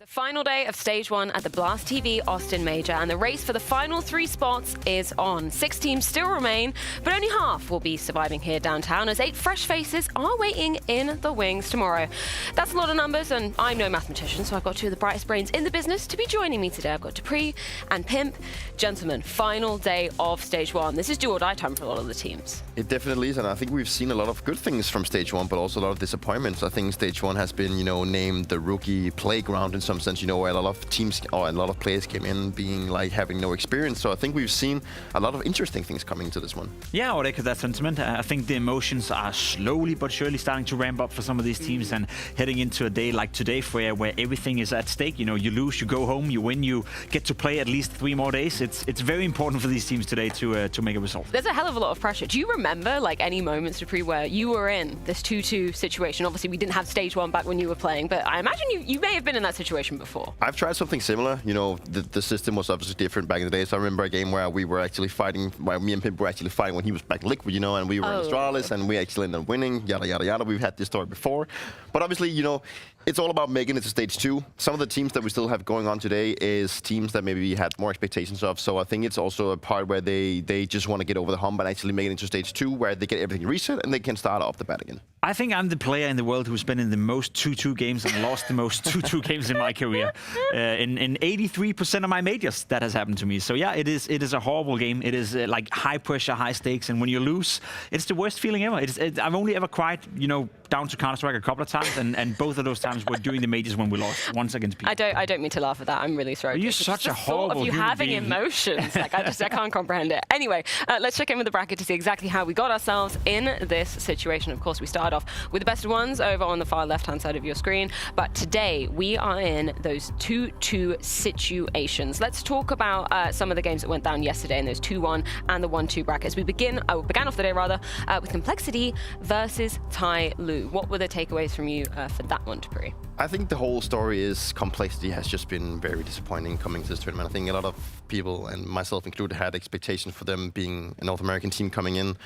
Final day of Stage 1 at the Blast TV Austin Major, and the race for the final 3 spots is on. 6 teams still remain, but only half will be surviving here downtown, as 8 fresh faces are waiting in the wings tomorrow. That's a lot of numbers, and I'm no mathematician, so I've got 2 of the brightest brains in the business to be joining me today. I've got Dupree and Pimp. Gentlemen, final day of Stage 1. This is do or die time for a lot of the teams. It definitely is, and I think we've seen a lot of good things from Stage 1, but also a lot of disappointments. I think Stage 1 has been, named the rookie playground in some sense, where a lot of teams or a lot of players came in being like having no experience. So I think we've seen a lot of interesting things coming into this one. Yeah, I would echo that sentiment. I think the emotions are slowly but surely starting to ramp up for some of these teams, and heading into a day like today where everything is at stake. You lose, you go home, you win, you get to play at least 3 more days. It's very important for these teams today to make a result. There's a hell of a lot of pressure. Do you remember any moments, Dupree, where you were in this 2-2 situation? Obviously, we didn't have Stage 1 back when you were playing, but I imagine you may have been in that situation before. I've tried something similar. The system was obviously different back in the day. So I remember a game where we were actually fighting, where me and Pimp were actually fighting when he was back Liquid, and we were in Astralis, and we actually ended up winning, yada, yada, yada. We've had this story before. But obviously, it's all about making it to Stage 2. Some of the teams that we still have going on today is teams that maybe we had more expectations of. So I think it's also a part where they just want to get over the hump and actually make it into Stage 2, where they get everything reset and they can start off the bat again. I think I'm the player in the world who's been in the most 2-2 games and lost the most 2-2 games in my career. In 83% of my majors, that has happened to me. So yeah, it is a horrible game. It is like high pressure, high stakes, and when you lose, it's the worst feeling ever. I've only ever cried, down to Counter-Strike a couple of times, and both of those times were during the majors when we lost, once against people. I don't mean to laugh at that. I'm really sorry. You're such a horrible human being. Having emotions. I can't comprehend it. Anyway, let's check in with the bracket to see exactly how we got ourselves in this situation. Of course, we started off with the best of ones over on the far left-hand side of your screen, but today we are in those 2-2 situations. Let's talk about some of the games that went down yesterday in those 2-1 and the 1-2 brackets. We began off the day with Complexity versus TYLOO. What were the takeaways from you for that one, Dupree? I think the whole story is Complexity has just been very disappointing coming to this tournament. I think a lot of people, and myself included, had expectations for them being a North American team coming in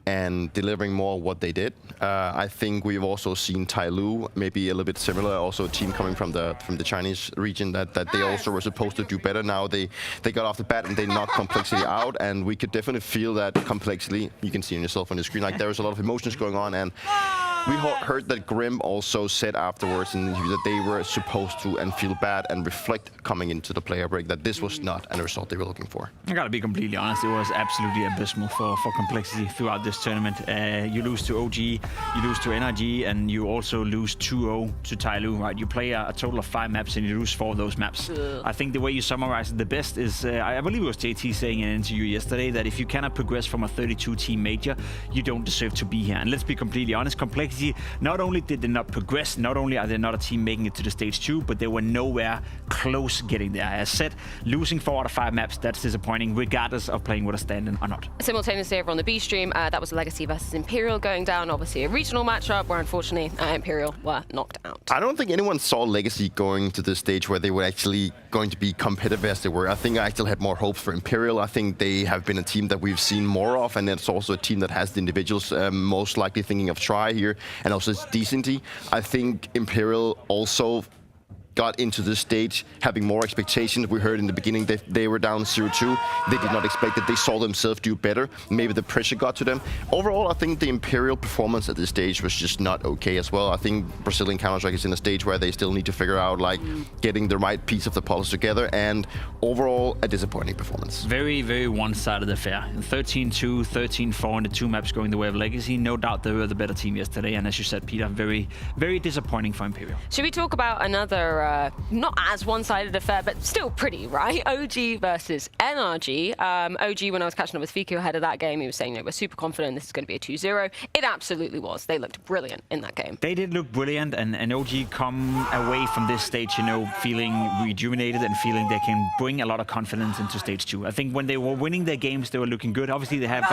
and delivering more what they did. I think we've also seen TYLOO maybe a little bit similar, also a team coming from the Chinese region that they also were supposed to do better. Now they got off the bat and they knocked Complexity out, and we could definitely feel that Complexity, you can see on yourself on the screen, there was a lot of emotions going on, and we heard that Grim also said afterwards in the interview that they were supposed to and feel bad and reflect coming into the player break that this was not a result they were looking for. I gotta be completely honest, it was absolutely abysmal for Complexity throughout this tournament. You lose to OG, you lose to NRG, and you also lose 2-0 to TYLOO, right? You play a total of 5 maps and you lose 4 of those maps. I think the way you summarize it the best is, I believe it was JT saying in an interview yesterday, that if you cannot progress from a 32-team major, you don't deserve to be here. And let's be completely honest, Complexity, not only did they not progress, not only are they not a team making it to the Stage 2, but they were nowhere close getting there. As said, losing 4 out of 5 maps, that's disappointing, regardless of playing with a stand-in or not. Simultaneously over on the B stream, that was Legacy versus Imperial going down. Obviously a regional matchup where unfortunately Imperial were knocked out. I don't think anyone saw Legacy going to this stage where they were actually going to be competitive as they were. I think I still had more hopes for Imperial. I think they have been a team that we've seen more of, and it's also a team that has the individuals, most likely thinking of Try here, and also it's decency. I think Imperial also got into this stage having more expectations. We heard in the beginning that they were down 0-2. They did not expect it. They saw themselves do better. Maybe the pressure got to them. Overall, I think the Imperial performance at this stage was just not okay as well. I think Brazilian Counter-Strike is in a stage where they still need to figure out getting the right piece of the puzzle together, and overall a disappointing performance. Very, very one-sided affair. 13-2, 13-4 in the 2 maps going the way of Legacy. No doubt they were the better team yesterday, and as you said, Peter, very, very disappointing for Imperial. Should we talk about another not as one-sided affair, but still pretty, right? OG versus NRG. OG, when I was catching up with Fiku ahead of that game, he was saying, we're super confident this is going to be a 2-0. It absolutely was. They looked brilliant in that game. They did look brilliant, and OG come away from this stage, feeling rejuvenated and feeling they can bring a lot of confidence into Stage 2. I think when they were winning their games, they were looking good. Obviously, they have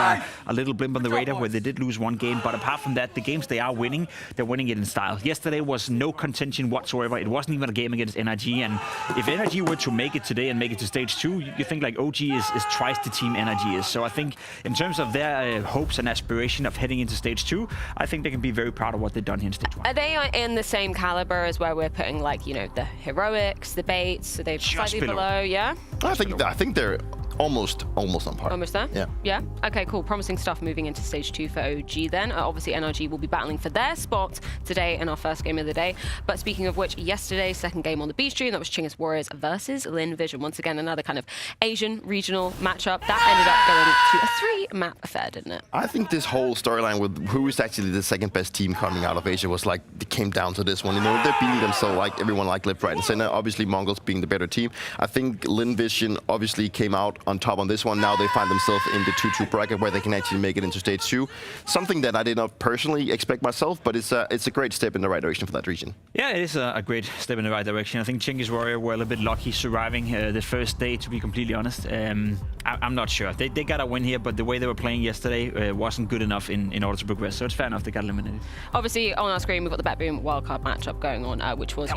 a little blimp on the radar where they did lose 1 game, but apart from that, the games they are winning, they're winning it in style. Yesterday was no contention whatsoever. It wasn't even a game game against NRG. And if NRG were to make it today and make it to stage 2, you think like OG is twice the team NRG is. So I think in terms of their hopes and aspiration of heading into stage 2, I think they can be very proud of what they've done here in stage 1. Are they in the same caliber as where we're putting, like, you know, the heroics, the baits? So they're slightly below, yeah? I think they're almost on par. Almost there? Yeah. Yeah? Okay, cool. Promising stuff moving into stage 2 for OG then. Obviously, NRG will be battling for their spot today in our first game of the day. But speaking of which, yesterday's second game on the B stream, that was Chinggis Warriors versus Lynn Vision. Once again, another kind of Asian regional matchup. That ended up going to a 3-map affair, didn't it? I think this whole storyline with who is actually the second best team coming out of Asia was like, it came down to this one. You know, they're beating themselves like everyone like left, right, and center. Obviously, Mongols being the better team. I think Lynn Vision obviously came out on top on this one. Now they find themselves in the 2-2 bracket where they can actually make it into stage 2. Something that I did not personally expect myself, but it's a great step in the right direction for that region. Yeah, it is a great step in the right direction. I think Chinggis Warrior were a little bit lucky surviving the first day, to be completely honest. I'm not sure. They got a win here, but the way they were playing yesterday wasn't good enough in order to progress. So it's fair enough they got eliminated. Obviously, on our screen, we've got the BetBoom Wildcard matchup going on, which was,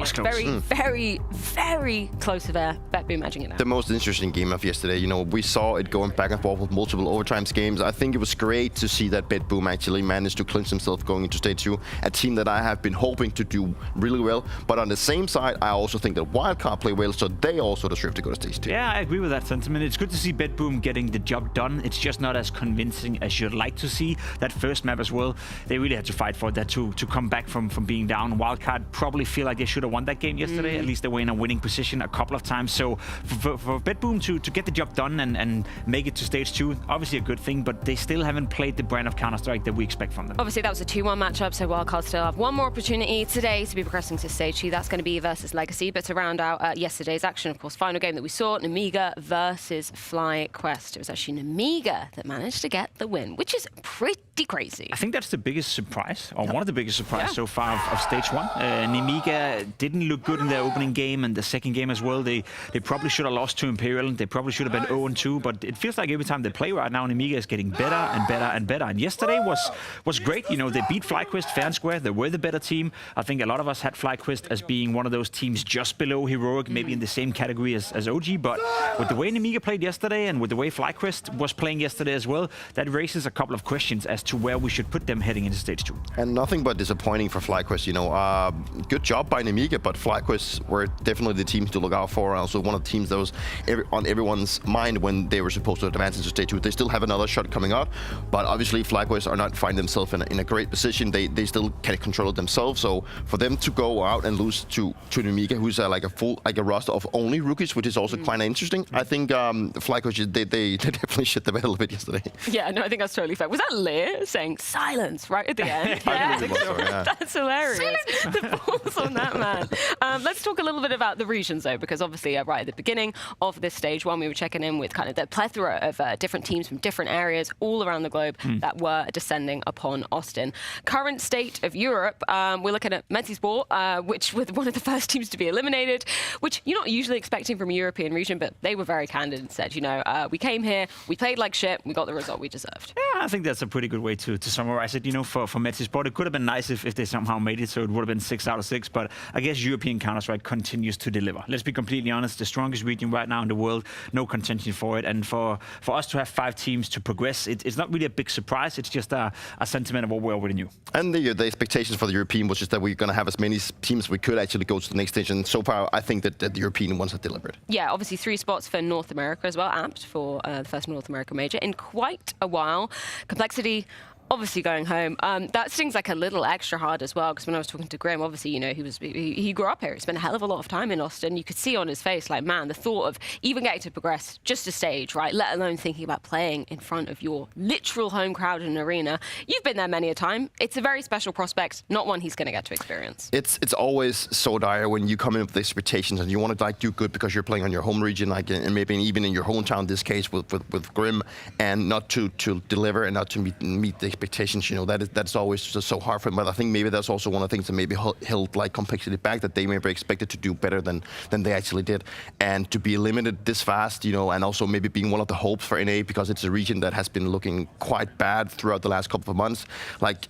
very close affair. BetBoom edging it out. The most interesting game of yesterday. You know, we saw it going back and forth with multiple overtimes games. I think it was great to see that BetBoom actually managed to clinch himself going into stage 2. A team that I have been hoping to do really well. But on the same side, I also think that Wildcard play well, so they also deserve to go to stage 2. Yeah, I agree with that sentiment. It's good to see BetBoom getting the job done. It's just not as convincing as you'd like to see. That first map as well, they really had to fight for that to come back from being down. Wildcard probably feel like they should have won that game yesterday. At least they were in a winning position a couple of times. So for BetBoom to get the job done and make it to stage 2, obviously a good thing, but they still haven't played the brand of Counter-Strike that we expect from them. Obviously, that was a 2-1 matchup, so Wildcard still have one more opportunity today to be progressing to stage 2. That's going to be versus Legacy, but to round out yesterday's action, of course, final game that we saw, Namiga versus FlyQuest. It was actually Namiga that managed to get the win, which is pretty crazy. I think that's the biggest surprise, or one of the biggest surprises so far of stage 1. Namiga didn't look good in their opening game and the second game as well. They probably should have lost to Imperial. They probably should have been 0-2, but it feels like every time they play right now, Namiga is getting better and better and better. And yesterday was great. You know, they beat FlyQuest fair and square. They were the better team. I think a lot of us had FlyQuest as being one of those teams just below Heroic, maybe in the same category as OG. But with the way Namiga played yesterday and with the way FlyQuest was playing yesterday as well, that raises a couple of questions as to where we should put them heading into stage 2. And nothing but disappointing for FlyQuest. You know, good job by Namiga, but FlyQuest were definitely the team to look out for. And also one of the teams that was on everyone's mind when they were supposed to advance into stage 2. They still have another shot coming out, but obviously FlyQuest are not finding themselves in a great position. They still can control it themselves. So for them to go out and lose to Namiga, who's like a roster of only rookies, which is also kind of interesting. I think FlyQuest they definitely shit the bed a little bit yesterday. Yeah, no, I think that's totally fair. Was that Lear saying silence right at the end? I think so, yeah. That's hilarious. The balls on that man. Let's talk a little bit about the regions though, because obviously right at the beginning of this stage 1, we were checking in with kind of the plethora of different teams from different areas all around the globe that were descending upon Austin. Current state of Europe, we're looking at Metisport, which with one of the first teams to be eliminated, which you're not usually expecting from a European region, but they were very candid and said, you know, we came here, we played like shit, we got the result we deserved. Yeah, I think that's a pretty good way to summarize it. You know, for Metisport, it could have been nice if they somehow made it, so it would have been 6 out of 6, but I guess European Counter-Strike continues to deliver. Let's be completely honest, the strongest region right now in the world, no contention for it, and for us to have 5 teams to progress, it's not really a big surprise, it's just a sentiment of what we already knew. And the expectations for the European was just that we're going to have as many teams as we could actually go to the next stage, and so far I think that the European ones have delivered. Yeah, obviously 3 spots for North America as well, apt for the first North America major in quite a while. Complexity obviously going home. That stings like a little extra hard as well, because when I was talking to Grim, obviously, you know, he grew up here. He spent a hell of a lot of time in Austin. You could see on his face, like, man, the thought of even getting to progress just a stage, right, let alone thinking about playing in front of your literal home crowd in an arena. You've been there many a time. It's a very special prospect, not one he's going to get to experience. It's always so dire when you come in with expectations and you want to like do good because you're playing on your home region, like, and maybe even in your hometown, in this case with Grim, and not to deliver and not to meet the expectations. You know, that's always just so hard for them. But I think maybe that's also one of the things that maybe held like Complexity back, that they maybe expected to do better than they actually did. And to be eliminated this fast, you know, and also maybe being one of the hopes for NA, because it's a region that has been looking quite bad throughout the last couple of months. Like,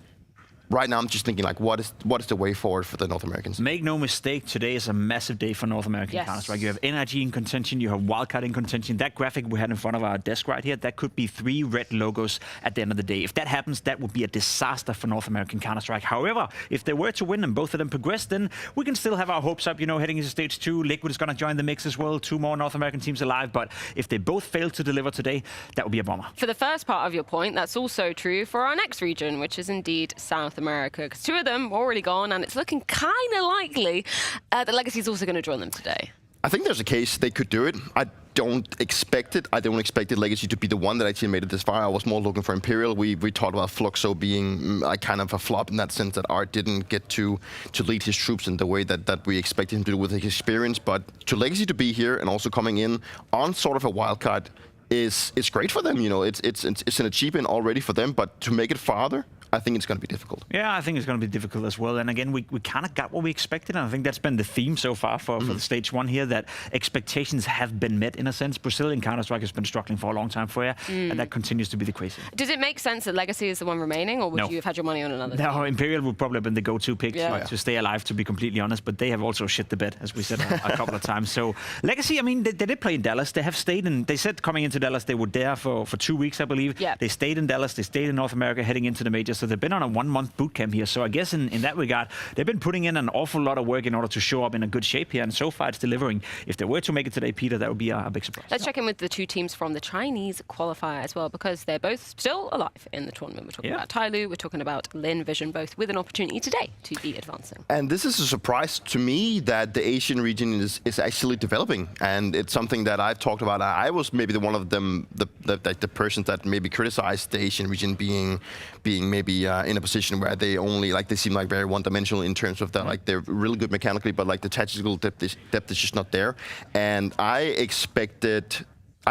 right now I'm just thinking like, what is the way forward for the North Americans? Make no mistake, today is a massive day for North American Counter-Strike. You have NRG in contention, you have Wildcard in contention. That graphic we had in front of our desk right here, that could be 3 red logos at the end of the day. If that happens, that would be a disaster for North American Counter-Strike. However, if they were to win and both of them progress, then we can still have our hopes up, heading into stage 2. Liquid is going to join the mix as well. 2 more North American teams alive. But if they both fail to deliver today, that would be a bummer. For the first part of your point, that's also true for our next region, which is indeed South America, because 2 of them already gone, and it's looking kind of likely that Legacy is also going to join them today. I think there's a case they could do it. I don't expect it. I don't expect Legacy to be the one that actually made it this far. I was more looking for Imperial. We talked about Fluxo being kind of a flop in that sense, that Art didn't get to lead his troops in the way that we expected him to do with his experience. But to Legacy to be here and also coming in on sort of a wild card is great for them. It's an achievement already for them. But to make it farther, I think it's going to be difficult. Yeah, I think it's going to be difficult as well. And again, we kind of got what we expected. And I think that's been the theme so far for the stage 1 here, that expectations have been met in a sense. Brazilian Counter-Strike has been struggling for a long time for you, and that continues to be the case. Does it make sense that Legacy is the one remaining, or would you have had your money on another team? No, Imperial would probably have been the go-to pick to stay alive, to be completely honest. But they have also shit the bed, as we said a couple of times. So Legacy, I mean, they did play in Dallas. They have stayed in. They said coming into Dallas they were there for 2 weeks, I believe. Yeah. They stayed in Dallas. They stayed in North America, heading into the majors. So they've been on a 1-month boot camp here. So I guess in that regard, they've been putting in an awful lot of work in order to show up in a good shape here. And so far, it's delivering. If they were to make it today, Peter, that would be a big surprise. Let's check in with the 2 teams from the Chinese qualifier as well, because they're both still alive in the tournament. We're talking about TYLOO, we're talking about Lynn Vision, both with an opportunity today to be advancing. And this is a surprise to me that the Asian region is actually developing. And it's something that I've talked about. I was maybe one of them, the person that maybe criticized the Asian region being maybe in a position where they only, like, they seem like very one-dimensional in terms of that, like, they're really good mechanically, but like the tactical depth is just not there. And I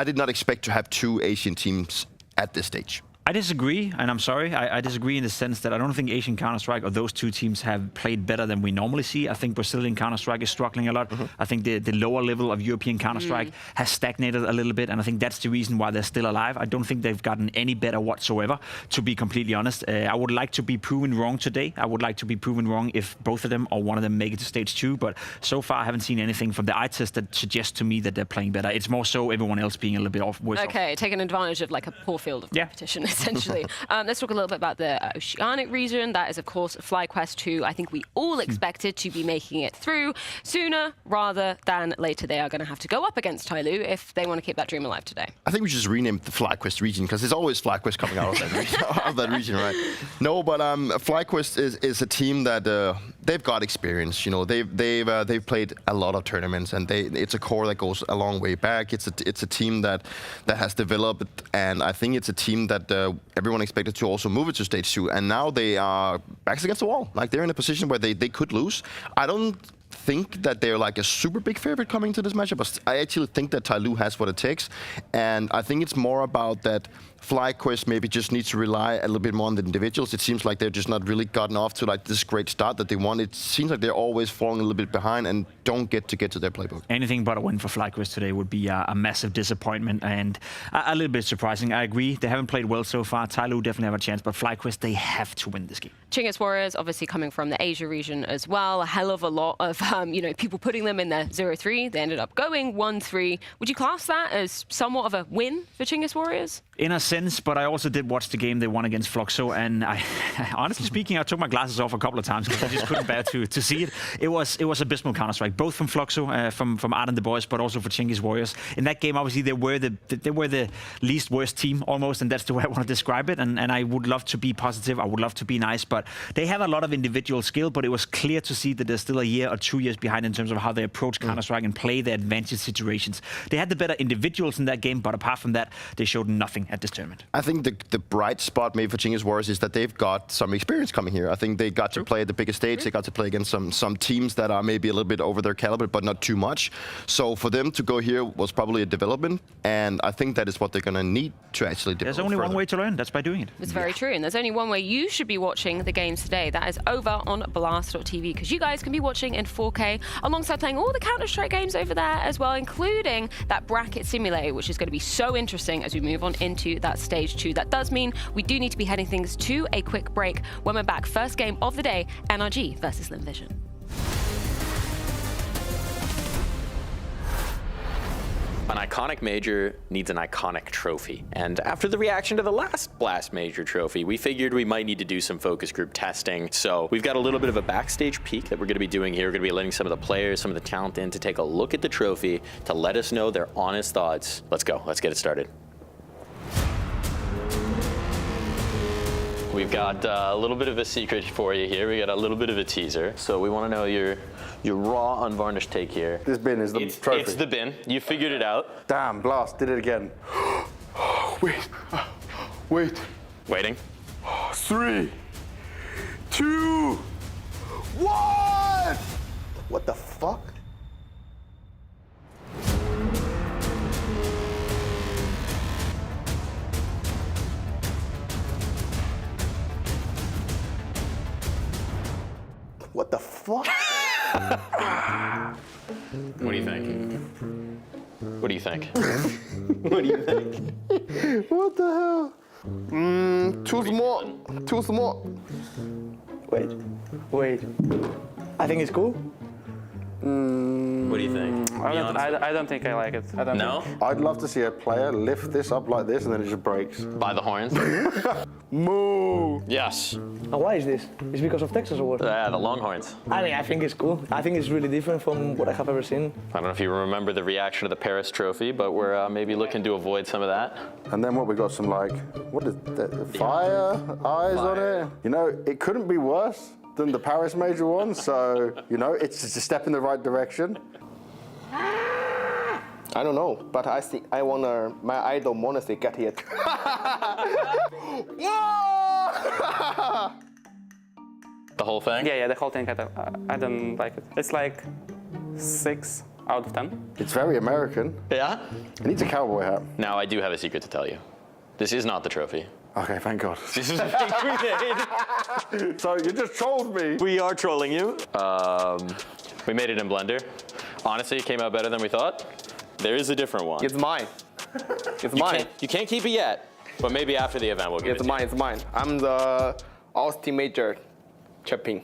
did not expect to have 2 Asian teams at this stage. I disagree, and I'm sorry. I disagree in the sense that I don't think Asian Counter-Strike or those 2 teams have played better than we normally see. I think Brazilian Counter-Strike is struggling a lot. I think the lower level of European Counter-Strike has stagnated a little bit, and I think that's the reason why they're still alive. I don't think they've gotten any better whatsoever, to be completely honest. I would like to be proven wrong today. I would like to be proven wrong if both of them or one of them make it to stage 2, but so far I haven't seen anything from the eye test that suggests to me that they're playing better. It's more so everyone else being a little bit worse off. Okay, taking advantage of like a poor field of competition, essentially. Let's talk a little bit about the Oceanic region. That is, of course, FlyQuest, who I think we all expected to be making it through sooner rather than later. They are going to have to go up against TYLOO if they want to keep that dream alive today. I think we should just rename the FlyQuest region, because there's always FlyQuest coming out of that region, right? No, but FlyQuest is a team that they've got experience. They've played a lot of tournaments, and it's a core that goes a long way back. It's a team that has developed, and I think it's a team that everyone expected to also move it to stage 2, and now they are backs against the wall. Like, they're in a position where they could lose. I don't think that they're like a super big favorite coming to this matchup, but I actually think that TYLOO has what it takes, and I think it's more about that FlyQuest maybe just needs to rely a little bit more on the individuals. It seems like they're just not really gotten off to like this great start that they want. It seems like they're always falling a little bit behind and don't get to their playbook. Anything but a win for FlyQuest today would be a massive disappointment and a little bit surprising. I agree. They haven't played well so far. TYLOO definitely have a chance, but FlyQuest, they have to win this game. Chinggis Warriors, obviously coming from the Asia region as well. A hell of a lot of people putting them in their 0-3. They ended up going 1-3. Would you class that as somewhat of a win for Chinggis Warriors? In a sense, but I also did watch the game they won against Fluxo, and honestly speaking, I took my glasses off a couple of times because I just couldn't bear to see it. It was abysmal Counter-Strike, both from Fluxo, from Art and the boys, but also for Chinggis Warriors. In that game, obviously, they were the least worst team almost, and that's the way I want to describe it. And I would love to be positive, I would love to be nice, but they have a lot of individual skill, but it was clear to see that they're still a year or 2 years behind in terms of how they approach Counter-Strike and play their advantage situations. They had the better individuals in that game, but apart from that, they showed nothing at this tournament. I think the bright spot maybe for Chinggis Warriors is that they've got some experience coming here. I think they got to play at the biggest stage. They got to play against some teams that are maybe a little bit over their caliber, but not too much. So for them to go here was probably a development, and I think that is what they're going to need to actually develop. There's only one way to learn. That's by doing it. It's very true, and there's only one way you should be watching the games today. That is over on blast.tv, because you guys can be watching in 4K, alongside playing all the Counter-Strike games over there as well, including that bracket simulator, which is going to be so interesting as we move on into that stage 2. That does mean we do need to be heading things to a quick break. When we're back, first game of the day, NRG versus Lynn Vision. An iconic major needs an iconic trophy. And after the reaction to the last Blast Major trophy, we figured we might need to do some focus group testing. So we've got a little bit of a backstage peek that we're gonna be doing here. We're gonna be letting some of the players, some of the talent in to take a look at the trophy, to let us know their honest thoughts. Let's go, let's get it started. We've got a little bit of a secret for you here. We got a little bit of a teaser. So we want to know your raw, unvarnished take here. This bin is the trophy. It's the bin. You figured it out. Damn, Blast did it again. Wait. Waiting. 3, 2, 1! What the fuck? What the fuck? What do you think? What do you think? What do you think? What the hell? Too small. Too small. Wait. I think it's cool. What do you think? I don't think I like it. No? I'd love to see a player lift this up like this and then it just breaks. By the horns? Moo! Yes. And why is this? It's because of Texas or what? The Longhorns. I think it's cool. I think it's really different from what I have ever seen. I don't know if you remember the reaction to the Paris trophy, but we're maybe looking to avoid some of that. And then what we got some like, what is that? Fire eyes on it. You know, it couldn't be worse than the Paris major one, so, you know, it's just a step in the right direction. I don't know, but I think my idol Monastic get hit. The whole thing? Yeah, the whole thing, I don't like it. It's like 6 out of 10. It's very American. Yeah? It needs a cowboy hat. Now, I do have a secret to tell you. This is not the trophy. Okay, thank God. This is a fake we made. So you just trolled me. We are trolling you. We made it in Blender. Honestly, it came out better than we thought. There is a different one. It's mine. It's mine. You can't keep it yet, but maybe after the event we'll give it to you. It's mine. I'm the Austin Major champion.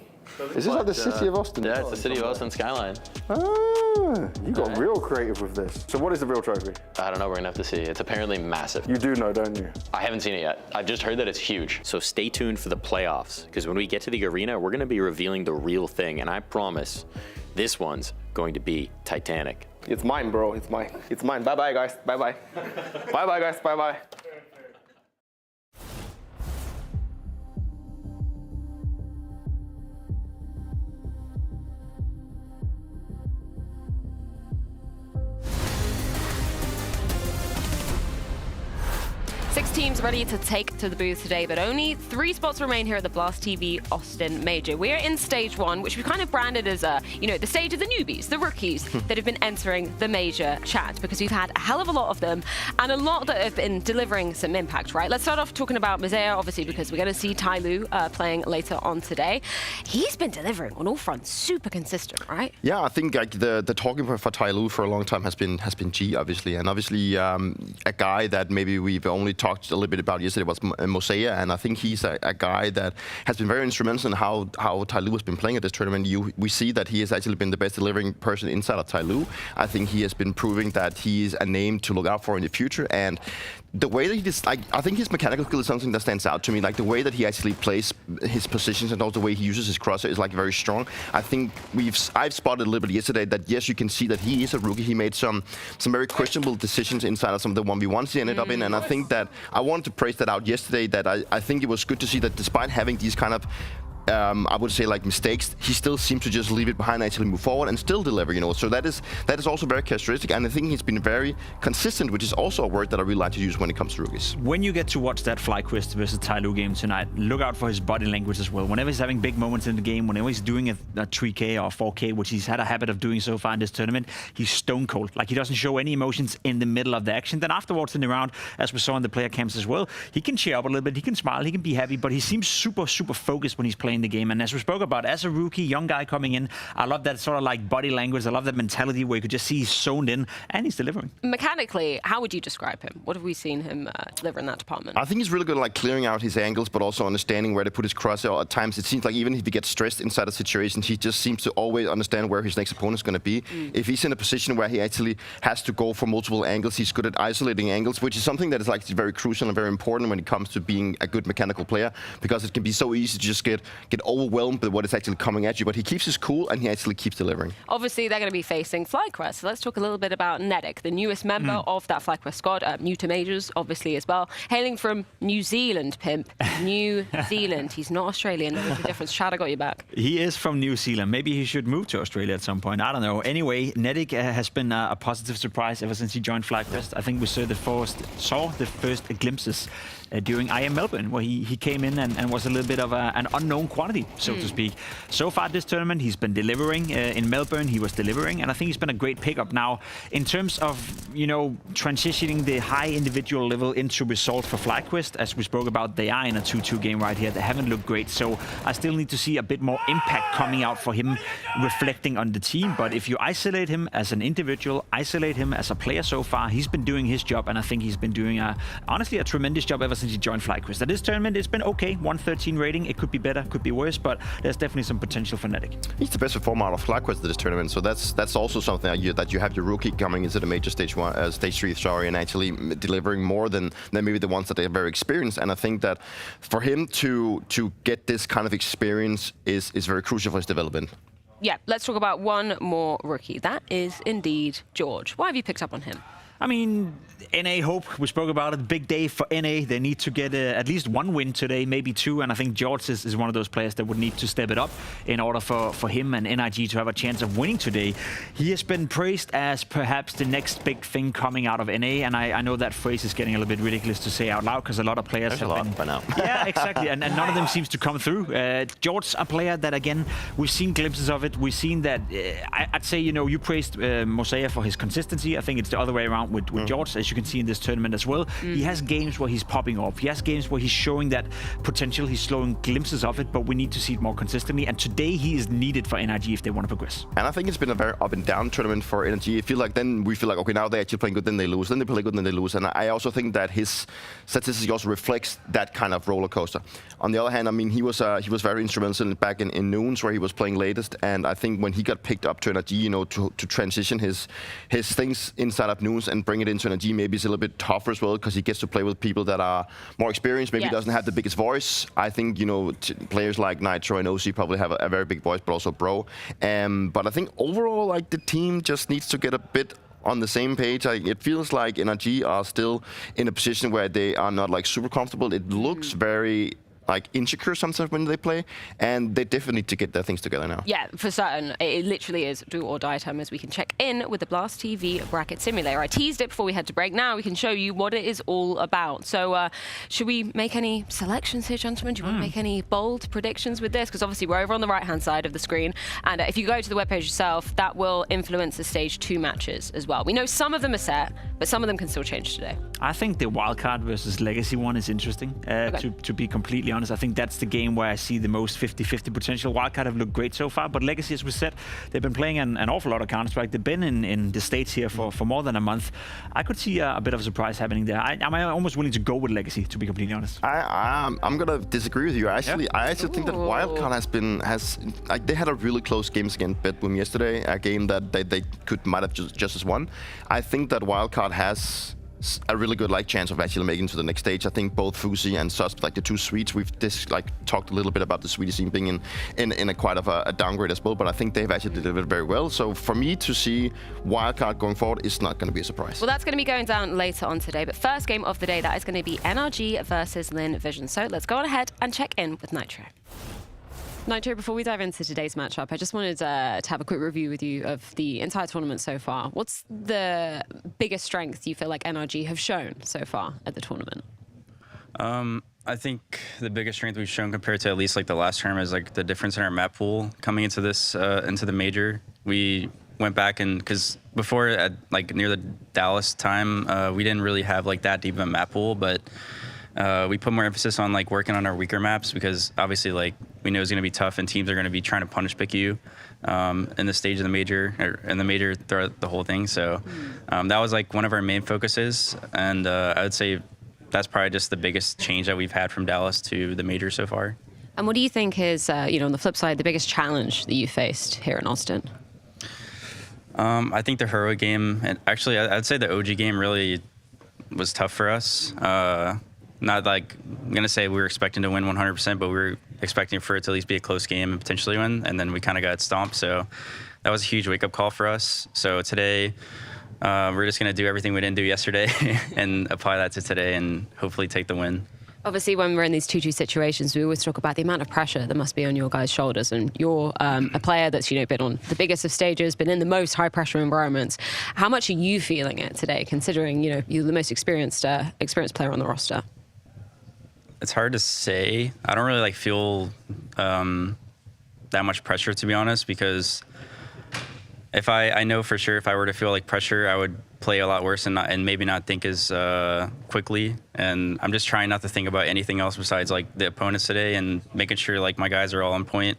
Is this like the city of Austin? Yeah, it's the city of Austin skyline. Ah, you got real creative with this. So what is the real trophy? I don't know, we're gonna have to see. It's apparently massive. You do know, don't you? I haven't seen it yet. I've just heard that it's huge. So stay tuned for the playoffs, because when we get to the arena, we're gonna be revealing the real thing, and I promise this one's going to be Titanic. It's mine, bro. It's mine. It's mine. Bye-bye, guys. Bye-bye. Bye-bye, guys. Bye-bye. Six teams ready to take to the booth today, but only 3 spots remain here at the Blast TV Austin Major. We're in stage 1, which we kind of branded as, the stage of the newbies, the rookies that have been entering the major chat, because we've had a hell of a lot of them and a lot that have been delivering some impact, right? Let's start off talking about Mizea, obviously, because we're going to see TYLOO playing later on today. He's been delivering on all fronts, super consistent, right? Yeah, I think like the talking point for TYLOO for a long time has been G, obviously, and obviously a guy that maybe we've only talked a little bit about yesterday was Mosea, and I think he's a guy that has been very instrumental in how TYLOO has been playing at this tournament. We see that he has actually been the best delivering person inside of TYLOO. I think he has been proving that he is a name to look out for in the future, and the way that he just, I think his mechanical skill is something that stands out to me. Like the way that he actually plays his positions and also the way he uses his crosser is like very strong. I think I've spotted a little bit yesterday that yes, you can see that he is a rookie. He made some very questionable decisions inside of some of the 1v1s he ended up in, and I think that I wanted to praise that out yesterday. That I think it was good to see that despite having these kind of I would say like mistakes, he still seems to just leave it behind and actually move forward and still deliver, So that is also very characteristic, and I think he's been very consistent, which is also a word that I really like to use when it comes to rookies. When you get to watch that FlyQuest versus TYLOO game tonight, look out for his body language as well. Whenever he's having big moments in the game, whenever he's doing a 3K or 4K, which he's had a habit of doing so far in this tournament, he's stone cold. Like he doesn't show any emotions in the middle of the action. Then afterwards in the round, as we saw in the player camps as well, he can cheer up a little bit, he can smile, he can be happy, but he seems super, super focused when he's playing playing the game. And as we spoke about, as a rookie, young guy coming in, I love that sort of like body language. I love that mentality where you could just see he's zoned in and he's delivering. Mechanically, how would you describe him? What have we seen him deliver in that department? I think he's really good at like clearing out his angles, but also understanding where to put his crosshair. At times, it seems like even if he gets stressed inside a situation, he just seems to always understand where his next opponent is going to be. If he's in a position where he actually has to go for multiple angles, he's good at isolating angles, which is something that is like very crucial and very important when it comes to being a good mechanical player, because it can be so easy to just get overwhelmed with what is actually coming at you. But he keeps his cool and he actually keeps delivering. Obviously, they're going to be facing FlyQuest. So let's talk a little bit about Nedic, the newest member of that FlyQuest squad, new to majors, obviously, as well. Hailing from New Zealand, pimp. New Zealand. He's not Australian. There's a difference. Chad, I got you back. He is from New Zealand. Maybe he should move to Australia at some point. I don't know. Anyway, Nedic has been a positive surprise ever since he joined FlyQuest. I think we saw the first glimpses during IM Melbourne, where he came in and was a little bit of an unknown quantity, so to speak. So far this tournament, he's been delivering. In Melbourne, he was delivering, and I think he's been a great pickup. Now, in terms of, transitioning the high individual level into results for FlyQuest, as we spoke about, they are in a 2-2 game right here. They haven't looked great, so I still need to see a bit more impact coming out for him, reflecting on the team. But if you isolate him as an individual, isolate him as a player so far, he's been doing his job, and I think he's been doing honestly a tremendous job ever since he joined FlyQuest. At this tournament, it's been okay, 113 rating. It could be better, could be worse, but there's definitely some potential for Nedic. He's the best performer out of FlyQuest at this tournament, so that's also something that you have your rookie coming into the major stage 3, and actually delivering more than maybe the ones that they are very experienced. And I think that for him to get this kind of experience is very crucial for his development. Yeah, let's talk about one more rookie. That is indeed George. Why have you picked up on him? I mean, NA Hope, we spoke about it, big day for NA. They need to get at least one win today, maybe two, and I think George is one of those players that would need to step it up in order for him and NIG to have a chance of winning today. He has been praised as perhaps the next big thing coming out of NA, and I know that phrase is getting a little bit ridiculous to say out loud because a lot of players There's have been by now. Yeah, exactly, and none of them seems to come through. George, a player that, again, we've seen glimpses of it. We've seen that, I'd say, you praised Mosea for his consistency. I think it's the other way around with George, as you can see in this tournament as well. He has games where he's popping off. He has games where he's showing that potential. He's showing glimpses of it, but we need to see it more consistently. And today he is needed for NIG if they want to progress. And I think it's been a very up and down tournament for NIG. We feel like, okay, now they're actually playing good, then they lose. Then they play good, then they lose. And I also think that his statistics also reflects that kind of roller coaster. On the other hand, I mean, he was very instrumental back in Noons where he was playing latest. And I think when he got picked up to NIG, to transition his things inside of Noons and bring it into NIG, maybe it's a little bit tougher as well because he gets to play with people that are more experienced. Maybe he doesn't have the biggest voice. I think players like Nitro and OC probably have a very big voice, but also Bro. But I think overall, like the team just needs to get a bit on the same page. It feels like NRG are still in a position where they are not like super comfortable. It looks very like insecure sometimes when they play, and they definitely need to get their things together now. Yeah, for certain. It literally is do or die time as we can check in with the Blast TV bracket simulator. I teased it before we had to break. Now we can show you what it is all about. So should we make any selections here, gentlemen? Do you want to make any bold predictions with this? Because obviously we're over on the right-hand side of the screen, and if you go to the webpage yourself, that will influence the stage 2 matches as well. We know some of them are set, but some of them can still change today. I think the Wildcard versus Legacy one is interesting, to be completely honest. I think that's the game where I see the most 50-50 potential. Wildcard have looked great so far, but Legacy, as we said, they've been playing an awful lot of Counter-Strike. They've been in the States here for more than a month. I could see a bit of a surprise happening there. I'm almost willing to go with Legacy, to be completely honest. I'm going to disagree with you. I actually think that Wildcard they had a really close game against Bedboom yesterday, a game that they might have just as won. I think that Wildcard has a really good chance of actually making it to the next stage. I think both Fusi and Sus, the two Swedes, we've talked a little bit about the Swedish scene being in a quite of a downgrade as well, but I think they've actually delivered very well. So for me to see Wildcard going forward is not going to be a surprise. Well, that's going to be going down later on today, but first game of the day, that is going to be NRG versus Lynn Vision. So let's go on ahead and check in with Nitro. Nitro, before we dive into today's matchup, I just wanted to have a quick review with you of the entire tournament so far. What's the biggest strength you feel like NRG have shown so far at the tournament? I think the biggest strength we've shown compared to at least the last term is the difference in our map pool coming into this into the major. We went back and because before at near the Dallas time, we didn't really have that deep of a map pool, but we put more emphasis on working on our weaker maps because obviously we know is going to be tough, and teams are going to be trying to punish pick you in the stage of the major, or in the major throughout the whole thing. So that was like one of our main focuses, and I would say that's probably just the biggest change that we've had from Dallas to the major so far. And what do you think is, on the flip side, the biggest challenge that you faced here in Austin? I think the heroic game, and actually I'd say the OG game really was tough for us. Not like, I'm going to say we were expecting to win 100%, but we were expecting for it to at least be a close game and potentially win, and then we kind of got stomped. So that was a huge wake-up call for us. So today, we're just going to do everything we didn't do yesterday and apply that to today and hopefully take the win. Obviously, when we're in these 2-2 situations, we always talk about the amount of pressure that must be on your guys' shoulders. And you're a player that's, been on the biggest of stages, been in the most high-pressure environments. How much are you feeling it today, considering, you're the most experienced player on the roster? It's hard to say. I don't really feel that much pressure, to be honest, because if I know for sure if I were to feel pressure, I would play a lot worse and maybe not think as quickly. And I'm just trying not to think about anything else besides the opponents today, and making sure my guys are all on point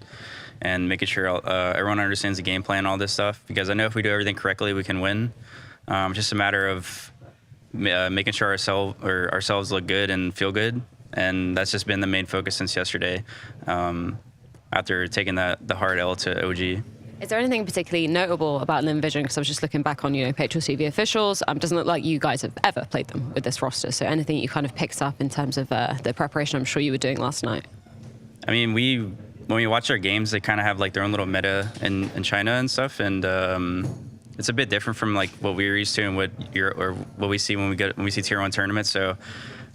and making sure everyone understands the game plan, all this stuff. Because I know if we do everything correctly, we can win. Just a matter of making sure ourselves look good and feel good. And that's just been the main focus since yesterday, after taking the hard L to OG. Is there anything particularly notable about Lynn Vision? Because I was just looking back on, Patriots TV officials. Doesn't look like you guys have ever played them with this roster. So anything you kind of picked up in terms of the preparation I'm sure you were doing last night? I mean, when we watch our games, they kind of have their own little meta in China and stuff. And it's a bit different from what we're used to and what we see when we see Tier 1 tournaments. So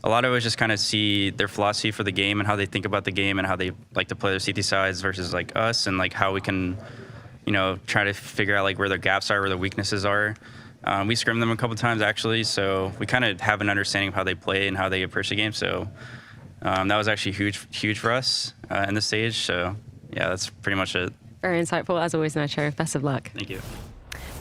a lot of it is just kind of see their philosophy for the game and how they think about the game and how they like to play their CT sides versus us, and how we can, try to figure out where their gaps are, where their weaknesses are. We scrimmed them a couple times actually, so we kind of have an understanding of how they play and how they approach the game. So that was actually huge for us in this stage. So yeah, that's pretty much it. Very insightful as always, Nacho. Best of luck. Thank you.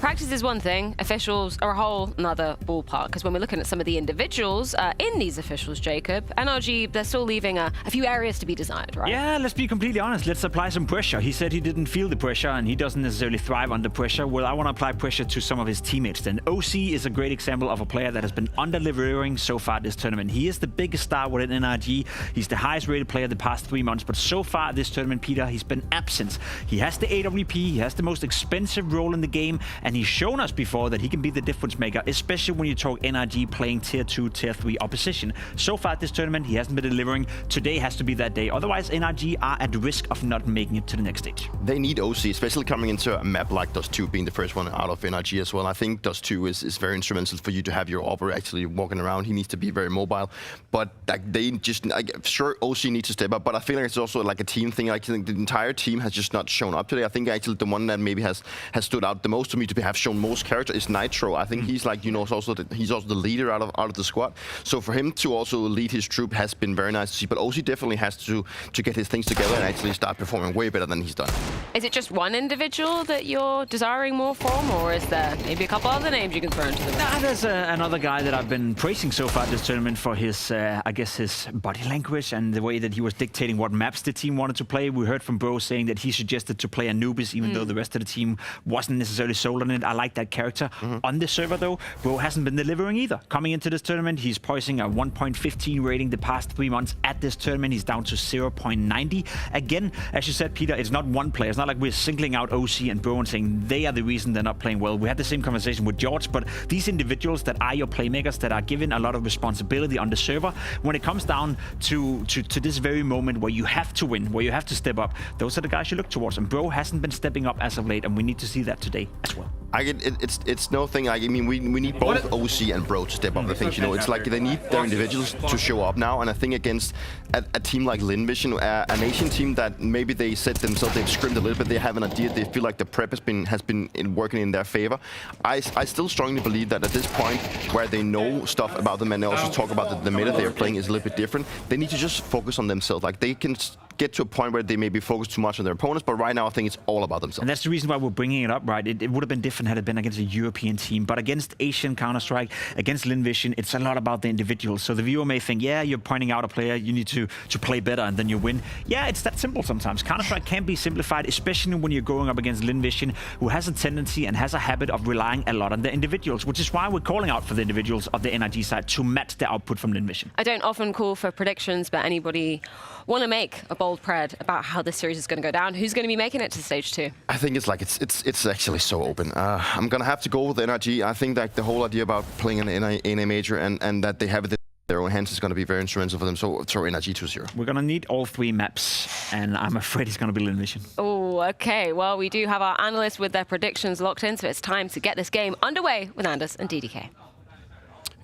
Practice is one thing, officials are a whole nother ballpark, because when we're looking at some of the individuals in these officials, Jacob, NRG, they're still leaving a few areas to be desired, right? Yeah, let's be completely honest. Let's apply some pressure. He said he didn't feel the pressure and he doesn't necessarily thrive under pressure. Well, I want to apply pressure to some of his teammates then. OC is a great example of a player that has been under-delivering so far this tournament. He is the biggest star within NRG. He's the highest rated player the past 3 months, but so far this tournament, Peter, he's been absent. He has the AWP, he has the most expensive role in the game, and he's shown us before that he can be the difference maker, especially when you talk NRG playing Tier 2, Tier 3 opposition. So far this tournament, he hasn't been delivering. Today has to be that day. Otherwise, NRG are at risk of not making it to the next stage. They need OC, especially coming into a map like Dust 2 being the first one out of NRG as well. I think Dust 2 is very instrumental for you to have your Opera actually walking around. He needs to be very mobile. But they just, sure, OC needs to step up, but I feel it's also a team thing. I think the entire team has just not shown up today. I think actually the one that maybe has stood out the most to me to have shown most character is Nitro. I think he's he's also the leader out of the squad. So for him to also lead his troop has been very nice to see. But OC definitely has to get his things together and actually start performing way better than he's done. Is it just one individual that you're desiring more from, or is there maybe a couple other names you can throw into the mix? There's another guy that I've been praising so far this tournament for his, I guess, his body language and the way that he was dictating what maps the team wanted to play. We heard from Bro saying that he suggested to play Anubis, even though the rest of the team wasn't necessarily sold on it. I like that character. On this server, though, Bro hasn't been delivering either. Coming into this tournament, he's poising a 1.15 rating the past 3 months. At this tournament, he's down to 0.90. Again, as you said, Peter, it's not one player. It's not like we're singling out OC and Bro and saying they are the reason they're not playing well. We had the same conversation with George, but these individuals that are your playmakers, that are given a lot of responsibility on the server, when it comes down to this very moment where you have to win, where you have to step up, those are the guys you look towards. And Bro hasn't been stepping up as of late, and we need to see that today as well. It's no thing. I mean, we need both OC and Bro to step up. I think it's they need their individuals to show up now. And I think against a team like Lynn Vision, an Asian team that maybe they said themselves they've scrimmed a little bit. They have an idea. They feel like the prep has been working in their favor. I still strongly believe that at this point, where they know stuff about them and they also talk about the meta they are playing is a little bit different. They need to just focus on themselves. They can get to a point where they maybe focus too much on their opponents, but right now I think it's all about themselves. And that's the reason why we're bringing it up, right? It would have been different had it been against a European team, but against Asian Counter-Strike, against Lynn Vision, it's a lot about the individuals. So the viewer may think, yeah, you're pointing out a player, you need to play better and then you win. Yeah, it's that simple sometimes. Counter-Strike can be simplified, especially when you're going up against Lynn Vision, who has a tendency and has a habit of relying a lot on the individuals, which is why we're calling out for the individuals of the NRG side to match the output from Lynn Vision. I don't often call for predictions, but anybody want to make a bold pred about how this series is going to go down? Who's going to be making it to stage 2? I think it's actually so open. I'm gonna have to go with NRG. I think that the whole idea about playing an NA major and that they have it in their own hands is going to be very instrumental for them. So throw NRG 2-0. We're going to need all 3 maps, and I'm afraid it's going to be Lynn Vision. Oh, okay. Well, we do have our analysts with their predictions locked in, so it's time to get this game underway with Anders and DDK.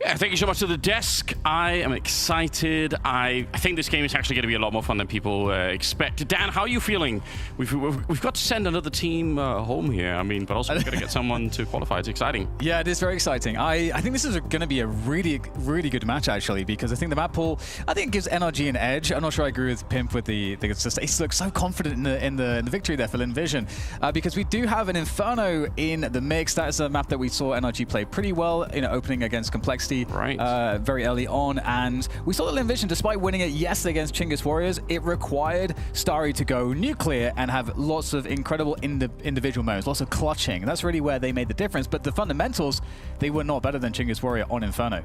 Yeah, thank you so much to the desk. I am excited. I think this game is actually going to be a lot more fun than people expect. Dan, how are you feeling? We've got to send another team home here. I mean, but also we've got to get someone to qualify. It's exciting. Yeah, it is very exciting. I think this is going to be a really, really good match, actually, because I think the map pool, I think it gives NRG an edge. I'm not sure I agree with Pimp with the he looks so confident in the victory there for Lynn Vision, because we do have an Inferno in the mix. That is a map that we saw NRG play pretty well, opening against Complexity. Right. Very early on, and we saw that Lynn Vision, despite winning it yesterday against Chinggis Warriors, it required Starry to go nuclear and have lots of incredible individual moments, lots of clutching. That's really where they made the difference, but the fundamentals, they were not better than Chinggis Warrior on Inferno.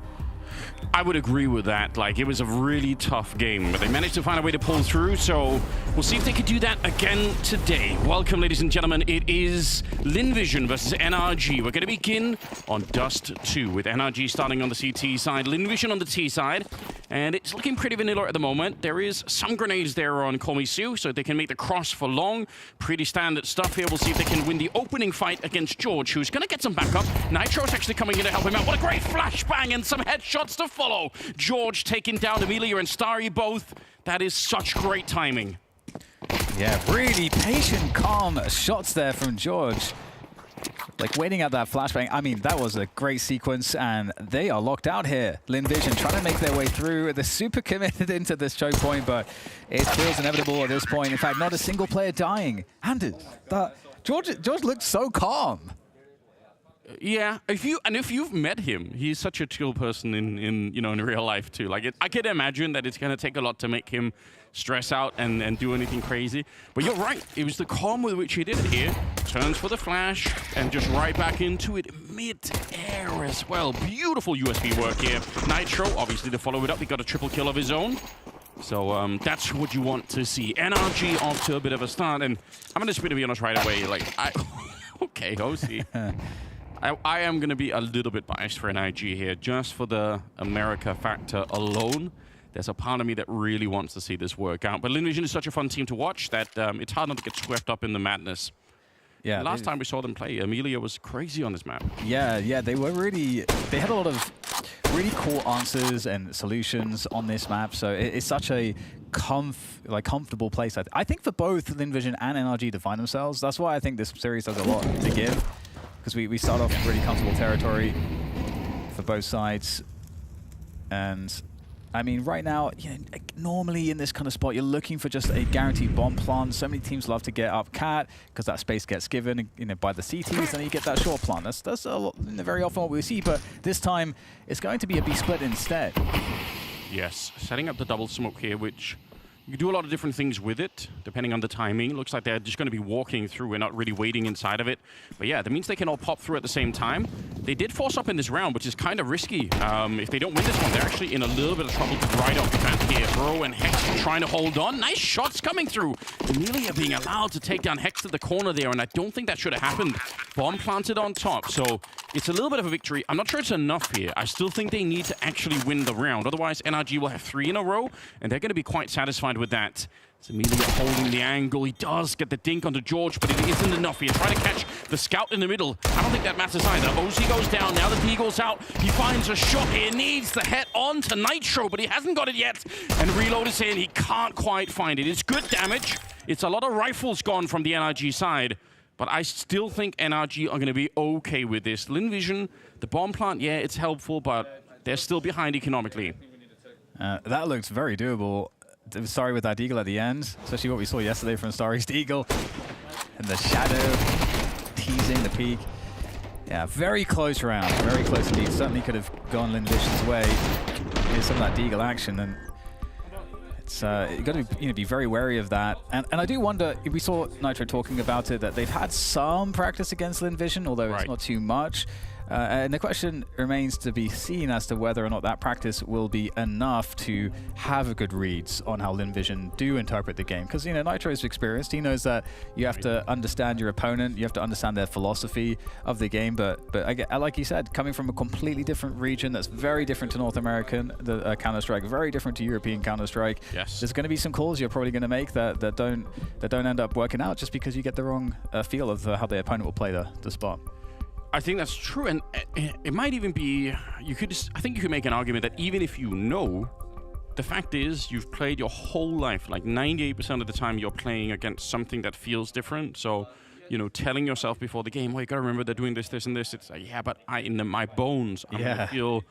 I would agree with that. Like, it was a really tough game, but they managed to find a way to pull through, so we'll see if they could do that again today. Welcome, ladies and gentlemen. It is Lynn Vision versus NRG. We're going to begin on Dust 2, with NRG starting on the CT side, Lynn Vision on the T side, and it's looking pretty vanilla at the moment. There is some grenades there on Call Me Sue, so they can make the cross for long. Pretty standard stuff here. We'll see if they can win the opening fight against George, who's going to get some backup. Nitro's actually coming in to help him out. What a great flashbang and some headshots to follow. George taking down Amelia and Starry both. That is such great timing. Yeah, really patient, calm shots there from George. Like, waiting at that flashbang. I mean, that was a great sequence, and they are locked out here. Lynn Vision trying to make their way through. They're super committed into this choke point, but it feels inevitable at this point. In fact, not a single player dying. And George looked so calm. Yeah, if you've met him, he's such a chill person in real life too. Like, I can imagine that it's gonna take a lot to make him stress out and do anything crazy. But you're right, it was the calm with which he did it here. Turns for the flash and just right back into it mid-air as well. Beautiful USB work here. Nitro, obviously, to follow it up, he got a triple kill of his own. So that's what you want to see. NRG off to a bit of a start, and I'm gonna be honest right away. Like, okay, OC. I am going to be a little bit biased for NIG here, just for the America factor alone. There's a part of me that really wants to see this work out. But Lynn Vision is such a fun team to watch that it's hard not to get swept up in the madness. Yeah. Last time we saw them play, Amelia was crazy on this map. Yeah, they were really... They had a lot of really cool answers and solutions on this map, so it's such a comfortable place. I think for both Lynn Vision and NRG to find themselves. That's why I think this series has a lot to give. Because we start off in really comfortable territory for both sides. And, I mean, right now, normally in this kind of spot, you're looking for just a guaranteed bomb plant. So many teams love to get up cat, because that space gets given by the CTs, and you get that short plant. That's very often what we see, but this time, it's going to be a B split instead. Yes, setting up the double smoke here, which... You can do a lot of different things with it, depending on the timing. Looks like they're just going to be walking through and not really waiting inside of it. But yeah, that means they can all pop through at the same time. They did force up in this round, which is kind of risky. If they don't win this one, they're actually in a little bit of trouble to ride off the back here. Bro and Hex trying to hold on. Nice shots coming through. Amelia being allowed to take down Hex to the corner there, and I don't think that should have happened. Bomb planted on top, so it's a little bit of a victory. I'm not sure it's enough here. I still think they need to actually win the round. Otherwise, NRG will have 3 in a row, and they're going to be quite satisfied with that. It's Amelia holding the angle. He does get the dink onto George, but it isn't enough here. Try to catch the scout in the middle. I don't think that matters either. OZ goes down. Now the Deagle's out. He finds a shot here. Needs the head on to Nitro, but he hasn't got it yet. And Reload is in. He can't quite find it. It's good damage. It's a lot of rifles gone from the NRG side, but I still think NRG are going to be okay with this. Lynn Vision, the bomb plant, yeah, it's helpful, but they're still behind economically. That looks very doable. Starry with that Deagle at the end, especially what we saw yesterday from Starry's Deagle. And the shadow teasing the peak. Yeah, very close round, very close indeed. Certainly could have gone Lynn Vision's way. Here's some of that Deagle action, and it's you got to be very wary of that. And I do wonder, we saw Nitro talking about it, that they've had some practice against Lynn Vision, although it's not too much. And the question remains to be seen as to whether or not that practice will be enough to have a good reads on how Lynn Vision do interpret the game. Because, Nitro is experienced. He knows that you have to understand your opponent. You have to understand their philosophy of the game. But like you said, coming from a completely different region that's very different to North American Counter-Strike, very different to European Counter-Strike. Yes. There's going to be some calls you're probably going to make that don't end up working out just because you get the wrong feel of how the opponent will play the spot. I think that's true, and it might even be, I think you could make an argument that even if you know, the fact is you've played your whole life, like 98% of the time you're playing against something that feels different. So, telling yourself before the game, well, you gotta remember they're doing this, this, and this. It's like, yeah, but in my bones, I'm gonna feel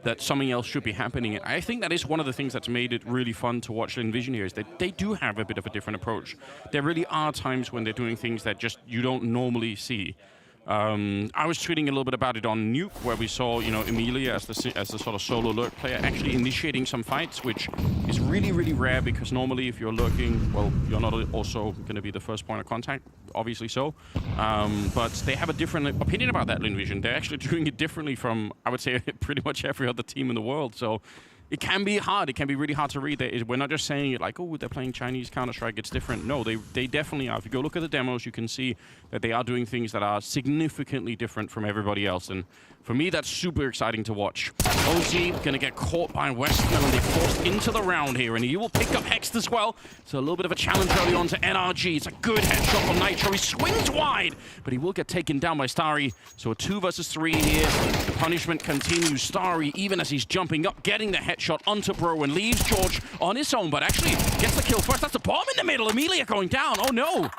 that something else should be happening. And I think that is one of the things that's made it really fun to watch Lynn Vision here, is that they do have a bit of a different approach. There really are times when they're doing things that just you don't normally see. I was tweeting a little bit about it on Nuke, where we saw, Emilia as the sort of solo lurk player actually initiating some fights, which is really, really rare, because normally if you're lurking, well, you're not also going to be the first point of contact, obviously so. But they have a different opinion about that, Lynn Vision. They're actually doing it differently from, I would say, pretty much every other team in the world. So it can be hard. It can be really hard to read. We're not just saying it like, oh, they're playing Chinese Counter-Strike, it's different. No, they definitely are. If you go look at the demos, you can see that they are doing things that are significantly different from everybody else. And for me, that's super exciting to watch. OZ going to get caught by Westmelon. They forced into the round here, and he will pick up Hext as well. So a little bit of a challenge early on to NRG. It's a good headshot from Nitro. He swings wide, but he will get taken down by Starry. So a 2 versus 3 here. The punishment continues. Starry, even as he's jumping up, getting the headshot onto Bro, and leaves George on his own, but actually gets the kill first. That's a bomb in the middle. Emilia going down. Oh, no. A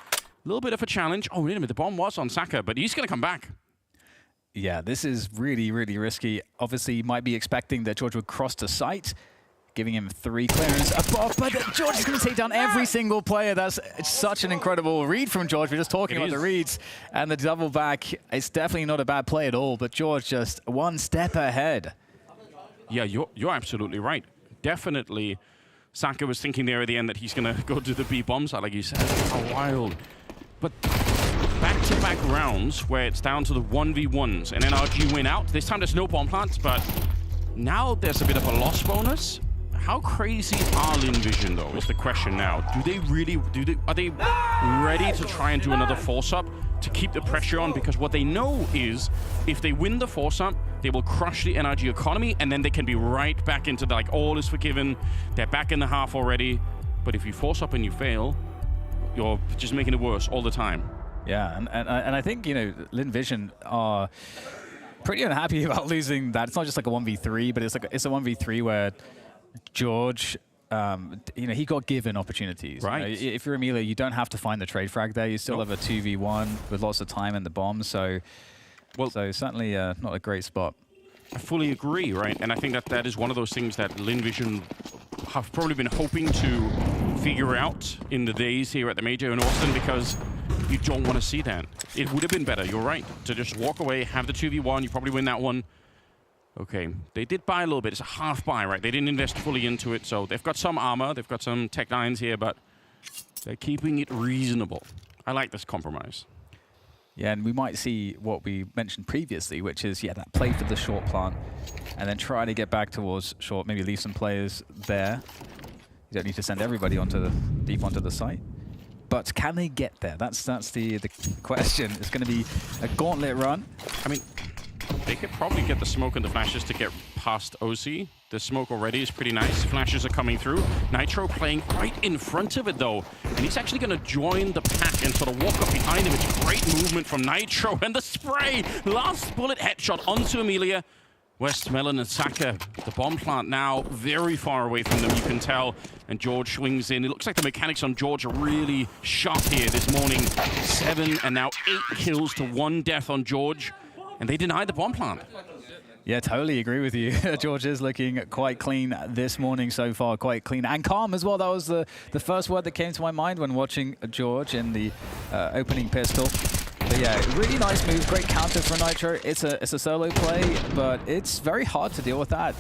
little bit of a challenge. Oh, wait a minute. The bomb was on Saka, but he's going to come back. Yeah, this is really, really risky. Obviously, you might be expecting that George would cross to sight, giving him 3 clearance above, but George is going to take down every single player. It's such an incredible read from George. We're just talking about the reads and the double back. It's definitely not a bad play at all, but George just one step ahead. Yeah, you're absolutely right. Definitely, Saka was thinking there at the end that he's going to go to the B bomb side, like you said. How wild. But back-to-back rounds where it's down to the 1v1s, and NRG win out. This time there's no bomb plants, but now there's a bit of a loss bonus. How crazy are Lynn Vision, though, is the question now. Are they ready to try and do another force-up to keep the pressure on? Because what they know is if they win the force-up, they will crush the NRG economy, and then they can be right back into the, like, all is forgiven. They're back in the half already. But if you force up and you fail, you're just making it worse all the time. Yeah, and I think, Lynn Vision are pretty unhappy about losing that. It's not just like a 1v3, but it's a 1v3 where George, he got given opportunities. Right. If you're Emilia, you don't have to find the trade frag there. You still have a 2v1 with lots of time and the bomb. So certainly not a great spot. I fully agree, right? And I think that is one of those things that Lynn Vision have probably been hoping to figure out in the days here at the Major in Austin, because you don't want to see that. It would have been better, you're right, to just walk away, have the 2v1, you probably win that one. Okay, they did buy a little bit. It's a half buy, right? They didn't invest fully into it, so they've got some armor, they've got some Tech 9s here, but they're keeping it reasonable. I like this compromise. Yeah, and we might see what we mentioned previously, which is, that play for the short plant, and then try to get back towards short, maybe leave some players there. You don't need to send everybody deep onto the site. But can they get there? That's the question. It's going to be a gauntlet run. I mean, they could probably get the smoke and the flashes to get past OC. The smoke already is pretty nice. Flashes are coming through. Nitro playing right in front of it, though. And he's actually going to join the pack and sort of walk up behind him. It's great movement from Nitro. And the spray! Last bullet headshot onto Emilia. Westmelon and Saka, the bomb plant now very far away from them, you can tell. And George swings in. It looks like the mechanics on George are really sharp here this morning. 7 and now 8 kills to 1 death on George. And they denied the bomb plant. Yeah, totally agree with you. George is looking quite clean this morning so far, quite clean and calm as well. That was the first word that came to my mind when watching George in the opening pistol. But yeah, really nice move, great counter for Nitro. It's a solo play, but it's very hard to deal with that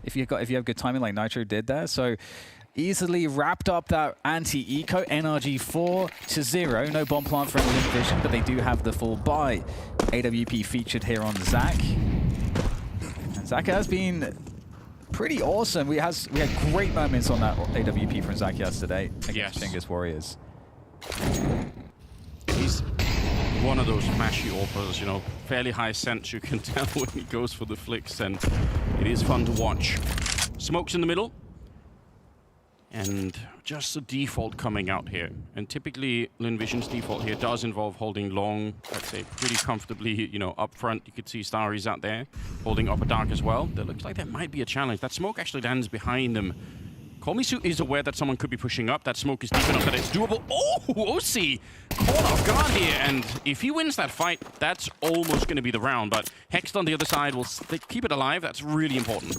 if you have good timing like Nitro did there. So easily wrapped up that anti-eco, NRG 4-0. No bomb plant from Lynn Vision, but they do have the full buy. AWP featured here on Zach. Zach has been pretty awesome. We had great moments on that AWP from Zach yesterday against Fingers Warriors. He's one of those mashy AWPers, you know, fairly high sense. You can tell when he goes for the flicks, and it is fun to watch. Smokes in the middle. And just the default coming out here. And typically, Lynn Vision's default here does involve holding long, let's say, pretty comfortably, you know, up front. You could see Starry's out there, holding upper dark as well. That looks like that might be a challenge. That smoke actually lands behind them. Komisu is aware that someone could be pushing up. That smoke is deep enough that it's doable. Oh, OC caught off guard here. And if he wins that fight, that's almost going to be the round. But Hext on the other side will keep it alive. That's really important.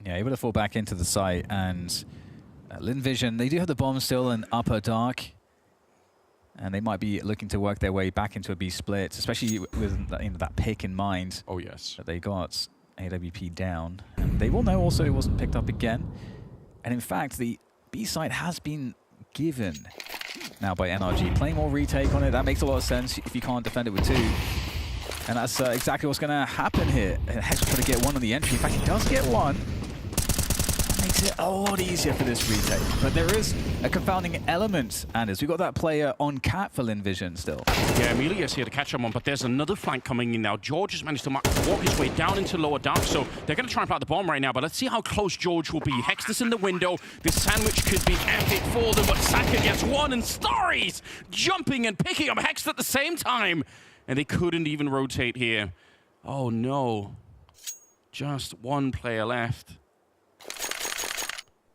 Yeah, able to fall back into the site, and Lynn Vision, they do have the bomb still in upper dark, and they might be looking to work their way back into a B split, especially with that pick in mind. Oh yes, that they got AWP down, and they will know also it wasn't picked up again. And in fact, the B site has been given now by NRG. Playing more retake on it, that makes a lot of sense if you can't defend it with 2. And that's exactly what's going to happen here. Hex will try to get 1 on the entry. In fact, he does get 1. Makes it a lot easier for this retake. But there is a confounding element, Anders. We've got that player on cat for Lynn Vision still. Yeah, Amelia's here to catch him on, but there's another flank coming in now. George has managed to walk his way down into lower dark, so they're going to try and plant the bomb right now, but let's see how close George will be. Hextus in the window. This sandwich could be epic for them, but Saka gets 1, and Starry's jumping and picking up Hex at the same time. And they couldn't even rotate here. Oh no. Just 1 player left.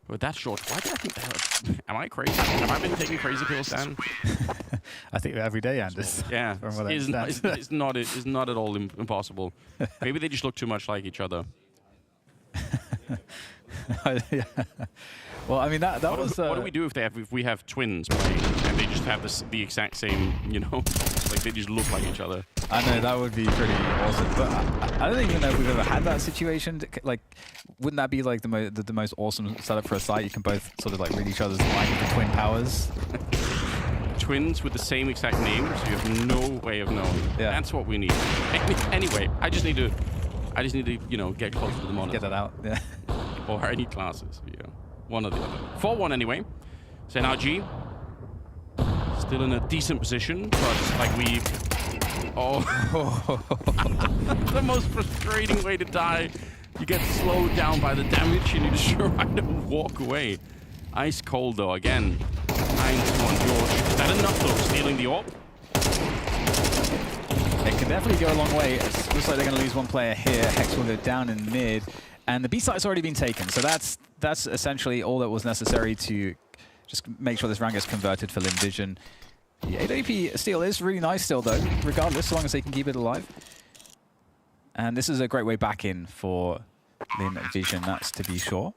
But that's short. Why did I think that? Am I crazy? Have I been taking crazy pills, Dan? I think every day, Anders. Yeah, it's not at all impossible. Maybe they just look too much like each other. Yeah. Well, I mean that was. What do we do if we have twins playing and they just have the exact same, you know, like they just look like each other? I know that would be pretty awesome, but I don't even know if we've ever had that situation. Like, wouldn't that be like the most awesome setup for a site? You can both sort of like read each other's mind with the twin powers. Twins with the same exact name, so you have no way of knowing. Yeah. That's what we need. Anyway, I just need to, you know, get closer to the monitor. Get that out. Yeah. Or I need glasses. Yeah. One or the other. 4-1 anyway. So NRG still in a decent position, but like we. Oh. The most frustrating way to die. You get slowed down by the damage and you just try to walk away. Ice cold though, again. 9-1 George. Is that enough though, stealing the AWP? It can definitely go a long way. It looks like they're going to lose 1 player here. Hex will go down in mid. And the B site's already been taken. So that's essentially all that was necessary to just make sure this round gets converted for Lynn Vision. The AWP steal is really nice still though, regardless, as long as they can keep it alive. And this is a great way back in for Lynn Vision, that's to be sure.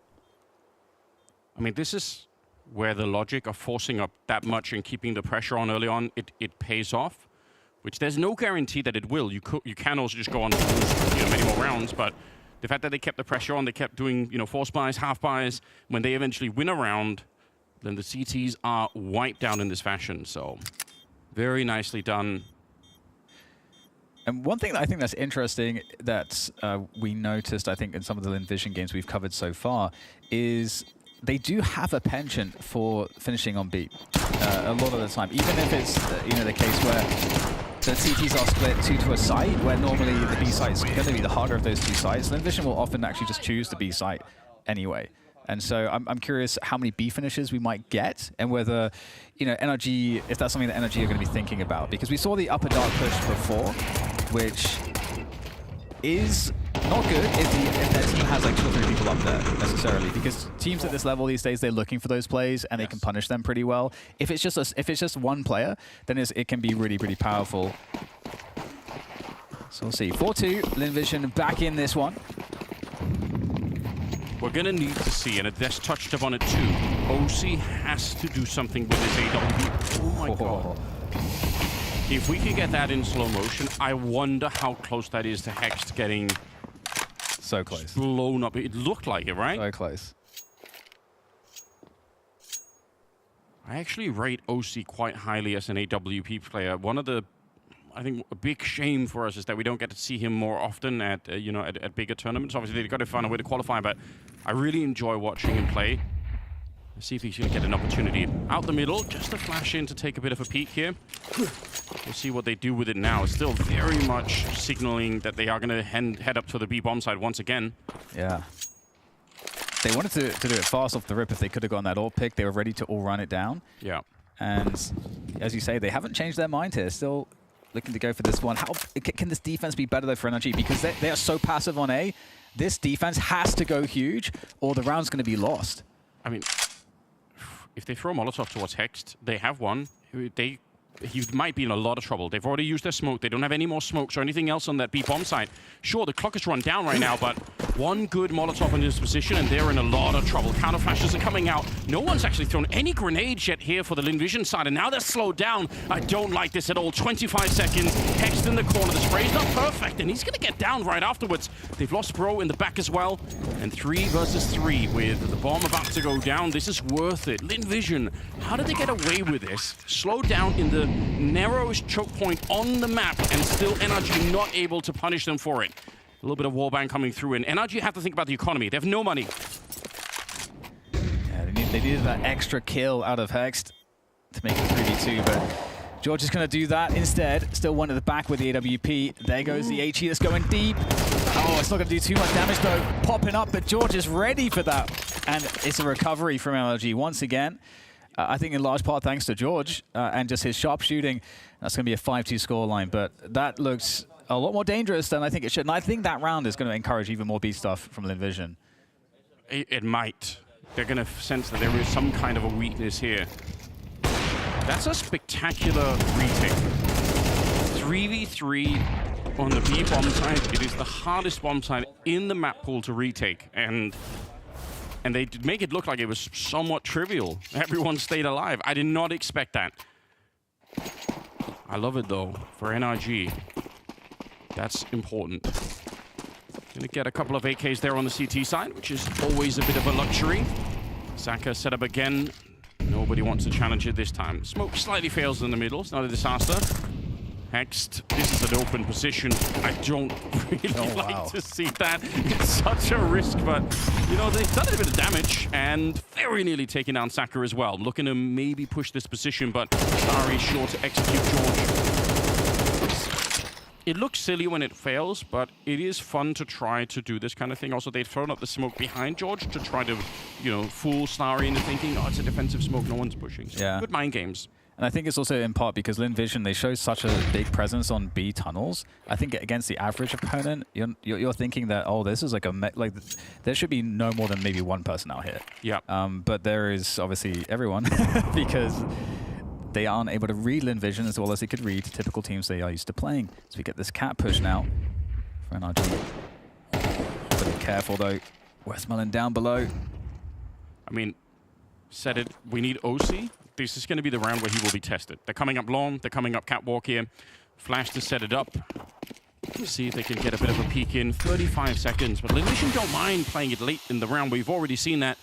I mean, this is where the logic of forcing up that much and keeping the pressure on early on, it pays off, which there's no guarantee that it will. You can also just go on to lose, you know, many more rounds, but the fact that they kept the pressure on, they kept doing, you know, force buys, half buys, when they eventually win a round, then the CTs are wiped down in this fashion. So very nicely done. And one thing that I think that's interesting that we noticed, I think, in some of the Lynn Vision games we've covered so far, is they do have a penchant for finishing on B a lot of the time, even if it's you know, the case where the CTs are split 2 to a site, where normally the B site's going to be the harder of those 2 sites. Lynn Vision will often actually just choose the B site anyway. And so I'm curious how many B finishes we might get, and whether, you know, NRG, if that's something that NRG are going to be thinking about. Because we saw the upper dark push before, which is not good if their team has like 2 or 3 people up there necessarily. Because teams at this level these days, they're looking for those plays and they can punish them pretty well. If it's just 1 player, then it can be really, really powerful. So we'll see. 4-2, Lynn Vision back in this one. We're going to need to see, and Des touched upon it too, OC has to do something with his AW. Oh my god. If we could get that in slow motion, I wonder how close that is to Hext getting so close. Blown up. It looked like it, right? So close. I actually rate OC quite highly as an AWP player. One of the, I think, a big shame for us is that we don't get to see him more often at, you know, at bigger tournaments. Obviously, they've got to find a way to qualify, but I really enjoy watching him play. Let's see if he's going to get an opportunity. Out the middle, just a flash in to take a bit of a peek here. We'll see what they do with it now. It's still very much signaling that they are going to head up to the B bomb side once again. Yeah. They wanted to do it fast off the rip if they could have gotten that all pick. They were ready to all run it down. Yeah. And as you say, they haven't changed their mind here. Still looking to go for this one. How can this defense be better though for NRG? Because they are so passive on A. This defense has to go huge or the round's going to be lost. I mean, if they throw Molotov towards Hext, they have one. He might be in a lot of trouble. They've already used their smoke. They don't have any more smokes or anything else on that B bomb side. Sure, the clock is run down right now, but one good Molotov in this position, and they're in a lot of trouble. Counter flashes are coming out. No one's actually thrown any grenades yet here for the Lynn Vision side, and now they're slowed down. I don't like this at all. 25 seconds. Hext in the corner. The spray's not perfect, and he's going to get down right afterwards. They've lost Bro in the back as well, and 3 versus 3 with the bomb about to go down. This is worth it. Lynn Vision, how did they get away with this? Slowed down in the narrowest choke point on the map, and still NRG not able to punish them for it. A little bit of wallbang coming through, and NRG have to think about the economy. They have no money. Yeah, they needed that extra kill out of Hext to make it 3v2, but George is going to do that instead. Still one at the back with the AWP. There goes the HE that's going deep. Oh, it's not going to do too much damage though. Popping up, but George is ready for that. And it's a recovery from NRG once again. I think in large part thanks to George and just his sharpshooting. That's going to be a 5-2 scoreline, but that looks a lot more dangerous than I think it should. And I think that round is going to encourage even more B stuff from Lynn Vision. It might. They're going to sense that there is some kind of a weakness here. That's a spectacular retake. 3v3 on the B bomb side. It is the hardest bomb side in the map pool to retake. And they make it look like it was somewhat trivial. Everyone stayed alive. I did not expect that. I love it, though, for NRG. That's important. Gonna get a couple of AKs there on the CT side, which is always a bit of a luxury. Saka set up again. Nobody wants to challenge it this time. Smoke slightly fails in the middle. It's not a disaster. Hext, this is an open position. I don't really like to see that. It's such a risk, but, you know, they've done a bit of damage and very nearly taken down Saka as well. Looking to maybe push this position, but Starry is sure to execute George. It looks silly when it fails, but it is fun to try to do this kind of thing. Also, they've thrown up the smoke behind George to try to, you know, fool Starry into thinking, oh, it's a defensive smoke, no one's pushing. So yeah. Good mind games. And I think it's also in part because Lynn Vision, they show such a big presence on B tunnels. I think against the average opponent, you're thinking that, oh, this is like there should be no more than maybe one person out here. Yeah. But there is obviously everyone because they aren't able to read Lynn Vision as well as they could read typical teams they are used to playing. So we get this cat push now for NRG. Be careful though. Westmoreland down below. I mean, said it, we need OC. This is going to be the round where he will be tested. They're coming up long, they're coming up catwalk here. Flash to set it up. See if they can get a bit of a peek in. 35 seconds, but Lynn Vision don't mind playing it late in the round. We've already seen that.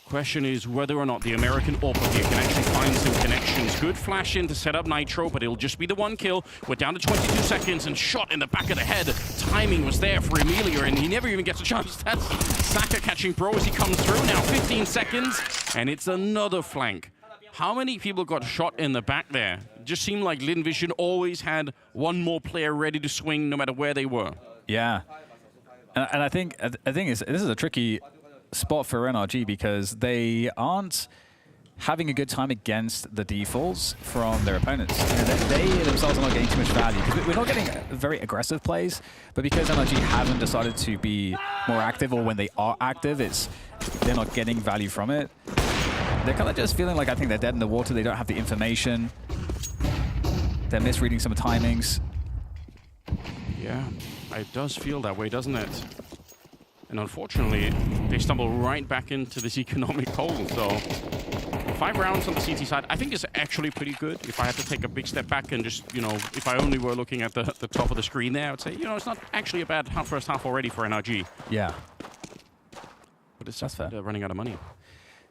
Question is whether or not the American AWP here can actually find some connections. Good flash in to set up Nitro, but it'll just be the one kill. We're down to 22 seconds and shot in the back of the head. Timing was there for Emilia, and he never even gets a chance. That's Saka catching Bro as he comes through. Now 15 seconds, and it's another flank. How many people got shot in the back there? It just seemed like Lynn Vision always had one more player ready to swing no matter where they were. Yeah. And I think this is a tricky spot for NRG because they aren't having a good time against the defaults from their opponents. You know, they themselves are not getting too much value because we're not getting very aggressive plays, but because NRG haven't decided to be more active, or when they are active, they're not getting value from it. They're kind of just feeling like I think they're dead in the water. They don't have the information. They're misreading some timings. Yeah, it does feel that way, doesn't it? And unfortunately, they stumble right back into this economic hole. So 5 rounds on the CT side, I think is actually pretty good. If I had to take a big step back and just, you know, if I only were looking at the top of the screen there, I would say, you know, it's not actually a bad first half already for NRG. Yeah. But it's That's fair. They're running out of money.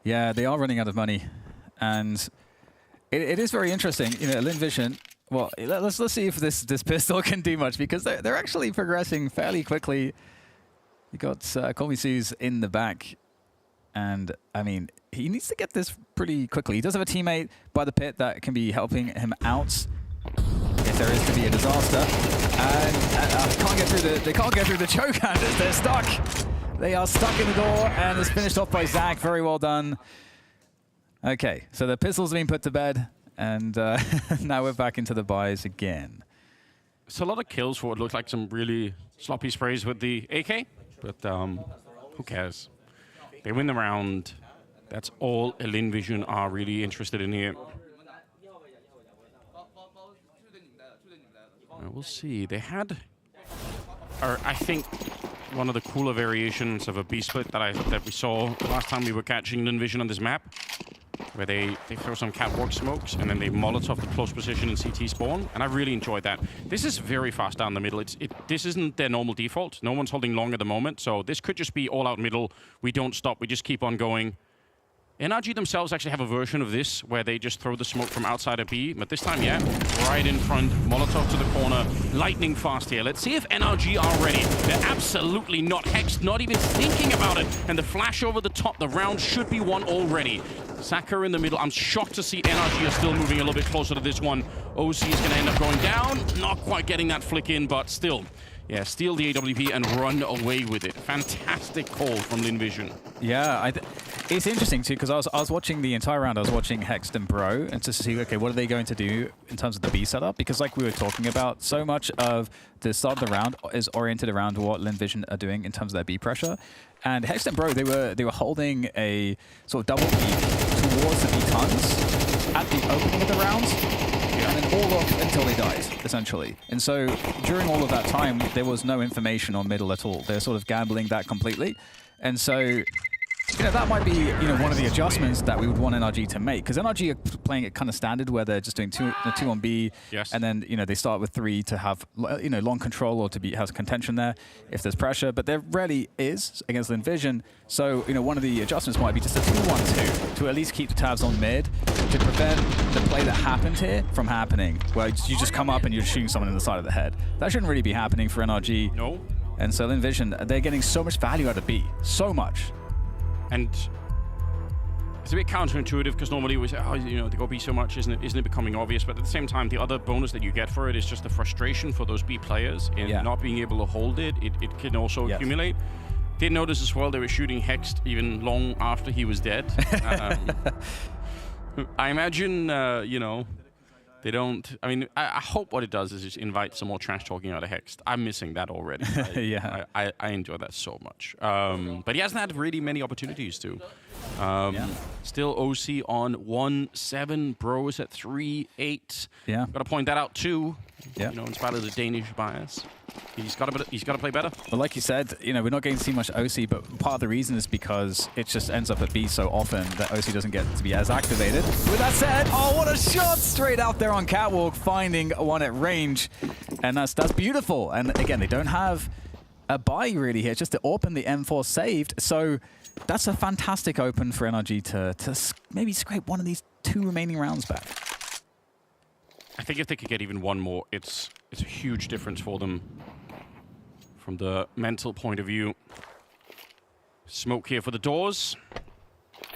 Yeah, they are running out of money. And it is very interesting. You know, Lynn Vision, well, let's see if this pistol can do much, because they're actually progressing fairly quickly. You got Kolmisu's in the back, and I mean, he needs to get this pretty quickly. He does have a teammate by the pit that can be helping him out if there is to be a disaster. And they can't get through the choke handers. They're stuck. They are stuck in the door, and it's finished off by Zach. Very well done. Okay, so the pistol's been put to bed, and now we're back into the buys again. It's a lot of kills for what looked like some really sloppy sprays with the AK. But who cares? They win the round. That's all Lynn Vision are really interested in here. We'll see. They had, or I think, one of the cooler variations of a B split that we saw last time we were catching Lynn Vision on this map, where they throw some catwalk smokes and then they Molotov the close position in CT spawn, and I really enjoyed that. This is very fast down the middle. This isn't their normal default. No one's holding long at the moment, so this could just be all out middle. We don't stop, we just keep on going. NRG themselves actually have a version of this where they just throw the smoke from outside of B, but this time, yeah, right in front, Molotov to the corner, lightning fast here. Let's see if NRG are ready. They're absolutely not. Hex not even thinking about it, and the flash over the top, the round should be won already. Saka in the middle. I'm shocked to see NRG are still moving a little bit closer to this one. OC is going to end up going down, not quite getting that flick in, but still. Yeah, steal the AWP and run away with it. Fantastic call from Lynn Vision. Yeah, it's interesting too, because I was watching the entire round. I was watching Hexed and Bro, and to see, okay, what are they going to do in terms of the B setup? Because like we were talking about, so much of the start of the round is oriented around what Lynn Vision are doing in terms of their B pressure. And Hexed and Bro, they were holding a sort of double peak towards the B tons at the opening of the rounds. And then all off until they died, essentially. And so during all of that time, there was no information on middle at all. They're sort of gambling that completely. And so, you know, that might be, you know, one of the adjustments that we would want NRG to make. Because NRG are playing it kind of standard where they're just doing two on B. Yes. And then, you know, they start with 3 to have, you know, long control or to have contention there if there's pressure. But there rarely is against Lynn Vision. So, you know, one of the adjustments might be just a 2-1-2 to at least keep the tabs on mid to prevent the play that happened here from happening, where you just come up and you're shooting someone in the side of the head. That shouldn't really be happening for NRG. No. And so Lynn Vision, they're getting so much value out of B. So much. And it's a bit counterintuitive, because normally we say, oh, you know, they go B so much, isn't it becoming obvious? But at the same time, the other bonus that you get for it is just the frustration for those B players in not being able to hold it. It can also accumulate. Did notice as well they were shooting Hexed even long after he was dead. I imagine, you know, they don't. I mean, I hope what it does is just invite some more trash talking out of Hexed. I'm missing that already. I enjoy that so much. But he hasn't had really many opportunities to. Still OC on 1-7. Bro is at 3-8. Yeah. Got to point that out too. Yeah. You know, in spite of the Danish bias. He's got to play better. But like you said, you know, we're not getting to see much OC, but part of the reason is because it just ends up at B so often that OC doesn't get to be as activated. With that said, oh, what a shot straight out there on Catwalk, finding one at range. And that's beautiful. And again, they don't have a buy really here, just to open the M4 saved. So that's a fantastic open for NRG to maybe scrape one of these 2 remaining rounds back. I think if they could get even one more, it's a huge difference for them from the mental point of view. Smoke here for the doors.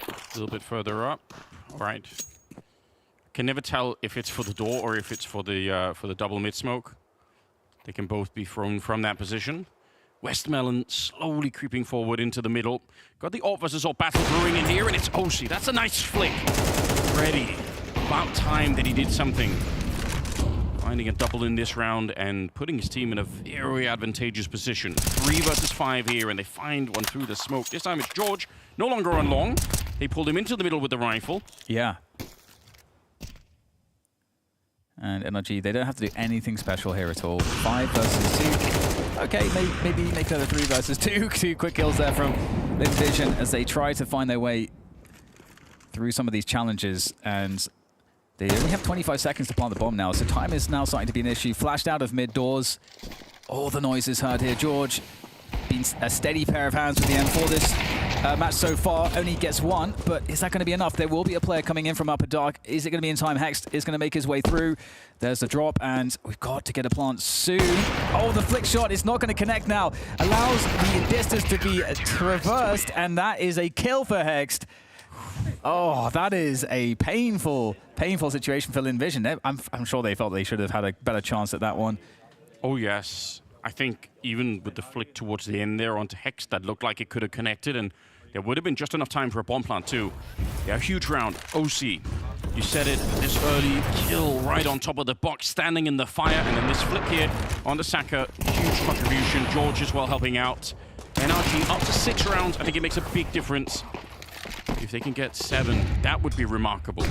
A little bit further up. All right. Can never tell if it's for the door or if it's for the double mid smoke. They can both be thrown from that position. Westmelon slowly creeping forward into the middle. Got the AWP versus AWP battle brewing in here, and it's OC. That's a nice flick. Ready. About time that he did something. Finding a double in this round and putting his team in a very advantageous position. 3 versus 5 here, and they find one through the smoke. This time it's George, no longer on long. They pulled him into the middle with the rifle. Yeah. And NRG, they don't have to do anything special here at all. 5 versus 2. Okay, maybe make that a 3 versus 2. 2 quick kills there from Lynn Vision as they try to find their way through some of these challenges. And they only have 25 seconds to plant the bomb now, so time is now starting to be an issue. Flashed out of mid doors. All the noise is heard here. George, been a steady pair of hands with the M4 this match so far. Only gets 1, but is that going to be enough? There will be a player coming in from Upper Dark. Is it going to be in time? Hext is going to make his way through. There's the drop, and we've got to get a plant soon. Oh, the flick shot is not going to connect now. Allows the distance to be traversed, and that is a kill for Hext. Oh, that is a painful situation for Lynn Vision. I'm sure they felt they should have had a better chance at that one. Oh, yes. I think even with the flick towards the end there onto Hex, that looked like it could have connected, and there would have been just enough time for a bomb plant too. Yeah, huge round. OC, you said it, this early kill right on top of the box, standing in the fire, and then this flick here on the Saka, huge contribution. George as well helping out. NRG up to 6 rounds. I think it makes a big difference. If they can get 7, that would be remarkable.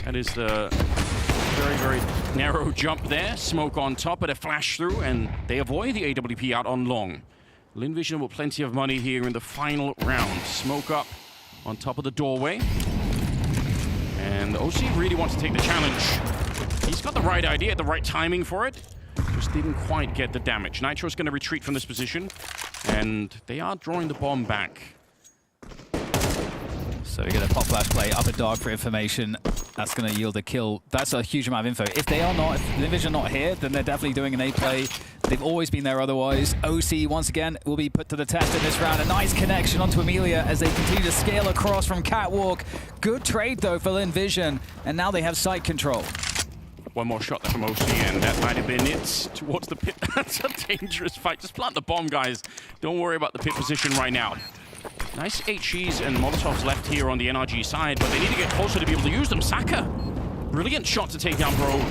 That is the very, very narrow jump there. Smoke on top, but a flash through, and they avoid the AWP out on long. Lynn Vision with plenty of money here in the final round. Smoke up on top of the doorway. And OC really wants to take the challenge. He's got the right idea, the right timing for it. Just didn't quite get the damage. Nitro's going to retreat from this position, and they are drawing the bomb back. So we get a pop flash play, Upper Dark for information. That's going to yield a kill. That's a huge amount of info. If Lynn Vision are not here, then they're definitely doing an A play. They've always been there otherwise. OC, once again, will be put to the test in this round. A nice connection onto Amelia as they continue to scale across from Catwalk. Good trade, though, for Lynn Vision. And now they have site control. One more shot there from OC, and that might have been it towards the pit. That's a dangerous fight. Just plant the bomb, guys. Don't worry about the pit position right now. Nice HEs and Molotovs left here on the NRG side, but they need to get closer to be able to use them. Saka, brilliant shot to take down Bro.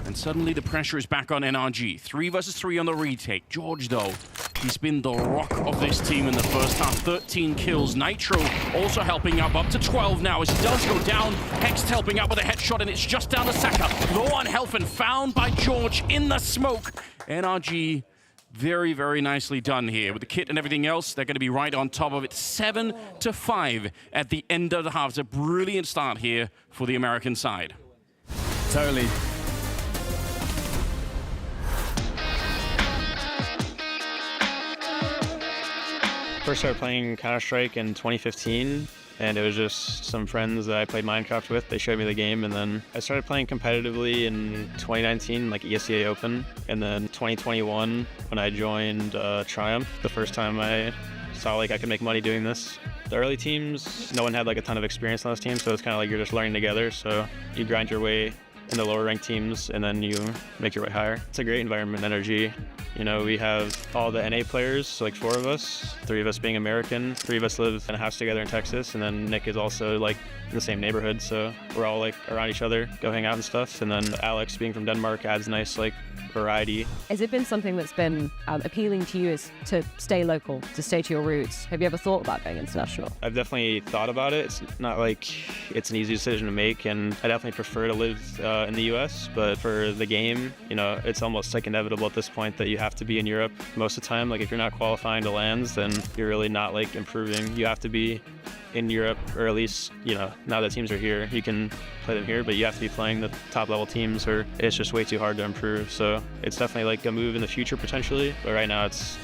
And suddenly the pressure is back on NRG. 3 versus 3 on the retake. George, though, he's been the rock of this team in the first half. 13 kills. Nitro also helping up to 12 now as he does go down. Hext helping out with a headshot, and it's just down to Saka. Low on health and found by George in the smoke. NRG, very, very nicely done here. With the kit and everything else, they're going to be right on top of it. 7-5 at the end of the half. It's a brilliant start here for the American side. Totally. First started playing Counter-Strike in 2015, and it was just some friends that I played Minecraft with. They showed me the game, and then I started playing competitively in 2019, like ESEA Open, and then 2021 when I joined Triumph. The first time I saw like I could make money doing this. The early teams, no one had like a ton of experience on those teams, so it's kind of like you're just learning together. So you grind your way in the lower ranked teams, and then you make your way higher. It's a great environment, energy. You know, we have all the NA players, so like 4 of us, 3 of us being American, 3 of us live in a house together in Texas, and then Nick is also like in the same neighborhood, so we're all like around each other, go hang out and stuff. And then Alex being from Denmark adds nice like variety. Has it been something that's been appealing to you is to stay local, to stay to your roots? Have you ever thought about going international? I've definitely thought about it. It's not like it's an easy decision to make, and I definitely prefer to live in the US, but for the game, you know, it's almost like inevitable at this point that you have to be in Europe most of the time. Like if you're not qualifying to lands, then you're really not like improving. You have to be in Europe, or at least, you know, now that teams are here, you can play them here, but you have to be playing the top level teams or it's just way too hard to improve. So it's definitely like a move in the future potentially, but right now it's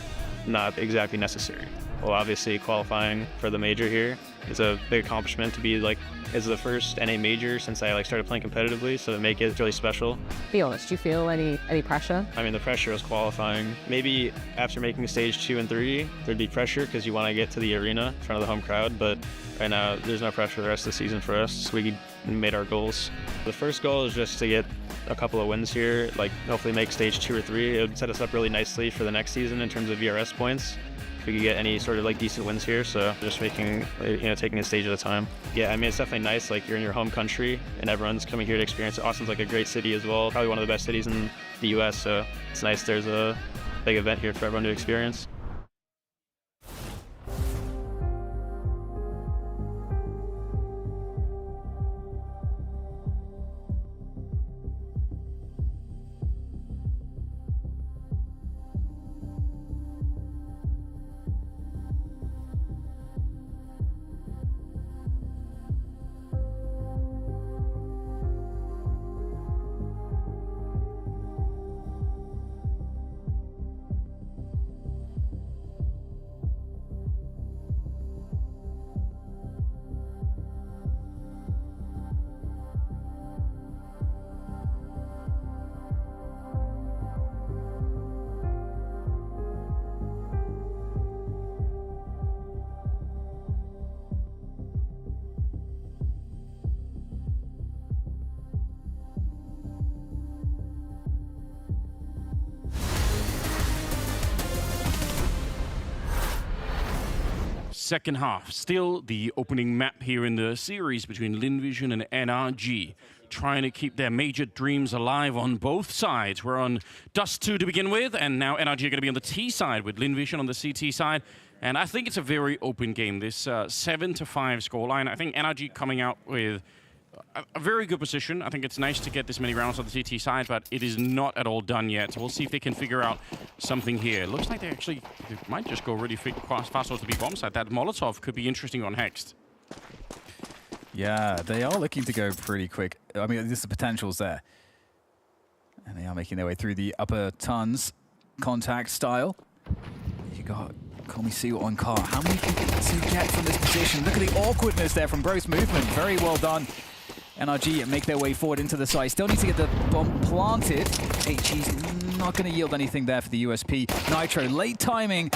not exactly necessary. Well, obviously qualifying for the major here is a big accomplishment. To be like, it's the first NA major since I like started playing competitively, so to make it really special. Be honest, do you feel any pressure? I mean, the pressure was qualifying. Maybe after making stage 2 and 3, there'd be pressure because you want to get to the arena in front of the home crowd, but right now there's no pressure the rest of the season for us. We made our goals. The first goal is just to get a couple of wins here, like hopefully make stage 2 or 3. It would set us up really nicely for the next season in terms of VRS points. If we could get any sort of like decent wins here, so just making, you know, taking a stage at a time. Yeah, I mean, it's definitely nice, like you're in your home country and everyone's coming here to experience it. Austin's like a great city as well, probably one of the best cities in the US, so it's nice there's a big event here for everyone to experience. second half. Still the opening map here in the series between Lynn Vision and NRG. Trying to keep their major dreams alive on both sides. We're on Dust 2 to begin with, and now NRG are going to be on the T side with Lynn Vision on the CT side. And I think it's a very open game. This 7-5 scoreline. I think NRG coming out with a very good position. I think it's nice to get this many rounds on the CT side, but it is not at all done yet. So we'll see if they can figure out something here. Looks like they might just go really fast towards the B bomb side. That Molotov could be interesting on Hext. Yeah, they are looking to go pretty quick. I mean, the potential's there. And they are making their way through the upper tons contact style. You got Call Me See on car. How many can you get from this position? Look at the awkwardness there from Bro's movement. Very well done. NRG make their way forward into the site. Still need to get the bomb planted. HG's not going to yield anything there for the USP. Nitro, late timing,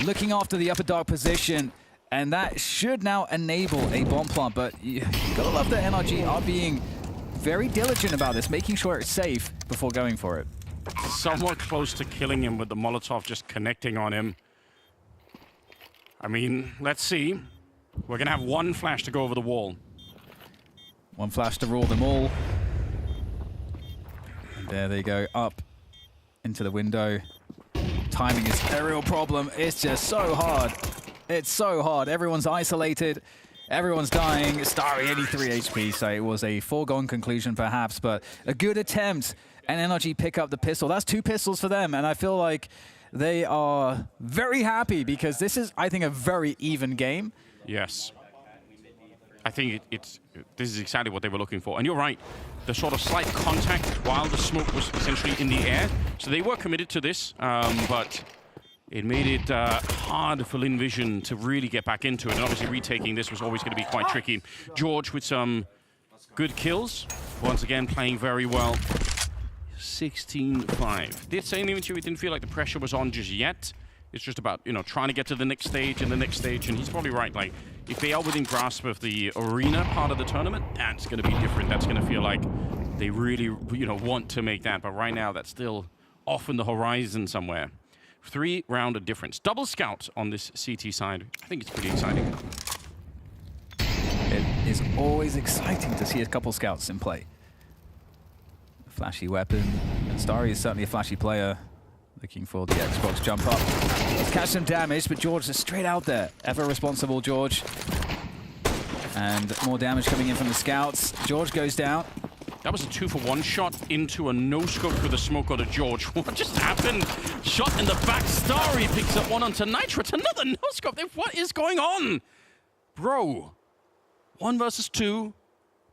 looking after the upper dark position. And that should now enable a bomb plant, but you gotta love that NRG are being very diligent about this, making sure it's safe before going for it. Somewhat close to killing him with the Molotov just connecting on him. I mean, let's see. We're gonna have one flash to go over the wall. One flash to rule them all. And there they go, up into the window. Timing is a real problem. It's just so hard. It's so hard. Everyone's isolated. Everyone's dying. Starry 83 HP, so it was a foregone conclusion perhaps, but a good attempt. And NRG pick up the pistol. That's 2 pistols for them, and I feel like they are very happy because this is, I think, a very even game. Yes. I think this is exactly what they were looking for. And you're right, the sort of slight contact while the smoke was essentially in the air. So they were committed to this, but it made it hard for Lynn Vision to really get back into it. And obviously retaking this was always going to be quite tricky. George with some good kills. Once again, playing very well. 16-5. Did say in the interview he didn't feel like the pressure was on just yet. It's just about, you know, trying to get to the next stage and the next stage. And he's probably right. Like, if they are within grasp of the arena part of the tournament, that's going to be different. That's going to feel like they really, you know, want to make that. But right now, that's still off in the horizon somewhere. 3-round difference. Double scout on this CT side. I think it's pretty exciting. It is always exciting to see a couple scouts in play. A flashy weapon. And Starry is certainly a flashy player. Looking for the Xbox jump up. Let's catch some damage, but George is straight out there. Ever responsible, George. And more damage coming in from the scouts. George goes down. That was a 2-for-1 shot into a no-scope with a smoke on to George. What just happened? Shot in the back. Starry picks up one onto Nitro. It's another no-scope. What is going on? Bro. 1 versus 2.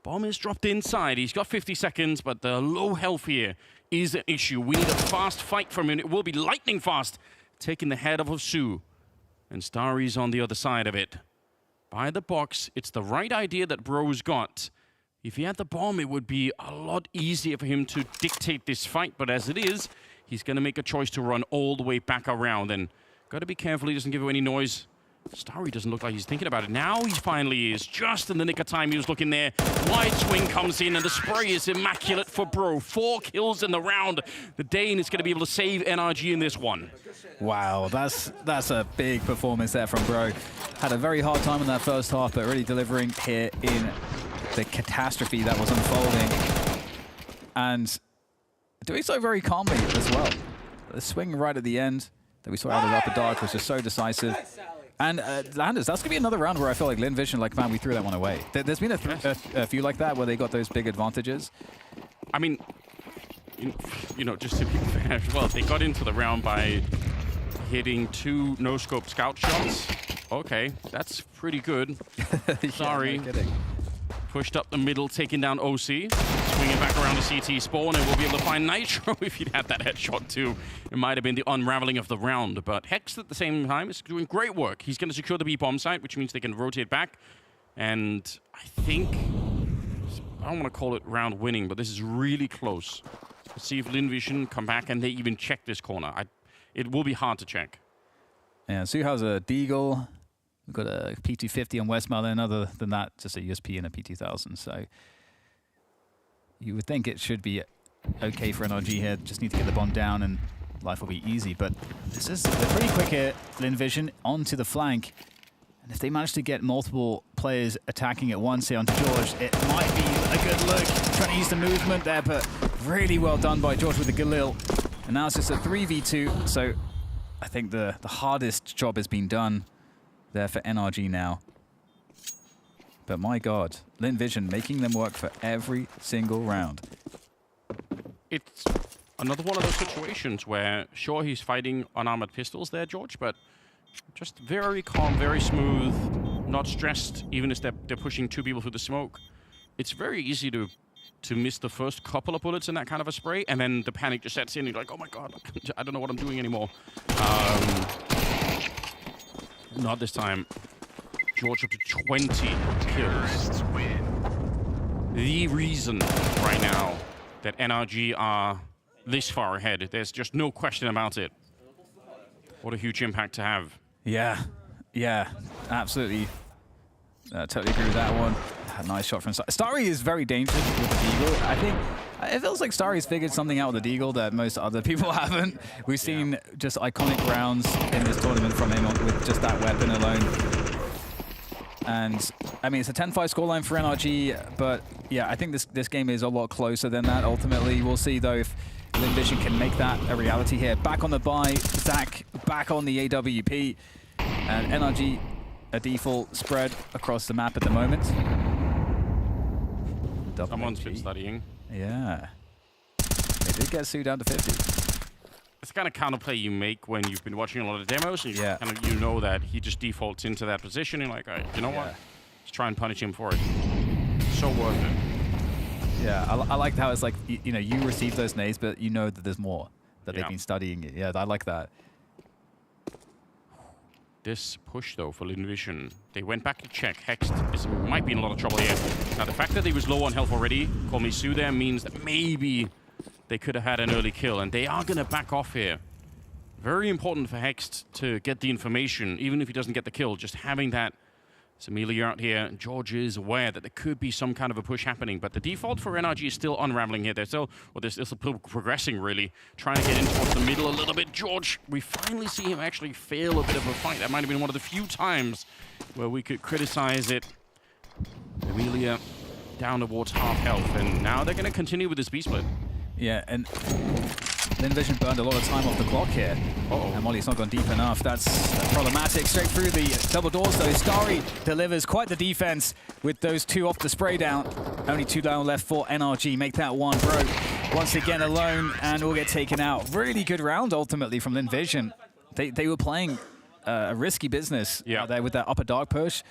Bomb is dropped inside. He's got 50 seconds, but the low health here is an issue. We need a fast fight from him. It will be lightning fast. Taking the head of Hosu. And Starry's on the other side of it. By the box. It's the right idea that Bro's got. If he had the bomb, it would be a lot easier for him to dictate this fight. But as it is, he's going to make a choice to run all the way back around. And got to be careful he doesn't give away any noise. Starry doesn't look like he's thinking about it. Now he finally is. Just in the nick of time he was looking there. Wide swing comes in and the spray is immaculate for Bro. 4 kills in the round. The Dane is going to be able to save NRG in this one. Wow, that's a big performance there from Bro. Had a very hard time in that first half, but really delivering here in the catastrophe that was unfolding. And doing so very calmly as well. The swing right at the end that we saw out of the upper dark was just so decisive. And Landers, that's going to be another round where I feel like Lynn Vision, like, man, we threw that one away. There's been a few like that where they got those big advantages. I mean, you know, just to be fair as well, they got into the round by hitting 2 no-scope scout shots. Okay, that's pretty good. Sorry. Yeah, no kidding. Pushed up the middle, taking down OC. Swinging back around the CT spawn, and we'll be able to find Nitro if he'd had that headshot too. It might have been the unraveling of the round, but Hex at the same time is doing great work. He's going to secure the B-bomb site, which means they can rotate back. And I think, I don't want to call it round winning, but this is really close. Let's see if Lynn Vision come back and they even check this corner. It will be hard to check. Yeah, Sue has a Deagle. We've got a P250 on Westmoreland. Other than that, just a USP and a P2000. So you would think it should be okay for NRG here. Just need to get the bomb down and life will be easy. But this is pretty quick here. Lynn Vision onto the flank. And if they manage to get multiple players attacking at once here onto George, it might be a good look. Trying to use the movement there, but really well done by George with the Galil. And now it's just a 3v2, so I think the hardest job has been done there for NRG now. But my God, Lynn Vision making them work for every single round. It's another one of those situations where, sure, he's fighting unarmored pistols there, George, but just very calm, very smooth, not stressed, even if they're pushing two people through the smoke. It's very easy to miss the first couple of bullets in that kind of a spray, and then the panic just sets in. You're like, oh my God, I don't know what I'm doing anymore. Not this time. George up to 20 kills. The reason right now that NRG are this far ahead, there's just no question about it. What a huge impact to have. Yeah, absolutely. Totally agree with that one. Nice shot from Starry is very dangerous with the Deagle. I think it feels like Starry's figured something out with the Deagle that most other people haven't. We've seen just iconic rounds in this tournament from him with just that weapon alone. And I mean, it's a 10-5 scoreline for NRG, but yeah, I think this game is a lot closer than that. Ultimately, we'll see though if Lynn Vision can make that a reality here. Back on the buy, Zach back on the AWP, and NRG a default spread across the map at the moment. Someone's been studying. Yeah. They did get Sue down to 50. It's the kind of counterplay you make when you've been watching a lot of demos, and you know that he just defaults into that position, and you're like, all right, you know what? Let's try and punish him for it. So worth it. Yeah, I like how it's like, you know, you receive those nades, but you know that there's more, that they've been studying it. Yeah, I like that. This push, though, for Lynn Vision, they went back to check. Hext might be in a lot of trouble here. Now, the fact that he was low on health already, Call Me Sue there, means that maybe they could have had an early kill, and they are going to back off here. Very important for Hext to get the information, even if he doesn't get the kill. Just having that. So Amelia out here. George is aware that there could be some kind of a push happening, but the default for NRG is still unraveling here. They're still progressing, really. Trying to get in towards the middle a little bit. George, we finally see him actually fail a bit of a fight. That might have been one of the few times where we could criticize it. Amelia down towards half health, and now they're going to continue with this B-split. Yeah, and Lynn Vision burned a lot of time off the clock here. And Molly's not gone deep enough. That's problematic. Straight through the double doors, though. Starry delivers quite the defense with those two off the spray down. Only two down left for NRG. Make that one broke. Once again alone, and will get taken out. Really good round, ultimately, from Lynn Vision. They were playing a risky business there with that upper dark push.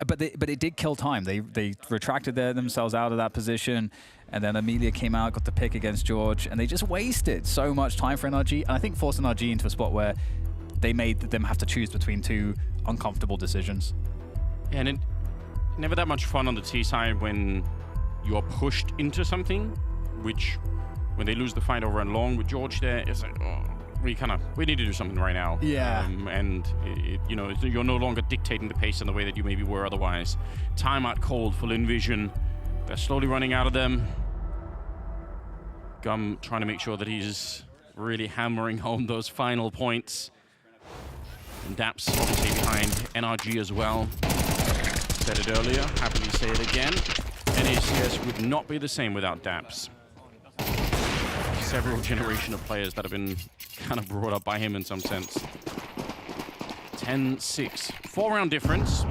But it did kill time. They retracted themselves out of that position, and then Amelia came out, got the pick against George, and they just wasted so much time for NRG, and I think forced NRG into a spot where they made them have to choose between two uncomfortable decisions. Yeah, and never that much fun on the T side when you're pushed into something, which when they lose the fight over and long with George there, it's like, oh, we need to do something right now. Yeah. And you know, you're no longer dictating the pace in the way that you maybe were otherwise. Timeout called for Lynn Vision. They're slowly running out of them. Gum trying to make sure that he's really hammering home those final points. And Daps obviously behind NRG as well. Said it earlier, happily say it again. NACS would not be the same without Daps. Several generation of players that have been kind of brought up by him in some sense. 10-6. 4-round difference.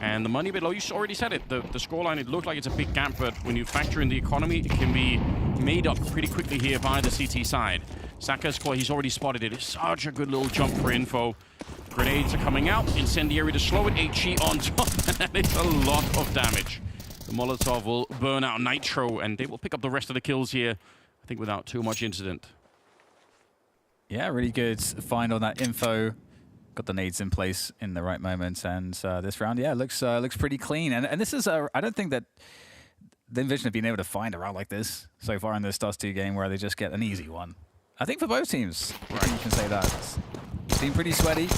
And the money a bit low. You already said it. The scoreline, it looked like it's a big gap, but when you factor in the economy, it can be made up pretty quickly here by the CT side. Saka's score, he's already spotted it. It's such a good little jump for info. Grenades are coming out. Incendiary to slow it. HE on top. And it's a lot of damage. The Molotov will burn out Nitro, and they will pick up the rest of the kills here, I think, without too much incident. Yeah, really good find on that info. Got the nades in place in the right moments, and this round, yeah, looks pretty clean. And this is I don't think that Lynn Vision have been able to find a round like this so far in this Dust 2 game where they just get an easy one. I think for both teams, you can say that. It's been pretty sweaty,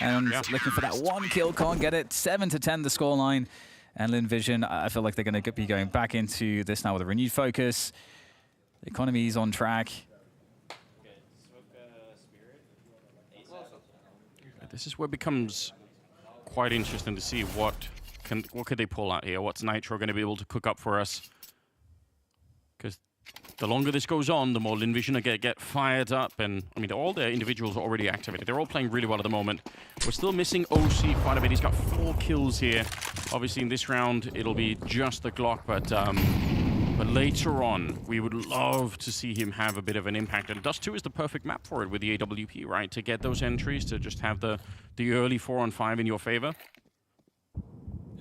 and looking for that one kill, can't get it. 7-10 the scoreline, and Lynn Vision, I feel like they're going to be going back into this now with a renewed focus. The economy is on track. This is where it becomes quite interesting to see what could they pull out here. What's Nitro going to be able to cook up for us? Because the longer this goes on, the more Lynn Vision are going to get fired up. And, I mean, all their individuals are already activated. They're all playing really well at the moment. We're still missing OC quite a bit. He's got 4 kills here. Obviously, in this round, it'll be just the Glock. But later on, we would love to see him have a bit of an impact. And Dust 2 is the perfect map for it with the AWP, right? To get those entries, to just have the early 4-on-5 in your favor.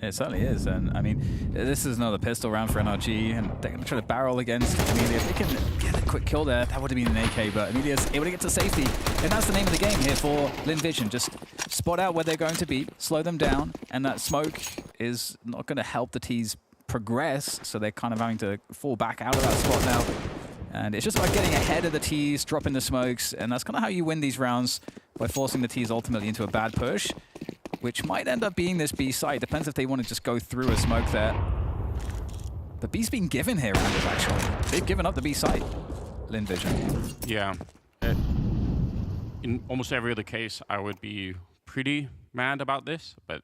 It certainly is, and I mean, this is another pistol round for NRG, and they're going to try to barrel against Amelia. If they can get a quick kill there, that would have been an AK, but Amelia's able to get to safety, and that's the name of the game here for Lynn Vision. Just spot out where they're going to be, slow them down, and that smoke is not going to help the T's progress, so they're kind of having to fall back out of that spot now. And it's just about getting ahead of the T's, dropping the smokes, and that's kind of how you win these rounds, by forcing the T's ultimately into a bad push, which might end up being this B site. Depends if they want to just go through a smoke there. But B's been given here, Anders, actually. They've given up the B site, Lynn Vision. Yeah. In almost every other case, I would be pretty mad about this, but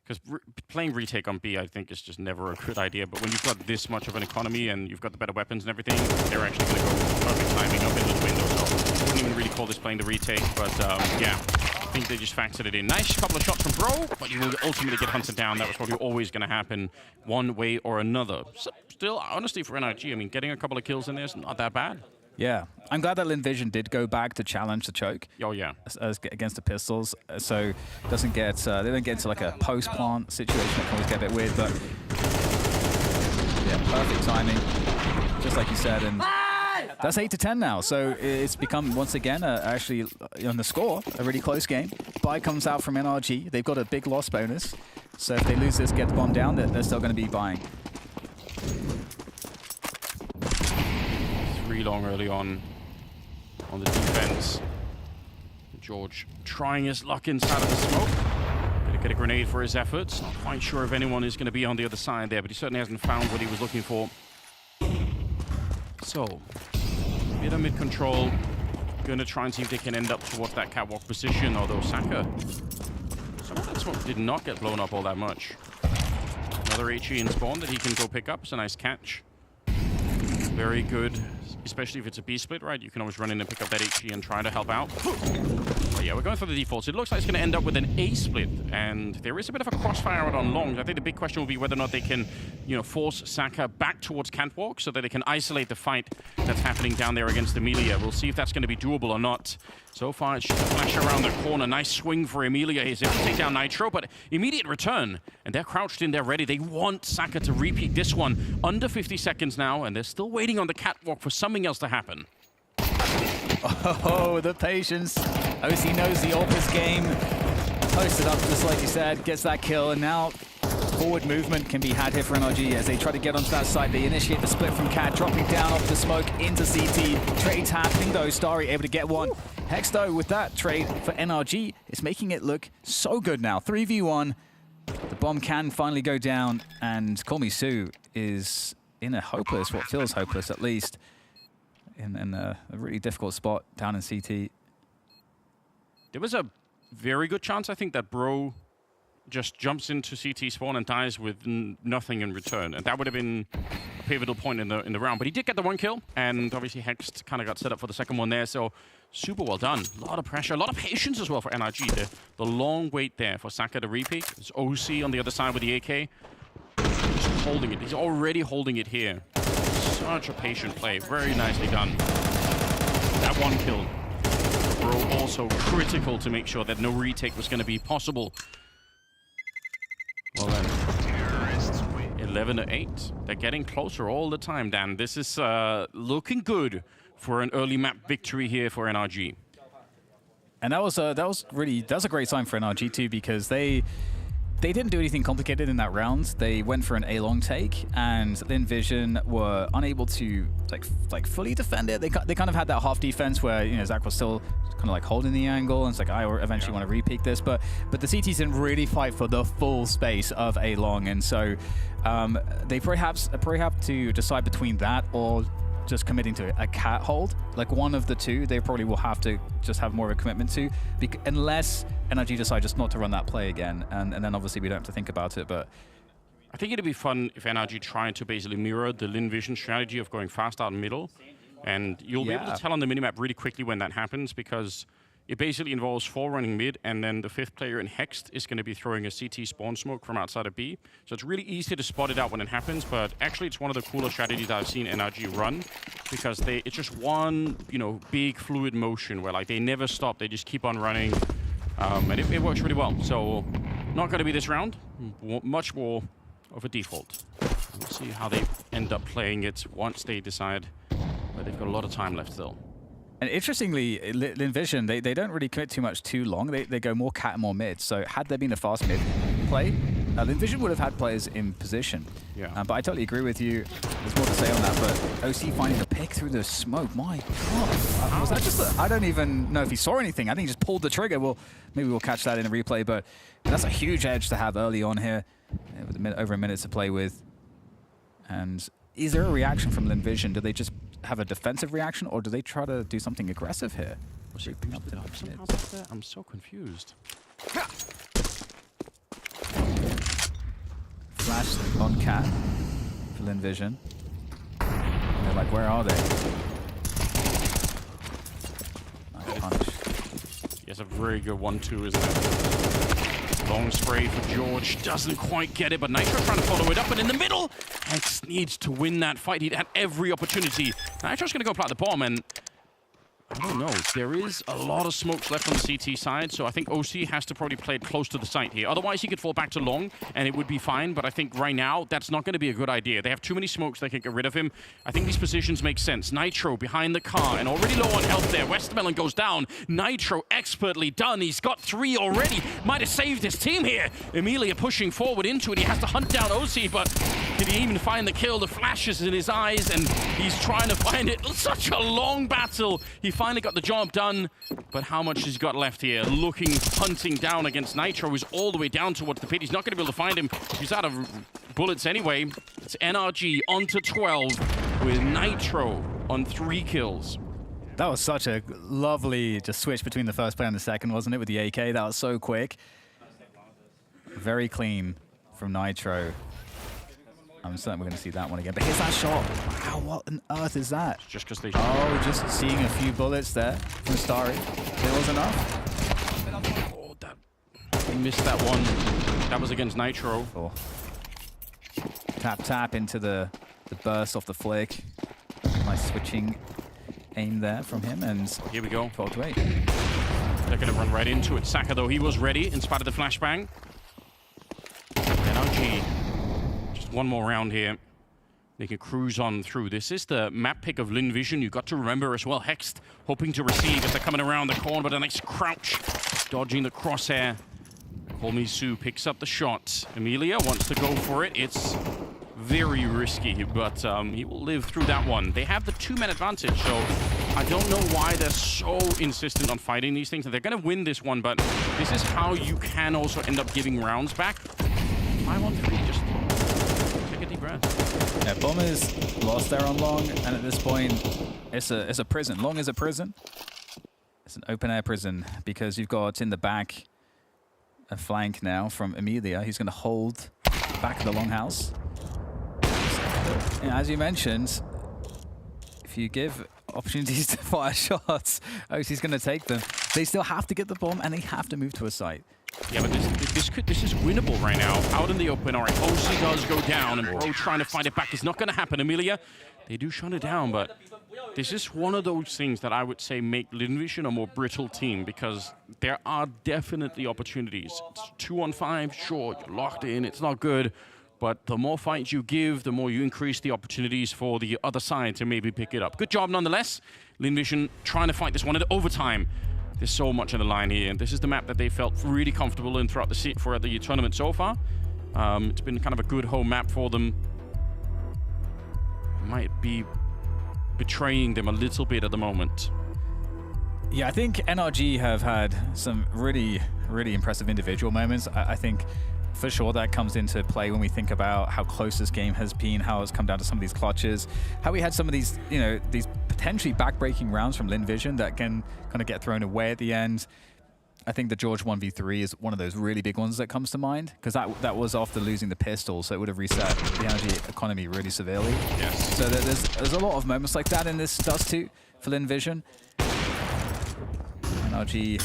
because playing retake on B, I think, is just never a good idea. But when you've got this much of an economy and you've got the better weapons and everything, they're actually going to go perfect timing up in this window. So I wouldn't even really call this playing the retake, but yeah. I think they just factored it in. Nice couple of shots from Bro, but you will ultimately get hunted down. That was probably always going to happen one way or another. So still, honestly, for NRG, I mean, getting a couple of kills in there is not that bad. Yeah, I'm glad that Lynn Vision did go back to challenge the choke. Oh yeah, against the pistols, so doesn't get they don't get into like a post plant situation. It can always get a bit weird, but yeah, perfect timing, just like you said, and that's 8-10 now. So it's become once again actually on the score a really close game. Buy comes out from NRG. They've got a big loss bonus, so if they lose this, get the bomb down, they're still going to be buying. Long early on the defense. George trying his luck inside of the smoke. Gonna get a grenade for his efforts. Not quite sure if anyone is going to be on the other side there, but he certainly hasn't found what he was looking for. So, bit of mid-control. Gonna try and see if they can end up towards that catwalk position, although Saka, some of that smoke did not get blown up all that much. Another HE in spawn that he can go pick up. It's a nice catch. Very good. Especially if it's a B split, right? You can always run in and pick up that HE and try to help out. But yeah, we're going for the defaults. It looks like it's going to end up with an A split, and there is a bit of a crossfire out on longs. I think the big question will be whether or not they can, you know, force Saka back towards catwalk so that they can isolate the fight that's happening down there against Emilia. We'll see if that's going to be doable or not. So far, it's just a flash around the corner. Nice swing for Emilia. He's able to take down Nitro, but immediate return. And they're crouched in there ready. They want Saka to repeat this one. Under 50 seconds now, and they're still waiting on the catwalk for something else to happen. Oh, the patience. OC knows the Orpus game. Posted up, just like you said, gets that kill, and now forward movement can be had here for NRG as they try to get onto that side. They initiate the split from Cat, dropping down off the smoke into CT. Trade happening though, Starry able to get one. Hex though, with that trade for NRG, it's making it look so good now. 3v1, the bomb can finally go down, and Call Me Sue is in a hopeless, what feels hopeless at least, in a really difficult spot down in CT. There was a very good chance, I think, that Bro just jumps into CT spawn and dies with nothing in return, and that would have been a pivotal point in the round. But he did get the one kill, and obviously Hex kind of got set up for the second one there, so super well done. A lot of pressure, a lot of patience as well for NRG. The long wait there for Saka to repeat. There's OC on the other side with the AK. Just holding it. He's already holding it here. Such a patient play. Very nicely done. That one kill. Bro also critical to make sure that no retake was going to be possible. Well then, 11-8. They're getting closer all the time, Dan. This is looking good for an early map victory here for NRG. And that was a great sign for NRG too, because they didn't do anything complicated in that round. They went for an A-long take, and Lynn Vision were unable to like fully defend it. They kind of had that half defense where, you know, Zach was still kind of like holding the angle, and it's like, I eventually want to re-peek this, but the CTs didn't really fight for the full space of A-long, and so they perhaps have to decide between that or just committing to a cat hold. Like one of the two, they probably will have to just have more of a commitment to, unless NRG decide just not to run that play again, and then obviously we don't have to think about it. But I think it'd be fun if NRG tried to basically mirror the Lynn Vision strategy of going fast out middle, and you'll be able to tell on the minimap really quickly when that happens, because it basically involves 4 running mid, and then the 5th player in Hext is going to be throwing a CT spawn smoke from outside of B. So it's really easy to spot it out when it happens, but actually it's one of the cooler strategies that I've seen NRG run, because it's just one, big fluid motion where like they never stop, they just keep on running, and it works really well. So not going to be this round, much more of a default. We'll see how they end up playing it once they decide, but they've got a lot of time left still. And interestingly, Lynn Vision, they don't really commit too long. They go more cat and more mid. So had there been a fast mid play, Lynn Vision would have had players in position. Yeah. But I totally agree with you. There's more to say on that. But OC finding the pick through the smoke, my God. Was that just I don't even know if he saw anything. I think he just pulled the trigger. Well, maybe we'll catch that in a replay. But that's a huge edge to have early on here, with over a minute to play with. And is there a reaction from Lynn Vision? Do they just have a defensive reaction, or do they try to do something aggressive here? I'm so confused. Flash on Cat for Lynn Vision. And they're like, where are they? Nice punch. He has a very good 1-2, isn't it? Long spray for George. Doesn't quite get it, but Nitro trying to follow it up. And in the middle, Hex needs to win that fight. He'd had every opportunity. Nitro's going to go plant the bomb, and I don't know. There is a lot of smokes left on the CT side, so I think OC has to probably play it close to the site here. Otherwise, he could fall back to long, and it would be fine. But I think right now, that's not going to be a good idea. They have too many smokes. They can get rid of him. I think these positions make sense. Nitro behind the car, and already low on health there. Westmelon goes down. Nitro expertly done. He's got 3 already. Might have saved his team here. Emilia pushing forward into it. He has to hunt down OC, but did he even find the kill? The flashes in his eyes, and he's trying to find it. Such a long battle. He finally got the job done, but how much has he got left here? Hunting down against Nitro, who's all the way down towards the pit. He's not going to be able to find him. He's out of bullets anyway. It's NRG onto 12 with Nitro on 3 kills. That was such a lovely just switch between the first play and the second, wasn't it, with the AK? That was so quick. Very clean from Nitro. I'm certain we're going to see that one again. But here's that shot. Wow, what on earth is that? Just because they... Oh, just seeing a few bullets there from Starry. There was enough. Oh, he missed that one. That was against Nitro. Oh. Tap into the burst off the flick. Nice switching aim there from him, and here we go. 12 to 8. They're going to run right into it. Saka, though, he was ready in spite of the flashbang. NRG. One more round here. They can cruise on through. This is the map pick of Lynn Vision. You've got to remember as well, Hext hoping to receive as they're coming around the corner, but a nice crouch, dodging the crosshair. Call Me Sue picks up the shot. Emilia wants to go for it. It's very risky, but he will live through that one. They have the 2-man advantage, so I don't know why they're so insistent on fighting these things. They're going to win this one, but this is how you can also end up giving rounds back. 5-on-3, just take a deep breath. Yeah, Bomb is lost there on Long, and at this point, it's a prison. Long is a prison. It's an open-air prison, because you've got in the back a flank now from Emilia. He's going to hold back of the longhouse. Yeah, as you mentioned, if you give opportunities to fire shots, OC's going to take them. They still have to get the bomb, and they have to move to a site. Yeah, but this is winnable right now. Out in the open, all right, OC does go down, and Bro trying to find it back is not going to happen. Emilia, they do shut it down, but this is one of those things that I would say make Lynn Vision a more brittle team, because there are definitely opportunities. It's 2-on-5, sure, you're locked in, it's not good, but the more fights you give, the more you increase the opportunities for the other side to maybe pick it up. Good job nonetheless. Lynn Vision trying to fight this one at overtime. There's so much on the line here, and this is the map that they felt really comfortable in throughout the tournament so far. It's been kind of a good home map for them. Might be betraying them a little bit at the moment. Yeah, I think NRG have had some really, really impressive individual moments. I think for sure that comes into play when we think about how close this game has been, how it's come down to some of these clutches, how we had some of these, you know, these potentially back-breaking rounds from Lynn Vision that can kind of get thrown away at the end. I think the George 1v3 is one of those really big ones that comes to mind, because that was after losing the pistol, so it would have reset the energy economy really severely. Yes. So there's a lot of moments like that in this Dust 2 for Lynn Vision. NRG,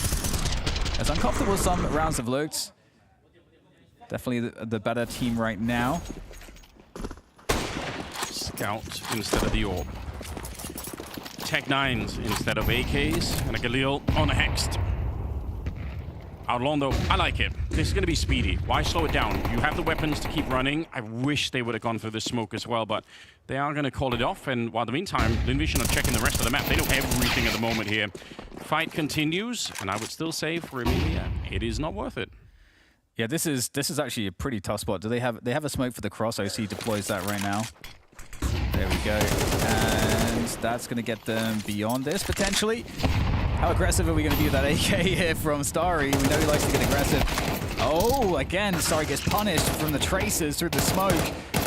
as uncomfortable as some rounds have looked, definitely the better team right now. Scout instead of the AWP. Tech 9s instead of AKs, and a Galil on a Hexed. Outlaw, though, I like it. This is going to be speedy. Why slow it down? You have the weapons to keep running. I wish they would have gone through the smoke as well, but they are going to call it off. And while in the meantime, Lynn Vision are checking the rest of the map. They know everything at the moment here. Fight continues, and I would still say for Emilia, it is not worth it. Yeah, this is actually a pretty tough spot. Do they have a smoke for the cross? OC deploys that right now. There we go. And that's going to get them beyond this, potentially. How aggressive are we going to be with that AK here from Starry? We know he likes to get aggressive. Oh, again, Starry gets punished from the traces through the smoke.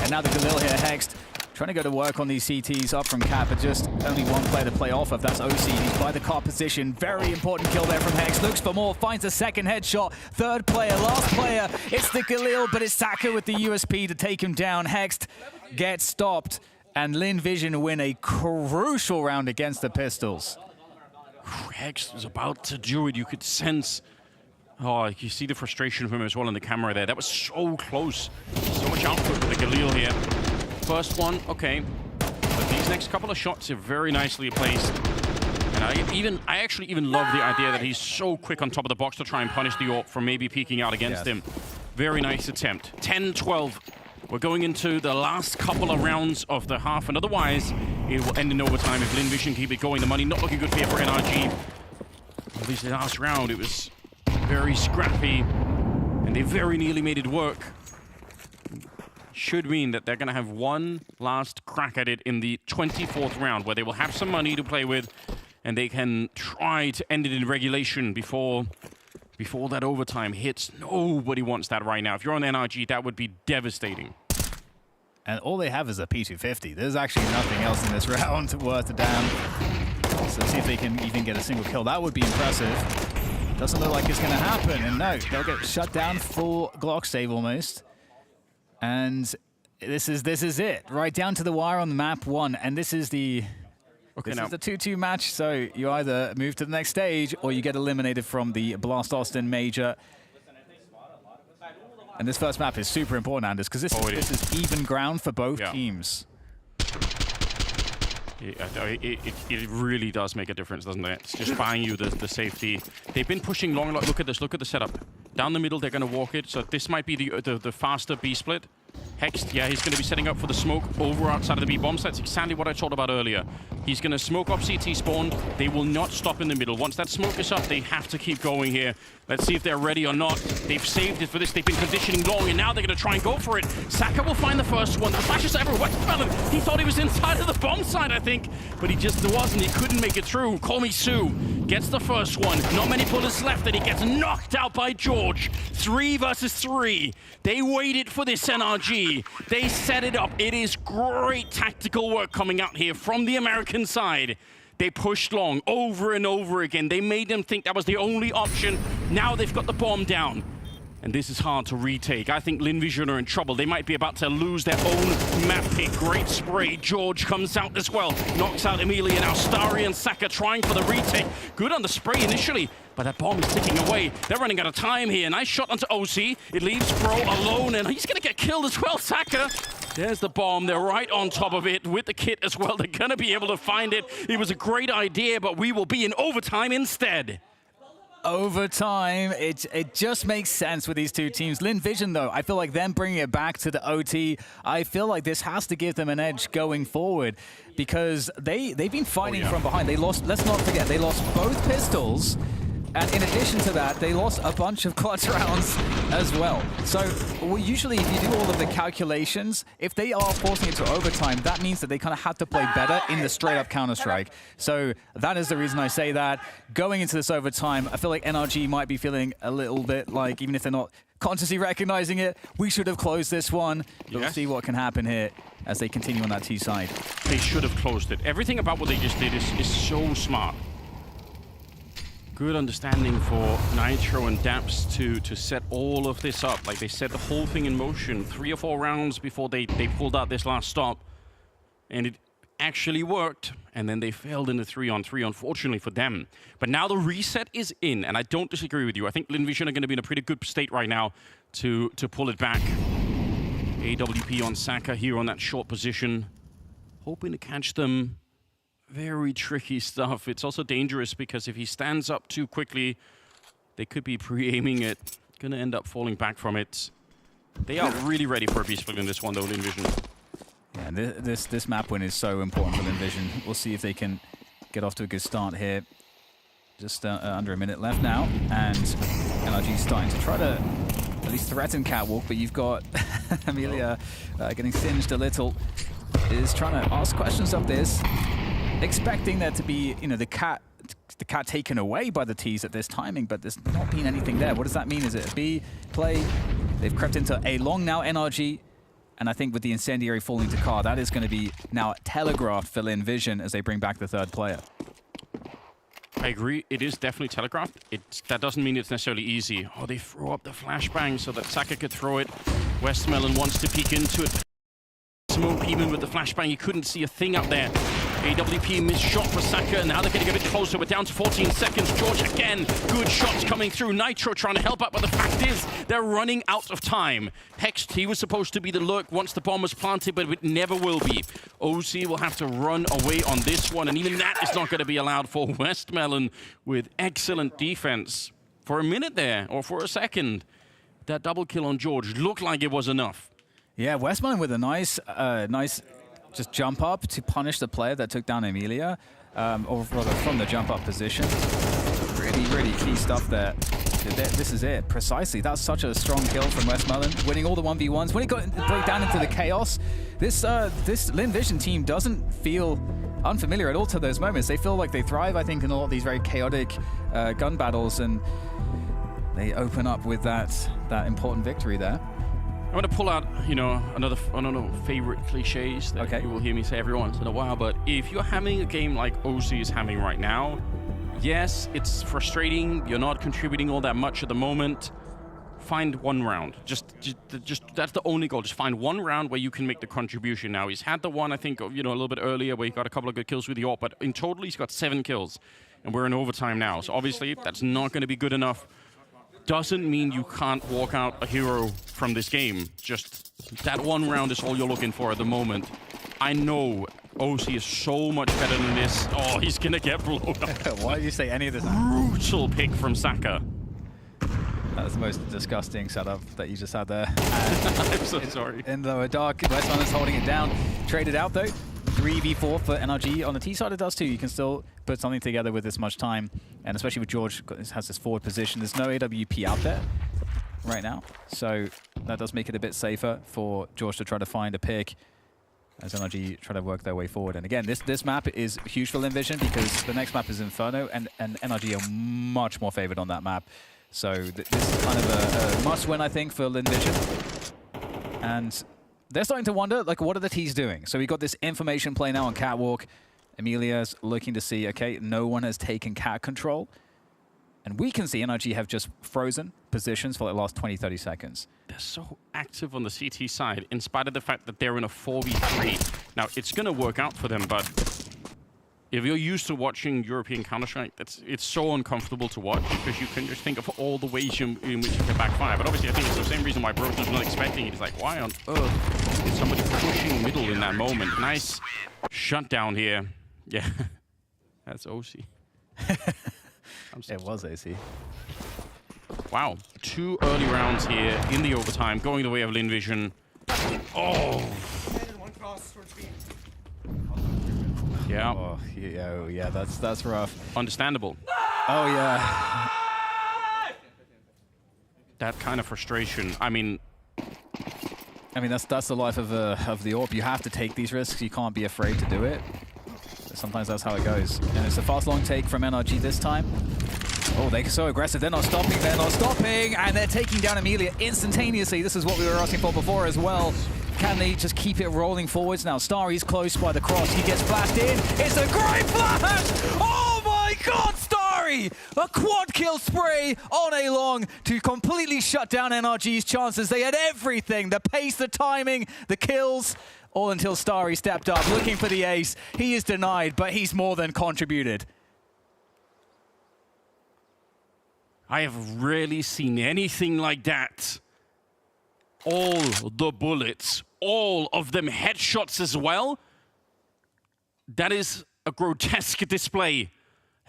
And now the Galil here, Hexed, trying to go to work on these CTs up from Cap, but just only one player to play off of. That's OC. He's by the car position. Very important kill there from Hex. Looks for more, finds a second headshot. Third player, last player. It's the Galil, but it's Saka with the USP to take him down. Hext gets stopped, and Lynn Vision win a crucial round against the Pistols. Hex was about to do it. You could sense, oh, you see the frustration from him as well in the camera there. That was so close. So much output for the Galil here. First one, okay. But these next couple of shots are very nicely placed. And I actually even love the idea that he's so quick on top of the box to try and punish the AWP from maybe peeking out against him. Very nice attempt. 10-12. We're going into the last couple of rounds of the half, and otherwise it will end in overtime if Lynn Vision keep it going. The money not looking good here for NRG. Obviously, last round it was very scrappy, and they very nearly made it work. Should mean that they're going to have one last crack at it in the 24th round, where they will have some money to play with, and they can try to end it in regulation before that overtime hits. Nobody wants that right now. If you're on NRG, that would be devastating. And all they have is a P250. There's actually nothing else in this round worth a damn. So see if they can even get a single kill. That would be impressive. Doesn't look like it's going to happen. And no, they'll get shut down. Full Glock save almost. And this is it. Right down to the wire on the map 1. And this is the... Okay, this now is the 2-2 match, so you either move to the next stage or you get eliminated from the Blast Austin Major. And this first map is super important, Anders, because this is even ground for both teams. It really does make a difference, doesn't it? It's just buying you the safety. They've been pushing long. Look at this. Look at the setup. Down the middle, they're going to walk it. So this might be the faster B split. Hexed, yeah, he's going to be setting up for the smoke over outside of the B bomb. So that's exactly what I talked about earlier. He's going to smoke up CT spawn. They will not stop in the middle. Once that smoke is up, they have to keep going here. Let's see if they're ready or not. They've saved it for this. They've been conditioning long, and now they're going to try and go for it. Saka will find the first one. The flashes everywhere. He thought he was inside of the bomb side, I think, but he just wasn't. He couldn't make it through. Call me Sue gets the first one. Not many bullets left, and he gets knocked out by George. 3 versus 3. They waited for this NRG. They set it up. It is great tactical work coming out here from the American side. They pushed long over and over again. They made them think that was the only option. Now they've got the bomb down. And this is hard to retake. I think Lynn Vision are in trouble. They might be about to lose their own map pick. Great spray. George comes out as well. Knocks out Emilia. Now Starry and Saka trying for the retake. Good on the spray initially, but that bomb is ticking away. They're running out of time here. Nice shot onto OC. It leaves Bro alone, and he's going to get killed as well, Saka. There's the bomb. They're right on top of it with the kit as well. They're going to be able to find it. It was a great idea, but we will be in overtime instead. Overtime, it just makes sense with these two teams. Lynn Vision, though, I feel like them bringing it back to the OT, I feel like this has to give them an edge going forward because they've been fighting from behind. They lost, let's not forget, they lost both pistols. And in addition to that, they lost a bunch of clutch rounds as well. So usually if you do all of the calculations, if they are forcing it to overtime, that means that they kind of had to play better in the straight-up Counter-Strike. So that is the reason I say that. Going into this overtime, I feel like NRG might be feeling a little bit like, even if they're not consciously recognizing it. We should have closed this one. But we'll Yes. see what can happen here as they continue on that T side. They should have closed it. Everything about what they just did is so smart. Good understanding for Nitro and Daps to set all of this up. Like, they set the whole thing in motion 3 or 4 rounds before they pulled out this last stop. And it actually worked. And then they failed in the 3-on-3, unfortunately for them. But now the reset is in, and I don't disagree with you. I think Lynn Vision are going to be in a pretty good state right now to pull it back. AWP on Saka here on that short position. Hoping to catch them. Very tricky stuff. It's also dangerous because if he stands up too quickly, they could be pre-aiming it. Gonna end up falling back from it. They are really ready for a beast split in this one though, Lynn Vision. Yeah, and this map win is so important for Lynn Vision. We'll see if they can get off to a good start here. Just under a minute left now, and NRG starting to try to at least threaten Catwalk, but you've got Amelia getting singed a little. Is trying to ask questions of this, expecting there to be, you know, the cat taken away by the T's at this timing, but there's not been anything there. What does that mean? Is it a B play? They've crept into A long now, NRG, and I think with the incendiary falling to car, that is going to be now telegraphed for Lynn Vision as they bring back the 3rd player. I agree, it is definitely telegraphed. That doesn't mean it's necessarily easy. Oh, they throw up the flashbang so that Saka could throw it. Westmelon wants to peek into it. Smoke, even with the flashbang, you couldn't see a thing up there. AWP missed shot for Saka, and now they're getting a bit closer. We're down to 14 seconds. George again, good shots coming through. Nitro trying to help out, but the fact is, they're running out of time. Hext, he was supposed to be the lurk once the bomb was planted, but it never will be. OC will have to run away on this one, and even that is not going to be allowed for Westmelon with excellent defense. For a minute there, or for a second, that double kill on George looked like it was enough. Yeah, Westmelon with a nice just jump up to punish the player that took down Amelia, or rather from the jump up position. Really, really key stuff there. This is it, precisely. That's such a strong kill from Westmelon, winning all the 1v1s. When he got break down into the chaos, this Lynn Vision team doesn't feel unfamiliar at all to those moments. They feel like they thrive, I think, in a lot of these very chaotic gun battles, and they open up with that important victory there. I'm going to pull out, you know, another favorite cliches that you will hear me say every once in a while, but if you're having a game like OC is having right now, yes, it's frustrating. You're not contributing all that much at the moment. Find one round. Just that's the only goal. Just find one round where you can make the contribution. Now, he's had the one, I think, you know, a little bit earlier where he got a couple of good kills with the AWP, but in total, he's got 7 kills, and we're in overtime now. So obviously, that's not going to be good enough. Doesn't mean you can't walk out a hero from this game. Just that one round is all you're looking for at the moment. I know OC is so much better than this. Oh, he's gonna get blown up. Why did you say any of this? Brutal pick from Saka. That was the most disgusting setup that you just had there. I'm so sorry. In the dark, Westmelon is holding it down. Traded out though. 3v4 for NRG. On the T side it does too. You can still put something together with this much time. And especially with George, has this forward position. There's no AWP out there right now. So that does make it a bit safer for George to try to find a pick as NRG try to work their way forward. And again, this map is huge for Lynn Vision because the next map is Inferno, and NRG are much more favored on that map. So this is kind of a must win, I think, for Lynn Vision. And they're starting to wonder, like, what are the T's doing? So we got this information play now on Catwalk. Amelia's looking to see, okay, no one has taken cat control. And we can see NRG have just frozen positions for the last 20, 30 seconds. They're so active on the CT side, in spite of the fact that they're in a 4v3. Now, it's going to work out for them, but if you're used to watching European Counter-Strike, it's so uncomfortable to watch because you can just think of all the ways in which you can backfire. But obviously, I think it's the same reason why Bros was not expecting it. He's like, why on earth is somebody pushing middle in that moment? Nice shutdown here. Yeah, that's OC. It was AC. Wow, 2 early rounds here in the overtime, going the way of Lynn Vision. Oh! Yeah. Oh, yeah, that's rough. Understandable. Oh, yeah. That kind of frustration. I mean, that's the life of the AWP. You have to take these risks. You can't be afraid to do it. Sometimes that's how it goes. And it's a fast long take from NRG this time. Oh, they're so aggressive. They're not stopping. They're not stopping. And they're taking down Amelia instantaneously. This is what we were asking for before as well. Can they just keep it rolling forwards now? Starry's close by the cross. He gets flashed in. It's a great flash! Oh my god, Starry! A quad kill spree on a long to completely shut down NRG's chances. They had everything. The pace, the timing, the kills. All until Starry stepped up, looking for the ace. He is denied, but he's more than contributed. I have rarely seen anything like that. All the bullets, all of them headshots as well. That is a grotesque display.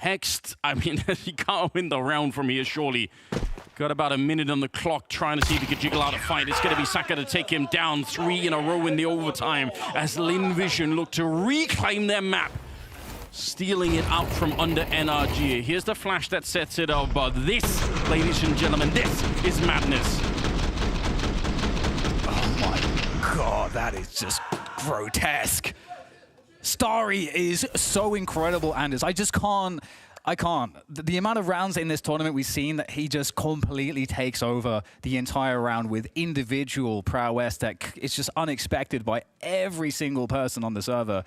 Hexed, I mean, he can't win the round from here, surely. Got about a minute on the clock trying to see if he could jiggle out a fight. It's going to be Saka to take him down 3 in a row in the overtime as Lynn Vision look to reclaim their map. Stealing it out from under NRG. Here's the flash that sets it up, but this, ladies and gentlemen, this is madness. Oh my god, that is just grotesque. Starry is so incredible, Anders. I can't. The amount of rounds in this tournament we've seen that he just completely takes over the entire round with individual prowess that is just unexpected by every single person on the server.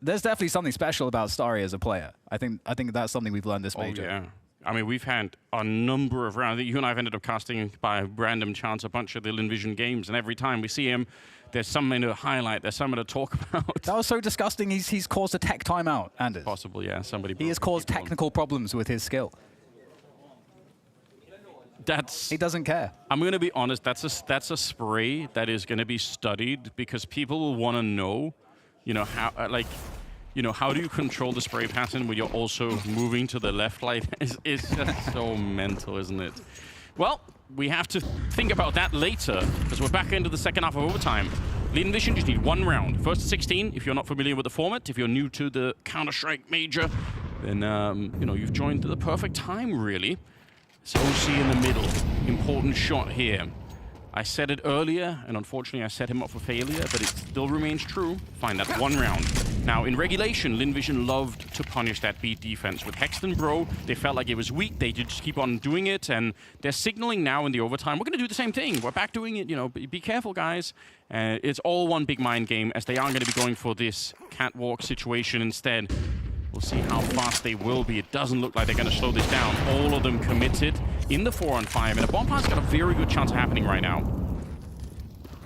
There's definitely something special about Starry as a player. I think that's something we've learned this major. Oh, yeah. I mean, we've had a number of rounds. You and I have ended up casting by random chance a bunch of the Lynn Vision games, and every time we see him, there's something to highlight, there's something to talk about. That was so disgusting. He's caused a tech timeout, Anders. Possible, yeah. Somebody. He has caused technical problems with his skill. He doesn't care. I'm going to be honest. That's a spray that is going to be studied because people will want to know, how how do you control the spray pattern when you're also moving to the left? Like, it's just so mental, isn't it? Well, we have to think about that later because we're back into the second half of overtime. Lynn Vision just need 1 round. First to 16, if you're not familiar with the format, if you're new to the Counter-Strike Major, then, you've joined at the perfect time, really. It's OC in the middle. Important shot here. I said it earlier, and unfortunately I set him up for failure, but it still remains true. Fine, that's 1 round. Now, in regulation, Lynn Vision loved to punish that beat defense. With Hexton Bro, they felt like it was weak. They just keep on doing it, and they're signaling now in the overtime, we're going to do the same thing. We're back doing it, be careful, guys. It's all one big mind game, as they are going to be going for this catwalk situation instead. We'll see how fast they will be. It doesn't look like they're going to slow this down. All of them committed in the 4-on-5, and a bomb plant's got a very good chance of happening right now.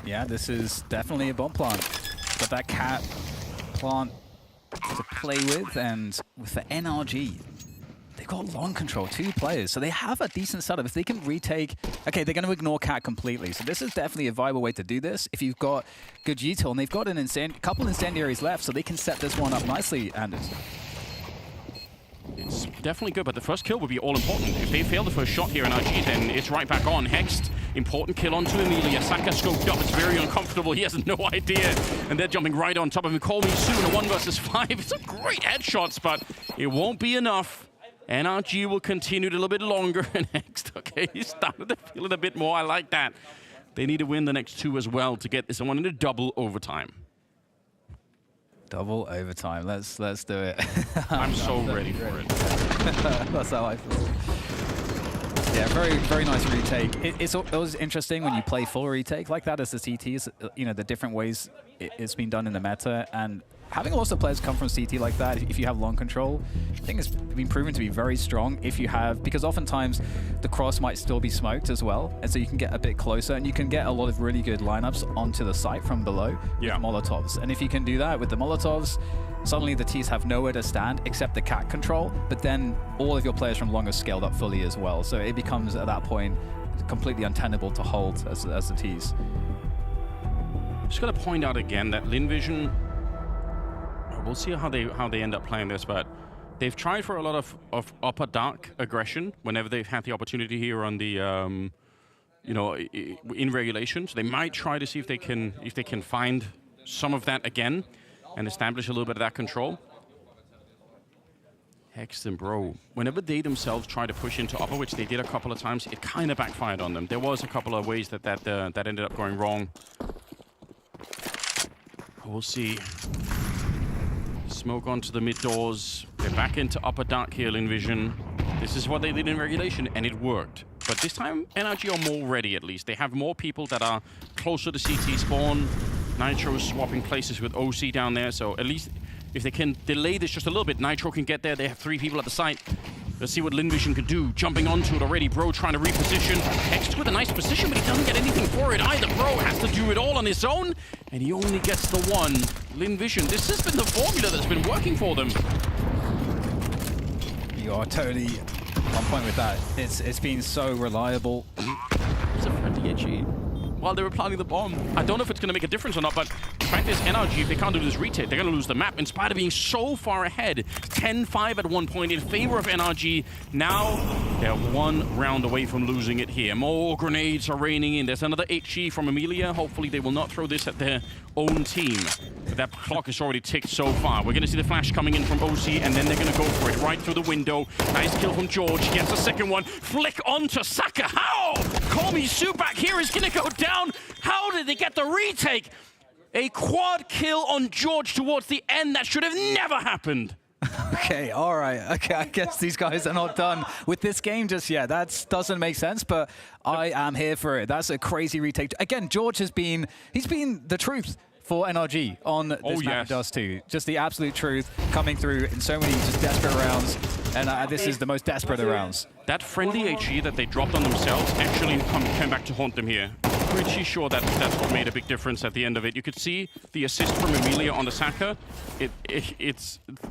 Yeah, this is definitely a bomb plant. Got that cat plant to play with, and with the NRG, they've got long control, 2 players, so they have a decent setup. If they can retake, okay, they're going to ignore cat completely, so this is definitely a viable way to do this. If you've got good util, and they've got a couple incendiaries left, so they can set this one up nicely, Anders. It's definitely good, but the first kill would be all important. If they fail the first shot here in RG, then it's right back on. Hexed, important kill onto Amelia. Saka scoped up, it's very uncomfortable. He has no idea, and they're jumping right on top of him. Call me soon, a 1 versus 5. It's a great headshots, but it won't be enough. NRG will continue a little bit longer, and Hexed, okay, he's starting to feel it a bit more. I like that. They need to win the next 2 as well to get this one into double overtime. Double overtime. Let's do it. I'm so ready for it. That's how I feel. Yeah, very nice retake. It's always interesting when you play full retake like that as the CTs. The different ways it's been done in the meta, and having lots of players come from CT like that, if you have long control, I think it's been proven to be very strong if you have, because oftentimes the cross might still be smoked as well, and so you can get a bit closer, and you can get a lot of really good lineups onto the site from below with Molotovs. And if you can do that with the Molotovs, suddenly the Ts have nowhere to stand except the cat control, but then all of your players from long are scaled up fully as well. So it becomes, at that point, completely untenable to hold as the Ts. Just got to point out again that Lynn Vision, we'll see how they end up playing this, but they've tried for a lot of upper dark aggression whenever they've had the opportunity here on the, in regulation. So they might try to see if they can find some of that again and establish a little bit of that control. Hexton Bro, whenever they themselves try to push into upper, which they did a couple of times, it kind of backfired on them. There was a couple of ways that ended up going wrong. We'll see. Smoke onto the mid doors. They're back into upper dark here, Lynn Vision. This is what they did in regulation, and it worked. But this time, NRG are more ready, at least. They have more people that are closer to CT spawn. Nitro is swapping places with OC down there, so at least if they can delay this just a little bit, Nitro can get there. They have 3 people at the site. Let's see what Lynn Vision can do. Jumping onto it already. Bro trying to reposition. Hext with a nice position, but he doesn't get anything for it either. Bro has to do it all on his own, and he only gets the one. Lynn Vision, this has been the formula that's been working for them. You are totally on point with that. It's been so reliable. It's a friendly HE. While they were planting the bomb. I don't know if it's going to make a difference or not, but the fact is, NRG, if they can't do this retake, they're going to lose the map, in spite of being so far ahead. 10-5 at one point in favor of NRG. Now, they're 1 round away from losing it here. More grenades are raining in. There's another HE from Amelia. Hopefully, they will not throw this at their own team. But that clock is already ticked so far. We're going to see the flash coming in from OC, and then they're going to go for it right through the window. Nice kill from George. He gets a second one. Flick onto Saka. How? Call me Sue back here is going to go down. How did they get the retake? A quad kill on George towards the end. That should have never happened. Okay, all right. Okay, I guess these guys are not done with this game just yet. That doesn't make sense, but I am here for it. That's a crazy retake. Again, George he's been the truth for NRG on this map. It does too. Just the absolute truth coming through in so many just desperate rounds, and this is the most desperate of rounds. That friendly HE that they dropped on themselves actually came back to haunt them here. Pretty sure that's what made a big difference at the end of it. You could see the assist from Amelia on the Saka.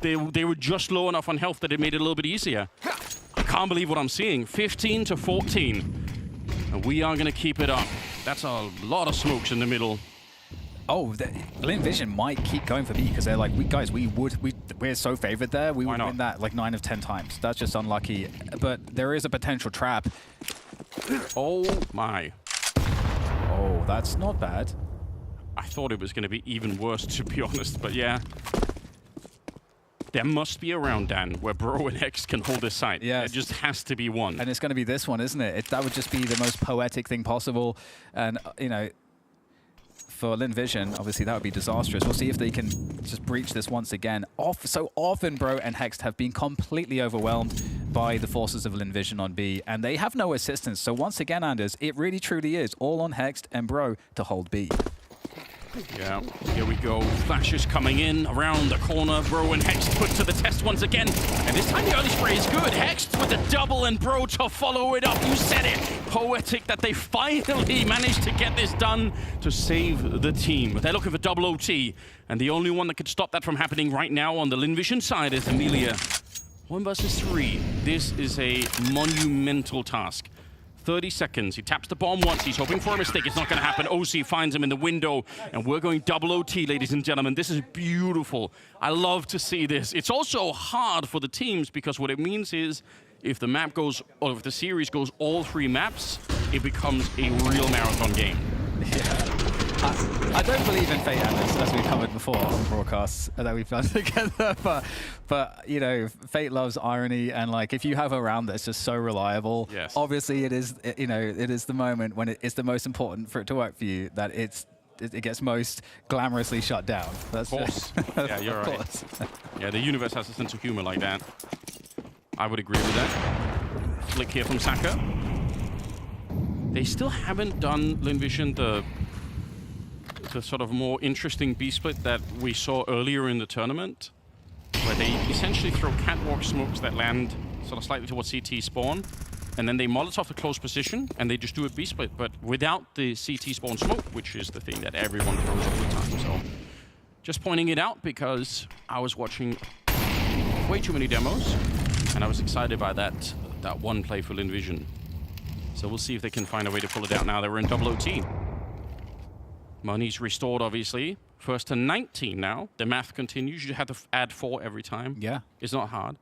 They were just low enough on health that it made it a little bit easier. I can't believe what I'm seeing. 15-14. And we are going to keep it up. That's a lot of smokes in the middle. Oh, Lynn Vision might keep going for B because they're like, we're so favored there. We would win that like 9 of 10 times. That's just unlucky. But there is a potential trap. Oh my. Oh, that's not bad. I thought it was going to be even worse, to be honest, but yeah. There must be a round, Dan, where Bro and Hex can hold this site. Yeah. It just has to be one. And it's going to be this one, isn't it? That would just be the most poetic thing possible. And, you know, for Lynn Vision, obviously that would be disastrous. We'll see if they can just breach this once again. So often Bro and Hex have been completely overwhelmed by the forces of Lynn Vision on B, and they have no assistance. So once again, Anders, it really truly is all on Hex and Bro to hold B. Yeah, here we go. Flashes coming in around the corner. Bro and Hex put to the test once again. And this time the early spray is good. Hex with the double and Bro to follow it up. You said it. Poetic that they finally managed to get this done to save the team. But they're looking for double OT. And the only one that could stop that from happening right now on the Lynn Vision side is Amelia. 1 versus 3. This is a monumental task. 30 seconds. He taps the bomb once. He's hoping for a mistake. It's not going to happen. OC finds him in the window. And we're going double OT, ladies and gentlemen. This is beautiful. I love to see this. It's also hard for the teams because what it means is if the map goes, or if the series goes all 3 maps, it becomes a real marathon game. Yeah. I don't believe in fate, Anders, as we've covered before on broadcasts that we've done together. But you know, fate loves irony, and like if you have a round that's just so reliable, obviously it is. You know, it is the moment when it's the most important for it to work for you that it gets most glamorously shut down. That's of course. Yeah, you're right. Yeah, the universe has a sense of humor like that. I would agree with that. Flick here from Saka. They still haven't done Lynn Vision the sort of more interesting B-split that we saw earlier in the tournament, where they essentially throw catwalk smokes that land sort of slightly towards CT spawn, and then they Molotov the close position, and they just do a B-split, but without the CT spawn smoke, which is the thing that everyone throws all the time. So just pointing it out because I was watching way too many demos, and I was excited by that one play for Lynn Vision. So we'll see if they can find a way to pull it out now that we're in double OT. Money's restored, obviously. First to 19 now. The math continues. You have to add 4 every time. Yeah. It's not hard.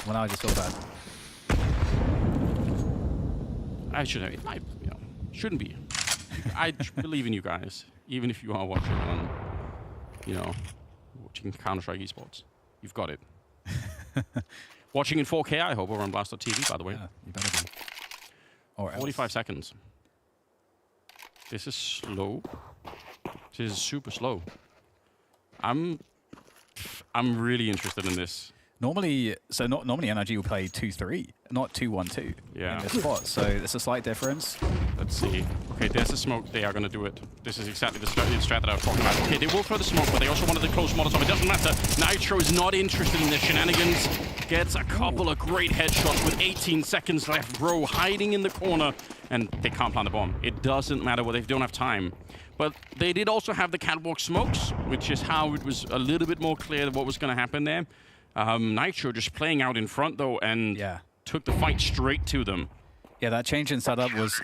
Well, now I just feel bad. I shouldn't. It might, you know, shouldn't be. I believe in you guys, even if you are watching on, you know, watching Counter-Strike esports. You've got it. Watching in 4K, I hope, or on Blast.tv, by the way. Yeah, you better be. Or 45 seconds. This is slow. This is super slow. I'm really interested in this. Normally NRG will play 2-3, not 2-1-2 in this spot. So it's a slight difference. Let's see. Okay, there's the smoke. They are going to do it. This is exactly the strat that I was talking about. Okay, they will throw the smoke, but they also wanted the close models off. It doesn't matter. Nitro is not interested in the shenanigans. Gets a couple of great headshots with 18 seconds left. Bro hiding in the corner, and they can't plant the bomb. It doesn't matter what they don't have time. But they did also have the catwalk smokes, which is how it was a little bit more clear what was going to happen there. Nitro just playing out in front, though, and took the fight straight to them. Yeah, that change in setup was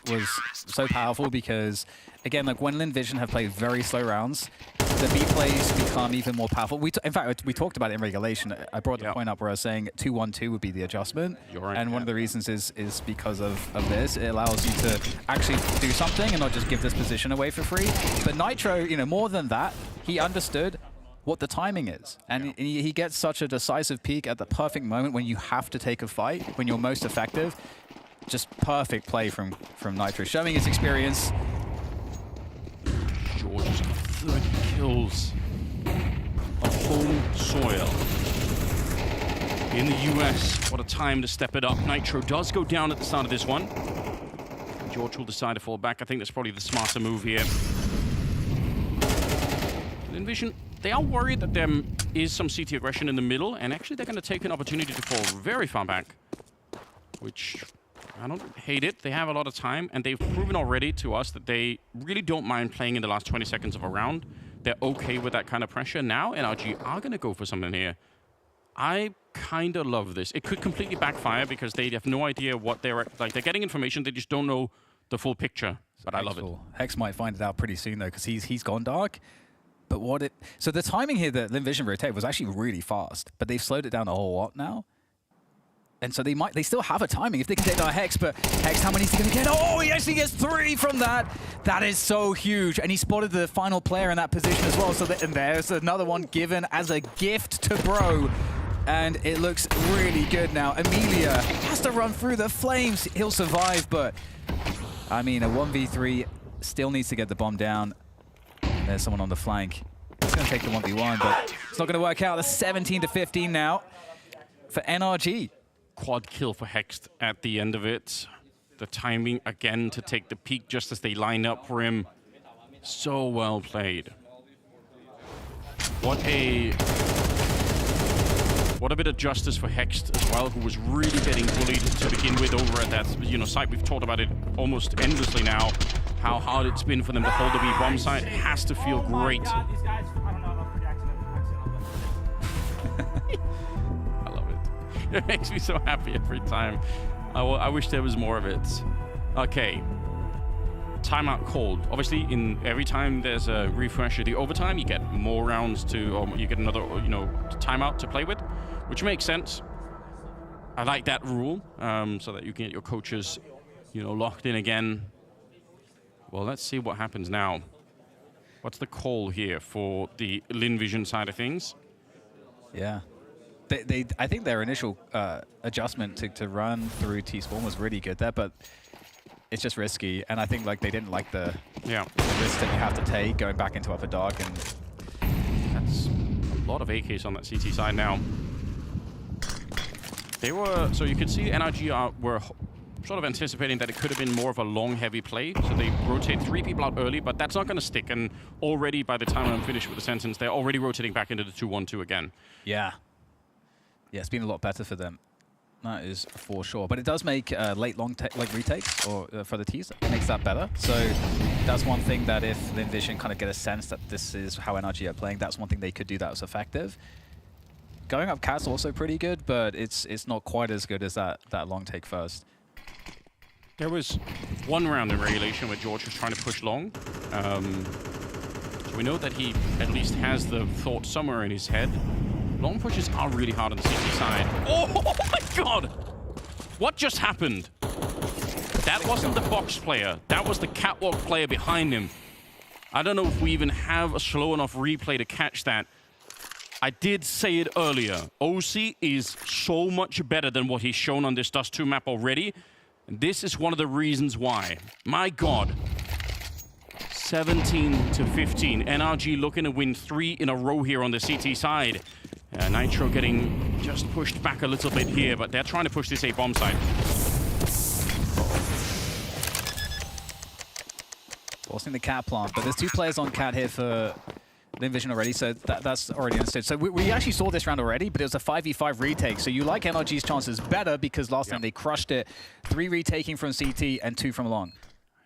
so powerful because, again, like when Lynn Vision have played very slow rounds, the B plays become even more powerful. In fact, we talked about it in regulation. I brought the point up where I was saying 2-1-2 would be the adjustment. You're right, and one of the reasons is because of this. It allows you to actually do something and not just give this position away for free. But Nitro, you know, more than that, he understood what the timing is. And he gets such a decisive peak at the perfect moment when you have to take a fight, when you're most effective. Just perfect play from Nitro, showing his experience. George has got 30 kills on home soil. In the US, what a time to step it up. Nitro does go down at the start of this one. George will decide to fall back. I think that's probably the smarter move here. Lynn Vision, they are worried that there is some CT aggression in the middle, and actually they're going to take an opportunity to fall very far back, which I don't hate it. They have a lot of time, and they've proven already to us that they really don't mind playing in the last 20 seconds of a round. They're okay with that kind of pressure. Now NRG are going to go for something here. I kind of love this. It could completely backfire because they have no idea what they're like. They're getting information, they just don't know the full picture. But I love it. Hex might find it out pretty soon though, because he's gone dark. But so the timing here that Lynn Vision rotated was actually really fast, but they've slowed it down a whole lot now. And so they still have a timing if they can take down Hex, but Hex, how many is he going to get? Oh, he actually gets 3 from that. That is so huge. And he spotted the final player in that position as well. So and there's another one given as a gift to Bro. And it looks really good now. Amelia has to run through the flames. He'll survive, but I mean, a 1v3 still needs to get the bomb down. And there's someone on the flank. He's going to take the 1v1, but it's not going to work out. That's 17-15 now for NRG. Quad kill for Hext at the end of it. The timing again to take the peak just as they line up for him. So well played. What a bit of justice for Hext as well, who was really getting bullied to begin with over at that site. We've talked about it almost endlessly now. How hard it's been for them to hold the B bomb site. It has to feel great. It makes me so happy every time. I wish there was more of it. Okay. Timeout called. Obviously, in every time there's a refresh of the overtime, you get more rounds or you get another, timeout to play with, which makes sense. I like that rule, so that you can get your coaches, locked in again. Well, let's see what happens now. What's the call here for the Lynn Vision side of things? Yeah. I think their initial adjustment to run through T-Spawn was really good there, but it's just risky. And I think they didn't like the risk that you have to take going back into Upper Dark. And that's a lot of AKs on that CT side now. So you could see NRG were sort of anticipating that it could have been more of a long, heavy play. So they rotate 3 people out early, but that's not going to stick. And already by the time I'm finished with the sentence, they're already rotating back into the 2-1-2 again. Yeah. Yeah, it's been a lot better for them. That is for sure. But it does make late long retakes or for the Ts. It makes that better. So that's one thing that if Lynn Vision kind of get a sense that this is how NRG are playing, that's one thing they could do that was effective. Going up cat's also pretty good, but it's not quite as good as that long take first. There was one round in regulation where George was trying to push long. So we know that he at least has the thought somewhere in his head. Long pushes are really hard on the CT side. Oh my god! What just happened? That wasn't the box player. That was the catwalk player behind him. I don't know if we even have a slow enough replay to catch that. I did say it earlier. OC is so much better than what he's shown on this Dust 2 map already. And this is one of the reasons why. My god. 17-15. NRG looking to win 3 in a row here on the CT side. Nitro getting just pushed back a little bit here, but they're trying to push this A bomb side. Forcing the cat plant, but there's 2 players on cat here for Lynn Vision already, so that's already understood. So we actually saw this round already, but it was a 5v5 retake. So you like NRG's chances better because last time they crushed it. 3 retaking from CT and 2 from long.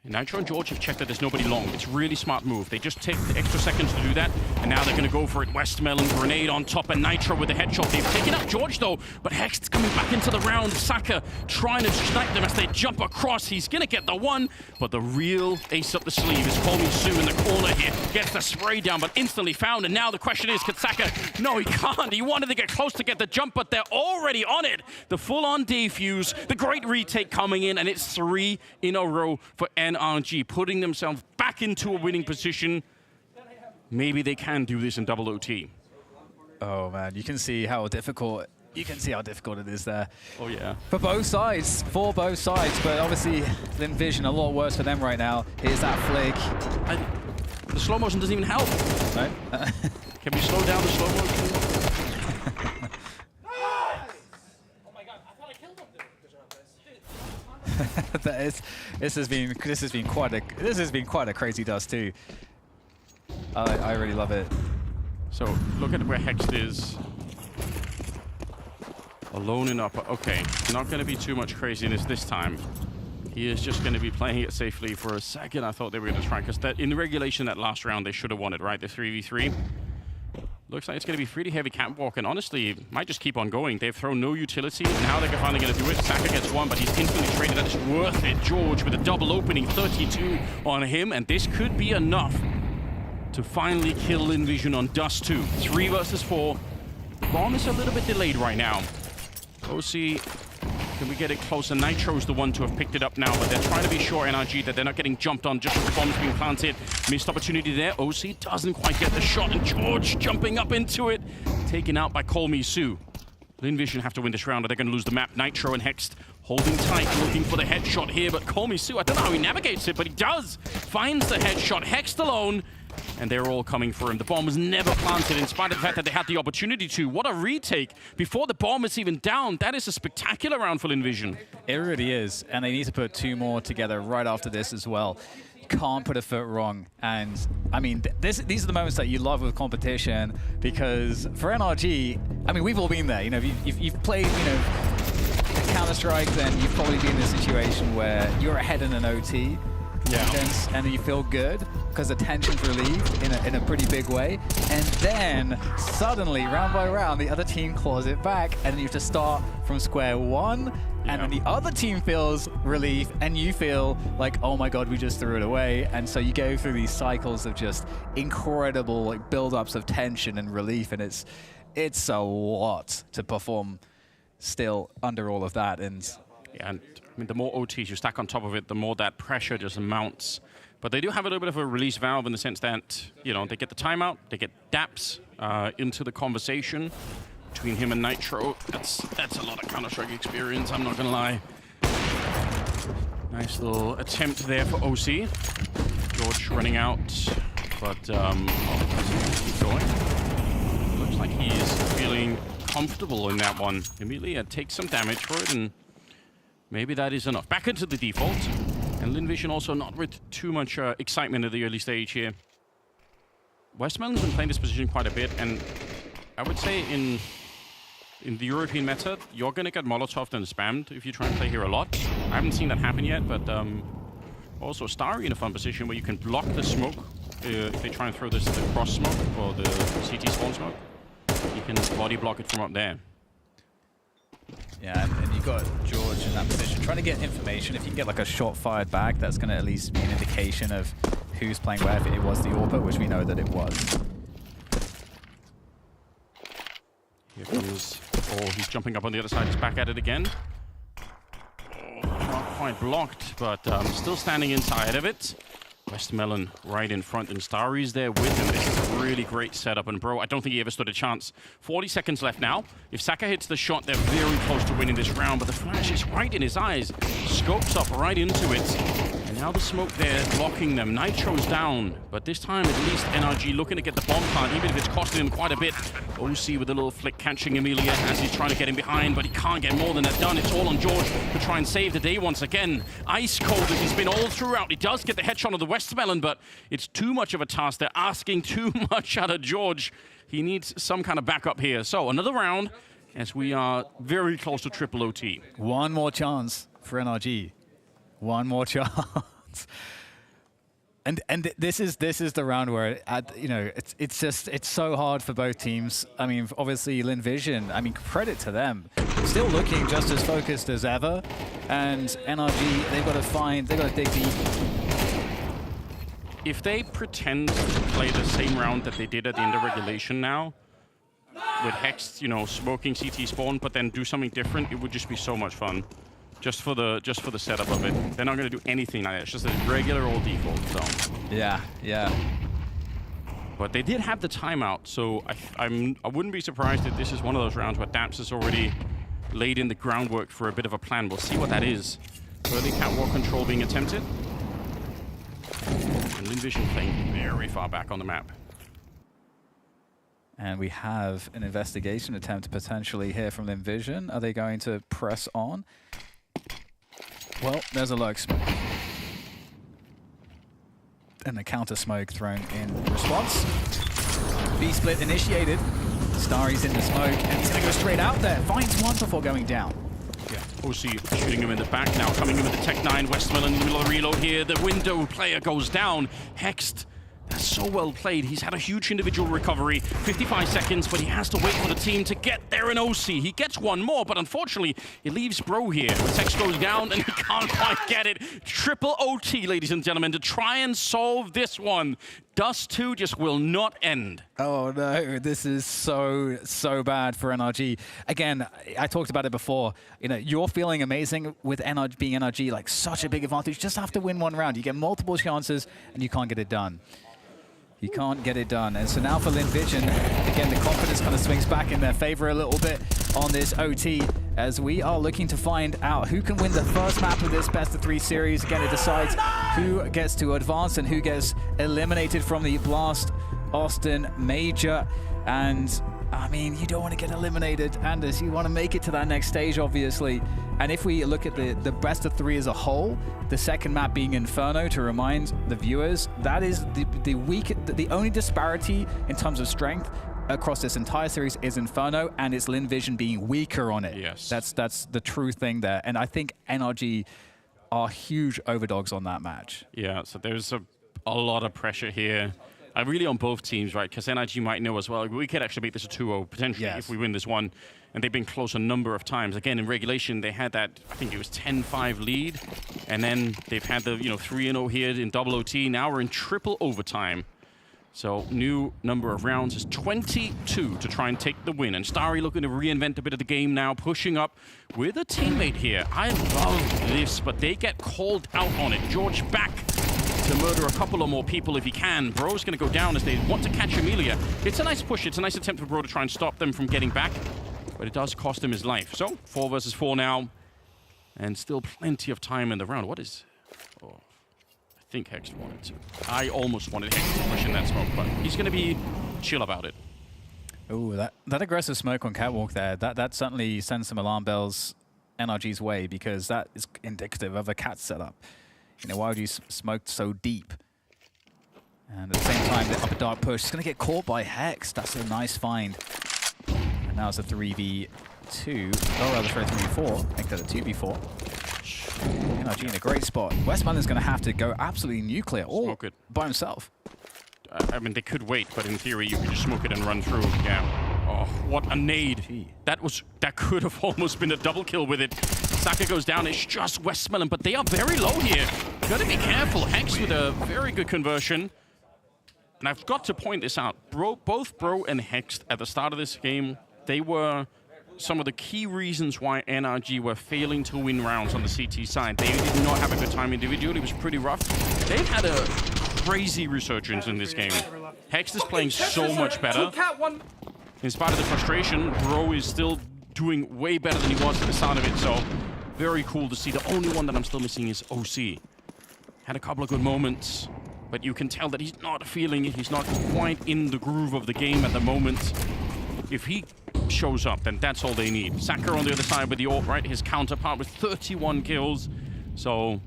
Nitro and George have checked that there's nobody long. It's a really smart move. They just take the extra seconds to do that, and now they're going to go for it. Westmelon, grenade on top, and Nitro with the headshot. They've taken out George, though, but Hext's coming back into the round. Saka trying to snipe them as they jump across. He's going to get the one, but the real ace up the sleeve is Call Me Sue in the corner here. Gets the spray down, but instantly found, and now the question is, can Saka? No, he can't. He wanted to get close to get the jump, but they're already on it. The full-on defuse, the great retake coming in, and it's 3 in a row for NRG, putting themselves back into a winning position. Maybe they can do this in double OT. Oh man, you can see how difficult. You can see how difficult it is there. Oh yeah. For both sides, but obviously Lynn Vision a lot worse for them right now. Here's that flick. The slow motion doesn't even help. No? Can we slow down the slow motion? This has been quite a crazy dust too. I really love it. So look at where Hext is. Alone in upper. Okay, not going to be too much craziness this time. He is just going to be playing it safely. For a second, I thought they were going to try, because in the regulation that last round they should have won it, right? The 3v3. Looks like it's going to be pretty heavy catwalk, and honestly, might just keep on going. They've thrown no utility, and now they're finally going to do it. Saka gets one, but he's instantly traded. That is worth it. George with a double opening, 32 on him, and this could be enough to finally kill Lynn Vision on Dust 2. 3 versus 4. Bomb is a little bit delayed right now. OC, can we get it closer? Nitro's the one to have picked it up now, but they're trying to be sure, NRG, that they're not getting jumped on just as the bomb's being planted. Missed opportunity there. OC doesn't quite get the shot, and George jumping up into it. Taken out by Call Me Sue. Lynn Vision have to win this round, or they're going to lose the map. Nitro and Hext holding tight, looking for the headshot here, but Call Me Sue, I don't know how he navigates it, but he does. Finds the headshot. Hext alone. And they're all coming for him. The bomb was never planted, in spite of the fact that they had the opportunity to. What a retake before the bomb is even down. That is a spectacular round for Lynn Vision. It really is, and they need to put 2 more together right after this as well. Can't put a foot wrong. And I mean, these are the moments that you love with competition, because for NRG, I mean, we've all been there. You know, if you've played, you know, Counter-Strike, then you've probably been in a situation where you're ahead in an OT. Yeah. And you feel good because the tension's relieved in a pretty big way, and then suddenly, round by round, the other team claws it back, and you have to start from square one. And then the other team feels relief, and you feel like, oh my god, we just threw it away. And so you go through these cycles of just incredible like build-ups of tension and relief, and it's a lot to perform still under all of that. And yeah, and I mean, the more OTs you stack on top of it, the more that pressure just mounts. But they do have a little bit of a release valve in the sense that, you know, they get the timeout, they get daps into the conversation between him and Nitro. That's a lot of Counter-Strike experience, I'm not gonna lie. Nice little attempt there for OC. George running out, but keep going. Looks like he's feeling comfortable in that one. Immediately takes some damage for it, and maybe that is enough. Back into the default. And Lynn Vision also not with too much excitement at the early stage here. Westmelon's been playing this position quite a bit, and I would say in the European meta, you're going to get Molotov'd and spammed if you try and play here a lot. I haven't seen that happen yet, but also Starry in a fun position where you can block the smoke if they try and throw the cross smoke or the CT spawn smoke. You can body block it from up there. Yeah, and you've got George in that position, trying to get information. If you can get like a shot fired back, that's going to at least be an indication of who's playing where, if it was the AWP, which we know that it was. Here comes, oh, he's jumping up on the other side, he's back at it again. Oh, not quite blocked, but still standing inside of it. Westmelon right in front, and Starry's there with him. This is a really great setup, and bro, I don't think he ever stood a chance. 40 seconds left now. If Saka hits the shot, they're very close to winning this round, but the flash is right in his eyes. Scopes up right into it. And Now the smoke there blocking them. Nitro's down, but this time at least NRG looking to get the bomb plant, even if it's costing him quite a bit. OC with a little flick catching Emilia as he's trying to get him behind, but he can't get more than that done. It's all on George to try and save the day once again. Ice cold as he's been all throughout. He does get the headshot of the Westmelon, but it's too much of a task. They're asking too much out of George. He needs some kind of backup here. So another round as we are very close to triple OT. One more chance for NRG. One more chance. And this is the round where it's so hard for both teams. I mean, obviously Lynn Vision, I mean, credit to them, still looking just as focused as ever. And NRG, they've got to dig deep. If they pretend to play the same round that they did at the end of regulation now, with Hex, smoking CT spawn, but then do something different, it would just be so much fun. Just for the setup of it. They're not going to do anything like that. It's just a regular old default zone. Yeah. But they did have the timeout, so I wouldn't be surprised if this is one of those rounds where Daps has already laid in the groundwork for a bit of a plan. We'll see what that is. Early catwalk control being attempted. And Lynn Vision playing very far back on the map. And we have an investigation attempt potentially here from Lynn Vision. Are they going to press on? Well, there's a lurk smoke. And the counter smoke thrown in response. B-split initiated. Starry's in the smoke, and he's going to go straight out there. Finds one before going down. Yeah, OC shooting him in the back now, coming in with the Tech 9. Westmelon in the middle of the reload here. The window player goes down. Hexed. That's so well played. He's had a huge individual recovery. 55 seconds, but he has to wait for the team to get there in OC. He gets one more, but unfortunately, it leaves Bro here. The text goes down, and he can't quite get it. Triple OT, ladies and gentlemen, to try and solve this one. Dust 2 just will not end. Oh no, this is so bad for NRG. Again, I talked about it before. You're feeling amazing with NRG being NRG, like such a big advantage. You just have to win one round. You get multiple chances, and you can't get it done. You can't get it done. And so now for Lynn Vision, again, the confidence kind of swings back in their favor a little bit on this OT as we are looking to find out who can win the first map of this best of 3 series. Again, it decides who gets to advance and who gets eliminated from the Blast Austin Major. And I mean, you don't want to get eliminated, Anders. You want to make it to that next stage, obviously. And if we look at the best of 3 as a whole, the second map being Inferno, to remind the viewers, that is the only disparity in terms of strength across this entire series is Inferno, and it's Lynn Vision being weaker on it. Yes. That's the true thing there. And I think NRG are huge overdogs on that match. Yeah, so there's a lot of pressure here. Really on both teams, right? Because NRG might know as well. We could actually beat this a 2-0 potentially if we win this one. And they've been close a number of times. Again, in regulation, they had that, I think it was 10-5 lead. And then they've had the 3-0 here in double OT. Now we're in triple overtime. So new number of rounds is 22 to try and take the win. And Starry looking to reinvent a bit of the game now, pushing up with a teammate here. I love this, but they get called out on it. George back to murder a couple of more people if he can. Bro's going to go down as they want to catch Emilia. It's a nice push. It's a nice attempt for Bro to try and stop them from getting back, but it does cost him his life. So 4 versus 4 now, and still plenty of time in the round. What is... Oh, I think Hex wanted to. I almost wanted Hex to push in that smoke, but he's going to be chill about it. Oh, that aggressive smoke on Catwalk there, that certainly sends some alarm bells NRG's way, because that is indicative of a cat setup. Why would you smoke so deep? And at the same time, the upper dark push is going to get caught by Hex. That's a nice find. And now it's a 3v2. Oh, rather, sorry, 3v4. I think that's a 2v4. NRG in a great spot. Westmelon's going to have to go absolutely nuclear all by himself. I mean, they could wait, but in theory, you could just smoke it and run through. Yeah. Oh, what a nade. Gee. That could have almost been a double kill with it. Saka goes down. It's just Westmelon, but they are very low here. Got to be careful. Hex with a very good conversion. And I've got to point this out. Both Bro and Hex at the start of this game, they were some of the key reasons why NRG were failing to win rounds on the CT side. They did not have a good time individually. It was pretty rough. They've had a crazy resurgence in this game. Hex is playing so much better. In spite of the frustration, Bro is still doing way better than he was at the start of it, so very cool to see. The only one that I'm still missing is OC. had a couple of good moments, but you can tell that he's not feeling it. He's not quite in the groove of the game at the moment. If he shows up, then that's all they need. Saka on the other side with the AWP, right? His counterpart with 31 kills. So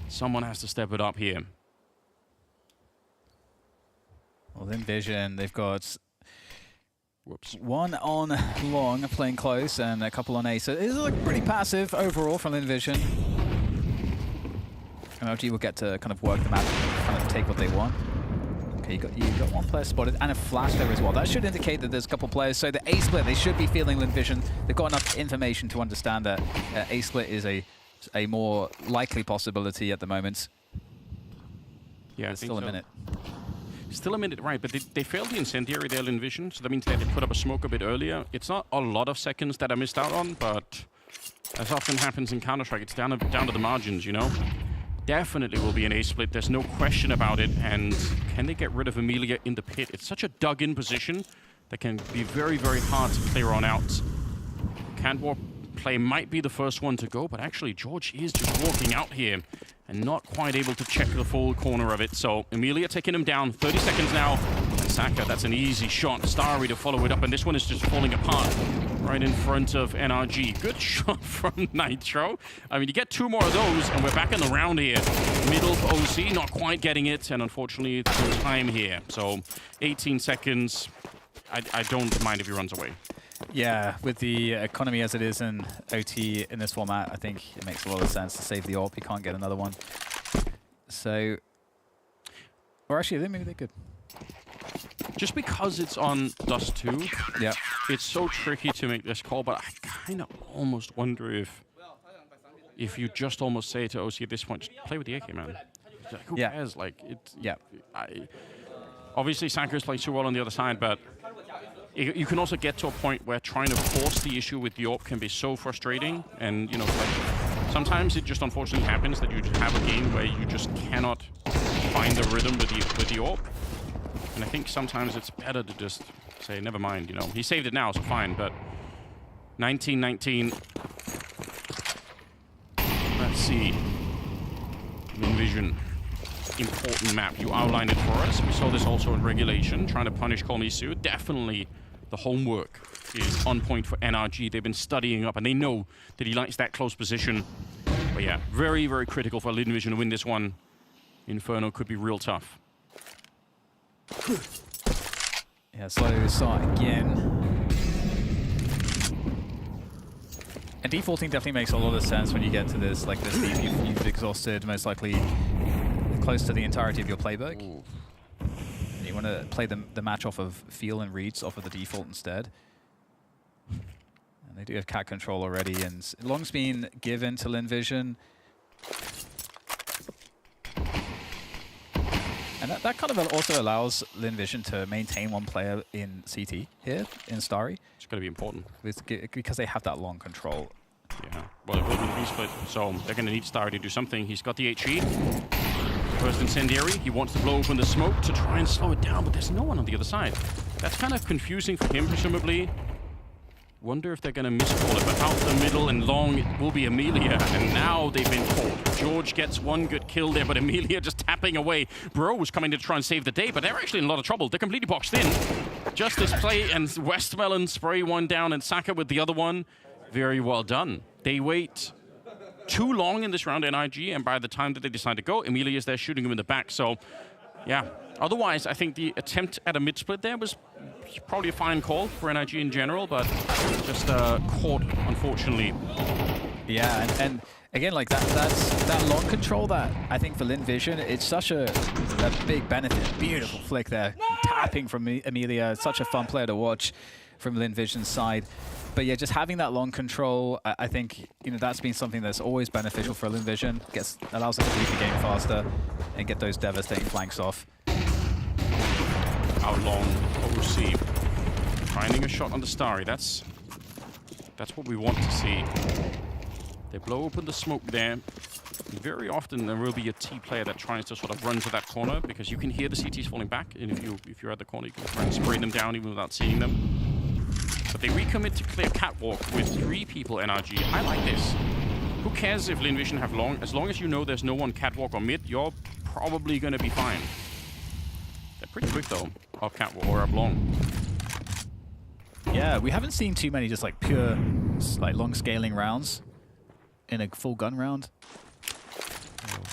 someone has to step it up here. Well, Lynn Vision, they've got one on long, playing close, and a couple on A. So it's like pretty passive overall from Lynn Vision. MLG will get to kind of work the map and kind of take what they want. Okay, you got one player spotted and a flash there as well. That should indicate that there's a couple players. So the A split, they should be feeling Lynn Vision. They've got enough information to understand that A split is a more likely possibility at the moment. Yeah, there's still a minute. Still a minute, right, but they failed the incendiary there, Lynn Vision, so that means they had to put up a smoke a bit earlier. It's not a lot of seconds that I missed out on, but as often happens in Counter-Strike, it's down to the margins, you know? Definitely will be an A split, there's no question about it, and can they get rid of Amelia in the pit? It's such a dug-in position that can be very, very hard to clear on out. Candwalk play might be the first one to go, but actually George is just walking out here and not quite able to check the full corner of it. So Amelia taking him down, 30 seconds now. And Saka, that's an easy shot. Starry to follow it up, and this one is just falling apart right in front of NRG. Good shot from Nitro. I mean, you get two more of those, and we're back in the round here. Middle for OC, not quite getting it, and unfortunately, it's full time here. So 18 seconds. I don't mind if he runs away. Yeah, with the economy as it is in OT in this format, I think it makes a lot of sense to save the AWP. You can't get another one. So, or actually, maybe they could. Just because it's on Dust 2, yeah, it's so tricky to make this call, but I kind of almost wonder if you just almost say to OC at this point, just play with the AK, man. Like, who cares? Like, it's... Yeah. Obviously, Sanka's playing so well on the other side, but you can also get to a point where trying to force the issue with the AWP can be so frustrating, and you know, like, sometimes it just unfortunately happens that you just have a game where you just cannot find the rhythm with the AWP, and I think sometimes it's better to just say, never mind, you know. He saved it now, so fine, but 19-19. Let's see. Lynn Vision. Important map. You outlined it for us. We saw this also in regulation, trying to punish Call Me Sue. Definitely the homework is on point for NRG. They've been studying up, and they know that he likes that close position. But yeah, very, very critical for Lynn Vision to win this one. Inferno could be real tough. Yeah, slow start again. And defaulting definitely makes a lot of sense when you get to this, like this deep. You've exhausted most likely close to the entirety of your playbook. Ooh. And you want to play the match off of feel and reads off of the default instead. And they do have cat control already, and long's been given to Lynn Vision. And that kind of also allows Lynn Vision to maintain one player in CT here, in Starry. It's going to be important. Because they have that long control. Yeah, well, it will be B-split, so they're going to need Starry to do something. He's got the HE. First incendiary, he wants to blow open the smoke to try and slow it down, but there's no one on the other side. That's kind of confusing for him, presumably. Wonder if they're going to miscall it, but out the middle and long it will be Amelia, and now they've been caught. George gets one good kill there, but Amelia just tapping away. Bro was coming to try and save the day, but they're actually in a lot of trouble. They're completely boxed in. Just this play, and Westmelon spray one down, and Saka with the other one. Very well done. They wait too long in this round, NIG, and by the time that they decide to go, Amelia's there shooting him in the back, so yeah. Otherwise, I think the attempt at a mid-split there was probably a fine call for NIG in general, but just caught, unfortunately. Yeah, and again, like that long control that I think for Lynn Vision, it's such a big benefit. Beautiful flick there, tapping from Amelia. Such a fun player to watch from Lynn Vision's side. But yeah, just having that long control, I think that's been something that's always beneficial for Lynn Vision. Allows them to read the game faster and get those devastating flanks off. Out long, OC finding a shot on the Starry. That's what we want to see. They blow open the smoke there. Very often there will be a T player that tries to sort of run to that corner because you can hear the CTs falling back, and if you're at the corner, you can try and spray them down even without seeing them. But they recommit to clear catwalk with 3 people NRG. I like this. Who cares if Lynn Vision have long? As long as you know there's no one catwalk or mid, you're probably going to be fine. They're pretty quick though, up catwalk or up long. Yeah, we haven't seen too many just like pure, like long scaling rounds in a full gun round.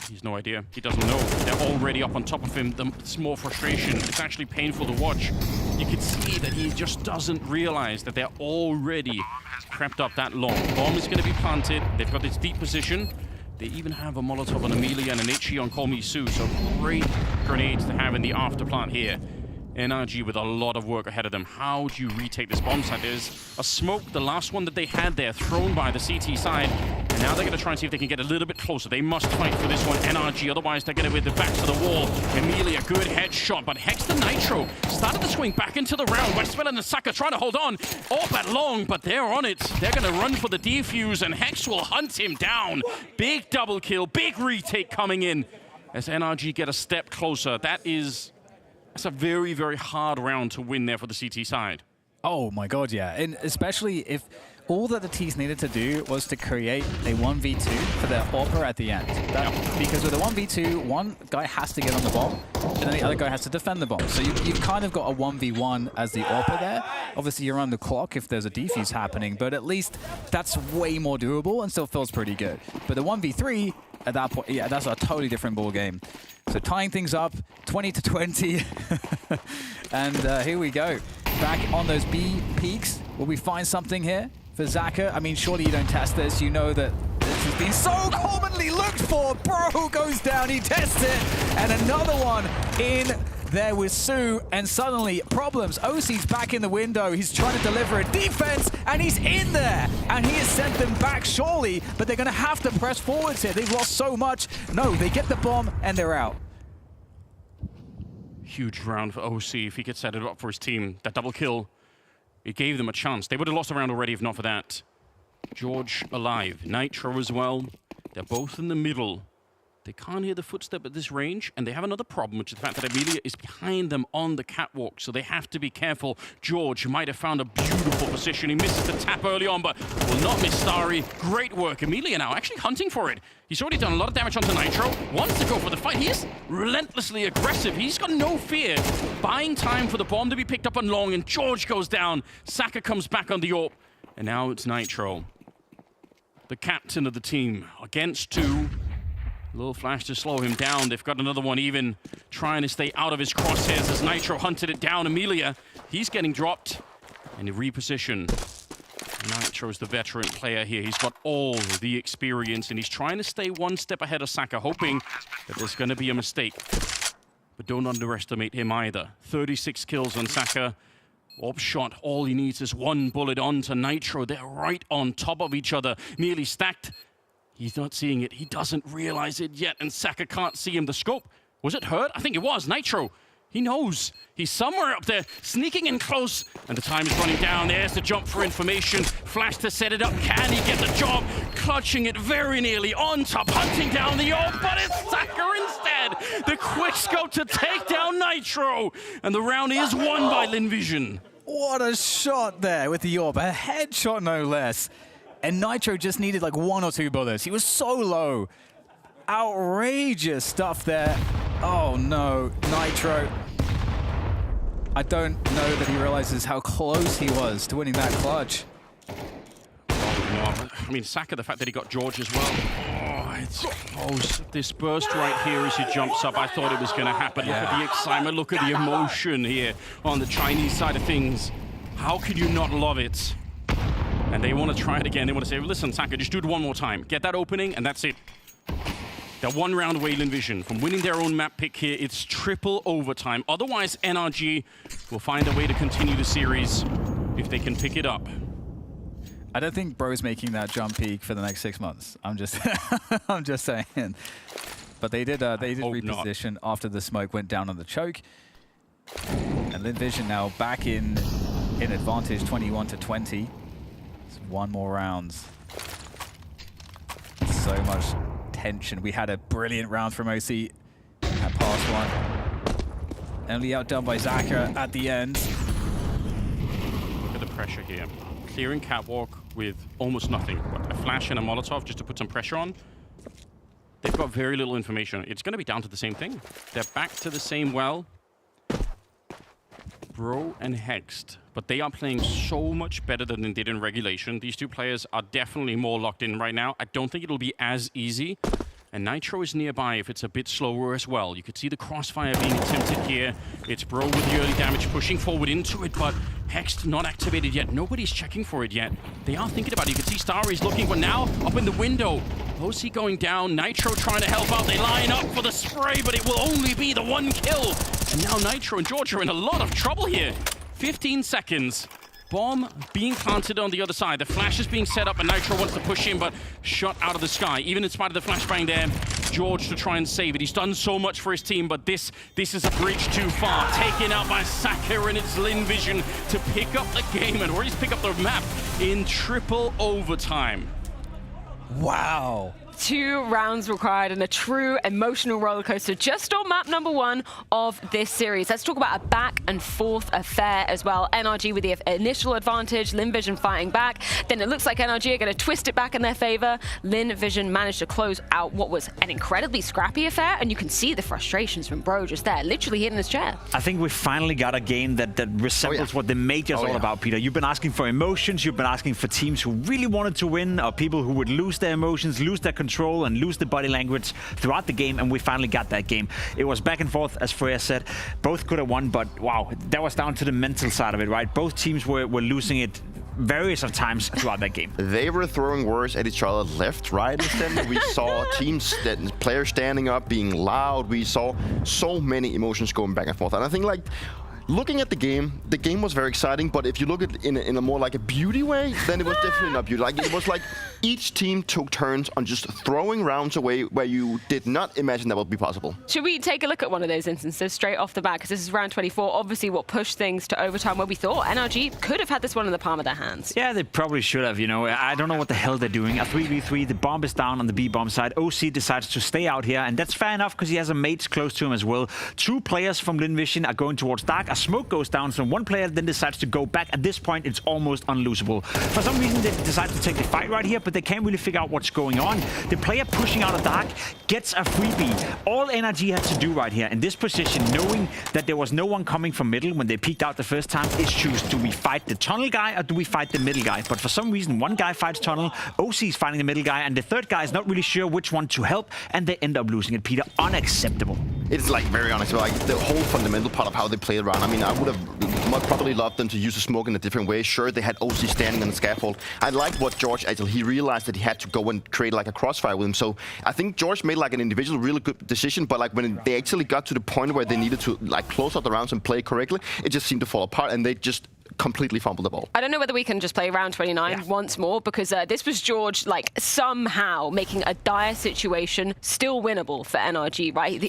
He's no idea. He doesn't know. They're already up on top of him. It's more frustration. It's actually painful to watch. You can see that he just doesn't realize that they're already prepped up that long. Bomb is going to be planted. They've got this deep position. They even have a Molotov on Amelia and an HE on Call Me Sue. So great grenades to have in the after plant here. NRG with a lot of work ahead of them. How do you retake this bomb site? There's a smoke, the last one that they had there, thrown by the CT side. And now they're going to try and see if they can get a little bit closer. They must fight for this one, NRG, otherwise they're going to be the backs to the wall. Amelia, good headshot, but Hex the Nitro started to swing back into the round. Westfell and the Saka trying to hold on. All at long, but they're on it. They're going to run for the defuse, and Hex will hunt him down. Big double kill, big retake coming in as NRG get a step closer. That's a very, very hard round to win there for the CT side. Oh my god, yeah. And especially if all that the T's needed to do was to create a 1v2 for their AWPer at the end. Because with a 1v2, one guy has to get on the bomb, and then the other guy has to defend the bomb. So you've kind of got a 1v1 as the AWPer there. Obviously, you're on the clock if there's a defuse happening, but at least that's way more doable and still feels pretty good. But the 1v3, at that point, yeah, that's a totally different ball game. So tying things up, 20-20, and here we go. Back on those B peaks, will we find something here for Zaka? I mean, surely you don't test this. You know that this has been so commonly looked for. Bro goes down, he tests it, and another one in there with Sue, and suddenly problems. OC's back in the window. He's trying to deliver a defense, and he's in there, and he has sent them back surely, but they're going to have to press forwards here. They've lost so much. No, they get the bomb, and they're out. Huge round for OC if he could set it up for his team. That double kill, it gave them a chance. They would have lost the round already if not for that. George alive, Nitro as well. They're both in the middle. They can't hear the footstep at this range, and they have another problem, which is the fact that Amelia is behind them on the catwalk, so they have to be careful. George might have found a beautiful position. He misses the tap early on, but will not miss Starry. Great work. Amelia now actually hunting for it. He's already done a lot of damage onto Nitro. Wants to go for the fight. He is relentlessly aggressive. He's got no fear. Buying time for the bomb to be picked up on long, and George goes down. Saka comes back on the AWP, and now it's Nitro, the captain of the team, against two. A little flash to slow him down. They've got another one even trying to stay out of his crosshairs as Nitro hunted it down. Amelia, he's getting dropped. And he reposition. Nitro's the veteran player here. He's got all the experience, and he's trying to stay one step ahead of Saka, hoping that there's going to be a mistake. But don't underestimate him either. 36 kills on Saka. AWP shot, all he needs is one bullet onto Nitro. They're right on top of each other, nearly stacked. He's not seeing it. He doesn't realize it yet, and Saka can't see him. The scope, was it hurt? I think it was. Nitro, he knows. He's somewhere up there, sneaking in close, and the time is running down. There's the jump for information. Flash to set it up. Can he get the job? Clutching it very nearly on top, hunting down the AWP, but it's Saka instead. The quick scope to take down Nitro, and the round is won by Lynn Vision. What a shot there with the AWP. A headshot, no less. And Nitro just needed like 1 or 2 bullets. He was so low. Outrageous stuff there. Oh no, Nitro. I don't know that he realizes how close he was to winning that clutch. Oh, no. I mean, Saka, the fact that he got George as well. Oh, it's close. This burst right here as he jumps up, I thought it was going to happen. Yeah. Look at the excitement, look at the emotion here on the Chinese side of things. How can you not love it? And they want to try it again. They want to say, listen, Saka, just do it one more time. Get that opening, and that's it. They're one round away, Lynn Vision, from winning their own map pick here. It's triple overtime. Otherwise, NRG will find a way to continue the series if they can pick it up. I don't think Bro's making that jump peak for the next 6 months. I'm just, I'm just saying. But they did reposition after the smoke went down on the choke. And Lynn Vision now back in advantage, 21-20. One more round. So much tension. We had a brilliant round from OC. That past one. Only outdone by Zaka at the end. Look at the pressure here. clearing catwalk with almost nothing. What, a flash and a Molotov just to put some pressure on. They've got very little information. It's going to be down to the same thing. They're back to the same well. Bro and Hexed. But they are playing so much better than they did in regulation. These two players are definitely more locked in right now. I don't think it'll be as easy. And Nitro is nearby if it's a bit slower as well. You could see the crossfire being attempted here. It's Bro with the early damage pushing forward into it, but Hexed not activated yet. Nobody's checking for it yet. They are thinking about it. You can see Starry's looking, but now up in the window. OC going down, Nitro trying to help out. They line up for the spray, but it will only be the one kill. And now Nitro and George are in a lot of trouble here. 15 seconds. Bomb being planted on the other side. The flash is being set up and Nitro wants to push in, but shot out of the sky. Even in spite of the flashbang there, George to try and save it. He's done so much for his team, but this is a bridge too far. Taken out by Saka, and it's Lynn Vision to pick up the game and already pick up the map in triple overtime. Wow. 2 rounds required and a true emotional roller coaster just on map number 1 of this series. Let's talk about a back and forth affair as well. NRG with the initial advantage, Lynn Vision fighting back. Then it looks like NRG are going to twist it back in their favor. Lynn Vision managed to close out what was an incredibly scrappy affair, and you can see the frustrations from Bro just there, literally hitting his chair. I think we finally got a game that resembles what the major's all about, Peter. You've been asking for emotions, you've been asking for teams who really wanted to win, or people who would lose their emotions, lose their control, and lose the body language throughout the game, and we finally got that game. It was back and forth, as Freya said. Both could have won, but wow, that was down to the mental side of it, right? Both teams were losing it various of times throughout that game. They were throwing words at each other left, right, and center. We saw teams, players standing up, being loud. We saw so many emotions going back and forth. And I think, like, looking at the game was very exciting, but if you look at it in a more like a beauty way, then it was definitely not beauty. Like, it was like each team took turns on just throwing rounds away where you did not imagine that would be possible. Should we take a look at one of those instances straight off the bat? Because this is round 24, obviously what pushed things to overtime, where we thought NRG could have had this one in the palm of their hands. Yeah, they probably should have, you know. I don't know what the hell they're doing. A 3v3, the bomb is down on the B-bomb side. OC decides to stay out here, and that's fair enough because he has a mate close to him as well. 2 players from Lynn Vision are going towards Dark. A smoke goes down, so one player then decides to go back. At this point, it's almost unlosable. For some reason, they decide to take the fight right here, but they can't really figure out what's going on. The player pushing out of Dark gets a freebie. All NRG had to do right here in this position, knowing that there was no one coming from middle when they peeked out the first time, is choose, do we fight the tunnel guy or do we fight the middle guy? But for some reason, one guy fights tunnel, OC is fighting the middle guy, and the third guy is not really sure which one to help, and they end up losing it, Peter. Unacceptable. It's like very unacceptable. Like the whole fundamental part of how they played around. I mean, I would have probably loved them to use the smoke in a different way. Sure, they had OC standing on the scaffold. I liked what George actually, he realized that he had to go and create like a crossfire with him. So I think George made like an individual really good decision, but like when they actually got to the point where they needed to like close out the rounds and play correctly, it just seemed to fall apart, and they just completely fumbled the ball. I don't know whether we can just play round 29 once more, because this was George like somehow making a dire situation still winnable for NRG, right?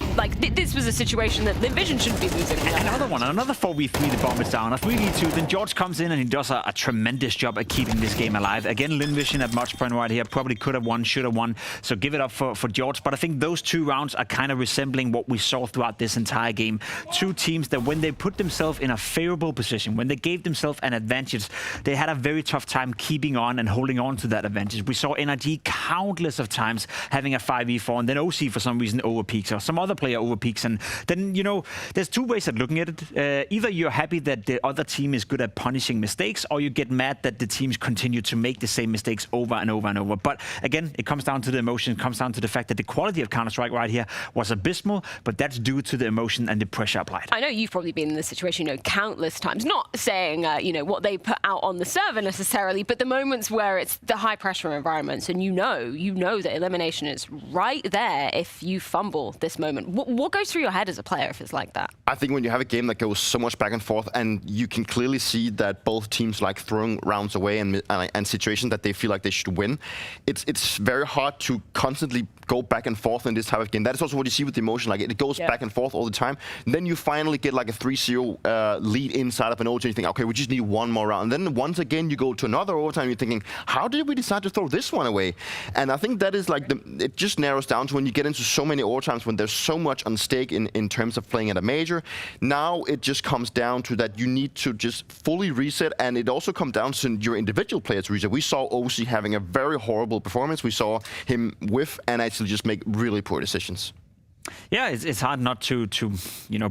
This was a situation that Lynn Vision shouldn't be losing. Another 4v3, the bomb is down. A 3v2, then George comes in and he does a tremendous job at keeping this game alive. Again, Lynn Vision at match point right here, probably could have won, should have won. So give it up for George. But I think those 2 rounds are kind of resembling what we saw throughout this entire game. 2 teams that when they put themselves in a favorable position, when they gave themselves an advantage, they had a very tough time keeping on and holding on to that advantage. We saw NRG countless of times having a 5v4, and then OC for some reason overpeaks, or some other player overpeaks, and then, you know, there's 2 ways of looking at it. Either you're happy that the other team is good at punishing mistakes, or you get mad that the teams continue to make the same mistakes over and over and over. But again, it comes down to the emotion, it comes down to the fact that the quality of Counter-Strike right here was abysmal, but that's due to the emotion and the pressure applied. I know you've probably been in this situation, you know, countless times. Not saying, you know, what they put out on the server necessarily, but the moments where it's the high pressure environments, and you know that elimination is right there if you fumble this moment. What goes through your head as a player if it's like that? I think when you have a game that goes so much back and forth, and you can clearly see that both teams like throwing rounds away and situations that they feel like they should win, it's very hard to constantly go back and forth in this type of game. That is also what you see with the emotion. Like it goes back and forth all the time. And then you finally get like a 3-0 lead inside of an OT. You think, okay, we just need one more round. And then once again, you go to another overtime. You're thinking, how did we decide to throw this one away? And I think that is like it just narrows down to when you get into so many overtimes, when there's so much on stake in terms of playing at a major. Now it just comes down to that you need to just fully reset, and it also comes down to your individual players to reset. We saw OC having a very horrible performance. We saw him whiff and actually just make really poor decisions. Yeah, it's hard not to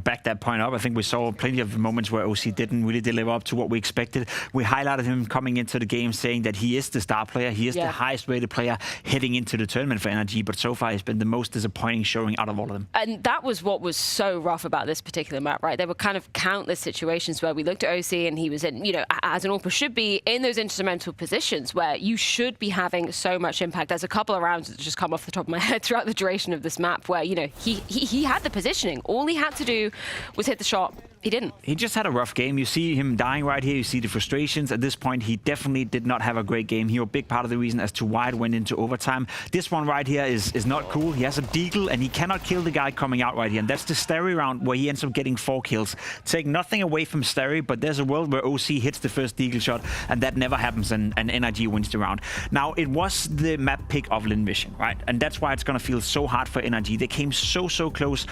back that point up. I think we saw plenty of moments where OC didn't really deliver up to what we expected. We highlighted him coming into the game saying that he is the star player. He is the highest rated player heading into the tournament for NRG, but so far he's been the most disappointing showing out of all of them. And that was what was so rough about this particular map, right? There were kind of countless situations where we looked at OC and he was in, as an AWPer should be, in those instrumental positions where you should be having so much impact. There's a couple of rounds that just come off the top of my head throughout the duration of this map where, he had the positioning. All he had to do was hit the shot. He didn't. He just had a rough game. You see him dying right here. You see the frustrations. At this point, he definitely did not have a great game. He was a big part of the reason as to why it went into overtime. This one right here is not cool. He has a deagle, and he cannot kill the guy coming out right here. And that's the Starry round where he ends up getting 4 kills. Take nothing away from Starry, but there's a world where OC hits the first deagle shot, and that never happens, and NRG wins the round. Now, it was the map pick of Lynn Vision, right? And that's why it's going to feel so hard for NRG. They came so close,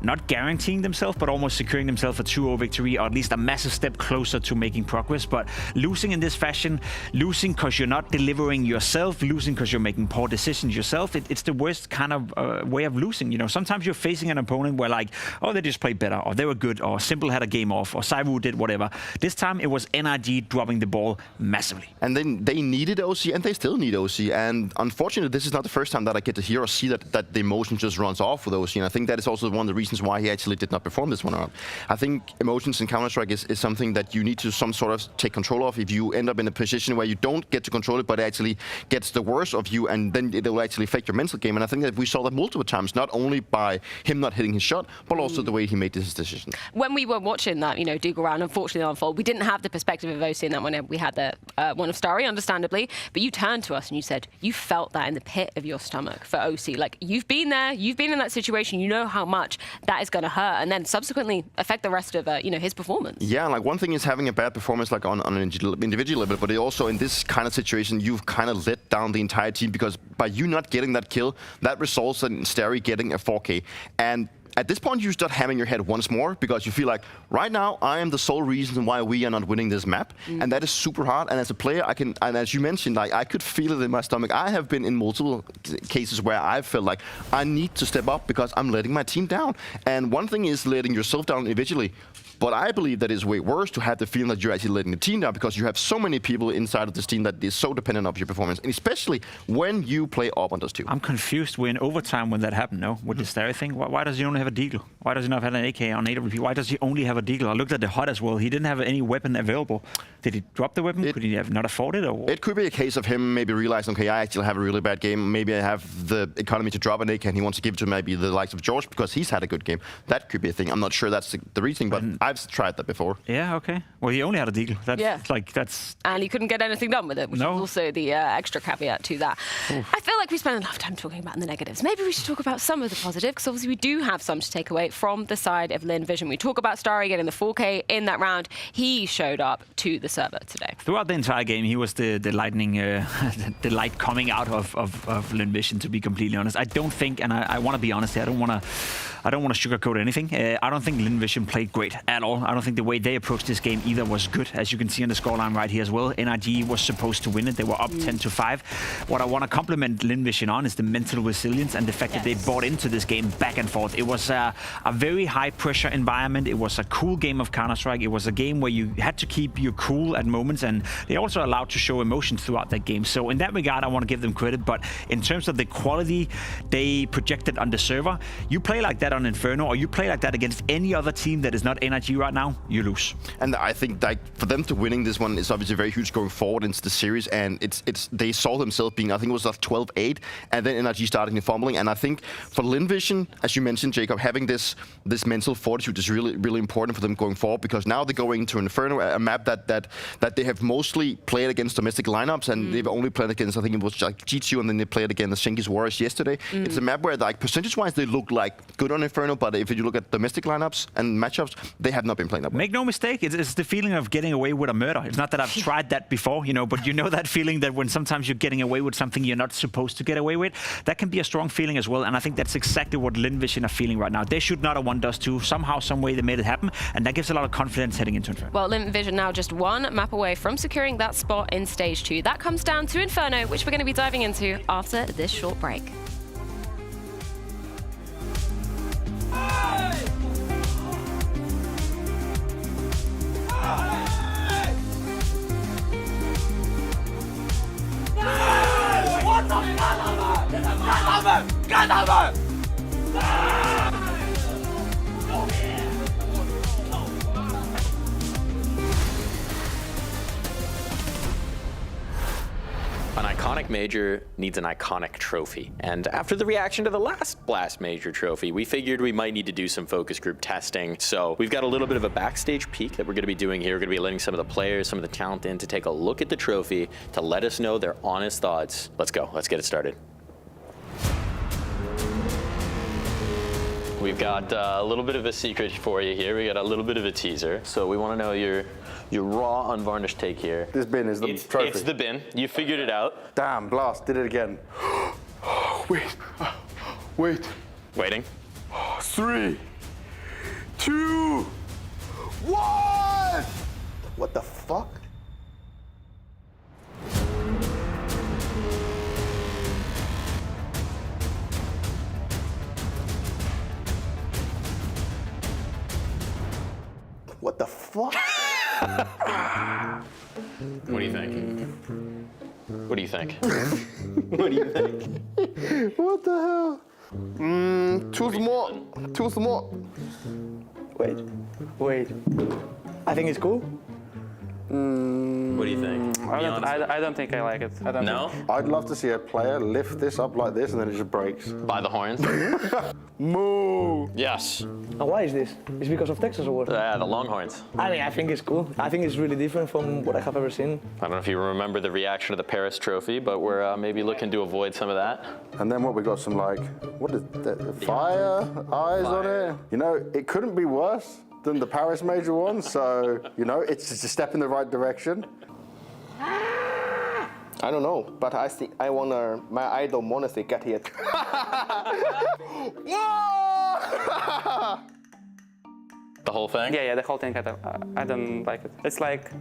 not guaranteeing themselves, but almost securing themselves a 2-0 victory, or at least a massive step closer to making progress. But losing in this fashion, losing because you're not delivering yourself, losing because you're making poor decisions yourself, it's the worst kind of way of losing. Sometimes you're facing an opponent where like, oh, they just played better, or they were good, or Simple had a game off, or Saivu did whatever. This time it was NRG dropping the ball massively. And then they needed OC, and they still need OC. And unfortunately, this is not the first time that I get to hear or see that the emotion just runs off with OC. And I think that is also one of the reasons why he actually did not perform this one around. I think emotions in Counter-Strike is something that you need to some sort of take control of. If you end up in a position where you don't get to control it, but it actually gets the worst of you, and then it will actually affect your mental game. And I think that we saw that multiple times, not only by him not hitting his shot, but also the way he made this decision. When we were watching that, Deagle round, unfortunately unfold, we didn't have the perspective of OC in that one. We had the one of Starry, understandably, but you turned to us and you said you felt that in the pit of your stomach for OC. Like, you've been there, you've been in that situation, you know how much that is going to hurt, and then subsequently affect the rest of his performance. Yeah, like one thing is having a bad performance like on an individual level, but also in this kind of situation, you've kind of let down the entire team, because by you not getting that kill, that results in Starry getting a 4K. And at this point, you start hammering your head once more, because you feel like, right now, I am the sole reason why we are not winning this map. And that is super hard. And as a player, and as you mentioned, like, I could feel it in my stomach. I have been in multiple cases where I've felt like I need to step up because I'm letting my team down. And one thing is letting yourself down individually. But I believe that it's way worse to have the feeling that you're actually letting the team down, because you have so many people inside of this team that is so dependent on your performance, and especially when you play up on those two. I'm confused. We're in overtime when that happened, no? With the Starry thing. Why does he only have a deagle? Why does he not have an AK on AWP? Why does he only have a deagle? I looked at the HUD as well. He didn't have any weapon available. Did he drop the weapon? Could he have not afford it? Or? It could be a case of him maybe realizing, okay, I actually have a really bad game. Maybe I have the economy to drop an AK, and he wants to give it to maybe the likes of George because he's had a good game. That could be a thing. I'm not sure that's the reason, but I've tried that before. Yeah, okay. Well, he only had a deagle. That's and he couldn't get anything done with it, which is also the extra caveat to that. Oof. I feel like we spent enough time talking about the negatives. Maybe we should talk about some of the positives, because obviously we do have some to take away from the side of Lynn Vision. We talk about Starry getting the 4K in that round. He showed up to the server today. Throughout the entire game, he was the lightning, the light coming out of Lynn Vision, to be completely honest. I don't think, and I want to be honest here, I don't want to sugarcoat anything. I don't think Lynn Vision played great at all. I don't think the way they approached this game either was good, as you can see on the scoreline right here as well. NRG was supposed to win it. They were up 10-5. What I want to compliment Lynn Vision on is the mental resilience and the fact that they bought into this game back and forth. It was a very high pressure environment. It was a cool game of Counter-Strike. It was a game where you had to keep your cool at moments, and they also allowed to show emotions throughout that game. So in that regard, I want to give them credit. But in terms of the quality they projected on the server, you play like that on Inferno, or you play like that against any other team that is not NRG right now, you lose. And I think like for them to winning this one is obviously very huge going forward into the series, and they saw themselves being, I think it was 12-8, and then NRG starting the fumbling. And I think for Lynn Vision, as you mentioned, Jacob, Jacob, having this mental fortitude is really important for them going forward, because now they're going to Inferno, a map that they have mostly played against domestic lineups, and they've only played against, I think it was like G2, and then they played against the Shinkies Warriors yesterday. It's a map where, like, percentage-wise, they look like good on Inferno, but if you look at domestic lineups and matchups, they have not been playing that well. Make no mistake, it's the feeling of getting away with a murder. It's not that I've tried that before, you know, but you know that feeling that when sometimes you're getting away with something you're not supposed to get away with, that can be a strong feeling as well. And I think that's exactly what Lynn Vision are feeling right now. They should not have won Dust 2. Somehow, some way they made it happen, and that gives a lot of confidence heading into Inferno. Well, Lynn Vision now just one map away from securing that spot in Stage 2. That comes down to Inferno, which we're going to be diving into after this short break. An iconic major needs an iconic trophy. And after the reaction to the last Blast Major trophy, we figured we might need to do some focus group testing. So we've got a little bit of a backstage peek that we're going to be doing here. We're going to be letting some of the players, some of the talent in to take a look at the trophy, to let us know their honest thoughts. Let's go. Let's get it started. We've got a little bit of a secret for you here. We got a little bit of a teaser. So we want to know your raw, unvarnished take here. This bin is the trophy. It's the bin. You figured it out. Damn, Blast did it again. Wait. Waiting. 3, 2, 1! What the fuck? What the fuck? What do you think? What do you think? What do you think? What the hell? Too small. Too small. Wait. I think it's cool. What do you think? I don't think I like it. I don't No? think. I'd love to see a player lift this up like this and then it just breaks. By the horns? Moo! Yes. And why is this? It's because of Texas or what? The Longhorns. I mean, I think it's cool. I think it's really different from what I have ever seen. I don't know if you remember the reaction to the Paris trophy, but we're maybe looking to avoid some of that. And then what, we got some, like, what is that? Fire eyes on it? You know, it couldn't be worse than the Paris major one, so, you know, it's just a step in the right direction. I don't know, but I think my idol Monastic get hit. The whole thing? Yeah, the whole thing. I don't like it. It's like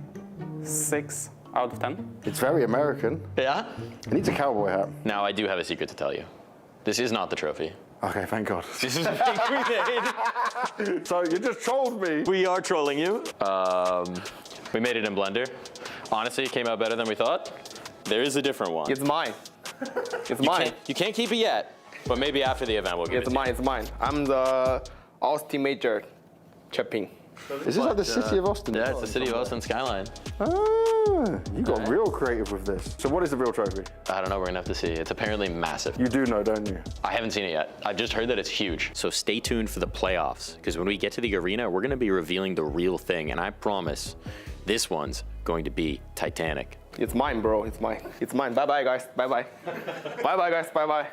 6 out of 10. It's very American. Yeah? It needs a cowboy hat. Now, I do have a secret to tell you. This is not the trophy. Okay, thank God. This is a fake we made. So you just trolled me. We are trolling you. We made it in Blender. Honestly, it came out better than we thought. There is a different one. It's mine. It's mine. You can't keep it yet, but maybe after the event we'll give it to you. It's mine. I'm the Austin Major champion. Is this like the city of Austin? Yeah, it's the city of Austin skyline. Ah, you got real creative with this. So what is the real trophy? I don't know, we're gonna have to see. It's apparently massive. You do know, don't you? I haven't seen it yet. I've just heard that it's huge. So stay tuned for the playoffs, because when we get to the arena, we're gonna be revealing the real thing, and I promise this one's going to be Titanic. It's mine, bro. It's mine. It's mine. Bye-bye, guys. Bye-bye. Bye-bye, guys. Bye-bye.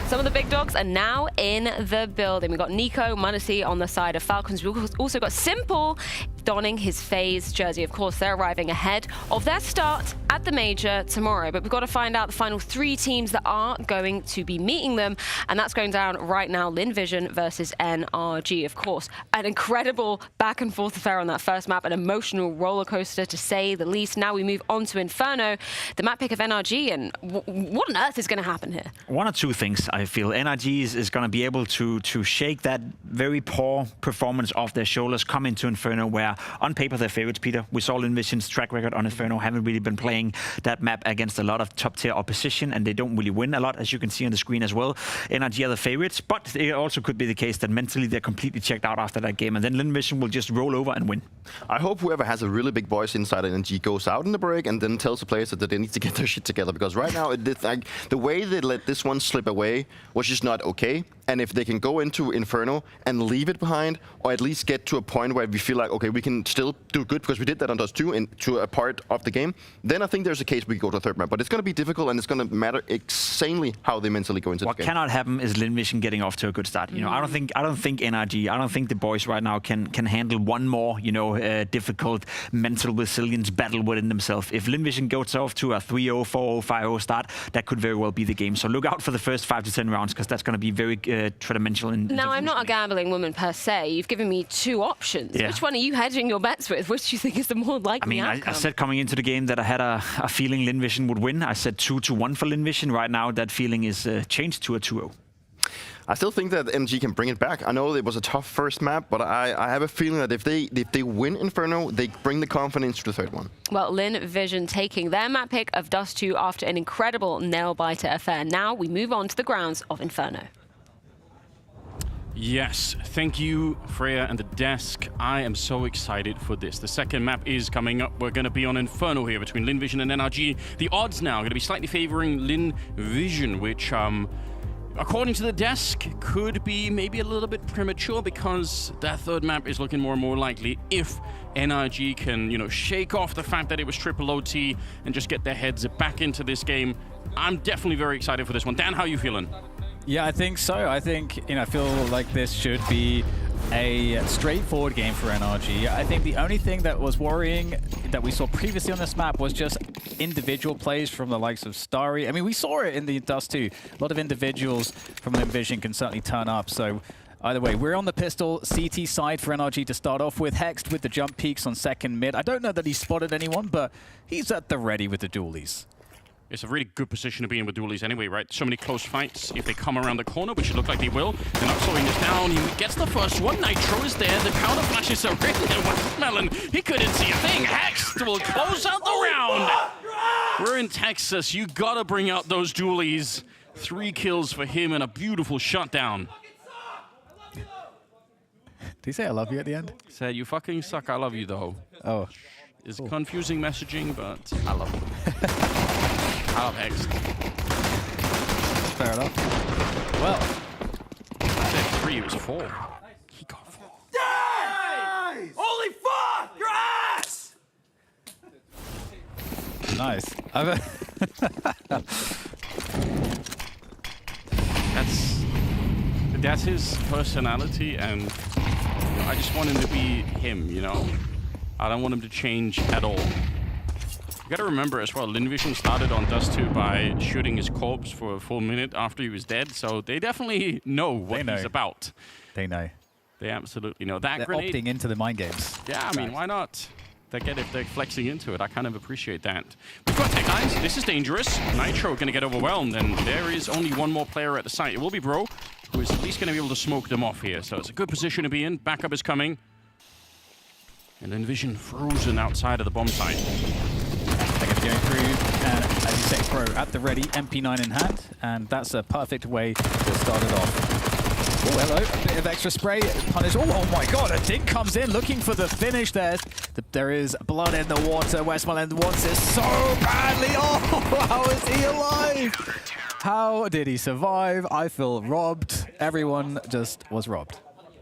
Some of the big dogs are now in the building. We've got Nico, Manasi on the side of Falcons. We've also got Simple donning his FaZe jersey. Of course, they're arriving ahead of their start at the Major tomorrow. But we've got to find out the final 3 teams that are going to be meeting them. And that's going down right now. Lynn Vision versus NRG, of course. An incredible back and forth affair on that first map. An emotional roller coaster, to say the least. Now we move on to Inferno, the map pick of NRG. And what on earth is going to happen here? One or two things, I feel. NRG is going to be able to shake that very poor performance off their shoulders, come into Inferno where on paper, they're favorites, Peter. We saw Lynn Vision's track record on Inferno, haven't really been playing that map against a lot of top-tier opposition, and they don't really win a lot, as you can see on the screen as well. NRG are the favorites, but it also could be the case that mentally they're completely checked out after that game, and then Lynn Vision will just roll over and win. I hope whoever has a really big voice inside NRG goes out in the break and then tells the players that they need to get their shit together, because right now, like, the way they let this one slip away was just not okay. And if they can go into Inferno and leave it behind, or at least get to a point where we feel like, okay, we can still do good, because we did that on Dust 2 into a part of the game, then I think there's a case we can go to a third map. But it's going to be difficult, and it's going to matter insanely how they mentally go into the game. What cannot happen is Lynn Vision getting off to a good start. You know, I don't think NRG, I don't think the boys right now can handle one more, you know, difficult mental resilience battle within themselves. If Lynn Vision goes off to a 3-0, 4-0, 5-0 start, that could very well be the game. So look out for the first 5 to 10 rounds, because that's going to be very tridimensional. Now, I'm not a gambling woman per se. You've given me 2 options. Yeah. Which one are you hedging your bets with? Which do you think is the more likely outcome? I said coming into the game that I had a feeling Lynn Vision would win. I said 2-1 for Lynn Vision. Right now, that feeling is changed to a 2-0. I still think that NG can bring it back. I know it was a tough first map, but I have a feeling that if they win Inferno, they bring the confidence to the third one. Well, Lynn Vision taking their map pick of Dust 2 after an incredible nail-biter affair. Now we move on to the grounds of Inferno. Yes, thank you, Freya and the desk. I am so excited for this. The second map is coming up. We're going to be on Inferno here between Lynn Vision and NRG. The odds now are going to be slightly favoring Lynn Vision, which, according to the desk, could be maybe a little bit premature, because that third map is looking more and more likely if NRG can, you know, shake off the fact that it was triple OT and just get their heads back into this game. I'm definitely very excited for this one. Dan, how are you feeling? Yeah, I think so. I think, you know, I feel like this should be a straightforward game for NRG. I think the only thing that was worrying that we saw previously on this map was just individual plays from the likes of Starry. I mean, we saw it in the Dust 2. A lot of individuals from Lynn Vision can certainly turn up. So either way, we're on the pistol CT side for NRG to start off with. Hexed with the jump peaks on second mid. I don't know that he spotted anyone, but he's at the ready with the dualies. It's a really good position to be in with dualies anyway, right? So many close fights. If they come around the corner, which it look like they will, they're not slowing this down. He gets the first one. Nitro is there. The counter flashes are ready. And Watermelon, he couldn't see a thing. Hext will close out the round. We're in Texas. You gotta bring out those dualies. 3 kills for him and a beautiful shutdown. Did he say I love you at the end? He said, you fucking suck, I love you though. Oh. It's confusing messaging, but I love you. I love Hext. Fair enough. Well. I said 3, it was 4. He got 4. Nice! Holy fuck! Your ass! Nice. That's his personality, and you know, I just want him to be him, you know? I don't want him to change at all. You gotta remember as well, Lynn Vision started on Dust 2 by shooting his corpse for a full minute after he was dead, so they definitely know what he's about. They know. They absolutely know. That They're grenade, opting into the mind games. yeah, I mean, why not? If they're flexing into it, I kind of appreciate that. We've got tech lines. This is dangerous. Nitro going to get overwhelmed, and there is only one more player at the site. It will be Bro, who is at least going to be able to smoke them off here. So it's a good position to be in. Backup is coming. And then Vision frozen outside of the bomb site. They're going to be going through, and as you say, Pro at the ready, MP9 in hand, and that's a perfect way to start it off. Oh, hello, a bit of extra spray, punish. Oh my god, a Dink comes in looking for the finish there. There is blood in the water. Westmoreland wants this so badly. Oh, how is he alive? How did he survive? I feel robbed. Everyone just was robbed.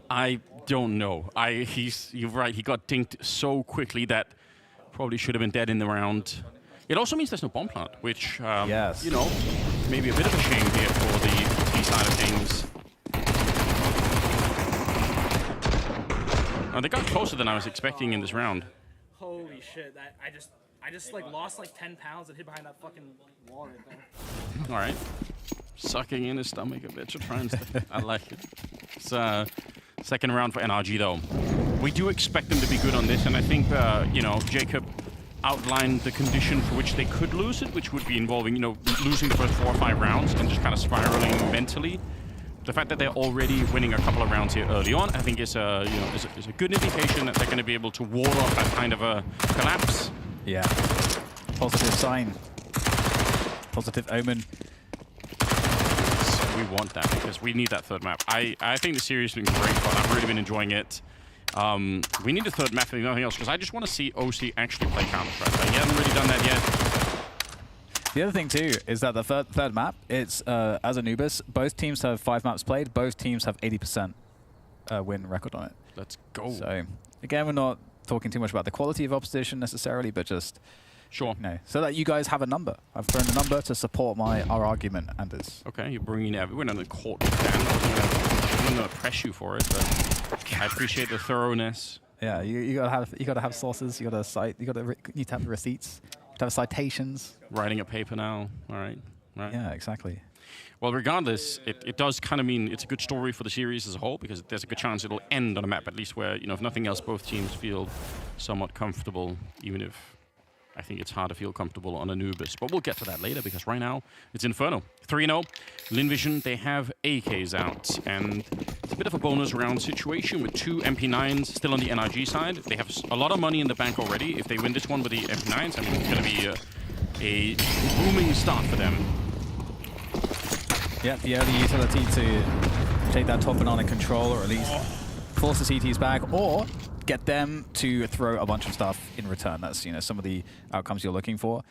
I don't know. You're right, he got dinked so quickly that probably should have been dead in the round. It also means there's no bomb plant, which, yes, you know, maybe a bit of a shame here for the T side of things. Oh, they got closer than I was expecting in this round. Holy shit! I just like lost like 10 pounds and hid behind that fucking wall right there. All right, sucking in his stomach a bit to try and I like it. It's second round for NRG though. We do expect them to be good on this, and I think you know, Jacob outlined the condition for which they could lose it, which would be involving, you know, losing the first 4 or 5 rounds and just kind of spiraling mentally. the fact that they're already winning a couple of rounds here early on, I think is a is a good indication that they're going to be able to ward off that kind of a collapse. Yeah. Positive sign. Positive omen. We want that because we need that third map. I think the series has been great fun. I've really been enjoying it. We need a third map and nothing else because I just want to see OC actually play Counter-Strike. He hasn't really done that yet. The other thing too is that the third map, it's as Anubis, both teams have 5 maps played, both teams have 80% win record on it. Let's go. So again, we're not talking too much about the quality of opposition necessarily, but just so that you guys have a number. I've thrown a number to support our argument, Anders. Okay, you're bringing everyone on the court down. I'm going to press you for it, but I appreciate the thoroughness. Yeah, you gotta have sources. You need to have receipts. You have to have citations. Writing a paper now. All right. Right. Yeah, exactly. Well, regardless, it does kind of mean it's a good story for the series as a whole because there's a good chance it'll end on a map at least where, if nothing else, both teams feel somewhat comfortable, even if I think it's hard to feel comfortable on Anubis. But we'll get to that later because right now it's Inferno. 3-0. Lynn Vision, they have AKs out. And it's a bit of a bonus round situation with 2 MP9s still on the NRG side. They have a lot of money in the bank already. If they win this one with the MP9s, I mean, it's going to be a booming start for them. Yeah, the early utility to take that top banana control or at least force the CTs back or get them to throw a bunch of stuff in return. That's, some of the outcomes you're looking for.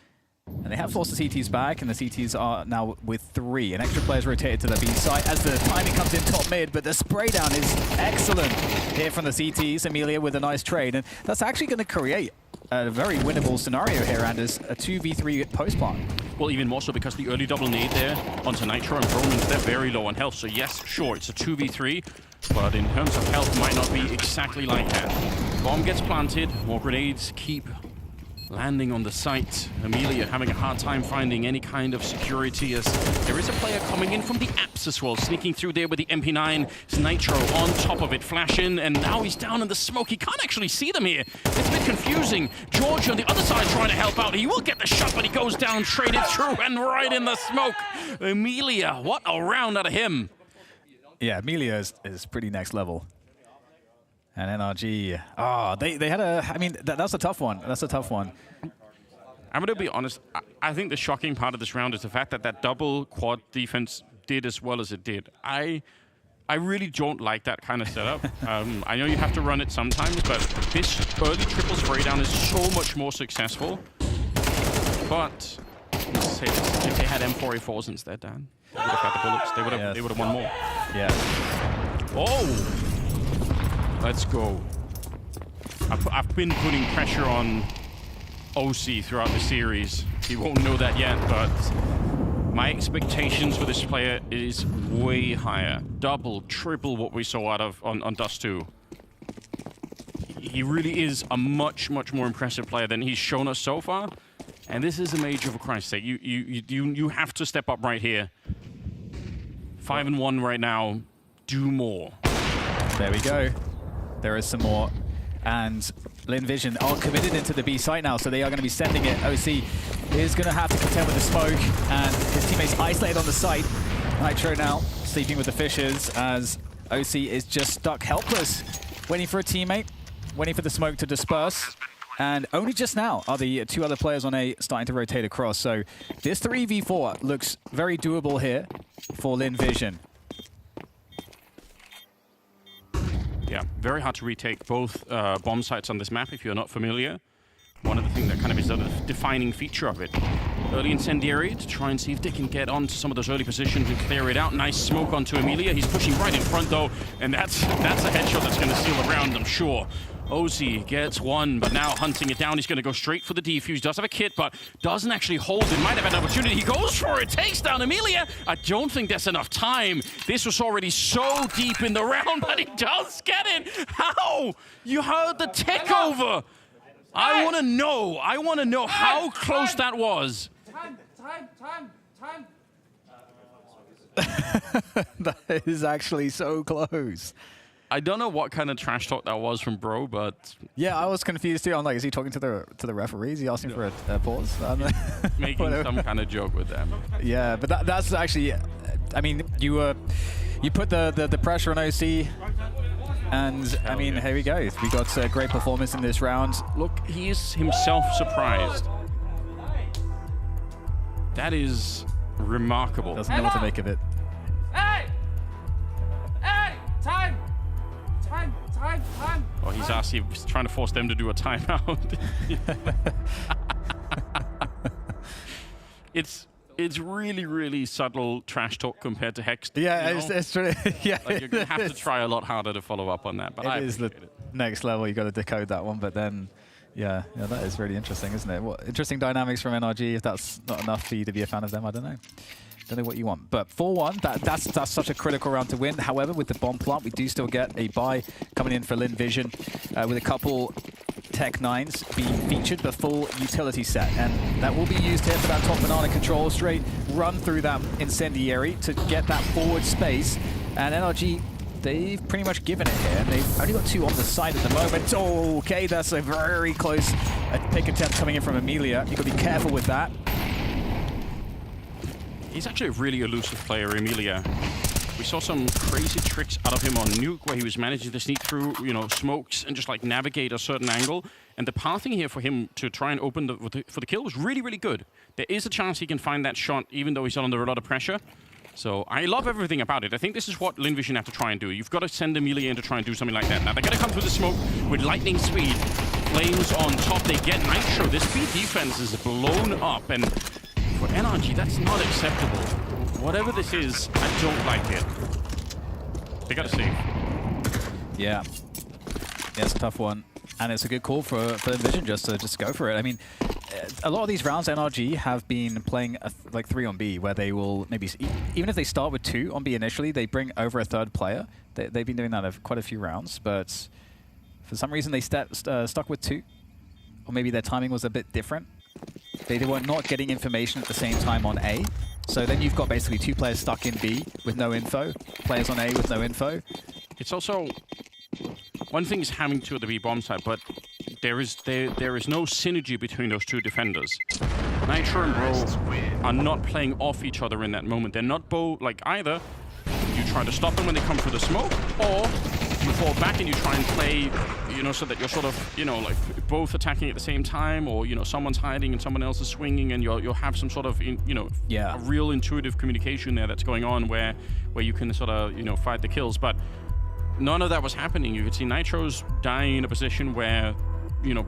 And they have forced the CTs back, and the CTs are now with 3. An extra player's rotated to the B site as the timing comes in top mid, but the spray down is excellent here from the CTs. Amelia with a nice trade, and that's actually going to create a very winnable scenario here, Anders. A 2v3 post-plant. Well, even more so because the early double nade there onto Nitro and Romans, they're very low on health. So yes, sure, it's a 2v3, but in terms of health, might not be exactly like that. Bomb gets planted, more grenades keep landing on the site. Amelia having a hard time finding any kind of security as there is a player coming in from the apps as well, sneaking through there with the MP9. It's Nitro on top of it, flash in, and now he's down in the smoke. He can't actually see them here. It's a bit confusing. George on the other side trying to help out. He will get the shot, but he goes down, traded through, and right in the smoke. Amelia, what a round out of him. Yeah, Amelia is pretty next level. And NRG, they had that's a tough one. That's a tough one. I'm going to be honest. I think the shocking part of this round is the fact that that double quad defense did as well as it did. I really don't like that kind of setup. I know you have to run it sometimes, but this early triple spray down is so much more successful. But let's say this, if they had M4A4s instead, Dan, they would have had the bullets. They would have won more. Yeah. Oh. Let's go. I've been putting pressure on OC throughout the series. He won't know that yet, but my expectations for this player is way higher. Double, triple what we saw out of on Dust 2. He really is a much, much more impressive player than he's shown us so far. And this is a major, for Christ's sake. You have to step up right here. 5-1 right now. Do more. There we go. There is some more. And Lynn Vision are committed into the B site now, so they are going to be sending it. OC is going to have to contend with the smoke, and his teammates isolated on the site. Nitro now sleeping with the fishes as OC is just stuck helpless, waiting for a teammate, waiting for the smoke to disperse. And only just now are the 2 other players on A starting to rotate across. So this 3v4 looks very doable here for Lynn Vision. Yeah, very hard to retake both bomb sites on this map if you're not familiar. One of the things that kind of is the defining feature of it. Early incendiary to try and see if they can get onto some of those early positions and clear it out. Nice smoke onto Amelia. He's pushing right in front though, and that's a headshot that's going to seal the round, I'm sure. OC gets one, but now hunting it down. He's going to go straight for the defuse. Does have a kit, but doesn't actually hold it. Might have had an opportunity. He goes for it. Takes down Amelia. I don't think that's enough time. This was already so deep in the round, but he does get it. How? You heard the takeover. I want to know how close that was. Time. That is actually so close. I don't know what kind of trash talk that was from Bro, but yeah, I was confused too. I'm like, is he talking to the referees? Is he asking for a pause? Making some kind of joke with them. Yeah, but that's actually, I mean, you You put the pressure on OC, and I mean, here we go. We got a great performance in this round. Look, he is himself surprised. That is remarkable. Doesn't know what to make of it. Hey! Hey! Time! Oh, he's actually trying to force them to do a timeout. It's really, really subtle trash talk compared to Hex. Yeah, it's true. Yeah, like you're gonna have to try a lot harder to follow up on that. But I is the next level. You got to decode that one, but then, yeah, that is really interesting, isn't it? What interesting dynamics from NRG. If that's not enough for you to be a fan of them, I don't know. Don't know what you want, but 4-1, that's such a critical round to win. However, with the bomb plant, we do still get a buy coming in for Lynn Vision with a couple Tech 9s being featured, the full utility set, and that will be used here for that top banana control. Straight run through that incendiary to get that forward space, and NRG, they've pretty much given it here, and they've only got 2 on the side at the moment. Oh, okay, that's a very close pick attempt coming in from Amelia. You've got to be careful with that. He's actually a really elusive player, Amelia. We saw some crazy tricks out of him on Nuke, where he was managing to sneak through, smokes and just like navigate a certain angle. And the pathing here for him to try and open for the kill was really, really good. There is a chance he can find that shot, even though he's under a lot of pressure. So I love everything about it. I think this is what Lynn Vision have to try and do. You've got to send Amelia in to try and do something like that. Now they're going to come through the smoke with lightning speed. Flames on top. They get Nitro. This B defense is blown up, and for NRG, that's not acceptable. Whatever this is, I don't like it. They got to save. Yeah, it's a tough one, and it's a good call for Vision just to go for it. I mean, a lot of these rounds, NRG have been playing like 3 on B, where they will maybe, even if they start with 2 on B initially, they bring over a 3rd player. They've been doing that quite a few rounds, but for some reason they stuck with 2, or maybe their timing was a bit different. They were not getting information at the same time on A. So then you've got basically 2 players stuck in B with no info, players on A with no info. It's also, one thing is having 2 at the B bomb site, but there is no synergy between those 2 defenders. Nitro and Bro are not playing off each other in that moment. They're not both like either. You try to stop them when they come through the smoke, or you fall back and you try and play, so that you're sort of, like both attacking at the same time, or, someone's hiding and someone else is swinging, and you'll have some sort of, a real intuitive communication there that's going on where you can sort of, fight the kills. But none of that was happening. You could see Nitro's dying in a position where,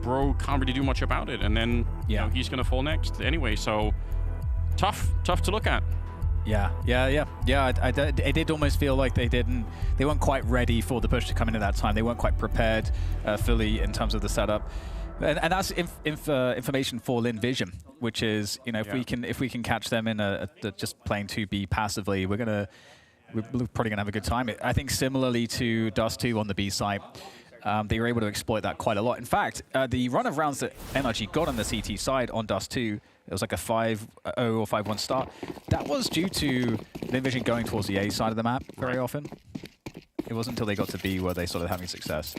Bro can't really do much about it, and then he's going to fall next anyway. So tough to look at. Yeah. It did almost feel like they weren't quite ready for the push to come in at that time. They weren't quite prepared fully in terms of the setup, and that's information for Lynn Vision, which is if we can catch them in just playing 2B passively, we're probably gonna have a good time. I think similarly to Dust 2 on the B side. They were able to exploit that quite a lot. In fact, the run of rounds that NRG got on the CT side on Dust 2, it was like a 5-0 or 5-1 start. That was due to Lynn Vision going towards the A side of the map very often. It wasn't until they got to B where they started having success.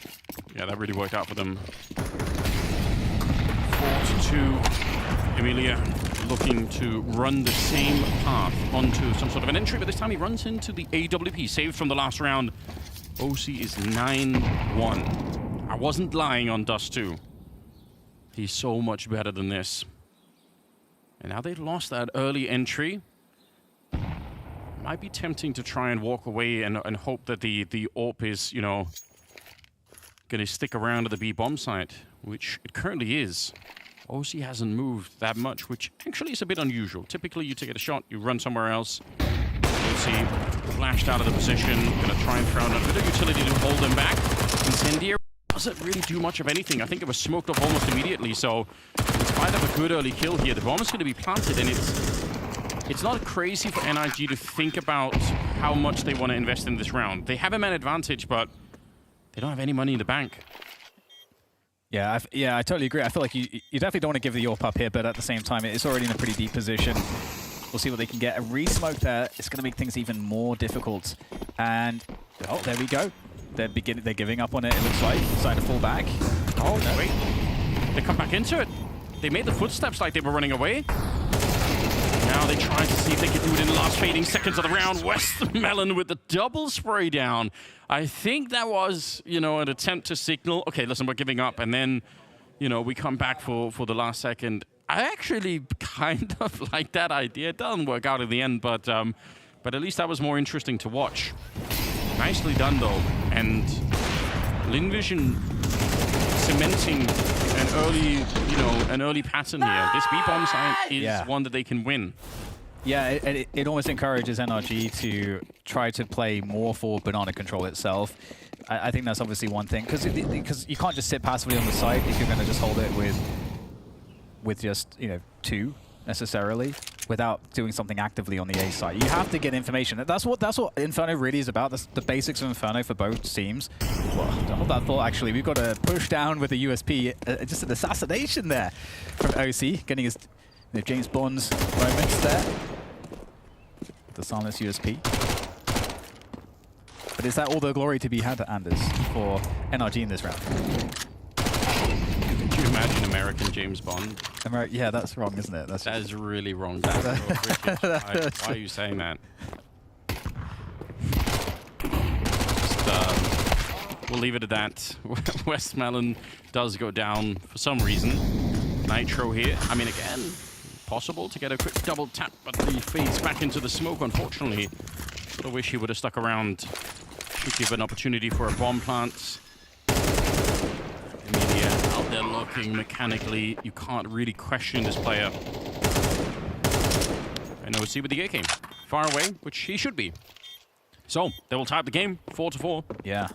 Yeah, that really worked out for them. 4-2. Amelia looking to run the same path onto some sort of an entry, but this time he runs into the AWP, saved from the last round. OC is 9-1. I wasn't lying on Dust 2. He's so much better than this. And now they've lost that early entry. Might be tempting to try and walk away and hope that the AWP is, going to stick around at the B bomb site, which it currently is. OC hasn't moved that much, which actually is a bit unusual. Typically, you take a shot, you run somewhere else. OC flashed out of the position, going to try and throw out a bit of utility to hold them back. Incendiary doesn't really do much of anything. I think it was smoked off almost immediately, so in spite of a good early kill here, the bomb is going to be planted, and it's not crazy for NRG to think about how much they want to invest in this round. They have a man advantage, but they don't have any money in the bank. Yeah, I totally agree. I feel like you definitely don't want to give the AWP up here, but at the same time, it's already in a pretty deep position. We'll see what they can get. A re-smoke there is going to make things even more difficult. And, oh, there we go. They're giving up on it, it looks like. Starting to fall back. Oh, no. Wait. They come back into it. They made the footsteps like they were running away. Now they try to see if they can do it in the last fading seconds of the round. Westmelon with the double spray down. I think that was, you know, an attempt to signal, okay, listen, we're giving up. And then, you know, we come back for the last second. I actually kind of like that idea. It doesn't work out in the end, but at least that was more interesting to watch. Nicely done, though. And Lynn Vision cementing an early pattern here. This B-bomb side is one that they can win. Yeah, it almost encourages NRG to try to play more for banana control itself. I think that's obviously one thing, because you can't just sit passively on the side if you're going to just hold it with just, you know, 2 necessarily, without doing something actively on the A side. You have to get information. That's what Inferno really is about. That's the basics of Inferno for both teams. Well, hold that thought, actually. We've got to push down with the USP. Just an assassination there from OC, getting his James Bond's moments there. The silence USP. But is that all the glory to be had, Anders, for NRG in this round? Could you imagine American James Bond? Yeah, that's wrong, isn't it? That is really wrong. Why are you saying that? We'll leave it at that. Westmelon does go down for some reason. Nitro here. I mean, again, possible to get a quick double tap, but he fades back into the smoke, unfortunately. Sort of wish he would have stuck around. Should give an opportunity for a bomb plant. Emilia out there looking mechanically. You can't really question this player. And OC with the AK. Far away, which he should be. So, they will tie up the game, 4-4. Yeah.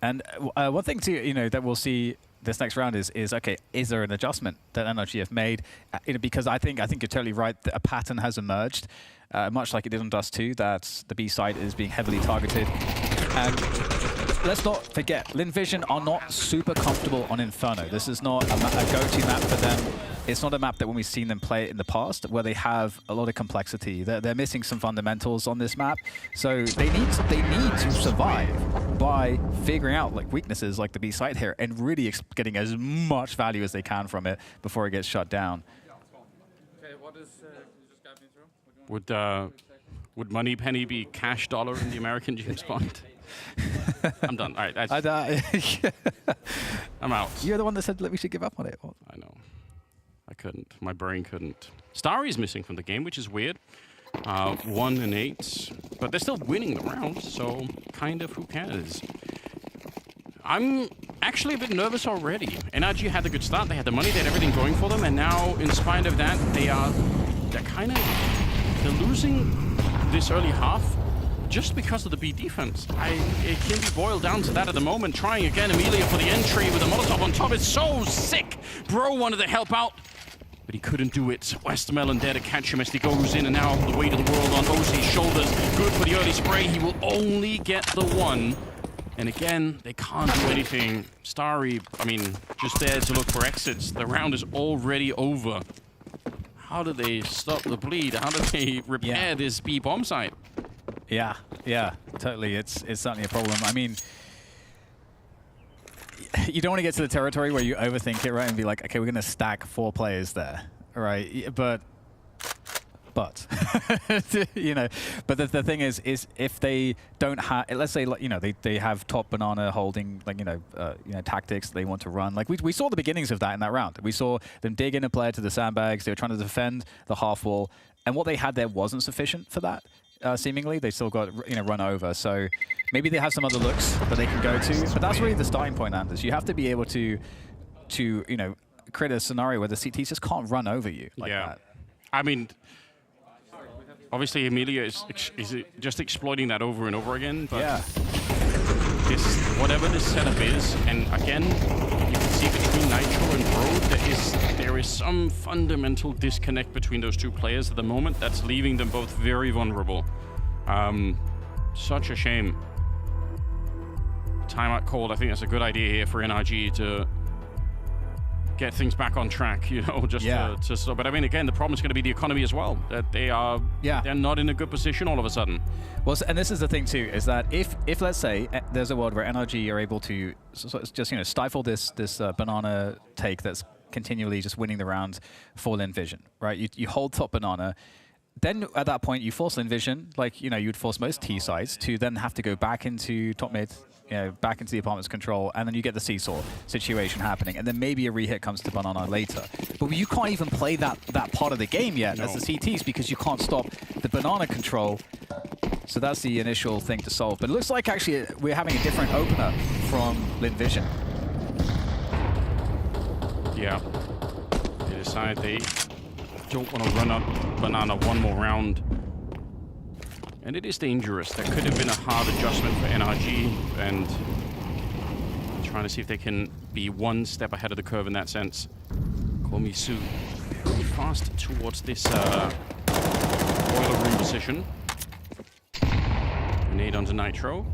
And one thing too, you know, that we'll see this next round is okay, is there an adjustment that NRG have made? You know, because I think you're totally right that a pattern has emerged, much like it did on Dust 2, that the B side is being heavily targeted. And let's not forget, Lynn Vision are not super comfortable on Inferno. This is not a go-to map for them. It's not a map that when we've seen them play in the past, where they have a lot of complexity. They're missing some fundamentals on this map, so they need to survive by figuring out like weaknesses like the B site here and really getting as much value as they can from it before it gets shut down. Okay, what is you just got me through? Would Money Penny be cash dollar in the American James Bond? I'm done. All right, I'm out. You're the one that said that we should give up on it. I know. I couldn't. My brain couldn't. Starry is missing from the game, which is weird. 1 and 8, but they're still winning the round, so kind of who cares? I'm actually a bit nervous already. NRG had a good start. They had the money. They had everything going for them, and now, in spite of that, they're losing this early half. Just because of the B defense. It can be boiled down to that at the moment. Trying again, Emilia for the entry with a Molotov on top. It's so sick. Bro wanted to help out, but he couldn't do it. Westmelon there to catch him as he goes in and out the weight of the world on OC's shoulders. Good for the early spray. He will only get the 1. And again, they can't do anything. Starry, I mean, just there to look for exits. The round is already over. How do they stop the bleed? How do they repair this B bomb site? Yeah, totally. It's certainly a problem. I mean, you don't want to get to the territory where you overthink it, right? And be like, okay, we're going to stack 4 players there, right? But you know, but the thing is if they don't have, let's say, you know, they have top banana holding, like, you know, tactics they want to run. Like we saw the beginnings of that in that round. We saw them dig in a player to the sandbags. They were trying to defend the half wall, and what they had there wasn't sufficient for that. Seemingly, they still got, you know, run over. So maybe they have some other looks that they can go to. But that's really the starting point, Anders. You have to be able to you know, create a scenario where the CTs just can't run over you like that. I mean, obviously Emilia is just exploiting that over and over again. But whatever this setup is, and again, you can see between Nitro and Road, there is some fundamental disconnect between those 2 players at the moment that's leaving them both very vulnerable. Such a shame. Timeout called. I think that's a good idea here for NRG to get things back on track, you know, just to stop. But I mean, again, the problem is going to be the economy as well. That they're not in a good position all of a sudden. Well, and this is the thing too, is that if let's say there's a world where NRG are able to just, you know, stifle this banana take that's continually just winning the round for Lynn Vision, right? You hold top banana. Then at that point, you force Lynn Vision, like, you know, you'd force most T sides to then have to go back into top mid, you know, back into the apartment's control, and then you get the seesaw situation happening, and then maybe a rehit comes to banana later. But you can't even play that part of the game yet as the CTs because you can't stop the banana control. So that's the initial thing to solve. But it looks like actually we're having a different opener from Lynn Vision. Yeah. They decide they don't want to run up banana one more round. And it is dangerous. That could have been a hard adjustment for NRG, and trying to see if they can be one step ahead of the curve in that sense. Komisu pretty fast towards this boiler room position. Grenade onto Nitro.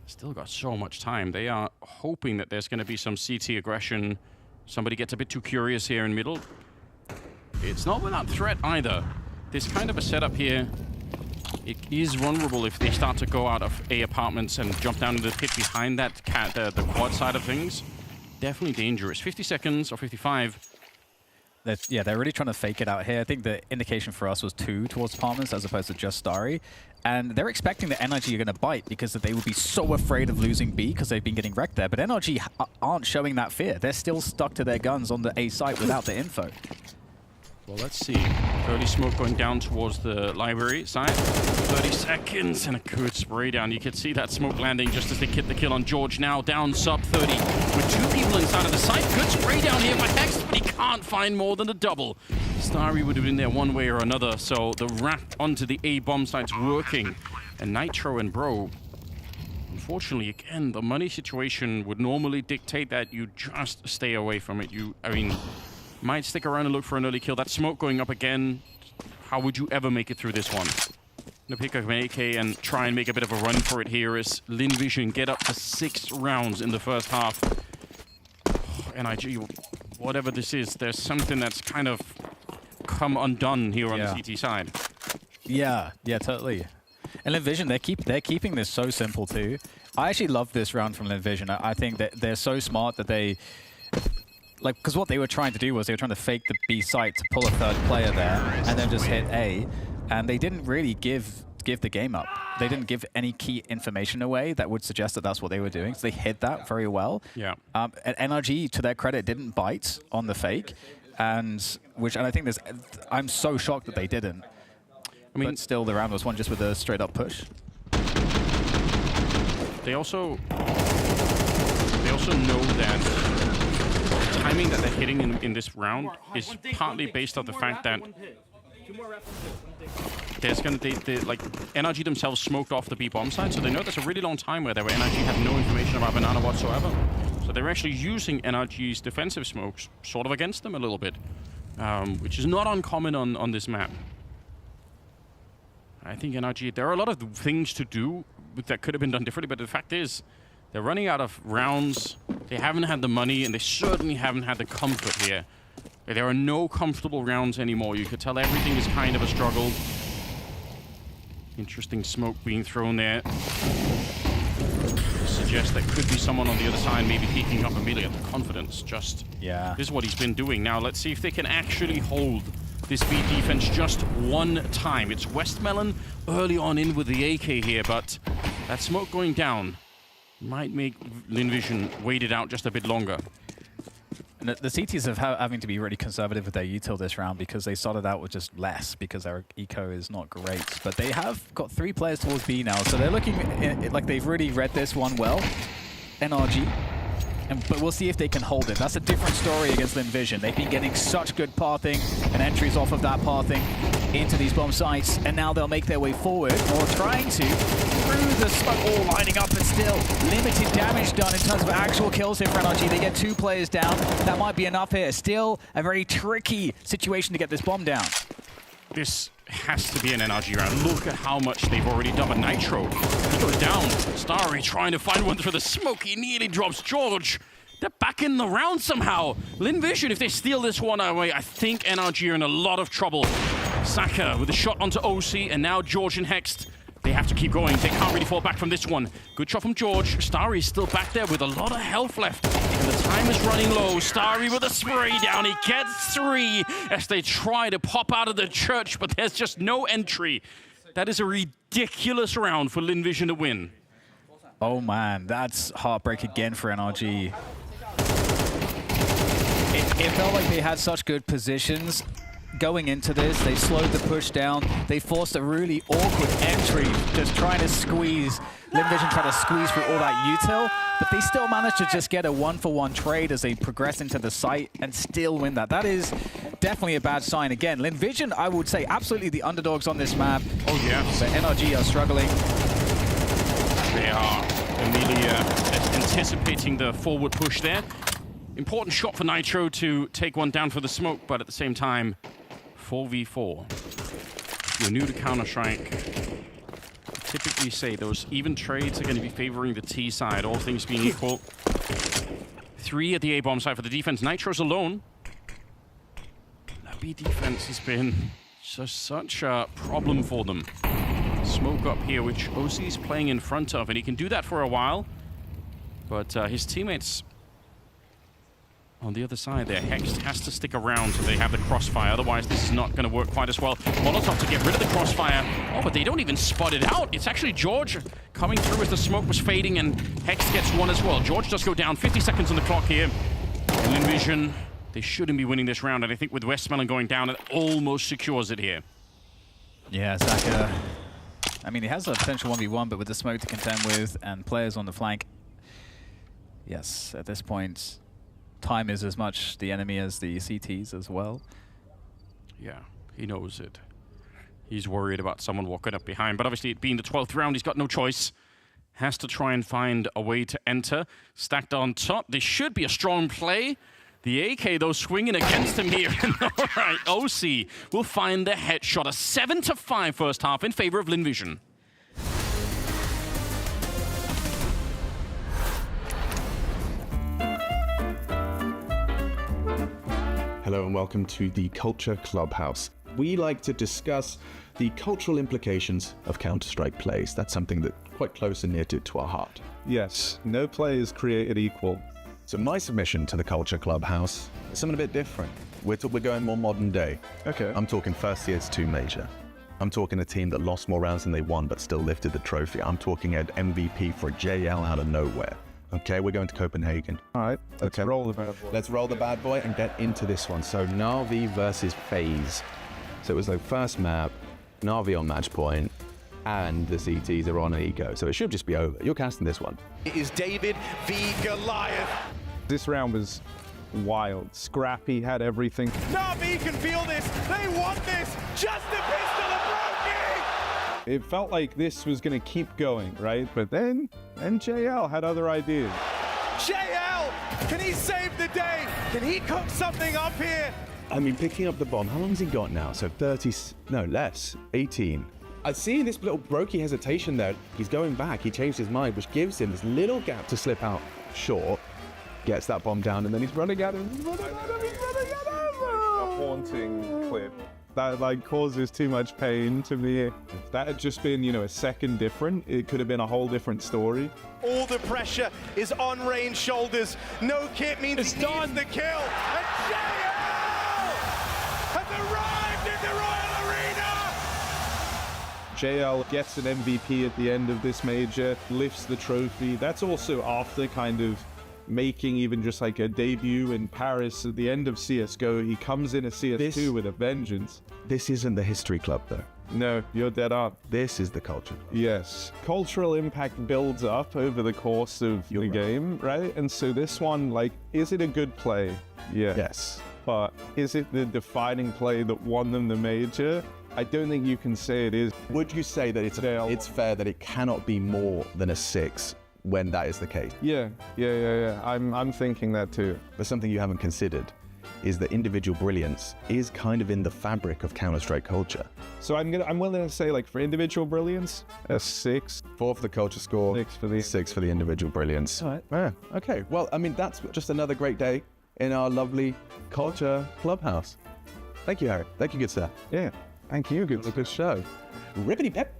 Still got so much time. They are hoping that there's going to be some CT aggression. Somebody gets a bit too curious here in middle. It's not without threat either. This kind of a setup here, it is vulnerable if they start to go out of A apartments and jump down into the pit behind that the quad side of things. Definitely dangerous. 50 seconds or 55. Yeah, they're really trying to fake it out here. I think the indication for us was 2 towards apartments as opposed to just Starry. And they're expecting that NRG are going to bite because they would be so afraid of losing B because they've been getting wrecked there. But NRG aren't showing that fear. They're still stuck to their guns on the A site without the info. Well, let's see. Early smoke going down towards the library side. 30 seconds and a good spray down. You can see that smoke landing just as they get the kill on George. Now down sub 30 with 2 people inside of the site. Good spray down here by Hext, but he can't find more than a double. Starry would have been there one way or another, so the wrap onto the A bomb site's working. And Nitro and Bro, unfortunately, again, the money situation would normally dictate that you just stay away from it. Might stick around and look for an early kill. That smoke going up again. How would you ever make it through this one? Gonna pick up an AK and try and make a bit of a run for it here as Lynn Vision get up to 6 rounds in the first half. NIG, whatever this is, there's something that's kind of come undone here on the CT side. Yeah, totally. And Lynn Vision, they're keeping this so simple too. I actually love this round from Lynn Vision. I think that they're so smart that they... because what they were trying to do was they were trying to fake the B site to pull a third player there and then just hit A, and they didn't really give the game up. They didn't give any key information away that would suggest that that's what they were doing, so they hid that very well. Yeah. And NRG, to their credit, didn't bite on the fake, and I think I'm so shocked that they didn't. But still, the round was won just with a straight up push. They also know that timing that they're hitting in this round is partly based on the fact that there's going to NRG themselves smoked off the B bomb side, so they know there's a really long time where NRG have no information about banana whatsoever. So they're actually using NRG's defensive smokes sort of against them a little bit, which is not uncommon on this map. I think NRG, there are a lot of things to do that could have been done differently, but the fact is, they're running out of rounds, they haven't had the money, and they certainly haven't had the comfort here. There are no comfortable rounds anymore. You could tell everything is kind of a struggle. Interesting smoke being thrown there. Suggests there could be someone on the other side maybe peeking up Amelia. The confidence just... Yeah. This is what he's been doing. Now let's see if they can actually hold this B defense just one time. It's Westmelon early on in with the AK here, but that smoke going down might make Lynn Vision wait it out just a bit longer. And the CTs are having to be really conservative with their util this round because they started out with just less because their eco is not great. But they have got 3 players towards B now, so they're looking like they've really read this one well. NRG. But we'll see if they can hold it. That's a different story against Lynn Vision. They've been getting such good pathing and entries off of that pathing into these bomb sites, and now they'll make their way forward, or trying to, through the smoke, all lining up, but still limited damage done in terms of actual kills here for NRG. They get 2 players down. That might be enough here. Still a very tricky situation to get this bomb down. This has to be an NRG round. Look at how much they've already done. But Nitro, he goes down. Starry trying to find one through the smoke. He nearly drops George. They're back in the round somehow. Lynn Vision, if they steal this one away, I think NRG are in a lot of trouble. Saka with a shot onto OC, and now George and Hext They have to keep going. They can't really fall back from this one. Good shot from George. Starry is still back there with a lot of health left. And the time is running low. Starry with a spray down. He gets 3 as they try to pop out of the church, but there's just no entry. That is a ridiculous round for Lynn Vision to win. Oh man, that's heartbreak again for NRG. It felt like they had such good positions going into this. They slowed the push down. They forced a really awkward entry, just trying to squeeze. Lynn Vision tried to squeeze through all that util, but they still managed to just get a 1-for-1 trade as they progress into the site and still win that. That is definitely a bad sign. Again, Lynn Vision, I would say, absolutely the underdogs on this map. Oh, yeah. But NRG are struggling. They are immediately anticipating the forward push there. Important shot for Nitro to take one down for the smoke, but at the same time, 4v4. If you're new to Counter-Strike, typically say those even trades are going to be favoring the T side, all things being equal. 3 at the A-bomb side for the defense. Nitro's alone. That B defense has been just such a problem for them. Smoke up here, which OC is playing in front of, and he can do that for a while. But his teammates on the other side there, Hex has to stick around so they have the crossfire. Otherwise, this is not going to work quite as well. Molotov to get rid of the crossfire. Oh, but they don't even spot it out. It's actually George coming through as the smoke was fading, and Hex gets one as well. George does go down. 50 seconds on the clock here. Lynn Vision, they shouldn't be winning this round, and I think with Westmelon going down, it almost secures it here. Yeah, Zaka. I mean, he has a potential 1v1, but with the smoke to contend with and players on the flank, yes, at this point, time is as much the enemy as the CTs as well. Yeah, he knows it. He's worried about someone walking up behind, but obviously it being the 12th round, he's got no choice. Has to try and find a way to enter. Stacked on top, this should be a strong play. The AK, though, swinging against him here. All right, OC will find the headshot. A 7-5 first half in favor of Lynn Vision. Hello and welcome to the Culture Clubhouse. We like to discuss the cultural implications of Counter-Strike plays. That's something that's quite close and near to our heart. Yes, no play is created equal. So my submission to the Culture Clubhouse is something a bit different. We're going more modern day. Okay. I'm talking first CS2 major. I'm talking a team that lost more rounds than they won but still lifted the trophy. I'm talking an MVP for a JL out of nowhere. Okay, we're going to Copenhagen. All right, let's roll the bad boy. Let's roll the bad boy and get into this one. So Na'Vi versus FaZe. So it was the first map, Na'Vi on match point, and the CTs are on an eco. So it should just be over. You're casting this one. It is David v Goliath. This round was wild. Scrappy had everything. Na'Vi can feel this. They want this. Just a pistol of Brokey. It felt like this was going to keep going, right? But then JL had other ideas. JL, can he save the day? Can he cook something up here? I mean, picking up the bomb, how long has he got now? So 30, no, less, 18. I see this little Brokey hesitation there. He's going back, he changed his mind, which gives him this little gap to slip out short. Gets that bomb down, and then he's running at him. He's running at him, he's running at him! A haunting clip. That like causes too much pain to me. If that had just been, a second different, it could have been a whole different story. All the pressure is on Rain's shoulders. No kit means it's done. The kill. And JL has arrived in the Royal Arena! JL gets an MVP at the end of this major, lifts the trophy. That's also after kind of making even just like a debut in Paris at the end of CSGO. He comes in a CS2 with a vengeance. This isn't the history club though. No, you're dead on. This is the culture. Yes. Cultural impact builds up over the course of the game, right? And so this one, like, is it a good play? Yeah. Yes. But is it the defining play that won them the major? I don't think you can say it is. Would you say that it's fair that it cannot be more than a 6 when that is the case? Yeah. I'm thinking that too. But something you haven't considered is that individual brilliance is kind of in the fabric of Counter-Strike culture. So I'm willing to say, like, for individual brilliance, a 6. 4 for the culture score. 6 for the individual brilliance. All right. Yeah. Okay. Well, I mean, that's just another great day in our lovely Culture Clubhouse. Thank you, Harry. Thank you, good sir. Yeah. Thank you, good show. Rippity pep.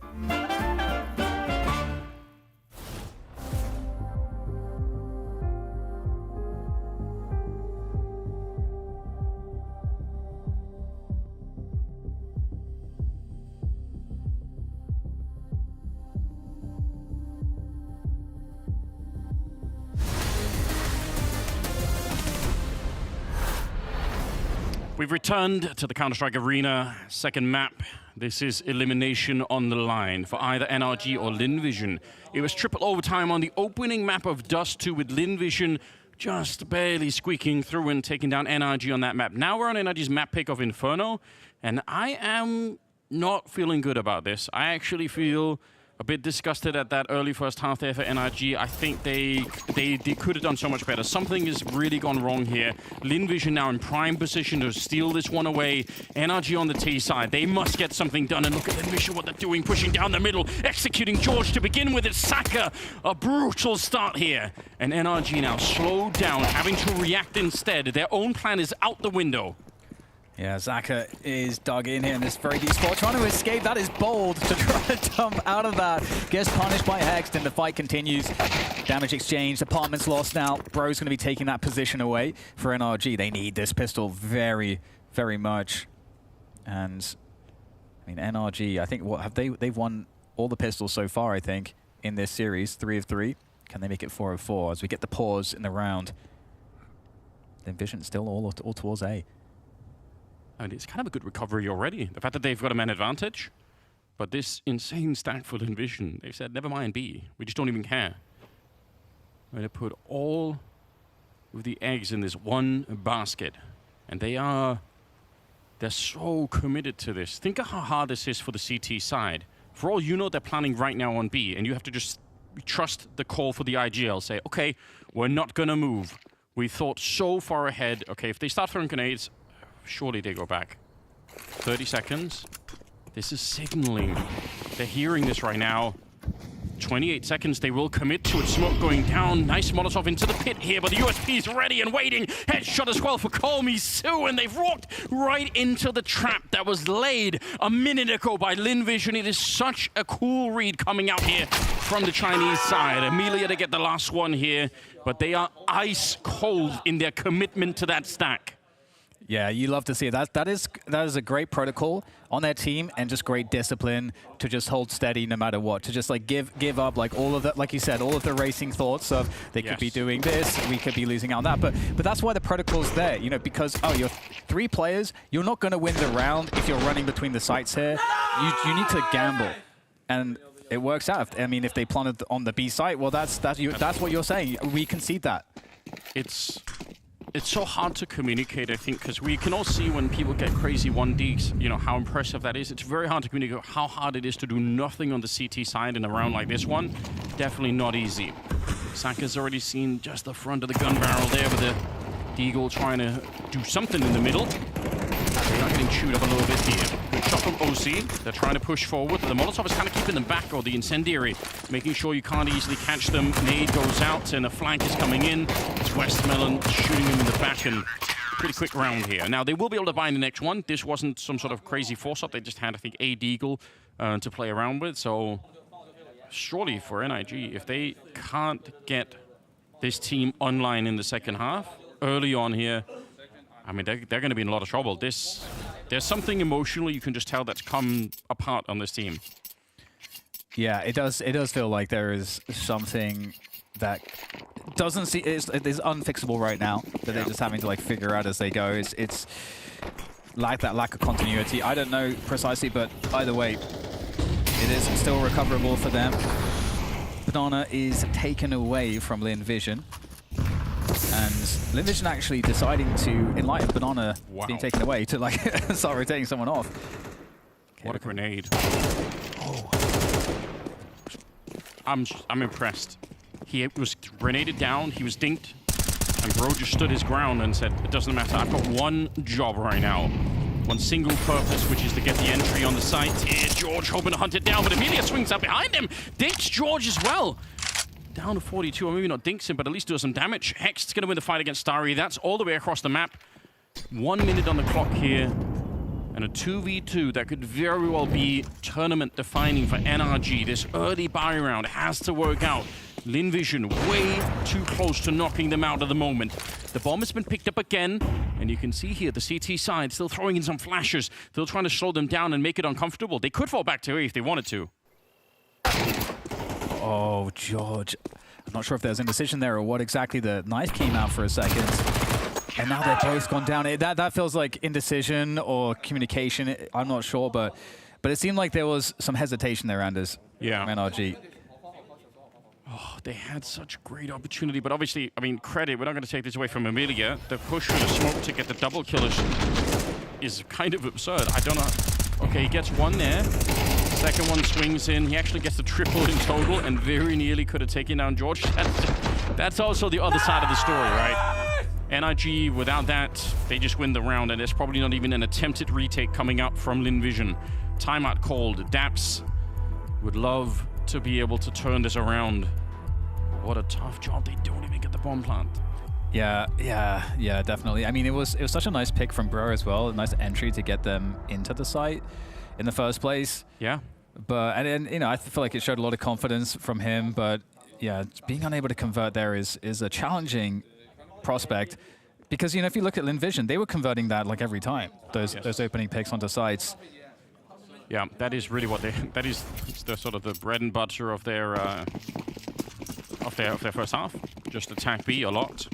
We've returned to the Counter-Strike Arena, second map. This is elimination on the line for either NRG or Lynn Vision. It was triple overtime on the opening map of Dust 2 with Lynn Vision just barely squeaking through and taking down NRG on that map. Now we're on NRG's map pick of Inferno, and I am not feeling good about this. I actually feel a bit disgusted at that early first half there for NRG. I think they could have done so much better. Something has really gone wrong here. Lynn Vision now in prime position to steal this one away. NRG on the T side. They must get something done. And look at Lynn Vision, what they're doing, pushing down the middle, executing George to begin with. It's Saka. A brutal start here. And NRG now slowed down, having to react instead. Their own plan is out the window. Yeah, Zaka is dug in here in this very deep spot, trying to escape. That is bold to try to jump out of that. Gets punished by Hexed, and the fight continues. Damage exchange, apartment's lost now. Bro's going to be taking that position away for NRG. They need this pistol very, very much. And, I mean, NRG, I think, what have they've won all the pistols so far, I think, in this series, 3 of 3. Can they make it 4 of 4 as we get the pause in the round? Lynn Vision still all towards A. And it's kind of a good recovery already. The fact that they've got a man advantage, but this insane stack for Lynn Vision, they've said, never mind B. We just don't even care. We're going to put all of the eggs in this one basket. And they're so committed to this. Think of how hard this is for the CT side. For all you know, they're planning right now on B, and you have to just trust the call for the IGL. Say, okay, we're not going to move. We thought so far ahead. Okay, if they start throwing grenades, surely they go back. 30 seconds. This is signaling. They're hearing this right now. 28 seconds, they will commit to it. Smoke going down. Nice Molotov into the pit here, but the USP is ready and waiting. Headshot as well for Call Me Sue, and they've walked right into the trap that was laid a minute ago by Lynn Vision. It is such a cool read coming out here from the Chinese side. Amelia to get the last one here, but they are ice cold in their commitment to that stack. Yeah, you love to see it. That is a great protocol on their team, and just great discipline to just hold steady no matter what. To just like give up like all of that, like you said, all of the racing thoughts of they could be doing this, we could be losing out on that. But that's why the protocol's there, you know, because you're 3 players, you're not going to win the round if you're running between the sites here. You need to gamble, and it works out. I mean, if they planted on the B site, well, that's what you're saying. We concede that. It's so hard to communicate, I think, because we can all see when people get crazy 1Ds, you know, how impressive that is. It's very hard to communicate how hard it is to do nothing on the CT side in a round like this one. Definitely not easy. Saka's already seen just the front of the gun barrel there with the Deagle trying to do something in the middle. They're not getting chewed up a little bit here. Good shot from OC. They're trying to push forward. The Molotov is kind of keeping them back, or the Incendiary, making sure you can't easily catch them. Nade goes out, and a flank is coming in. It's Westmelon shooting him in the back, and pretty quick round here. Now, they will be able to buy in the next one. This wasn't some sort of crazy force-up. They just had, I think, a Deagle to play around with. So, surely for NIG, if they can't get this team online in the second half, early on here, I mean, they're going to be in a lot of trouble. There's something emotionally you can just tell that's come apart on this team. Yeah, it does feel like there is something that doesn't see is unfixable right now that they're just having to like figure out as they go. It's like that lack of continuity. I don't know precisely, but either way, it is still recoverable for them. Banana is taken away from Lynn Vision. And Lynn Vision actually deciding to, in light of Banana being taken away, to like start rotating someone off. Okay, what a grenade. Oh. I'm impressed. He was grenaded down, he was dinked, and Bro just stood his ground and said, it doesn't matter, I've got one job right now. One single purpose, which is to get the entry on the site. Here, George hoping to hunt it down, but Amelia swings up behind him. Dinks George as well. Down to 42, or maybe not dinks him, but at least do some damage. Hex's going to win the fight against Starry. That's all the way across the map. 1 minute on the clock here. And a 2v2 that could very well be tournament-defining for NRG. This early buy round has to work out. Lynn Vision way too close to knocking them out at the moment. The bomb has been picked up again, and you can see here the CT side still throwing in some flashes, still trying to slow them down and make it uncomfortable. They could fall back to A if they wanted to. Oh, George. I'm not sure if there's indecision there or what exactly. The knife came out for a second. And now they're both gone down. That feels like indecision or communication. I'm not sure, but it seemed like there was some hesitation there, Anders. Yeah. From NRG. Oh, they had such great opportunity, but obviously, I mean, credit, we're not going to take this away from Emilia. The push for the smoke to get the double kill is kind of absurd. I don't know. Okay, he gets one there. Second one swings in. He actually gets the triple in total and very nearly could have taken down George. That's also the other side of the story, right? NRG, without that, they just win the round, and there's probably not even an attempted retake coming up from Lynn Vision. Timeout called. Daps would love to be able to turn this around. What a tough job. They don't even get the bomb plant. Yeah, definitely. I mean, it was such a nice pick from Bro as well. A nice entry to get them into the site in the first place. Yeah. But, and you know, I feel like it showed a lot of confidence from him, but yeah, being unable to convert there is a challenging prospect. Because, you know, if you look at Lynn Vision, they were converting that like every time, those opening picks onto sites. Yeah, that is really what that is the sort of the bread and butter of their first half. Just attack B a lot.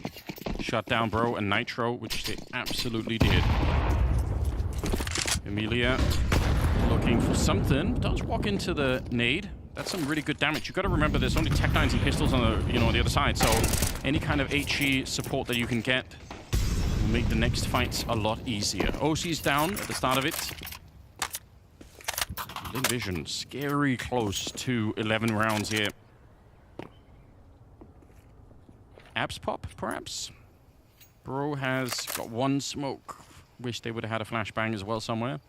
Shut down Bro and Nitro, which they absolutely did. Emilia looking for something. Does walk into the nade. That's some really good damage. You got to remember there's only Tech 9s and pistols on the on the other side, so any kind of HE support that you can get will make the next fights a lot easier. OC's down at the start of it. Lynn Vision, scary close to 11 rounds here. Abs pop, perhaps? Bro has got one smoke. Wish they would have had a flashbang as well somewhere.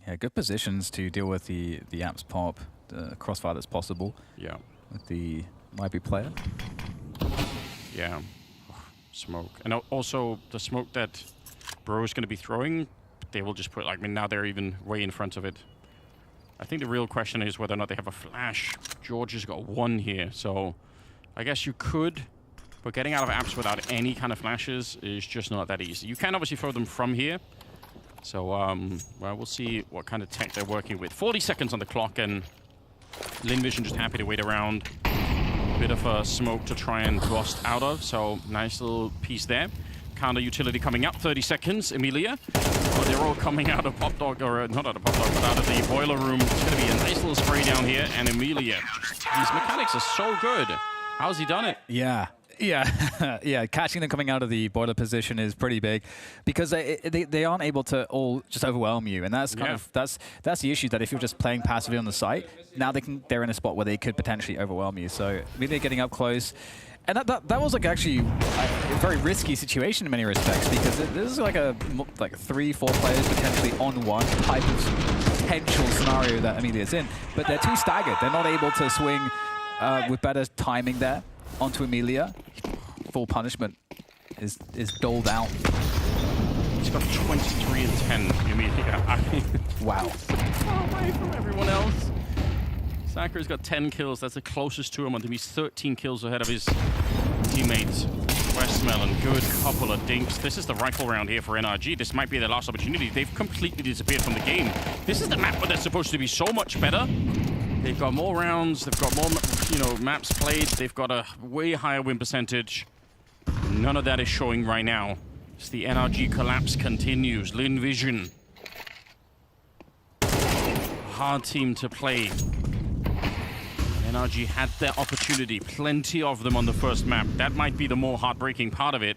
Yeah, good positions to deal with the Abs pop, the crossfire that's possible. Yeah. With the Might player. Yeah. Smoke. And also the smoke that Bro is going to be throwing, they will just put, like, I mean, now they're even way in front of it. I think the real question is whether or not they have a flash. George has got one here, so I guess you could, but getting out of apps without any kind of flashes is just not that easy. You can obviously throw them from here, so well, we'll see what kind of tech they're working with. 40 seconds on the clock, and Lynn Vision just happy to wait around. Bit of a smoke to try and bust out of, so nice little piece there. Counter utility coming up, 30 seconds, Emilia. Oh, they're all coming out of Pop Dog, or not out of Pop Dog, but out of the boiler room. It's going to be a nice little spray down here, and Emilia. These mechanics are so good. How's he done it? Yeah. Yeah, catching them coming out of the boiler position is pretty big because they aren't able to all just overwhelm you, and that's kind of that's the issue. That if you're just playing passively on the site, now they're in a spot where they could potentially overwhelm you. So maybe getting up close. And that was like actually a very risky situation in many respects because this is like 3-4 players potentially on one type of potential scenario that Emilia's in, but they're too staggered. They're not able to swing with better timing there onto Emilia. Full punishment is doled out. He's got 23 and 10, Emilia. Wow. So far away from everyone else. Sakura's got 10 kills. That's the closest to him. He's 13 kills ahead of his teammates. Westmelon, good couple of dinks. This is the rifle round here for NRG. This might be their last opportunity. They've completely disappeared from the game. This is the map where they're supposed to be so much better. They've got more rounds. They've got more, maps played. They've got a way higher win percentage. None of that is showing right now. As the NRG collapse continues. Lynn Vision. Hard team to play. NRG had their opportunity, plenty of them on the first map. That might be the more heartbreaking part of it.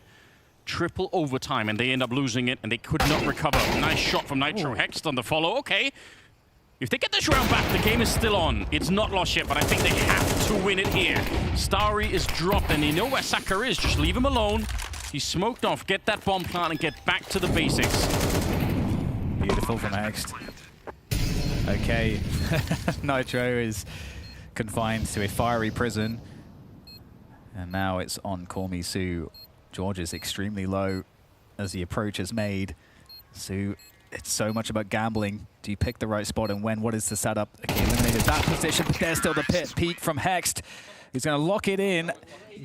Triple overtime, and they end up losing it, and they could not recover. Nice shot from Nitro. Hexed on the follow. Okay. If they get this round back, the game is still on. It's not lost yet, but I think they have to win it here. Starry is dropped, and you know where Sakura is. Just leave him alone. He's smoked off. Get that bomb plant and get back to the basics. Beautiful from Hexed. Okay. Nitro is confined to a fiery prison, and now it's on Call Me Sue. George is extremely low as the approach is made. Sue, it's so much about gambling. Do you pick the right spot and when? What is the setup? Okay, eliminated that position, but there's still the peek from Hexed. He's going to lock it in.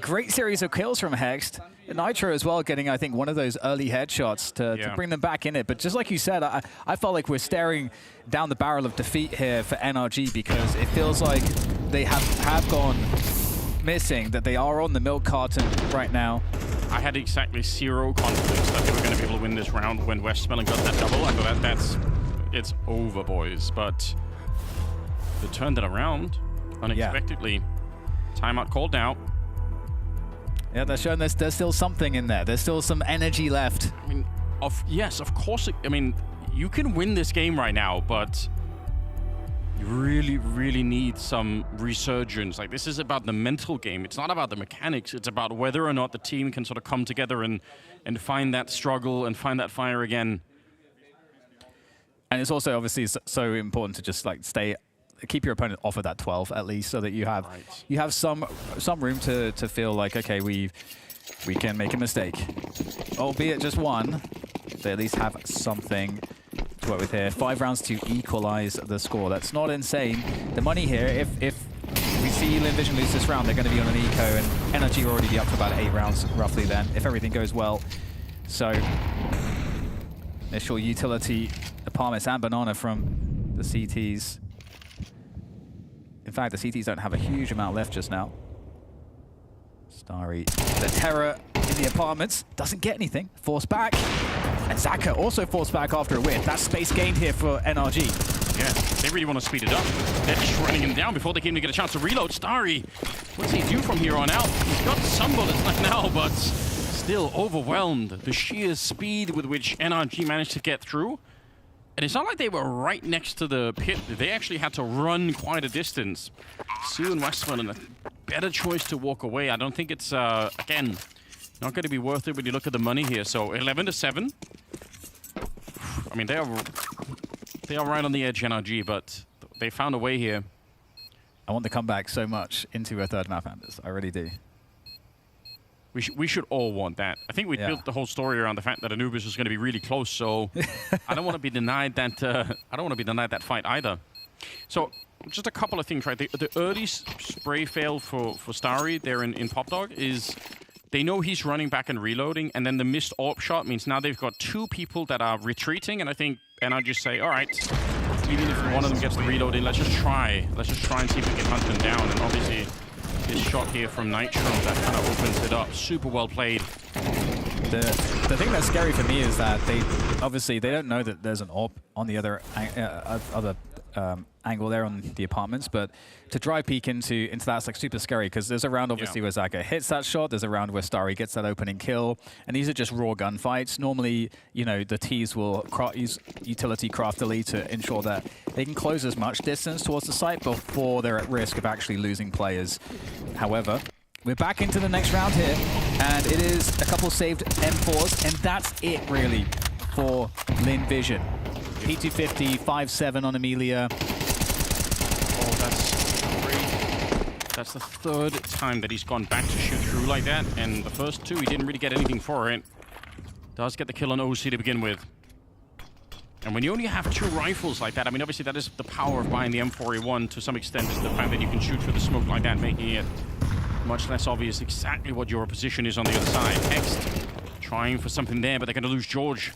Great series of kills from Hexed. Nitro as well getting, I think, one of those early headshots to bring them back in it. But just like you said, I felt like we're staring down the barrel of defeat here for NRG because it feels like they have gone missing that they are on the milk carton right now. I had exactly zero confidence that they were going to be able to win this round when Westspelling got that double. I thought it's over, boys. But they turned it around unexpectedly. Yeah. Timeout called now. Yeah, they're showing there's still something in there. There's still some energy left. I mean, yes, of course. I mean, you can win this game right now, but you really, really need some resurgence. Like, this is about the mental game. It's not about the mechanics. It's about whether or not the team can sort of come together and find that struggle and find that fire again. And it's also obviously so important to just like keep your opponent off of that 12 at least, so that you have some room to feel like, okay, we can make a mistake, albeit just one. They at least have something to work with here. 5 rounds to equalize the score. That's not insane. The money here, if we see Lynn Vision lose this round, they're going to be on an eco, and NRG will already be up to about 8 rounds roughly then, if everything goes well. So initial utility, Apartments and Banana from the CTs. In fact, the CTs don't have a huge amount left just now. Starry, the terror in the Apartments, doesn't get anything. Forced back. And Zaka also forced back after a win. That's space gained here for NRG. Yeah, they really want to speed it up. They're just running him down before they can even get a chance to reload. Starry, what does he do from here on out? He's got some bullets left now, but still overwhelmed. The sheer speed with which NRG managed to get through. And it's not like they were right next to the pit. They actually had to run quite a distance. Sue and Westman, a better choice to walk away. I don't think it's, again, not going to be worth it when you look at the money here. So 11-7. I mean, they are right on the edge, NRG, but they found a way here. I want the comeback so much into a third map, Anders. I really do. We should all want that. I think we built the whole story around the fact that Anubis was going to be really close, so I don't want to be denied that. I don't want to be denied that fight either. So just a couple of things, right? The early spray fail for Starry there in Pop Dog is they know he's running back and reloading, and then the missed AWP shot means now they've got 2 people that are retreating, and I just say, all right, even if one of them gets the reload in, let's just try and see if we can hunt them down. And obviously, this shot here from Nitro, that kind of opens it up. Super well played. The thing that's scary for me is that they don't know that there's an AWP on the other angle there on the Apartments, but to dry peek into that's like super scary, because there's a round obviously where Zaka hits that shot, there's a round where Starry gets that opening kill, and these are just raw gunfights. Normally, you know, the Ts will use utility craftily to ensure that they can close as much distance towards the site before they're at risk of actually losing players. However, we're back into the next round here, and it is a couple saved M4s, and that's it really for Lynn Vision. P250, 5-7 on Amelia. Oh, that's great. That's the 3rd time that he's gone back to shoot through like that, and the first 2 he didn't really get anything for it. Does get the kill on OC to begin with. And when you only have 2 rifles like that, I mean, obviously that is the power of buying the M4A1 to some extent, is the fact that you can shoot through the smoke like that, making it much less obvious exactly what your position is on the other side. Hext trying for something there, but they're going to lose George.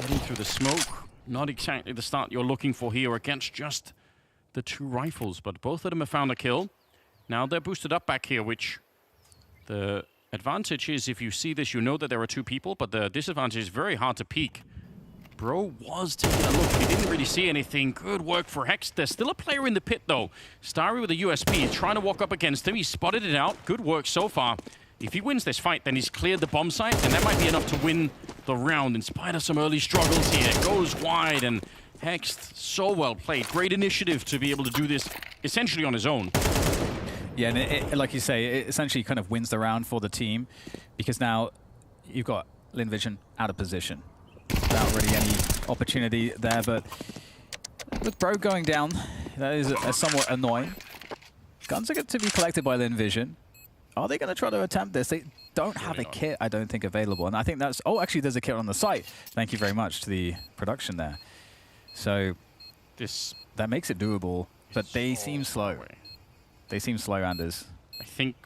Getting through the smoke. Not exactly the start you're looking for here against just the 2 rifles, but both of them have found a kill. Now they're boosted up back here, which the advantage is, if you see this, you know that there are 2 people, but the disadvantage is very hard to peek. Bro was taking a look. He didn't really see anything. Good work for Hex. There's still a player in the pit, though. Starry with a USP, trying to walk up against him. He spotted it out. Good work so far. If he wins this fight, then he's cleared the bomb site, and that might be enough to win the round in spite of some early struggles here. Goes wide, and Hext, so well played. Great initiative to be able to do this essentially on his own. Yeah, and it, like you say, it essentially kind of wins the round for the team, because now you've got Lynn Vision out of position. Without really any opportunity there, but with Bro going down, that is somewhat annoying. Guns are going to be collected by Lynn Vision. Are they going to try to attempt this? They don't have a kit, I don't think, available. And I think that's... Oh, actually, there's a kit on the site. Thank you very much to the production there. So that makes it doable, but they seem slow. They seem slow, Anders. I think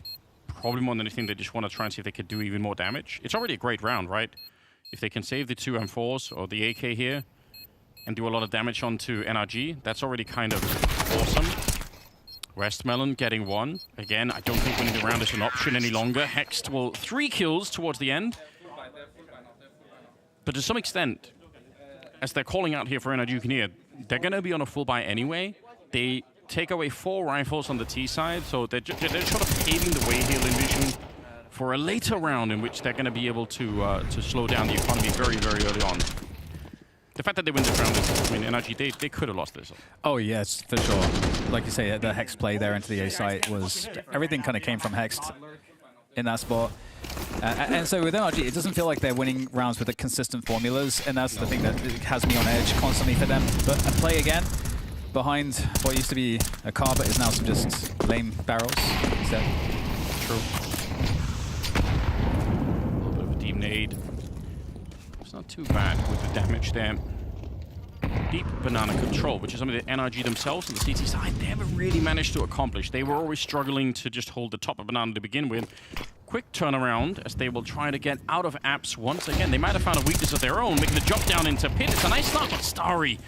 probably more than anything, they just want to try and see if they could do even more damage. It's already a great round, right? If they can save the 2 M4s or the AK here and do a lot of damage onto NRG, that's already kind of awesome. Westmelon getting one. Again, I don't think winning the round is an option any longer. Hext will 3 kills towards the end. But to some extent, as they're calling out here for NRG, you can hear, they're going to be on a full buy anyway. They take away 4 rifles on the T side, so they're sort of paving the way here, Lynn Vision, for a later round in which they're going to be able to slow down the economy very, very early on. The fact that they win this round is, I mean, NRG, they could have lost this. Oh, yes, for sure. Like you say, the Hex play there into the A site was... Everything kind of came from Hext in that spot. And so with NRG, it doesn't feel like they're winning rounds with the consistent formulas, and that's the thing that has me on edge constantly for them. But a play again behind what used to be a car, but is now some just lame barrels instead. True. A little bit of a deep nade. It's not too bad with the damage there. Deep banana control, which is something that NRG themselves on the CT side, they haven't really managed to accomplish. They were always struggling to just hold the top of banana to begin with. Quick turnaround as they will try to get out of apps once again. They might have found a weakness of their own, making the jump down into pit. It's a nice start, but Starry,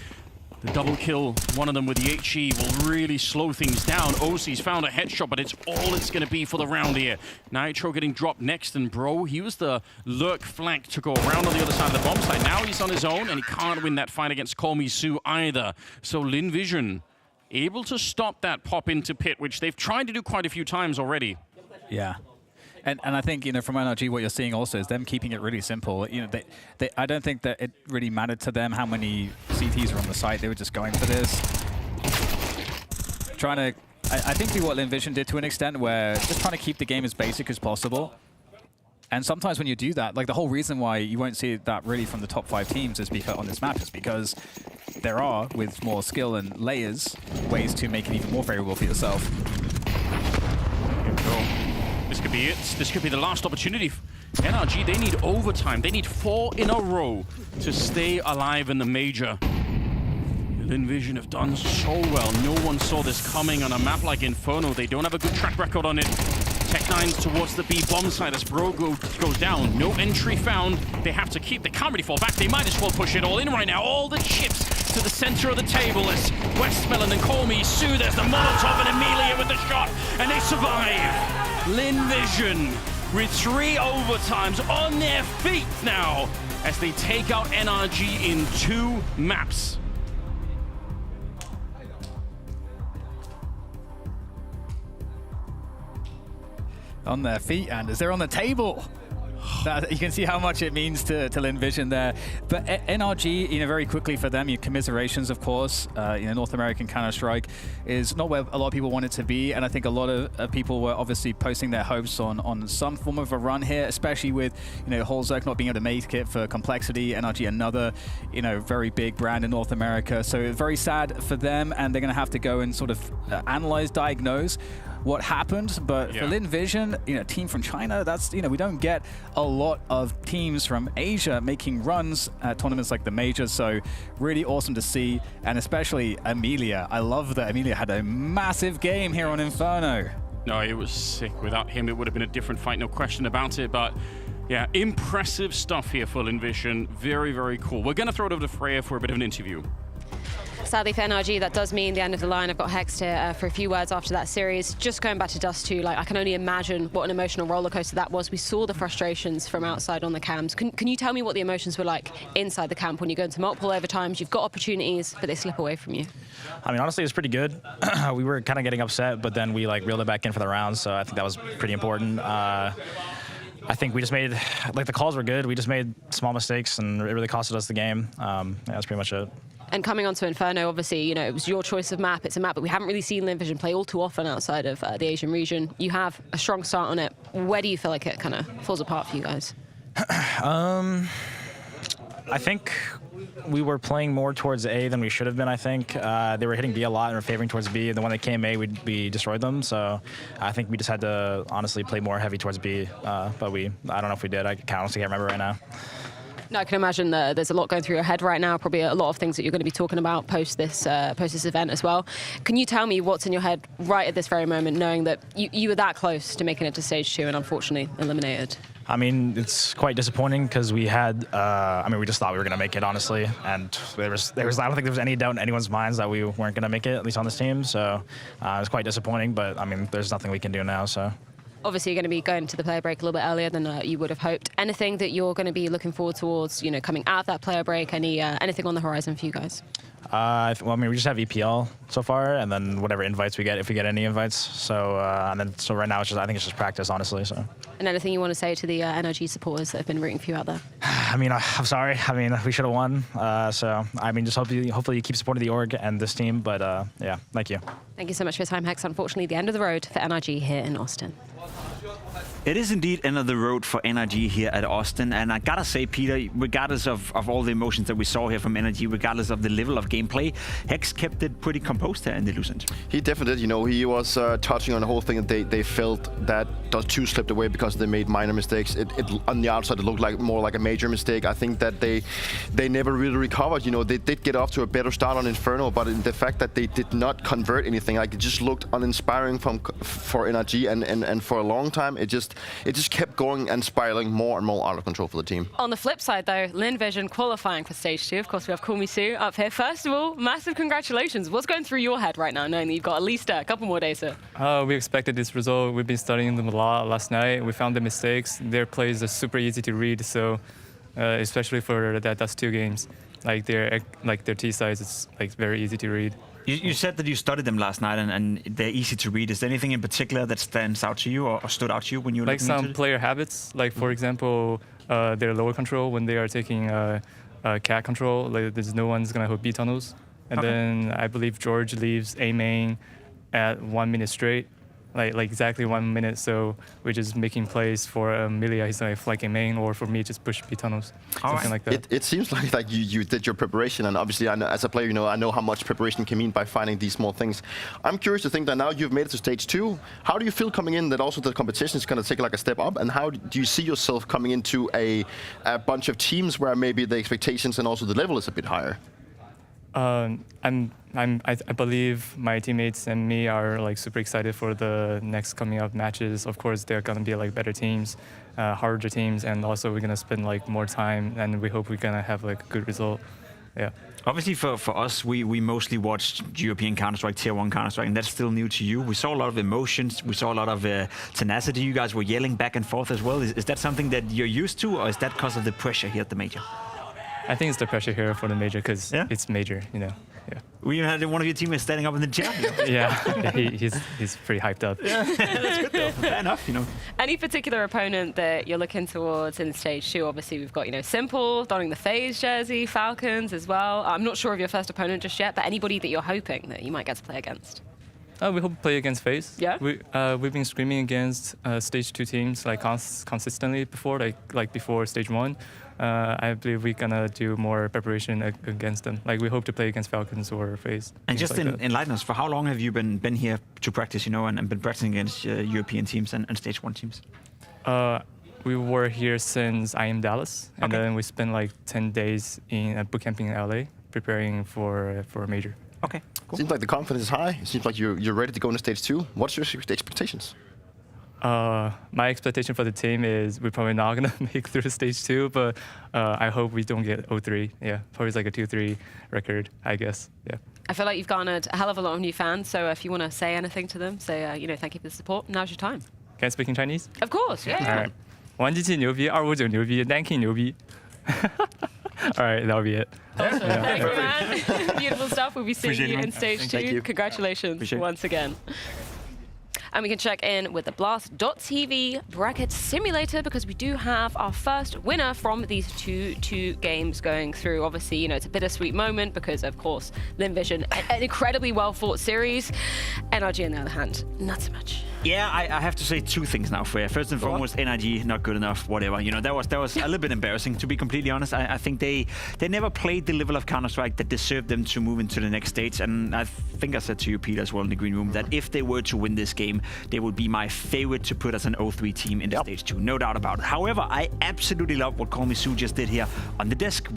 the double kill, one of them with the HE, will really slow things down. OC's found a headshot, but it's all it's going to be for the round here. Nitro getting dropped next, and Bro, he was the lurk flank to go around on the other side of the bomb site. Now he's on his own, and he can't win that fight against Call Me Sue either. So Lynn Vision able to stop that pop into pit, which they've tried to do quite a few times already. Yeah. And I think, you know, from NRG, what you're seeing also is them keeping it really simple. You know, I don't think that it really mattered to them how many CTs are on the site. They were just going for this. Trying to, I think, do what Lynn Vision did to an extent, where just trying to keep the game as basic as possible. And sometimes when you do that, like the whole reason why you won't see that really from the top 5 teams is because on this map is because there are, with more skill and layers, ways to make it even more favorable for yourself. This could be it. This could be the last opportunity. NRG, they need overtime. They need 4 in a row to stay alive in the major. Lynn Vision have done so well. No one saw this coming on a map like Inferno. They don't have a good track record on it. Tech9's towards the B bomb side as Bro goes down. No entry found. They have to keep. They can't really fall back. They might as well push it all in right now. All the chips to the center of the table as Westmelon and Call Me Sue. There's the Molotov and Amelia with the shot, and they survive. Lynn Vision with 3 overtimes on their feet now as they take out NRG in 2 maps. On their feet, Anders. They're on the table. You can see how much it means to Lynn Vision there. But NRG, you know, very quickly for them, commiserations, of course. You know, North American Counter-Strike is not where a lot of people want it to be, and I think a lot of people were obviously posting their hopes on some form of a run here, especially with, you know, Holzerk not being able to make it for Complexity. NRG, another, you know, very big brand in North America. So very sad for them, and they're going to have to go and sort of analyze, diagnose what happened. But for Lynn Vision, you know, team from China, that's, you know, we don't get a lot of teams from Asia making runs at tournaments like the majors, so really awesome to see. And especially Amelia. I love that Amelia had a massive game here on Inferno. No, it was sick. Without him, it would have been a different fight, no question about it. But yeah, impressive stuff here for Lynn Vision. Very, very cool. We're going to throw it over to Freya for a bit of an interview. Sadly for NRG, that does mean the end of the line. I've got Hext here for a few words after that series. Just going back to Dust 2, like, I can only imagine what an emotional roller coaster that was. We saw the frustrations from outside on the cams. Can you tell me what the emotions were like inside the camp when you go into multiple overtimes, you've got opportunities, but they slip away from you? I mean, honestly, it's pretty good. We were kind of getting upset, but then we like reeled it back in for the round, so I think that was pretty important. I think we just made, like, the calls were good. We just made small mistakes, and it really costed us the game. Yeah, that's pretty much it. And coming on to Inferno, obviously, you know, it was your choice of map. It's a map that we haven't really seen Lynn Vision play all too often outside of the Asian region. You have a strong start on it. Where do you feel like it kind of falls apart for you guys? I think we were playing more towards A than we should have been, I think. They were hitting B a lot and were favoring towards B. And then when they came A, we destroyed them. So I think we just had to honestly play more heavy towards B. But I don't know if we did. I honestly can't remember right now. No, I can imagine that there's a lot going through your head right now, probably a lot of things that you're going to be talking about post this event as well. Can you tell me what's in your head right at this very moment, knowing that you were that close to making it to stage 2 and unfortunately eliminated? I mean, it's quite disappointing because we had, we just thought we were going to make it, honestly. And there was, I don't think there was any doubt in anyone's minds that we weren't going to make it, at least on this team. So it was quite disappointing, but I mean, there's nothing we can do now, so. Obviously, you're going to be going to the player break a little bit earlier than you would have hoped. Anything that you're going to be looking forward towards, coming out of that player break? Anything on the horizon for you guys? We just have EPL so far, and then whatever invites we get, if we get any invites. So, so right now, I think it's just practice, honestly. So. And anything you want to say to the NRG supporters that have been rooting for you out there? I mean, I'm sorry. I mean, we should have won. Just hopefully you keep supporting the org and this team. But yeah, thank you. Thank you so much for your time, Hex. Unfortunately, the end of the road for NRG here in Austin. It is indeed end of the road for NRG here at Austin, and I gotta say, Peter, regardless of all the emotions that we saw here from NRG, regardless of the level of gameplay, Hex kept it pretty composed there in the Lucent. He definitely did. He was touching on the whole thing that they felt that those 2 slipped away because they made minor mistakes. It on the outside it looked more like a major mistake. I think that they never really recovered. They did get off to a better start on Inferno, but in the fact that they did not convert anything, it just looked uninspiring for NRG, and for a long time it just kept going and spiraling more and more out of control for the team. On the flip side, though, Lynn Vision qualifying for stage 2. Of course, we have Kumisu up here. First of all, massive congratulations. What's going through your head right now, knowing that you've got at least a couple more days here? We expected this result. We've been studying them a lot last night. We found the mistakes. Their plays are super easy to read, so especially for that Dust 2 games, their T size, it's very easy to read. You said that you studied them last night and they're easy to read. Is there anything in particular that stands out to you or stood out to you when you were looking into it? Some player habits, for example, their lower control when they are taking cat control, there's no one's going to hook B tunnels. And then I believe George leaves A main at 1 minute straight, like exactly 1 minute. So we're just making plays for Milia, he's flanking main, or for me, just push B tunnels, something like that. It seems like you did your preparation, and obviously, I know, as a player, I know how much preparation can mean by finding these small things. I'm curious to think that now you've made it to stage 2. How do you feel coming in that also the competition is going to take a step up, and how do you see yourself coming into a bunch of teams where maybe the expectations and also the level is a bit higher? I believe my teammates and me are super excited for the next coming up matches. Of course, they're gonna be better teams, harder teams, and also we're gonna spend more time, and we hope we're gonna have a good result. Yeah. Obviously, for us, we mostly watched European Counter-Strike, Tier 1 Counter-Strike, and that's still new to you. We saw a lot of emotions. We saw a lot of tenacity. You guys were yelling back and forth as well. Is that something that you're used to, or is that because of the pressure here at the major? I think it's the pressure here for the major because it's major, Yeah. We even had one of your teammates standing up in the chat. Yeah, he's pretty hyped up. Yeah, that's good though. Fair enough, Any particular opponent that you're looking towards in stage 2? Obviously, we've got Simple donning the FaZe jersey, Falcons as well. I'm not sure of your first opponent just yet, but anybody that you're hoping that you might get to play against? We hope to play against FaZe. Yeah. We've been screaming against stage 2 teams consistently before, before stage 1. I believe we're gonna do more preparation against them. We hope to play against Falcons or FaZe. And just enlighten us, for how long have you been here to practice, and been practicing against European teams and stage 1 teams? We were here since I am Dallas, and then we spent 10 days in bootcamping in LA, preparing for a major. Okay. Cool. Seems like the confidence is high. It seems like you're ready to go into stage 2. What's your expectations? My expectation for the team is we're probably not going to make through stage 2, but I hope we don't get 0-3. Yeah, probably a 2-3 record, I guess. Yeah. I feel like you've garnered a hell of a lot of new fans, so if you want to say anything to them, say, thank you for the support, now's your time. Can I speak in Chinese? Of course, yeah. All right. 177牛逼259牛逼 Nanking 牛逼 All right, that'll be it. Awesome. Thank you, man. Beautiful stuff. We'll be seeing you in stage 2. Congratulations once again. And we can check in with the Blast.tv bracket simulator because we do have our first winner from these two games going through. Obviously, it's a bittersweet moment because, of course, Lynn Vision, an incredibly well-fought series. NRG, on the other hand, not so much. Yeah, I have to say two things now, Freya. First and foremost, NRG, not good enough, whatever. You know, that was a little bit embarrassing, to be completely honest. I think they never played the level of Counter-Strike that deserved them to move into the next stage. And I think I said to you, Peter, as well in the green room, that if they were to win this game, they would be my favorite to put as an 0-3 team in the stage 2. No doubt about it. However, I absolutely love what Call Me Sue just did here on the desk.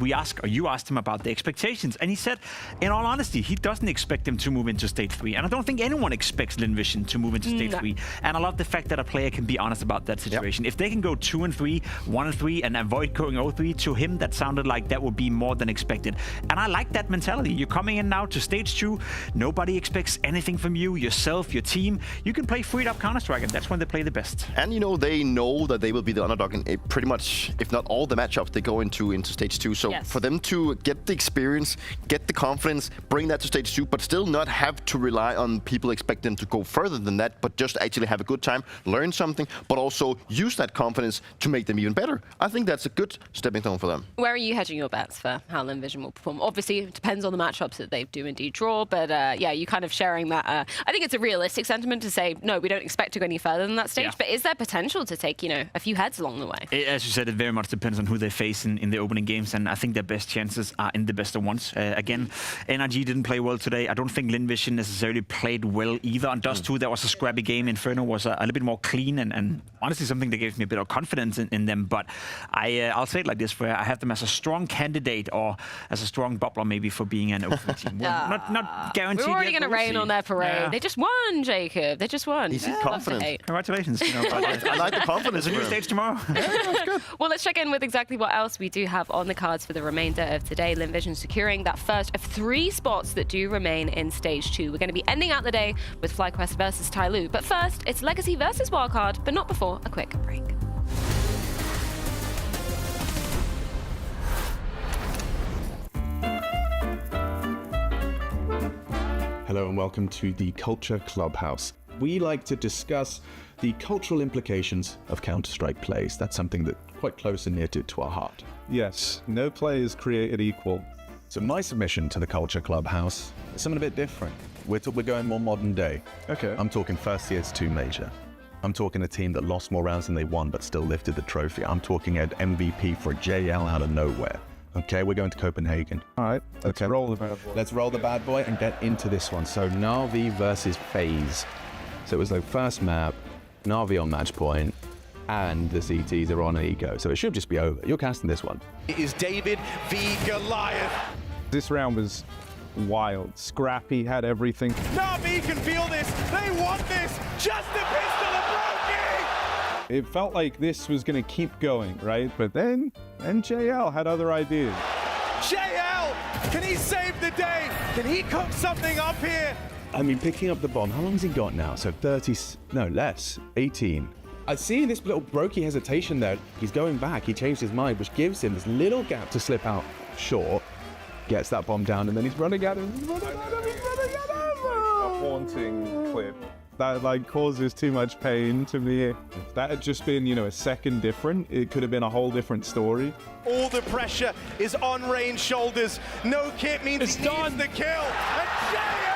You asked him about the expectations, and he said, in all honesty, he doesn't expect them to move into stage 3. And I don't think anyone expects Lynn Vision to move into stage 3. And I love the fact that a player can be honest about that situation. If they can go 2-3, 1-3, and avoid going 0-3, to him, that sounded like that would be more than expected. And I like that mentality. You're coming in now to stage 2. Nobody expects anything from you, yourself, your team. You can play freed up Counter-Strike, and that's when they play the best. And, you know, they know that they will be the underdog in pretty much, if not all the matchups they go into stage 2. So for them to get the experience, get the confidence, bring that to stage 2, but still not have to rely on people expect them to go further than that, but just actually have a good time, learn something, but also use that confidence to make them even better. I think that's a good stepping stone for them. Where are you hedging your bets for how Lynn Vision will perform? Obviously, it depends on the matchups that they do indeed draw, but yeah, you kind of sharing that. I think it's a realistic sentiment to say, no, we don't expect to go any further than that stage, but is there potential to take, you know, a few heads along the way? As you said, it very much depends on who they face in the opening games, and I think their best chances are in the best of ones. Again, NRG didn't play well today. I don't think Lynn Vision necessarily played well either. On Dust 2, that was a scrappy game. Inferno was a little bit more clean and honestly something that gave me a bit of confidence in them. But I'll say it like this, where I have them as a strong candidate or as a strong bubbler maybe for being an open team. Not guaranteed. We're already going to rain on their parade. Yeah. They just won, Jacob. They just won. He's confident. Congratulations. You know, I like the confidence. There's a new stage tomorrow. That's good. Well, let's check in with exactly what else we do have on the cards for the remainder of today. Lynn Vision securing that first of 3 spots that do remain in stage 2. We're going to be ending out the day with FlyQuest versus TYLOO. But first, it's Legacy versus Wildcard, but not before a quick break. Hello and welcome to the Culture Clubhouse. We like to discuss the cultural implications of Counter-Strike plays. That's something that's quite close and near to our heart. Yes, no play is created equal. So my submission to the Culture Clubhouse is something a bit different. We're going more modern day. Okay. I'm talking first CS2 major. I'm talking a team that lost more rounds than they won but still lifted the trophy. I'm talking an MVP for a JL out of nowhere. Okay, we're going to Copenhagen. All right, let's roll the bad boy. Let's roll the bad boy and get into this one. So Na'Vi versus FaZe. So it was the first map, Na'Vi on match point, and the CTs are on an eco. So it should just be over. You're casting this one. It is David v Goliath. This round was wild. Scrappy had everything. Na'Vi can feel this. They want this. Just a pistol of Brokey. It felt like this was going to keep going, right? But then JL had other ideas. JL, can he save the day? Can he cook something up here? I mean, picking up the bomb, how long has he got now? So 30, no, less, 18. I see this little Brokey hesitation there. He's going back, he changed his mind, which gives him this little gap to slip out short. Gets that bomb down, and then he's running at him. A haunting clip. That like causes too much pain to me. If that had just been, you know, a second different, it could have been a whole different story. All the pressure is on Rain's shoulders. No kit means it's done. The kill. And JL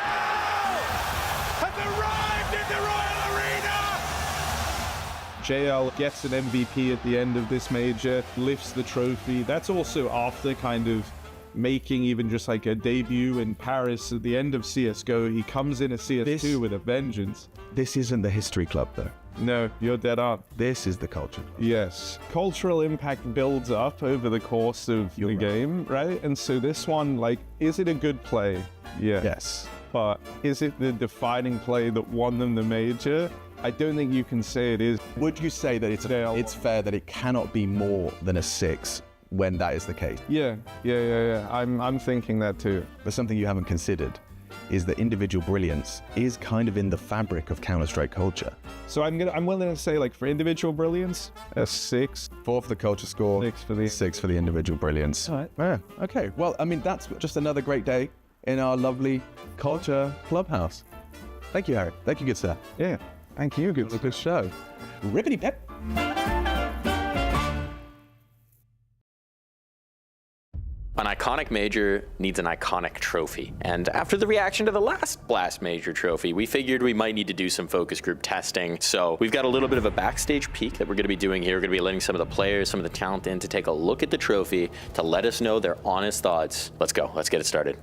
has arrived in the Royal Arena. JL gets an MVP at the end of this major, lifts the trophy. That's also after kind of making even just like a debut in Paris at the end of CSGO. He comes in a CS2 with a vengeance. This isn't the history club though. No, you're dead on. This is the culture. Yes. Cultural impact builds up over the course of the game, right? And so this one, like, is it a good play? Yeah. Yes. But is it the defining play that won them the major? I don't think you can say it is. Would you say that it's fair that it cannot be more than a 6 when that is the case? Yeah. I'm thinking that too. But something you haven't considered is that individual brilliance is kind of in the fabric of Counter-Strike culture. So I'm willing to say, like, for individual brilliance, a 6. 4 for the culture score. 6 for the individual brilliance. All right. Yeah. Okay. Well, I mean, that's just another great day in our lovely Culture Clubhouse. Thank you, Harry. Thank you, good sir. Yeah. Thank you. Good show. Rippity pep. An iconic major needs an iconic trophy. And after the reaction to the last Blast Major trophy, we figured we might need to do some focus group testing. So we've got a little bit of a backstage peek that we're going to be doing here. We're going to be letting some of the players, some of the talent in to take a look at the trophy to let us know their honest thoughts. Let's go. Let's get it started.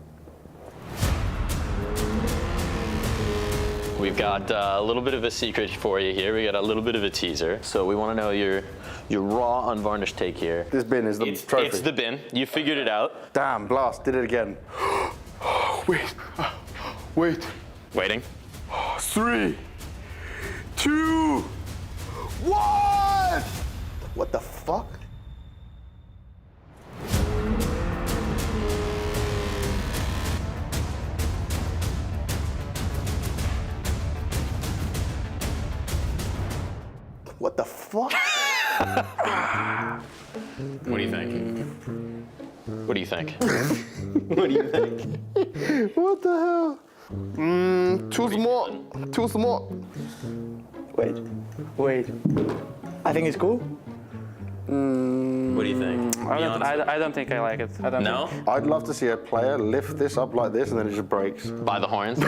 We've got a little bit of a secret for you here. We got a little bit of a teaser. So we want to know your raw, unvarnished take here. This bin is the trophy. It's the bin. You figured it out. Damn, Blast did it again. Wait. Waiting. 3, 2, 1! What the fuck? What the fuck? What do you think? What do you think? What do you think? What the hell? Too small. Too small. Wait. I think it's cool. What do you think? I don't think I like it. I don't No? think. I'd love to see a player lift this up like this and then it just breaks. By the horns?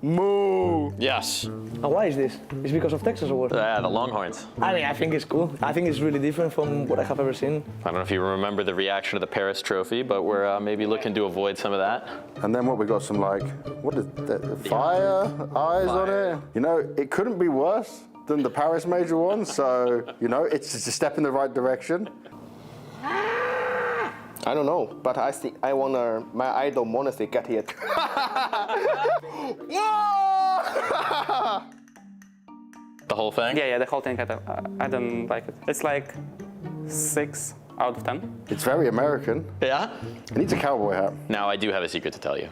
Moo! Yes. And why is this? It's because of Texas or what? The Longhorns. I mean, I think it's cool. I think it's really different from what I have ever seen. I don't know if you remember the reaction to the Paris trophy, but we're maybe looking to avoid some of that. And then what we got some like, what is that? Fire eyes on it? You know, it couldn't be worse than the Paris major one, so, you know, it's just a step in the right direction. I don't know, but I want my idol Monastic get here. The whole thing? Yeah, the whole thing. I don't like it. It's like 6 out of 10. It's very American. Yeah? It needs a cowboy hat. Now, I do have a secret to tell you.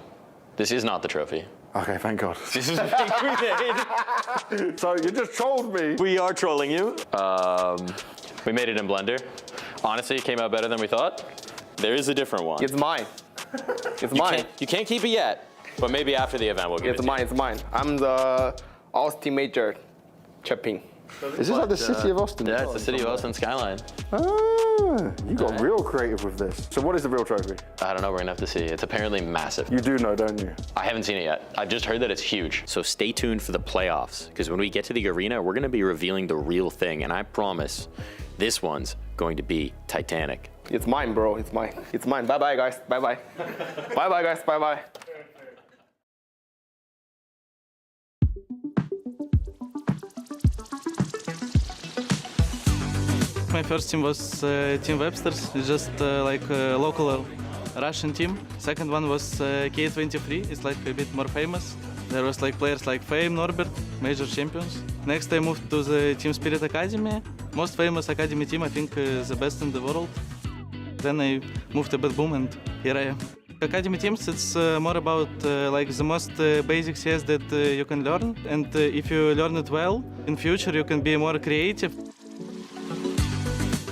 This is not the trophy. Okay, thank God. This is a fake we made. So you just trolled me. We are trolling you. We made it in Blender. Honestly, it came out better than we thought. There is a different one. It's mine. It's mine. You can't keep it yet, but maybe after the event we'll give it to you. It's mine. I'm the Austin Major champion. Is this like the city of Austin? Yeah, it's the city of Austin skyline. Ah, you got real creative with this. So what is the real trophy? I don't know, we're gonna have to see. It's apparently massive. You do know, don't you? I haven't seen it yet. I've just heard that it's huge. So stay tuned for the playoffs, because when we get to the arena, we're gonna be revealing the real thing, and I promise this one's going to be Titanic. It's mine, bro. It's mine. It's mine. Bye-bye, guys. Bye-bye. Bye-bye, guys. Bye-bye. My first team was Team Webster's, just like a local Russian team. Second one was K23, it's like a bit more famous. There was like players like Fame, Norbert, major champions. Next I moved to the Team Spirit Academy, most famous academy team, I think the best in the world. Then I moved to Bad Boom and here I am. Academy teams, it's more about like the most basic CS that you can learn, and if you learn it well, in future you can be more creative.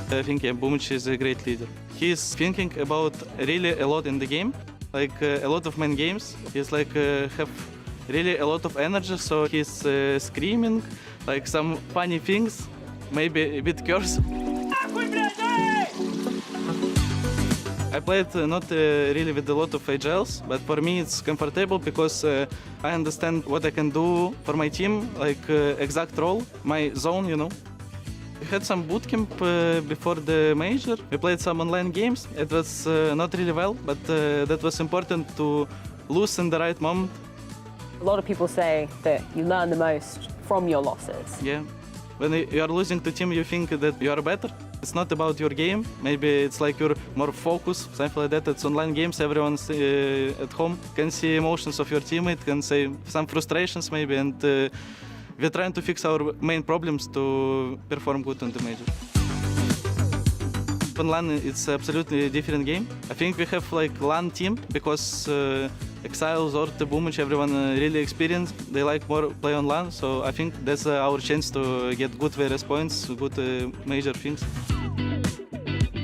I think Boomic is a great leader. He's thinking about really a lot in the game, like a lot of main games. He's like have really a lot of energy, so he's screaming like some funny things, maybe a bit curse. I played not really with a lot of agiles, but for me it's comfortable because I understand what I can do for my team, like exact role, my zone, you know. We had some bootcamp before the major. We played some online games. It was not really well, but that was important to lose in the right moment. A lot of people say that you learn the most from your losses. Yeah. When you are losing to team, you think that you are better. It's not about your game. Maybe it's like you're more focused, something like that. It's online games. Everyone at home can see emotions of your teammate, can see some frustrations maybe, and we're trying to fix our main problems to perform good on the major. On LAN, it's absolutely a different game. I think we have like LAN team because Exiles or the Boomic, everyone really experienced. They like more play on LAN, so I think that's our chance to get good various points, good major things.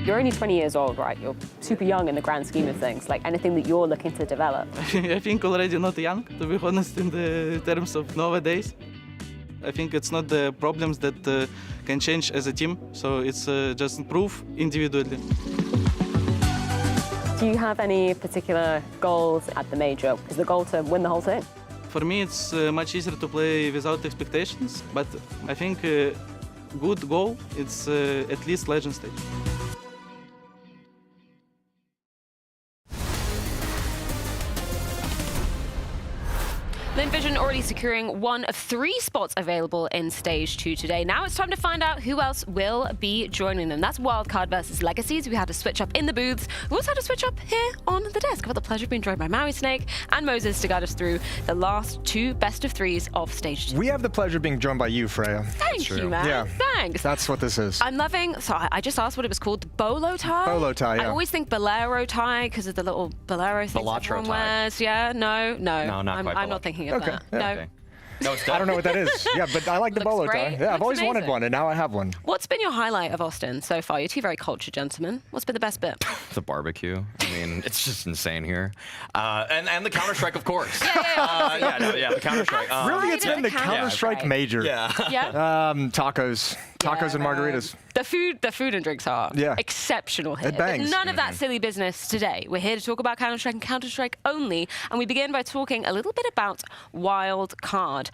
You're only 20 years old, right? You're super young in the grand scheme of things. Like anything that you're looking to develop. I think already not young, to be honest, in the terms of nowadays. I think it's not the problems that can change as a team, so it's just improve individually. Do you have any particular goals at the major? Is the goal to win the whole thing? For me, it's much easier to play without expectations, but I think good goal, it's at least Legend stage. Lynn Vision already securing one of 3 spots available in Stage 2 today. Now it's time to find out who else will be joining them. That's Wildcard versus Legacies. We had to switch up in the booths. We also had to switch up here on the desk. I've got the pleasure of being joined by Maui Snake and Moses to guide us through the last 2 best of 3s of Stage 2. We have the pleasure of being joined by you, Freya. Thank you, man. Yeah. Thanks. That's what this is. I'm loving, so I just asked what it was called, the bolo tie? Bolo tie, yeah. I always think bolero tie because of the little bolero things Balatro everyone tie. wears. Yeah, no. No, not quite I'm not thinking of that. yeah. No. Okay. No, it's I don't know what that is. Yeah, but I like the Looks bolo great. tie. Yeah, I've Looks always wanted amazing. one, and now I have one. What's been your highlight of Austin so far? You're 2 very cultured gentlemen. What's been the best bit? The barbecue. I mean, it's just insane here. And the Counter-Strike, of course. Yeah, the Counter-Strike. Really, it's been the Counter-Strike major. Yeah. Tacos and margaritas. The food and drinks are exceptional here. It bangs. But none of that silly business today. We're here to talk about Counter-Strike and Counter-Strike only, and we begin by talking a little bit about Wildcard.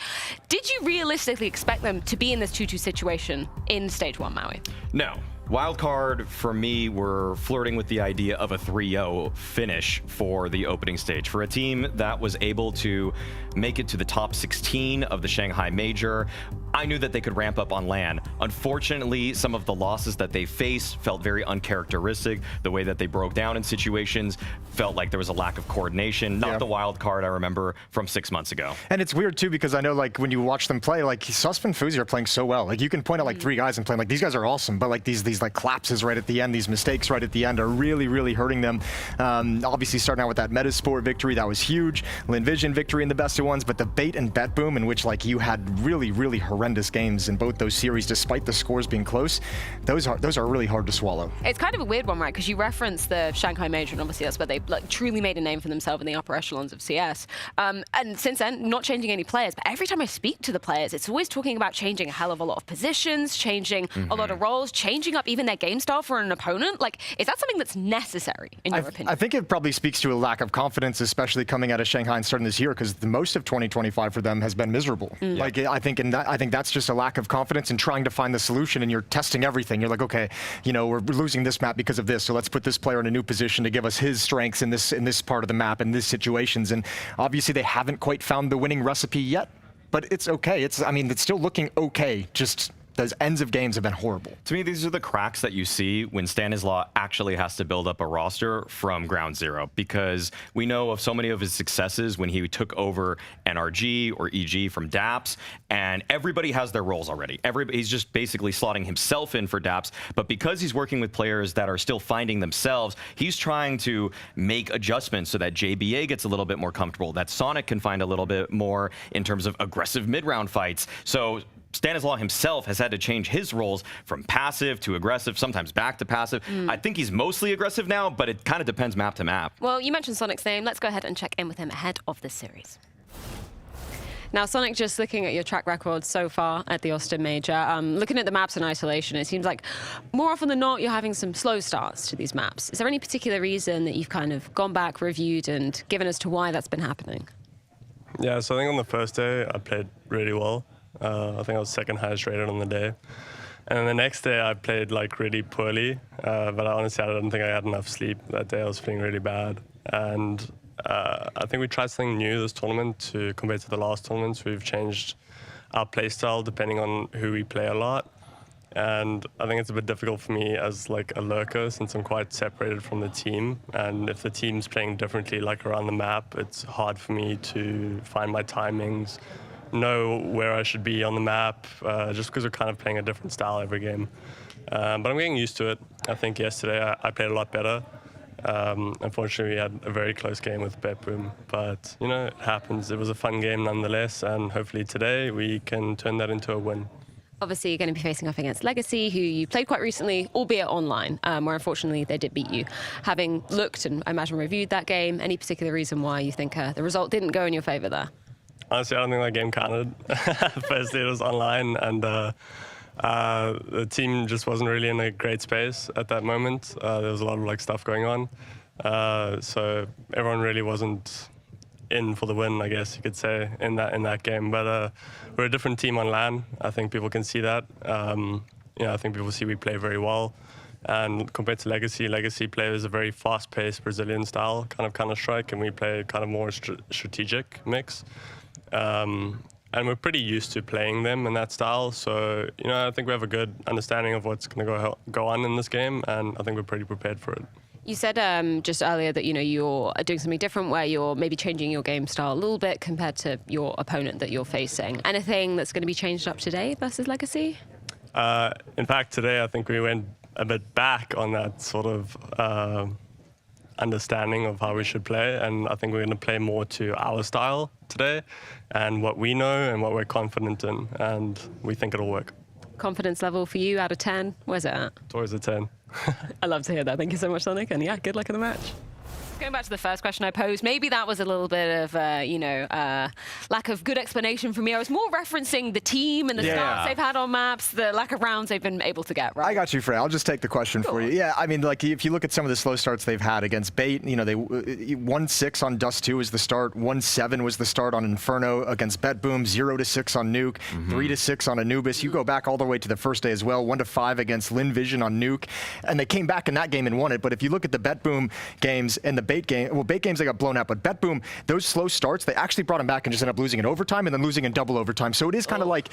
Did you realistically expect them to be in this 2-2 situation in Stage 1, Maui? No. Wildcard, for me, were flirting with the idea of a 3-0 finish for the opening stage. For a team that was able to make it to the top 16 of the Shanghai Major, I knew that they could ramp up on LAN. Unfortunately, some of the losses that they faced felt very uncharacteristic. The way that they broke down in situations felt like there was a lack of coordination. Not the Wildcard I remember from 6 months ago. And it's weird, too, because I know, like, when you watch them play, like, Susp and Fuzi are playing so well. Like, you can point out, like, 3 guys and play, like, these guys are awesome, but, like, these like, collapses right at the end, these mistakes right at the end are really, really hurting them. Obviously, starting out with that Metasport victory, that was huge. Lynn Vision victory in the best of ones, but the bait and bet boom in which, like, you had really, really horrendous games in both those series, despite the scores being close, those are really hard to swallow. It's kind of a weird one, right? Because you reference the Shanghai Major, and obviously that's where they like truly made a name for themselves in the upper echelons of CS. And since then, not changing any players, but every time I speak to the players, it's always talking about changing a hell of a lot of positions, changing a lot of roles, changing up even their game style for an opponent. Like, is that something that's necessary, in your opinion? I think it probably speaks to a lack of confidence, especially coming out of Shanghai and starting this year, because the most of 2025 for them has been miserable. Like, I think that's just a lack of confidence in trying to find the solution, and you're testing everything. You're like, okay, you know, we're losing this map because of this, so let's put this player in a new position to give us his strengths in this part of the map, in these situations. And obviously they haven't quite found the winning recipe yet, but it's okay. It's still looking okay, just those ends of games have been horrible. To me, these are the cracks that you see when Stanislaw actually has to build up a roster from ground zero, because we know of so many of his successes when he took over NRG or EG from DAPS, and everybody has their roles already. He's just basically slotting himself in for DAPS, but because he's working with players that are still finding themselves, he's trying to make adjustments so that JBA gets a little bit more comfortable, that Sonic can find a little bit more in terms of aggressive mid-round fights. So Stanislaw himself has had to change his roles from passive to aggressive, sometimes back to passive. I think he's mostly aggressive now, but it kind of depends map to map. Well, you mentioned Sonic's name. Let's go ahead and check in with him ahead of this series. Now, Sonic, just looking at your track record so far at the Austin Major, looking at the maps in isolation, it seems like more often than not, you're having some slow starts to these maps. Is there any particular reason that you've kind of gone back, reviewed, and given as to why that's been happening? Yeah, so I think on the first day, I played really well. I think I was second highest rated on the day. And then the next day I played like really poorly, but honestly I don't think I had enough sleep that day. I was feeling really bad. And I think we tried something new this tournament compared to the last tournaments. We've changed our play style depending on who we play a lot. And I think it's a bit difficult for me as like a lurker since I'm quite separated from the team. And if the team's playing differently like around the map, it's hard for me to find my timings, know where I should be on the map, just because we're kind of playing a different style every game. But I'm getting used to it. I think yesterday I played a lot better. Unfortunately, we had a very close game with Betboom, but you know, it happens. It was a fun game nonetheless, and hopefully today we can turn that into a win. Obviously, you're going to be facing off against Legacy, who you played quite recently, albeit online, where unfortunately they did beat you. Having looked and I imagine reviewed that game, any particular reason why you think the result didn't go in your favor there? Honestly, I don't think that game counted. Firstly, it was online, and the team just wasn't really in a great space at that moment. There was a lot of like stuff going on. So everyone really wasn't in for the win, I guess you could say, in that game. But we're a different team on LAN. I think people can see that. I think people see we play very well. And compared to Legacy plays a very fast-paced Brazilian style kind of Counter-Strike, and we play kind of more strategic mix. And we're pretty used to playing them in that style. So, I think we have a good understanding of what's going to go on in this game, and I think we're pretty prepared for it. You said just earlier that you're doing something different, where you're maybe changing your game style a little bit compared to your opponent that you're facing. Anything that's going to be changed up today versus Legacy? In fact, today I think we went a bit back on that sort of understanding of how we should play, and I think we're going to play more to our style today and what we know and what we're confident in, and we think it'll work. Confidence level for you out of 10, where's it at? Towards a 10. I love to hear that. Thank you so much, Sonic, and yeah, good luck in the match. Going back to the first question I posed, maybe that was a little bit of, lack of good explanation from me. I was more referencing the team and the starts they've had on maps, the lack of rounds they've been able to get, right? I got you, Frey. I'll just take the question for you. Yeah, I mean, like, if you look at some of the slow starts they've had against Bait, they 1-6 on Dust 2 was the start, 1-7 was the start on Inferno against BetBoom, 0-6 on Nuke, 3-6 on Anubis. You go back all the way to the first day as well, 1-5 against Lynn Vision on Nuke, and they came back in that game and won it. But if you look at the BetBoom games and the Bait game, well, Bait games, they got blown out, but BetBoom, those slow starts, they actually brought them back and just ended up losing in overtime and then losing in double overtime. So it is kind of like,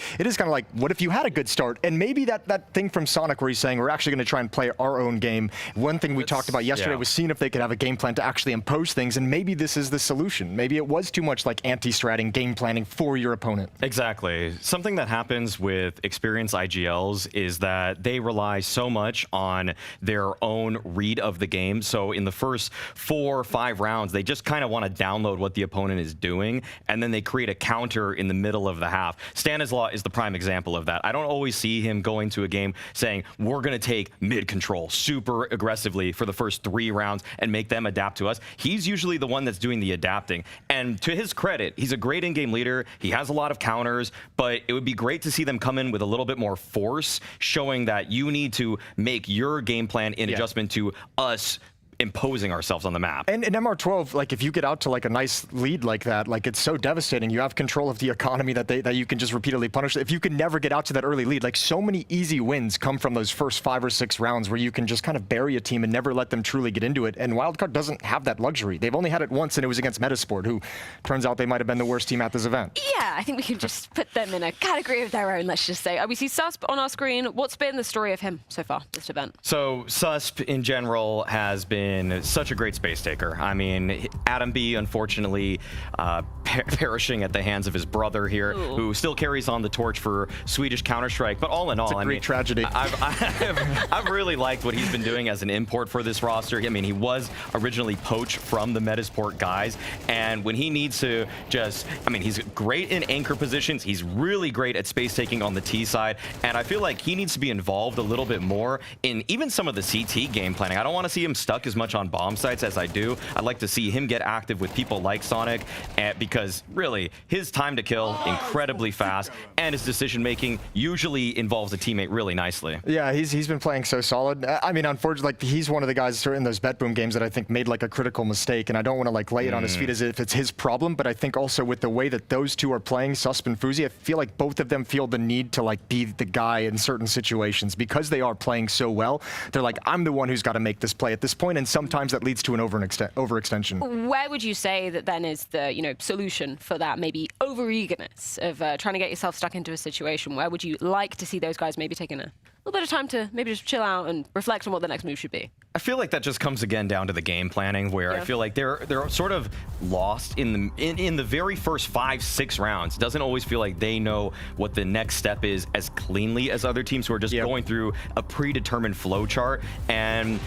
what if you had a good start? And maybe that thing from Sonic where he's saying we're actually going to try and play our own game. One thing we talked about yesterday was seeing if they could have a game plan to actually impose things, and maybe this is the solution. Maybe it was too much like anti-stratting, game planning for your opponent. Exactly. Something that happens with experienced IGLs is that they rely so much on their own read of the game. So in the first 4 or 5 rounds, they just kind of want to download what the opponent is doing, and then they create a counter in the middle of the half. Stanislaw is the prime example of that. I don't always see him going to a game saying, we're going to take mid control super aggressively for the first 3 rounds and make them adapt to us. He's usually the one that's doing the adapting. And to his credit, he's a great in-game leader. He has a lot of counters, but it would be great to see them come in with a little bit more force, showing that you need to make your game plan in adjustment to us imposing ourselves on the map. And in MR12, like, if you get out to like a nice lead like that, like, it's so devastating. You have control of the economy that you can just repeatedly punish. If you can never get out to that early lead, like, so many easy wins come from those first 5 or 6 rounds where you can just kind of bury a team and never let them truly get into it. And Wildcard doesn't have that luxury. They've only had it once, and it was against Metasport, who turns out they might have been the worst team at this event. Yeah, I think we can just put them in a category of their own, let's just say. We see Susp on our screen. What's been the story of him so far, this event? So Susp, in general, has been such a great space taker. I mean, Adam B, unfortunately, perishing at the hands of his brother here, who still carries on the torch for Swedish Counter-Strike. But all in all, it's a great tragedy. I've really liked what he's been doing as an import for this roster. I mean, he was originally poached from the Metasport guys, and when he needs to he's great in anchor positions. He's really great at space taking on the T side, and I feel like he needs to be involved a little bit more in even some of the CT game planning. I don't want to see him stuck as much on bomb sites as I do. I'd like to see him get active with people like Sonic, because really his time to kill incredibly fast, and his decision making usually involves a teammate really nicely. Yeah, he's been playing so solid. I mean, unfortunately, like, he's one of the guys in those BetBoom games that I think made like a critical mistake, and I don't want to like lay it on his feet as if it's his problem, but I think also with the way that those two are playing, Susp and Fuzi, I feel like both of them feel the need to like be the guy in certain situations because they are playing so well. They're like, I'm the one who's got to make this play at this point, and sometimes that leads to an overextension. Where would you say that then is the solution for that maybe over-eagerness of trying to get yourself stuck into a situation? Where would you like to see those guys maybe taking a little bit of time to maybe just chill out and reflect on what the next move should be? I feel like that just comes again down to the game planning, where I feel like they're sort of lost in the very first 5-6 rounds. It doesn't always feel like they know what the next step is as cleanly as other teams who are just going through a predetermined flow chart. And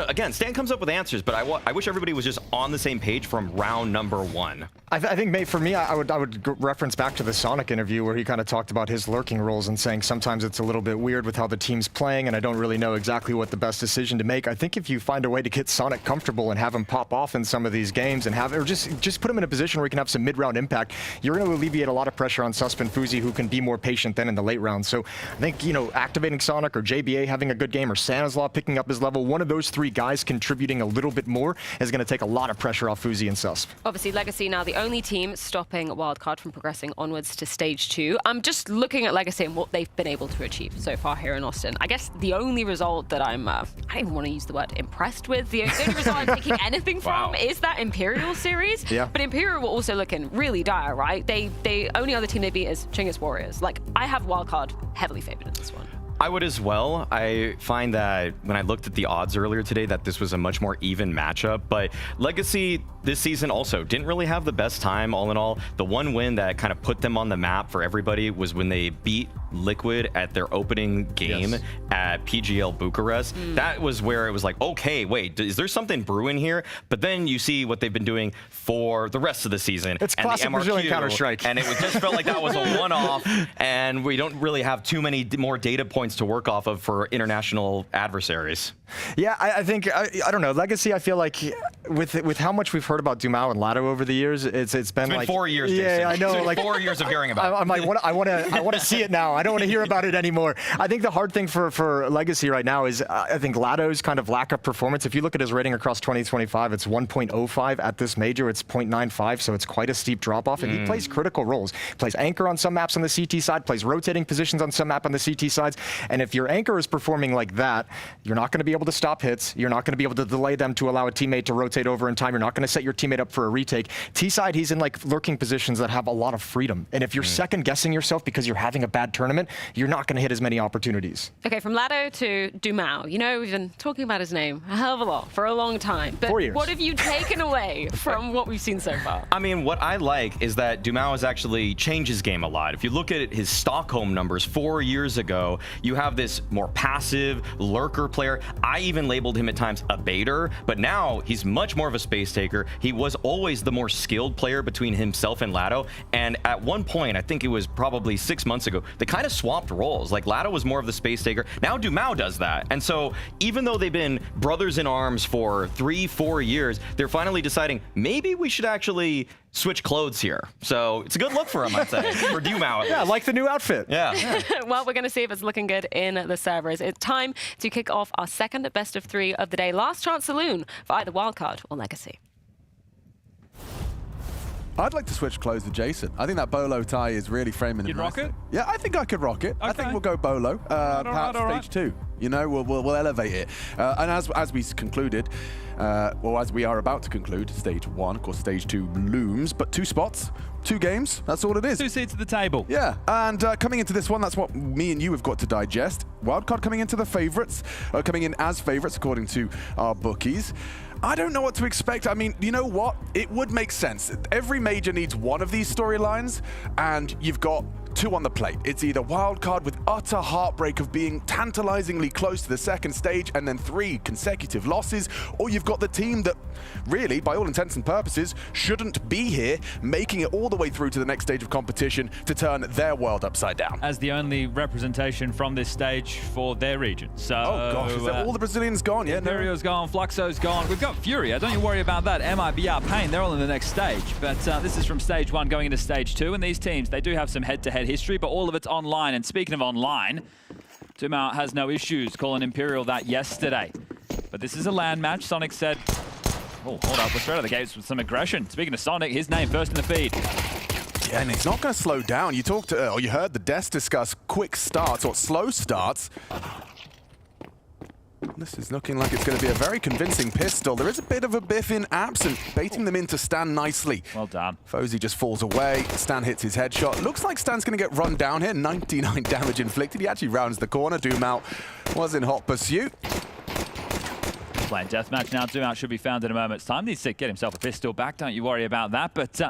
again, Stan comes up with answers, but I wish everybody was just on the same page from round number 1. I think, for me, I would reference back to the Sonic interview where he kind of talked about his lurking roles and saying sometimes it's a little bit weird with how the team's playing, and I don't really know exactly what the best decision to make. I think if you find a way to get Sonic comfortable and have him pop off in some of these games and have, or just put him in a position where he can have some mid-round impact, you're going to alleviate a lot of pressure on Susp and Fuzi, who can be more patient then in the late rounds. So I think, you know, activating Sonic or JBA having a good game or Stanislaw picking up his level, one of those three guys contributing a little bit more is going to take a lot of pressure off Fuzi and Susp. Obviously, Legacy now the only team stopping Wildcard from progressing onwards to stage 2. I'm just looking at Legacy and what they've been able to achieve so far here in Austin. I guess the only result that I don't even want to use the word impressed with, the only result I'm taking anything from is that Imperial series. Yeah. But Imperial were also looking really dire, right? They only other team they beat is Chinggis Warriors. Like, I have Wildcard heavily favored in this one. I would as well. I find that when I looked at the odds earlier today that this was a much more even matchup, but Legacy this season also didn't really have the best time all in all. The one win that kind of put them on the map for everybody was when they beat Liquid at their opening game at PGL Bucharest. That was where it was like, okay, wait, is there something brewing here? But then you see what they've been doing for the rest of the season. It's and classic Brazilian Counter-Strike. And it just felt like that was a one-off, and we don't really have too many more data points to work off of for international adversaries. Yeah, I think, I don't know, Legacy, I feel like with how much we've heard about Dumao and Lado over the years, it's been like 4 years, yeah, Jason. I know. It's been like 4 years of hearing about it. I'm like, I want to see it now. I don't want to hear about it anymore. I think the hard thing for Legacy right now is I think Lado's kind of lack of performance. If you look at his rating across 2025, it's 1.05 at this major. It's 0.95, so it's quite a steep drop-off, and he plays critical roles. Plays anchor on some maps on the CT side, plays rotating positions on some map on the CT sides, and if your anchor is performing like that, you're not going to be able to stop hits. You're not going to be able to delay them to allow a teammate to rotate over in time. You're not going to set your teammate up for a retake. T-side, he's in like lurking positions that have a lot of freedom. And if you're second guessing yourself because you're having a bad tournament, you're not going to hit as many opportunities. Okay, from Lado to Dumao. You know, we've been talking about his name a hell of a lot for a long time. But 4 years. What have you taken away from what we've seen so far? I mean, what I like is that Dumao has actually changed his game a lot. If you look at his Stockholm numbers 4 years ago, you have this more passive lurker player. I even labeled him at times a baiter, but now he's much more of a space taker. He was always the more skilled player between himself and Lado, and at one point, I think it was probably 6 months ago, they kind of swapped roles. Like, Lado was more of the space taker. Now Dumao does that. And so even though they've been brothers in arms for 3-4 years, they're finally deciding maybe we should actually switch clothes here. So it's a good look for him, I'd say, for Dumao. Yeah, I like the new outfit. Yeah. Well, we're going to see if it's looking good in the servers. It's time to kick off our second best of 3 of the day. Last chance saloon for either Wildcard or Legacy. I'd like to switch clothes with Jason. I think that bolo tie is really framing You'd him rock nicely. it? Yeah, I think I could rock it. I think we'll go bolo. Perhaps stage 2. You know, we'll elevate it. And as we concluded, or as we are about to conclude, stage 1, of course, stage 2 looms, but 2 spots, 2 games, that's all it is. 2 seats at the table. Yeah, and coming into this one, that's what me and you have got to digest. Wildcard coming into the favorites, coming in as favorites according to our bookies. I don't know what to expect. I mean, you know what? It would make sense. Every major needs one of these storylines, and you've got 2 on the plate. It's either Wildcard with utter heartbreak of being tantalizingly close to the second stage and then 3 consecutive losses, or you've got the team that really, by all intents and purposes, shouldn't be here, making it all the way through to the next stage of competition to turn their world upside down. As the only representation from this stage for their region. So, oh gosh, is that all the Brazilians gone? Yeah, Imperio's gone, Fluxo's gone. We've got Furia, don't you worry about that. MIBR, Pain, they're all in the next stage. But this is from stage 1 going into stage 2, and these teams, they do have some head-to-head history, but all of it's online. And speaking of online, Dumao has no issues calling Imperial that yesterday. But this is a LAN match. Sonic said, oh, hold up, we're straight out of the gates with some aggression. Speaking of Sonic, his name first in the feed. Yeah, and it's not going to slow down. You talked, or you heard the Des discuss quick starts or slow starts. This is looking like it's going to be a very convincing pistol. There is a bit of a biff in absent, baiting them into Stan nicely. Well done. Fozy just falls away. Stan hits his headshot. Looks like Stan's going to get run down here. 99 damage inflicted. He actually rounds the corner. Dumao was in hot pursuit. Playing deathmatch now. Dumao should be found in a moment's time. Needs to get himself a pistol back. Don't you worry about that. But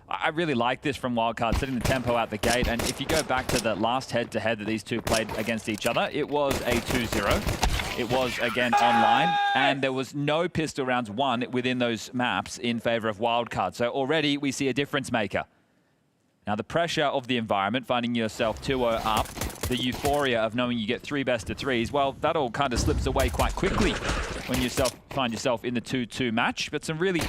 I really like this from Wildcard, setting the tempo out the gate. And if you go back to the last head-to-head that these two played against each other, it was a 2-0. It was, again, online, and there was no pistol rounds won within those maps in favor of Wildcard. So already we see a difference maker. Now, the pressure of the environment, finding yourself 2-0 up, the euphoria of knowing you get 3 best of 3s, well, that all kind of slips away quite quickly when you find yourself in the 2-2 match. But some really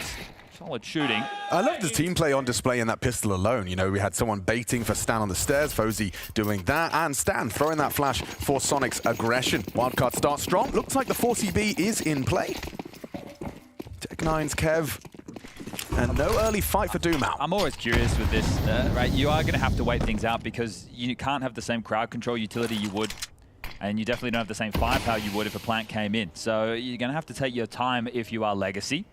solid shooting. I love the team play on display in that pistol alone. You know, we had someone baiting for Stan on the stairs, Fozy doing that, and Stan throwing that flash for Sonic's aggression. Wildcard starts strong. Looks like the 4CB is in play. Tech9's Kev. And no early fight for Doom out. I'm always curious with this, right? You are going to have to wait things out because you can't have the same crowd control utility you would, and you definitely don't have the same firepower you would if a plant came in. So you're going to have to take your time if you are Legacy.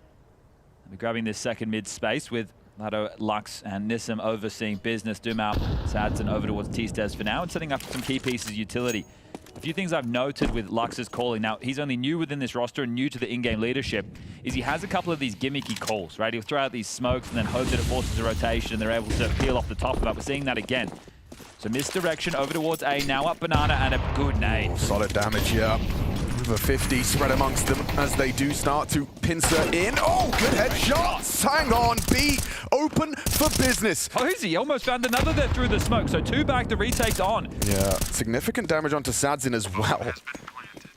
We're grabbing this second mid space with Lado, Lux, and Nissim overseeing business. Doom out, Sadson over towards T-Stairs for now, and setting up some key pieces of utility. A few things I've noted with Lux's calling, now he's only new within this roster and new to the in-game leadership, is he has a couple of these gimmicky calls, right? He'll throw out these smokes and then hope that it forces a rotation and they're able to peel off the top of that. We're seeing that again. So misdirection over towards A, now up Banana, and a good nade. Solid damage here. Over 50 spread amongst them as they do start to pincer in. Oh, good headshots. Hang on, B open for business. Fozy almost found another there through the smoke, so 2 back, the retake's on. Yeah, significant damage onto Sadzin as well.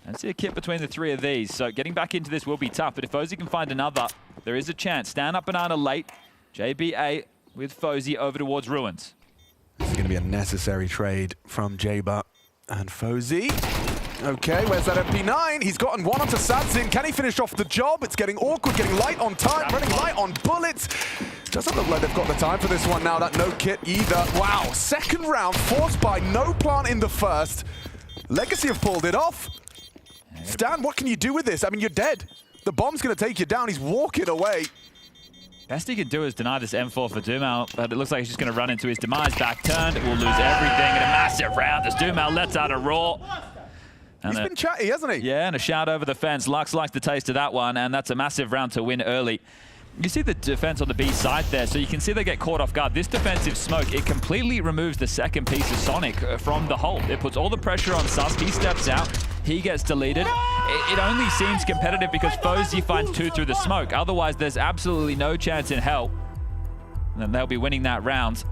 And see a kit between the 3 of these, so getting back into this will be tough, but if Fozy can find another, there is a chance. Stand up Banana late, JBA with Fozy over towards Ruins. This is going to be a necessary trade from Jaba and Fozy. Okay, where's that MP9? He's gotten one onto Sadzin. Can he finish off the job? It's getting awkward, getting light on time, running light on bullets. Doesn't look like they've got the time for this one now. That no kit either. Wow, second round forced by no plant in the first. Legacy have pulled it off. Stan, what can you do with this? I mean, you're dead. The bomb's going to take you down. He's walking away. Best he can do is deny this M4 for Doomau, but it looks like he's just going to run into his demise. Back turned, will lose everything in a massive round as Doomau lets out a roar. He's been chatty, hasn't he? Yeah, and a shout over the fence. Lux likes the taste of that one, and that's a massive round to win early. You see the defense on the B side there, so you can see they get caught off guard. This defensive smoke, it completely removes the second piece of Sonic from the hole. It puts all the pressure on Sus. He steps out. He gets deleted. It only seems competitive because Fozy finds 2 through the smoke. Otherwise, there's absolutely no chance in hell. And then they'll be winning that round.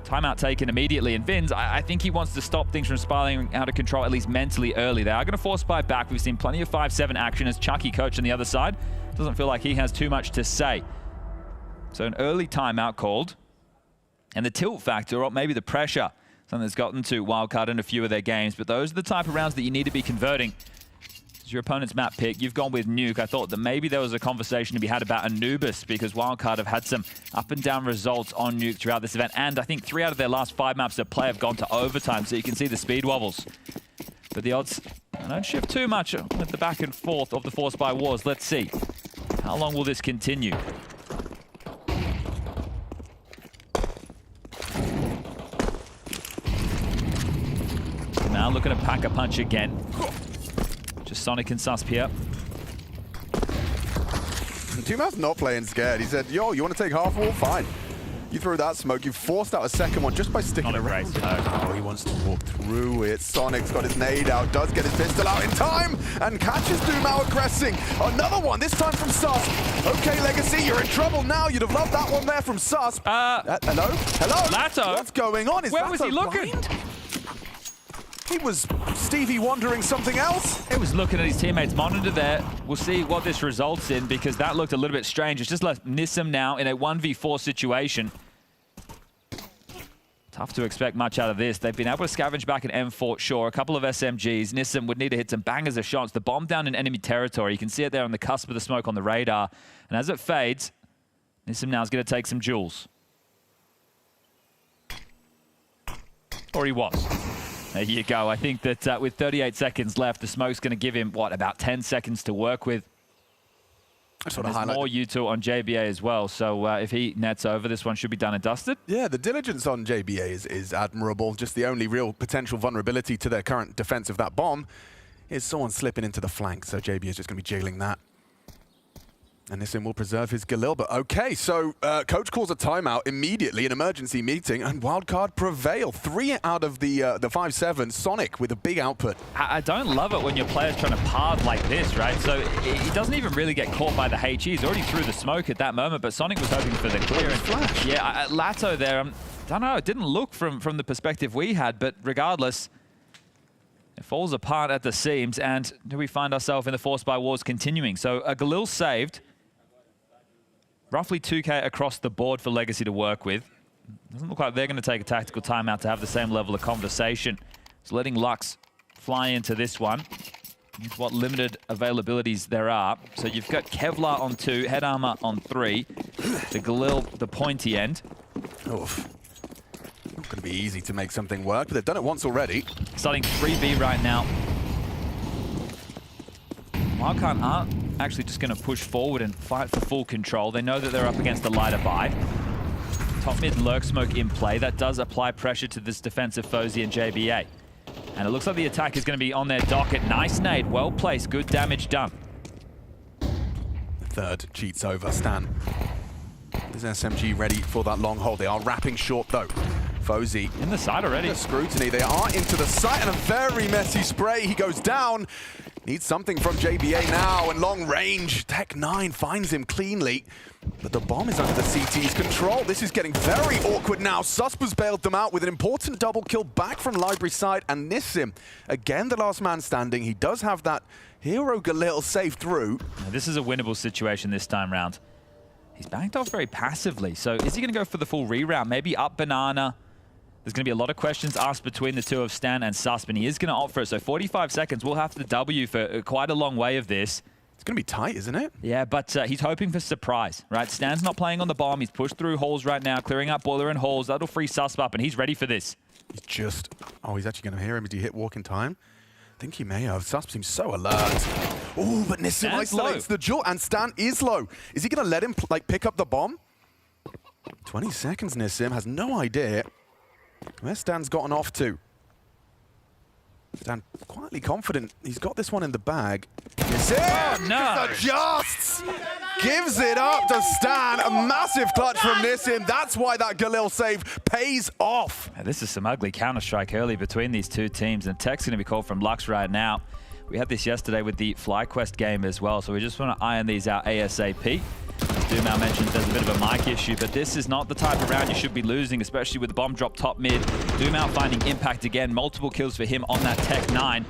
Timeout taken immediately, and Vins, I think he wants to stop things from spiraling out of control, at least mentally early. They are going to force buy back. We've seen plenty of 5-7 action as Chucky coach on the other side. Doesn't feel like he has too much to say. So an early timeout called. And the tilt factor, or maybe the pressure, something that's gotten to Wildcard in a few of their games, but those are the type of rounds that you need to be converting. Your opponent's map pick, you've gone with Nuke. I thought that maybe there was a conversation to be had about Anubis because Wildcard have had some up and down results on Nuke throughout this event, and I think 3 out of their last 5 maps of play have gone to overtime, so you can see the speed wobbles. But the odds don't shift too much with the back and forth of the Force by Wars. Let's see. How long will this continue? Now looking to pack a punch again. Just Sonic and Susp here. Doomau's not playing scared. He said, yo, you want to take half wall? Fine. You throw that smoke, you forced out a second one just by sticking around. Oh, he wants to walk through it. Sonic's got his nade out, does get his pistol out in time, and catches Doomau aggressing. Another one, this time from Sus. Okay, Legacy, you're in trouble now. You'd have loved that one there from Sus. Hello? Hello? Lato? What's going on? Is Where was he looking? He was Stevie wondering something else. He was looking at his teammates' monitor there. We'll see what this results in because that looked a little bit strange. It's just left Nissim now in a 1v4 situation. Tough to expect much out of this. They've been able to scavenge back an M4, sure, a couple of SMGs. Nissim would need to hit some bangers of shots. The bomb down in enemy territory. You can see it there on the cusp of the smoke on the radar. And as it fades, Nissim now is going to take some jewels. Or he was. There you go. I think that with 38 seconds left, the smoke's going to give him, what, about 10 seconds to work with. There's more U2 on JBA as well, so if he nets over, this one should be done and dusted. Yeah, the diligence on JBA is admirable. Just the only real potential vulnerability to their current defense of that bomb is someone slipping into the flank, so JBA is just going to be jailing that. And Nissim will preserve his Galil, but okay, so coach calls a timeout immediately, an emergency meeting, and Wildcard prevail. 3 out of the 5-7, Sonic with a big output. I don't love it when your player's trying to path like this, right? So he doesn't even really get caught by the HE. He's already through the smoke at that moment, but Sonic was hoping for the clear. Flash. Yeah, Lato there, I don't know, it didn't look from the perspective we had, but regardless, It falls apart at the seams, and do we find ourselves in the Force by Wars continuing? So Galil saved. Roughly 2K across the board for Legacy to work with. Doesn't look like they're going to take a tactical timeout to have the same level of conversation. So letting Lux fly into this one. With what limited availabilities there are. So you've got Kevlar on 2, Head Armor on 3. The Galil, the pointy end. Oof. Not going to be easy to make something work, but they've done it once already. Starting 3B right now. Wildcard aren't actually just going to push forward and fight for full control. They know that they're up against the lighter buy. Top mid lurk smoke in play. That does apply pressure to this defensive Fozy and JBA. And it looks like the attack is going to be on their docket. Nice nade, well placed, good damage done. The third cheats over, Stan. Is SMG ready for that long hold? They are wrapping short though. Fozy in the side already. The scrutiny, they are into the site, and a very messy spray. He goes down. Needs something from JBA now, and long range. Tech 9 finds him cleanly, but the bomb is under the CT's control. This is getting very awkward now. Susper's bailed them out with an important double kill back from Library side, and Nissim, again the last man standing. He does have that hero Galil safe through. Now, this is a winnable situation this time round. He's backed off very passively, so is he going to go for the full reroute? Maybe up banana. There's going to be a lot of questions asked between the two of Stan and Susp, and he is going to opt for it. So 45 seconds, we'll have the W for quite a long way of this. It's going to be tight, isn't it? Yeah, but he's hoping for surprise, right? Stan's not playing on the bomb. He's pushed through halls right now, clearing out boiler and halls. That'll free Susp up, and he's ready for this. He's just... Oh, he's actually going to hear him. Did he hit walk in time? I think he may have. Susp seems so alert. Oh, but Nissim isolates the duel, and Stan is low. Is he going to let him pick up the bomb? 20 seconds, Nissim has no idea where Stan's gotten off to. Stan quietly confident. He's got this one in the bag. Nissim adjusts! Gives it up to Stan. A massive clutch from Nissim. That's why that Galil save pays off. Now, this is some ugly Counter-Strike early between these two teams, and tech's going to be called from Lux right now. We had this yesterday with the FlyQuest game as well, so we just want to iron these out ASAP. As Dumao mentioned, there's a bit of a mic issue, but this is not the type of round you should be losing, especially with the bomb drop top mid. Dumao finding impact again, multiple kills for him on that Tech 9.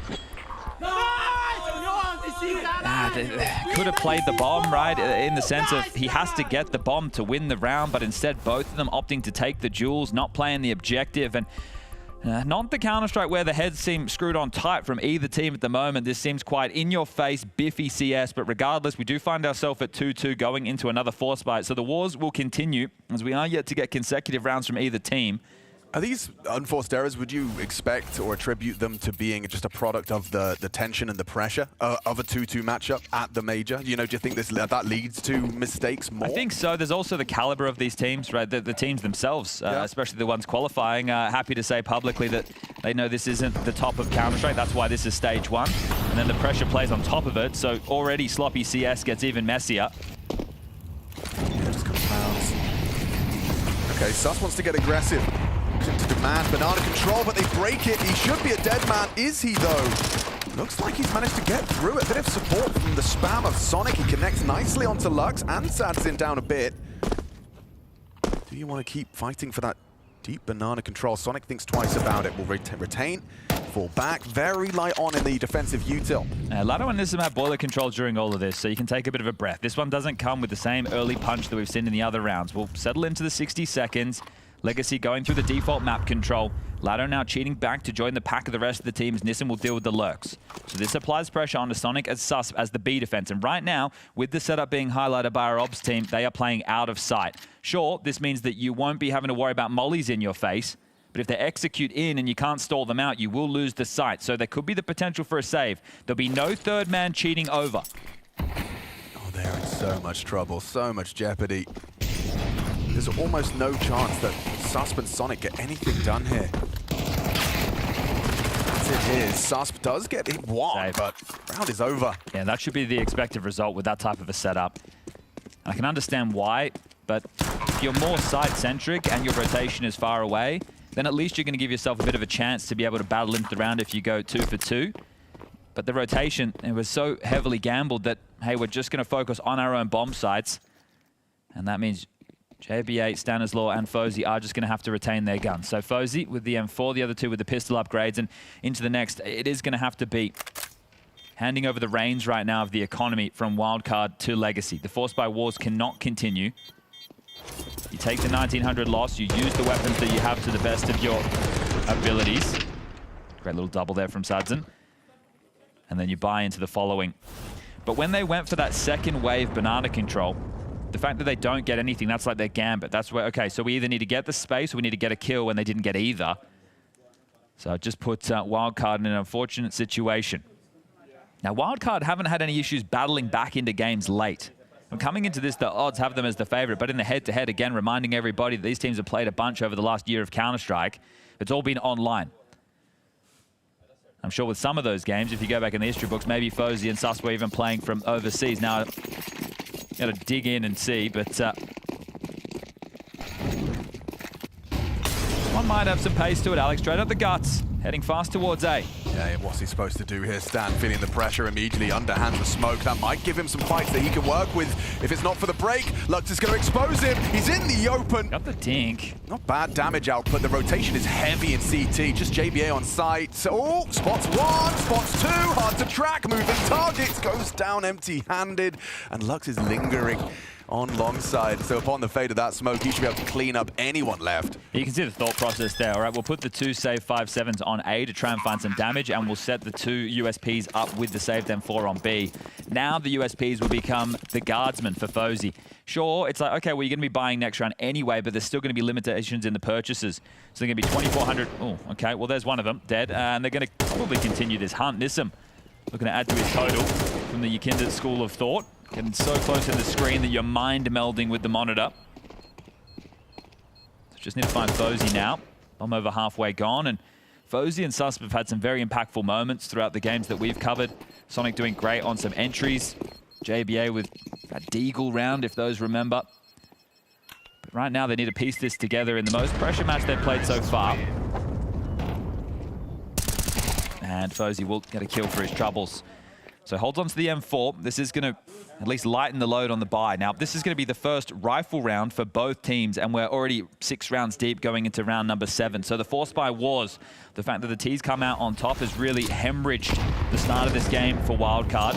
Could have played the bomb, right, in the sense of he has to get the bomb to win the round, but instead both of them opting to take the duels, not playing the objective, and not the Counter-Strike where the heads seem screwed on tight from either team at the moment. This seems quite in-your-face, biffy CS, but regardless, we do find ourselves at 2-2 going into another force fight. So the wars will continue as we are yet to get consecutive rounds from either team. Are these unforced errors, would you expect or attribute them to being just a product of the tension and the pressure of a 2-2 matchup at the major? Do you think that leads to mistakes more? I think so. There's also the caliber of these teams, right? The teams themselves, especially the ones qualifying, happy to say publicly that they know this isn't the top of Counter-Strike. That's why this is stage 1. And then the pressure plays on top of it. So already sloppy CS gets even messier. Yeah, just confounds. Okay, Sus wants to get aggressive. To demand banana control, but they break it. He should be a dead man. Is he, though? Looks like he's managed to get through it. A bit of support from the spam of Sonic. He connects nicely onto Lux, and Sadzin down a bit. Do you want to keep fighting for that deep banana control? Sonic thinks twice about it. Will retain, fall back. Very light on in the defensive util. Lado and Nissim have boiler control during all of this, so you can take a bit of a breath. This one doesn't come with the same early punch that we've seen in the other rounds. We'll settle into the 60 seconds. Legacy going through the default map control. Lado now cheating back to join the pack of the rest of the teams. Nissim will deal with the lurks. So this applies pressure onto Sonic as Susp as the B defense. And right now, with the setup being highlighted by our ops team, they are playing out of sight. Sure, this means that you won't be having to worry about mollies in your face, but if they execute in and you can't stall them out, you will lose the sight. So there could be the potential for a save. There'll be no third man cheating over. Oh, they're in so much trouble, so much jeopardy. There's almost no chance that Susp and Sonic get anything done here. That's it here. Susp does get hit one, but round is over. Yeah, that should be the expected result with that type of a setup. I can understand why, but if you're more side-centric and your rotation is far away, then at least you're going to give yourself a bit of a chance to be able to battle into the round if you go 2 for 2. But the rotation, it was so heavily gambled that, hey, we're just going to focus on our own bomb sites. And that means JBA, Stanislaw, and Fozy are just going to have to retain their guns. So Fozy with the M4, the other two with the pistol upgrades, and into the next, it is going to have to be handing over the reins right now of the economy from Wildcard to Legacy. The Force by Wars cannot continue. You take the 1900 loss, you use the weapons that you have to the best of your abilities. Great little double there from Sadzin. And then you buy into the following. But when they went for that second wave banana control, the fact that they don't get anything, that's like their gambit. That's where, okay, so we either need to get the space or we need to get a kill when they didn't get either. So it just puts Wildcard in an unfortunate situation. Now, Wildcard haven't had any issues battling back into games late. And coming into this, the odds have them as the favorite, but in the head-to-head, again, reminding everybody that these teams have played a bunch over the last year of Counter-Strike. It's all been online. I'm sure with some of those games, if you go back in the history books, maybe Fozy and Sus were even playing from overseas. Now, you got to dig in and see, but one might have some pace to it. Alex, straight up the guts, heading fast towards A. Yeah, what's he supposed to do here? Stan feeling the pressure immediately, underhands the smoke. That might give him some fights that he can work with. If it's not for the break, Lux is going to expose him. He's in the open. Got the dink. Not bad damage output. The rotation is heavy in CT. Just JBA on site. Oh, spots one, spots two. Hard to track. Moving targets. Goes down empty-handed. And Lux is lingering on long side. So upon the fade of that smoke, he should be able to clean up anyone left. You can see the thought process there. All right, we'll put the two save 5.7s on A to try and find some damage, and we'll set the two USPs up with the saved M4 on B. Now the USPs will become the guardsman for Fozy. Sure, it's like, okay, well, you're going to be buying next round anyway, but there's still going to be limitations in the purchases. So they're going to be 2,400. Oh, okay, well, there's one of them, dead. And they're going to probably continue this hunt. Nissim looking to add to his total from the Yakinda School of Thought. Getting so close to the screen that you're mind melding with the monitor. So just need to find Fozy now. I'm over halfway gone, and Fozy and Susp have had some very impactful moments throughout the games that we've covered. Sonic doing great on some entries. JBA with that Deagle round, if those remember. But right now they need to piece this together in the most pressure match they've played so far. And Fozy will get a kill for his troubles. So holds on to the M4. This is going to at least lighten the load on the buy. Now, this is going to be the first rifle round for both teams, and we're already 6 rounds deep going into round number 7. So the Force by Wars, the fact that the T's come out on top has really hemorrhaged the start of this game for Wildcard.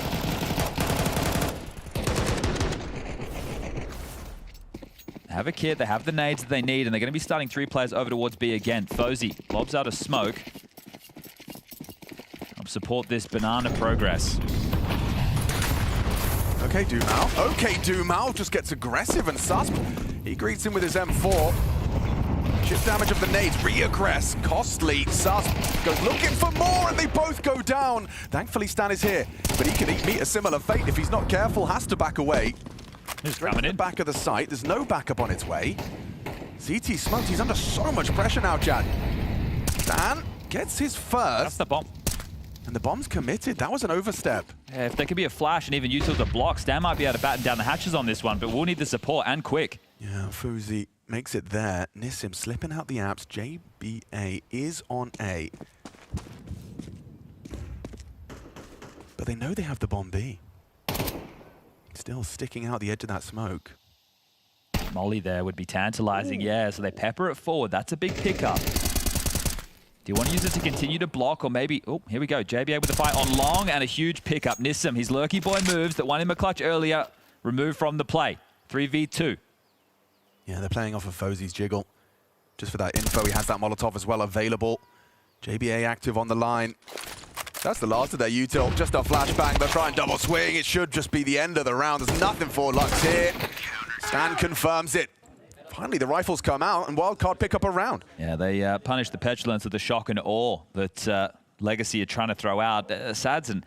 They have a kit, they have the nades that they need, and they're going to be starting 3 players over towards B again. Fozy lobs out a smoke. Support this banana progress. Okay, Dumao. Okay, Dumao just gets aggressive, and Susp, he greets him with his M4. Chip damage of the nades, reaggress, costly. Susp goes looking for more, and they both go down. Thankfully, Stan is here, but he can meet a similar fate if he's not careful, has to back away. He's coming in. Back of the site, there's no backup on its way. CT smoked, he's under so much pressure now, Chad. Stan gets his first. That's the bomb. And the bomb's committed. That was an overstep. Yeah, if there could be a flash and even utils a block, Stan might be able to batten down the hatches on this one, but we'll need the support and quick. Yeah, Fozy makes it there. Nissim slipping out the apps. JBA is on A. But they know they have the bomb B. Still sticking out the edge of that smoke. Molly there would be tantalizing. Ooh. Yeah, so they pepper it forward. That's a big pickup. Do you want to use it to continue to block, or maybe... Oh, here we go. JBA with the fight on long and a huge pickup. Nissim, his lurky boy moves that won him a clutch earlier, removed from the play. 3v2. Yeah, they're playing off of Fozy's jiggle. Just for that info, he has that Molotov as well available. JBA active on the line. That's the last of their util. Just a flashbang. They'll try and double swing. It should just be the end of the round. There's nothing for Lux here. Stan confirms it. Finally, the rifles come out, and Wildcard pick up a round. Yeah, they punish the petulance of the shock and awe that Legacy are trying to throw out. Sadzin,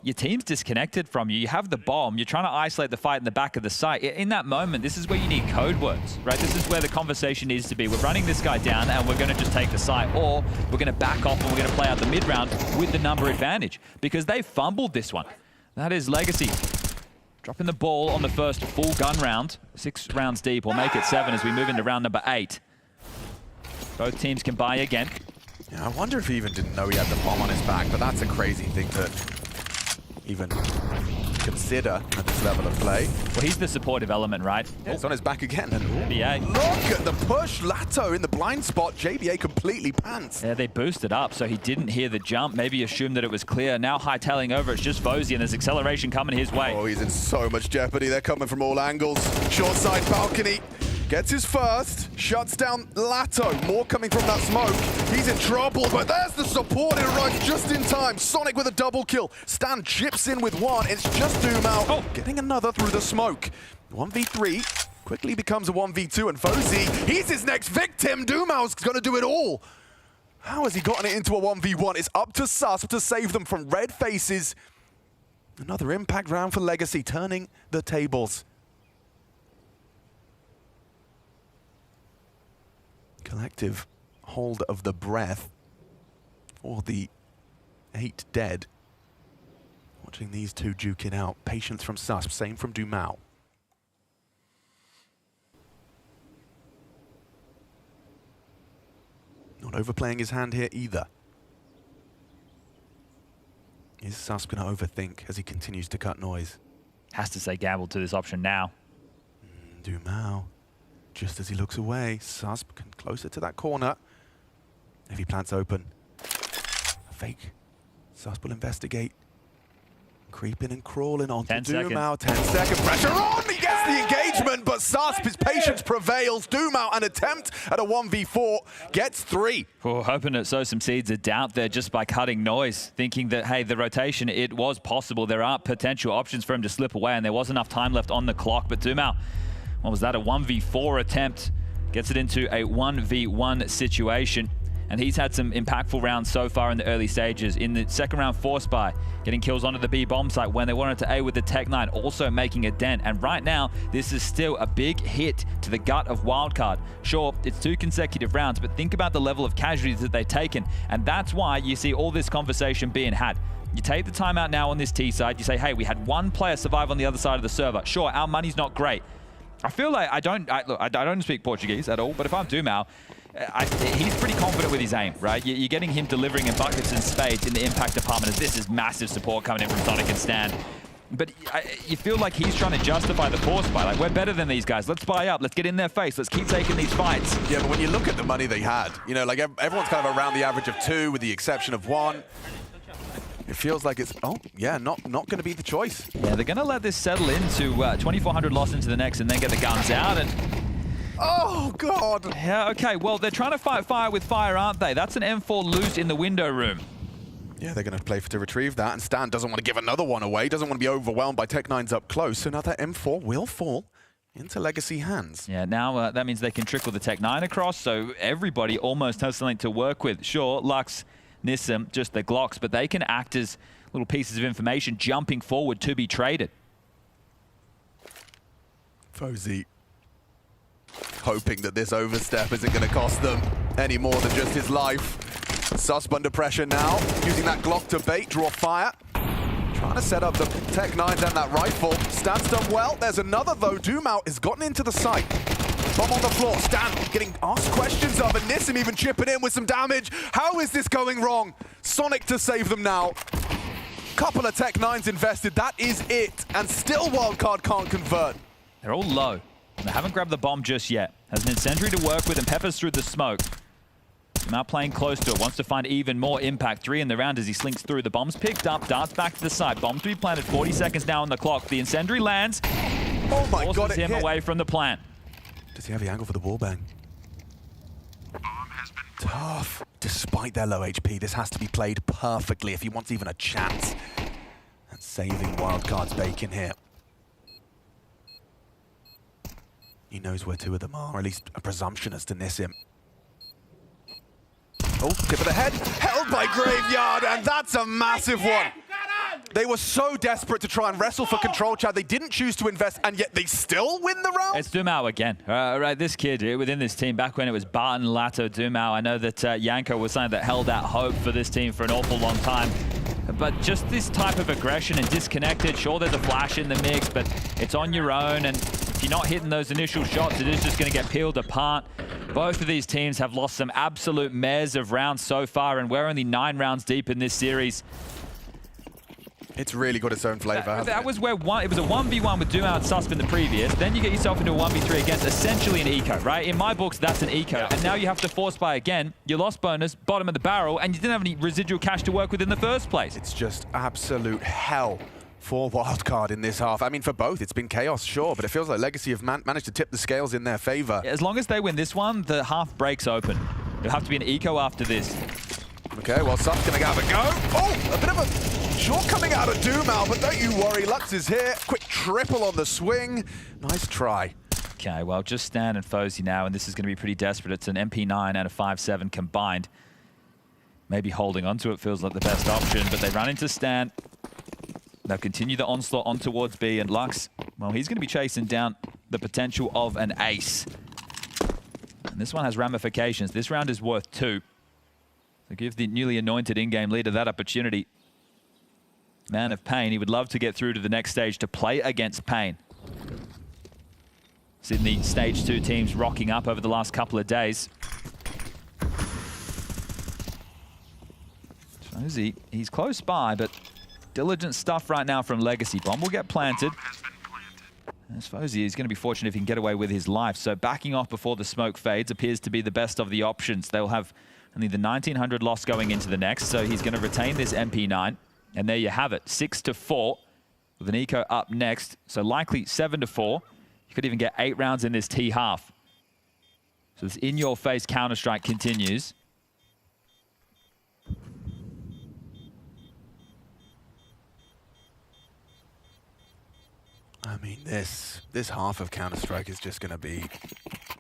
your team's disconnected from you. You have the bomb. You're trying to isolate the fight in the back of the site. In that moment, this is where you need code words, right? This is where the conversation needs to be. We're running this guy down, and we're going to just take the site, or we're going to back off, and we're going to play out the mid-round with the number advantage, because they fumbled this one. That is Legacy. Dropping the ball on the first full gun round. 6 rounds deep. We'll make it 7 as we move into round number 8. Both teams can buy again. Yeah, I wonder if he even didn't know he had the bomb on his back, but that's a crazy thing to even consider at this level of play. Well, he's the supportive element, right? Yeah, it's on his back again. And JBA. Look at the push. Lato in the blind spot. JBA completely pants. Yeah, they boosted up, so he didn't hear the jump. Maybe assumed that it was clear. Now hightailing over, it's just Fozy, and there's acceleration coming his way. Oh, he's in so much jeopardy. They're coming from all angles. Short side balcony. Gets his first, shuts down Lato. More coming from that smoke. He's in trouble, but there's the support. It arrives just in time. Sonic with a double kill. Stan chips in with one. It's just Doom out. Oh, getting another through the smoke. 1v3 quickly becomes a 1v2, and Fozy, he's his next victim. Doomau's gonna do it all. How has he gotten it into a 1v1? It's up to Susp to save them from red faces. Another impact round for Legacy, turning the tables. Collective hold of the breath for the 8 dead. Watching these two duke it out. Patience from Susp, same from Dumao. Not overplaying his hand here either. Is Susp going to overthink as he continues to cut noise? Has to say gamble to this option now. Dumao. Just as he looks away, Susp closer to that corner. If he plants open, fake. Susp will investigate. Creeping and crawling onto Dumao. 10-second pressure on! He gets the engagement, but Susp, his patience prevails. Dumao, an attempt at a 1v4, gets 3. Oh, hoping to sow some seeds of doubt there just by cutting noise, thinking that, hey, the rotation, it was possible. There are potential options for him to slip away, and there was enough time left on the clock, but Dumao, what was that, a 1v4 attempt? Gets it into a 1v1 situation. And he's had some impactful rounds so far in the early stages. In the second round, Force Spy, getting kills onto the B bomb site when they wanted to A with the Tech-9, also making a dent. And right now, this is still a big hit to the gut of Wildcard. Sure, it's 2 consecutive rounds, but think about the level of casualties that they've taken. And that's why you see all this conversation being had. You take the timeout now on this T side. You say, hey, we had 1 player survive on the other side of the server. Sure, our money's not great. I feel like I don't speak Portuguese at all, but if I'm Dumao, he's pretty confident with his aim, right? You're getting him delivering in buckets and spades in the impact department, as this is massive support coming in from Sonic and Stan. But you feel like he's trying to justify the force buy. Like, we're better than these guys. Let's buy up. Let's get in their face. Let's keep taking these fights. Yeah, but when you look at the money they had, you know, like everyone's kind of around the average of 2 with the exception of 1. It feels like it's, oh, yeah, not going to be the choice. Yeah, they're going to let this settle into 2,400 loss into the next and then get the guns out. And oh, God. Yeah, okay, well, they're trying to fight fire with fire, aren't they? That's an M4 loose in the window room. Yeah, they're going to play to retrieve that, and Stan doesn't want to give another one away, doesn't want to be overwhelmed by Tech-9s up close, so now that M4 will fall into Legacy hands. Yeah, now that means they can trickle the Tech-9 across, so everybody almost has something to work with. Sure, Lux, Nissim, just the Glocks, but they can act as little pieces of information jumping forward to be traded. Fozy hoping that this overstep isn't going to cost them any more than just his life. Susp under pressure now, using that Glock to bait, draw fire. Trying to set up the Tech-9s and that rifle. Stan's done well. There's another though. Dumao has gotten into the site. Bomb on the floor. Stan getting asked questions of, and Nissim even chipping in with some damage. How is this going wrong? Sonic to save them now. Couple of Tech-9s invested. That is it. And still Wildcard can't convert. They're all low. They haven't grabbed the bomb just yet. Has an incendiary to work with and peppers through the smoke. Now playing close to it, wants to find even more impact. 3 in the round as he slinks through. The bomb's picked up, darts back to the side. Bomb to be planted, 40 seconds now on the clock. The incendiary lands. Oh my God, it him hit. Away from the plant. Does he have the angle for the wallbang? Tough. Despite their low HP, this has to be played perfectly if he wants even a chance at saving Wildcard's bacon here. He knows where 2 of them are, or at least a presumption as to Nissim. Oh, tip of the head, held by Graveyard, and that's a massive one. They were so desperate to try and wrestle for control, Chad. They didn't choose to invest, and yet they still win the round? It's Dumao again. Right, this kid within this team, back when it was Barton, Lato, Dumao, I know that Yanko was something that held out hope for this team for an awful long time. But just this type of aggression and disconnected, sure, there's a flash in the mix, but it's on your own, and if you're not hitting those initial shots, it is just going to get peeled apart. Both of these teams have lost some absolute mares of rounds so far, and we're only 9 rounds deep in this series. It's really got its own flavor. That was where it was a 1v1 with Doom and Susp in the previous. Then you get yourself into a 1v3 against essentially an eco, right? In my books, that's an eco. Yeah. And now you have to force buy again. You lost bonus, bottom of the barrel, and you didn't have any residual cash to work with in the first place. It's just absolute hell for Wildcard in this half. I mean, for both, it's been chaos, sure, but it feels like Legacy have managed to tip the scales in their favor. As long as they win this one, the half breaks open. It'll have to be an eco after this. Okay, well, Sup's gonna have a go. Oh, a bit of a shortcoming out of Doomal, but don't you worry, Lux is here. Quick triple on the swing. Nice try. Okay, well, just Stan and Fozy now, and this is going to be pretty desperate. It's an MP9 and a 5.7 combined. Maybe holding onto it feels like the best option, but they run into Stan. They'll continue the onslaught on towards B, and Lux, well, he's going to be chasing down the potential of an ace. And this one has ramifications. This round is worth 2. So give the newly anointed in-game leader that opportunity. Man of Pain, he would love to get through to the next stage to play against Pain. Sydney stage 2 teams rocking up over the last couple of days. Fozy, he's close by, but diligent stuff right now from Legacy. Bomb will get planted. As Fozy is going to be fortunate if he can get away with his life. So backing off before the smoke fades appears to be the best of the options. They'll have only the 1900 loss going into the next, so he's going to retain this MP9. And there you have it, 6-4 with an eco up next. So likely 7-4. You could even get 8 rounds in this T half. So this in-your-face Counter-Strike continues. I mean, this half of Counter-Strike is just going to be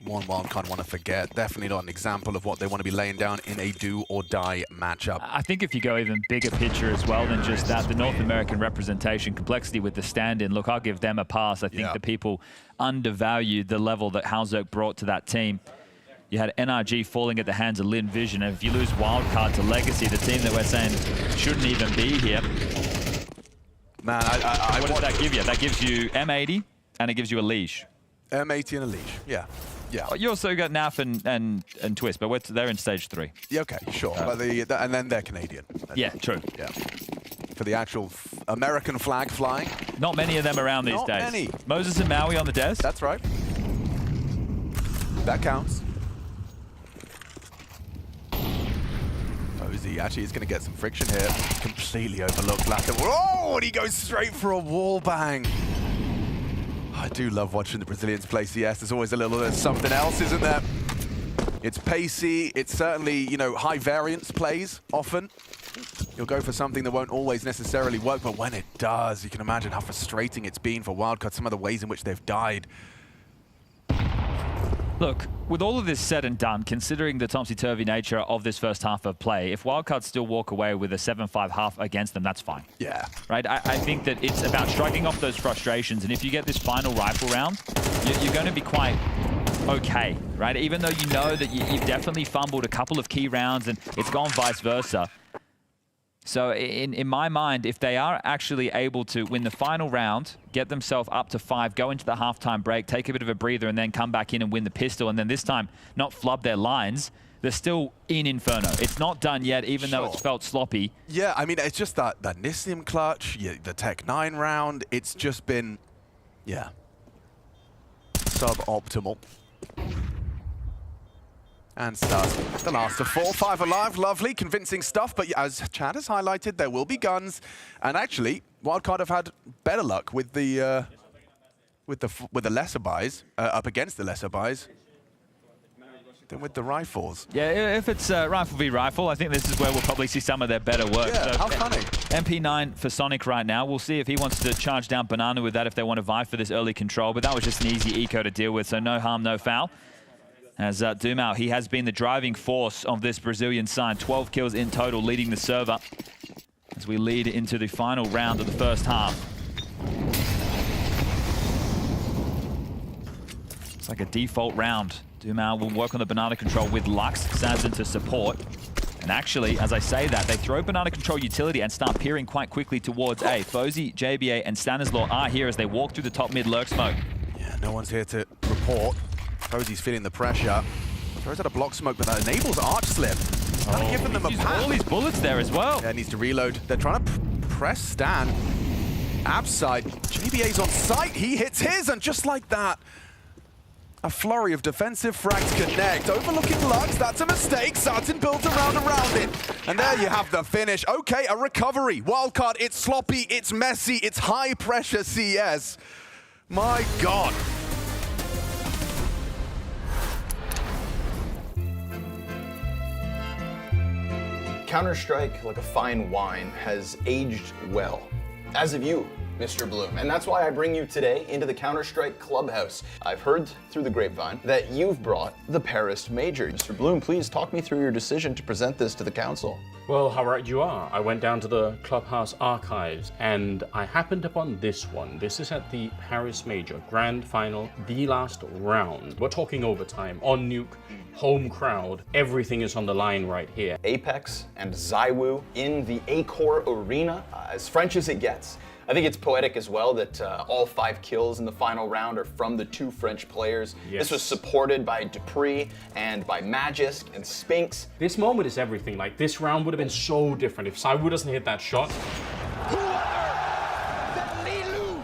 one Wildcard want to forget. Definitely not an example of what they want to be laying down in a do-or-die matchup. I think if you go even bigger picture as well than just that, the North American representation, complexity with the stand-in, look, I'll give them a pass. I think the people undervalued the level that Halzerk brought to that team. You had NRG falling at the hands of Lynn Vision, and if you lose Wildcard to Legacy, the team that we're saying shouldn't even be here. Man, what does that give you? That gives you M80, and it gives you a leash. M80 and a leash, yeah. Yeah. You also got NAF and Twist, but they're in stage 3. Yeah, okay, sure. But and then they're Canadian. Yeah, true. Yeah. For the actual American flag flying. Not many of them around these days. Not many. Moses and Maui on the desk. That's right. That counts. Fozy actually is going to get some friction here. Completely overlooked Black. Oh, and he goes straight for a wall bang. I do love watching the Brazilians play CS. There's always a little bit of something else, isn't there? It's pacey. It's certainly, you know, high variance plays often. You'll go for something that won't always necessarily work, but when it does, you can imagine how frustrating it's been for Wildcard, some of the ways in which they've died. Look, with all of this said and done, considering the topsy-turvy nature of this first half of play, if Wildcard still walk away with a 7-5 half against them, that's fine. Yeah. Right? I think that it's about shrugging off those frustrations, and if you get this final rifle round, you're going to be quite okay, right? Even though you know that you've definitely fumbled a couple of key rounds and it's gone vice versa. So in my mind, if they are actually able to win the final round, get themselves up to 5, go into the halftime break, take a bit of a breather, and then come back in and win the pistol, and then this time not flub their lines, they're still in Inferno. It's not done yet, even though it's felt sloppy. Yeah, I mean, it's just that Nissim clutch, the Tech 9 round, it's just been, yeah, suboptimal. And starts the last of 4, 5 alive, lovely, convincing stuff. But as Chad has highlighted, there will be guns, and actually, Wildcard have had better luck with the lesser buys, up against the lesser buys, than with the rifles. Yeah, if it's rifle v rifle, I think this is where we'll probably see some of their better work. Yeah, so, how funny. MP9 for Sonic right now. We'll see if he wants to charge down Banana with that if they want to vie for this early control. But that was just an easy eco to deal with, so no harm, no foul. As Doomau, he has been the driving force of this Brazilian side. 12 kills in total, leading the server as we lead into the final round of the first half. It's like a default round. Doomau will work on the banana control with Lux, Sazin to support. And actually, as I say that, they throw banana control utility and start peering quite quickly towards A. Fozy, JBA, and Stanislaw are here as they walk through the top mid lurk smoke. Yeah, no one's here to report. Fozy's feeling the pressure. Throws out a block smoke, but that enables Arch Slip. Kind of giving them a pass. All these bullets there as well. Yeah, needs to reload. They're trying to press Stan. Abside, JBA's on site, he hits his, and just like that, a flurry of defensive frags connect. Overlooking Lux, that's a mistake. Sartin builds around it. And there you have the finish. Okay, a recovery. Wildcard, it's sloppy, it's messy, it's high pressure CS. My God. Counter-Strike, like a fine wine, has aged well. As have you, Mr. Bloom. And that's why I bring you today into the Counter-Strike Clubhouse. I've heard through the grapevine that you've brought the Paris Major. Mr. Bloom, please talk me through your decision to present this to the council. Well, how right you are. I went down to the Clubhouse archives and I happened upon this one. This is at the Paris Major Grand Final, the last round. We're talking overtime, on nuke, home crowd. Everything is on the line right here. Apex and ZywOo in the Accor Arena, as French as it gets. I think it's poetic as well that all 5 kills in the final round are from the 2 French players. Yes. This was supported by Dupree and by Magisk and Spinks. This moment is everything. Like, this round would have been so different if ZywOo doesn't hit that shot.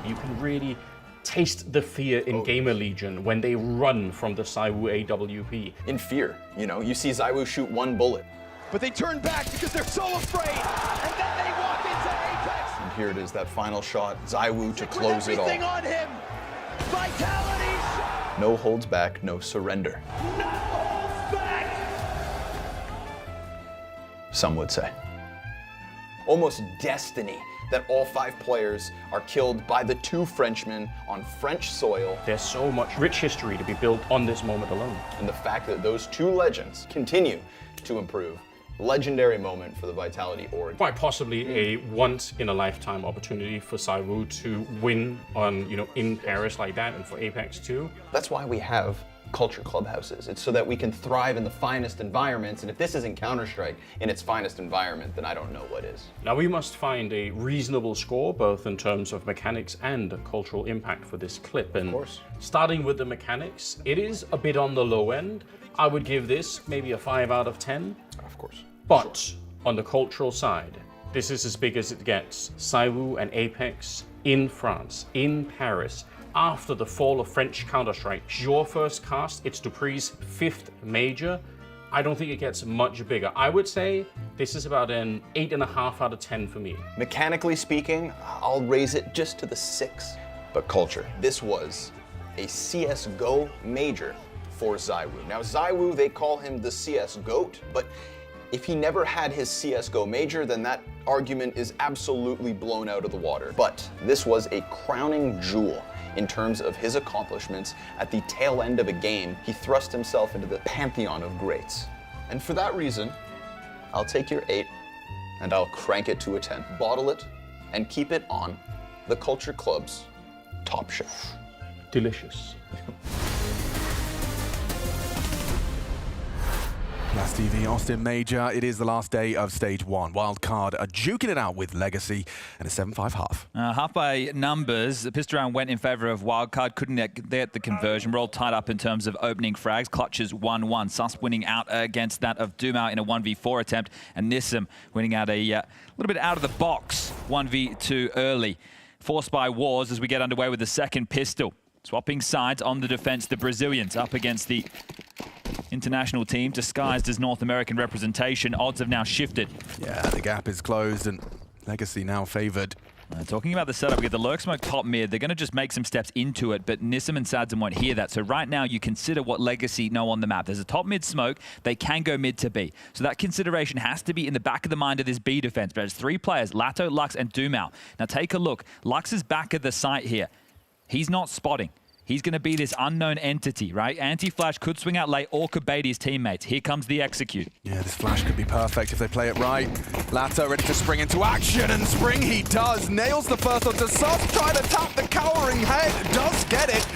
You can really taste the fear in Gamer Legion when they run from the ZywOo AWP. In fear, you know, you see ZywOo shoot 1 bullet. But they turn back because they're so afraid, and then they walk into Apex. And here it is, that final shot, ZywOo to close it all. Everything on him. Vitality. No holds back, no surrender. No holds back. Some would say. Almost destiny that all 5 players are killed by the 2 Frenchmen on French soil. There's so much rich history to be built on this moment alone. And the fact that those 2 legends continue to improve. Legendary moment for the Vitality org. Quite possibly a once-in-a-lifetime opportunity for ZywOo to win on, in Paris like that, and for Apex too. That's why we have culture clubhouses. It's so that we can thrive in the finest environments, and if this isn't Counter-Strike in its finest environment, then I don't know what is. Now we must find a reasonable score, both in terms of mechanics and cultural impact for this clip. And of course, starting with the mechanics, it is a bit on the low end. I would give this maybe a 5 out of 10. Of course. But on the cultural side, this is as big as it gets. ZywOo and Apex in France, in Paris, after the fall of French Counter-Strike. Your first cast, it's Dupree's 5th major. I don't think it gets much bigger. I would say this is about an 8.5 out of 10 for me. Mechanically speaking, I'll raise it just to the 6. But culture, this was a CSGO major for ZywOo. Now ZywOo, they call him the CS GOAT, but if he never had his CSGO major, then that argument is absolutely blown out of the water. But this was a crowning jewel in terms of his accomplishments. At the tail end of a game, he thrust himself into the pantheon of greats. And for that reason, I'll take your 8 and I'll crank it to a 10. Bottle it and keep it on the Culture Club's top shelf. Delicious. Blast TV, Austin Major. It is the last day of Stage 1. Wildcard are duking it out with Legacy and a 7-5 half. Half by numbers, the pistol round went in favor of Wildcard. Couldn't get the conversion. We're all tied up in terms of opening frags. Clutches 1-1. Sus winning out against that of Dumao in a 1v4 attempt. And Nissim winning out a little bit out of the box 1v2 early. Forced by wars as we get underway with the second pistol. Swapping sides on the defense, the Brazilians up against the international team disguised as North American representation. Odds have now shifted. Yeah, the gap is closed and Legacy now favored. Talking about the setup, we get the lurk smoke top mid. They're going to just make some steps into it, but Nissim and Sadzim won't hear that. So right now you consider what Legacy know on the map. There's a top mid smoke. They can go mid to B. So that consideration has to be in the back of the mind of this B defense. But there's 3 players, Lato, Lux, and Dumao. Now take a look. Lux is back at the site here. He's not spotting. He's going to be this unknown entity, right? Anti-flash could swing out late or could bait his teammates. Here comes the execute. Yeah, this flash could be perfect if they play it right. Lato ready to spring into action, and spring he does. Nails the first one to Sus, trying to tap the cowering head. Does get it.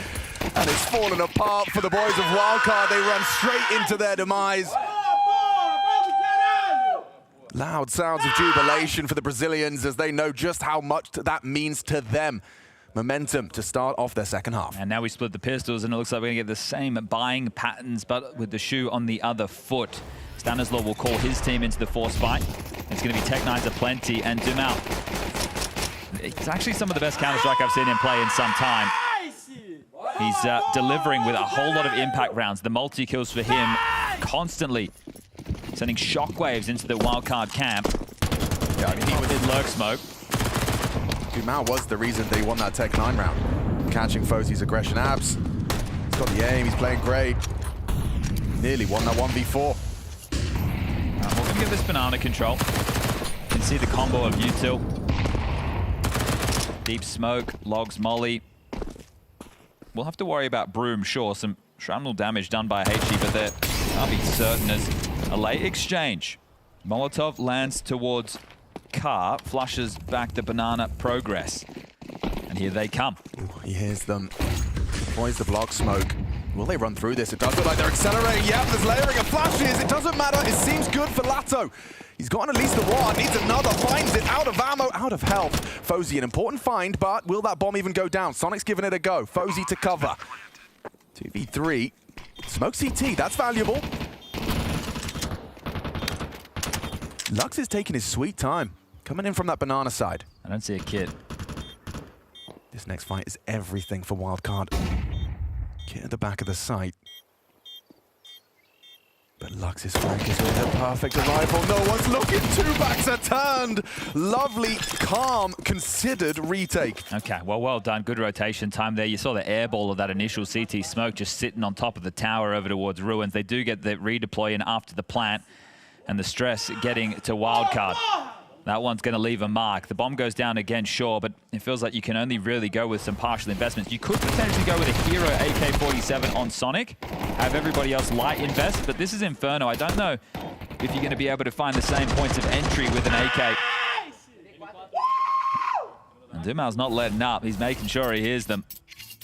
And it's fallen apart for the boys of Wildcard. They run straight into their demise. Loud sounds of jubilation for the Brazilians as they know just how much that means to them. Momentum to start off their second half. And now we split the pistols, and it looks like we're going to get the same buying patterns, but with the shoe on the other foot. Stanislaw will call his team into the force fight. It's going to be Tech9s aplenty, and Dumao It's actually some of the best Counter-Strike I've seen him play in some time. He's delivering with a whole lot of impact rounds. The multi-kills for him constantly sending shockwaves into the Wildcard camp. Yeah, I mean, he was in lurk smoke. Dumao was the reason they won that Tech 9 round. Catching Fozzy's aggression abs. He's got the aim, he's playing great. Nearly won that 1v4. We're going to get this banana control. You can see the combo of util. Deep smoke, logs molly. We'll have to worry about Broom, sure. Some shrapnel damage done by HE, but there can't be certain as a late exchange. Molotov lands towards Car, flushes back the banana progress. And here they come. Ooh, he hears them. Deploys the block smoke. Will they run through this? It does look like they're accelerating. Yep, there's layering of flashes. It doesn't matter. It seems good for Lato. He's gotten at least the one. Needs another. Finds it. Out of ammo. Out of health. Fozzy, an important find, but will that bomb even go down? Sonic's giving it a go. Fozzy to cover. 2v3. Smoke CT. That's valuable. Lux is taking his sweet time. Coming in from that banana side. I don't see a kid. This next fight is everything for Wildcard. Kit at the back of the site. But Lux's flank is with a perfect arrival. No one's looking. Two backs are turned. Lovely, calm, considered retake. Okay, well done. Good rotation time there. You saw the airball of that initial CT smoke just sitting on top of the tower over towards Ruins. They do get the redeploy in after the plant. And the stress getting to Wildcard. That one's going to leave a mark. The bomb goes down again, sure, but it feels like you can only really go with some partial investments. You could potentially go with a hero AK-47 on Sonic, have everybody else light invest, but this is Inferno. I don't know if you're going to be able to find the same points of entry with an AK. And Dumao's not letting up. He's making sure he hears them.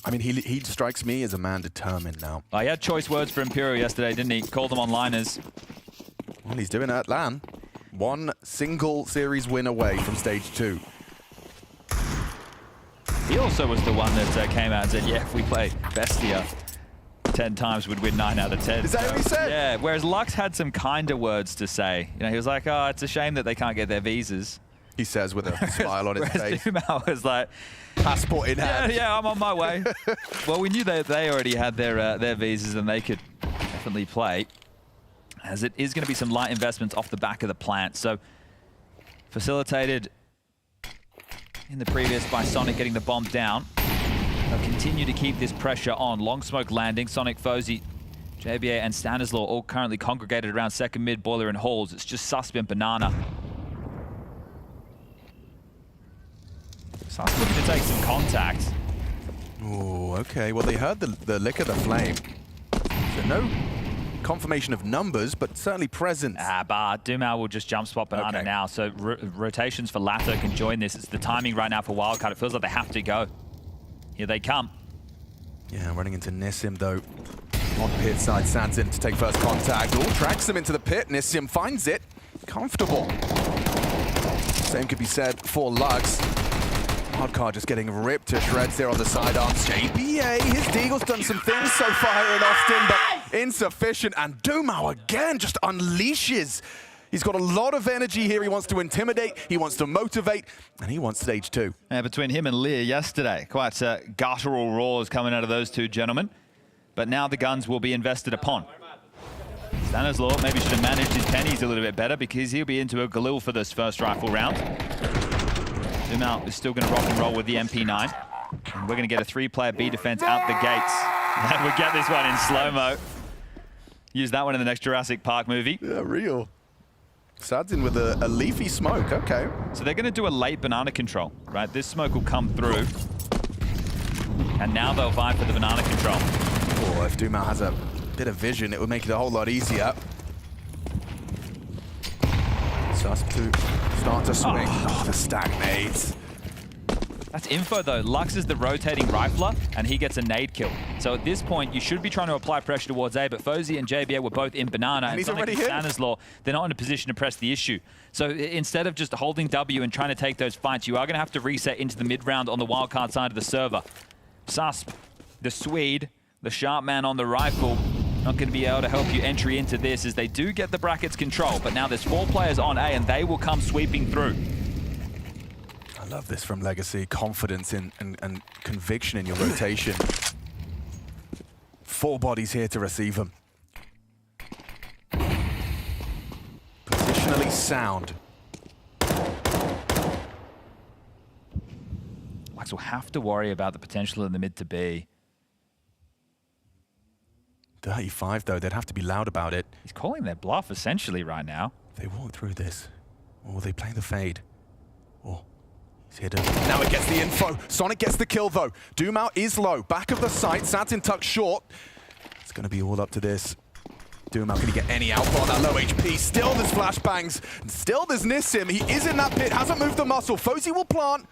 I mean, he strikes me as a man determined now. He had choice words for Imperial yesterday, didn't he? Called them on-liners. Well, he's doing it at LAN. One single series win away from stage 2. He also was the one that came out and said, yeah, if we play Bestia 10 times, we'd win 9 out of 10. Is that what he said? Yeah, whereas Lux had some kinder words to say. You know, he was like, oh, it's a shame that they can't get their visas. He says with a smile on his face. Dumao was like, passport in hand. Yeah, I'm on my way. Well, we knew that they already had their visas and they could definitely play. As it is going to be some light investments off the back of the plant. So facilitated in the previous by Sonic getting the bomb down. They'll continue to keep this pressure on. Long smoke landing. Sonic, Fozzy, JBA and Stanislaw all currently congregated around second mid, boiler and halls. It's just Susp and Banana. Susp looking to take some contact. Oh, okay. Well, they heard the lick of the flame. So no confirmation of numbers, but certainly presence. But Dumao will just jump spot Banana now, so rotations for Lato can join this. It's the timing right now for Wildcard. It feels like they have to go. Here they come. Yeah, running into Nissim, though. On pit side, Sansin to take first contact. Oh, tracks him into the pit. Nissim finds it. Comfortable. Same could be said for Lux. Wildcard just getting ripped to shreds there on the sidearms. JBA, his Deagle's done some things so far in Austin, but insufficient. And Dumao again just unleashes. He's got a lot of energy here. He wants to intimidate, he wants to motivate, and he wants stage 2. Yeah, between him and Lear yesterday, quite guttural roars coming out of those two gentlemen. But now the guns will be invested upon. Stanislaw maybe should have managed his pennies a little bit better because he'll be into a Galil for this first rifle round. Dumao is still going to rock and roll with the MP9. And we're going to get a 3-player B defense out the gates. And we get this one in slow-mo. Use that one in the next Jurassic Park movie. Yeah, real. Sadsin with a leafy smoke, okay. So they're going to do a late banana control, right? This smoke will come through. And now they'll vie for the banana control. Oh, if Dumao has a bit of vision, it would make it a whole lot easier. Sus to start to swing. Oh, the stagnades. That's info, though. Lux is the rotating rifler, and he gets a nade kill. So at this point, you should be trying to apply pressure towards A, but Fozzy and JBA were both in banana, and Sonic and Stanislaw, they're not in a position to press the issue. So instead of just holding W and trying to take those fights, you are going to have to reset into the mid-round on the wildcard side of the server. Susp, the Swede, the sharp man on the rifle, not going to be able to help you entry into this as they do get the brackets control, but now there's 4 players on A, and they will come sweeping through. I love this from Legacy. Confidence in and conviction in your rotation. 4 bodies here to receive them. Positionally sound. Wax will have to worry about the potential in the mid to B. 35 though, they'd have to be loud about it. He's calling their bluff essentially right now. They walk through this. Or will they play the fade? Oh, he's hidden. Now it gets the info. Sonic gets the kill though. Doomau is low. Back of the site. Sadsin tucked short. It's going to be all up to this. Doomau, can he get any output on that low HP? Still there's flashbangs. Still there's Nissim. He is in that pit. Hasn't moved the muscle. Fozy will plant.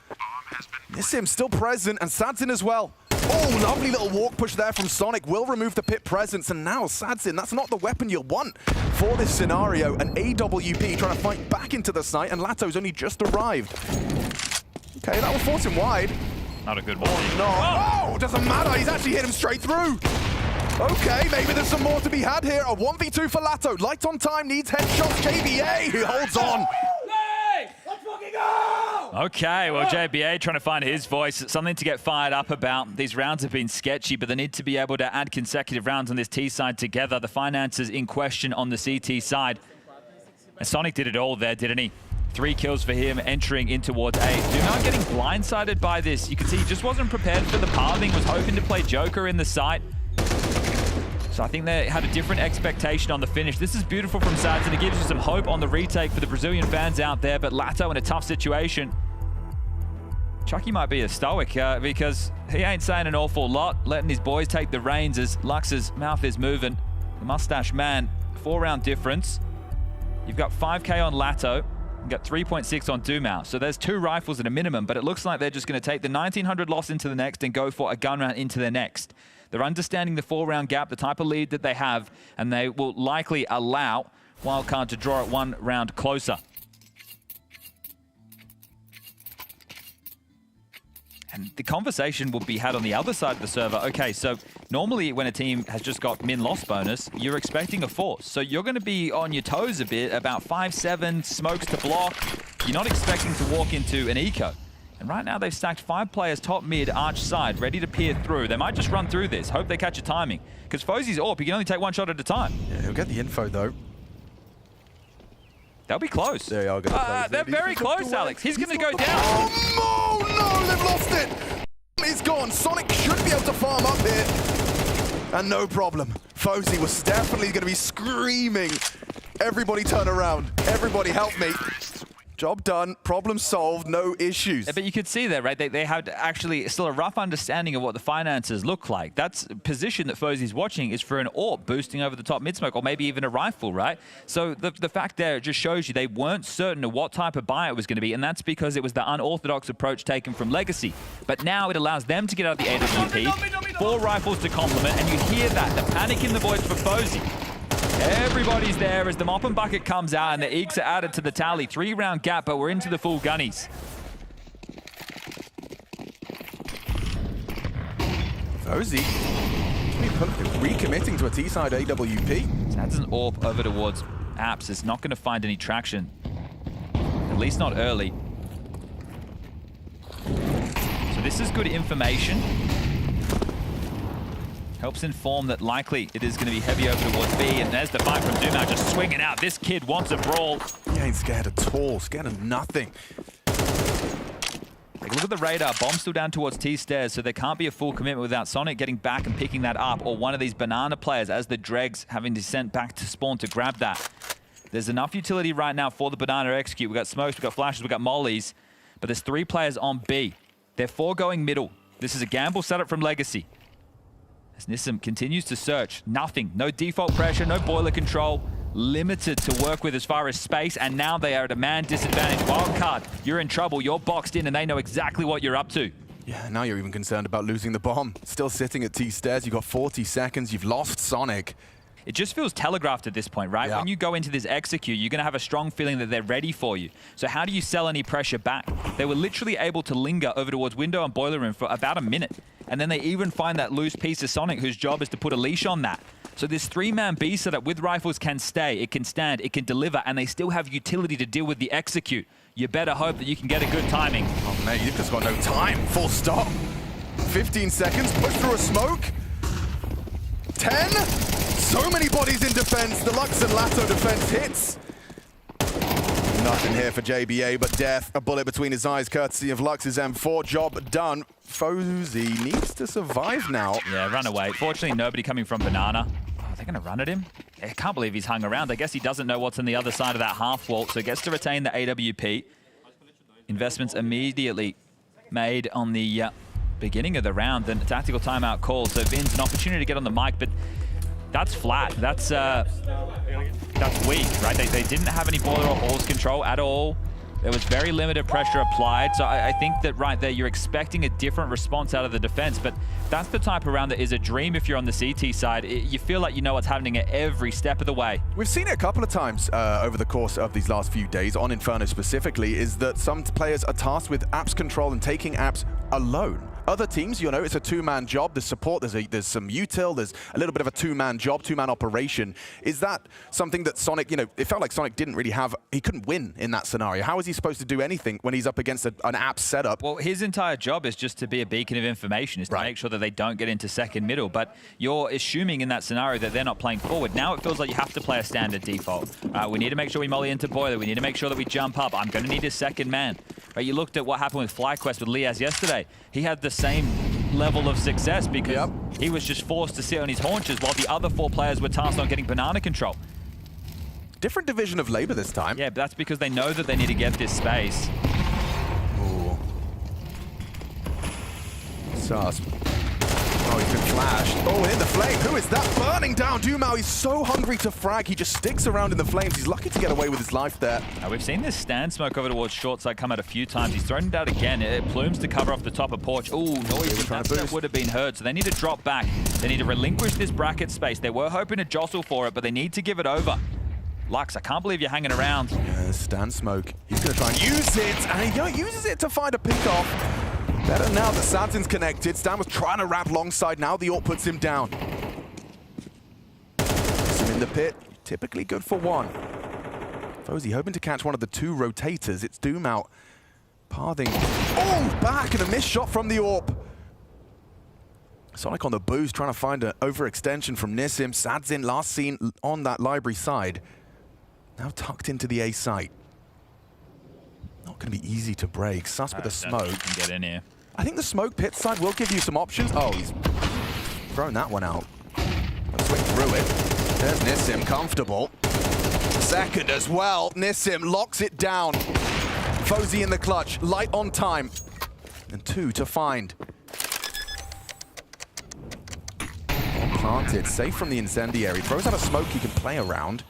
Nissim still present and Sadsin as well. Oh, lovely little walk push there from Sonic. Will remove the pit presence, and now Sadsin, that's not the weapon you'll want for this scenario. An AWP trying to fight back into the site, and Lato's only just arrived. Okay, that will force him wide. Not a good one. Oh, no. Oh, doesn't matter. He's actually hit him straight through. Okay, maybe there's some more to be had here. A 1v2 for Lato. Light on time, needs headshots. JBA, who holds on. Okay, well, JBA trying to find his voice, something to get fired up about. These rounds have been sketchy, but they need to be able to add consecutive rounds on this T side together. The finances in question on the CT side. And Sonic did it all there, didn't he? 3 kills for him, entering in towards A. Doomau getting blindsided by this. You can see he just wasn't prepared for the pathing, was hoping to play Joker in the site. So I think they had a different expectation on the finish. This is beautiful from Sadsin. It gives you some hope on the retake for the Brazilian fans out there, but Lato in a tough situation. Chucky might be a stoic because he ain't saying an awful lot, letting his boys take the reins as Lux's mouth is moving. The mustache man, 4-round difference. You've got 5K on Lato. You've got 3.6 on Doomau. So there's 2 rifles at a minimum, but it looks like they're just going to take the 1900 loss into the next and go for a gun round into the next. They're understanding the 4-round gap, the type of lead that they have, and they will likely allow Wildcard to draw it 1 round closer. And the conversation will be had on the other side of the server. Okay, so normally when a team has just got min-loss bonus, you're expecting a force. So you're going to be on your toes a bit, about 5-7, smokes to block. You're not expecting to walk into an eco. And right now they've stacked 5 players top mid, arch side, ready to peer through. They might just run through this, hope they catch a timing. Because Fozy's AWP, he can only take 1 shot at a time. Yeah, he'll get the info though. They'll be close. They are going to they're very close, Alex. He's going to go down. Oh, no, they've lost it. He's gone. Sonic should be able to farm up here. And no problem. Fozy was definitely going to be screaming. Everybody turn around. Everybody help me. Job done, problem solved, no issues. But you could see there, right? They had actually still a rough understanding of what the finances look like. That's position that Fozy's watching is for an AWP boosting over the top mid-smoke, or maybe even a rifle, right? So the fact there just shows you they weren't certain of what type of buy it was going to be, and that's because it was the unorthodox approach taken from Legacy. But now it allows them to get out of the AWP, 4 rifles to complement, and you hear that, the panic in the voice for Fozy. Everybody's there as the mop and bucket comes out and the eeks are added to the tally. 3-round gap, but we're into the full gunnies. Fozy recommitting to a T-side AWP. That's an AWP over towards Apps. It's not going to find any traction. At least not early. So this is good information. Helps inform that likely it is going to be heavy over towards B, and there's the fight from Doomau just swinging out. This kid wants a brawl. He ain't scared at all, scared of nothing. Take a look at the radar. Bomb still down towards T-stairs, so there can't be a full commitment without Sonic getting back and picking that up, or one of these banana players as the dregs having to send back to spawn to grab that. There's enough utility right now for the banana to execute. We've got smokes, we've got flashes, we've got mollies, but there's 3 players on B. They're 4 going middle. This is a gamble setup from Legacy. As Nissim continues to search, nothing, no default pressure, no boiler control, limited to work with as far as space, and now they are at a man disadvantage. Wildcard, you're in trouble, you're boxed in, and they know exactly what you're up to. Yeah, now you're even concerned about losing the bomb. Still sitting at T-stairs, you've got 40 seconds, you've lost Sonic. It just feels telegraphed at this point, right? Yeah. When you go into this execute, you're going to have a strong feeling that they're ready for you. So how do you sell any pressure back? They were literally able to linger over towards window and boiler room for about a minute. And then they even find that loose piece of Sonic whose job is to put a leash on that. So this 3-man B setup with rifles can stay, it can stand, it can deliver, and they still have utility to deal with the execute. You better hope that you can get a good timing. Oh, mate, you've just got no time. Full stop. 15 seconds, push through a smoke. 10. So many bodies in defense. The Lux and Lato defense hits. Nothing here for JBA but death. A bullet between his eyes, courtesy of Lux's M4. Job done. Fozy needs to survive now. Yeah, run away. Fortunately, nobody coming from Banana. Oh, they're going to run at him? I can't believe he's hung around. I guess he doesn't know what's on the other side of that half wall, so gets to retain the AWP. Investments immediately made on the beginning of the round. Then tactical timeout called, so Vin's an opportunity to get on the mic, but that's flat. That's weak, right? They didn't have any boiler or hose control at all. There was very limited pressure applied, so I think that right there you're expecting a different response out of the defense, but that's the type of round that is a dream if you're on the CT side. You feel like you know what's happening at every step of the way. We've seen it a couple of times over the course of these last few days, on Inferno specifically, is that some players are tasked with apps control and taking apps alone. Other teams, you know, it's a two-man job. There's support, there's some util, there's a little bit of a two-man job, two-man operation. Is that something that Sonic, you know, it felt like Sonic didn't really have, he couldn't win in that scenario. How is he supposed to do anything when he's up against an app setup? Well, his entire job is just to be a beacon of information, is to make sure that they don't get into second middle. But you're assuming in that scenario that they're not playing forward. Now it feels like you have to play a standard default. We need to make sure we molly into boiler. We need to make sure that we jump up. I'm going to need a second man. Right, you looked at what happened with FlyQuest with Liaz yesterday. He had the same level of success because he was just forced to sit on his haunches while the other 4 players were tasked on getting banana control. Different division of labor this time. Yeah, but that's because they know that they need to get this space. Ooh. Sus. Oh, he's been flashed. Oh, in the flame. Who is that? Burning down Dumao. He's so hungry to frag. He just sticks around in the flames. He's lucky to get away with his life there. Now, we've seen this stand smoke over towards short side come out a few times. He's thrown it out again. Plumes to cover off the top of porch. Ooh, noisy. That would have been heard. So they need to drop back. They need to relinquish this bracket space. They were hoping to jostle for it, but they need to give it over. Lux, I can't believe you're hanging around. Yeah, stand smoke. He's going to try and use it, and he uses it to find a pick off. Better now that Sadzin's connected. Stan was trying to wrap alongside. Now the AWP puts him down. Puts him in the pit. Typically good for 1. Fozy hoping to catch one of the 2 rotators. It's Doom out. Parthing. Oh, back and a missed shot from the AWP. Sonic on the boost, trying to find an overextension from Nissim. Sadzin last seen on that library side. Now tucked into the A site. Not going to be easy to break. Sus with the smoke. Can get in here. I think the smoke pit side will give you some options. Oh, he's thrown that one out. Let's swing through it. There's Nissim, comfortable. Second as well. Nissim locks it down. Fozy in the clutch. Light on time. And 2 to find. Planted. Safe from the incendiary. Throws out a smoke he can play around.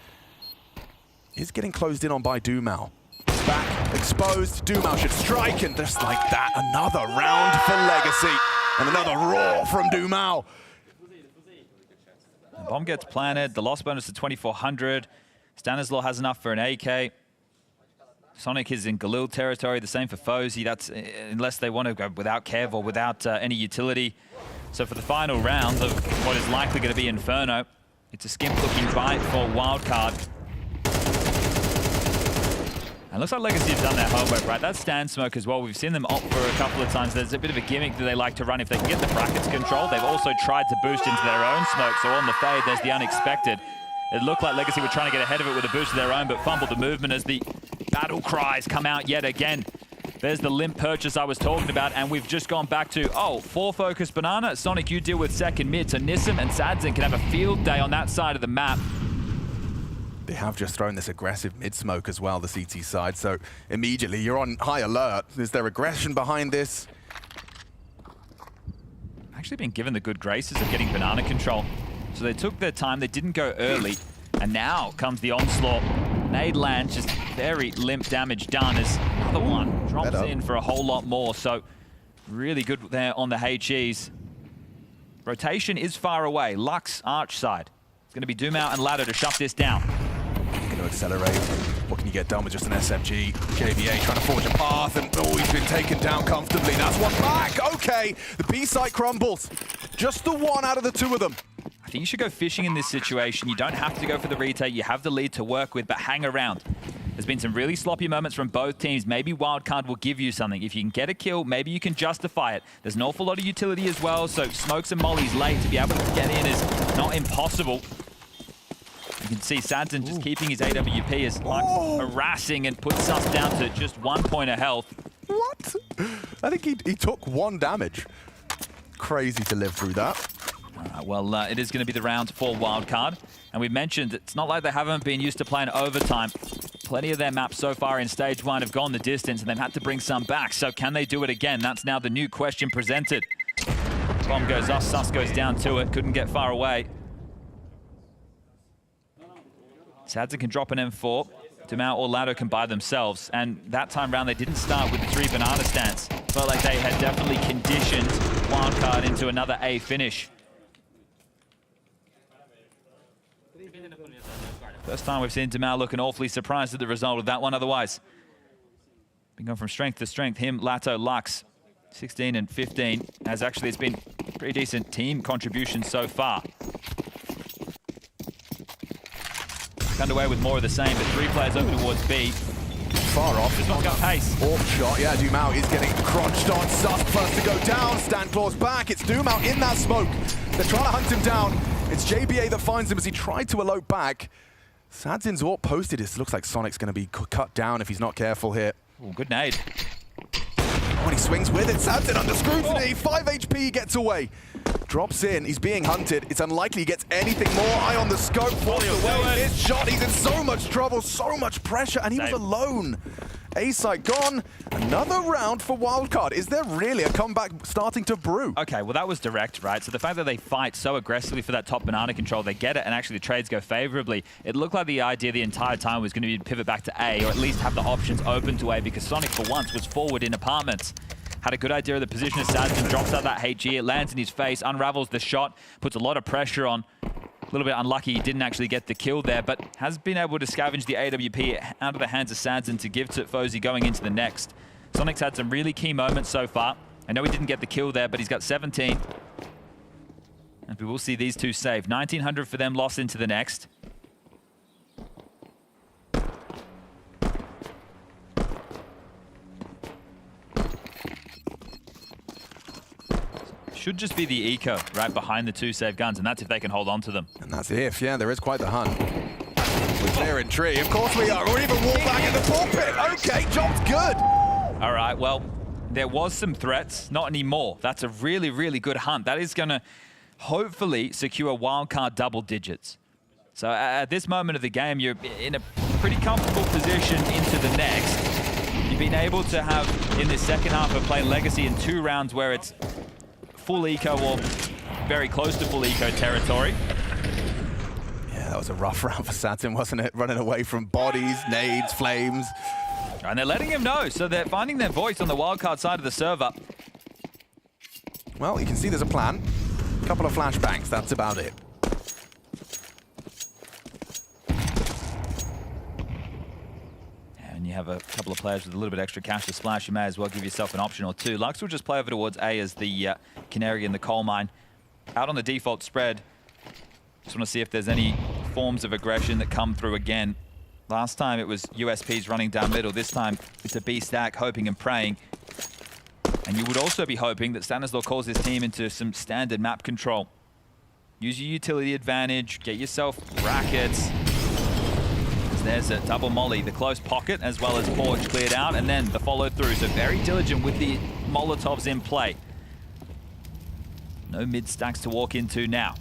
Is getting closed in on by Dumao. Back, exposed. Dumao should strike, and just like that, another round for Legacy. And another roar from Dumao. The bomb gets planted. The loss bonus to 2,400. Stanislaw has enough for an AK. Sonic is in Galil territory. The same for Fozy. That's unless they want to go without Kev or without any utility. So for the final round of what is likely going to be Inferno, it's a skimp-looking fight for Wildcard. And looks like Legacy have done their homework, right? That's stand smoke as well. We've seen them opt for a couple of times. There's a bit of a gimmick that they like to run if they can get the brackets controlled. They've also tried to boost into their own smoke. So on the fade, there's the unexpected. It looked like Legacy were trying to get ahead of it with a boost of their own, but fumbled the movement as the battle cries come out yet again. There's the limp purchase I was talking about, and we've just gone back to, 4-focus banana. Sonic, you deal with second mid, so Nissim and Sadzin can have a field day on that side of the map. They have just thrown this aggressive mid-smoke as well, the CT side, so immediately you're on high alert. Is there aggression behind this? Actually been given the good graces of getting banana control. So they took their time, they didn't go early, and now comes the onslaught. Nade lands, just very limp damage done as another one drops in for a whole lot more. So really good there on the HEs. Rotation is far away. Lux, arch side. It's going to be Dumao and Ladder to shut this down. Going to accelerate. What can you get done with just an SMG? JBA trying to forge a path, and he's been taken down comfortably. That's one back. Okay, the B site crumbles. Just the one out of the 2 of them. think you should go fishing in this situation. You don't have to go for the retake. You have the lead to work with, but hang around. There's been some really sloppy moments from both teams. Maybe Wildcard will give you something. If you can get a kill, maybe you can justify it. There's an awful lot of utility as well, so smokes and mollies late to be able to get in is not impossible. You can see Sadzen just keeping his AWP as Lux harassing and puts us down to just 1 point of health. What? I think he took 1 damage. Crazy to live through that. All right, well, it is going to be the round for Wildcard. And we mentioned it's not like they haven't been used to playing overtime. Plenty of their maps so far in Stage 1 have gone the distance, and they've had to bring some back. So can they do it again? That's now the new question presented. Bomb goes off, Sus goes down to it, couldn't get far away. Sadzen can drop an M4. Dumao or Lado can buy themselves, and that time round they didn't start with the 3 banana stance. Felt like they had definitely conditioned Wildcard into another A finish. First time we've seen Dumao looking awfully surprised at the result of that one. Otherwise, been going from strength to strength. Him, Lato, Lux, 16 and 15. As actually it's been pretty decent team contribution so far. Underway with more of the same, but 3 players over towards B. Far off. This one's got pace. Off shot, yeah, Dumao is getting crunched on. Sus first to go down. Standclaw's back. It's Dumao in that smoke. They're trying to hunt him down. It's JBA that finds him as he tried to elope back. Sadzin's AWP posted. It looks like Sonic's going to be cut down if he's not careful here. Ooh, good nade. When he swings with it, Sadzen under scrutiny. 5 HP, gets away. Drops in, he's being hunted. It's unlikely he gets anything more. Eye on the scope, forced away. This shot, he's in so much trouble, so much pressure, and he was alone. A-side gone. Another round for Wildcard. Is there really a comeback starting to brew? Okay, well that was direct, right? So the fact that they fight so aggressively for that top banana control, they get it, and actually the trades go favorably. It looked like the idea the entire time was going to be to pivot back to A, or at least have the options open to A, because Sonic for once was forward in apartments. Had a good idea of the position of Sadzen, drops out that HE, it lands in his face, unravels the shot, puts a lot of pressure on. A little bit unlucky he didn't actually get the kill there, but has been able to scavenge the AWP out of the hands of Sadzen to give to Fozy going into the next. Sonic's had some really key moments so far. I know he didn't get the kill there, but he's got 17. And we will see these two save. 1900 for them, lost into the next. Should just be the eco right behind the 2 save guns, and that's if they can hold on to them. And that's if, yeah, there is quite the hunt. We're clearing tree, of course we are. Or even walk back in the pulpit. Okay, job's good. All right, well, there was some threats, not anymore. That's a really, really good hunt. That is going to hopefully secure Wildcard double digits. So at this moment of the game, you're in a pretty comfortable position into the next. You've been able to have, in this second half of playing Legacy, in 2 rounds where it's full eco or very close to full eco territory. Yeah, that was a rough round for Sadzen, wasn't it? Running away from bodies, nades, flames. And they're letting him know, so they're finding their voice on the Wildcard side of the server. Well, you can see there's a plan. A couple of flashbangs, that's about it. And you have a couple of players with a little bit extra cash to splash. You may as well give yourself an option or 2. Lux will just play over towards A as the canary in the coal mine. Out on the default spread. Just want to see if there's any forms of aggression that come through again. Last time it was USPs running down middle. This time it's a B stack, hoping and praying. And you would also be hoping that Stanislaw calls his team into some standard map control. Use your utility advantage, get yourself rackets. There's a double molly, the close pocket, as well as Porch cleared out, and then the follow through. So very diligent with the Molotovs in play. No mid stacks to walk into now.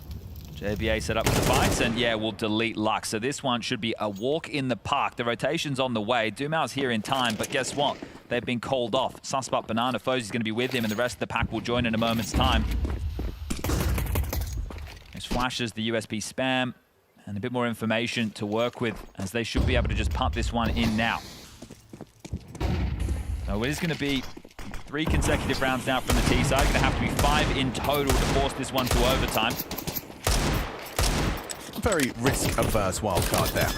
JBA set up for the fights, and yeah, we'll delete Lux. So this one should be a walk in the park. The rotation's on the way. Dumao's here in time, but guess what? They've been called off. Suspect Banana Fozy's going to be with him, and the rest of the pack will join in a moment's time. There's flashes, the USP spam, and a bit more information to work with, as they should be able to just pump this one in now. So it is going to be 3 consecutive rounds now from the T side. Going to have to be 5 in total to force this one to overtime. Very risk-averse Wildcard there.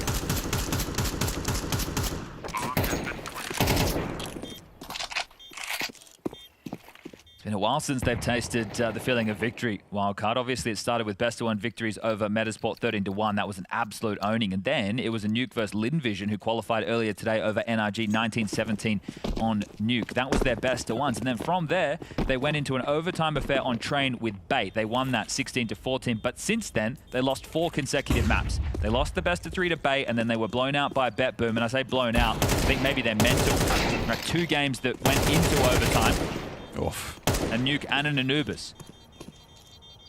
been a while since they've tasted the feeling of victory, Wildcard. Obviously, it started with best-of-1 victories over Metasport 13-1. That was an absolute owning. And then it was a Nuke versus Lynn Vision, who qualified earlier today over NRG 19-17 on Nuke. That was their best-of-1s. And then from there, they went into an overtime affair on Train with Bait. They won that 16-14. But since then, they lost 4 consecutive maps. They lost the best-of-3 to Bait, and then they were blown out by BetBoom. And I say blown out, I think maybe they're mental. Right, 2 games that went into overtime. Oof. A Nuke and an Anubis.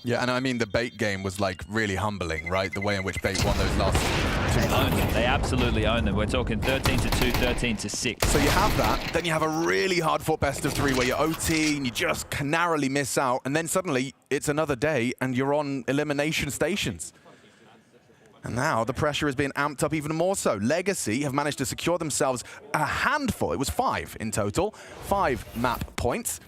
Yeah, and I mean, the Bait game was like really humbling, right? The way in which Bait won those last 2 games. They absolutely own them. We're talking 13-2, 13-6. So you have that, then you have a really hard-fought best-of-3 where you're OT and you just can narrowly miss out, and then suddenly it's another day and you're on elimination stations. And now the pressure is being amped up even more so. Legacy have managed to secure themselves a handful. It was 5 in total, 5 map points.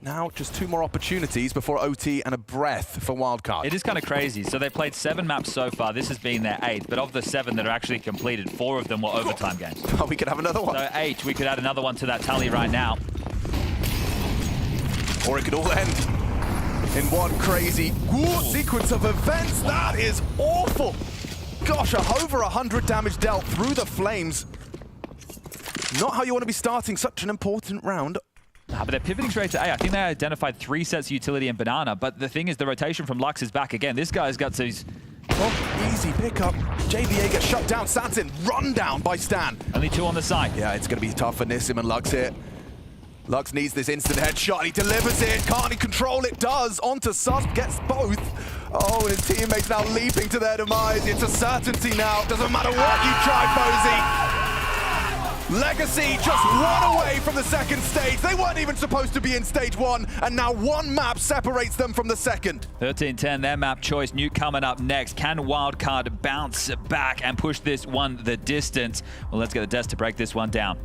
Now just 2 more opportunities before OT and a breath for Wildcard. It is kind of crazy. So they played 7 maps so far. This has been their 8th, but of the 7 that are actually completed, 4 of them were overtime games. Oh, we could have another one. So 8, we could add another one to that tally right now. Or it could all end in one crazy sequence of events. That is awful. Gosh, over 100 damage dealt through the flames. Not how you want to be starting such an important round. But they're pivoting straight to A. I think they identified 3 sets of utility and banana, but the thing is the rotation from Lux is back again. This guy's got his... Oh, easy pickup. JVA gets shut down. Sansin run down by Stan. Only 2 on the side. Yeah, it's going to be tough for Nissim and Lux here. Lux needs this instant headshot. He delivers it. Can't he control it? Does. Onto Susp. Gets both. Oh, and his teammates now leaping to their demise. It's a certainty now. Doesn't matter what you try, Posey. Legacy just run away from the second stage. They weren't even supposed to be in stage 1, and now 1 map separates them from the second. 13-10, their map choice. Nuke coming up next. Can Wildcard bounce back and push this one the distance? Well, let's get the Des to break this one down.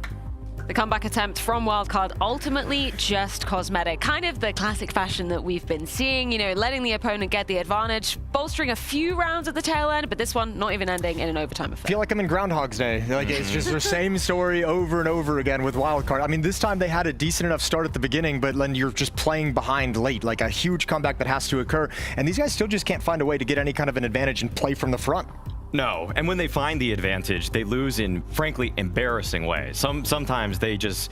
The comeback attempt from Wildcard, ultimately just cosmetic. Kind of the classic fashion that we've been seeing, you know, letting the opponent get the advantage, bolstering a few rounds at the tail end, but this one not even ending in an overtime affair. I feel like I'm in Groundhog's Day. Like, it's just the same story over and over again with Wildcard. I mean, this time they had a decent enough start at the beginning, but then you're just playing behind late, like a huge comeback that has to occur. And these guys still just can't find a way to get any kind of an advantage and play from the front. No, and when they find the advantage, they lose in, frankly, embarrassing ways. Sometimes they just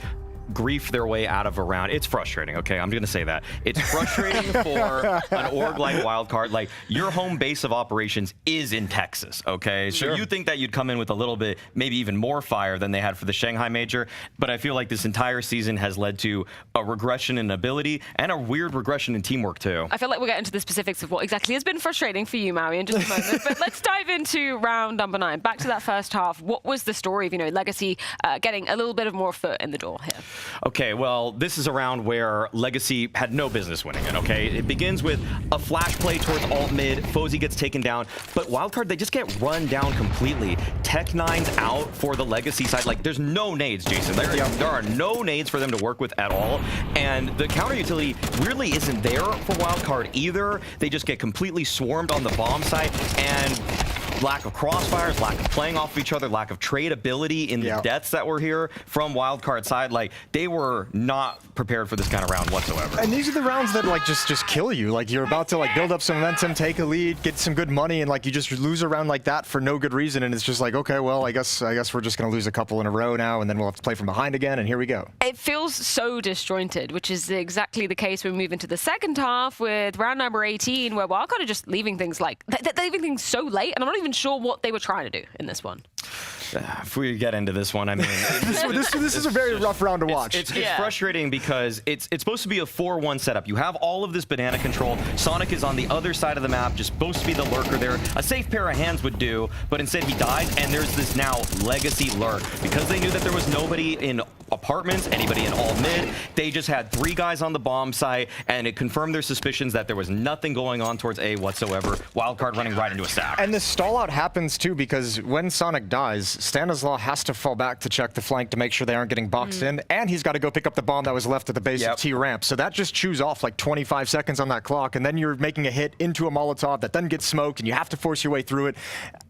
grief their way out of a round. It's frustrating, okay? I'm gonna say that. It's frustrating for an org like Wildcard. Like, your home base of operations is in Texas, okay? Sure. So you think that you'd come in with a little bit, maybe even more fire than they had for the Shanghai Major, but I feel like this entire season has led to a regression in ability and a weird regression in teamwork, too. I feel like we'll get into the specifics of what exactly has been frustrating for you, Maui, in just a moment. But let's dive into round number 9. Back to that first half. What was the story of, you know, Legacy getting a little bit of more foot in the door here? Okay, well, this is a round where Legacy had no business winning it, okay? It begins with a flash play towards alt mid, Fozy gets taken down, but Wildcard, they just get run down completely. Tech9's out for the Legacy side. Like, there's no nades, Jason. There are no nades for them to work with at all, and the counter utility really isn't there for Wildcard either. They just get completely swarmed on the bomb site, and lack of crossfires, lack of playing off of each other, lack of trade ability in the deaths that were here from Wildcard side. Like, they were not prepared for this kind of round whatsoever. And these are the rounds that like just kill you. Like, you're about to like build up some momentum, take a lead, get some good money, and like you just lose a round like that for no good reason. And it's just like, okay, well, I guess we're just gonna lose a couple in a row now, and then we'll have to play from behind again, and here we go. It feels so disjointed, which is exactly the case when we move into the second half with round number 18, where Wildcard are just leaving things like they're leaving things so late, and I'm not even sure what they were trying to do in this one. If we get into this one, I mean, this is a very rough round to watch. It's frustrating because it's supposed to be a 4-1 setup. You have all of this banana control. Sonic is on the other side of the map, just supposed to be the lurker there. A safe pair of hands would do, but instead he died, and there's this now Legacy lurk. Because they knew that there was nobody in apartments, anybody in all mid, they just had 3 guys on the bomb site, and it confirmed their suspicions that there was nothing going on towards A whatsoever. Wildcard running right into a stack. And the stall out happens too, because when Sonic dies, Stanislaw has to fall back to check the flank to make sure they aren't getting boxed in, and he's got to go pick up the bomb that was left at the base of T-ramp. So that just chews off like 25 seconds on that clock, and then you're making a hit into a Molotov that then gets smoked, and you have to force your way through it.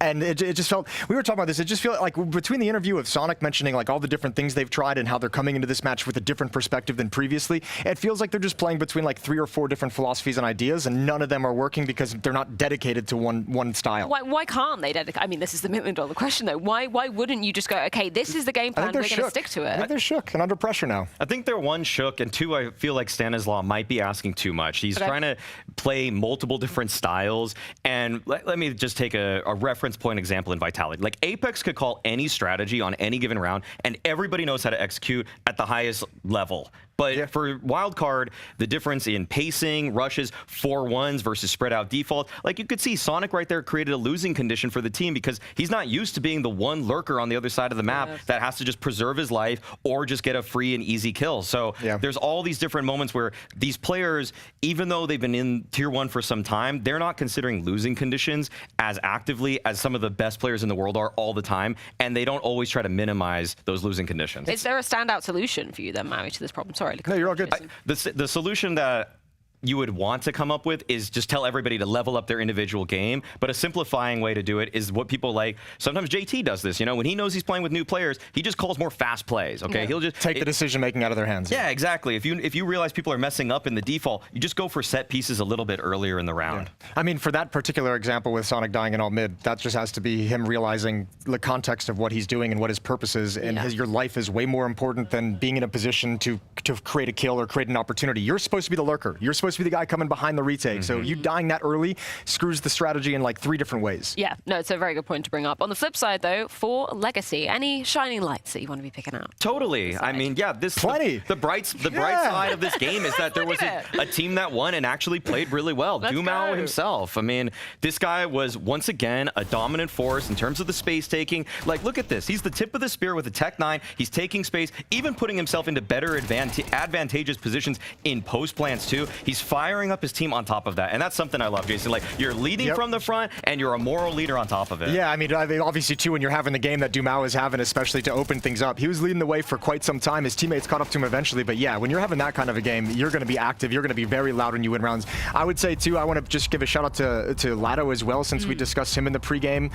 And it just felt, we were talking about this, it just felt like between the interview of Sonic mentioning like all the different things they've tried and how they're coming into this match with a different perspective than previously, it feels like they're just playing between like 3 or 4 different philosophies and ideas, and none of them are working because they're not dedicated to one style. Why can't they dedicate? I mean, this is the million-dollar question, though. Why wouldn't you just go, okay, this is the game plan, we're going to stick to it? I think they're shook and under pressure now. I think they're one, shook, and two, I feel like Stanislaw might be asking too much. He's trying to play multiple different styles, and let me just take a reference point example in Vitality. Like, Apex could call any strategy on any given round, and everybody knows how to execute at the highest level. But for Wildcard, the difference in pacing, rushes, 4-1s versus spread out default, like you could see Sonic right there created a losing condition for the team because he's not used to being the one lurker on the other side of the map that has to just preserve his life or just get a free and easy kill. So there's all these different moments where these players, even though they've been in Tier 1 for some time, they're not considering losing conditions as actively as some of the best players in the world are all the time, and they don't always try to minimize those losing conditions. Is there a standout solution for you then, Maui, to this problem? Sorry. No, you're all good. The solution that you would want to come up with is just tell everybody to level up their individual game, but a simplifying way to do it is what people like. Sometimes JT does this, you know, when he knows he's playing with new players, he just calls more fast plays, okay? He'll just take the decision making out of their hands. Yeah, exactly. If you realize people are messing up in the default, you just go for set pieces a little bit earlier in the round. I mean, for that particular example with Sonic dying in all mid, that just has to be him realizing the context of what he's doing and what his purpose is, and your life is way more important than being in a position to create a kill or create an opportunity. You're supposed to be the lurker. You're supposed to be the guy coming behind the retake. So you dying that early screws the strategy in like 3 different ways. Yeah, no, it's a very good point to bring up. On the flip side, though, for Legacy, any shining lights that you want to be picking out? Totally. I mean, yeah, the bright side of this game is that there was a team that won and actually played really well. Dumao himself. I mean, this guy was once again a dominant force in terms of the space taking. Like, look at this. He's the tip of the spear with a Tech 9. He's taking space, even putting himself into better advantageous positions in post plants too. He's firing up his team on top of that, and that's something I love, Jason. Like, you're leading from the front, and you're a moral leader on top of it. Yeah, I mean, obviously too, when you're having the game that Dumao is having, especially to open things up, he was leading the way for quite some time. His teammates caught up to him eventually, but yeah, when you're having that kind of a game, you're going to be active. You're going to be very loud when you win rounds. I would say too, I want to just give a shout out to Lado as well, since we discussed him in the pregame.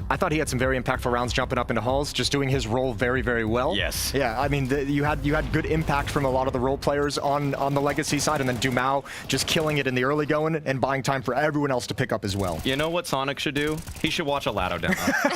I thought he had some very impactful rounds jumping up into halls, just doing his role very, very well. Yes. Yeah, I mean, you had good impact from a lot of the role players on the Legacy side, and then Dumao just killing it in the early going and buying time for everyone else to pick up as well. You know what Sonic should do? He should watch a Lado demo.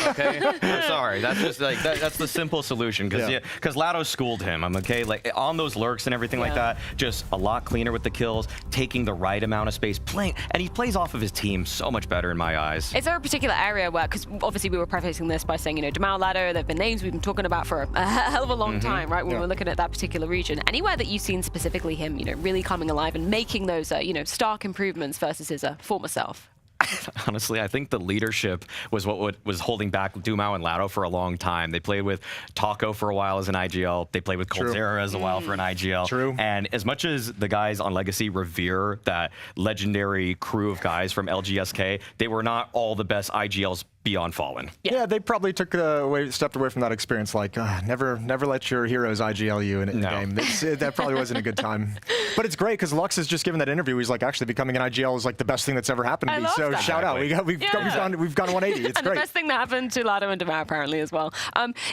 Okay? I'm sorry. That's just like that's the simple solution because Lado schooled him. I'm okay. Like on those lurks and everything like that, just a lot cleaner with the kills, taking the right amount of space, playing, and he plays off of his team so much better in my eyes. Is there a particular area where, because obviously we were prefacing this by saying, you know, Dumao, Lado, they've been names we've been talking about for a hell of a long time, right? When we're looking at that particular region. Anywhere that you've seen specifically him, you know, really coming alive and making those, you know, stark improvements versus his former self? Honestly, I think the leadership was what was holding back Dumao and Lado for a long time. They played with Taco for a while as an IGL. They played with Coldzera as a while for an IGL. True. And as much as the guys on Legacy revere that legendary crew of guys from LGSK, they were not all the best IGLs beyond Fallen. Yeah, they probably stepped away from that experience. Like, never let your heroes IGL you in a game. That probably wasn't a good time. But it's great because Lux has just given that interview. He's like, actually becoming an IGL is like the best thing that's ever happened to me. So shout out. We've gone 180. It's and great. The best thing that happened to Lado and Dumao apparently as well.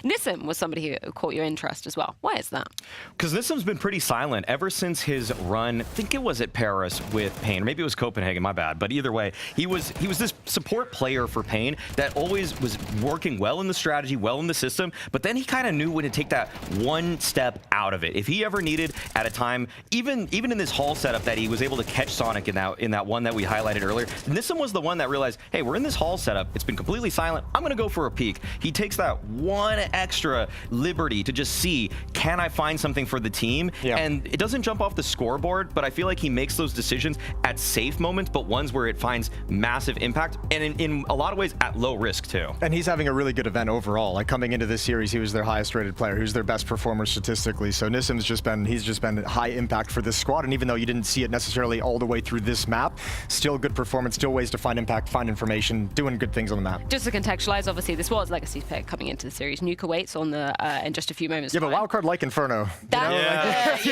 Nissim was somebody who caught your interest as well. Why is that? Because Nissim's been pretty silent ever since his run. I think it was at Paris with Pain. Maybe it was Copenhagen. My bad. But either way, he was this support player for Pain that always was working well in the strategy, well in the system, but then he kind of knew when to take that one step out of it. If he ever needed at a time, even in this hall setup that he was able to catch Sonic in that one that we highlighted earlier, Nissim was the one that realized, hey, we're in this hall setup, it's been completely silent, I'm gonna go for a peek. He takes that one extra liberty to just see, can I find something for the team? And it doesn't jump off the scoreboard, but I feel like he makes those decisions at safe moments, but ones where it finds massive impact, and in a lot of ways at low low risk too. And he's having a really good event overall. Like coming into this series, he was their highest rated player. He was their best performer statistically. So Nissim's just been high impact for this squad. And even though you didn't see it necessarily all the way through this map, still good performance, still ways to find impact, find information, doing good things on the map. Just to contextualize, obviously this was Legacy's pick coming into the series. Nuke awaits on the in just a few moments. Yeah, but Wildcard like Inferno. That's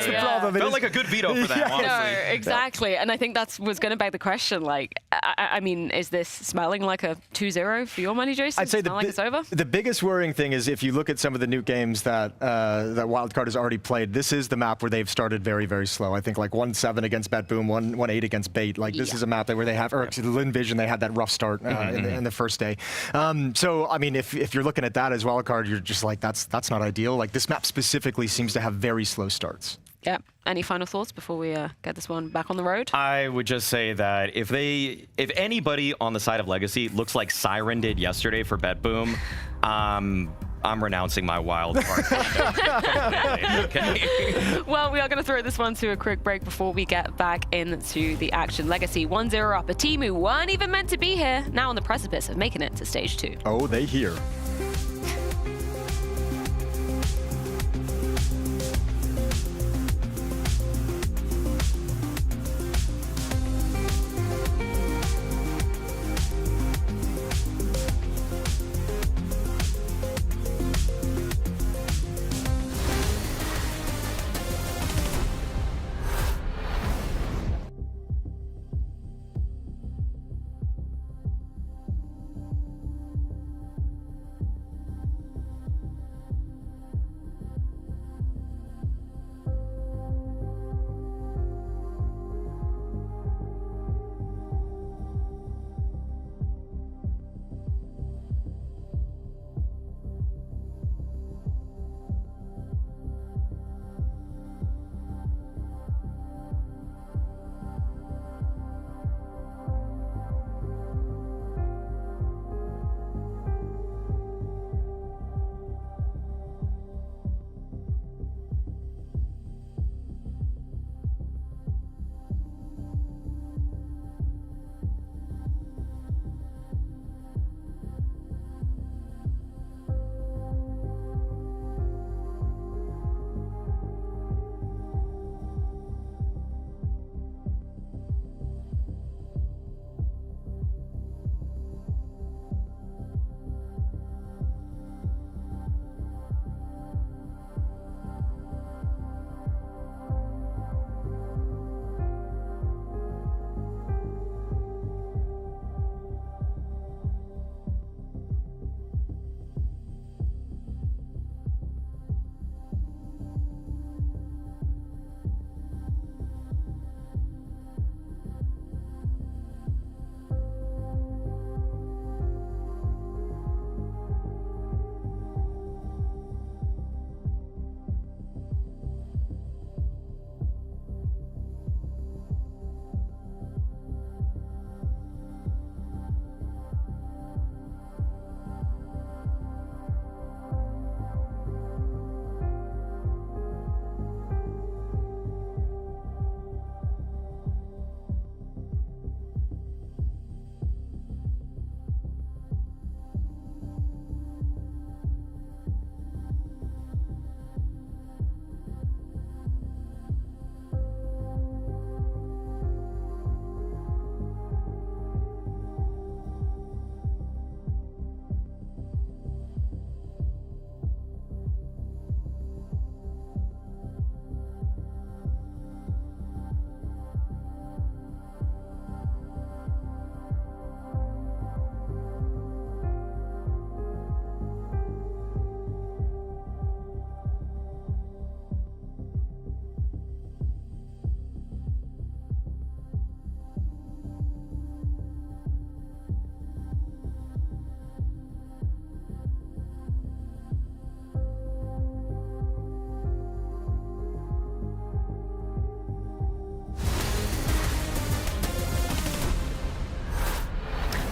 the problem. Felt like a good veto for that, honestly. No, exactly. And I think that was going to beg the question, like, I mean, is this smelling like a 2-0 for your money, Jason? I'd say like it's over? The biggest worrying thing is if you look at some of the new games that that Wildcard has already played, this is the map where they've started very, very slow. I think like 1-7 against BetBoom, 1-8 against Bait. Like this is a map where they have, or actually Lynn Vision, they had that rough start in the first day. So, I mean, if you're looking at that as Wildcard, you're just like, that's not ideal. Like this map specifically seems to have very slow starts. Yeah. Any final thoughts before we get this one back on the road? I would just say that if anybody on the side of Legacy looks like Siren did yesterday for BetBoom, I'm renouncing my wild card. Okay. Well, we are going to throw this one to a quick break before we get back into the action. Legacy 1-0 up. A team who weren't even meant to be here, now on the precipice of making it to stage 2. Oh, they here.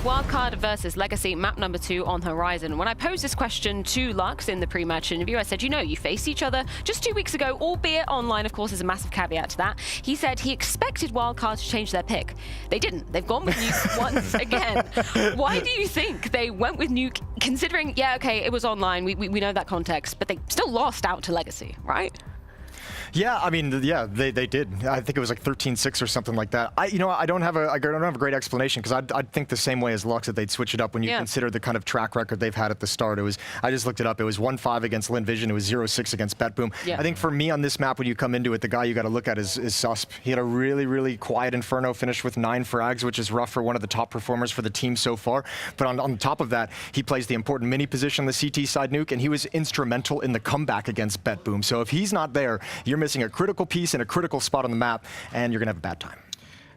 Wildcard versus Legacy, map number 2 on horizon. When I posed this question to Lux in the pre-match interview, I said, you know, you faced each other just 2 weeks ago, albeit online, of course, there's a massive caveat to that. He said he expected Wildcard to change their pick. They didn't. They've gone with Nuke once again. Why do you think they went with Nuke, considering, yeah, okay, it was online, we know that context, but they still lost out to Legacy, right? Yeah, I mean, yeah, they did. I think it was like 13-6 or something like that. I don't have a great explanation, because I'd think the same way as Lux, that they'd switch it up when you consider the kind of track record they've had at the start. I just looked it up. It was 1-5 against Lynn Vision. It was 0-6 against BetBoom. Yeah. I think for me on this map, when you come into it, the guy you got to look at is Susp. He had a really, really quiet Inferno, finish with 9 frags, which is rough for one of the top performers for the team so far. But on top of that, he plays the important mini position on the CT side nuke, and he was instrumental in the comeback against BetBoom. So if he's not there, you're missing a critical piece in a critical spot on the map, and you're going to have a bad time.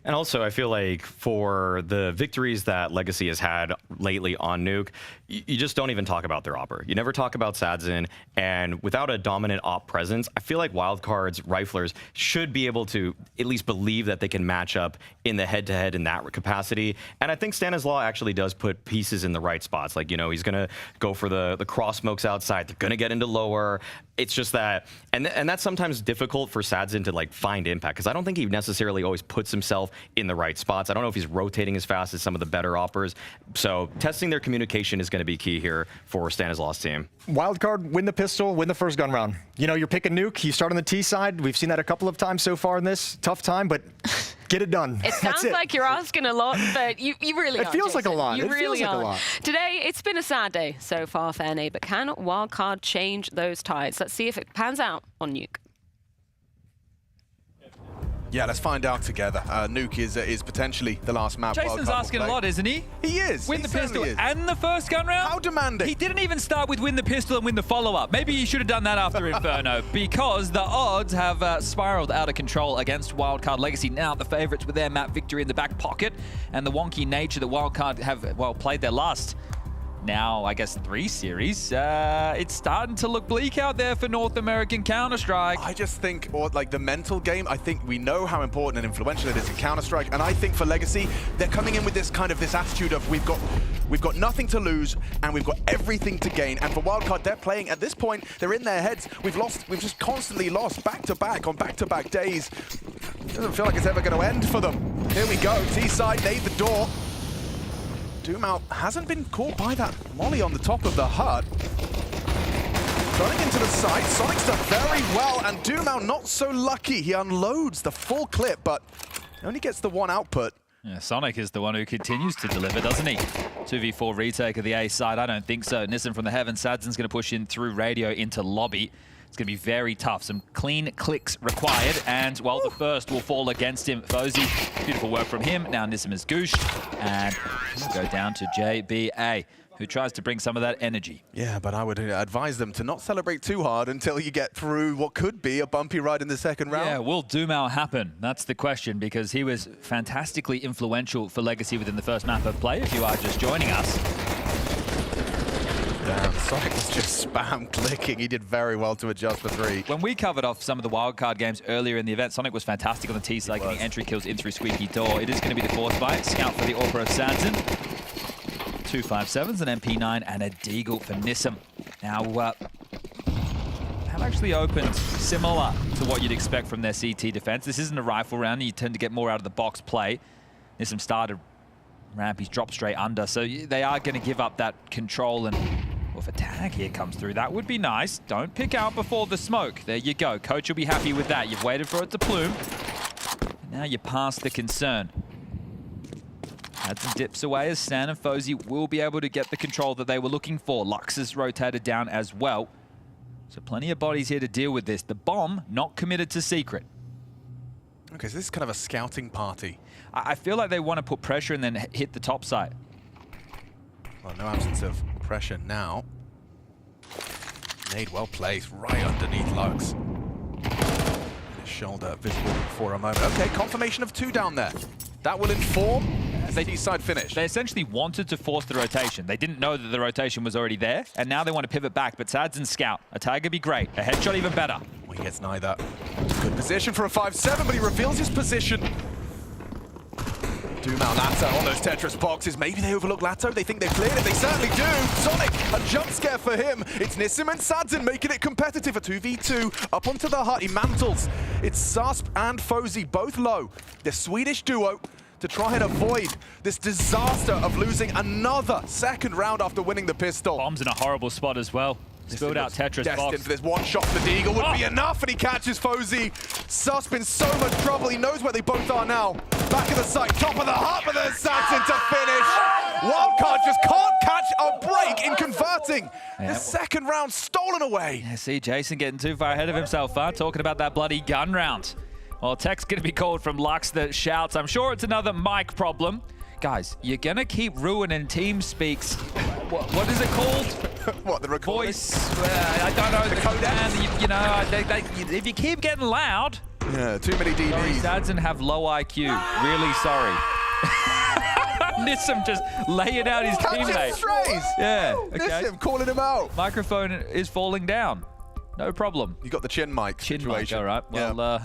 And also, I feel like for the victories that Legacy has had lately on Nuke, you just don't even talk about their opper. You never talk about Sadzin, and without a dominant op presence, I feel like Wildcard's riflers should be able to at least believe that they can match up in the head-to-head in that capacity. And I think Stanislaw actually does put pieces in the right spots. Like, you know, he's going to go for the cross smokes outside. They're going to get into lower. It's just that, and that's sometimes difficult for Sadzin to like find impact, because I don't think he necessarily always puts himself in the right spots. I don't know if he's rotating as fast as some of the better operas. So testing their communication is going to be key here for Stanislaw's team. Wildcard, win the pistol, win the first gun round. You know, you're picking Nuke, you start on the T side. We've seen that a couple of times so far in this. Tough time, but get it done. It sounds like you're asking a lot, but you really are. It feels like a lot. You really feels like are. a lot. Today, it's been a sad day so far, Fairnay, but can Wildcard change those tides? Let's see if it pans out on Nuke. Yeah, let's find out together. Nuke is potentially the last map. Jason's asking a lot, isn't he? He is. Win the pistol and the first gun round? How demanding. He didn't even start with win the pistol and win the follow-up. Maybe he should have done that after Inferno, because the odds have spiraled out of control against Wildcard Legacy. Now the favorites with their map victory in the back pocket, and the wonky nature that Wildcard have, well, played their last, now, I guess, 3 series. It's starting to look bleak out there for North American Counter-Strike. I just think, or like the mental game, I think we know how important and influential it is in Counter-Strike, and I think for Legacy, they're coming in with this attitude of we've got nothing to lose and we've got everything to gain. And for Wildcard, they're playing at this point, they're in their heads. We've just constantly lost back-to-back on back-to-back days. It doesn't feel like it's ever going to end for them. Here we go, T-side, nade the door. Doomau hasn't been caught by that molly on the top of the hut. Running into the side, Sonic's done very well, and Doomau not so lucky. He unloads the full clip, but only gets the 1 output. Yeah, Sonic is the one who continues to deliver, doesn't he? 2v4 retake of the A side, I don't think so. Nissan from the heavens, Sadzin's going to push in through radio into lobby. It's going to be very tough. Some clean clicks required, and, well, the first will fall against him. Fozy, beautiful work from him. Now Nissim is gooshed, and we'll go down to JBA, who tries to bring some of that energy. Yeah, but I would advise them to not celebrate too hard until you get through what could be a bumpy ride in the second round. Yeah, will Doomau happen? That's the question, because he was fantastically influential for Legacy within the first map of play, if you are just joining us. Damn, Sonic was just spam clicking. He did very well to adjust for 3. When we covered off some of the wildcard games earlier in the event, Sonic was fantastic on the T side, getting entry kills in through Squeaky Door. It is going to be the 4th fight. Scout for the Aura of Sadzin. 2 5.7s, an MP9, and a Deagle for Nissim. Now, have actually opened similar to what you'd expect from their CT defense. This isn't a rifle round. You tend to get more out of the box play. Nissim started ramp. He's dropped straight under. So they are going to give up that control, and well, if a tag here comes through, that would be nice. Don't pick out before the smoke. There you go. Coach will be happy with that. You've waited for it to plume. Now you're past the concern. Hudson dips away as Stan and Fozy will be able to get the control that they were looking for. Lux is rotated down as well. So plenty of bodies here to deal with this. The bomb not committed to secret. Okay, so this is kind of a scouting party. I feel like they want to put pressure and then hit the top side. Well, no absence of pressure now. Nade well placed, right underneath Lux. His shoulder visible for a moment. Okay, confirmation of 2 down there. That will inform the side finish. They essentially wanted to force the rotation. They didn't know that the rotation was already there, and now they want to pivot back. But Sads and Scout, a tag would be great. A headshot even better. Well, he gets neither. Good position for a 5-7, but he reveals his position. Dumao, Lato on those Tetris boxes. Maybe they overlook Lato. They think they've cleared it. They certainly do. Sonic, a jump scare for him. It's Nissim and Sadzin making it competitive. A 2v2 up onto the hut. He mantles. It's Susp and Fozy, both low. The Swedish duo to try and avoid this disaster of losing another second round after winning the pistol. Bomb's in a horrible spot as well. Spilled out Tetris destined box. for this one shot from the Deagle would be enough, and he catches Fozy. Susp in so much trouble. He knows where they both are now. Back of the site, top of the hut, but then Sadzin to finish. Wildcard just can't catch a break in converting. The second round stolen away. Yeah, see, Jason getting too far ahead of himself, talking about that bloody gun round. Well, tech's going to be called from Lux that shouts. I'm sure it's another mic problem. Guys, you're going to keep ruining TeamSpeak's, what is it called? What, the recording? Voice, I don't know, the codec. You know, if you keep getting loud. Yeah, too many DBs. Sorry, Sadzin have low IQ. Really sorry. Nissim just laying out his teammate. Strays. Yeah, okay. Nissim calling him out. Microphone is falling down. No problem. You got the chin mic situation. Mic, all right. Well,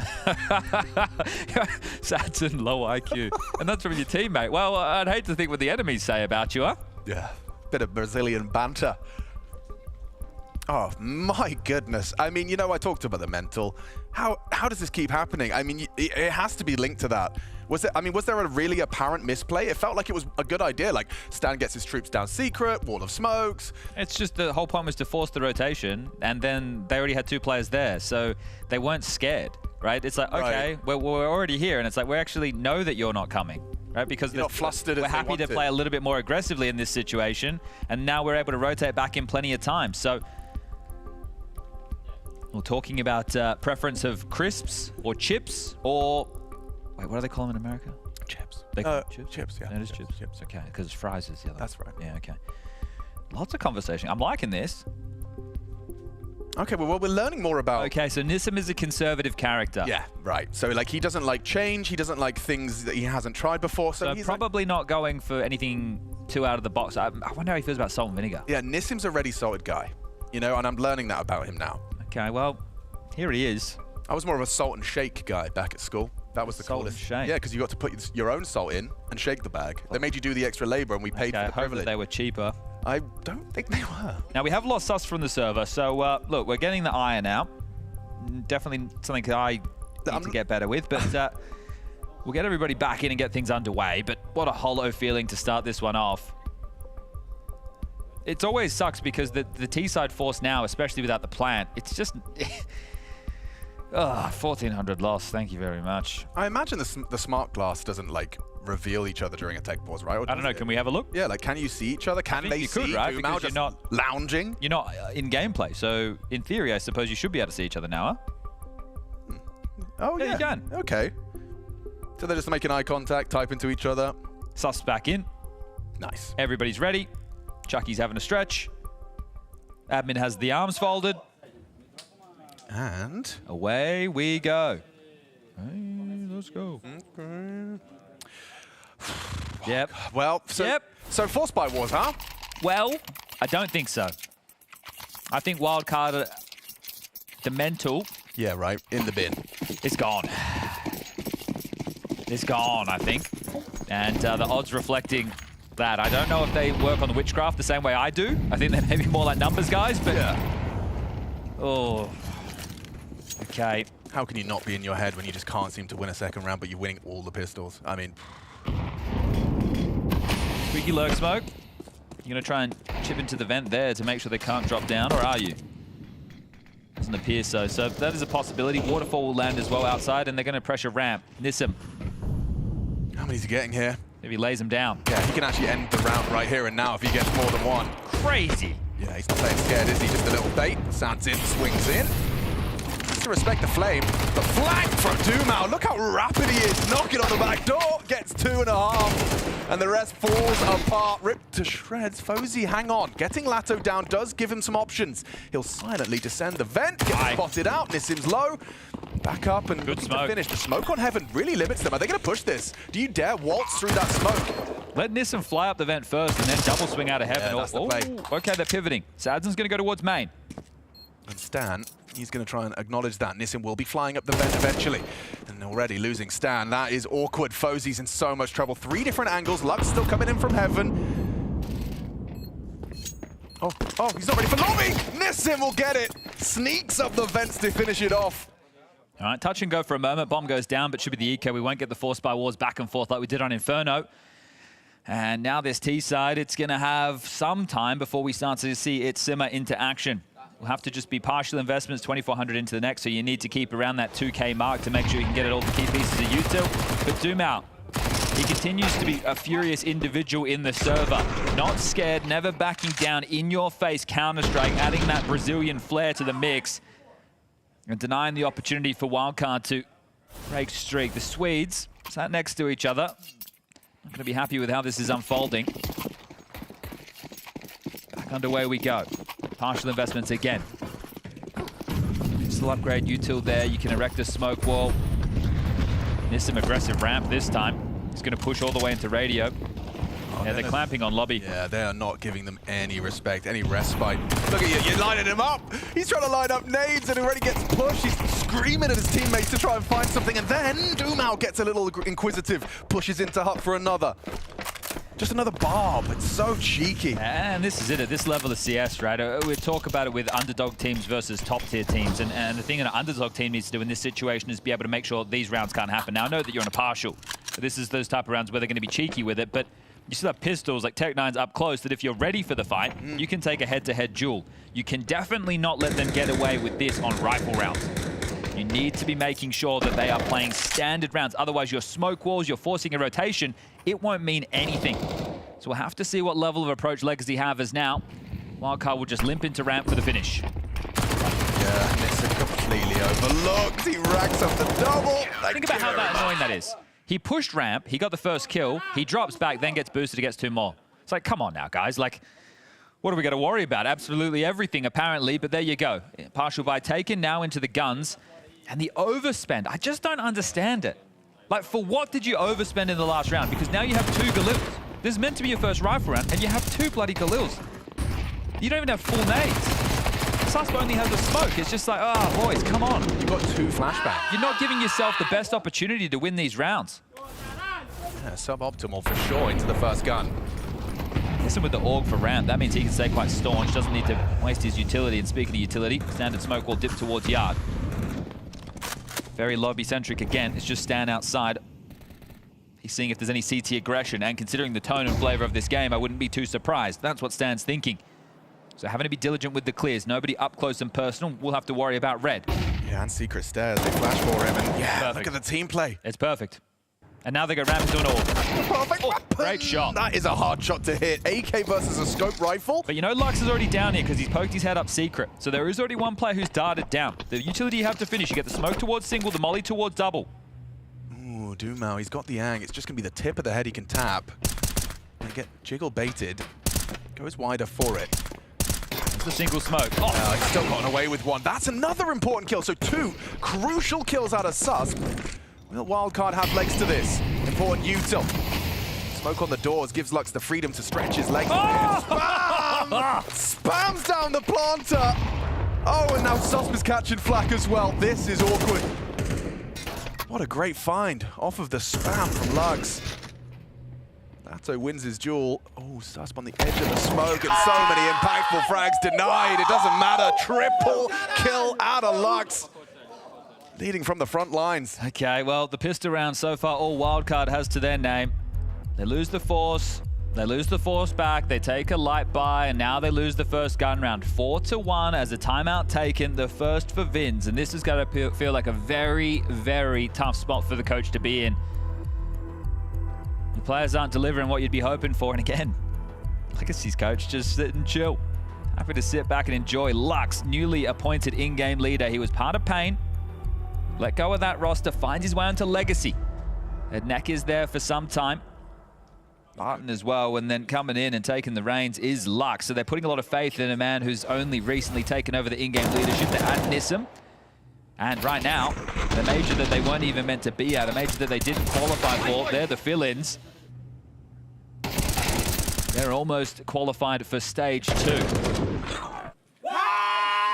Sadzin, low IQ. And that's from your teammate. Well, I'd hate to think what the enemies say about you, huh? Yeah, bit of Brazilian banter. Oh, my goodness. I mean, you know, I talked about the mental. How does this keep happening? I mean, it has to be linked to that. Was there a really apparent misplay? It felt like it was a good idea. Like, Stan gets his troops down secret, wall of smokes. It's just the whole point was to force the rotation, and then they already had 2 players there, so they weren't scared, right? It's like, okay, we're already here, and it's like, we actually know that you're not coming, right? Because you're not flustered. We're happy to play a little bit more aggressively in this situation, and now we're able to rotate back in plenty of time. So we're talking about preference of crisps or chips or... Wait, what do they call them in America? Chips. They call them chips? Chips, yeah. It is chips. Okay, because fries is the other. That's right. Yeah, okay. Lots of conversation. I'm liking this. Okay, well, we're learning more about... Okay, so Nissim is a conservative character. Yeah, right. So, like, he doesn't like change. He doesn't like things that he hasn't tried before. So he's probably not going for anything too out of the box. I wonder how he feels about salt and vinegar. Yeah, Nissim's a ready salted guy, you know, and I'm learning that about him now. Okay, well, here he is. I was more of a salt and shake guy back at school. That was the coolest. Salt and shake? Yeah, because you got to put your own salt in and shake the bag. They made you do the extra labor, and we paid for the privilege. They were cheaper. I don't think they were. Now, we have lost Sus from the server, so look, we're getting the iron out. Definitely something that I need to get better with, but we'll get everybody back in and get things underway. But what a hollow feeling to start this one off. It always sucks because the T-side force now, especially without the plant, it's just... 1,400 loss, thank you very much. I imagine the smart glass doesn't, like, reveal each other during a tech pause, right? I don't know, can we have a look? Yeah, like, can you see each other? Can they see? You could, right? Because you're not lounging. You're not in gameplay, so in theory, I suppose you should be able to see each other now, huh? Oh, yeah. You can. Okay. So they're just making eye contact, typing to each other. Sus back in. Nice. Everybody's ready. Chucky's having a stretch. Admin has the arms folded. And away we go. Hey, let's go. Yep. Well, so forced by wars, huh? Well, I don't think so. I think Wildcard, the mental. Yeah, right. In the bin. It's gone. It's gone, I think. And the odds reflecting that. I don't know if they work on the witchcraft the same way I do. I think they're maybe more like numbers guys, but... Yeah. Oh. Okay. How can you not be in your head when you just can't seem to win a second round, but you're winning all the pistols? I mean... Squeaky lurk smoke. You're going to try and chip into the vent there to make sure they can't drop down, or are you? Doesn't appear so. So that is a possibility. Waterfall will land as well outside, and they're going to pressure ramp. Nissim. How many is he getting here? If he lays him down. Yeah, he can actually end the round right here and now if he gets more than one. Crazy. Yeah, he's not playing scared, is he? Just a little bait. Sadzin swings in. Has to respect the flame. The flank from Dumao. Look how rapid he is. Knocking on the back door. Gets 2.5. And the rest falls apart. Ripped to shreds. Fozy, hang on. Getting Lato down does give him some options. He'll silently descend the vent. Gets spotted out. Nissim's low. Back up and good smoke. Finish. The smoke on Heaven really limits them. Are they going to push this? Do you dare waltz through that smoke? Let Nissim fly up the vent first and then double swing out of Heaven. Yeah, that's the play. Okay, they're pivoting. Sadzin's going to go towards main. And Stan He's going to try and acknowledge that. Nissim will be flying up the vent eventually. And already losing Stan. That is awkward. Fozy's in so much trouble. 3 different angles. Lux still coming in from heaven. Oh, he's not ready for lobby! Nissim will get it! Sneaks up the vents to finish it off. All right, touch and go for a moment. Bomb goes down, but should be the eco. We won't get the force by wars back and forth like we did on Inferno. And now this T side, it's going to have some time before we start to see it simmer into action. We'll have to just be partial investments, 2,400 into the next, so you need to keep around that 2K mark to make sure you can get it all the key pieces of util. But Doomau, he continues to be a furious individual in the server. Not scared, never backing down, in your face Counter-Strike, adding that Brazilian flair to the mix. And denying the opportunity for Wildcard to break streak. The Swedes sat next to each other. Not going to be happy with how this is unfolding. Back underway we go. Partial investments again. Still upgrade util there. You can erect a smoke wall. There's some aggressive ramp this time. He's going to push all the way into radio. Yeah, they're clamping on lobby. Yeah, they are not giving them any respect, any respite. Look at you, you're lining him up. He's trying to line up nades and already gets pushed. He's screaming at his teammates to try and find something. And then Doomau gets a little inquisitive, pushes into Hut for another. Just another barb. It's so cheeky. And this is it at this level of CS, right? We talk about it with underdog teams versus top tier teams. And the thing an underdog team needs to do in this situation is be able to make sure these rounds can't happen. Now, I know that you're on a partial. This is those type of rounds where they're going to be cheeky with it, but you still have pistols like Tech9's up close that if you're ready for the fight, you can take a head-to-head duel. You can definitely not let them get away with this on rifle rounds. You need to be making sure that they are playing standard rounds. Otherwise, your smoke walls, you're forcing a rotation, it won't mean anything. So we'll have to see what level of approach Legacy have as now. Wildcard will just limp into ramp for the finish. Yeah, Nissim completely overlooked. He racks up the double. Think about how annoying that is. He pushed ramp, he got the first kill, he drops back, then gets boosted, he gets 2 more. It's like, come on now, guys. Like, what are we going to worry about? Absolutely everything, apparently, but there you go. Partial buy taken, now into the guns. And the overspend, I just don't understand it. Like, for what did you overspend in the last round? Because now you have 2 Galils. This is meant to be your first rifle round, and you have 2 bloody Galils. You don't even have full nades. Susp only has a smoke. It's just like, oh, boys, come on. You've got 2 flashbacks. You're not giving yourself the best opportunity to win these rounds. Yeah, suboptimal for sure into the first gun. Listen with the AUG for ramp. That means he can stay quite staunch. Doesn't need to waste his utility. And speaking of utility, standard smoke will dip towards yard. Very lobby-centric again. It's just Stan outside. He's seeing if there's any CT aggression. And considering the tone and flavor of this game, I wouldn't be too surprised. That's what Stan's thinking. So having to be diligent with the clears. Nobody up close and personal. We'll have to worry about red. Yeah, and secret stairs. They flash for him. And yeah, perfect. Look at the team play. It's perfect. And now they go ramp into an AUG. Perfect weapon. Great shot. That is a hard shot to hit. AK versus a scope rifle. But you know, Lux is already down here because he's poked his head up secret. So there is already one player who's darted down. The utility you have to finish. You get the smoke towards single, the molly towards double. Ooh, Doomau, he's got the ang. It's just going to be the tip of the head he can tap. And get jiggle baited. Goes wider for it. The single smoke. Oh. He's still gotten away with 1. That's another important kill. So 2 crucial kills out of Susp. Will Wildcard have legs to this? Important util. Smoke on the doors gives Lux the freedom to stretch his legs. Oh! Spam! Spams down the planter. Oh, and now Susp is catching flak as well. This is awkward. What a great find off of the spam from Lux. Lato wins his duel. Oh, Susp on the edge of the smoke, and so many impactful frags denied. It doesn't matter. Triple kill out of Lux. Leading from the front lines. Okay, well, the pistol round so far, all Wildcard has to their name. They lose the force. They lose the force back. They take a light buy, and now they lose the first gun round. 4-1 as a timeout taken, the first for Vins. And this is going to feel like a very, very tough spot for the coach to be in. The players aren't delivering what you'd be hoping for. And again, Legacy's coach just sit and chill. Happy to sit back and enjoy Lux, newly appointed in-game leader. He was part of Pain. Let go of that roster, finds his way onto Legacy. And Neck is there for some time. Martin as well, and then coming in and taking the reins is Lux. So they're putting a lot of faith in a man who's only recently taken over the in-game leadership. They add Nissim. And right now, the major that they weren't even meant to be at, a major that they didn't qualify for, they're the fill-ins. They're almost qualified for stage 2.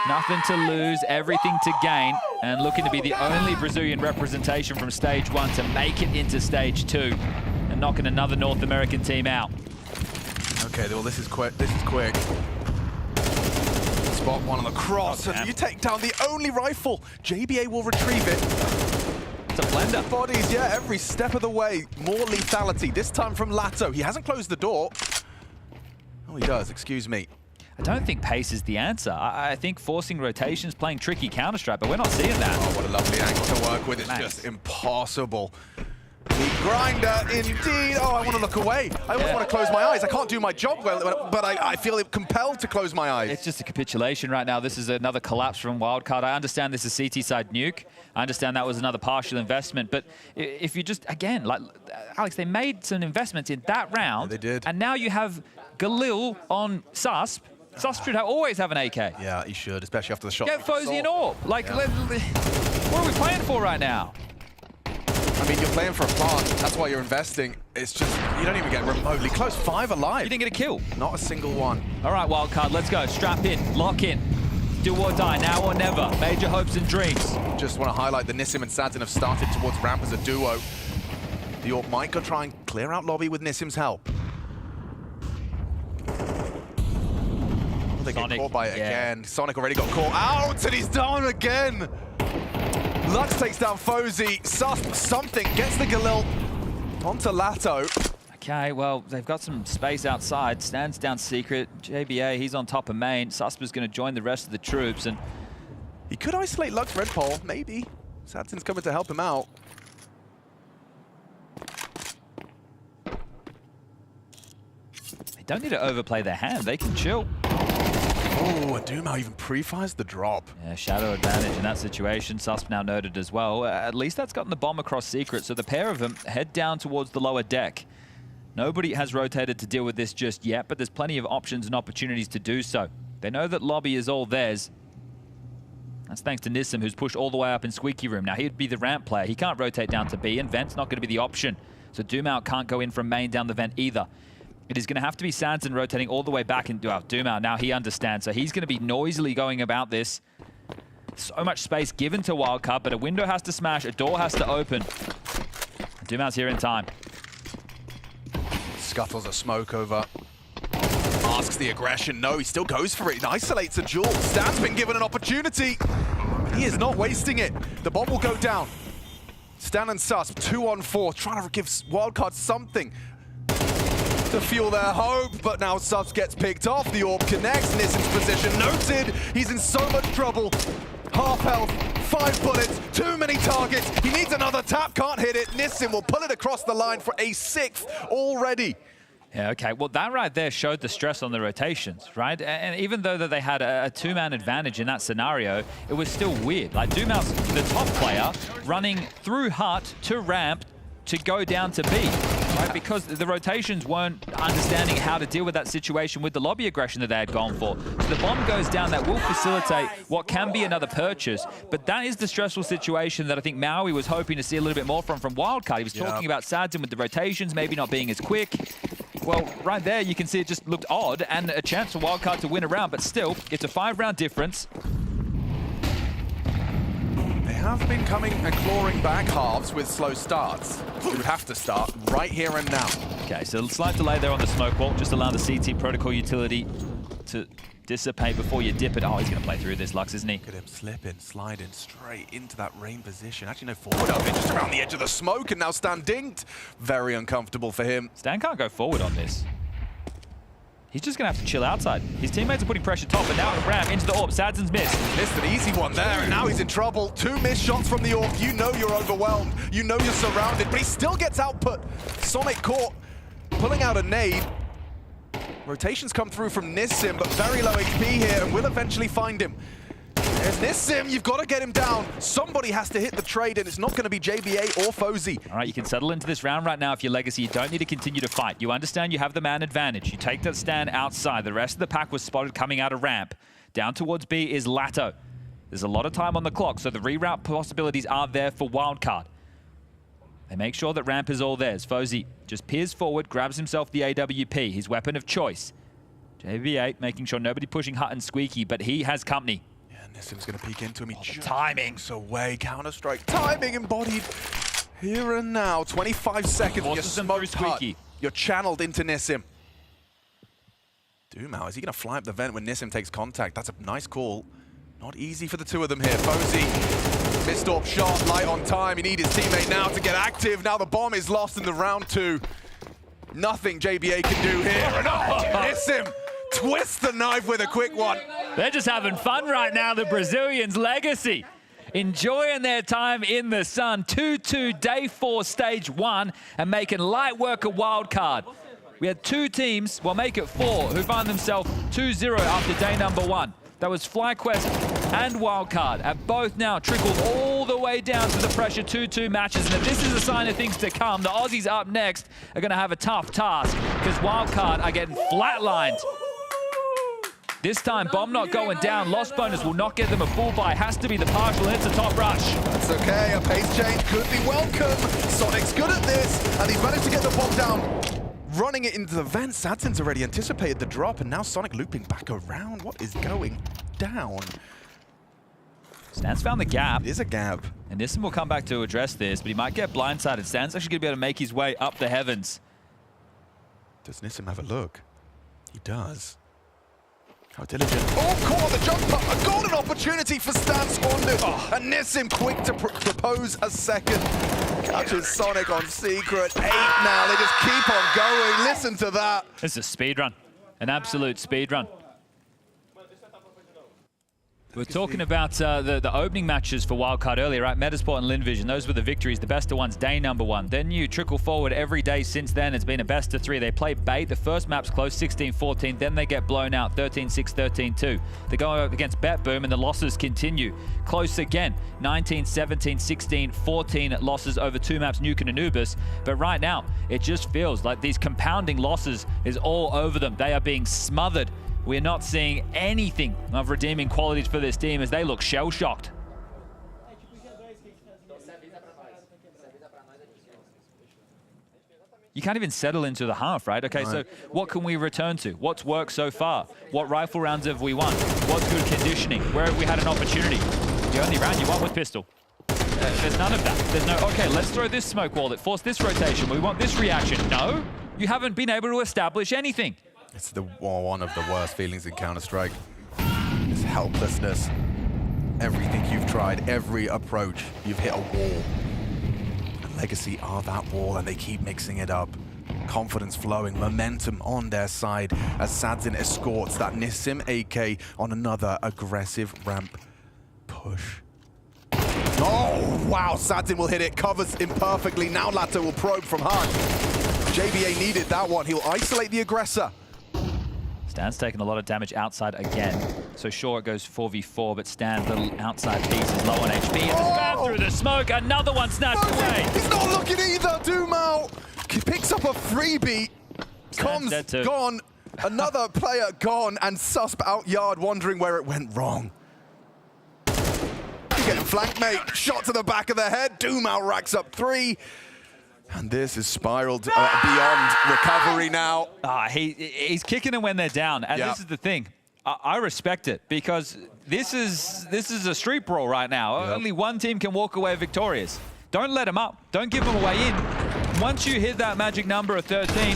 Nothing to lose, everything to gain, and looking to be the only Brazilian representation from stage 1 to make it into stage 2 and knocking another North American team out. Okay, well, this is quick. This is quick. Spot one on the cross, and you take down the only rifle. JBA will retrieve it. It's a blender. Bodies, yeah, every step of the way. More lethality, this time from Lato. He hasn't closed the door. Oh, he does, excuse me. I don't think pace is the answer. I think forcing rotations, playing tricky counter-strike, but we're not seeing that. Oh, what a lovely angle to work with. It's just impossible. The grinder, indeed. Oh, I want to look away. I almost want to close my eyes. I can't do my job well, but I feel compelled to close my eyes. It's just a capitulation right now. This is another collapse from Wildcard. I understand this is CT side nuke. I understand that was another partial investment. But if you just, again, like Alex, they made some investments in that round. Yeah, they did. And now you have Galil on Susp. Susp should always have an AK. Yeah, he should, especially after the shot. Get Fozy and Orb. Like, what are we playing for right now? I mean, you're playing for a plant. That's why you're investing. It's just, you don't even get remotely close. 5 alive. You didn't get a kill. Not a single one. All right, Wildcard, let's go. Strap in, lock in. Do or die, now or never. Major hopes and dreams. Just want to highlight that Nissim and Sadzen have started towards ramp as a duo. The Orb might go try and clear out lobby with Nissim's help. They get caught by it again. Sonic already got caught out, and he's down again. Lux takes down Fozy. Susp something, gets the Galil onto Lato. Okay, well, they've got some space outside. Stands down secret. JBA, he's on top of main. Susper's going to join the rest of the troops, and he could isolate Lux red pole, maybe. Sadzen's coming to help him out. They don't need to overplay their hand. They can chill. Oh, and Duma even pre-fires the drop. Yeah, shadow advantage in that situation. Susp now noted as well. At least that's gotten the bomb across secret, so the pair of them head down towards the lower deck. Nobody has rotated to deal with this just yet, but there's plenty of options and opportunities to do so. They know that lobby is all theirs. That's thanks to Nissim, who's pushed all the way up in Squeaky Room. Now, he'd be the ramp player. He can't rotate down to B, and Vent's not going to be the option. So Doomout can't go in from main down the Vent either. It is going to have to be Sadzen rotating all the way back into Doomout. Now he understands, so he's going to be noisily going about this. So much space given to Wildcard, but a window has to smash, a door has to open. Doomout's here in time. Scuttles a smoke over. Asks the aggression. No, he still goes for it. He isolates a duel. Stan's been given an opportunity. He is not wasting it. The bomb will go down. Stan and Susp, 2-on-4, trying to give Wildcard something to fuel their hope, but now Susp gets picked off. The Orb connects. Nissim's position noted. He's in so much trouble. Half health, 5 bullets, too many targets. He needs another tap, can't hit it. Nissim will pull it across the line for a 6th already. Yeah, okay. Well, that right there showed the stress on the rotations, right? And even though that they had a 2-man advantage in that scenario, it was still weird. Like, Doomout's the top player running through hut to ramp to go down to B, right? Because the rotations weren't understanding how to deal with that situation with the lobby aggression that they had gone for. So the bomb goes down, that will facilitate what can be another purchase, but that is the stressful situation that I think Maui was hoping to see a little bit more from Wildcard. He was talking about Sadzen with the rotations, maybe not being as quick. Well, right there, you can see it just looked odd and a chance for Wildcard to win a round, but still, it's a 5-round difference. They have been coming and clawing back halves with slow starts. You would have to start right here and now. Okay, so a slight delay there on the smoke wall. Just allow the CT protocol utility to dissipate before you dip it. Oh, he's going to play through this, Lux, isn't he? Look at him slipping, sliding straight into that rain position. Actually, no forward up, just around the edge of the smoke, and now Stan dinked. Very uncomfortable for him. Stan can't go forward on this. He's just going to have to chill outside. His teammates are putting pressure top, but now Ram into the Orb. Sadzen's missed. Missed an easy one there, and now he's in trouble. 2 missed shots from the Orb. You know you're overwhelmed. You know you're surrounded, but he still gets output. Sonic caught, pulling out a nade. Rotations come through from Nissim, but very low HP here, and will eventually find him. There's Nissim, you've got to get him down. Somebody has to hit the trade, and it's not going to be JBA or Fozy. All right, you can settle into this round right now if you're Legacy. You don't need to continue to fight. You understand you have the man advantage. You take that stand outside. The rest of the pack was spotted coming out of ramp. Down towards B is Lato. There's a lot of time on the clock, so the reroute possibilities are there for Wildcard. They make sure that ramp is all theirs. Fozy just peers forward, grabs himself the AWP, his weapon of choice. JV8 making sure nobody pushing Hut and Squeaky, but he has company. And Nissim's going to peek into him. He timing. Away. Counter-strike. Timing embodied here and now. 25 seconds. You're smoked hut. You're channeled into Nissim. Dumao, is he going to fly up the vent when Nissim takes contact? That's a nice call. Not easy for the two of them here. Posey, missed off shot, light on time. He needs his teammate now to get active. Now the bomb is lost in the round 2. Nothing JBA can do here. And Nissim twists the knife with a quick one. They're just having fun right now, the Brazilians. Legacy enjoying their time in the sun. 2-2 day 4 stage 1 and making light work of Wildcard. We had 2 teams, well make it 4, who find themselves 2-0 after day number 1. That was FlyQuest and Wildcard, and both now trickled all the way down to the pressure 2-2 matches. And if this is a sign of things to come, the Aussies up next are going to have a tough task because Wildcard are getting flatlined. This time, bomb not going down. Lost bonus will not get them a full buy. Has to be the partial, and it's a top rush. That's okay. A pace change could be welcome. Sonic's good at this, and he's managed to get the bomb down. Running it into the vent. Sadzin's already anticipated the drop, and now Sonic looping back around. What is going down? Stan's found the gap. It is a gap. And Nissim will come back to address this, but he might get blindsided. Stan's actually going to be able to make his way up the heavens. Does Nissim have a look? He does. How diligent. Oh, caught the jump up. A golden opportunity for Stan squandered. And Nissim quick to propose a second. Catches Sonic on secret. 8 now. They just keep on going. Listen to that. It's a speed run. An absolute speed run. We're talking about the opening matches for Wildcard earlier, right? Metasport and Lynn Vision, those were the victories, the best of ones, day number 1. Then you trickle forward every day since then. It's been a best of 3. They play bait. The first map's close, 16-14. Then they get blown out, 13-6, 13-2. They go up against Bet Boom, and the losses continue. Close again, 19, 17, 16, 14 losses over 2 maps, Nuke and Anubis. But right now, it just feels like these compounding losses is all over them. They are being smothered. We're not seeing anything of redeeming qualities for this team as they look shell-shocked. You can't even settle into the half, right? Okay, so what can we return to? What's worked so far? What rifle rounds have we won? What's good conditioning? Where have we had an opportunity? The only round you won with pistol. There's none of that. There's no, okay, let's throw this smoke wall. It forced this rotation. We want this reaction. No, you haven't been able to establish anything. It's one of the worst feelings in Counter-Strike. This helplessness. Everything you've tried, every approach, you've hit a wall. And Legacy are that wall, and they keep mixing it up. Confidence flowing, momentum on their side as Sadzin escorts that Nissim AK on another aggressive ramp push. Oh, wow, Sadzin will hit it, covers imperfectly. Now Lato will probe from hard. JBA needed that one. He'll isolate the aggressor. Stan's taking a lot of damage outside again. So sure, it goes 4v4, but Stan's little outside piece is low on HP. And spam through the smoke. Another one snatched away. He's not looking either. Dumao picks up a freebie. Comms gone. Another player gone. And Susp out yard, wondering where it went wrong. You're getting flanked, mate. Shot to the back of the head. Dumao racks up 3. And this is spiraled beyond recovery now. He's kicking them when they're down. And this is the thing. I respect it because this is a street brawl right now. Yep. Only one team can walk away victorious. Don't let them up. Don't give them a way in. Once you hit that magic number of 13,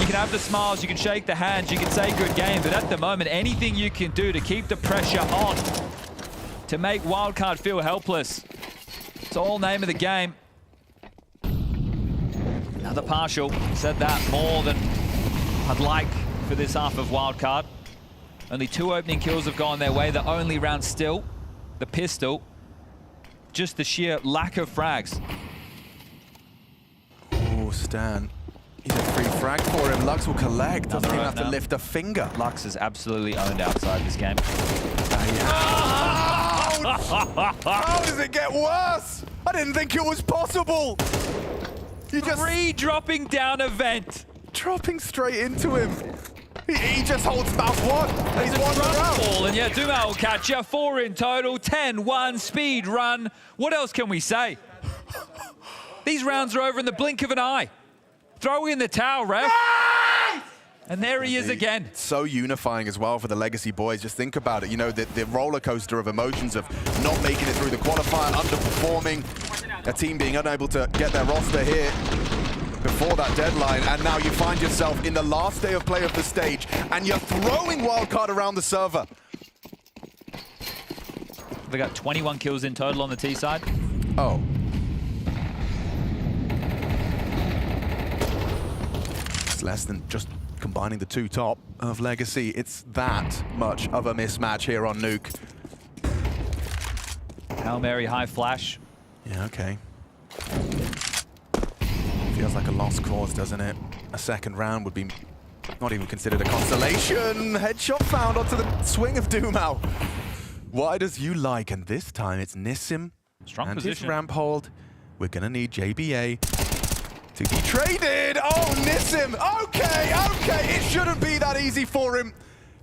you can have the smiles, you can shake the hands, you can say good game. But at the moment, anything you can do to keep the pressure on, to make Wildcard feel helpless, it's all name of the game. Another partial. Said that more than I'd like for this half of Wildcard. Only 2 opening kills have gone their way. The only round still, the pistol. Just the sheer lack of frags. Oh, Stan. He's a free frag for him. Lux will collect. Doesn't even have to lift a finger. Lux is absolutely owned outside this game. How does it get worse? I didn't think it was possible. You just dropping down a vent. Dropping straight into him. He just holds mouse 1. And he's won the round. And yeah, Dumao will catch you. 4 in total. 10-1 speed run. What else can we say? These rounds are over in the blink of an eye. Throw in the towel, ref. And there he is again. So unifying as well for the Legacy boys. Just think about it. You know, the roller coaster of emotions of not making it through the qualifier, underperforming, a team being unable to get their roster here before that deadline, and now you find yourself in the last day of play of the stage, and you're throwing Wildcard around the server. They got 21 kills in total on the T side. Oh. It's less than just combining the two top of Legacy. It's that much of a mismatch here on Nuke. Hail Mary, high flash. Yeah, okay. Feels like a lost cause, doesn't it? A second round would be not even considered a consolation. Headshot found onto the swing of Doomau. Why does you like? And this time it's Nissim. Strong and position. his ramp hold. We're gonna need JBA to be traded. Oh, Nissim. Okay, okay. It shouldn't be that easy for him.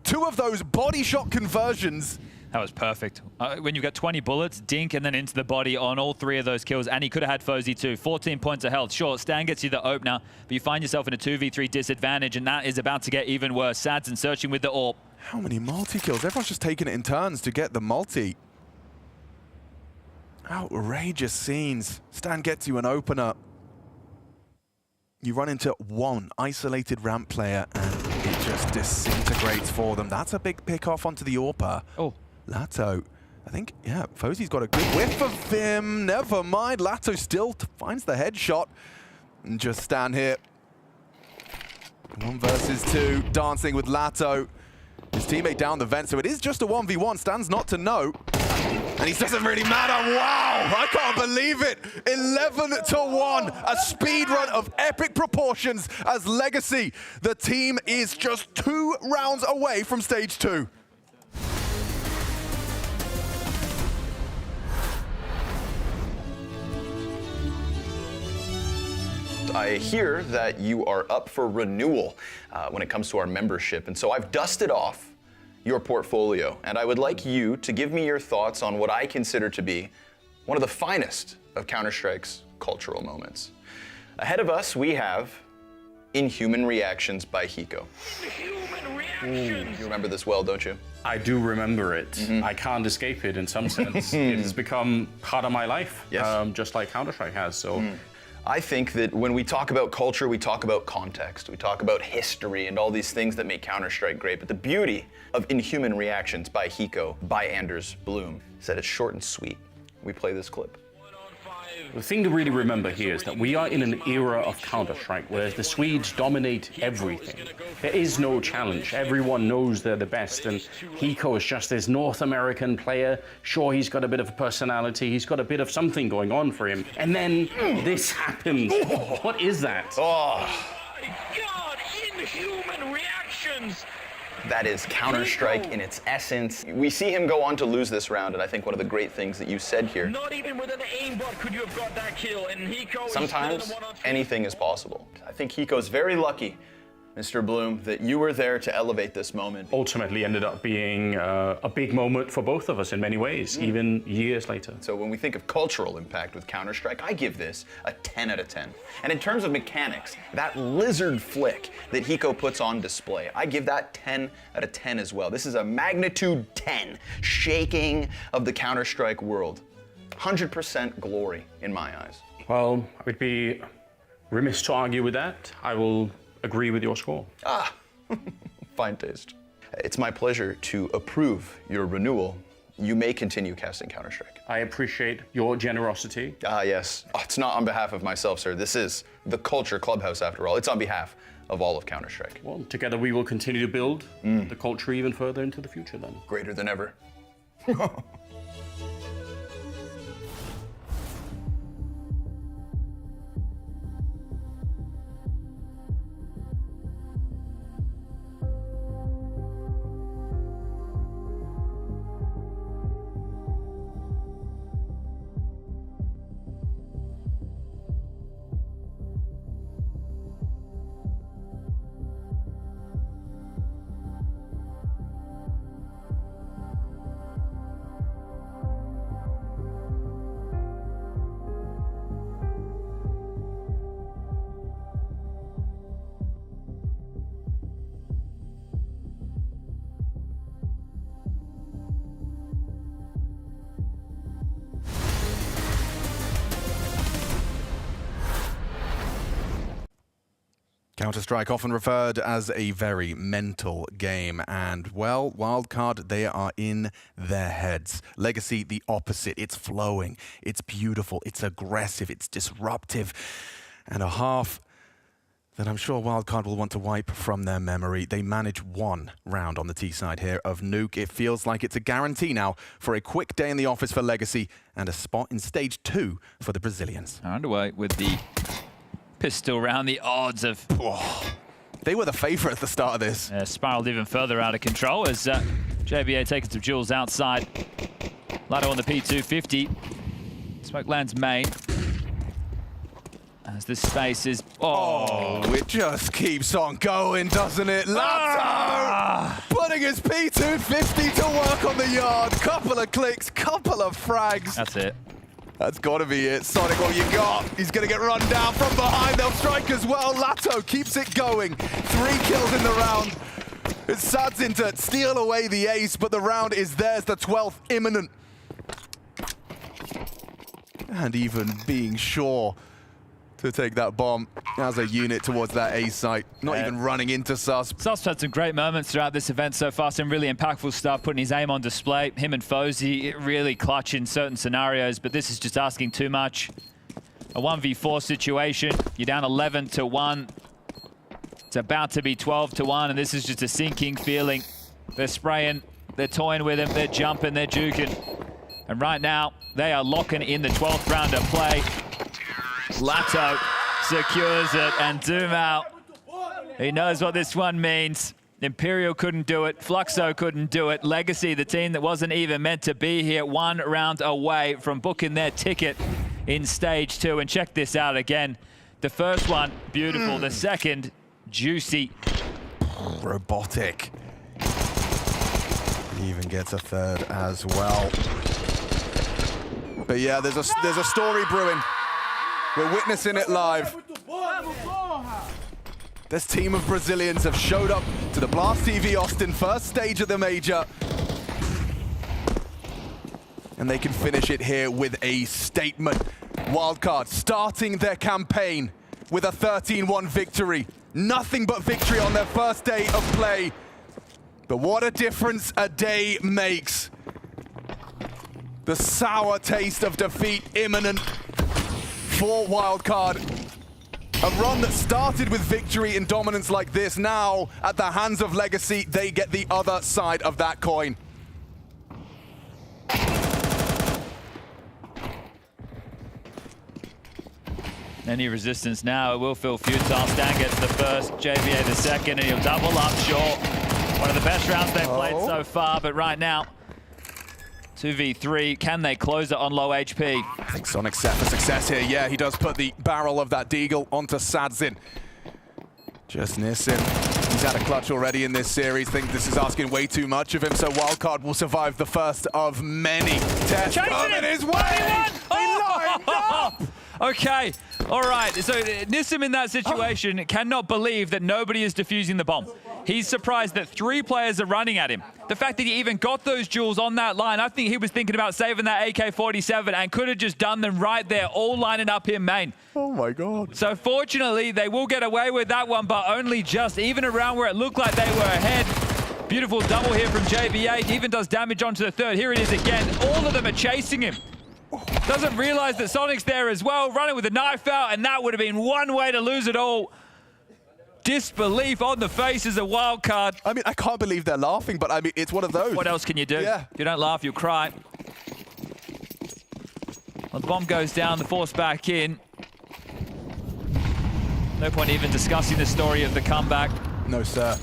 Two of those body shot conversions. That was perfect. When you've got 20 bullets, dink, and then into the body on all 3 of those kills, and he could have had Fozy too. 14 points of health. Sure, Stan gets you the opener, but you find yourself in a 2v3 disadvantage, and that is about to get even worse. Sadson searching with the AWP. How many multi-kills? Everyone's just taking it in turns to get the multi. Outrageous scenes. Stan gets you an opener. You run into one isolated ramp player, and it just disintegrates for them. That's a big pick off onto the AWPer. Oh. Lato, I think, yeah, Fozy's got a good whiff of him. Never mind, Lato still finds the headshot. And just Stan here. 1 versus 2, dancing with Lato. His teammate down the vent, so it is just a 1v1. Stan's not to know. And he doesn't really matter. Wow, I can't believe it. 11-1, a speed run of epic proportions as Legacy. The team is just 2 rounds away from stage 2. I hear that you are up for renewal when it comes to our membership, and so I've dusted off your portfolio, and I would like you to give me your thoughts on what I consider to be one of the finest of Counter-Strike's cultural moments. Ahead of us, we have Inhuman Reactions by Hiko. You remember this well, don't you? I do remember it. I can't escape it in some sense. It has become part of my life, just like Counter-Strike has. So. I think that when we talk about culture, we talk about context, we talk about history and all these things that make Counter-Strike great. But the beauty of Inhuman Reactions by Hiko, by Anders Bloom, is that it's short and sweet. We play this clip. The thing to really remember here is that we are in an era of Counter-Strike where the Swedes dominate everything. There is no challenge. Everyone knows they're the best, and Hiko is just this North American player. Sure, he's got a bit of a personality, he's got a bit of something going on for him. And then this happens. What is that? Oh. God, Inhuman Reactions! That is Counter-Strike in its essence. We see him go on to lose this round, and I think one of the great things that you said here, Not even with an aimbot could you have got that kill, and Hiko sometimes anything is possible. I think Hiko's very lucky, Mr. Bloom, that you were there to elevate this moment. Ultimately ended up being a big moment for both of us in many ways, even years later. So when we think of cultural impact with Counter-Strike, I give this a 10 out of 10. And in terms of mechanics, that lizard flick that Hiko puts on display, I give that 10 out of 10 as well. This is a magnitude 10 shaking of the Counter-Strike world. 100% glory in my eyes. Well, I would be remiss to argue with that. I will agree with your score. Ah, fine taste. It's my pleasure to approve your renewal. You may continue casting Counter-Strike. I appreciate your generosity. Ah, yes. Oh, it's not on behalf of myself, sir. This is the Culture Clubhouse, after all. It's on behalf of all of Counter-Strike. Well, together we will continue to build the culture even further into the future then. Greater than ever. Counter-Strike often referred as a very mental game, and, well, Wildcard, they are in their heads. Legacy, the opposite. It's flowing, it's beautiful, it's aggressive, it's disruptive, and a half that I'm sure Wildcard will want to wipe from their memory. They manage one round on the T side here of Nuke. It feels like it's a guarantee now for a quick day in the office for Legacy and a spot in Stage 2 for the Brazilians. Underway with the pistol round, the odds of... They were the favourite at the start of this. Spiraled even further out of control as JBA taking some jewels outside. Lato on the P250. Smoke lands main. As this space is... it just keeps on going, doesn't it? Lato putting his P250 to work on the yard. Couple of clicks, couple of frags. That's it. That's got to be it. Sonic, what you got? He's going to get run down from behind. They'll strike as well. Lato keeps it going. 3 kills in the round. It's Sadzin to steal away the ace, but the round is theirs. The 12th imminent. And even being sure to take that bomb as a unit towards that A site. Not even running into Susp. Susp had some great moments throughout this event so far, some really impactful stuff, putting his aim on display. Him and Fozy really clutch in certain scenarios, but this is just asking too much. A 1v4 situation, you're down 11-1. It's about to be 12-1, and this is just a sinking feeling. They're spraying, they're toying with him, they're jumping, they're juking. And right now, they are locking in the 12th round of play. Lato secures it, and Doomao, he knows what this one means. Imperial couldn't do it, Fluxo couldn't do it. Legacy, the team that wasn't even meant to be here, 1 round away from booking their ticket in Stage 2. And check this out again. The first one, beautiful. The second, juicy. Robotic. He even gets a third as well. But yeah, there's a story brewing. We're witnessing it live. This team of Brazilians have showed up to the Blast TV Austin first stage of the major. And they can finish it here with a statement. Wildcard starting their campaign with a 13-1 victory. Nothing but victory on their first day of play. But what a difference a day makes. The sour taste of defeat imminent for Wildcard. A run that started with victory and dominance like this, now at the hands of Legacy, they get the other side of that coin. Any resistance now, it will feel futile. Stan gets the first, JBA the second, and he'll double up short. One of the best rounds they've played so far, but right now, 2v3, can they close it on low HP? I think Sonic's set for success here. Yeah, he does put the barrel of that Deagle onto Sadzin. Just Nissim. He's had a clutch already in this series. Think this is asking way too much of him, so Wildcard will survive the first of many tests coming his way. He lined up! Okay, all right. So Nissim in that situation cannot believe that nobody is defusing the bomb. He's surprised that 3 players are running at him. The fact that he even got those jewels on that line, I think he was thinking about saving that AK-47 and could have just done them right there, all lining up in main. Oh my God. So fortunately, they will get away with that one, but only just, even around where it looked like they were ahead. Beautiful double here from JBA. He even does damage onto the third. Here it is again. All of them are chasing him. Doesn't realize that Sonic's there as well, running with a knife out, and that would have been one way to lose it all. Disbelief on the faces of Wildcard. I mean, I can't believe they're laughing, but I mean, it's one of those. What else can you do? Yeah. If you don't laugh, you'll cry. Well, the bomb goes down, the force back in. No point even discussing the story of the comeback. No, sir.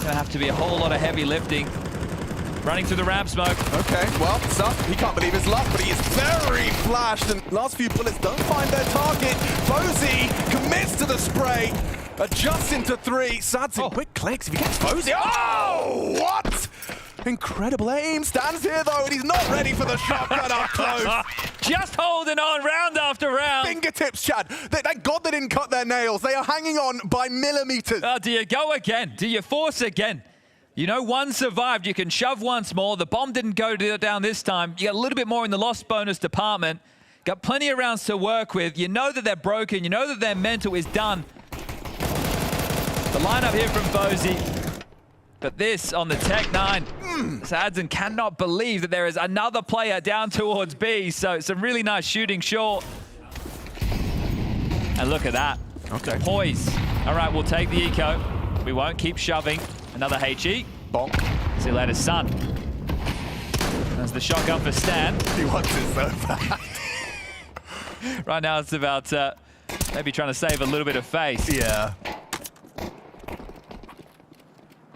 Gonna have to be a whole lot of heavy lifting. Running through the ramp smoke. Okay, well, Sup, he can't believe his luck, but he is very flashed, and last few bullets don't find their target. Fozy commits to the spray, adjusts into 3. Sadzin, quick clicks if he gets Fozy. Oh, what? Incredible aim. Stands here, though, and he's not ready for the shotgun up close. Just holding on round after round. Fingertips, Chad. Thank God they didn't cut their nails. They are hanging on by millimeters. Do you go again? Do you force again? You know, one survived. You can shove once more. The bomb didn't go down this time. You got a little bit more in the lost bonus department. Got plenty of rounds to work with. You know that they're broken. You know that their mental is done. The lineup here from Bozy. But this on the Tech-9. Sadzin cannot believe that there is another player down towards B. So some really nice shooting short. And look at that. Okay. Poise. All right, we'll take the eco. We won't keep shoving. Another HE. Bonk. See you later, son. That's the shotgun for Stan. He wants it so bad. Right now it's about maybe trying to save a little bit of face. Yeah.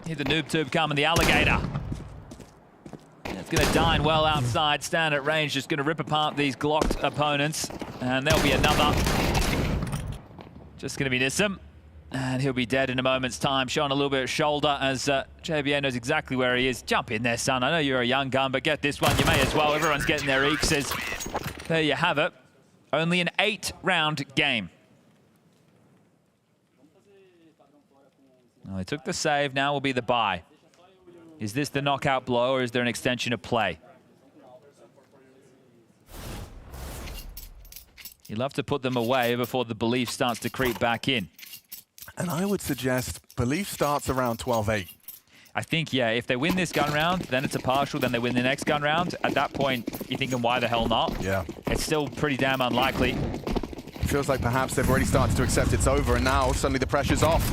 Hear the noob tube coming, the alligator. It's going to dine well outside. Stan at range, just going to rip apart these Glocked opponents. And there'll be another. Just going to be Nissim. And he'll be dead in a moment's time. Showing a little bit of shoulder as JBA knows exactly where he is. Jump in there, son. I know you're a young gun, but get this one. You may as well. Everyone's getting their eexes. There you have it. Only an 8-round game. Well, they took the save. Now will be the buy. Is this the knockout blow, or is there an extension of play? You love to put them away before the belief starts to creep back in. And I would suggest belief starts around 12-8. I think, yeah, if they win this gun round, then it's a partial, then they win the next gun round. At that point, you're thinking, why the hell not? Yeah. It's still pretty damn unlikely. Feels like perhaps they've already started to accept it's over, and now suddenly the pressure's off.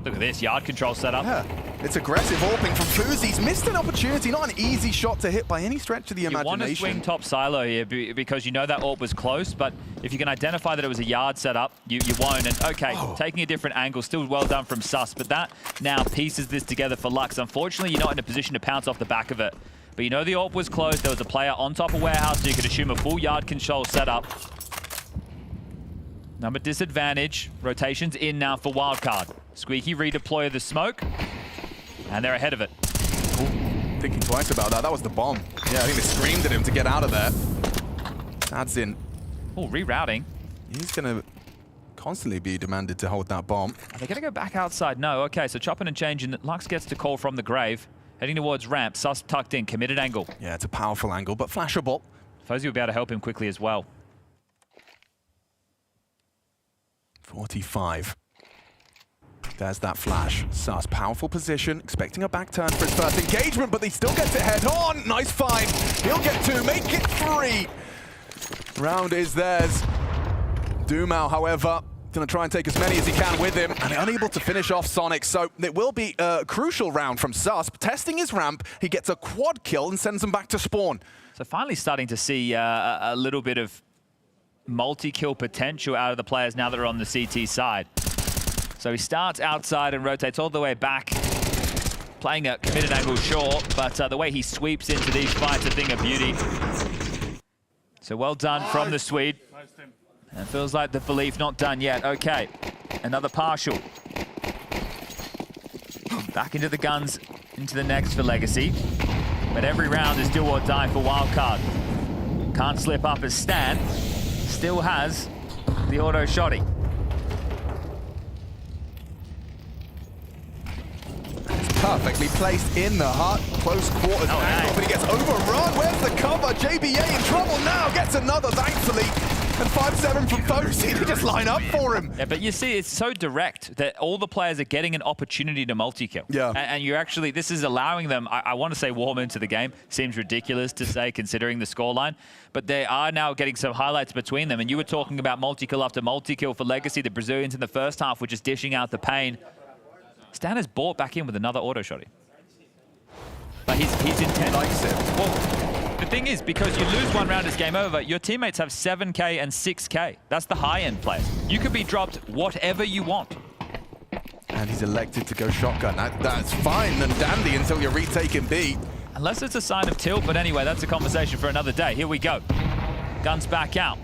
Look at this, yard control setup. Yeah, it's aggressive AWPing from Fousey. He's missed an opportunity, not an easy shot to hit by any stretch of the imagination. You want to swing top silo here because you know that AWP was close, but if you can identify that it was a yard setup, you won't. And okay, taking a different angle, still well done from Sus, but that now pieces this together for Lux. Unfortunately, you're not in a position to pounce off the back of it. But you know the AWP was close, there was a player on top of warehouse, so you could assume a full yard control setup. Number disadvantage, rotations in now for Wildcard. Squeaky redeploy the smoke, and they're ahead of it. Ooh, thinking twice about that. That was the bomb. Yeah, I think they screamed at him to get out of there. That's in. Oh, rerouting. He's going to constantly be demanded to hold that bomb. Are they going to go back outside? No. Okay, so chopping and changing. Lux gets to call from the grave. Heading towards ramp. Sus tucked in, committed angle. Yeah, it's a powerful angle, but flashable. Fousey will be able to help him quickly as well. 45. There's that flash. Sus, powerful position, expecting a back turn for his first engagement, but he still gets it head on. Nice find. He'll get 2, make it 3. Round is theirs. Dumau, however, going to try and take as many as he can with him, and unable to finish off Sonic, so it will be a crucial round from Sus. Testing his ramp, he gets a quad kill and sends him back to spawn. So finally starting to see a little bit of multi-kill potential out of the players now that are on the CT side. So he starts outside and rotates all the way back, playing a committed angle short, but the way he sweeps into these fights, a thing of beauty. So well done from the Swede. And it feels like the belief not done yet. Okay, another partial. Back into the guns, into the next for Legacy. But every round is do or die for Wildcard. Can't slip up as Stan. Still has the auto shotty. Perfectly placed in the hut, close quarters angle, but he gets overrun. Where's the cover? JBA in trouble now, gets another, thankfully. And 5-7 from Fousey, they just line up for him. Yeah, but you see, it's so direct that all the players are getting an opportunity to multi-kill. Yeah. And you're actually, this is allowing them, I want to say warm into the game. Seems ridiculous to say considering the scoreline. But they are now getting some highlights between them. And you were talking about multi-kill after multi-kill for Legacy. The Brazilians in the first half were just dishing out the pain. Stan has bought back in with another auto shotty. But he's intent. Likes it. Well, the thing is, because you lose one round, it's game over, your teammates have 7K and 6K. That's the high-end players. You could be dropped whatever you want. And he's elected to go shotgun. That's fine and dandy until you're retaking B. Unless it's a sign of tilt, but anyway, that's a conversation for another day. Here we go. Guns back out.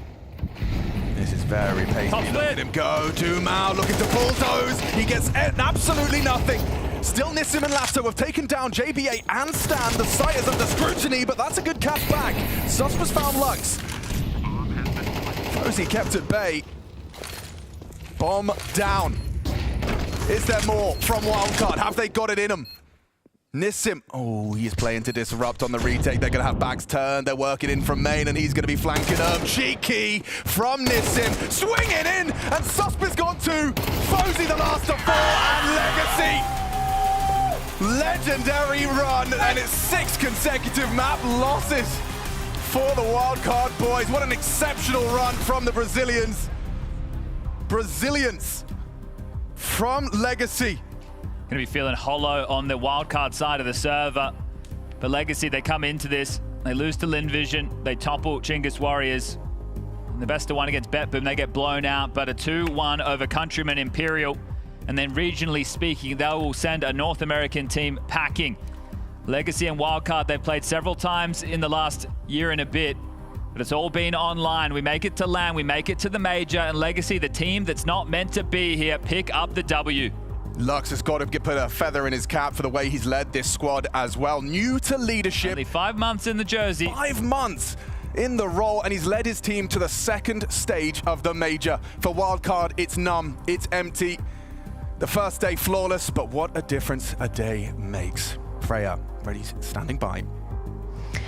This is very pacey. Look at him go. Dumau looking to bulldoze. He gets absolutely nothing. Still Nissim and Lasso have taken down JBA and Stan. The site is under scrutiny, but that's a good catch back. Sus was found Lux. Fousey kept at bay. Bomb down. Is there more from Wildcard? Have they got it in them? Nissim, oh, he's playing to disrupt on the retake. They're going to have backs turned. They're working in from main, and he's going to be flanking up. Cheeky from Nissim, swinging in, and Suspit's got 2. Fozy the last of 4, and Legacy. Legendary run, and it's 6 consecutive map losses for the Wildcard boys. What an exceptional run from the Brazilians. Brazilians from Legacy. Going to be feeling hollow on the Wildcard side of the server. But Legacy, they come into this, they lose to Lynn Vision, they topple Chinggis Warriors. And the best of 1 against BetBoom, they get blown out, but a 2-1 over Countryman Imperial. And then regionally speaking, they will send a North American team packing. Legacy and Wildcard, they've played several times in the last year and a bit, but it's all been online. We make it to LAN, we make it to the major, and Legacy, the team that's not meant to be here, pick up the W. Lux has got to put a feather in his cap for the way he's led this squad as well. New to leadership. Only 5 months in the jersey. 5 months in the role, and he's led his team to the 2nd stage of the major. For Wildcard, it's numb, it's empty. The first day flawless, but what a difference a day makes. Freya, ready, standing by.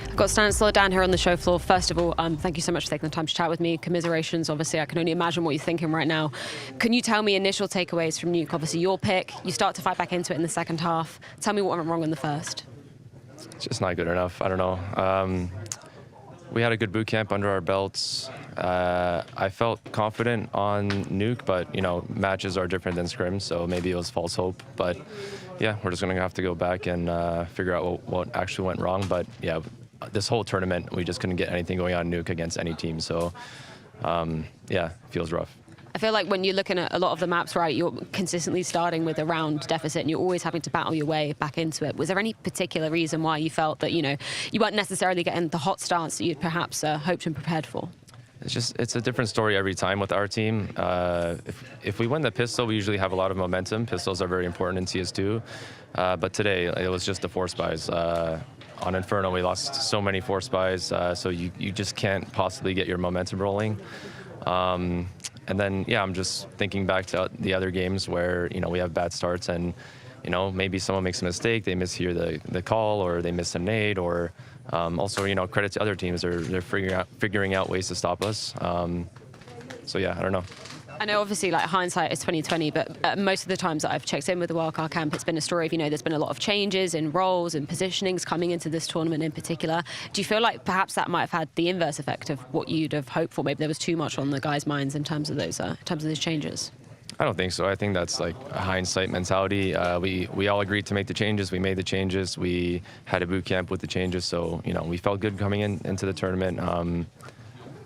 I've got Stanislaw down here on the show floor. First of all, thank you so much for taking the time to chat with me. Commiserations, obviously, I can only imagine what you're thinking right now. Can you tell me initial takeaways from Nuke? Obviously, your pick. You start to fight back into it in the second half. Tell me what went wrong in the first. It's just not good enough. I don't know. We had a good boot camp under our belts. I felt confident on Nuke, but, you know, matches are different than scrims, so maybe it was false hope. But, yeah, we're just going to have to go back and figure out what actually went wrong. But, yeah, this whole tournament, we just couldn't get anything going on Nuke against any team. So, yeah, it feels rough. I feel like when you're looking at a lot of the maps, right, you're consistently starting with a round deficit and you're always having to battle your way back into it. Was there any particular reason why you felt that, you know, you weren't necessarily getting the hot starts that you'd perhaps hoped and prepared for? It's a different story every time with our team. If we win the pistol, we usually have a lot of momentum. Pistols are very important in CS2. But today, it was just the force buys. On Inferno, we lost so many force buys, so you just can't possibly get your momentum rolling. And then, yeah, I'm just thinking back to the other games where, you know, we have bad starts and, you know, maybe someone makes a mistake, they mishear the call or they miss a nade, or also, you know, credit to other teams, they're figuring out ways to stop us. So, yeah, I don't know. I know obviously like hindsight is 2020, but most of the times that I've checked in with the Wildcard camp, it's been a story of, you know, there's been a lot of changes in roles and positionings coming into this tournament in particular. Do you feel like perhaps that might have had the inverse effect of what you'd have hoped for? Maybe there was too much on the guys' minds in terms of those changes? I don't think so. I think that's like a hindsight mentality. We all agreed to make the changes. We made the changes. We had a boot camp with the changes. So, you know, we felt good coming into the tournament.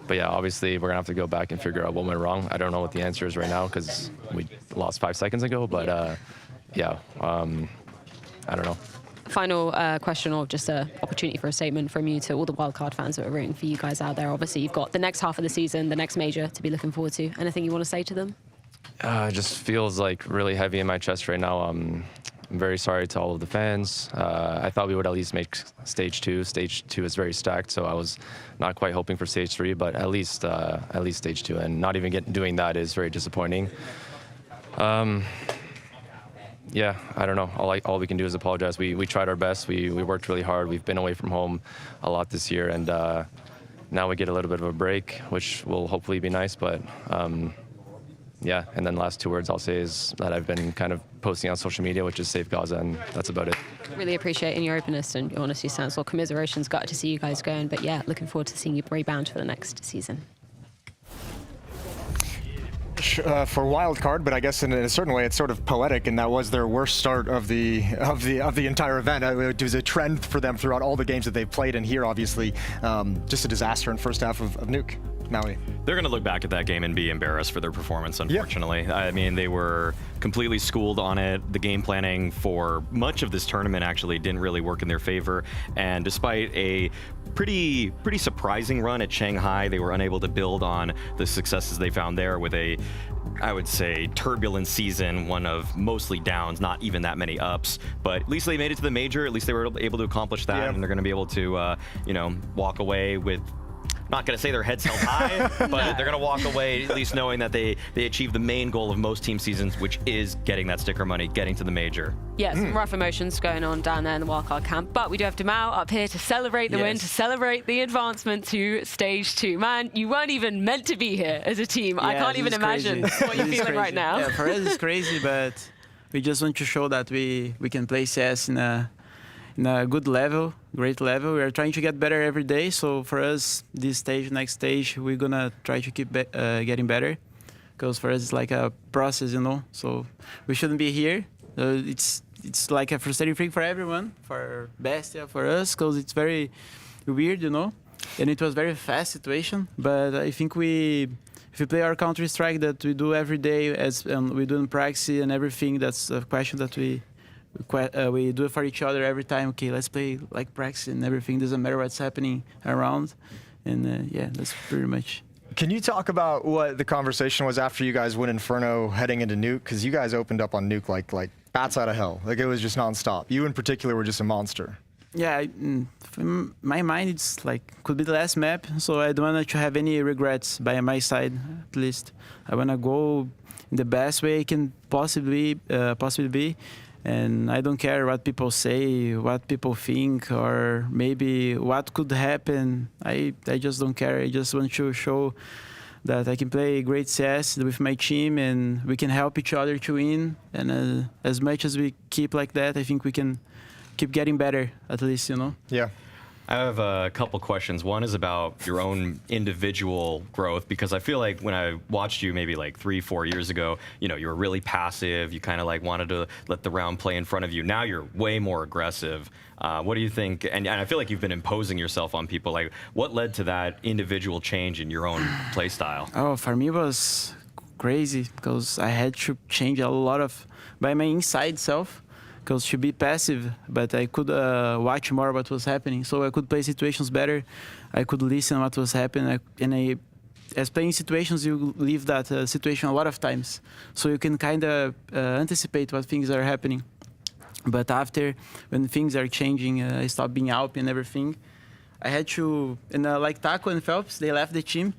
But yeah, obviously we're gonna have to go back and figure out what went wrong. I don't know what the answer is right now because we lost 5 seconds ago, but yeah, I don't know. Final question, or just an opportunity for a statement from you to all the Wildcard fans that are rooting for you guys out there. Obviously, you've got the next half of the season, the next major to be looking forward to. Anything you want to say to them? It just feels like really heavy in my chest right now. I'm very sorry to all of the fans. I thought we would at least make stage 2. Stage 2 is very stacked, so I was not quite hoping for stage 3, but at least stage 2, and not even doing that is very disappointing. Yeah, I don't know. All we can do is apologize. We tried our best. We worked really hard. We've been away from home a lot this year, and now we get a little bit of a break, which will hopefully be nice, but yeah, and then last 2 words I'll say is that I've been kind of posting on social media, which is Save Gaza, and that's about it. Really appreciating your openness and your honesty, Stanislaw. Commiserations, got to see you guys going, but yeah, looking forward to seeing you rebound for the next season. For Wildcard, but I guess in a certain way it's sort of poetic, and that was their worst start of the entire event. It was a trend for them throughout all the games that they've played, and here obviously just a disaster in first half of Nuke. Maui. They're going to look back at that game and be embarrassed for their performance, unfortunately. Yep. I mean, they were completely schooled on it. The game planning for much of this tournament actually didn't really work in their favor. And despite a pretty surprising run at Shanghai, they were unable to build on the successes they found there with a, I would say, turbulent season, one of mostly downs, not even that many ups. But at least they made it to the major. At least they were able to accomplish that, and they're going to be able to, you know, walk away with not going to say their heads held high, but they're going to walk away at least knowing that they achieved the main goal of most team seasons, which is getting that sticker money, getting to the major. Yeah, some rough emotions going on down there in the wildcard camp, but we do have Demao up here to celebrate the win, to celebrate the advancement to stage 2. Man, you weren't even meant to be here as a team. I can't even imagine what you're feeling right now. Yeah, for us it's crazy, but we just want to show that we can play CS in a good level, great level. We are trying to get better every day, so for us, this stage, next stage, we're gonna try to keep getting better, because for us it's like a process, you know, so we shouldn't be here. It's like a frustrating thing for everyone, for Bestia, for us, because it's very weird, you know, and it was very fast situation, but I think if we play our Counter-Strike that we do every day, as we do in practice and everything, that's a question that we do it for each other every time. Okay, let's play like practice and everything. Doesn't matter what's happening around. And yeah, that's pretty much. Can you talk about what the conversation was after you guys win Inferno heading into Nuke? Because you guys opened up on Nuke like bats out of hell. Like it was just nonstop. You in particular were just a monster. Yeah, in my mind, it's like could be the last map, so I don't want to have any regrets by my side, at least. I want to go in the best way I can possibly be, and I don't care what people say, what people think, or maybe what could happen. I just don't care. I just want to show that I can play great CS with my team, and we can help each other to win. And as much as we keep like that, I think we can keep getting better, at least, you know? Yeah. I have a couple questions. One is about your own individual growth, because I feel like when I watched you maybe like 3-4 years ago, you know, you were really passive. You kind of like wanted to let the round play in front of you. Now you're way more aggressive. What do you think? And I feel like you've been imposing yourself on people. Like, what led to that individual change in your own play style? Oh, for me it was crazy, because I had to change a lot of by my inside self. Because to be passive, but I could watch more what was happening, so I could play situations better. I could listen what was happening, as playing situations, you leave that situation a lot of times, so you can kind of anticipate what things are happening. But after, when things are changing, I stopped being Alp and everything. I had to, and like Taco and Phelps, they left the team.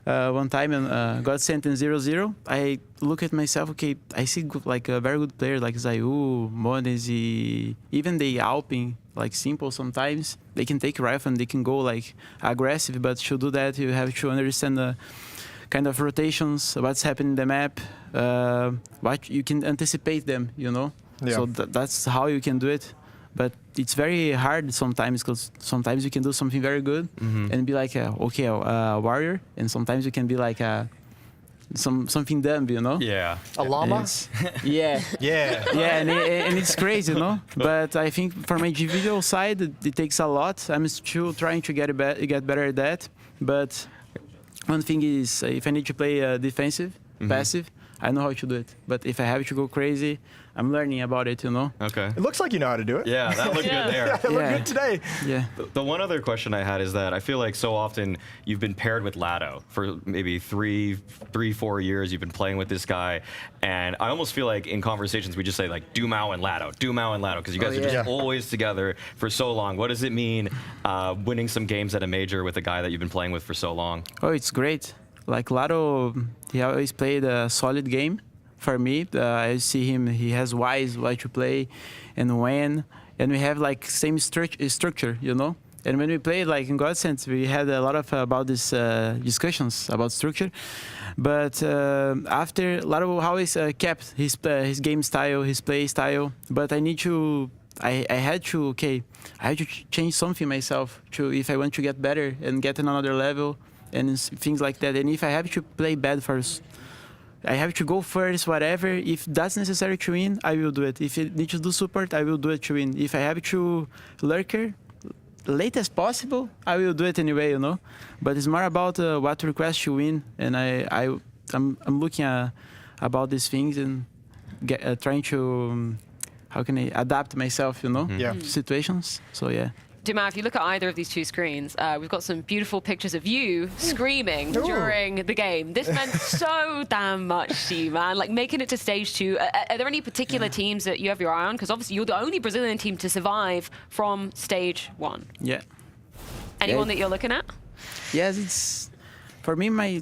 One time and got sent in 0-0. I look at myself, okay, I see like a very good player like ZywOo, Monesi, even they Alping, like Simple sometimes. They can take rifle and they can go like aggressive, but to do that you have to understand the kind of rotations, what's happening in the map, what you can anticipate them, you know? Yeah. So that's how you can do it. But it's very hard sometimes, because sometimes you can do something very good and be like, a warrior, and sometimes you can be like something dumb, you know? Yeah. A llama? Yeah. Yeah. Yeah, and it's crazy, you know? But I think for my individual side, it takes a lot. I'm still trying to get better at that. But one thing is, if I need to play defensive, passive, I know how to do it. But if I have to go crazy, I'm learning about it, you know? Okay. It looks like you know how to do it. Yeah, that looked good there. Yeah, it looked good today. Yeah. The one other question I had is that I feel like so often you've been paired with Lado for maybe 3-4 years. You've been playing with this guy, and I almost feel like in conversations we just say like Dumao and Lado, because you guys are just always together for so long. What does it mean winning some games at a major with a guy that you've been playing with for so long? Oh, it's great. Like Lado, he always played a solid game. For me, I see him, he has wise what to play and when, and we have like same structure, you know? And when we played like in Godsend, we had a lot of about this discussions about structure. But after, Lado always kept his game style, his play style, but I had to change something myself if I want to get better and get on another level and things like that. And if I have to play bad first, I have to go first, whatever. If that's necessary to win, I will do it. If I need to do support, I will do it to win. If I have to lurker, late as possible, I will do it anyway, you know? But it's more about what request to win, and I'm looking about these things and trying to, how can I adapt myself, you know? To situations, so yeah. Demao, if you look at either of these two screens, we've got some beautiful pictures of you screaming during the game. This meant so damn much to you, man. Like, making it to stage 2. Are there any particular teams that you have your eye on? Because obviously you're the only Brazilian team to survive from stage 1. Yeah. Anyone that you're looking at? Yes, it's for me my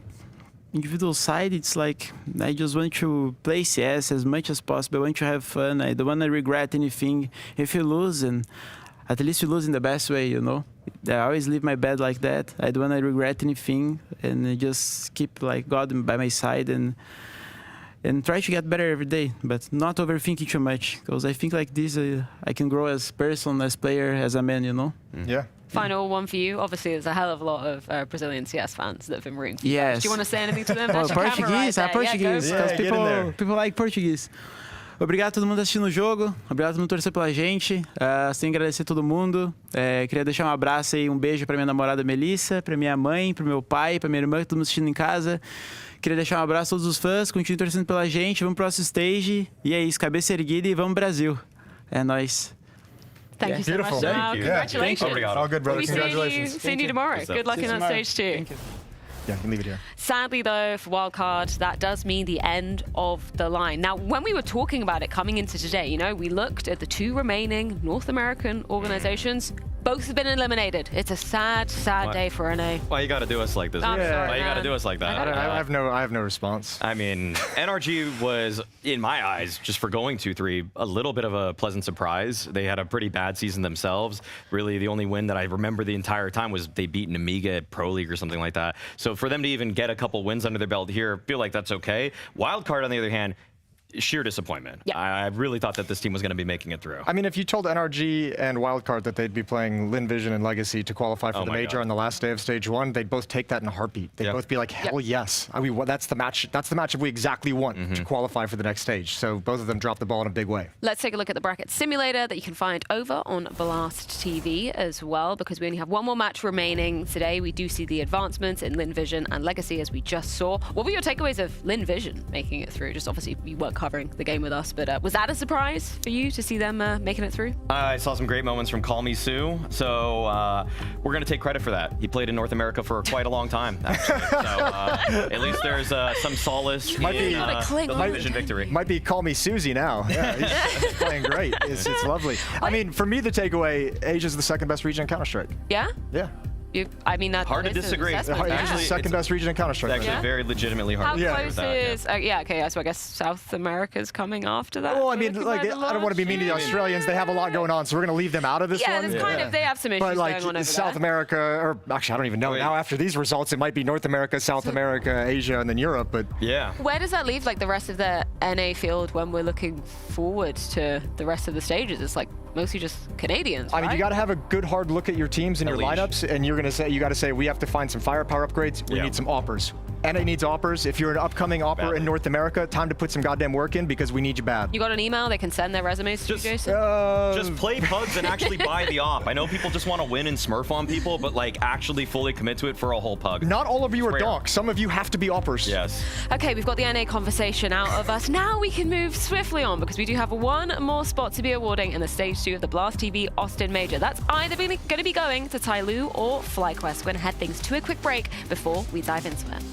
individual side. It's like I just want to play CS as much as possible. I want to have fun. I don't want to regret anything. If you lose, and at least you lose in the best way, you know. I always leave my bed like that. I don't want to regret anything, and I just keep like God by my side and try to get better every day, but not overthinking too much. Because I think like this, I can grow as person, as player, as a man, you know. Yeah. Final one for you. Obviously, there's a hell of a lot of Brazilian CS fans that have been rooting for you. Yes. Do you want to say anything to them? Well, There's your camera right Portuguese, there. Portuguese. Yeah, go for it. People like Portuguese. Obrigado a todo mundo assistindo o jogo. Obrigado a todo mundo torcer pela gente. Sem agradecer a todo mundo. Queria deixar um abraço aí, um beijo pra minha namorada Melissa, pra minha mãe, pro meu pai, pra minha irmã, todo mundo assistindo em casa. Queria deixar um abraço a todos os fãs. Continuem torcendo pela gente. Vamos pro próximo stage. E é isso, cabeça erguida e vamos Brasil. É nóis. Thank you so Beautiful. much. Thank you. Congratulations. Obrigado. All good, brother. We'll Congratulations. see you tomorrow. Good luck in that stage too. Yeah, you can leave it here. Sadly, though, for Wildcard, that does mean the end of the line. Now, when we were talking about it coming into today, you know, we looked at the two remaining North American organizations. Both have been eliminated. It's a sad, sad day for NA. Why you got to do us like this? I'm sorry, Why you got to man. do us like that? I have no response. I mean, NRG was, in my eyes, just for going 2-3, a little bit of a pleasant surprise. They had a pretty bad season themselves. Really, the only win that I remember the entire time was they beat an Amiga at Pro League or something like that. So for them to even get a couple wins under their belt here, I feel like that's okay. Wildcard, on the other hand, sheer disappointment. Yeah. I really thought that this team was going to be making it through. I mean, if you told NRG and Wildcard that they'd be playing Lynn Vision and Legacy to qualify for the major on the last day of stage 1, they'd both take that in a heartbeat. They'd both be like, hell yes. I mean, that's the matchup we exactly want to qualify for the next stage. So both of them dropped the ball in a big way. Let's take a look at the bracket simulator that you can find over on Blast TV as well, because we only have one more match remaining today. We do see the advancements in Lynn Vision and Legacy, as we just saw. What were your takeaways of Lynn Vision making it through? Just obviously, you weren't covering the game with us, but was that a surprise for you to see them making it through? I saw some great moments from Call Me Sue, so we're going to take credit for that. He played in North America for quite a long time, actually. So at least there's some solace in the Lynn Vision victory. Might be Call Me Susie now. Yeah, he's playing great. It's lovely. I mean, for me, the takeaway, Asia's the second best region in Counter-Strike. Yeah? Yeah. I mean, that's hard to disagree. Asia's the second best region in Counter-Strike. Actually, very legitimately hard. How close is? Yeah, okay. So I guess South America's coming after that. Well, I mean, like, I don't want to be mean to the Australians. They have a lot going on, so we're going to leave them out of this one. Yeah, there's kind of, they have some issues but, like, going on over South there. America, or actually, I don't even know. Now, after these results, it might be North America, South America, Asia, and then Europe. But yeah, where does that leave like the rest of the NA field when we're looking forward to the rest of the stages? It's like mostly just Canadians. I mean, you got to have a good hard look at your teams and your lineups, and you got to say we have to find some firepower upgrades. We need some oppers. NA needs oppers. If you're an upcoming opper in North America, time to put some goddamn work in because we need you bad. You got an email they can send their resumes to you, Jason? Just play pugs and actually buy the op. I know people just want to win and smurf on people, but like actually fully commit to it for a whole pug. Not all of you are donks. Some of you have to be oppers. Yes. Okay, we've got the NA conversation out of us. Now we can move swiftly on because we do have one more spot to be awarding in the Stage 2 of the Blast TV Austin Major. That's either going to be going to TYLOO or FlyQuest. We're going to head things to a quick break before we dive into it.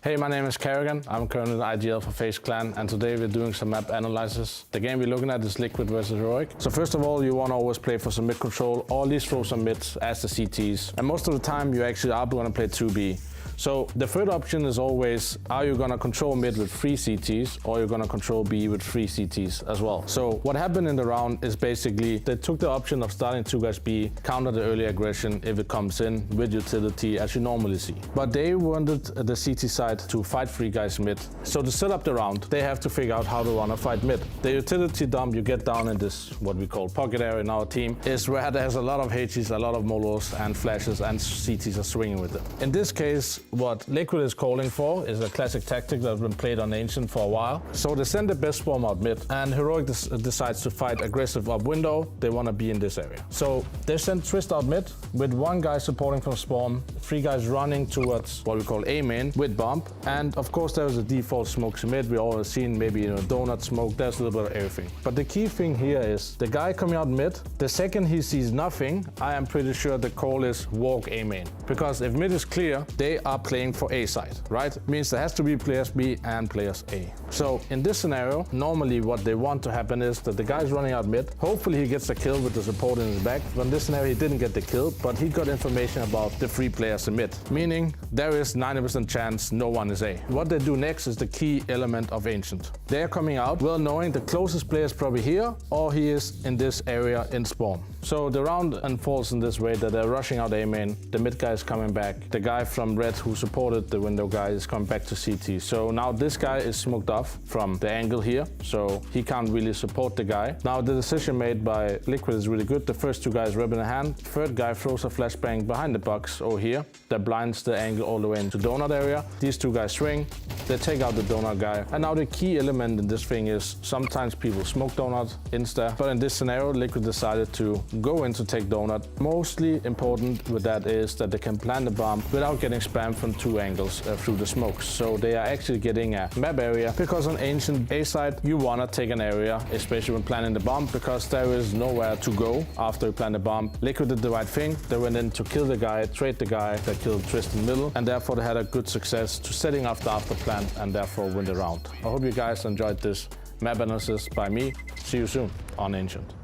Hey, my name is Kerrigan. I'm currently in IGL for FaZe Clan, and today we're doing some map analysis. The game we're looking at is Liquid versus Heroic. So first of all, you want to always play for some mid control, or at least throw some mids as the CTs. And most of the time, you actually are going to play 2B. So the third option is always, are you going to control mid with 3 CTs, or you're going to control B with 3 CTs as well? So what happened in the round is basically they took the option of starting 2 guys B, counter the early aggression if it comes in with utility as you normally see. But they wanted the CT side to fight 3 guys mid. So to set up the round, they have to figure out how to run a fight mid. The utility dump you get down in this, what we call pocket area in our team, is where there's a lot of HGs, a lot of molos and flashes, and CTs are swinging with it. In this case, what Liquid is calling for is a classic tactic that has been played on Ancient for a while. So they send the best swarm out mid, and Heroic decides to fight aggressive up window. They want to be in this area. So they send Twist out mid with one guy supporting from spawn, 3 guys running towards what we call A main with bump, and of course there's a default smoke mid. We all have seen maybe donut smoke. There's a little bit of everything. But the key thing here is the guy coming out mid. The second he sees nothing, I am pretty sure the call is walk A main, because if mid is clear, they are playing for A side, right? It means there has to be players B and players A. So in this scenario, normally what they want to happen is that the guy's running out mid. Hopefully he gets the kill with the support in his back. But in this scenario, he didn't get the kill, but he got information about the 3 players in mid, meaning there is 90% chance no one is A. What they do next is the key element of Ancient. They're coming out well knowing the closest player is probably here, or he is in this area in spawn. So the round unfolds in this way that they're rushing out A main, the mid guy is coming back, the guy from red who supported the window guy is coming back to CT. So now this guy is smoked off from the angle here, so he can't really support the guy. Now the decision made by Liquid is really good. The first 2 guys rub in a hand, third guy throws a flashbang behind the box over here that blinds the angle all the way into donut area. These 2 guys swing, they take out the donut guy. And now the key element in this thing is sometimes people smoke donut insta, but in this scenario Liquid decided to go in to take donut. Mostly important with that is that they can plant the bomb without getting spammed from 2 angles through the smokes. So they are actually getting a map area, because on Ancient A side you want to take an area, especially when planting the bomb, because there is nowhere to go after you plant the bomb. Liquid did the right thing. They went in to kill the guy, trade the guy that killed Twist in the middle, and therefore they had a good success to setting up the after plant and therefore win the round. I hope you guys enjoyed this map analysis by me. See you soon on Ancient.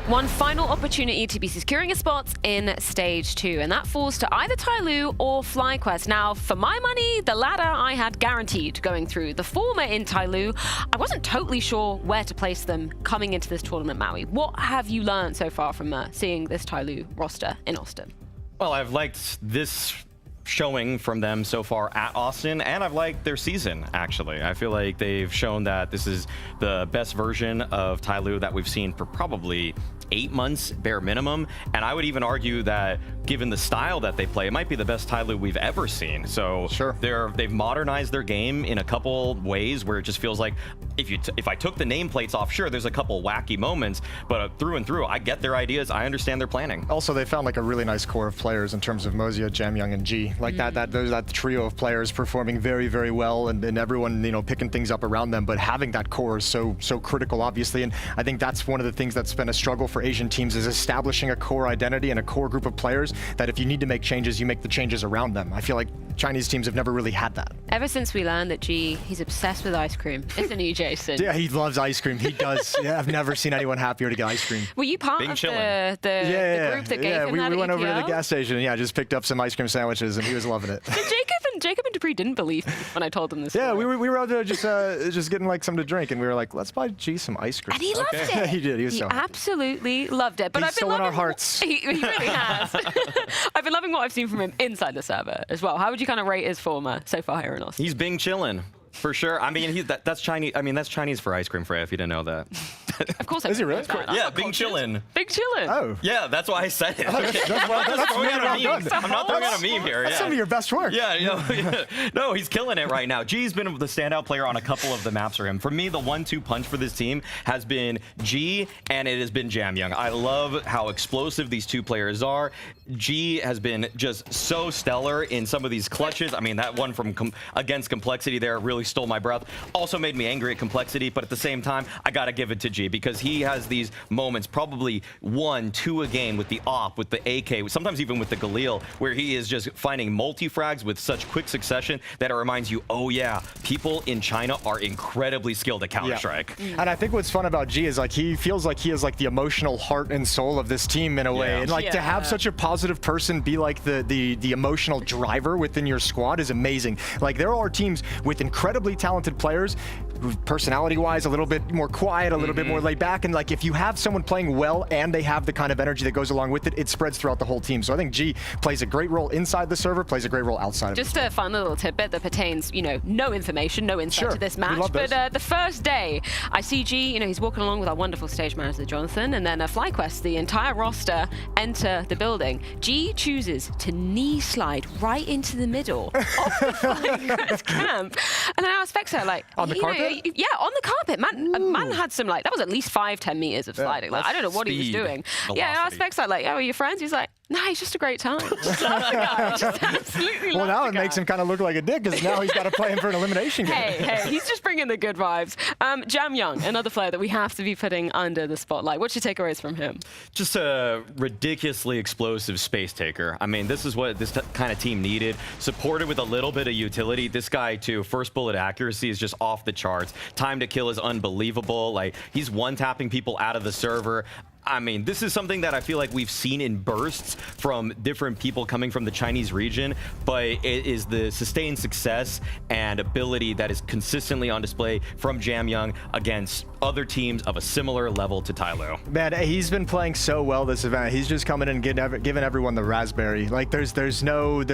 One final opportunity to be securing a spot in Stage 2, and that falls to either TYLOO or FlyQuest. Now, for my money, the latter I had guaranteed going through. The former in TYLOO, I wasn't totally sure where to place them coming into this tournament, Maui. What have you learned so far from seeing this TYLOO roster in Austin? Well, I've liked this showing from them so far at Austin, and I've liked their season, actually. I feel like they've shown that this is the best version of TYLOO that we've seen for probably 8 months bare minimum, and I would even argue that given the style that they play, it might be the best TYLOO we've ever seen. So sure, they've modernized their game in a couple ways where it just feels like if I took the nameplates off, sure, there's a couple wacky moments, but through and through, I get their ideas, I understand their planning. Also, they found like a really nice core of players in terms of Mozia, Jamyoung, and G. Like that trio of players performing very, very well, and everyone picking things up around them. But having that core is so critical, obviously, and I think that's one of the things that's been a struggle for Asian teams, is establishing a core identity and a core group of players that if you need to make changes, you make the changes around them. I feel like Chinese teams have never really had that. Ever since we learned that he's obsessed with ice cream, isn't he, Jason? Yeah, he loves ice cream. He does. Yeah, I've never seen anyone happier to get ice cream. Were you part of the group that gave him that? We went over to the gas station. Yeah, just picked up some ice cream sandwiches, and he was loving it. So Jacob and Dupree didn't believe me when I told them this. Yeah, we were out there just getting like something to drink, and we were like, let's buy G some ice cream. And he loved it. Yeah, he did. He was so happy. Absolutely loved it. But He's I've been so in loving our hearts. He really has. I've been loving what I've seen from him inside the server as well. How would you kind of rate his former so far here in Austin? He's Bing chillin'. For sure. I mean, that's Chinese. I mean, that's Chinese for ice cream, Freya, if you didn't know that. Of course I Is he really? Yeah, Bing chillin'. Bing chillin'. Oh. Yeah, that's why I said it. I'm not throwing out a meme here. That's some of your best work. Yeah, no, he's killing it right now. G's been the standout player on a couple of the maps for him. For me, the 1-2 punch for this team has been G, and it has been Jamyoung. I love how explosive these two players are. G has been just so stellar in some of these clutches. I mean, that one from against Complexity there really stole my breath. Also made me angry at Complexity, but at the same time, I gotta give it to G because he has these moments, probably 1-2 a game with the AWP, with the AK, sometimes even with the Galil, where he is just finding multi-frags with such quick succession that it reminds you, oh yeah, people in China are incredibly skilled at Counter-Strike. Yeah. And I think what's fun about G is like he feels like he is like the emotional heart and soul of this team in a way. And like to have such a positive person be like the emotional driver within your squad is amazing. Like there are teams with incredible incredibly talented players, who personality-wise a little bit more quiet, a little bit more laid back, and like if you have someone playing well and they have the kind of energy that goes along with it, it spreads throughout the whole team. So I think G plays a great role inside the server, plays a great role outside of it. Just a fun little tidbit that pertains, no information, no insight to this match, but the first day, I see G, he's walking along with our wonderful stage manager, Jonathan, and then FlyQuest, the entire roster, enter the building. G chooses to knee slide right into the middle of the FlyQuest camp. And then I was Spexer, like, on the carpet? Yeah, on the carpet. Man had some, that was at least 5-10 meters of sliding. I don't know what he was doing. Velocity. Yeah, I was Spexer, like, are you friends? He's like, no, he's just a great time. Just love the guy. Just absolutely love now the it guy. makes him kind of look like a dick, because now he's got to play him for an elimination game. Hey, he's just bringing the good vibes. Jam Young, another player that we have to be putting under the spotlight. What's your takeaways from him? Just a ridiculously explosive space taker. I mean, this is what this kind of team needed. Supported with a little bit of utility. This guy, too, first bullet accuracy is just off the charts. Time to kill is unbelievable. Like, he's one-tapping people out of the server. I mean, this is something that I feel like we've seen in bursts from different people coming from the Chinese region, but it is the sustained success and ability that is consistently on display from Jam Young against other teams of a similar level to TYLOO. Man, he's been playing so well this event. He's just coming in and giving everyone the raspberry. Like, there's no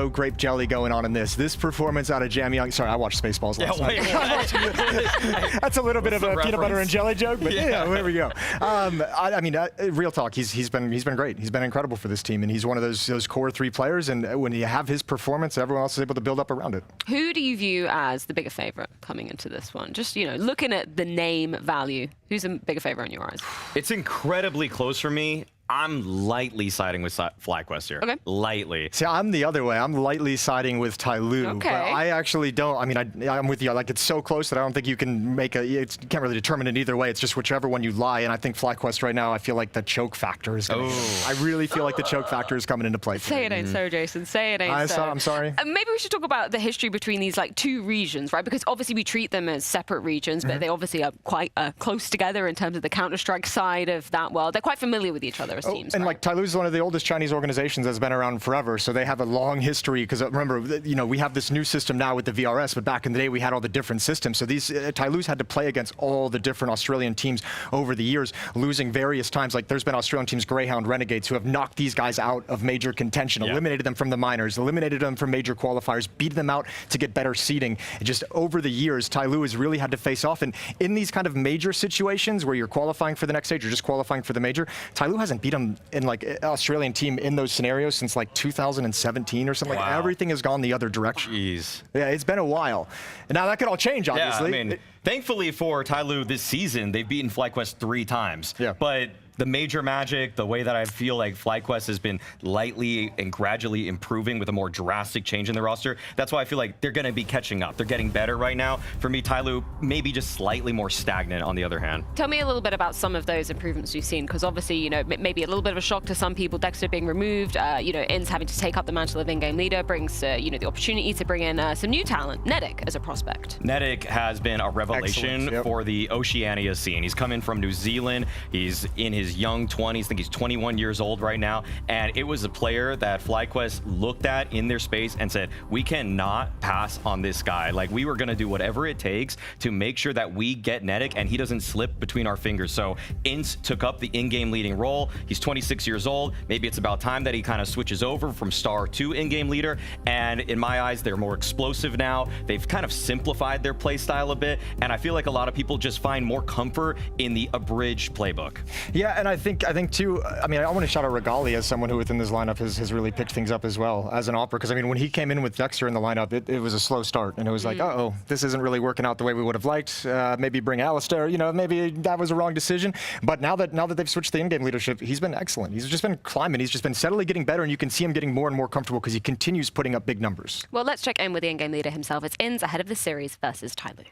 grape jelly going on in this. This performance out of Jam Young. Sorry, I watched Spaceballs last night. That's a little bit of a peanut butter and jelly joke, but yeah, there we go. I mean, real talk. He's been great. He's been incredible for this team, and he's one of those core 3 players. And when you have his performance, everyone else is able to build up around it. Who do you view as the bigger favorite coming into this one? Just looking at the name value, who's a bigger favorite in your eyes? It's incredibly close for me. I'm lightly siding with FlyQuest here. Okay. Lightly. See, I'm the other way. I'm lightly siding with TYLOO. Okay. But I actually don't. I mean, I'm with you. Like, it's so close that I don't think you can make you can't really determine it either way. It's just whichever one you lie. And I think FlyQuest right now, I feel like the choke factor is going to. I really feel like the choke factor is coming into play. Say it ain't so, Jason. Say it ain't so. I'm sorry. Maybe we should talk about the history between these 2 regions, right? Because obviously we treat them as separate regions, but they obviously are quite close together in terms of the Counter-Strike side of that world. They're quite familiar with each other as teams. And right? TYLOO is one of the oldest Chinese organizations that's been around forever, so they have a long history. Because remember, we have this new system now with the VRS, but back in the day we had all the different systems. So these TYLOO's had to play against all the different Australian teams over the years, losing various times. Like, there's been Australian teams, Greyhound, Renegades, who have knocked these guys out of major contention, eliminated them from the minors, eliminated them from major qualifiers, beat them out to get better seeding. And just over the years, TYLOO has really had to face off. And in these kind of major situations where you're qualifying for the next stage or just qualifying for the major, TYLOO hasn't beat them in Australian team in those scenarios since 2017 or something. Wow. Like, everything has gone the other direction. Jeez. Yeah, it's been a while. And now that could all change, obviously. Yeah, I mean, thankfully for TYLOO this season, they've beaten FlyQuest 3 times. Yeah. But the major magic, the way that I feel like FlyQuest has been lightly and gradually improving with a more drastic change in the roster, that's why I feel like they're going to be catching up. They're getting better right now. For me, TYLOO maybe just slightly more stagnant on the other hand. Tell me a little bit about some of those improvements you've seen, because obviously, maybe a little bit of a shock to some people, Dexter being removed, Inns having to take up the mantle of in-game leader brings, the opportunity to bring in some new talent. Nedic as a prospect. Nedic has been a revelation for the Oceania scene. He's come in from New Zealand. He's in his young 20s. I think he's 21 years old right now. And it was a player that FlyQuest looked at in their space and said, we cannot pass on this guy. Like, we were going to do whatever it takes to make sure that we get Nedic and he doesn't slip between our fingers. So Ince took up the in-game leading role. He's 26 years old. Maybe it's about time that he kind of switches over from star to in-game leader. And in my eyes, they're more explosive now. They've kind of simplified their play style a bit. And I feel like a lot of people just find more comfort in the abridged playbook. Yeah, and I think too, I mean, I want to shout out Regali as someone who within this lineup has really picked things up as well as an opera. Because I mean, when he came in with Dexter in the lineup, it was a slow start. And it was like, uh-oh, this isn't really working out the way we would have liked. Maybe bring Alistair, maybe that was a wrong decision. But now that they've switched the in-game leadership, he's been excellent. He's just been climbing. He's just been steadily getting better, and you can see him getting more and more comfortable because he continues putting up big numbers. Well, let's check in with the in-game leader himself. It's Inns ahead of the series versus TYLOO.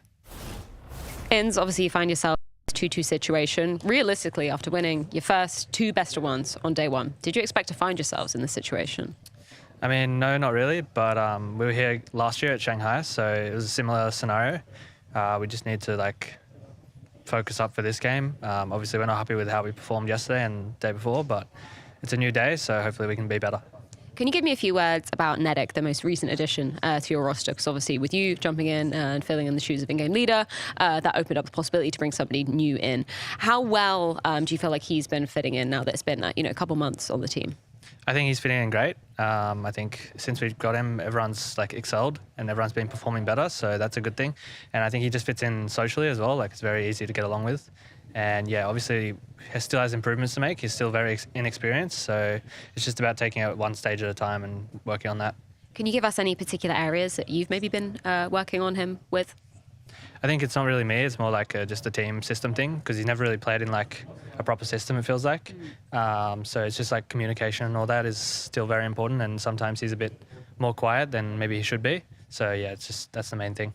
Inns, obviously you find yourself 2-2 situation. Realistically, after winning your first 2 best of ones on day 1, did you expect to find yourselves in this situation? I mean, no, not really, but we were here last year at Shanghai, so it was a similar scenario. We just need to focus up for this game. Obviously, we're not happy with how we performed yesterday and the day before, but it's a new day, so hopefully we can be better. Can you give me a few words about Nedic, the most recent addition to your roster? Because obviously with you jumping in and filling in the shoes of in-game leader, that opened up the possibility to bring somebody new in. How well do you feel like he's been fitting in now that it's been a couple months on the team? I think he's fitting in great. I think since we've got him, everyone's like excelled and everyone's been performing better, so that's a good thing. And I think he just fits in socially as well. Like, it's very easy to get along with. And yeah, obviously he still has improvements to make. He's still very inexperienced, so it's just about taking it one stage at a time and working on that. Can you give us any particular areas that you've maybe been working on him with? I think it's not really me. It's more like just a team system thing, because he's never really played in like a proper system, it feels like. So it's just like communication and all that is still very important, and sometimes he's a bit more quiet than maybe he should be. So yeah, it's just, that's the main thing.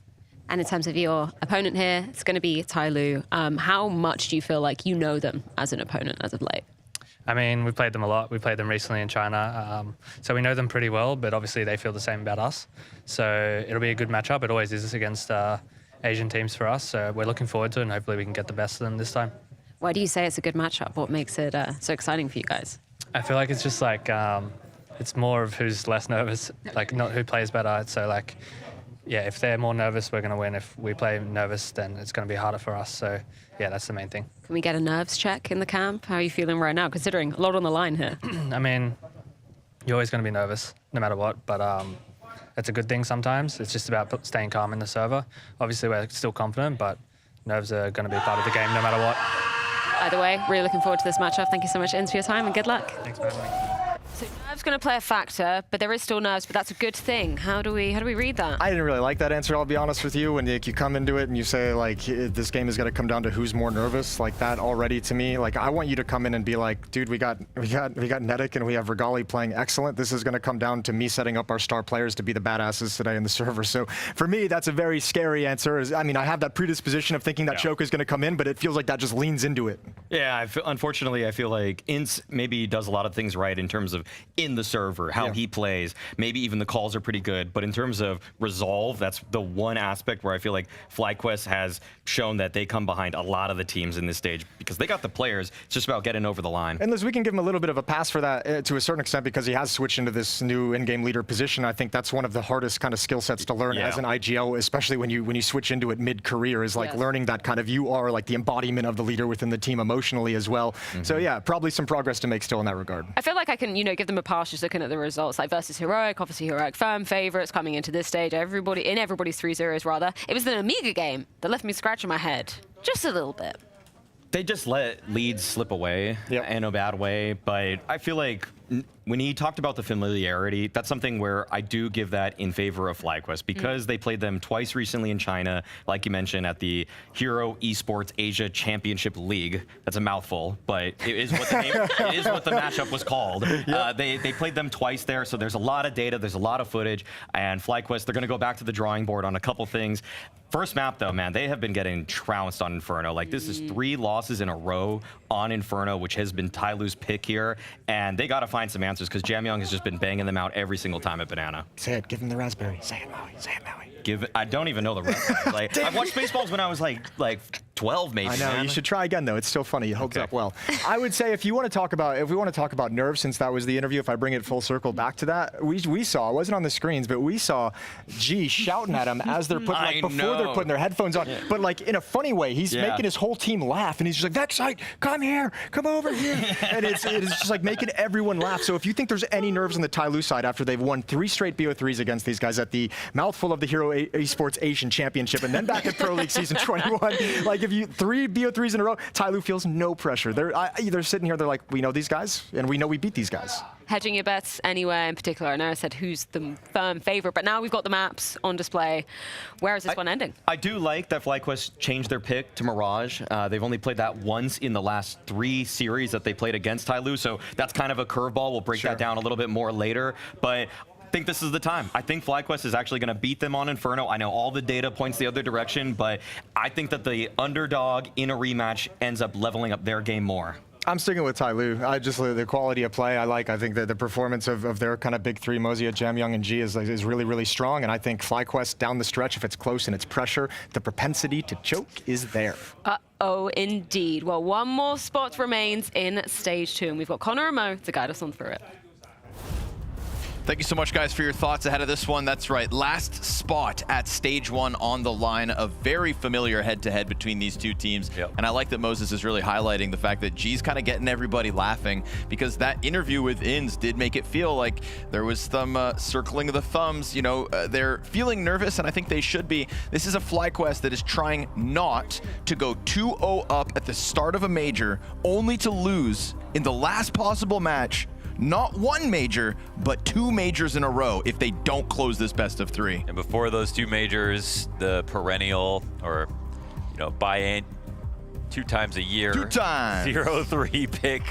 And in terms of your opponent here, it's going to be TYLOO. How much do you feel like you know them as an opponent as of late? I mean, we've played them a lot. We played them recently in China. So we know them pretty well, but obviously they feel the same about us. So it'll be a good matchup. It always is against Asian teams for us. So we're looking forward to it, and hopefully we can get the best of them this time. Why do you say it's a good matchup? What makes it so exciting for you guys? I feel like it's just like, it's more of who's less nervous, like not who plays better. So like, yeah, if they're more nervous, we're going to win. If we play nervous, then it's going to be harder for us. So, yeah, that's the main thing. Can we get a nerves check in the camp? How are you feeling right now, considering a lot on the line here? I mean, you're always going to be nervous, no matter what. But it's a good thing sometimes. It's just about staying calm in the server. Obviously, we're still confident, but nerves are going to be part of the game, no matter what. Either way, really looking forward to this matchup. Thank you so much, Inns, for your time, and good luck. Thanks for having me. So nerves going to play a factor, but there is still nerves, but that's a good thing. How do we read that? I didn't really like that answer, I'll be honest with you. When you come into it and you say, like, this game is going to come down to who's more nervous, like that already to me, like, I want you to come in and be like, dude, we got Nedic and we have Regali playing excellent. This is going to come down to me setting up our star players to be the badasses today in the server. So for me, that's a very scary answer. I mean, I have that predisposition of thinking that choke is going to come in, but it feels like that just leans into it. Yeah, unfortunately, I feel like Ince maybe does a lot of things right in terms of in the server, how he plays. Maybe even the calls are pretty good, but in terms of resolve, that's the one aspect where I feel like FlyQuest has shown that they come behind a lot of the teams in this stage because they got the players. It's just about getting over the line. And Liz, we can give him a little bit of a pass for that to a certain extent because he has switched into this new in-game leader position. I think that's one of the hardest kind of skill sets to learn as an IGL, especially when you switch into it mid-career, is like learning that kind of you are like the embodiment of the leader within the team emotionally as well. So yeah, probably some progress to make still in that regard. I feel like I can, give them a pass just looking at the results, like versus Heroic, obviously Heroic firm favorites coming into this stage. Everybody's 3-0s rather. It was an Amiga game that left me scratching my head just a little bit. They just let leads slip away in a bad way, but I feel like when he talked about the familiarity, that's something where I do give that in favor of FlyQuest because they played them twice recently in China, like you mentioned, at the Hero Esports Asia Championship League. That's a mouthful, but it is what the name, it is what the matchup was called. They played them twice there, so there's a lot of data, there's a lot of footage, and FlyQuest, they're going to go back to the drawing board on a couple things. First map, though, man, they have been getting trounced on Inferno. Like, this is 3 losses in a row on Inferno, which has been TYLOO's pick here, and they got to find some answers because Jamyong has just been banging them out every single time at Banana. Say it, give him the raspberry. Say it, Maui. Say it, Maui. I don't even know the raspberry. Like, I've watched Spaceballs when I was like 12, maybe. I know. Man. You should try again, though. It's still funny. It holds up well. I would say if we want to talk about nerves, since that was the interview, if I bring it full circle back to that, we saw, it wasn't on the screens, but we saw G shouting at them as they're putting, before they're putting their headphones on. But like in a funny way, he's making his whole team laugh, and he's just like, Vexite, come here, come over here. And it is just like making everyone laugh. So if you think there's any nerves on the TYLOO side after they've won 3 straight BO3s against these guys at the mouthful of the Hero Esports Asian Championship, and then back at Pro League Season 21, like if you 3 BO3s in a row, TYLOO feels no pressure. They're sitting here, they're like, we know these guys, and we know we beat these guys. Hedging your bets anywhere in particular? I know I said who's the firm favorite, but now we've got the maps on display. Where is this one ending? I do like that FlyQuest changed their pick to Mirage. They've only played that once in the last 3 series that they played against TYLOO, so that's kind of a curveball. We'll break that down a little bit more later, but I think this is the time. I think FlyQuest is actually going to beat them on Inferno. I know all the data points the other direction, but I think that the underdog in a rematch ends up leveling up their game more. I'm sticking with TYLOO. The quality of play I think that the performance of their kind of big 3, Mozia, Jamyong, and G is really, really strong. And I think FlyQuest down the stretch, if it's close and it's pressure, the propensity to choke is there. Oh, indeed. Well, one more spot remains in stage 2, and we've got Connor and Mo to guide us on through it. Thank you so much, guys, for your thoughts ahead of this one. That's right, last spot at stage 1 on the line. A very familiar head-to-head between these two teams. And I like that Moses is really highlighting the fact that G's kind of getting everybody laughing, because that interview with Inns did make it feel like there was some circling of the thumbs. You know, they're feeling nervous, and I think they should be. This is a FlyQuest that is trying not to go 2-0 up at the start of a major, only to lose in the last possible match. Not one major, but 2 majors in a row if they don't close this best of 3. And before those 2 majors, the perennial, or, you know, buy-in 2 times a year. 2 times. 0-3 pick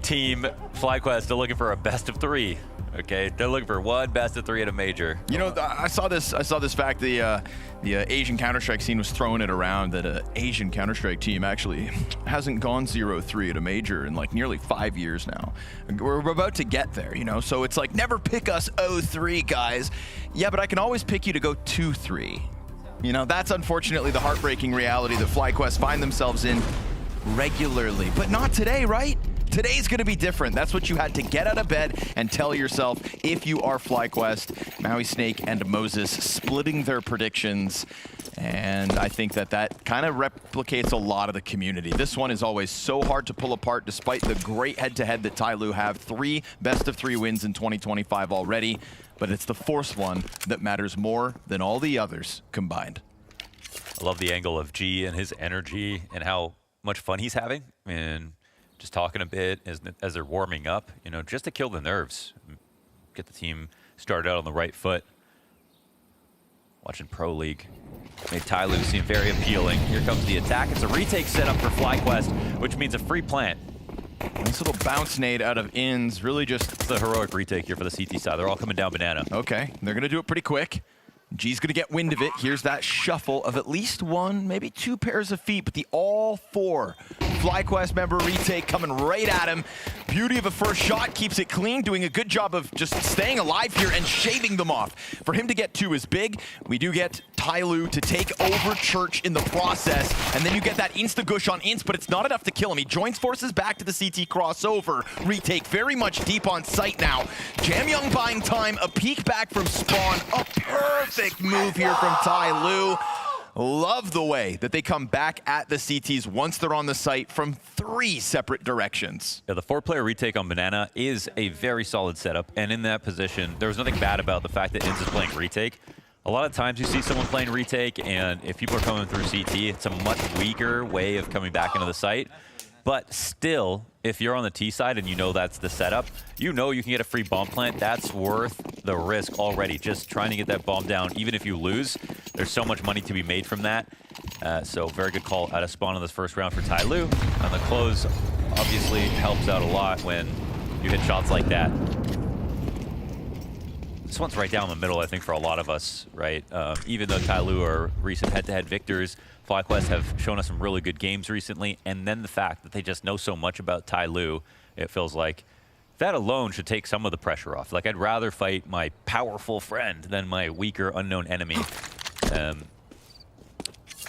team FlyQuest are looking for a best of 3. Okay, they're looking for 1 best of 3 at a major. You know, I saw this fact. The Asian Counter-Strike scene was throwing it around that an Asian Counter-Strike team actually hasn't gone 0-3 at a major in like nearly 5 years now. We're about to get there, you know. So it's like, never pick us 0-3, guys. Yeah, but I can always pick you to go 2-3. You know, that's unfortunately the heartbreaking reality that FlyQuest find themselves in regularly, but not today, right? Today's going to be different. That's what you had to get out of bed and tell yourself if you are FlyQuest. Maui Snake and Moses splitting their predictions. And I think that kind of replicates a lot of the community. This one is always so hard to pull apart despite the great head-to-head that TYLOO have. 3 best of 3 wins in 2025 already. But it's the 4th one that matters more than all the others combined. I love the angle of G and his energy and how much fun he's having. And just talking a bit as they're warming up, you know, just to kill the nerves, get the team started out on the right foot. Watching Pro League made TYLOO seem very appealing. Here comes the attack. It's a retake setup for FlyQuest, which means a free plant. Nice little bounce nade out of Inns, really just... It's a heroic retake here for the CT side. They're all coming down banana. Okay, they're going to do it pretty quick. G's going to get wind of it. Here's that shuffle of at least 1, maybe 2 pairs of feet, but the all 4 FlyQuest member retake coming right at him. Beauty of a first shot, keeps it clean, doing a good job of just staying alive here and shaving them off. For him to get 2 is big. We do get TYLOO to take over Church in the process, and then you get that insta-gush on Ints, but it's not enough to kill him. He joins forces back to the CT crossover. Retake very much deep on sight now. Jam Young buying time, a peek back from spawn. A perfect move here from TYLOO. Love the way that they come back at the CTs once they're on the site from 3 separate directions. Yeah, the 4-player retake on banana is a very solid setup, and in that position, there was nothing bad about the fact that Inns is playing retake. A lot of times you see someone playing retake, and if people are coming through CT, it's a much weaker way of coming back into the site. But still, if you're on the T side and you know that's the setup, you know you can get a free bomb plant. That's worth the risk already. Just trying to get that bomb down, even if you lose, there's so much money to be made from that. So very good call out of spawn in this first round for TYLOO. And the close obviously helps out a lot when you hit shots like that. This one's right down the middle, I think, for a lot of us, right? Even though TYLOO are recent head-to-head victors, FlyQuest have shown us some really good games recently, and then the fact that they just know so much about TYLOO, it feels like that alone should take some of the pressure off. Like, I'd rather fight my powerful friend than my weaker, unknown enemy. And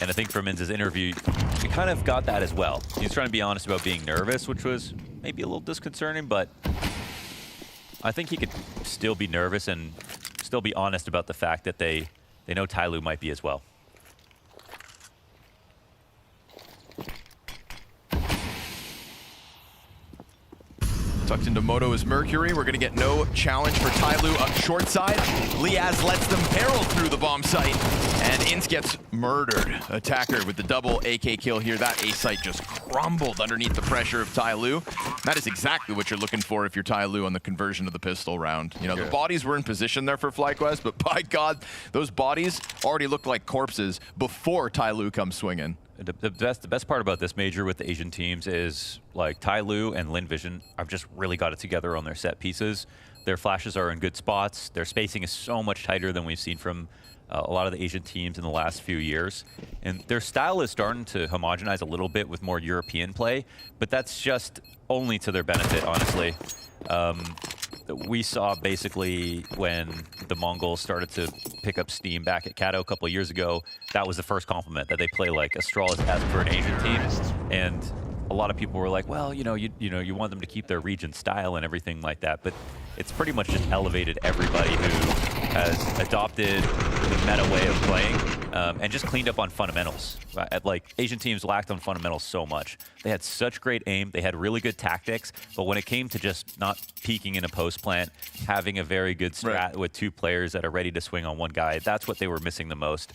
I think from Inns' interview, he kind of got that as well. He's trying to be honest about being nervous, which was maybe a little disconcerting, but I think he could still be nervous and still be honest about the fact that they know TYLOO might be as well. Tucked into Moto's Mercury. We're going to get no challenge for TYLOO up short side. Liaz lets them barrel through the bomb site, and Inns gets murdered. Attacker with the double AK kill here. That A site just crumbled underneath the pressure of TYLOO. That is exactly what you're looking for if you're TYLOO on the conversion of the pistol round. You know, the bodies were in position there for FlyQuest, but by God, those bodies already looked like corpses before TYLOO comes swinging. The best part about this major with the Asian teams is, like, TYLOO and Lynn Vision have just really got it together on their set pieces. Their flashes are in good spots. Their spacing is so much tighter than we've seen from a lot of the Asian teams in the last few years. And their style is starting to homogenize a little bit with more European play, but that's just only to their benefit, honestly. We saw basically when the Mongols started to pick up steam back at Kato a couple of years ago, that was the first compliment, that they play like Astralis as for an Asian team. And a lot of people were like, well, you want them to keep their region style and everything like that, but it's pretty much just elevated everybody who has adopted the meta way of playing and just cleaned up on fundamentals. Like, Asian teams lacked on fundamentals so much. They had such great aim, they had really good tactics, but when it came to just not peeking in a post plant, having a very good strat with 2 players that are ready to swing on one guy, that's what they were missing the most.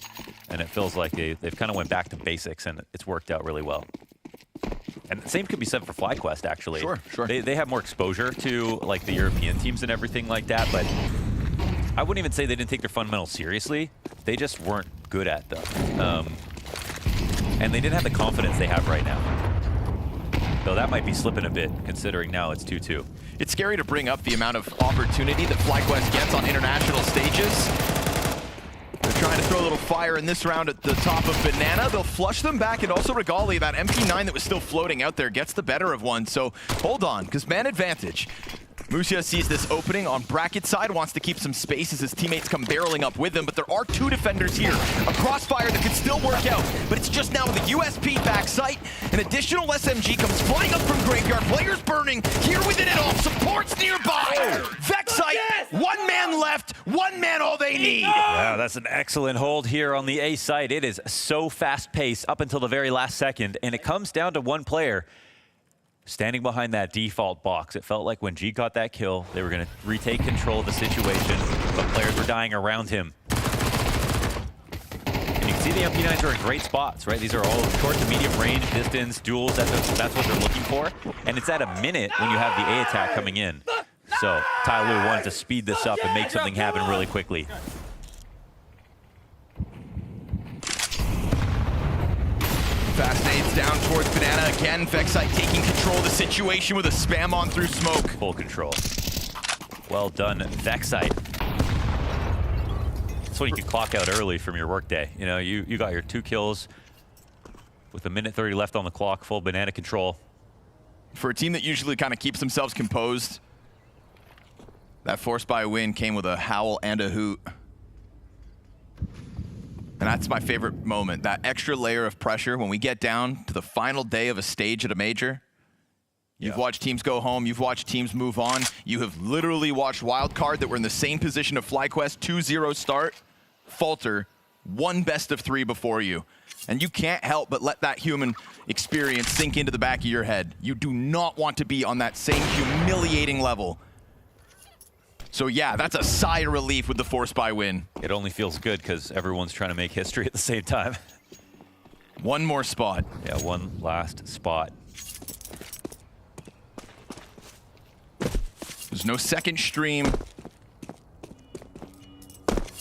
And it feels like they've kind of went back to basics, and it's worked out really well. And the same could be said for FlyQuest, actually. Sure. They have more exposure to like the European teams and everything like that, but I wouldn't even say they didn't take their fundamentals seriously. They just weren't good at them. And they didn't have the confidence they have right now. So that might be slipping a bit, considering now it's 2-2. It's scary to bring up the amount of opportunity that FlyQuest gets on international stages. They're trying to throw a little fire in this round at the top of Banana. They'll flush them back, and also Regali, that MP9 that was still floating out there, gets the better of one. So hold on, because man advantage. Musia sees this opening on bracket side, wants to keep some space as his teammates come barreling up with him, but there are 2 defenders here. A crossfire that could still work out, but it's just now with the USP backside. An additional SMG comes flying up from Graveyard. Players burning, here within it all, supports nearby. Vexite, 1 man left, 1 man all they need. Yeah, that's an excellent hold here on the A side. It is so fast-paced up until the very last second, and it comes down to 1 player standing behind that default box. It felt like when G got that kill, they were going to retake control of the situation, but players were dying around him. And you can see the MP9s are in great spots, right? These are all short to medium range, distance, duels. That's what they're looking for. And it's at a minute when you have the A attack coming in. So TYLOO wanted to speed this up and make something happen really quickly. Fast nades down towards Banana again. Vexite taking control of the situation with a spam on through smoke. Full control. Well done, Vexite. That's when you can clock out early from your workday. You know, you got your 2 kills with a minute 30 left on the clock, full Banana control. For a team that usually kind of keeps themselves composed, that force buy win came with a howl and a hoot. And that's my favorite moment, that extra layer of pressure when we get down to the final day of a stage at a major. You've watched teams go home, you've watched teams move on. You have literally watched Wildcard that were in the same position of FlyQuest, 2-0 start, falter, 1 best of 3 before you. And you can't help but let that human experience sink into the back of your head. You do not want to be on that same humiliating level. So yeah, that's a sigh of relief with the force buy win. It only feels good because everyone's trying to make history at the same time. 1 more spot. Yeah, 1 last spot. There's no second stream.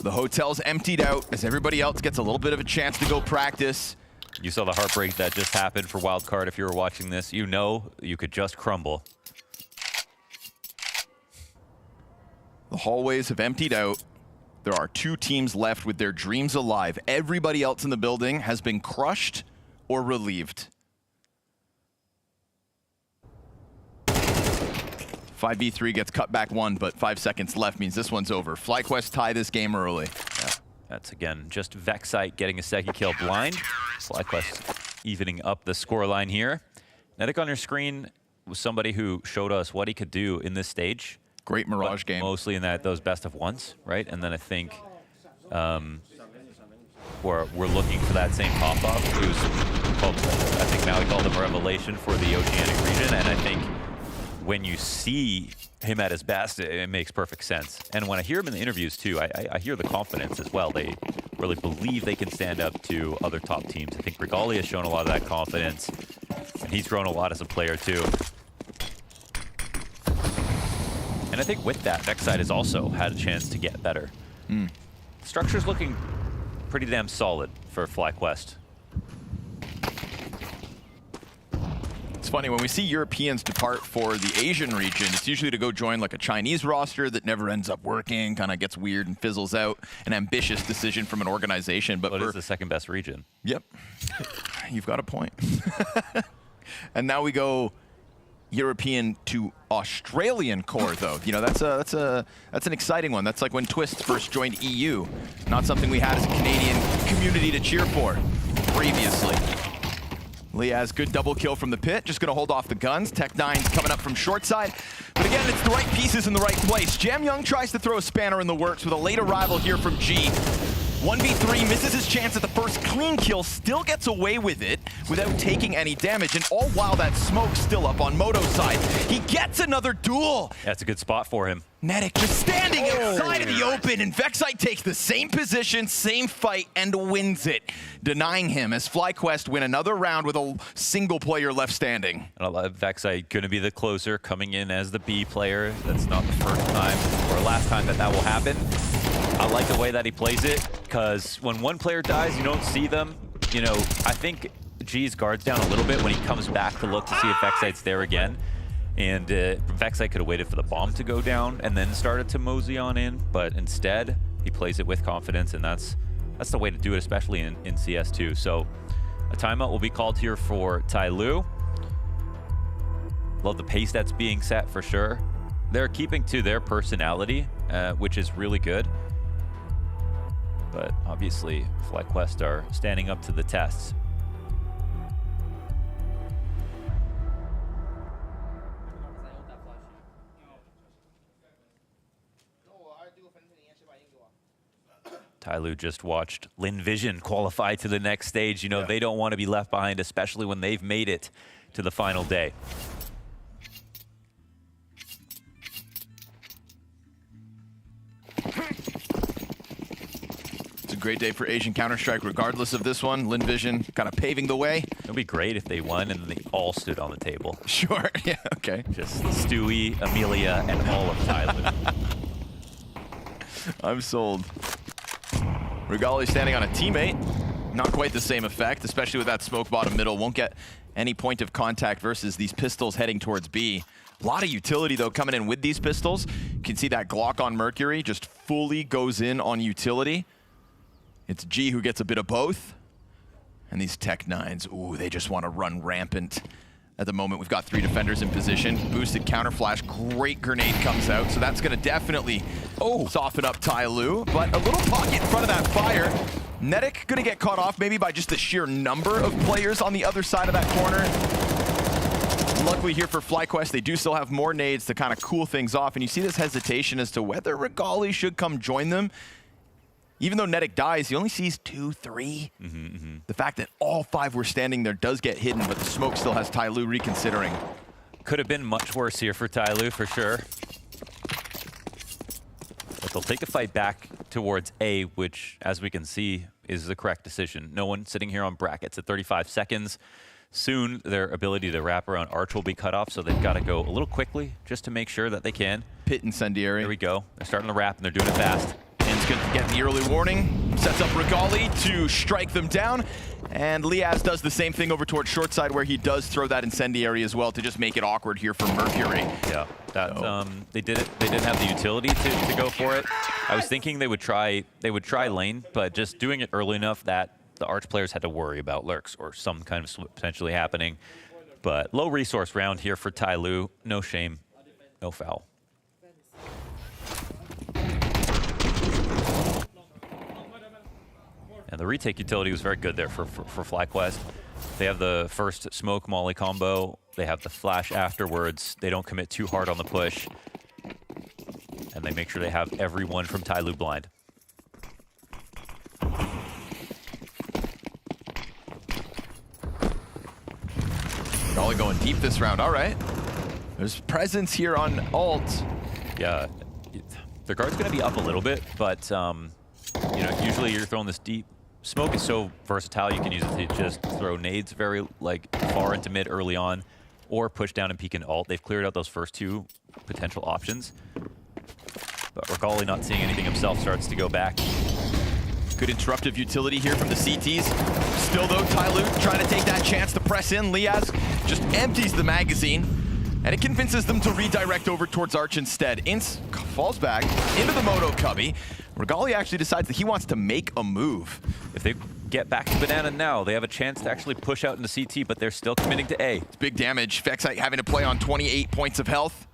The hotel's emptied out as everybody else gets a little bit of a chance to go practice. You saw the heartbreak that just happened for Wildcard. If you were watching this, you know you could just crumble. The hallways have emptied out. There are 2 teams left with their dreams alive. Everybody else in the building has been crushed or relieved. 5v3 gets cut back 1, but 5 seconds left means this one's over. FlyQuest tie this game early. Yeah, that's again just Vexite getting a second kill blind. FlyQuest evening up the scoreline here. Netic on your screen was somebody who showed us what he could do in this stage. Great Mirage game. Mostly in those best of 1s, right? And then I think we're looking for that same pop-up. I think Maui called him a revelation for the Oceanic region, and I think when you see him at his best, it makes perfect sense. And when I hear him in the interviews too, I hear the confidence as well. They really believe they can stand up to other top teams. I think Regali has shown a lot of that confidence, and he's grown a lot as a player too. And I think with that, Vexite has also had a chance to get better. Structure's looking pretty damn solid for FlyQuest. It's funny, when we see Europeans depart for the Asian region, it's usually to go join like a Chinese roster that never ends up working, kind of gets weird and fizzles out. An ambitious decision from an organization. But it's the 2nd best region. Yep. You've got a point. And now we go European to Australian core, though. You know, that's an exciting one. That's like when Twist first joined EU. Not something we had as a Canadian community to cheer for previously. Liaz, good double kill from the pit. Just going to hold off the guns. Tech9's coming up from short side. But again, it's the right pieces in the right place. Jam Young tries to throw a spanner in the works with a late arrival here from G. 1v3, misses his chance at the first clean kill, still gets away with it without taking any damage, and all while that smoke's still up on Moto's side. He gets another duel. That's a good spot for him. Netick just standing outside of the open, and Vexite takes the same position, same fight, and wins it, denying him as FlyQuest win another round with a single player left standing. And Vexite going to be the closer, coming in as the B player. That's not the first time or last time that will happen. I like the way that he plays it, because when one player dies, you don't see them. You know, I think G's guards down a little bit when he comes back to look to see if Vexite's there again. And Vexite could have waited for the bomb to go down and then started to mosey on in, but instead he plays it with confidence, and that's the way to do it, especially in CS2. So a timeout will be called here for TYLOO. Love the pace that's being set for sure. They're keeping to their personality, which is really good. But obviously FlyQuest are standing up to the tests. TYLOO just watched Lynn Vision qualify to the next stage. You know, they don't want to be left behind, especially when they've made it to the final day. It's a great day for Asian Counter-Strike regardless of this one. Lynn Vision kind of paving the way. It would be great if they won and they all stood on the table. Sure, yeah, okay. Just Stewie, Amelia, and all of TYLOO. I'm sold. Regali standing on a teammate. Not quite the same effect, especially with that smoke bottom middle. Won't get any point of contact versus these pistols heading towards B. A lot of utility, though, coming in with these pistols. You can see that Glock on Mercury just fully goes in on utility. It's G who gets a bit of both. And these Tech9s, ooh, they just want to run rampant. At the moment, we've got 3 defenders in position. Boosted counter flash, great grenade comes out. So that's going to definitely soften up TYLOO. But a little pocket in front of that fire. Netick going to get caught off maybe by just the sheer number of players on the other side of that corner. Luckily here for FlyQuest, they do still have more nades to kind of cool things off. And you see this hesitation as to whether Regali should come join them. Even though Netick dies, he only sees 2, 3. The fact that all 5 were standing there does get hidden, but the smoke still has TYLOO reconsidering. Could have been much worse here for TYLOO for sure. But they'll take the fight back towards A, which, as we can see, is the correct decision. No one sitting here on brackets at 35 seconds. Soon, their ability to wrap around Arch will be cut off, so they've got to go a little quickly just to make sure that they can. Pit incendiary. There we go. They're starting to wrap, and they're doing it fast. It's going to get the early warning, sets up Regali to strike them down, and Liaz does the same thing over towards short side where he does throw that incendiary as well to just make it awkward here for Mercury. Yeah, that, they did it. They didn't have the utility to go for it. I was thinking they would try lane, but just doing it early enough that the Arch players had to worry about lurks or some kind of slip potentially happening. But low resource round here for TYLOO. No shame, no foul. And the retake utility was very good there for FlyQuest. They have the first smoke molly combo. They have the flash afterwards. They don't commit too hard on the push. And they make sure they have everyone from TYLOO blind. Regali going deep this round. All right. There's presence here on ult. Yeah. Their guard's going to be up a little bit, but you know, usually you're throwing this deep. Smoke is so versatile, you can use it to just throw nades very far into mid early on, or push down and peek into ult. They've cleared out those first 2 potential options. But Regali, not seeing anything himself, starts to go back. Good interruptive utility here from the CTs. Still though, TYLOO trying to take that chance to press in. Liaz just empties the magazine, and it convinces them to redirect over towards Arch instead. Ince falls back into the Moto cubby. Regali actually decides that he wants to make a move. If they get back to Banana now, they have a chance to actually push out into CT, but they're still committing to A. It's big damage. Vexite having to play on 28 points of health.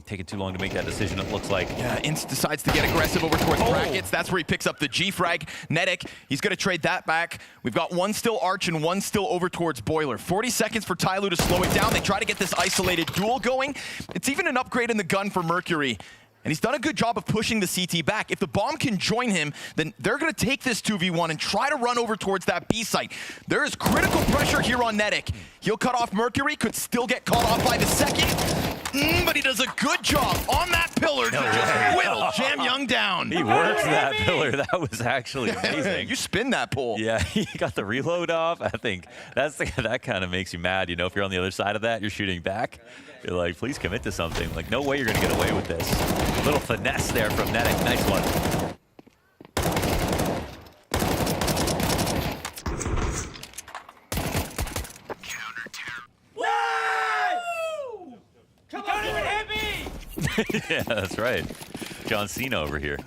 Taking too long to make that decision, it looks like. Yeah, Ince decides to get aggressive over towards brackets. That's where he picks up the G-Frag. Netic, he's going to trade that back. We've got one still Arch and one still over towards Boiler. 40 seconds for TYLOO to slow it down. They try to get this isolated duel going. It's even an upgrade in the gun for Mercury. And he's done a good job of pushing the CT back. If the bomb can join him, then they're going to take this 2v1 and try to run over towards that B site. There is critical pressure here on Netic. He'll cut off Mercury, could still get caught off by the second. But he does a good job on that pillar to just whittle Jamyoung down. He works that pillar. That was actually amazing. You spin that pole. Yeah, he got the reload off. I think that kind of makes you mad. You know, if you're on the other side of that, you're shooting back. You're like, please commit to something. Like, no way you're going to get away with this. A little finesse there from Netic. Nice one. Come on, hit me! Yeah, that's right. John Cena over here.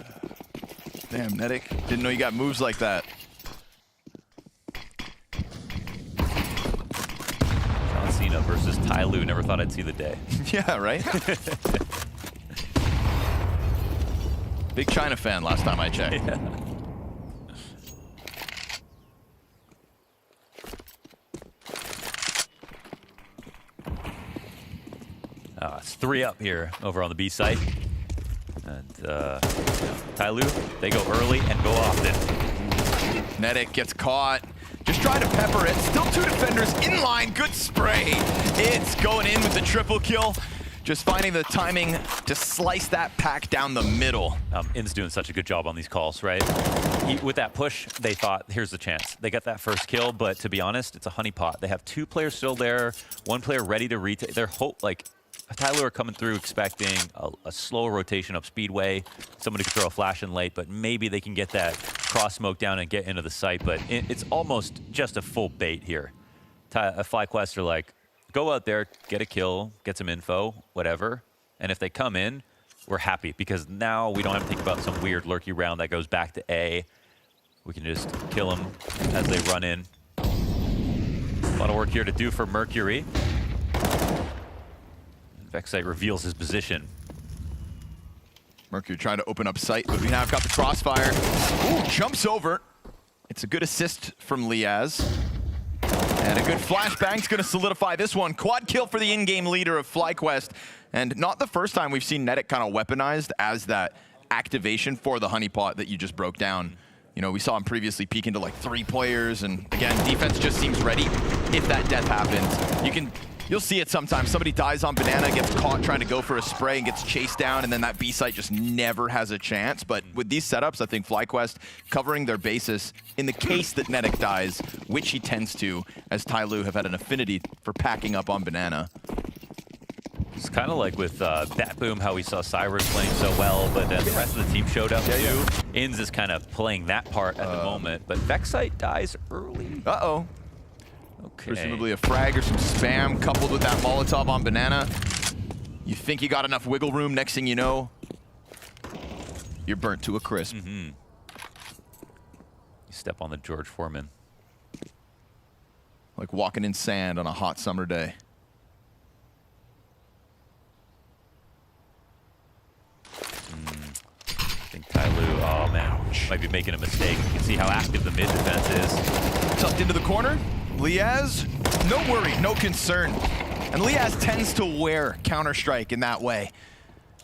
Damn, Netic. Didn't know you got moves like that. John Cena versus TYLOO. Never thought I'd see the day. Yeah, right? Big China fan last time I checked. Yeah. It's 3 up here over on the B site. And TYLOO, they go early and go often. Netic gets caught. Just trying to pepper it. Still 2 defenders in line. Good spray. It's going in with the triple kill. Just finding the timing to slice that pack down the middle. In's doing such a good job on these calls, right? With that push, they thought, here's the chance. They got that first kill, but to be honest, it's a honeypot. They have 2 players still there, 1 player ready to retake. Their hope, like, TYLOO are coming through expecting a slow rotation up Speedway. Somebody could throw a flash in late, but maybe they can get that cross smoke down and get into the site. But it's almost just a full bait here. FlyQuest are like, go out there, get a kill, get some info, whatever. And if they come in, we're happy because now we don't have to think about some weird lurky round that goes back to A. We can just kill them as they run in. A lot of work here to do for Mercury. Vexite reveals his position. Mercury trying to open up sight, but we now have got the crossfire. Ooh, jumps over. It's a good assist from Liaz. And a good flashbang's gonna solidify this one. Quad kill for the in-game leader of FlyQuest. And not the first time we've seen Netic kind of weaponized as that activation for the honeypot that you just broke down. You know, we saw him previously peek into like 3 players, and again, defense just seems ready if that death happens. You'll see it sometimes. Somebody dies on Banana, gets caught trying to go for a spray and gets chased down, and then that B site just never has a chance. But with these setups, I think FlyQuest covering their bases in the case that Netic dies, which he tends to, as TYLOO have had an affinity for packing up on Banana. It's kind of like with Bat Boom, how we saw Cyrus playing so well, but then the rest of the team showed up too. Inz is kind of playing that part at the moment, but Vexite dies early. Uh-oh. Okay. Presumably a frag or some spam coupled with that Molotov on Banana. You think you got enough wiggle room, next thing you know, you're burnt to a crisp. You step on the George Foreman. Like walking in sand on a hot summer day. I think TYLOO, oh man, might be making a mistake. You can see how active the mid defense is. Tucked into the corner. Liaz, no worry, no concern. And Liaz tends to wear Counter-Strike in that way.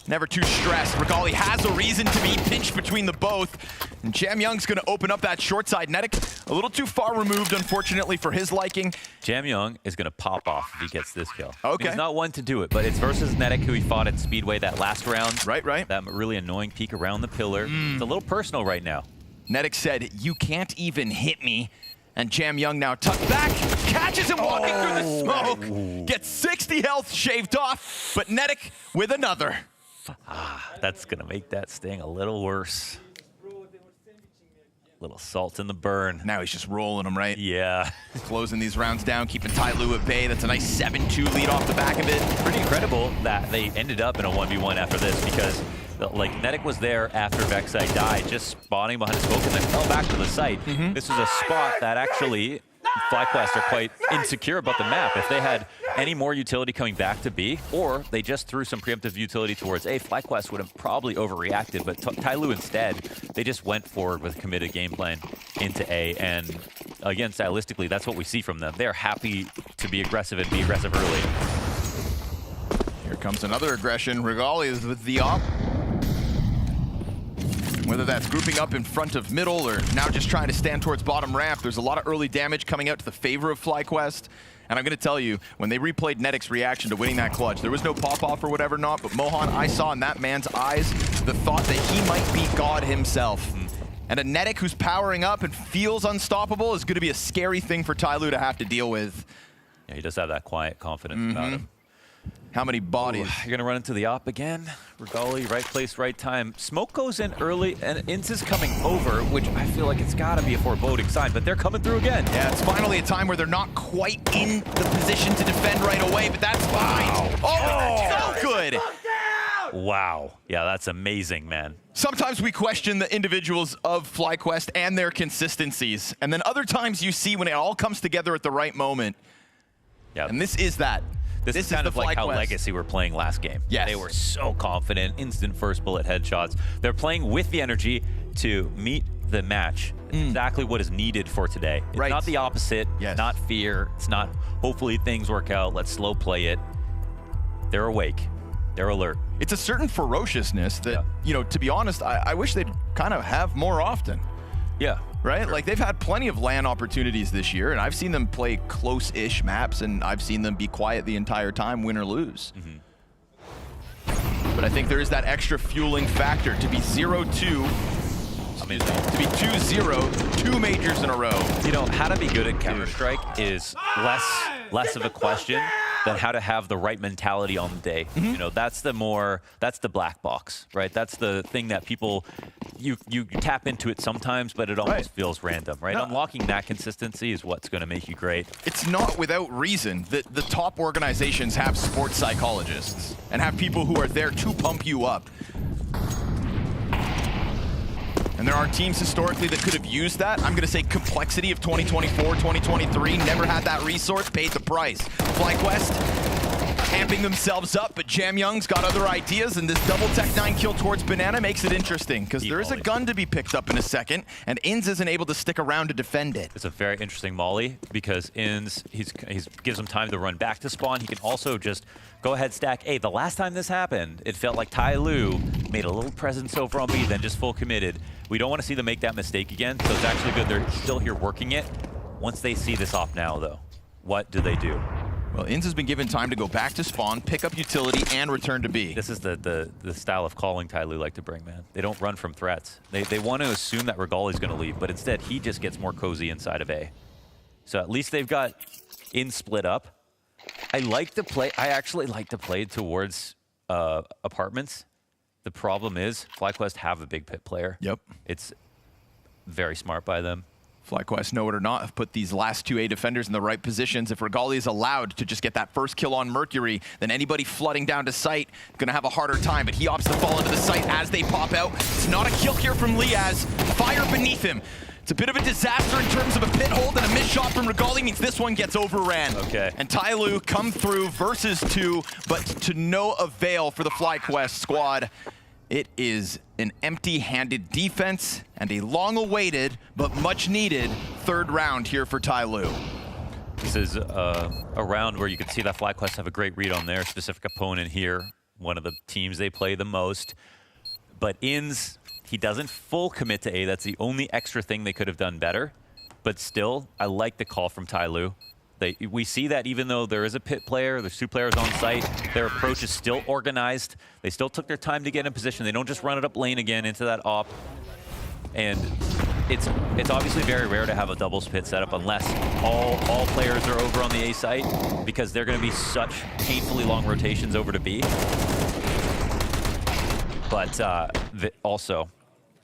Never too stressed. Regali has a reason to be pinched between the both. And Jamyoung's gonna open up that short side. Netic, a little too far removed, unfortunately, for his liking. Jamyoung is gonna pop off if he gets this kill. Okay. He's not one to do it, but it's versus Netic, who he fought at Speedway that last round. Right. That really annoying peek around the pillar. It's a little personal right now. Netic said, "You can't even hit me." And Jamyoung now tucked back, catches him walking through the smoke, gets 60 health shaved off, but Netic with another. That's gonna make that sting a little worse. Little salt in the burn. Now he's just rolling them, right? Yeah. Closing these rounds down, keeping TYLOO at bay. That's a nice 7-2 lead off the back of it. Pretty incredible that they ended up in a 1v1 after this, because like Netic was there after Vexite died, just spawning behind his smoke and then fell back to the site. This is a spot that actually FlyQuest are quite insecure about the map. If they had any more utility coming back to B, or they just threw some preemptive utility towards A, FlyQuest would have probably overreacted, but TYLOO instead, they just went forward with a committed game plan into A, and again, stylistically, that's what we see from them. They're happy to be aggressive and be aggressive early. Here comes another aggression. Regali is with the op. Whether that's grouping up in front of middle or now just trying to stand towards bottom ramp, there's a lot of early damage coming out to the favor of FlyQuest. And I'm going to tell you, when they replayed Netic's reaction to winning that clutch, there was no pop-off or whatever not, but Mohan, I saw in that man's eyes the thought that he might be God himself. And a Netic who's powering up and feels unstoppable is going to be a scary thing for TYLOO to have to deal with. Yeah, he does have that quiet confidence about him. How many bodies? Ooh, you're going to run into the op again. Regali, right place, right time. Smoke goes in early, and Inz is coming over, which I feel like it's got to be a foreboding sign, but they're coming through again. Yeah, it's finally a time where they're not quite in the position to defend right away, but that's fine. Oh, so good. Wow. Yeah, that's amazing, man. Sometimes we question the individuals of FlyQuest and their consistencies, and then other times you see when it all comes together at the right moment. Yeah. And this is that. This is kind of like how Legacy were playing last game. Yes. They were so confident, instant first bullet headshots. They're playing with the energy to meet the match. It's exactly what is needed for today. It's not the opposite, not fear. It's not hopefully things work out, let's slow play it. They're awake. They're alert. It's a certain ferociousness that, you know, to be honest, I wish they'd kind of have more often. Yeah. Right? Sure. Like, they've had plenty of LAN opportunities this year, and I've seen them play close-ish maps, and I've seen them be quiet the entire time, win or lose. But I think there is that extra fueling factor to be 0-2. I mean, to be 2-0, 2 majors in a row. You know, how to be good at Counter-Strike is less of a question than how to have the right mentality on the day. You know, that's the black box, right? That's the thing that people, you tap into it sometimes, but it almost feels random, right? No. Unlocking that consistency is what's going to make you great. It's not without reason that the top organizations have sports psychologists and have people who are there to pump you up. And there are teams historically that could have used that. I'm going to say complexity of 2024, 2023, never had that resource, paid the price. FlyQuest amping themselves up, but Jam Young's got other ideas, and this double Tech 9 kill towards Banana makes it interesting, because there is a gun to be picked up in a second, and Inz isn't able to stick around to defend it. It's a very interesting molly, because Inz, he gives him time to run back to spawn. He can also just go ahead, stack A. The last time this happened, it felt like TYLOO made a little presence over on B, then just full committed. We don't want to see them make that mistake again, so it's actually good they're still here working it. Once they see this off now, though, what do they do? Well, Inz has been given time to go back to spawn, pick up utility, and return to B. This is the style of calling TYLOO like to bring, man. They don't run from threats. They want to assume that Regali's going to leave, but instead he just gets more cozy inside of A. So at least they've got in split up. I actually like to play towards apartments. The problem is FlyQuest have a big pit player. Yep. It's very smart by them. FlyQuest, know it or not, have put these last 2 A defenders in the right positions. If Regali is allowed to just get that first kill on Mercury, then anybody flooding down to site going to have a harder time, but he opts to fall into the site as they pop out. It's not a kill here from Liaz. Fire beneath him. It's a bit of a disaster in terms of a pit hold, and a missed shot from Regali means this one gets overran. Okay. And TYLOO come through versus 2, but to no avail for the FlyQuest squad. It is an empty-handed defense and a long-awaited but much-needed 3rd round here for TYLOO. This is a round where you can see that FlyQuest have a great read on their specific opponent here, one of the teams they play the most. But Inz, he doesn't full commit to A. That's the only extra thing they could have done better. But still, I like the call from TYLOO. We see that even though there is a pit player, there's 2 players on site, their approach is still organized. They still took their time to get in position. They don't just run it up lane again into that op. And it's obviously very rare to have a double pit setup unless all players are over on the A site, because they're going to be such painfully long rotations over to B. But also,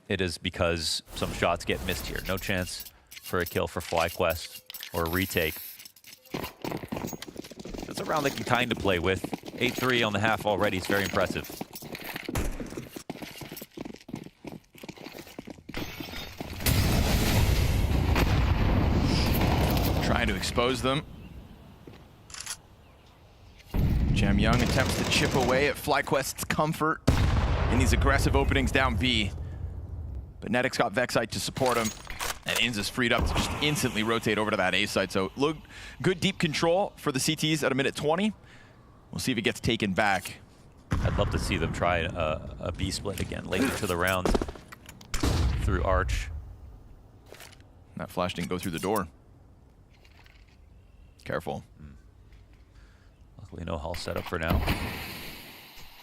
it is because some shots get missed here. No chance for a kill for FlyQuest or a retake. That's a round they can kind of play with. 8-3 on the half already is very impressive. Trying trying to expose them. Jam Young attempts to chip away at FlyQuest's comfort in these aggressive openings down B. But Nedic's got Vexite to support him, and Inz is freed up to just instantly rotate over to that A side. So look, good deep control for the CTs at a minute 20. We'll see if it gets taken back. I'd love to see them try a B split again late into the round through Arch. That flash didn't go through the door. Careful. Luckily no hull set up for now.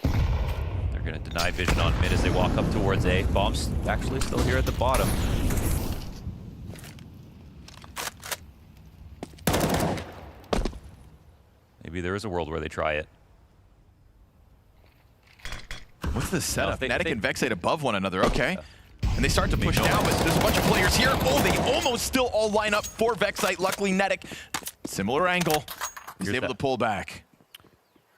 They're going to deny vision on mid as they walk up towards A. Bomb's actually still here at the bottom. Maybe there is a world where they try it. What's the setup? Nedic and Vexite above one another. Okay. And they start to push down, but there's a bunch of players here. Oh, they almost still all line up for Vexite. Luckily, Nedic, similar angle, is able to pull back.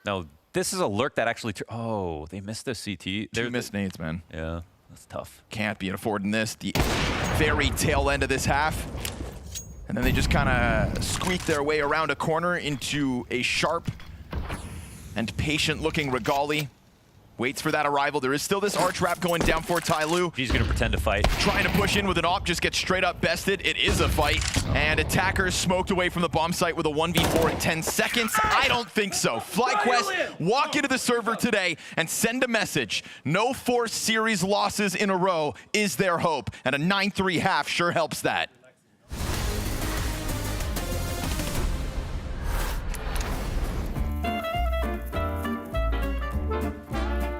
No, this is a lurk that actually... Oh, they missed the CT. Two missed nades, man. Yeah, that's tough. Can't be affording this. The very tail end of this half. And then they just kind of squeak their way around a corner into a sharp and patient-looking Regali. Waits for that arrival. There is still this arch wrap going down for TYLOO. He's gonna pretend to fight. Trying to push in with an op, just gets straight up bested. It is a fight. And attackers smoked away from the bomb site with a 1v4 in 10 seconds. I don't think so. FlyQuest walk into the server today and send a message. No 4 series losses in a row is their hope. And a 9-3 half sure helps that.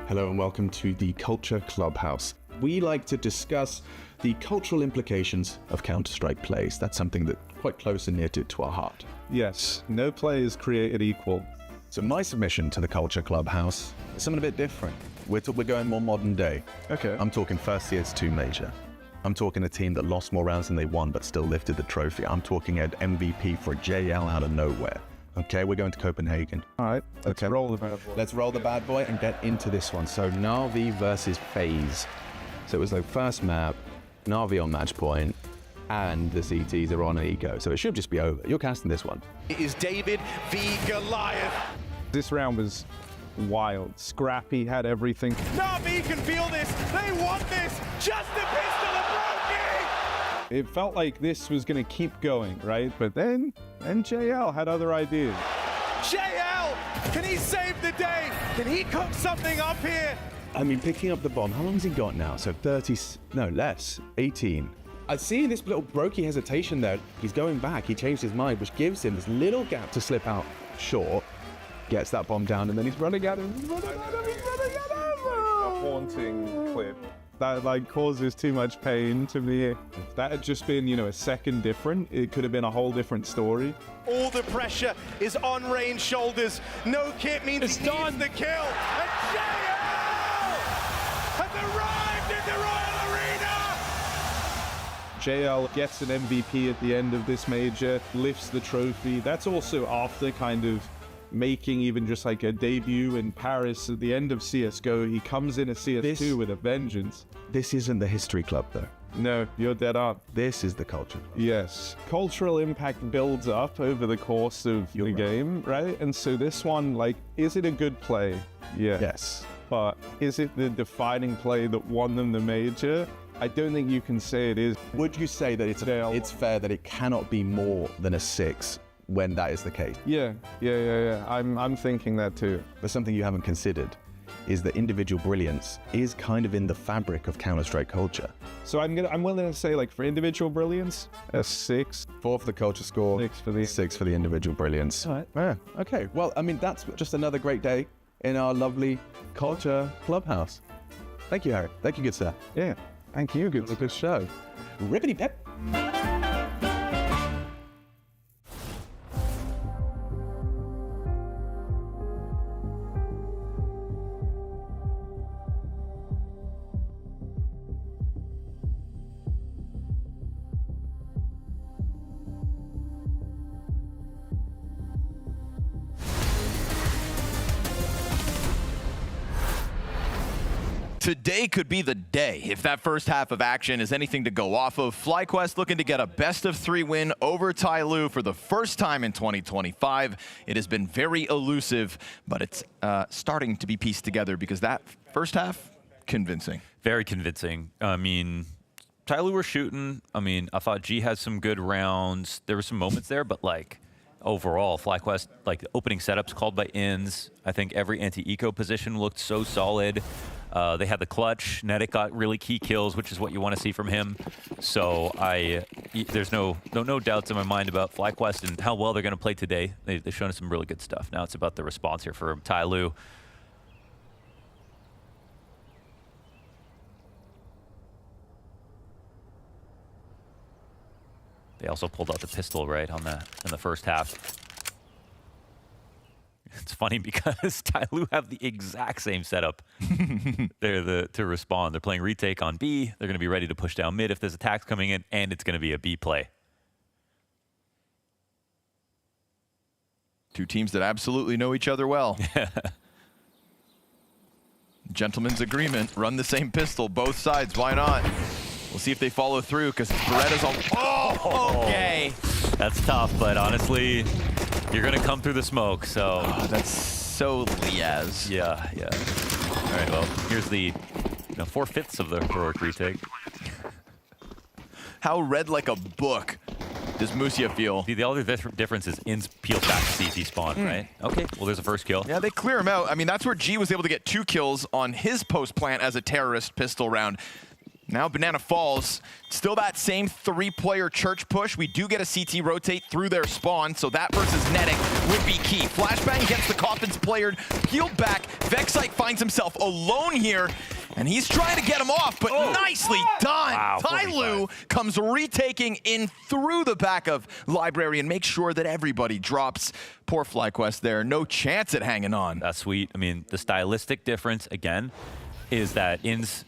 Hello and welcome to the Culture Clubhouse. We like to discuss the cultural implications of Counter-Strike plays. That's something that's quite close and near to our heart. Yes, no play is created equal. So my submission to the Culture Clubhouse is something a bit different. We're going more modern day. Okay. I'm talking first CS2 major. I'm talking a team that lost more rounds than they won but still lifted the trophy. I'm talking an MVP for a JL out of nowhere. Okay, we're going to Copenhagen. All right, let's roll the bad boy. Let's roll the bad boy and get into this one. So Na'Vi versus FaZe. So it was the first map, Na'Vi on match point, and the CTs are on Eco. So it should just be over. You're casting this one. It is David v Goliath. This round was wild. Scrappy had everything. Na'Vi can feel this. They want this. Just a pistol of Brokey. It felt like this was going to keep going, right? But then JL had other ideas. JL, can he save the day? Can he cook something up here? I mean, picking up the bomb, how long has he got now? So 30, no, less, 18. I see this little Brokey hesitation there. He's going back, he changed his mind, which gives him this little gap to slip out short. Gets that bomb down, and then he's running at him. A haunting clip. That like causes too much pain to me. If that had just been, a second different, it could have been a whole different story. All the pressure is on Rain's shoulders. No kit means it's he done. needs the kill. And JL has arrived in the Royal Arena! JL gets an MVP at the end of this major, lifts the trophy. That's also after kind of making even just like a debut in Paris at the end of CSGO. He comes in a CS2 with a vengeance. This isn't the history club though. No, you're dead on. This is the culture. Yes. Cultural impact builds up over the course of the game, right? And so this one, like, is it a good play? Yeah. Yes. But is it the defining play that won them the major? I don't think you can say it is. Would you say that it's fair that it cannot be more than a 6 when that is the case? Yeah. I'm thinking that too. But something you haven't considered is that individual brilliance is kind of in the fabric of Counter-Strike culture. So I'm willing to say, like, for individual brilliance, a 6. 4 for the culture score. 6 for the individual brilliance. All right. Yeah. Okay. Well, I mean, that's just another great day in our lovely Culture Clubhouse. Thank you, Harry. Thank you, good sir. Yeah. Thank you. Good. Good show. Rippity pep. Today could be the day if that first half of action is anything to go off of. FlyQuest looking to get a best-of-3 win over TYLOO for the first time in 2025. It has been very elusive, but it's starting to be pieced together because that first half, convincing. Very convincing. I mean, TYLOO were shooting. I mean, I thought G had some good rounds. There were some moments there, but like overall, FlyQuest, like the opening setups called by Ins. I think every anti-eco position looked so solid. They had the clutch. Nedic got really key kills, which is what you want to see from him. So there's no doubts in my mind about FlyQuest and how well they're going to play today. They've shown us some really good stuff. Now it's about the response here for TYLOO. They also pulled out the pistol right on in the first half. It's funny because TYLOO have the exact same setup. They're to respond. They're playing retake on B. They're going to be ready to push down mid if there's attacks coming in, and it's going to be a B play. Two teams that absolutely know each other well. Gentleman's agreement. Run the same pistol, both sides. Why not? We'll see if they follow through because Beretta's on. Oh, okay. That's tough, but honestly, you're going to come through the smoke, so. Oh, that's so Liaz. Yeah, yeah. All right, well, here's the 4/5 of the heroic retake. How read like a book does Musia feel? The other difference is Ins peels back to CT spawn, right? Okay, well, there's a first kill. Yeah, they clear him out. I mean, that's where G was able to get 2 kills on his post plant as a terrorist pistol round. Now Banana falls. Still that same 3-player church push. We do get a CT rotate through their spawn, so that versus Nedic would be key. Flashbang gets the coffins playered, peeled back. Vexite finds himself alone here, and he's trying to get him off, but nicely done. Wow, TYLOO comes retaking in through the back of Library and makes sure that everybody drops. Poor FlyQuest there, no chance at hanging on. That's sweet. I mean, the stylistic difference, again, is that Ins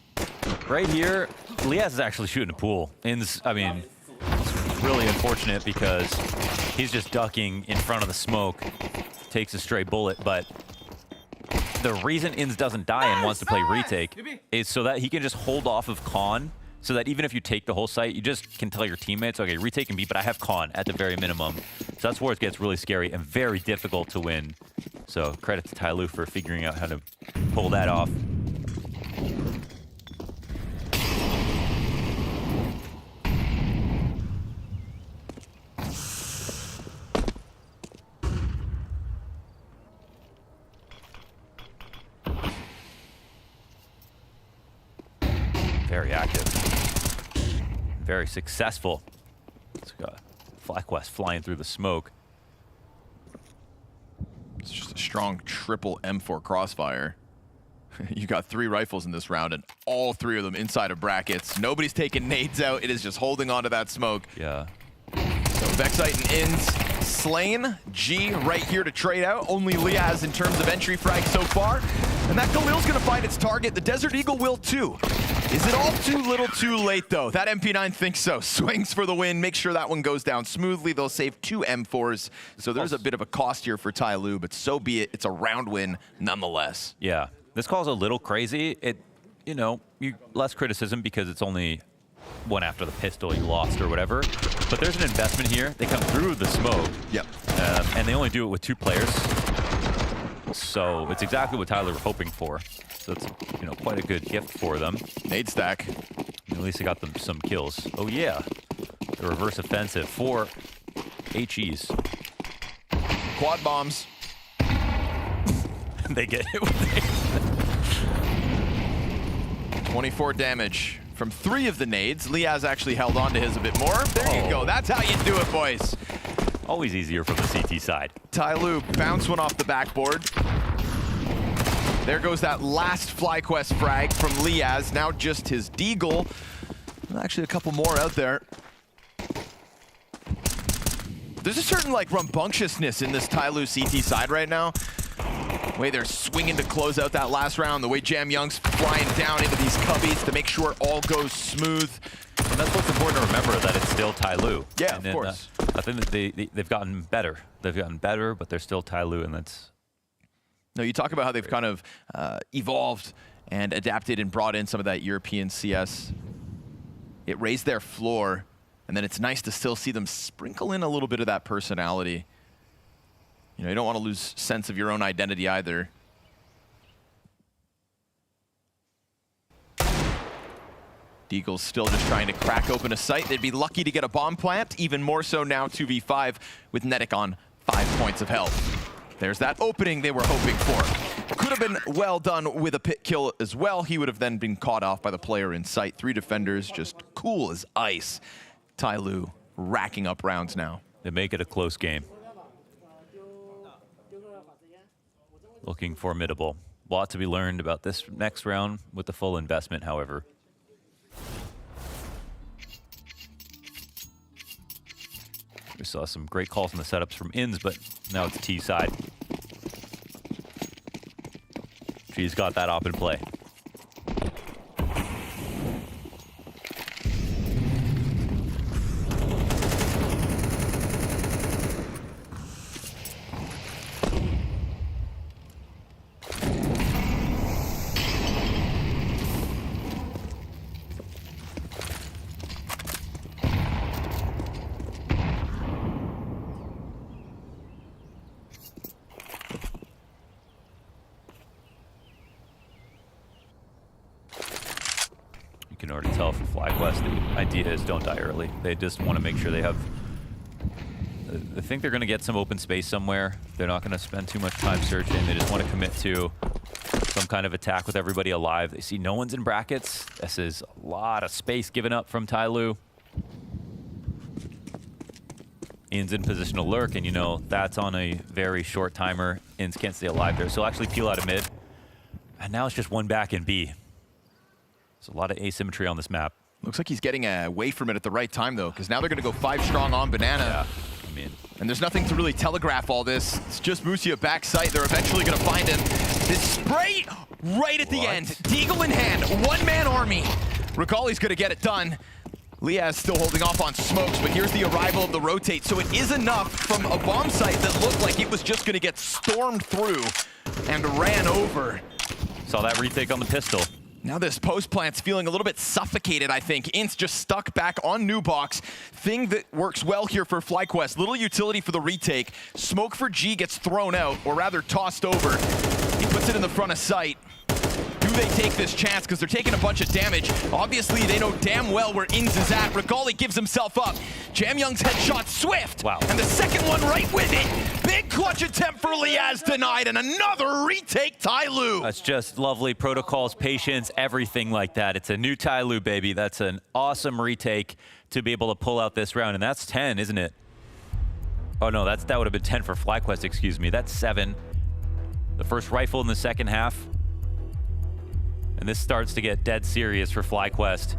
right here, Liaz is actually shooting a pool. Ins, I mean, it's really unfortunate because he's just ducking in front of the smoke, takes a stray bullet, but the reason Ins doesn't die and wants to play retake is so that he can just hold off of Con, so that even if you take the whole site, you just can tell your teammates, okay, retake and B, but I have Con at the very minimum. So that's where it gets really scary and very difficult to win. So credit to TYLOO for figuring out how to pull that off. Very active. Very successful. It's got FlyQuest flying through the smoke. It's just a strong triple M4 crossfire. You got 3 rifles in this round, and all 3 of them inside of brackets. Nobody's taking nades out. It is just holding onto that smoke. Yeah. So Vexite and Ins slain. G right here to trade out. Only Liaz in terms of entry frag so far. And that Galil's going to find its target. The Desert Eagle will too. Is it all too little too late, though? That MP9 thinks so. Swings for the win. Make sure that one goes down smoothly. They'll save 2 M4s. So there's a bit of a cost here for TYLOO, but so be it. It's a round win nonetheless. Yeah. This call's a little crazy. Less criticism because it's only one after the pistol you lost or whatever. But there's an investment here. They come through the smoke. Yep. And they only do it with 2 players. So it's exactly what TYLOO were hoping for. So it's quite a good gift for them. Nade stack. At least they got them some kills. Oh yeah, the reverse offensive for HEs. Quad bombs. They get hit with it. 24 damage from 3 of the nades. Liaz actually held on to his a bit more. There you go. That's how you do it, boys. Always easier from the CT side. TYLOO bounce one off the backboard. There goes that last FlyQuest frag from Liaz. Now just his Deagle. Actually, a couple more out there. There's a certain rambunctiousness in this TYLOO CT side right now. The way they're swinging to close out that last round. The way Jam Young's flying down into these cubbies to make sure it all goes smooth. And that's what's important to remember, that it's still TYLOO. Yeah, of course. I think that they've gotten better. They've gotten better, but they're still TYLOO, and that's... No, you talk about how they've kind of evolved and adapted and brought in some of that European CS. It raised their floor, and then it's nice to still see them sprinkle in a little bit of that personality. You know, you don't want to lose sense of your own identity either. Deagle's still just trying to crack open a site. They'd be lucky to get a bomb plant, even more so now 2v5 with Nedic on 5 points of health. There's that opening they were hoping for. Could have been well done with a pit kill as well. He would have then been caught off by the player in sight. 3 defenders, just cool as ice. TYLOO racking up rounds now. They make it a close game. Looking formidable. A lot to be learned about this next round with the full investment, however. We saw some great calls on the setups from Ins, but now it's T side. G's got that op in play. You can already tell from FlyQuest, the idea is don't die early. They just want to make sure they have... I think they're going to get some open space somewhere. They're not going to spend too much time searching. They just want to commit to some kind of attack with everybody alive. They see no one's in brackets. This is a lot of space given up from TYLOO. In's in position to lurk, and you know, that's on a very short timer. Ins can't stay alive there, so he'll actually peel out of mid. And now it's just one back in B. There's a lot of asymmetry on this map. Looks like he's getting away from it at the right time, though, because now they're going to go 5 strong on Banana. Yeah, I mean... And there's nothing to really telegraph all this. It's just Musia back sight. They're eventually going to find him. This spray right at the end. Deagle in hand. One-man army. Regali's going to get it done. Liaz still holding off on smokes, but here's the arrival of the rotate. So it is enough from a bomb site that looked like it was just going to get stormed through and ran over. Saw that retake on the pistol. Now this post plant's feeling a little bit suffocated, I think. Int's just stuck back on new box. Thing that works well here for FlyQuest. Little utility for the retake. Smoke for G gets thrown out, or rather tossed over. He puts it in the front of sight. Do they take this chance? Because they're taking a bunch of damage. Obviously, they know damn well where Ins is at. Regali gives himself up. Jamyoung's headshot swift. Wow. And the second one right with it. Big clutch attempt for Liaz denied, and another retake TYLOO. That's just lovely protocols, patience, everything like that. It's a new TYLOO, baby. That's an awesome retake to be able to pull out this round, and that's 10, isn't it? Oh no, that would have been 10 for FlyQuest, excuse me. That's 7. The first rifle in the second half. And this starts to get dead serious for FlyQuest.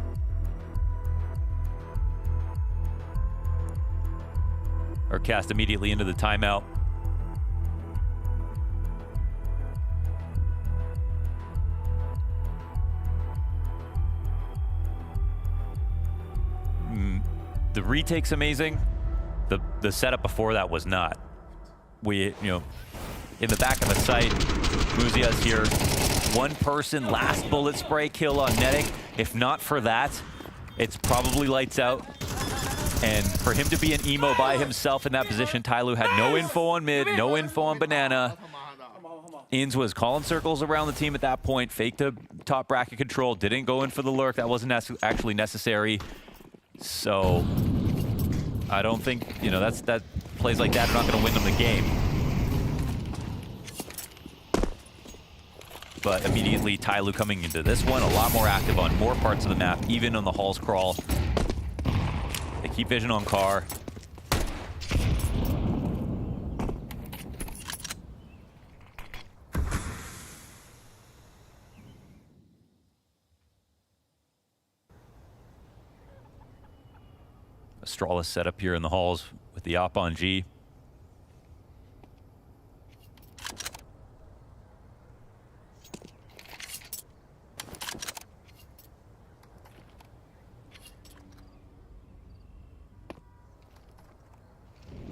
Or cast immediately into the timeout. The retake's amazing. The setup before that was not. In the back of the site, Muzia's here. One person, last bullet spray kill on Nedic. If not for that, it's probably lights out. And for him to be an emo by himself in that position, TYLOO had no info on mid, no info on Banana. Ins was calling circles around the team at that point, faked a top bracket control, didn't go in for the lurk. That wasn't actually necessary. So I don't think, that plays like that are not going to win them the game. But immediately, TYLOO coming into this one, a lot more active on more parts of the map, even on the Halls crawl. They keep vision on car. Astralis set up here in the Halls with the op on G.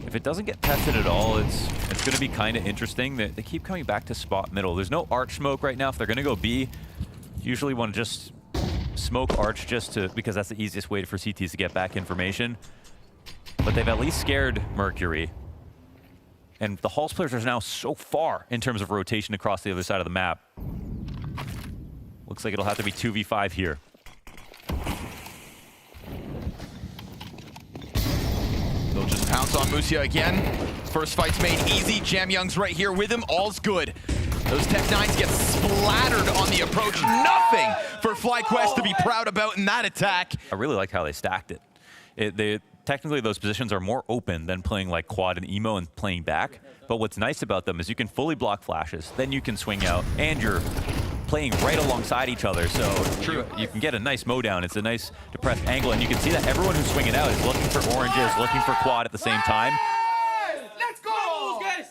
If it doesn't get tested at all, it's going to be kind of interesting. They keep coming back to spot middle. There's no arch smoke right now. If they're going to go B, Usually want to just smoke Arch because that's the easiest way for CTs to get back information. But they've at least scared Mercury. And the Halls players are now so far in terms of rotation across the other side of the map. Looks like it'll have to be 2v5 here. They'll just pounce on Musia again. First fight's made easy. Jamyoung's right here with him. All's good. Those Tech-9s get splattered on the approach. Nothing for FlyQuest to be proud about in that attack. I really like how they stacked it. Technically, those positions are more open than playing like quad and emo and playing back. But what's nice about them is you can fully block flashes, then you can swing out, and you're playing right alongside each other. So you can get a nice mow down. It's a nice depressed angle, and you can see that everyone who's swinging out is looking for oranges, looking for quad at the same time. Let's go, guys!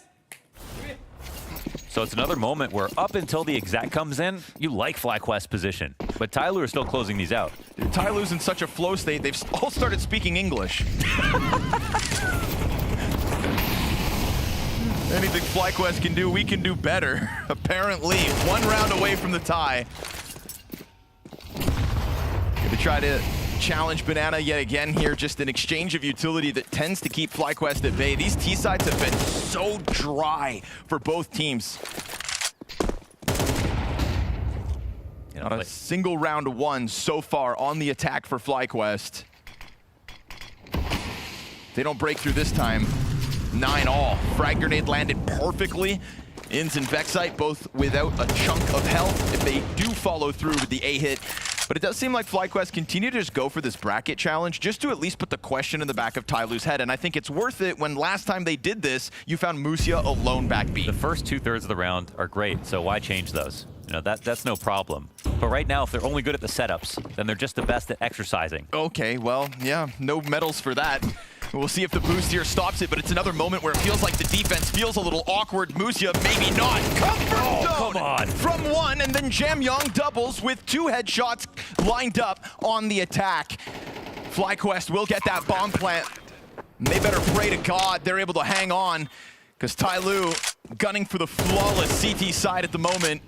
So it's another moment where up until the exec comes in, you like FlyQuest's position. But TYLOO are still closing these out. TYLOO's in such a flow state, they've all started speaking English. Anything FlyQuest can do, we can do better, apparently. 1 round away from the tie. Gonna try to challenge Banana yet again here, just an exchange of utility that tends to keep FlyQuest at bay. These T-sides have been so dry for both teams. Not a single round won so far on the attack for FlyQuest. They don't break through this time. 9-all. Frag grenade landed perfectly. Inns and Vexite both without a chunk of health if they do follow through with the A hit. But it does seem like FlyQuest continue to just go for this bracket challenge just to at least put the question in the back of TYLOO's head. And I think it's worth it when last time they did this, you found Musia alone back B. The first 2/3 of the round are great, so why change those? You know, that's no problem. But right now, if they're only good at the setups, then they're just the best at exercising. Okay, well, yeah, no medals for that. We'll see if the boost here stops it, but it's another moment where it feels like the defense feels a little awkward. Musia, maybe not. Comfort zone come on. From 1, and then Jamyoung doubles with 2 headshots lined up on the attack. FlyQuest will get that bomb plant. And they better pray to God they're able to hang on, because TYLOO gunning for the flawless CT side at the moment.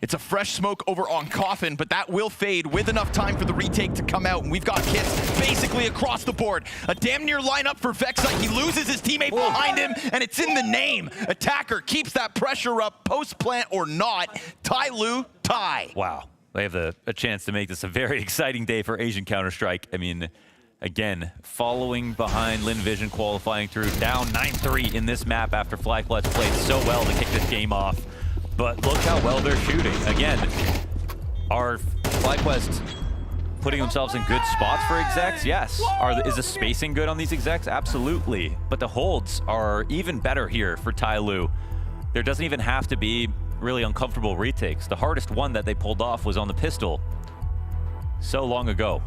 It's a fresh smoke over on Coffin, but that will fade with enough time for the retake to come out, and we've got kits basically across the board. A damn near lineup for Vexite. He loses his teammate behind him, and it's in the name. Attacker keeps that pressure up, post-plant or not. TYLOO tie. Wow. They have a chance to make this a very exciting day for Asian Counter-Strike. I mean, again, following behind Lynn Vision, qualifying through, down 9-3 in this map after FlyQuest played so well to kick this game off. But look how well they're shooting. Again, are FlyQuest putting themselves in good spots for execs? Yes. Is the spacing good on these execs? Absolutely. But the holds are even better here for TYLOO. There doesn't even have to be really uncomfortable retakes. The hardest one that they pulled off was on the pistol so long ago.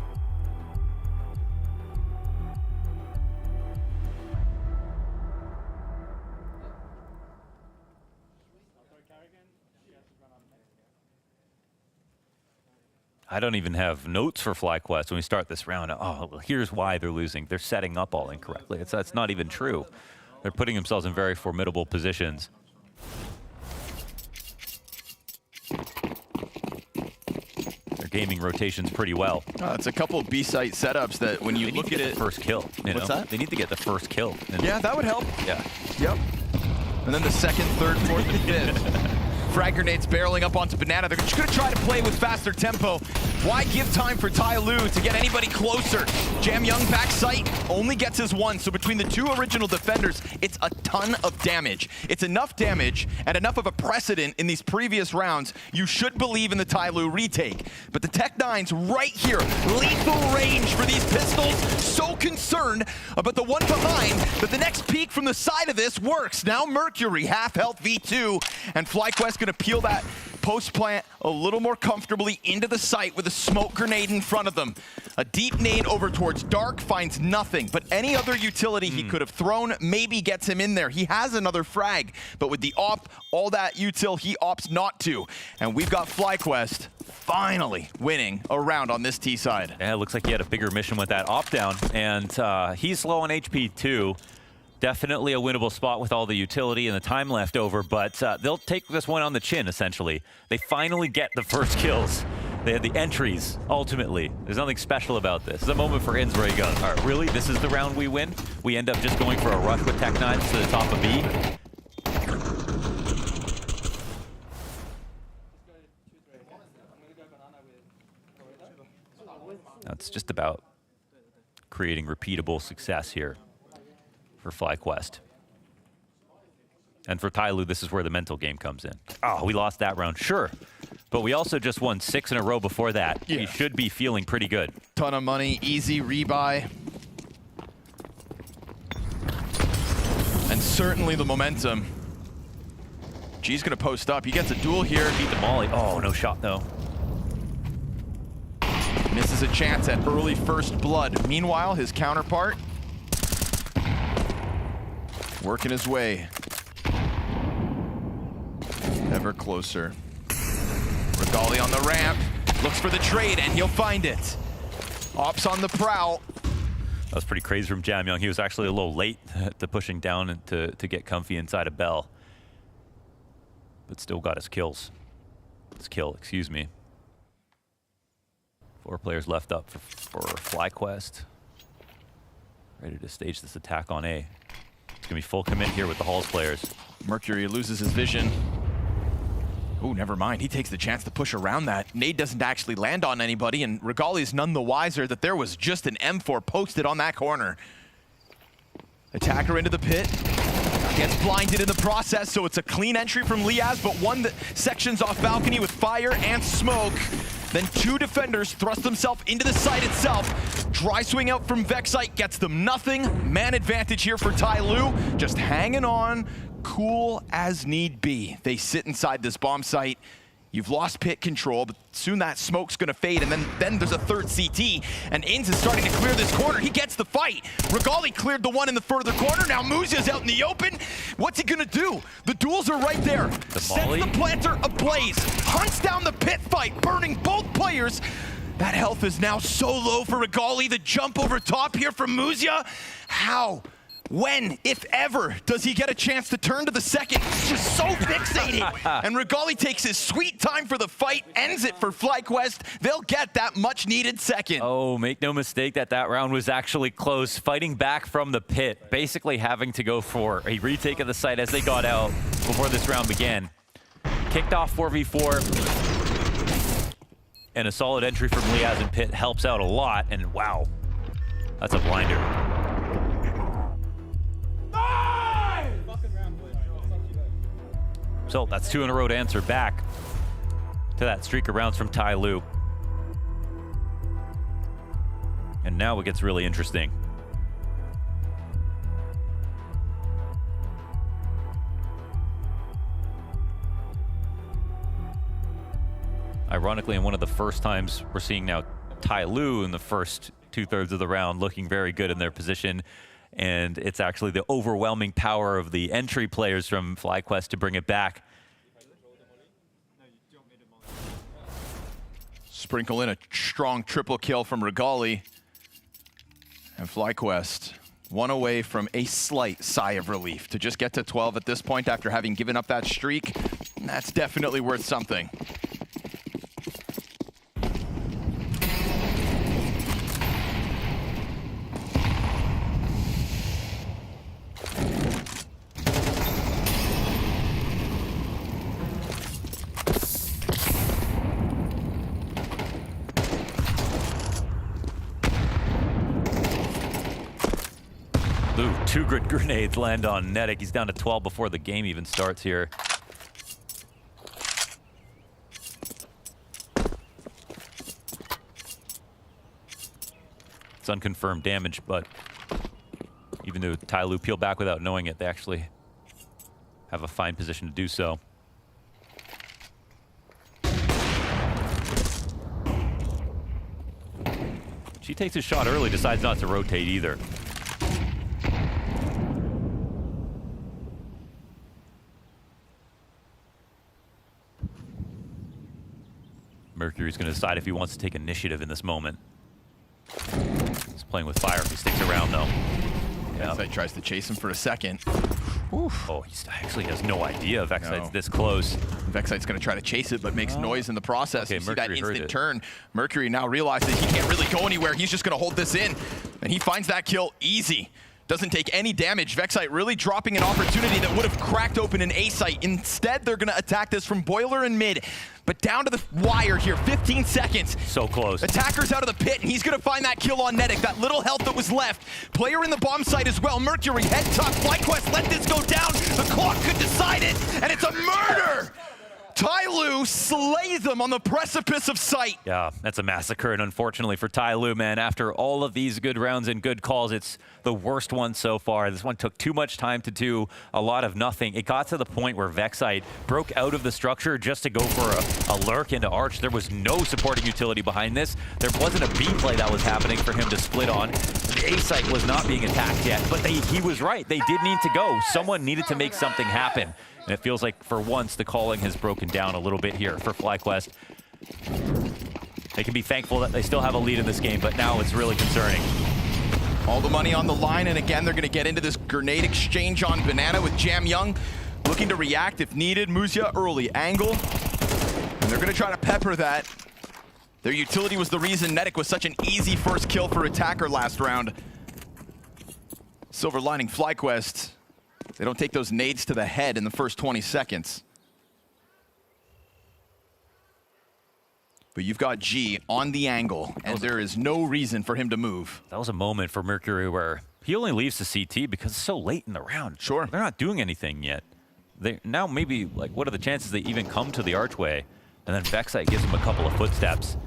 I don't even have notes for FlyQuest when we start this round. Oh, well, here's why they're losing. They're setting up all incorrectly. That's not even true. They're putting themselves in very formidable positions. They're gaming rotations pretty well. It's a couple of B-site setups that when you look at it... first kill. What's that? They need to get the first kill. Yeah, that would help. Yeah. Yep. And then the 2nd, 3rd, 4th, and 5th. Frag grenades barreling up onto Banana. They're just going to try to play with faster tempo. Why give time for TYLOO to get anybody closer? Jamyoung back sight only gets his 1, so between the 2 original defenders, it's a ton of damage. It's enough damage and enough of a precedent in these previous rounds. You should believe in the TYLOO retake. But the Tech-9's right here, lethal range for these pistols. So concerned about the one behind that the next peek from the side of this works. Now Mercury, half health V2, and FlyQuest gonna peel that post plant a little more comfortably into the site with a smoke grenade in front of them. A deep nade over towards Dark finds nothing, but any other utility he could have thrown maybe gets him in there. He has another frag, but with the op, all that util he opts not to. And we've got FlyQuest finally winning a round on this T side. Yeah, it looks like he had a bigger mission with that op down, and he's low on HP too. Definitely a winnable spot with all the utility and the time left over, but they'll take this one on the chin, essentially. They finally get the first kills. They had the entries, ultimately. There's nothing special about this. It's a moment for Inns where he goes, all right, really? This is the round we win? We end up just going for a rush with Tech9s to the top of B? Now it's just about creating repeatable success here for FlyQuest. And for TYLOO, this is where the mental game comes in. Oh, we lost that round, sure. But we also just won 6 in a row before that. Yeah. We should be feeling pretty good. Ton of money, easy rebuy. And certainly the momentum. G's gonna post up. He gets a duel here. Beat the molly. Oh, no shot though. Misses a chance at early first blood. Meanwhile, his counterpart working his way ever closer. Regali on the ramp, looks for the trade, and he'll find it. Ops on the prowl. That was pretty crazy from Jamyong. He was actually a little late to pushing down and to get comfy inside a Bell. But still got his kills. His kill, excuse me. 4 players left up for FlyQuest. Ready to stage this attack on A. It's gonna be full commit here with the Halls players. Mercury loses his vision. Oh, never mind. He takes the chance to push around that. Nade doesn't actually land on anybody, and Regali's none the wiser that there was just an M4 posted on that corner. Attacker into the pit. Gets blinded in the process, so it's a clean entry from Liaz, but one that sections off balcony with fire and smoke. Then 2 defenders thrust themselves into the site itself. Dry swing out from Vexite gets them nothing. Man advantage here for TYLOO. Just hanging on, cool as need be. They sit inside this bomb site. You've lost pit control, but soon that smoke's gonna fade, and then there's a third CT, and Inns is starting to clear this corner. He gets the fight. Regali cleared the one in the further corner. Now Muzia's out in the open. What's he gonna do? The duels are right there. Sets the planter ablaze, hunts down the pit fight, burning both players. That health is now so low for Regali. The jump over top here from Muzia. How? When, if ever, does he get a chance to turn to the second? He's just so fixated. And Regali takes his sweet time for the fight, ends it for FlyQuest. They'll get that much needed second. Oh, make no mistake that round was actually close. Fighting back from the pit, basically having to go for a retake of the site as they got out before this round began. Kicked off 4v4. And a solid entry from Liaz and pit helps out a lot. And wow, that's a blinder. So that's 2 in a row to answer back to that streak of rounds from TYLOO. And now it gets really interesting. Ironically, in one of the first times we're seeing now TYLOO in the first 2/3 of the round looking very good in their position. And it's actually the overwhelming power of the entry players from FlyQuest to bring it back. Sprinkle in a strong triple kill from Regali. And FlyQuest, 1 away from a slight sigh of relief. To just get to 12 at this point after having given up that streak, that's definitely worth something. Ooh, 2 good grenades land on Nedic. He's down to 12 before the game even starts here. It's unconfirmed damage, but even though TYLOO peel back without knowing it, they actually have a fine position to do so. She takes his shot early, decides not to rotate either. Mercury's going to decide if he wants to take initiative in this moment. He's playing with fire if he sticks around, though. Vexite tries to chase him for a second. Oof. Oh, he actually has no idea Vexite's this close. Vexite's going to try to chase it, but makes noise in the process. Okay, you see that Mercury heard instant it. turn. Mercury now realizes he can't really go anywhere. He's just going to hold this in, and he finds that kill easy. Doesn't take any damage. Vexite really dropping an opportunity that would have cracked open an A site. Instead, they're going to attack this from boiler and mid. But down to the wire here, 15 seconds. So close. Attacker's out of the pit, and he's going to find that kill on Nedic. That little health that was left. Player in the bomb site as well. Mercury, head tuck, FlyQuest, let this go down. The clock could decide it, and it's a murder! TYLOO slays them on the precipice of sight. Yeah, that's a massacre, and unfortunately for TYLOO, man, after all of these good rounds and good calls, it's the worst one so far. This one took too much time to do a lot of nothing. It got to the point where Vexite broke out of the structure just to go for a lurk into Arch. There was no supporting utility behind this. There wasn't a B play that was happening for him to split on. The A site was not being attacked yet, but he was right. They did need to go. Someone needed to make something happen. And it feels like, for once, the calling has broken down a little bit here for FlyQuest. They can be thankful that they still have a lead in this game, but now it's really concerning. All the money on the line, and again, they're going to get into this grenade exchange on Banana with Jam Young, looking to react if needed. Musia early angle, and they're going to try to pepper that. Their utility was the reason Nedic was such an easy first kill for Attacker last round. Silver lining FlyQuest. They don't take those nades to the head in the first 20 seconds. But you've got G on the angle, and there is no reason for him to move. That was a moment for Mercury where he only leaves the CT because it's so late in the round. Sure. They're not doing anything yet. Now maybe, like, what are the chances they even come to the archway? And then Vexite gives him a couple of footsteps.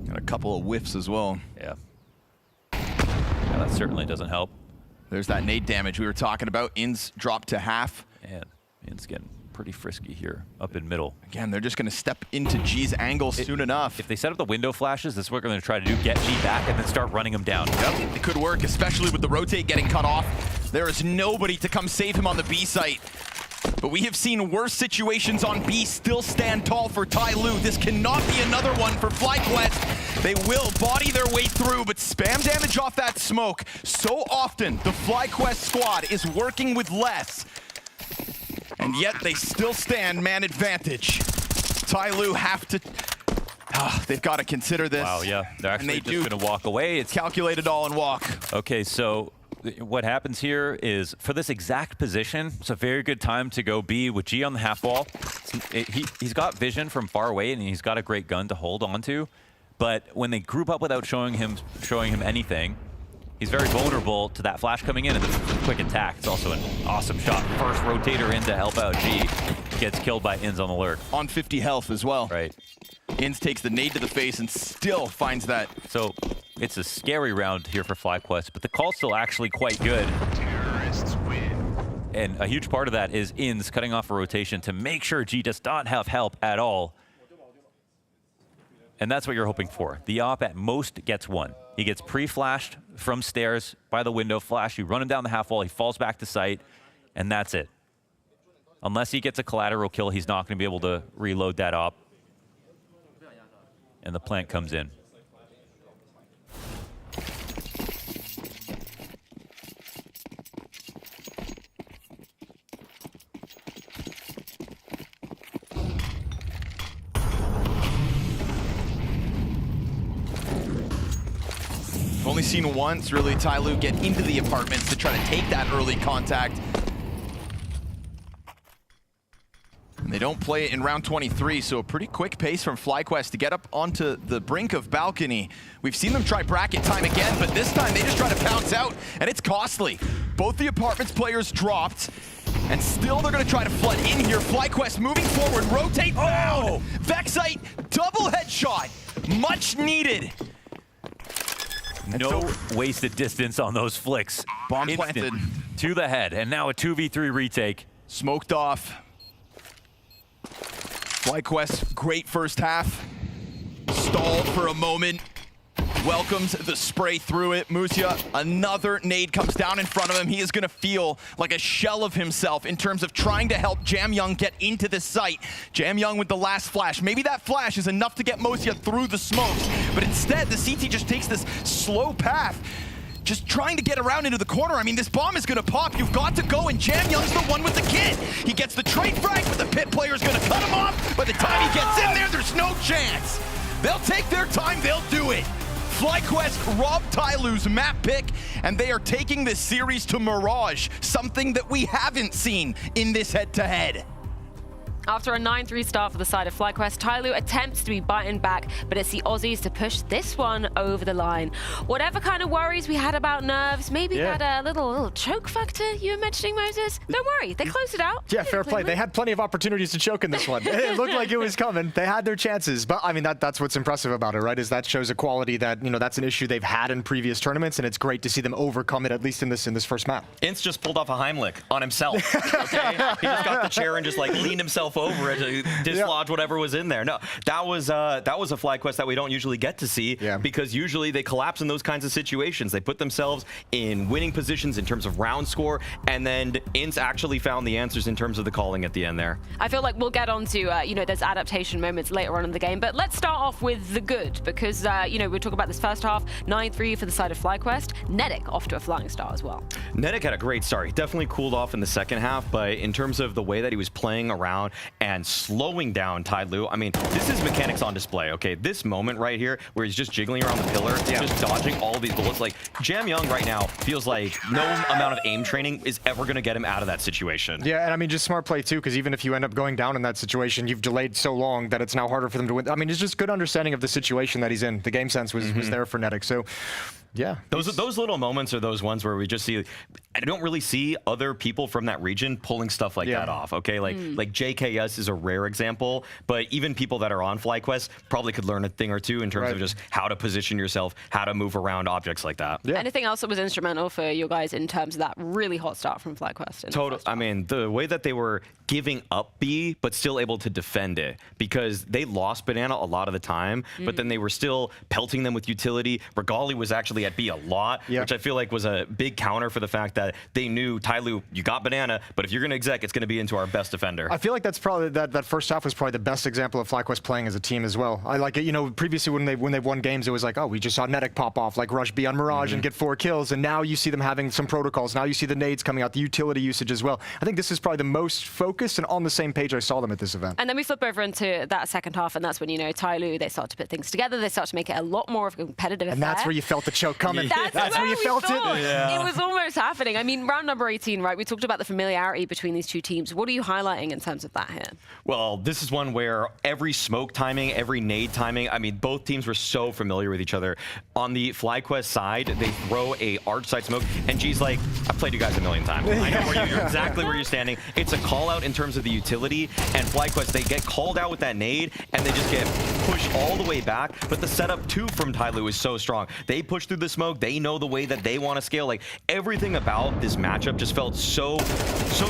Got a couple of whiffs as well. Yeah. Yeah, that certainly doesn't help. There's that nade damage we were talking about. Ins dropped to half. And Ins getting pretty frisky here, up in middle. Again, they're just going to step into G's angle soon enough. If they set up the window flashes, this is what we're going to try to do, get G back and then start running him down. Yep, it could work, especially with the rotate getting cut off. There is nobody to come save him on the B site. But we have seen worse situations on B still stand tall for TYLOO. This cannot be another one for FlyQuest. They will body their way through, but spam damage off that smoke. So often, the FlyQuest squad is working with less. And yet they still stand man advantage. TYLOO have to... they've got to consider this. Wow, yeah. They're actually just going to walk away. It's calculated all and walk. Okay, so what happens here is, for this exact position, it's a very good time to go B with G on the half wall. He's got vision from far away, and he's got a great gun to hold on to. But when they group up without showing him anything, he's very vulnerable to that flash coming in and the quick attack. It's also an awesome shot. First rotator in to help out G. Gets killed by Ins on the lurk. On 50 health as well. Right. Ins takes the nade to the face and still finds that. So it's a scary round here for FlyQuest, but the call's still actually quite good. Terrorists win. And a huge part of that is Ins cutting off a rotation to make sure G does not have help at all. And that's what you're hoping for. The op at most gets one. He gets pre-flashed from stairs by the window flash. You run him down the half wall, he falls back to site, and that's it. Unless he gets a collateral kill, he's not going to be able to reload that op. And the plant comes in. We've only seen once, really, TYLOO get into the apartments to try to take that early contact. And they don't play it in round 23, so a pretty quick pace from FlyQuest to get up onto the brink of balcony. We've seen them try bracket time again, but this time they just try to pounce out, and it's costly. Both the apartments players dropped, and still they're going to try to flood in here. FlyQuest moving forward, rotate found. Vexite, double headshot, much needed. No wasted distance on those flicks. Bomb Instant planted. To the head, and now a 2v3 retake. Smoked off. FlyQuest, great first half. Stalled for a moment. Welcomes the spray through it. Musia, another nade comes down in front of him. He is going to feel like a shell of himself in terms of trying to help Jam Young get into the site. Jam Young with the last flash. Maybe that flash is enough to get Musia through the smokes, but instead the CT just takes this slow path. just trying to get around into the corner. I mean, this bomb is going to pop. You've got to go, and Jam Young's the one with the kit. He gets the trade frag, but the pit player's going to cut him off. By the time he gets in there, there's no chance. They'll take their time. They'll do it. FlyQuest robbed TYLOO's map pick, and they are taking this series to Mirage, something that we haven't seen in this head-to-head. After a 9-3 start for the side of FlyQuest, TYLOO attempts to be biting back, but it's the Aussies to push this one over the line. Whatever kind of worries we had about nerves, maybe that little choke factor you were mentioning, Moses, don't worry, they closed it out. Yeah, fair play. They had plenty of opportunities to choke in this one. It looked like it was coming. They had their chances. But, I mean, that's what's impressive about it, right, is that shows a quality that, you know, that's an issue they've had in previous tournaments, and it's great to see them overcome it, at least in this first map. Ince just pulled off a Heimlich on himself, okay? He just got the chair and just, like, leaned himself over it to dislodge whatever was in there. No, that was a FlyQuest that we don't usually get to see because usually they collapse in those kinds of situations. They put themselves in winning positions in terms of round score, and then Ince actually found the answers in terms of the calling at the end there. I feel like we'll get on to, you know, there's adaptation moments later on in the game, but let's start off with the good because, you know, we'll talk about this first half, 9-3 for the side of FlyQuest. Nedic off to a flying start as well. Nedic had a great start. He definitely cooled off in the second half, but in terms of the way that he was playing around and slowing down TYLOO, I mean, this is mechanics on display, okay? This moment right here where he's just jiggling around the pillar, just dodging all of these bullets. Like, Jam Young right now feels like no amount of aim training is ever going to get him out of that situation. Yeah, and I mean, just smart play too, because even if you end up going down in that situation, you've delayed so long that it's now harder for them to win. I mean, it's just good understanding of the situation that he's in. The game sense was there for Nedic, so yeah. Those little moments are those ones where we just see, I don't really see other people from that region pulling stuff like that off, okay? Like JKS is a rare example, but even people that are on FlyQuest probably could learn a thing or two in terms of just how to position yourself, how to move around objects like that. Yeah. Anything else that was instrumental for you guys in terms of that really hot start from FlyQuest? Total. I mean, the way that they were giving up B, but still able to defend it, because they lost Banana a lot of the time, but then they were still pelting them with utility. Regali was actually at B a lot, which I feel like was a big counter for the fact that they knew, TYLOO, you got Banana, but if you're going to exec, it's going to be into our best defender. I feel like that's probably, that first half was probably the best example of FlyQuest playing as a team as well. I like it, you know, previously when they won games, it was like, oh, we just saw Nedic pop off, like rush B on Mirage and get 4 kills, and now you see them having some protocols. Now you see the nades coming out, the utility usage as well. I think this is probably the most focused and on the same page I saw them at this event. And then we flip over into that second half, and that's when, you know, TYLOO, they start to put things together, they start to make it a lot more of a competitive affair. And that's where you felt the choke coming. That's where you felt it. It was almost happening. I mean, round number 18, right? We talked about the familiarity between these two teams. What are you highlighting in terms of that here? Well, this is one where every smoke timing, every nade timing, I mean, both teams were so familiar with each other. On the FlyQuest side, they throw a arch side smoke, and G's like, I've played you guys a million times. I know where you're exactly where you're standing. It's a call out in terms of the utility, and FlyQuest, they get called out with that nade, and they just get pushed all the way back. But the setup too from TYLOO is so strong. They push through the smoke. They know the way that they want to scale. Like, everything about this matchup just felt so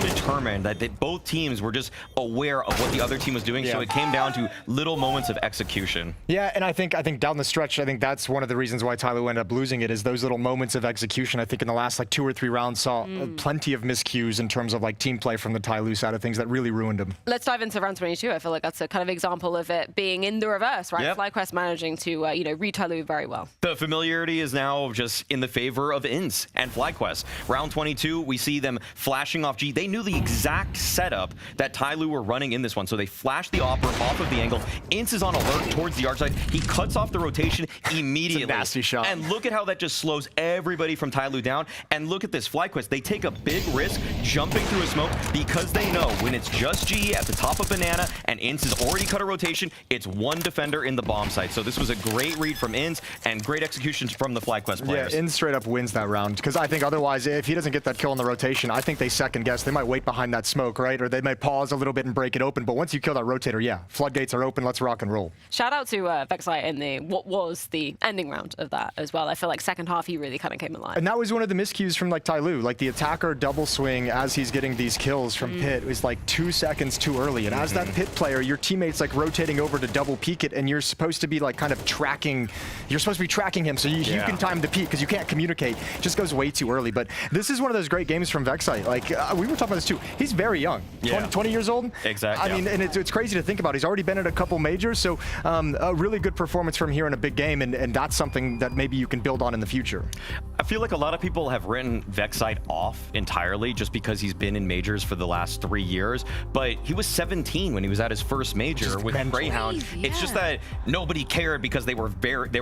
determined that both teams were just aware of what the other team was doing. So it came down to little moments of execution. Yeah, and I think down the stretch, I think that's one of the reasons why TYLOO ended up losing it, is those little moments of execution. I think in the last like 2 or 3 rounds saw plenty of miscues in terms of like team play from the TYLOO side of things that really ruined them. Let's dive into round 22. I feel like that's a kind of example of it being in the reverse, right? FlyQuest managing to, you know, read TYLOO very well. The familiarity is now just in the favor of Ince and FlyQuest. Round 22, we see them flashing off G. They knew the exact setup that TYLOO were running in this one, so they flashed the Opera off of the angle. Ince is on alert towards the arch side. He cuts off the rotation immediately. It's a nasty shot. And look at how that just slows everybody from TYLOO down. And look at this, FlyQuest, they take a big risk jumping through a smoke because they know when it's just G at the top of Banana and Ince has already cut a rotation, it's one defender in the bomb site. So this was a great read from Ince and great execution from the FlyQuest players. Yeah, Ince straight up wins that round, because I think otherwise, if he doesn't get that kill in the rotation, I think they second guess. They might wait behind that smoke, right? Or they might pause a little bit and break it open. But once you kill that rotator, yeah, floodgates are open. Let's rock and roll. Shout out to Vexlight in what was the ending round of that as well. I feel like second half, he really kind of came alive. And that was one of the miscues from like TYLOO. Like the attacker double swing as he's getting these kills from Pit was like 2 seconds too early. And as that Pit player, your teammate's like rotating over to double peek it. it, and you're supposed to be like kind of tracking. You're supposed to be tracking him so you can time the peak because you can't communicate. It just goes way too early. But this is one of those great games from Vexite. Like we were talking about this too. He's very young, 20 years old. Exactly. I mean, and it's crazy to think about. He's already been at a couple majors, so a really good performance from here in a big game, and that's something that maybe you can build on in the future. I feel like a lot of people have written Vexite off entirely just because he's been in majors for the last 3 years, but he was 17 when he was at his first major with Greyhound. It's just that nobody cared because they were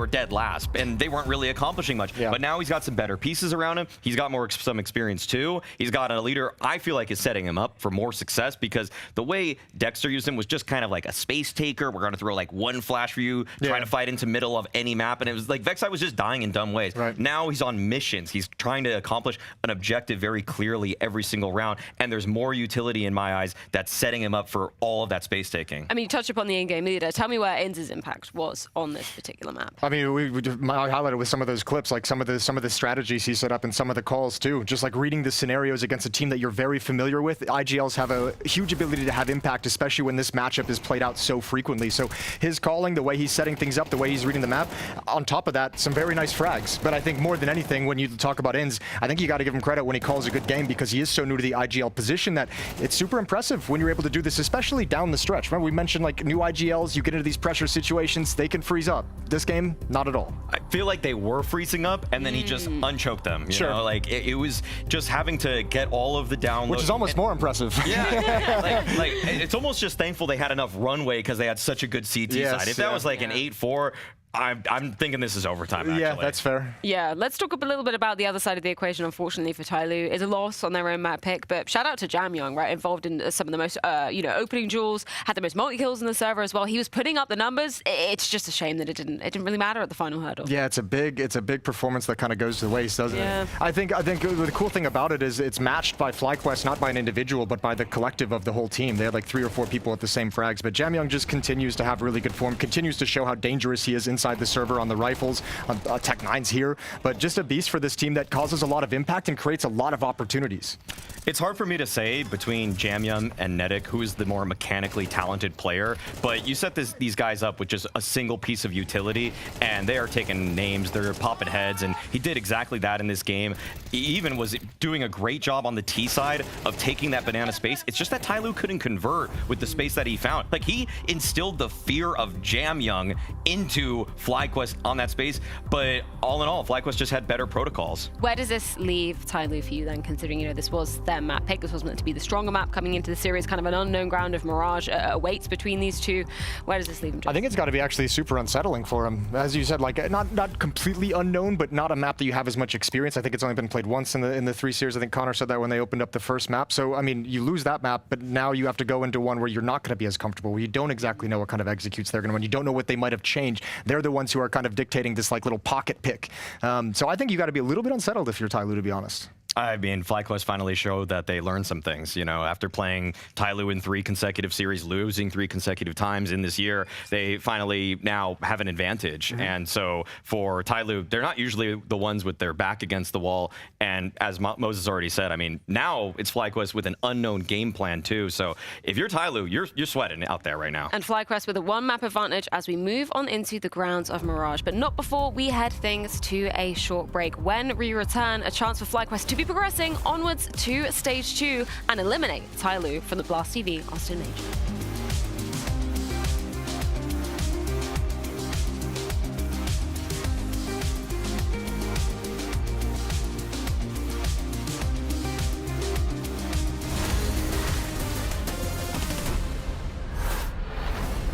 dead last and they weren't really accomplishing much. But now he's got some better pieces around him. He's got some experience too. He's got a leader I feel like is setting him up for more success because the way Dexter used him was just kind of like a space taker. We're going to throw like one flash for you, trying to fight into middle of any map, and it was like Vexite was just dying in dumb ways. Now he's on missions. He's trying to accomplish an objective very clearly every single round, and there's more utility in my eyes that's setting him up for all of that space taking. I mean, you touched upon the in-game leader. Tell me where Inz's impact was on this particular map. I mean, I highlighted with some of those clips, like some of the strategies he set up and some of the calls too. Just like reading the scenarios against a team that you're very familiar with. IGLs have a huge ability to have impact, especially when this matchup is played out so frequently. So his calling, the way he's setting things up, the way he's reading the map, on top of that, some very nice frags. But I think more than anything, when you talk about Inz, I think you got to give him credit when he calls a good game because he is so new to the IGL position that it's super impressive when you're able to do this, especially down the stretch. Remember, we mentioned like new IGLs, you get into these pressure situations, they can freeze up. This game, not at all. I feel like they were freezing up and then he just unchoked them. You know, like it was just having to get all of the downloads. Which is almost more impressive. Yeah, like it's almost just thankful they had enough runway because they had such a good CT side. If that was like an 8-4, I'm thinking this is overtime, actually. Yeah, that's fair. Yeah, let's talk a little bit about the other side of the equation, unfortunately, for TYLOO. It's a loss on their own map pick, but shout out to Jamyoung, right? Involved in some of the most, opening duels, had the most multi-kills in the server as well. He was putting up the numbers. It's just a shame that it didn't really matter at the final hurdle. Yeah, it's a big performance that kind of goes to waste, doesn't it? I think the cool thing about it is it's matched by FlyQuest, not by an individual, but by the collective of the whole team. They had like 3 or 4 people at the same frags, but Jamyoung just continues to have really good form, continues to show how dangerous he is inside the server on the rifles, Tech 9's here, but just a beast for this team that causes a lot of impact and creates a lot of opportunities. It's hard for me to say between Jamyoung and Netic who is the more mechanically talented player, but you set these guys up with just a single piece of utility, and they are taking names, they're popping heads, and he did exactly that in this game. He even was doing a great job on the T side of taking that banana space. It's just that TYLOO couldn't convert with the space that he found. Like, he instilled the fear of Jamyoung into FlyQuest on that space, but all in all, FlyQuest just had better protocols. Where does this leave TYLOO for you then, considering, this was their map pick, this was meant to be the stronger map coming into the series, kind of an unknown ground of Mirage awaits between these two. Where does this leave him? I think it's got to be actually super unsettling for him. As you said, like not completely unknown, but not a map that you have as much experience. I think it's only been played once in the 3 series. I think Connor said that when they opened up the first map. So, I mean, you lose that map, but now you have to go into one where you're not going to be as comfortable, where you don't exactly know what kind of executes they're going to run. You don't know what they might have changed. They're the ones who are kind of dictating this like little pocket pick. So I think you got to be a little bit unsettled if you're TYLOO, to be honest. I mean, FlyQuest finally showed that they learned some things. After playing TYLOO in 3 consecutive series, losing 3 consecutive times in this year, they finally now have an advantage. And so for TYLOO, they're not usually the ones with their back against the wall. And as Moses already said, I mean, now it's FlyQuest with an unknown game plan too. So if you're TYLOO, you're sweating out there right now. And FlyQuest with a 1-map advantage as we move on into the grounds of Mirage. But not before we head things to a short break. When we return, a chance for FlyQuest to be progressing onwards to Stage 2 and eliminate TYLOO from the Blast TV Austin Major.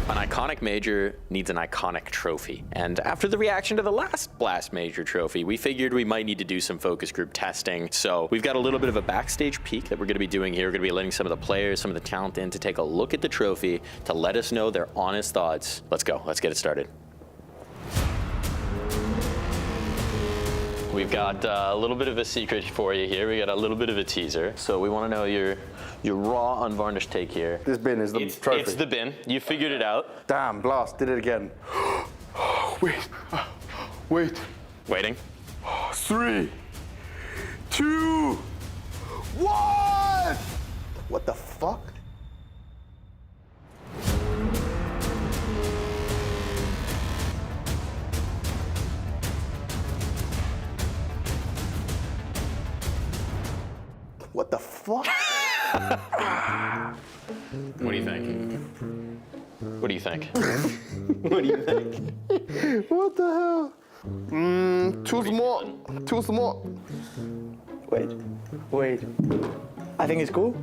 An iconic major needs an iconic trophy. And after the reaction to the last Blast Major trophy, we figured we might need to do some focus group testing. So we've got a little bit of a backstage peek that we're gonna be doing here. We're gonna be letting some of the players, some of the talent in to take a look at the trophy to let us know their honest thoughts. Let's go, let's get it started. We've got a little bit of a secret for you here. We got a little bit of a teaser. So we want to know your raw, unvarnished take here. This bin is the trophy. It's the bin. You figured it out. Damn, Blast did it again. Wait. Waiting. 3, 2, 1! What the fuck? fuck? What do you think? What do you think? What do you think? What the hell? Too small. Too small. Wait. I think it's cool.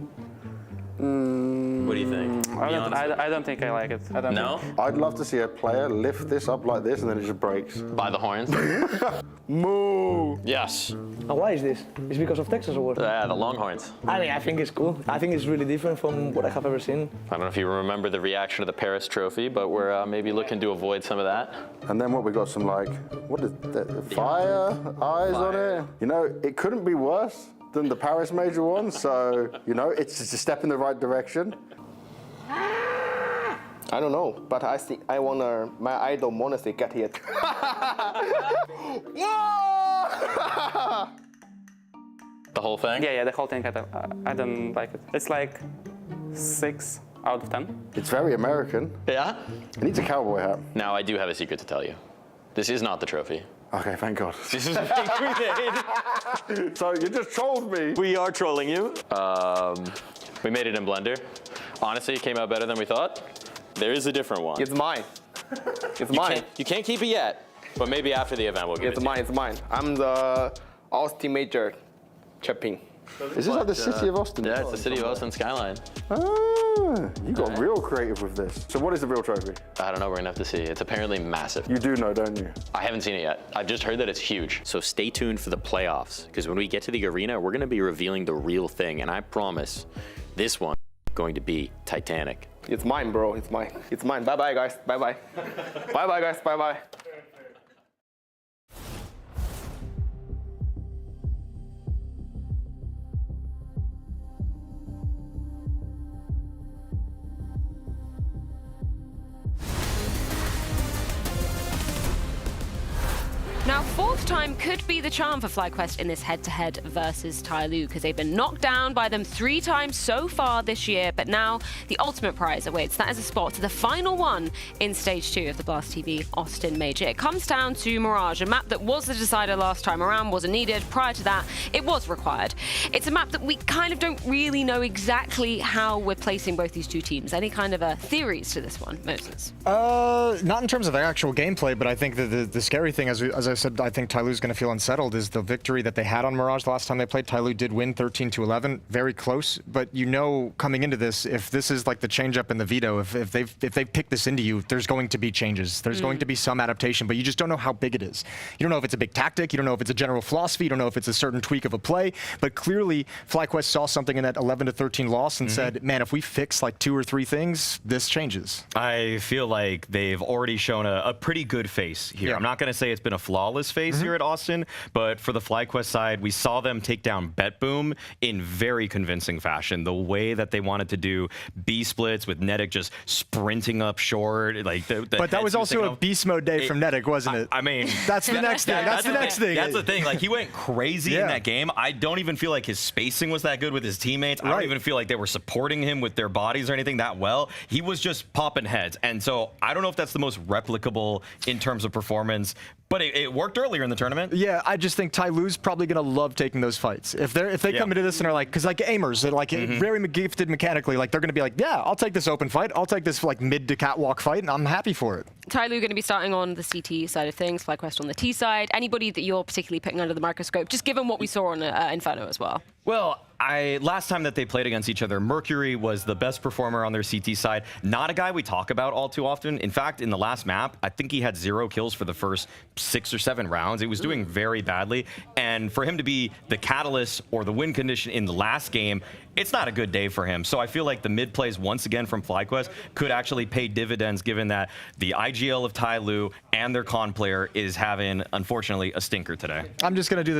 What do you think? I don't think I like it. No? I'd love to see a player lift this up like this and then it just breaks. By the horns? Moo! Yes. And why is this? It's because of Texas or what? The Longhorns. I think it's cool. I think it's really different from what I have ever seen. I don't know if you remember the reaction to the Paris Trophy, but we're maybe looking to avoid some of that. And then what we got some like, what is that? Fire eyes on it. You know, it couldn't be worse than the Paris major one, so, you know, it's just a step in the right direction. I don't know, but I think I wanna, my idol Monasty get here. Whoa! The whole thing? Yeah, the whole thing. I don't like it. It's like 6 out of 10. It's very American. Yeah? It needs a cowboy hat. Now, I do have a secret to tell you. This is not the trophy. Okay, thank God. This is a thing we made. So you just trolled me. We are trolling you. We made it in Blender. Honestly, it came out better than we thought. There is a different one. It's mine. It's mine. You can't keep it yet, but maybe after the event we'll give it to you. It's mine. I'm the Austin major champion. Is this like the city of Austin? Yeah, it's the city of Austin skyline. Ah, you got real creative with this. So what is the real trophy? I don't know, we're gonna have to see. It's apparently massive. You do know, don't you? I haven't seen it yet. I've just heard that it's huge. So stay tuned for the playoffs, because when we get to the arena, we're gonna be revealing the real thing, and I promise this one is going to be Titanic. It's mine, bro. It's mine. It's mine. Bye-bye, guys. Bye-bye. Bye-bye, guys. Bye-bye. Now, fourth time could be the charm for FlyQuest in this head-to-head versus TYLOO, because they've been knocked down by them 3 times so far this year, but now the ultimate prize awaits. That is a spot to the final one in Stage 2 of the Blast TV Austin Major. It comes down to Mirage, a map that was the decider last time around, wasn't needed. Prior to that, it was required. It's a map that we kind of don't really know exactly how we're placing both these two teams. Any kind of theories to this one, Moses? Not in terms of the actual gameplay, but I think that the scary thing, as I said, I think TYLOO's going to feel unsettled, is the victory that they had on Mirage the last time they played. TYLOO did win 13-11, very close, but you know coming into this, if this is like the change-up in the veto, if they've picked this into you, there's going to be changes. There's going to be some adaptation, but you just don't know how big it is. You don't know if it's a big tactic, you don't know if it's a general philosophy, you don't know if it's a certain tweak of a play, but clearly FlyQuest saw something in that 11-13 loss and said, man, if we fix like 2 or 3 things, this changes. I feel like they've already shown a pretty good face here. Yeah. I'm not going to say it's been a flawless face here at Austin, but for the FlyQuest side, we saw them take down BetBoom in very convincing fashion. The way that they wanted to do B splits with Nedic just sprinting up short, like but that was also a beast mode day from Nedic, wasn't it? I mean, that's the next thing. That's the next thing. That's the thing. Like, he went crazy in that game. I don't even feel like his spacing was that good with his teammates. I don't even feel like they were supporting him with their bodies or anything that well. He was just popping heads, and so I don't know if that's the most replicable in terms of performance. But it worked earlier in the tournament. Yeah, I just think TYLOO's probably going to love taking those fights. If they come into this and are like, because like aimers, they're like very gifted mechanically, like they're going to be like, yeah, I'll take this open fight. I'll take this like mid to catwalk fight, and I'm happy for it. TYLOO going to be starting on the CT side of things, FlyQuest on the T side. Anybody that you're particularly picking under the microscope, just given what we saw on Inferno as well? Well, last time that they played against each other, Mercury was the best performer on their CT side. Not a guy we talk about all too often. In fact, in the last map, I think he had 0 kills for the first 6 or 7 rounds. It was doing very badly. And for him to be the catalyst or the win condition in the last game, it's not a good day for him. So I feel like the mid plays once again from FlyQuest could actually pay dividends, given that the IGL of TYLOO and their con player is having, unfortunately, a stinker today. I'm just going to do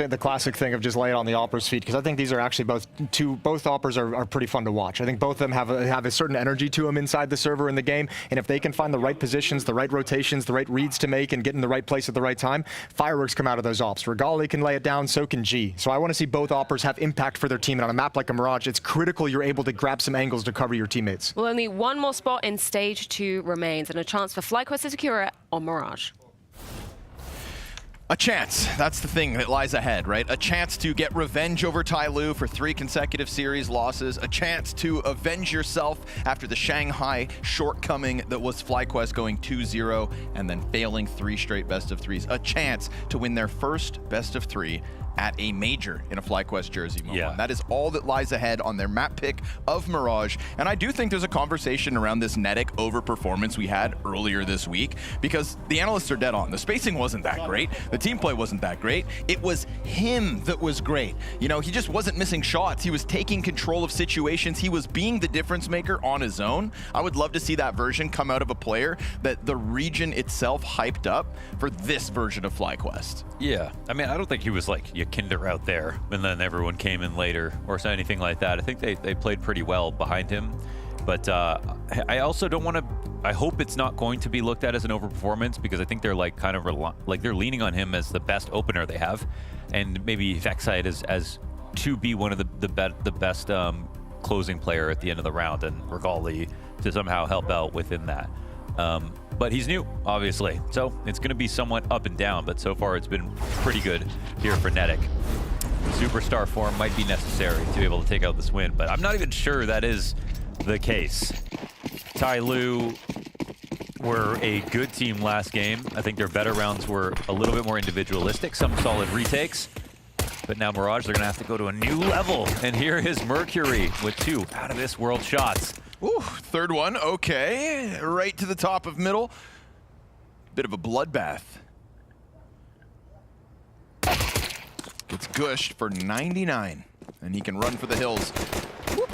the classic thing of just lay it on the Opera's feet, because I think these are actually both Operas are pretty fun to watch. I think both of them have a certain energy to them inside the server in the game, and if they can find the right positions, the right rotations, the right reads to make, and get in the right place at the right time, fireworks come out of those ops. Regali can lay it down, so can G. So I want to see both Operas have impact for their team, and on a map like a Mirage, it's critical you're able to grab some angles to cover your teammates. Well, only one more spot in Stage 2 remains, and a chance for FlyQuest to secure it on Mirage. A chance. That's the thing that lies ahead, right? A chance to get revenge over TYLOO for 3 consecutive series losses. A chance to avenge yourself after the Shanghai shortcoming that was FlyQuest going 2-0 and then failing 3 straight best of 3s. A chance to win their first best of 3 at a major in a FlyQuest jersey moment. Yeah. That is all that lies ahead on their map pick of Mirage. And I do think there's a conversation around this Netic overperformance we had earlier this week, because the analysts are dead on. The spacing wasn't that great. The team play wasn't that great. It was him that was great. You know, he just wasn't missing shots. He was taking control of situations. He was being the difference maker on his own. I would love to see that version come out of a player that the region itself hyped up for this version of FlyQuest. Yeah, I mean, I don't think he was like Kinder out there and then everyone came in later or anything like that. I think they played pretty well behind him, but I also don't want to, I hope it's not going to be looked at as an overperformance, because I think they're like kind of they're leaning on him as the best opener they have, and maybe Vexite as to be one of the best closing player at the end of the round, and Regali to somehow help out within that. But he's new, obviously, so it's going to be somewhat up and down, but so far it's been pretty good here for Netic. Superstar form might be necessary to be able to take out this win, but I'm not even sure that is the case. TYLOO were a good team last game. I think their better rounds were a little bit more individualistic, some solid retakes. But now Mirage, they're going to have to go to a new level. And here is Mercury with 2 out-of-this-world shots. Ooh, third one, okay. Right to the top of middle. Bit of a bloodbath. Gets gushed for 99, and he can run for the hills. Whoop.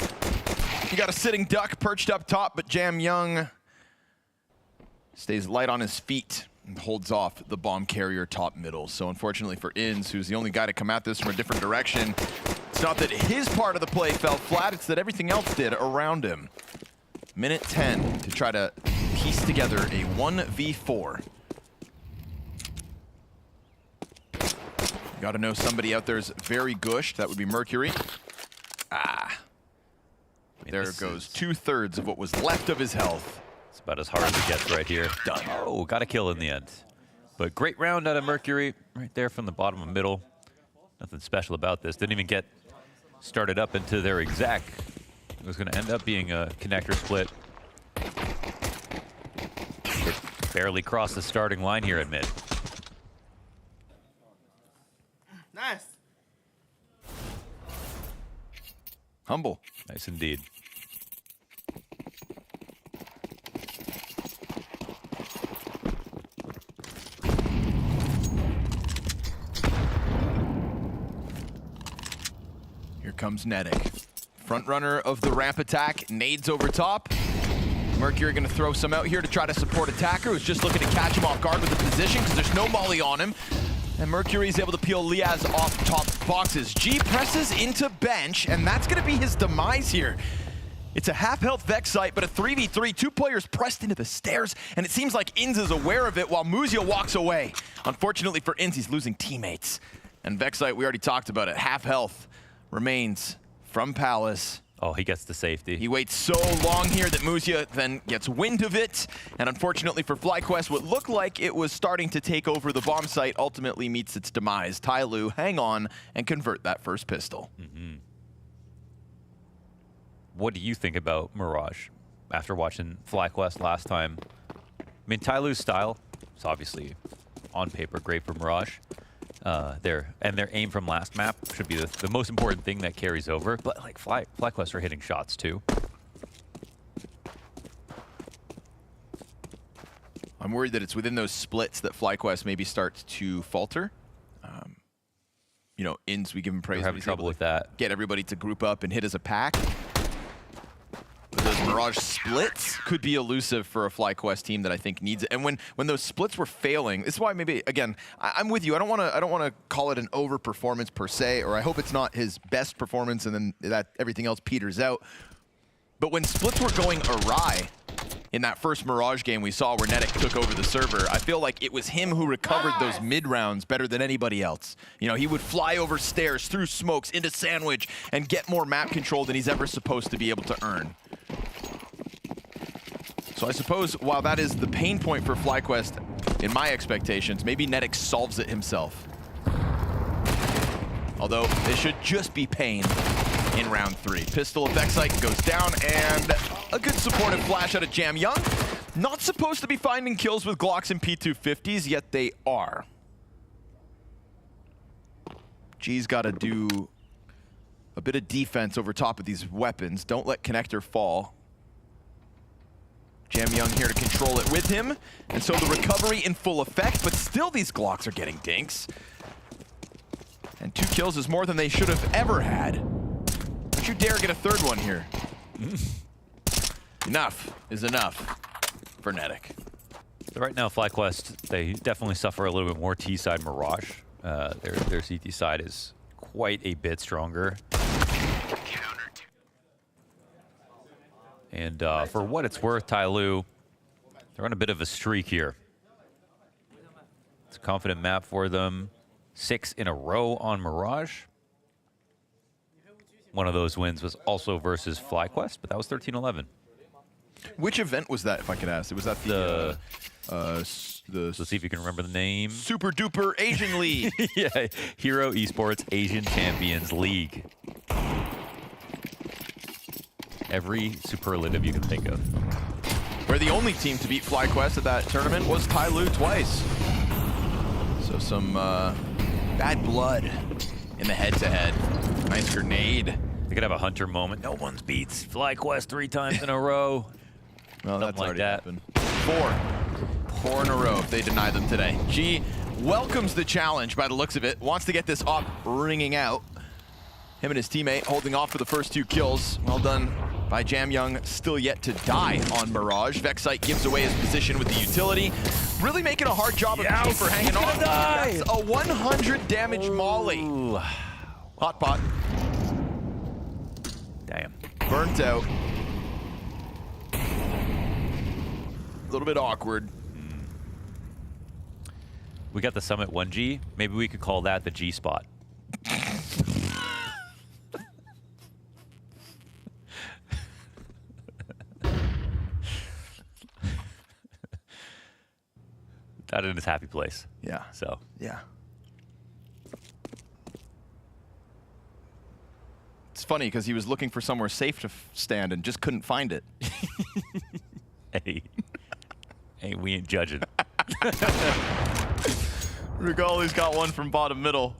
You got a sitting duck perched up top, but Jam Young stays light on his feet and holds off the bomb carrier top middle. So unfortunately for Inns, who's the only guy to come at this from a different direction, it's not that his part of the play fell flat, it's that everything else did around him. Minute 10 to try to piece together a 1v4. You gotta know somebody out there is very gushed. That would be Mercury. Ah. There goes 2/3 of what was left of his health. It's about as hard as it gets right here. Done. Oh, got a kill in the end. But great round out of Mercury right there from the bottom of middle. Nothing special about this. Didn't even get started up into their exec. It was going to end up being a connector split. It barely crossed the starting line here at mid. Nice. Humble. Nice indeed. Here comes Netic. Front runner of the ramp attack, nades over top. Mercury gonna throw some out here to try to support attacker, who's just looking to catch him off guard with the position because there's no molly on him. And Mercury's able to peel Liaz off top boxes. G presses into bench, and that's gonna be his demise here. It's a half-health Vexite, but a 3v3, 2 players pressed into the stairs, and it seems like Inns is aware of it while Muzia walks away. Unfortunately for Inns, he's losing teammates. And Vexite, we already talked about it, half health remains from Palace. Oh, he gets the safety. He waits so long here that Muzia then gets wind of it. And unfortunately for FlyQuest, what looked like it was starting to take over the bomb site ultimately meets its demise. TYLOO hang on and convert that first pistol. Mm-hmm. What do you think about Mirage after watching FlyQuest last time? I mean, TYLOO's style is obviously on paper great for Mirage. Their aim from last map should be the most important thing that carries over. But like FlyQuest are hitting shots too. I'm worried that it's within those splits that FlyQuest maybe starts to falter. You know, Inns, we give him praise. We're having trouble with that. Get everybody to group up and hit as a pack. But those Mirage splits could be elusive for a FlyQuest team that I think needs it. And when those splits were failing, this is why maybe, again, I'm with you. I don't want to call it an overperformance per se, or I hope it's not his best performance and then that everything else peters out. But when splits were going awry in that first Mirage game we saw where Netic took over the server, I feel like it was him who recovered those mid rounds better than anybody else. You know, he would fly over stairs, through smokes, into sandwich, and get more map control than he's ever supposed to be able to earn. So I suppose while that is the pain point for FlyQuest in my expectations. Maybe Netic solves it himself. Although it should just be pain in round 3. Pistol effect site goes down, and a good supportive flash out of Jam Young. Not supposed to be finding kills with Glocks and P250s, yet they are. G's got to do a bit of defense over top of these weapons. Don't let Connector fall. Jam Young here to control it with him. And so the recovery in full effect, but still these Glocks are getting dinks. And 2 kills is more than they should have ever had. Don't you dare get a 3rd one here. Enough is enough for Netic. So right now, FlyQuest, they definitely suffer a little bit more T-side Mirage. Their CT side is quite a bit stronger. And for what it's worth, TYLOO, they're on a bit of a streak here. It's a confident map for them. 6 in a row on Mirage. One of those wins was also versus FlyQuest, but that was 13-11. Which event was that, if I could ask? Was that the let's see if you can remember the name. Super Duper Asian League. Yeah, Hero Esports Asian Champions League. Every superlative you can think of. Where the only team to beat FlyQuest at that tournament was TYLOO twice. So some bad blood in the head-to-head. Nice grenade. They could have a Hunter moment. No one's beats FlyQuest 3 times in a row. Well, something that's like already that. happened. 4 in a row if they deny them today. G welcomes the challenge by the looks of it. Wants to get this op ringing out. Him and his teammate holding off for the first 2 kills. Well done by Jam Young, still yet to die on Mirage. Vexite gives away his position with the utility. Really making a hard job of G for hanging on. That's a 100 damage molly. Hot pot. Damn. Burnt out. A little bit awkward. We got the Summit 1G. Maybe we could call that the G spot. Not in his happy place. Yeah. So. Yeah. It's funny because he was looking for somewhere safe to stand and just couldn't find it. Hey, we ain't judging. Regali's got one from bottom middle.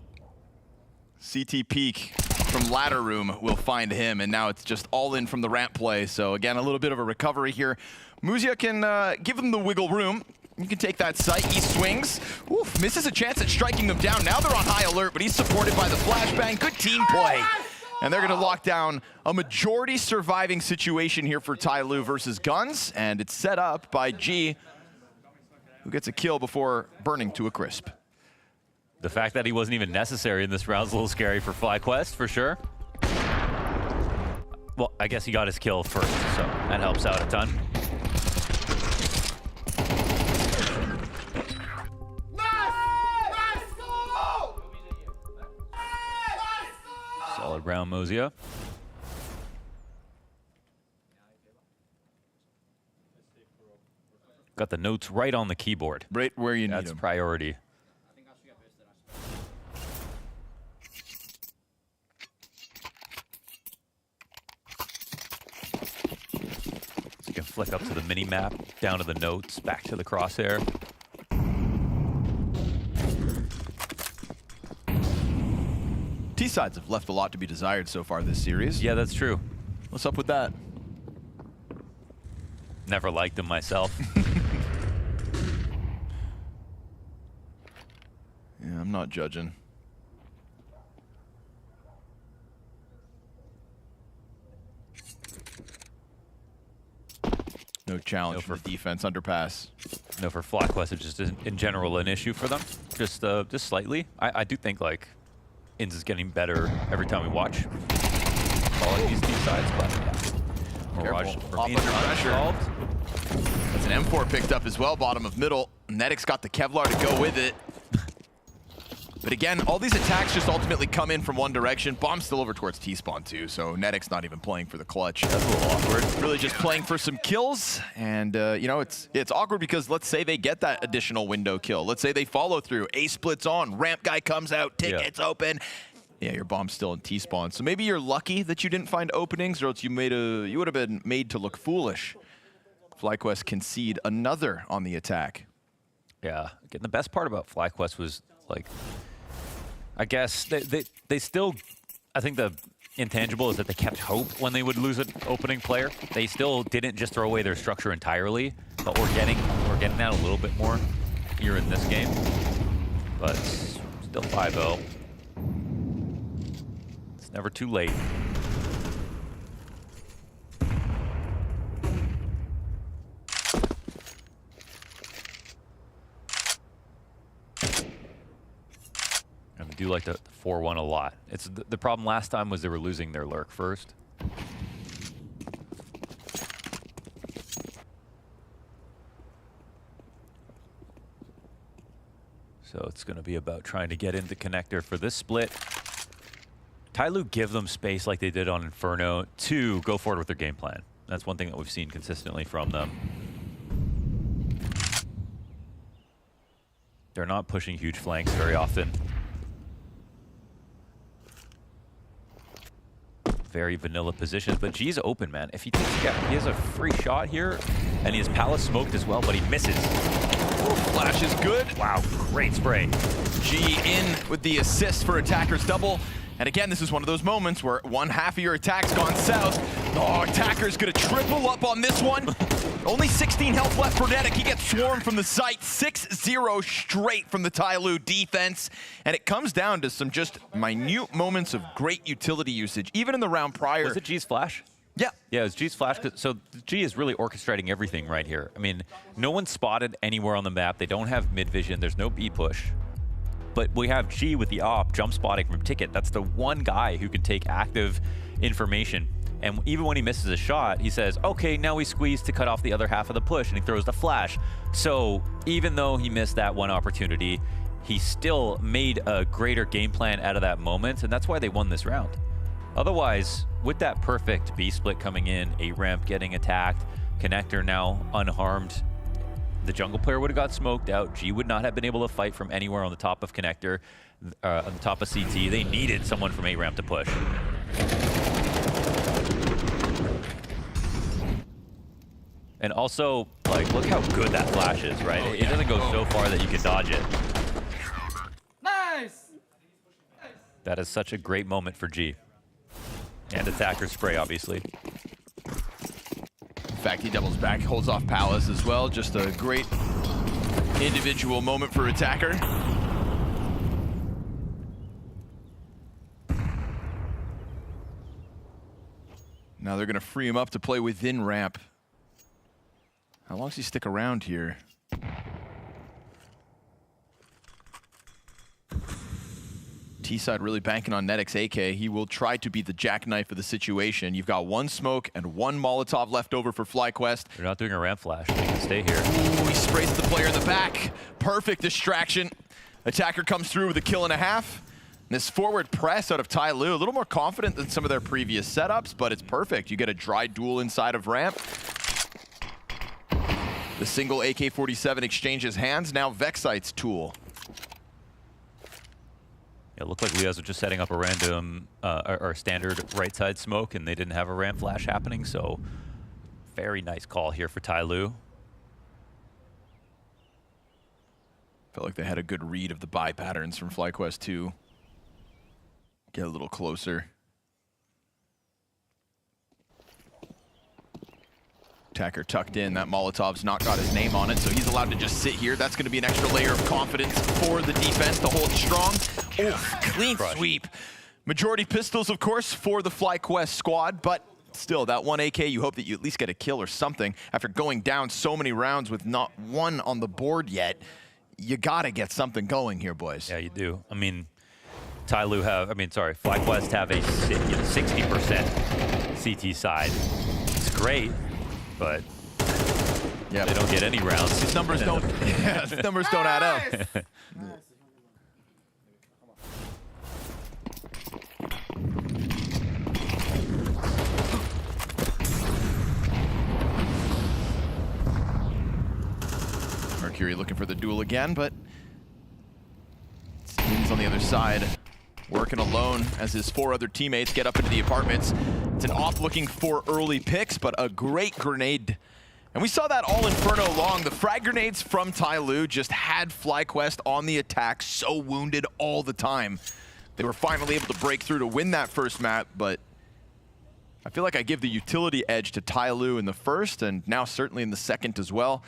CT peek from ladder room will find him, and now it's just all in from the ramp play. So again, a little bit of a recovery here. Muzia can give them the wiggle room. You can take that sight. He swings. Oof, misses a chance at striking them down. Now they're on high alert, but he's supported by the flashbang. Good team play. And they're going to lock down a majority surviving situation here for TYLOO versus Guns. And it's set up by G, who gets a kill before burning to a crisp. The fact that he wasn't even necessary in this round is a little scary for FlyQuest, for sure. Well, I guess he got his kill first, so that helps out a ton. Solid round, Mozia. Got the notes right on the keyboard. Right where you need them. That's priority. So you can flick up to the mini map, down to the notes, back to the crosshair. T-sides have left a lot to be desired so far this series. Yeah, that's true. What's up with that? Never liked them myself. Yeah, I'm not judging. No challenge for defense underpass. No, for FlyQuest, it's just in general an issue for them. Just slightly. I do think like Inns is getting better every time we watch. Calling these T-sides, but yeah. Mirage remains unsolved. That's an M4 picked up as well, bottom of middle. Netic's got the Kevlar to go with it. But again, all these attacks just ultimately come in from one direction. Bomb's still over towards T-spawn too, so Netic's not even playing for the clutch. That's a little awkward. Really just playing for some kills, and you know, it's awkward because let's say they get that additional window kill. Let's say they follow through. A splits on, ramp guy comes out, tickets open. Yeah, your bomb's still in T-spawn. So maybe you're lucky that you didn't find openings, or else you would have been made to look foolish. FlyQuest concede another on the attack. Yeah, again, the best part about FlyQuest was, like, I guess they still, I think the intangible is that they kept hope when they would lose an opening player. They still didn't just throw away their structure entirely, but we're getting that a little bit more here in this game. But still 5-0. It's never too late. I do like the 4-1 a lot. It's the problem last time was they were losing their lurk first. So it's going to be about trying to get into connector for this split. TYLOO give them space like they did on Inferno to go forward with their game plan. That's one thing that we've seen consistently from them. They're not pushing huge flanks very often. Very vanilla positions, but G's open, man. If he takes he has a free shot here, and he has Palace smoked as well, but he misses. Ooh, flash is good. Wow, great spray. G in with the assist for Attacker's double. And again, this is one of those moments where one half of your attack's gone south. Oh, Attacker's gonna triple up on this one. Only 16 health left for Netic. He gets swarmed from the site. 6-0 straight from the TYLOO defense. And it comes down to some just minute moments of great utility usage, even in the round prior. Was it G's flash? Yeah. Yeah, it was G's flash. So G is really orchestrating everything right here. I mean, no one's spotted anywhere on the map. They don't have mid vision. There's no B push. But we have G with the op jump spotting from Ticket. That's the one guy who can take active information. And even when he misses a shot, he says, okay, now we squeeze to cut off the other half of the push, and he throws the flash. So even though he missed that one opportunity, he still made a greater game plan out of that moment, and that's why they won this round. Otherwise, with that perfect B split coming in, A ramp getting attacked, connector now unharmed, the jungle player would have got smoked out. G would not have been able to fight from anywhere on the top of connector, on the top of CT. They needed someone from A ramp to push. And also, like, look how good that flash is, right? Oh, it doesn't go so far that you can dodge it. Nice! That is such a great moment for G. And Attacker spray, obviously. In fact, he doubles back, holds off Palace as well. Just a great individual moment for Attacker. Now they're going to free him up to play within ramp. How long does he stick around here? T-side really banking on Netic's AK. He will try to be the jackknife of the situation. You've got one smoke and one Molotov left over for FlyQuest. They're not doing a ramp flash. They can stay here. Ooh, he sprays the player in the back. Perfect distraction. Attacker comes through with a kill and a half. And this forward press out of TYLOO, a little more confident than some of their previous setups, but it's perfect. You get a dry duel inside of ramp. The single AK-47 exchanges hands. Now Vexite's tool. It looked like Leos was just setting up a random or standard right side smoke, and they didn't have a ramp flash happening, so very nice call here for TYLOO. Felt like they had a good read of the buy patterns from FlyQuest 2. Get a little closer. Attacker tucked in. That Molotov's not got his name on it, so he's allowed to just sit here. That's going to be an extra layer of confidence for the defense to hold strong. Oof, clean sweep. Majority pistols, of course, for the FlyQuest squad, but still, that one AK, you hope that you at least get a kill or something. After going down so many rounds with not one on the board yet, you got to get something going here, boys. Yeah, you do. I mean, FlyQuest have a 60% CT side. It's great, but they don't get any rounds. These numbers don't, these numbers don't add up. Mercury looking for the duel again, but Steven's on the other side, working alone as his 4 other teammates get up into the apartments. It's an off looking for early picks, but a great grenade. And we saw that all Inferno long. The frag grenades from TYLOO just had FlyQuest on the attack, so wounded all the time. They were finally able to break through to win that first map, but I feel like I give the utility edge to TYLOO in the first, and now certainly in the second as well.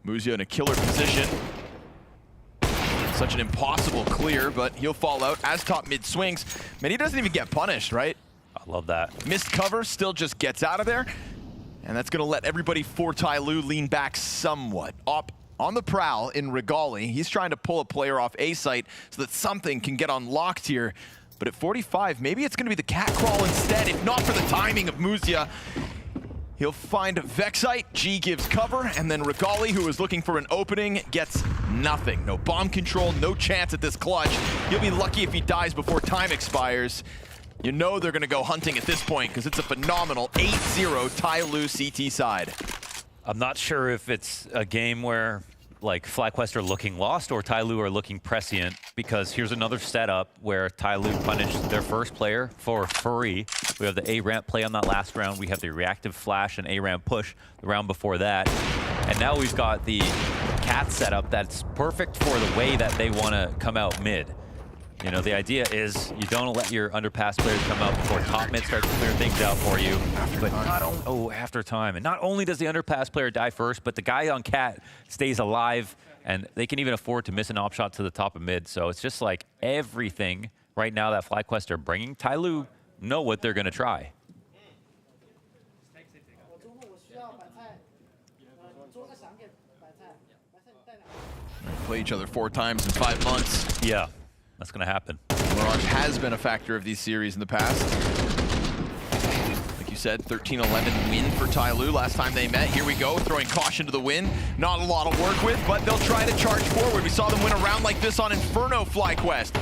Muzia in a killer position. Such an impossible clear, but he'll fall out as top mid swings. Man, he doesn't even get punished, right? I love that. Missed cover, still just gets out of there. And that's gonna let everybody for TYLOO lean back somewhat. Up on the prowl in Regali. He's trying to pull a player off A site so that something can get unlocked here. But at 45, maybe it's gonna be the cat crawl instead, if not for the timing of Muzia. He'll find Vexite, G gives cover, and then Regali, who is looking for an opening, gets nothing. No bomb control, no chance at this clutch. He'll be lucky if he dies before time expires. You know they're gonna go hunting at this point because it's a phenomenal 8-0 TYLOO CT side. I'm not sure if it's a game where like FlyQuest are looking lost or TYLOO are looking prescient, because here's another setup where TYLOO punished their first player for free. We have the A ramp play on that last round. We have the reactive flash and A ramp push the round before that. And now we've got the cat setup that's perfect for the way that they want to come out mid. You know, the idea is you don't let your underpass players come out before top mid starts to clear things out for you. After time. And not only does the underpass player die first, but the guy on cat stays alive, and they can even afford to miss an op shot to the top of mid. So it's just like everything right now that FlyQuest are bringing. TYLOO know what they're going to try. Play each other 4 times in 5 months. Yeah. That's going to happen. Mirage has been a factor of these series in the past. Like you said, 13-11 win for TYLOO last time they met. Here we go, throwing caution to the wind. Not a lot of work with, but they'll try to charge forward. We saw them win a round like this on Inferno FlyQuest.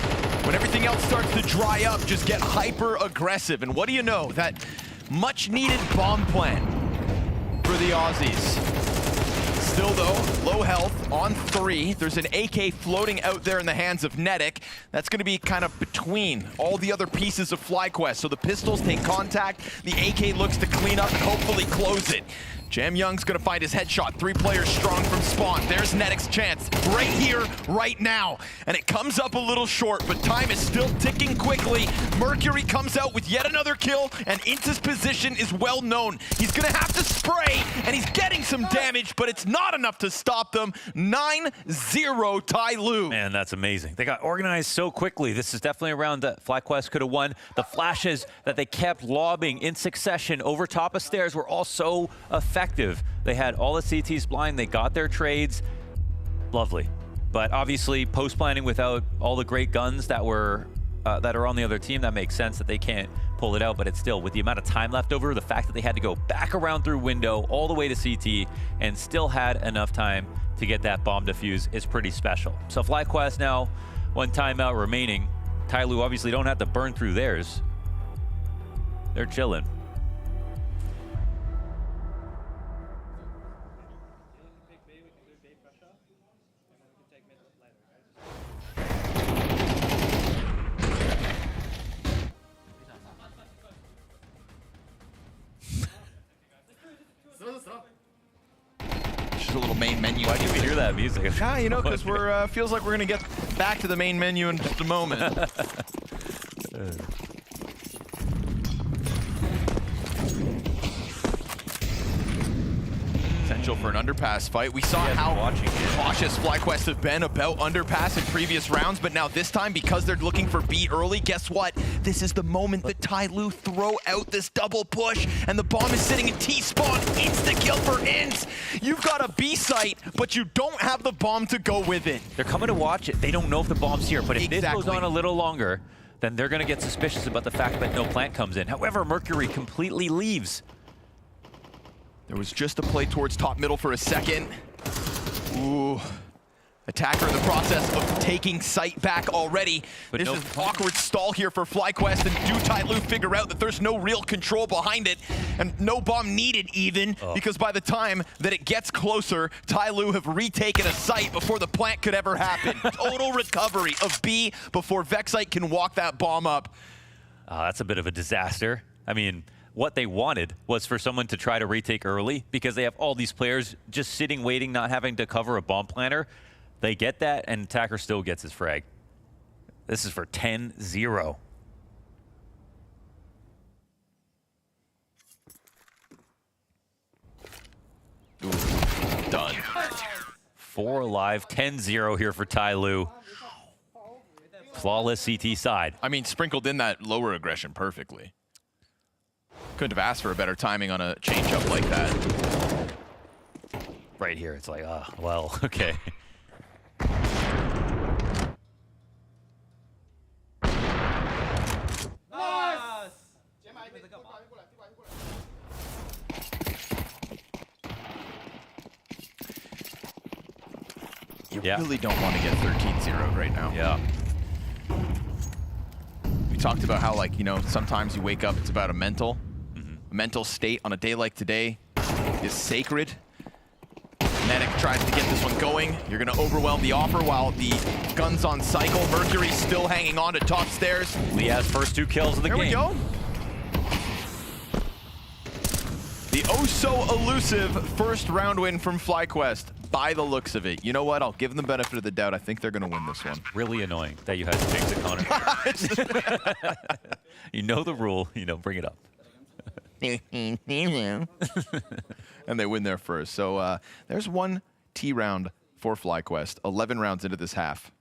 When everything else starts to dry up, just get hyper aggressive. And what do you know? That much needed bomb plan for the Aussies. Still though, low health on 3. There's an AK floating out there in the hands of Netic. That's going to be kind of between all the other pieces of FlyQuest. So the pistols take contact, the AK looks to clean up and hopefully close it. Jam Young's gonna find his headshot. 3 players strong from spawn. There's Netic's chance right here, right now. And it comes up a little short, but time is still ticking quickly. Mercury comes out with yet another kill, and Inta's position is well known. He's gonna have to spray, and he's getting some damage, but it's not enough to stop them. 9-0 TYLOO. Man, that's amazing. They got organized so quickly. This is definitely a round that FlyQuest could have won. The flashes that they kept lobbing in succession over top of stairs were all so effective. They had all the CTs blind, they got their trades. Lovely. But obviously, post-planning without all the great guns that were that are on the other team, that makes sense that they can't pull it out, but it's still, with the amount of time left over, the fact that they had to go back around through window all the way to CT and still had enough time to get that bomb defuse is pretty special. So FlyQuest now, 1 timeout remaining. TYLOO obviously don't have to burn through theirs. They're chilling. Just a little main menu. Why did we hear that music? Yeah, you know, because we're feels like we're gonna get back to the main menu in just a moment. Potential for an underpass fight. We saw how cautious FlyQuest have been about underpass in previous rounds, but now this time, because they're looking for B early, guess what? This is the moment that TYLOO throw out this double push, and the bomb is sitting in T-spawn. Insta-kill for Ints. You've got a B site, but you don't have the bomb to go with it. They're coming to watch it. They don't know if the bomb's here, but if this goes on a little longer, then they're going to get suspicious about the fact that no plant comes in. However, Mercury completely leaves. There was just a play towards top middle for a second. Ooh. Attacker in the process of taking sight back already. But this no- is an awkward stall here for FlyQuest, and do TYLOO figure out that there's no real control behind it, and no bomb needed even, because by the time that it gets closer, TYLOO have retaken a site before the plant could ever happen. Total recovery of B before Vexite can walk that bomb up. That's a bit of a disaster. I mean, what they wanted was for someone to try to retake early because they have all these players just sitting, waiting, not having to cover a bomb planter. They get that, and attacker still gets his frag. This is for 10-0. Done. 4 alive, 10-0 here for TYLOO. Flawless CT side. I mean, sprinkled in that lower aggression perfectly. Couldn't have asked for a better timing on a change-up like that. Right here, it's like, well, okay. You really don't want to get 13-0 right now. Yeah. We talked about how, like, you know, sometimes you wake up, it's about a mental. Mental state on a day like today is sacred. Medic tries to get this one going. You're going to overwhelm the offer while the gun's on cycle. Mercury still hanging on to top stairs. Lee has first 2 kills of the game. There we go. The oh-so-elusive first round win from FlyQuest. By the looks of it. You know what? I'll give them the benefit of the doubt. I think they're going to win this one. Really annoying that you had to change it, Connor. You know the rule. You know, bring it up. And they win there first. So there's one T round for FlyQuest. 11 rounds into this half.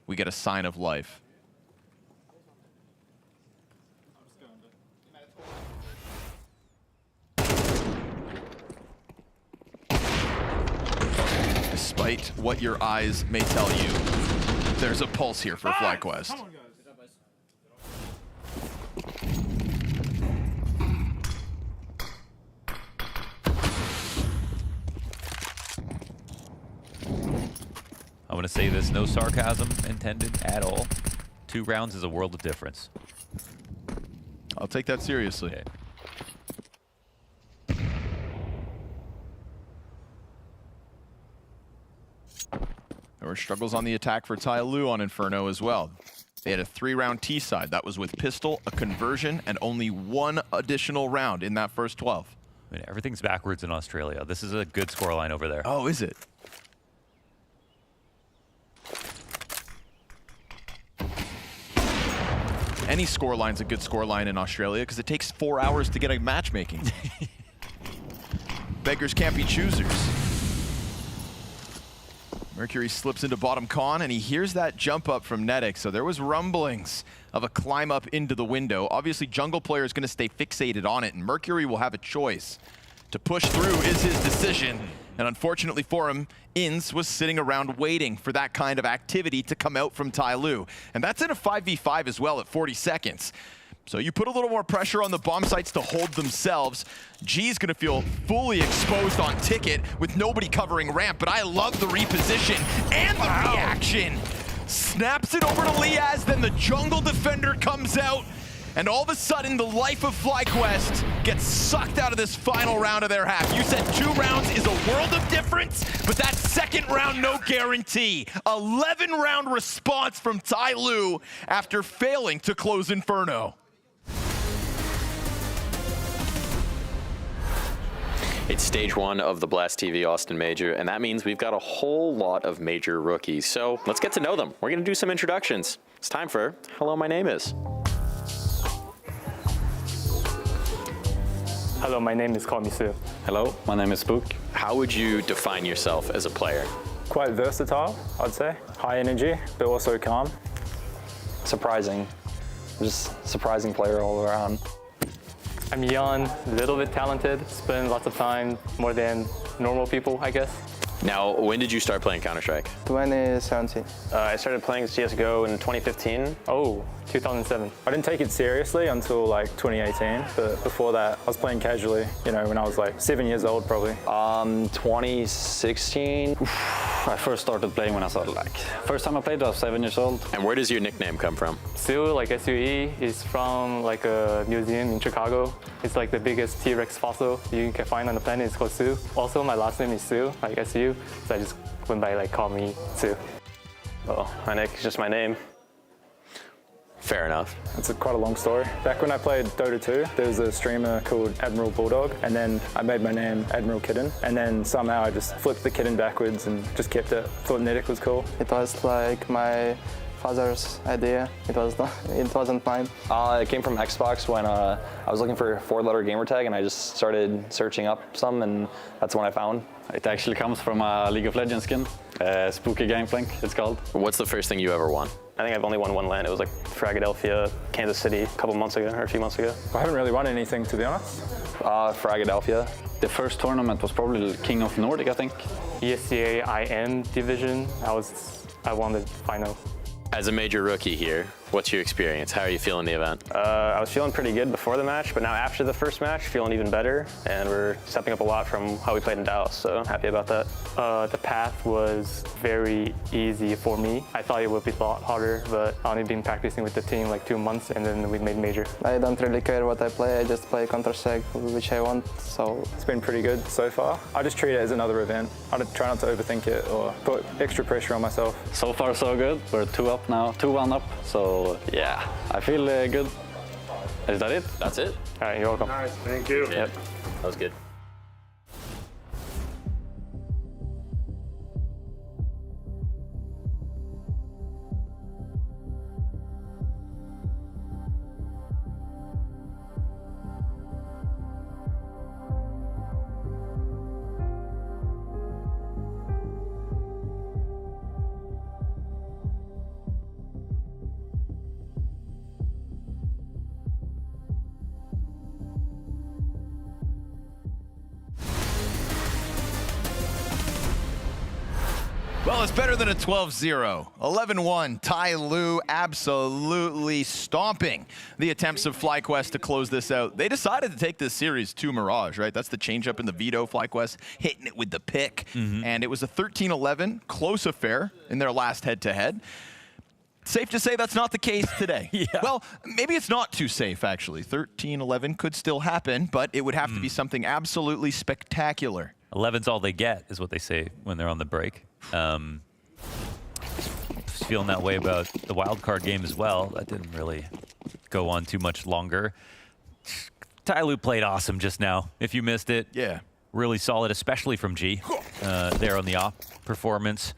We get a sign of life. Despite what your eyes may tell you, there's a pulse here for FlyQuest. I'm going to say this, no sarcasm intended at all. 2 rounds is a world of difference. I'll take that seriously. Okay. There were struggles on the attack for TYLOO on Inferno as well. They had a 3-round T side. That was with pistol, a conversion, and only 1 additional round in that first 12. I mean, everything's backwards in Australia. This is a good scoreline over there. Oh, is it? Any scoreline's a good scoreline in Australia because it takes 4 hours to get a matchmaking. Beggars can't be choosers. Mercury slips into bottom con, and he hears that jump up from Netic, so there was rumblings of a climb up into the window. Obviously, jungle player is going to stay fixated on it, and Mercury will have a choice. To push through is his decision, and unfortunately for him, Inns was sitting around waiting for that kind of activity to come out from TYLOO. And that's in a 5v5 as well at 40 seconds. So you put a little more pressure on the bomb sites to hold themselves. G's gonna feel fully exposed on ticket with nobody covering ramp, but I love the reposition and the reaction. Snaps it over to Liaz, then the jungle defender comes out, and all of a sudden the life of FlyQuest gets sucked out of this final round of their half. You said 2 rounds is a world of difference, but that second round, no guarantee. 11-round response from TYLOO after failing to close Inferno. It's stage 1 of the Blast TV Austin Major, and that means we've got a whole lot of major rookies. So let's get to know them. We're going to do some introductions. It's time for Hello, My Name Is. Hello, my name is Komisu. Hello, my name is Spook. How would you define yourself as a player? Quite versatile, I'd say. High energy, but also calm. Surprising. Just surprising player all around. I'm young, a little bit talented, spend lots of time more than normal people, I guess. Now, when did you start playing Counter-Strike? 2017. I started playing CSGO in 2015. Oh, 2007. I didn't take it seriously until like 2018, but before that, I was playing casually, you know, when I was like 7 years old probably. 2016. I first started playing when I was like, first time I played I was 7 years old. And where does your nickname come from? SUE, like SUE, is from like a museum in Chicago. It's like the biggest T-Rex fossil you can find on the planet. It's called SUE. Also, my last name is Sue, like SU, so I just went by like call me Sue. Oh, my nick is just my name. Fair enough. It's quite a long story. Back when I played Dota 2, there was a streamer called Admiral Bulldog, and then I made my name Admiral Kitten, and then somehow I just flipped the kitten backwards and just kept it. Thought Nidic was cool. It was like my father's idea. It wasn't mine. It came from Xbox when I was looking for a 4-letter gamer tag, and I just started searching up some, and that's when I found. It actually comes from a League of Legends skin, Spooky Gangplank, it's called. What's the first thing you ever won? I think I've only won one LAN. It was like Philadelphia, Kansas City, a couple months ago, or a few months ago. I haven't really won anything, to be honest. Philadelphia. The first tournament was probably King of Nordic, I think. ESCA IM division. I won the final. As a major rookie here, what's your experience? How are you feeling the event? I was feeling pretty good before the match, but now after the first match, feeling even better, and we're stepping up a lot from how we played in Dallas, so I'm happy about that. The path was very easy for me. I thought it would be a lot harder, but I've only been practicing with the team like 2 months, and then we made major. I don't really care what I play, I just play Counter-Strike, which I want, so... It's been pretty good so far. I just treat it as another event. I try not to overthink it or put extra pressure on myself. So far so good, we're 2-1 now, 2-1 up, so yeah, I feel good. Is that it? That's it. All right, you're welcome. Nice, thank you. Yep, that was good. Well, it's better than a 12-0. 11-1, TYLOO absolutely stomping the attempts of FlyQuest to close this out. They decided to take this series to Mirage, right? That's the changeup in the veto. FlyQuest hitting it with the pick. And it was a 13-11, close affair in their last head-to-head. Safe to say that's not the case today. Well, maybe it's not too safe, actually. 13-11 could still happen, but it would have to be something absolutely spectacular. 11's all they get, is what they say when they're on the break. Just feeling that way about the wildcard game as well. That didn't really go on too much longer. TYLOO played awesome just now. If you missed it, really solid, especially from G. There on the op performance.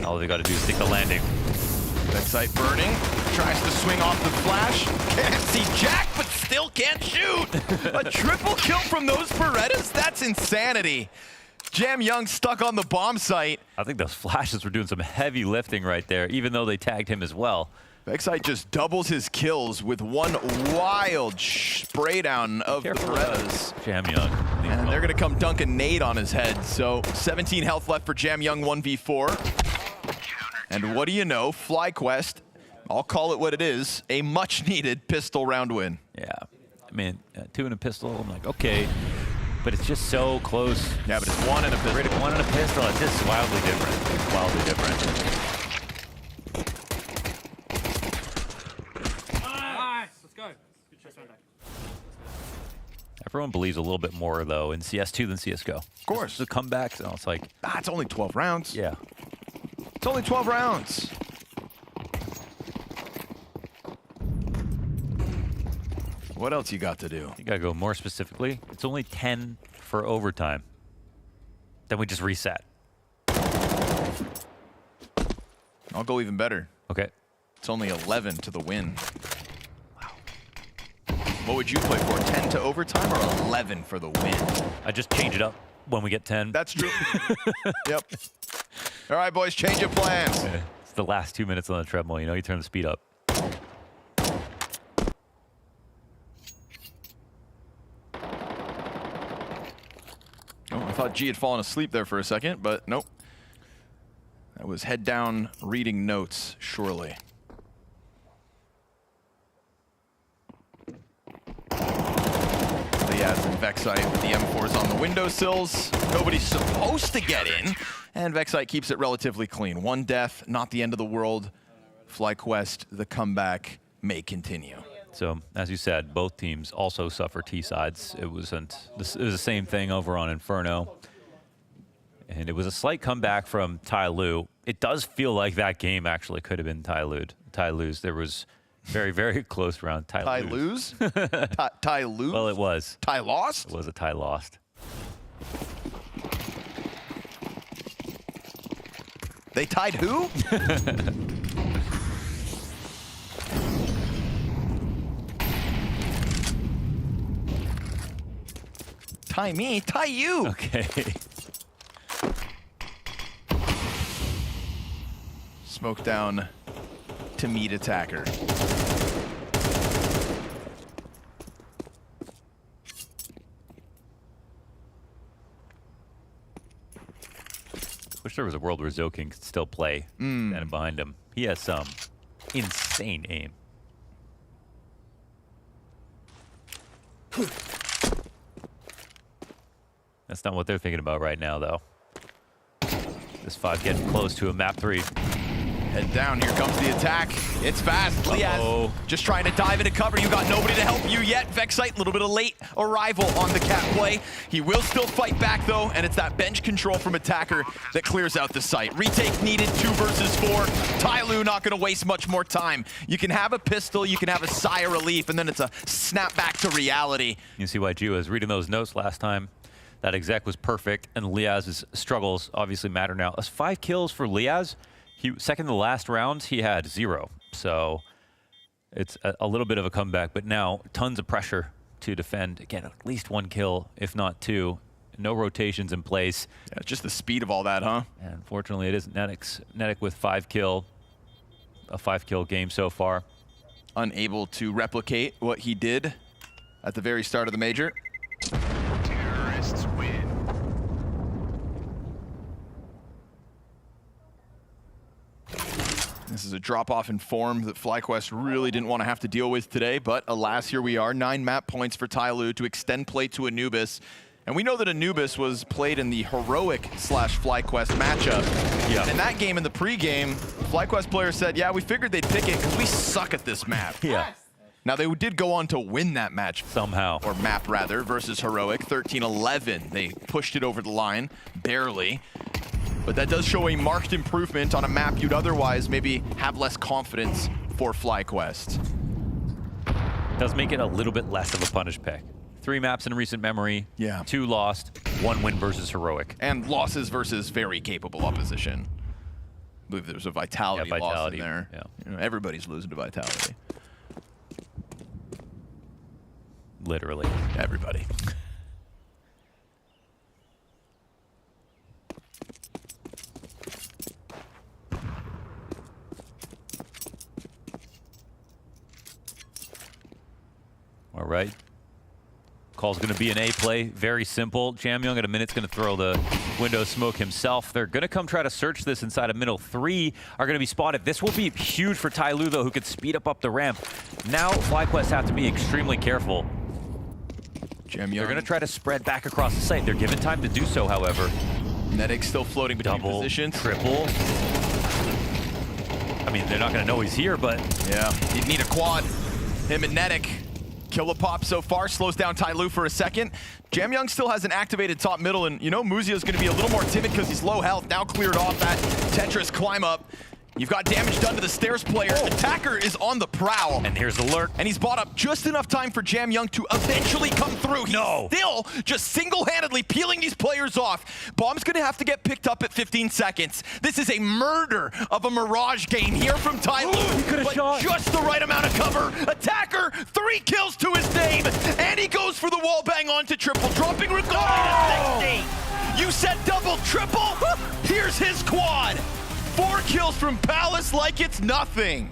All they got to do is stick the landing. That site burning. Tries to swing off the flash. Can't see Jack, but still can't shoot. A triple kill from those Berettas? That's insanity. Jam Young stuck on the bomb site. I think those flashes were doing some heavy lifting right there, even though they tagged him as well. Vexite just doubles his kills with one wild spray down of the Berettas. Jam Young. And they're going to come dunk a nade on his head. So 17 health left for Jam Young, 1v4. And what do you know, FlyQuest, I'll call it what it is, a much-needed pistol round win. Yeah, I mean, 2 and a pistol, I'm like, okay. But it's just so close. Yeah, but it's 1 and a pistol. 1 and a pistol, it's just wildly different. It's wildly different. Let's go. Everyone believes a little bit more, though, in CS2 than CSGO. Of course. The comebacks, so it's like... it's only 12 rounds. Yeah. It's only 12 rounds. What else you got to do? You got to go more specifically. It's only 10 for overtime. Then we just reset. I'll go even better. Okay. It's only 11 to the win. Wow. What would you play for, 10 to overtime or 11 for the win? I just change it up when we get 10. That's true. Yep. All right, boys, change your plans. It's the last 2 minutes on the treadmill. You know, you turn the speed up. Oh, I thought G had fallen asleep there for a second, but nope. That was head down reading notes, surely. Liaz and Vexite with the M4s on the windowsills. Nobody's supposed to get in, and Vexite keeps it relatively clean. 1 death, not the end of the world. FlyQuest, the comeback may continue. So, as you said, both teams also suffer T-sides. It was the same thing over on Inferno. And it was a slight comeback from TYLOO. It does feel like that game actually could have been TYLOO's. There was very, very close round. TYLOO's? TYLOO? Well, it was. Ty lost? It was a Ty lost. They tied who? Tie me, tie you. Okay. Smoke down to meet attacker. Wish there was a world where Zoking could still play standing behind him. He has some insane aim. That's not what they're thinking about right now, though. This 5 getting close to a map 3. Head down, here comes the attack. It's fast. Liaz just trying to dive into cover. You got nobody to help you yet. Vexite, a little bit of late arrival on the cat play. He will still fight back though, and it's that bench control from attacker that clears out the site. Retake needed, 2 versus 4. TYLOO not gonna waste much more time. You can have a pistol, you can have a sigh of relief, and then it's a snap back to reality. You see why G was reading those notes last time. That exec was perfect, and Liaz's struggles obviously matter now. That's 5 kills for Liaz. Second to the last round, he had 0. So it's a little bit of a comeback, but now tons of pressure to defend. Again, at least 1 kill, if not 2. No rotations in place. Yeah, just the speed of all that, huh? And unfortunately, it isn't Netic. Netic with a 5-kill game so far. Unable to replicate what he did at the very start of the major. Terrorists win. This is a drop-off in form that FlyQuest really didn't want to have to deal with today, but alas, here we are. 9 map points for TYLOO to extend play to Anubis. And we know that Anubis was played in the Heroic/FlyQuest matchup. Yeah. And in that game, in the pregame, FlyQuest players said, yeah, we figured they'd pick it because we suck at this map. Yeah. Now, they did go on to win that match. Somehow. Or map, rather, versus Heroic. 13-11. They pushed it over the line, barely. But that does show a marked improvement on a map you'd otherwise maybe have less confidence for FlyQuest. Does make it a little bit less of a punish pick. 3 maps in recent memory, 2 lost, 1 win versus Heroic. And losses versus very capable opposition. I believe there's a Vitality loss in there. Yeah. You know, everybody's losing to Vitality. Literally. Everybody. All right. Call's going to be an A play. Very simple. Jamyoung at a minute's going to throw the window smoke himself. They're going to come try to search this inside of middle. 3 are going to be spotted. This will be huge for TYLOO, though, who could speed up the ramp. Now FlyQuest have to be extremely careful. They're going to try to spread back across the site. They're given time to do so, however. Netic still floating between positions. Triple. I mean, they're not going to know he's here, but... Yeah, you'd need a quad. Him and Netic. Kill a pop so far, slows down TYLOO for a second. Jamyoung still has an activated top middle, and you know Muzia's going to be a little more timid because he's low health. Now cleared off that Tetris climb up. You've got damage done to the stairs player. Attacker is on the prowl. And here's the lurk. And he's bought up just enough time for Jamyoung to eventually come through. He's still just single-handedly peeling these players off. Bomb's gonna have to get picked up at 15 seconds. This is a murder of a Mirage game here from TYLOO. But shot just the right amount of cover. Attacker, 3 kills to his name. And he goes for the wall bang onto triple, dropping Rigali to 60. You said double, triple? Here's his quad. 4 kills from Palace like it's nothing.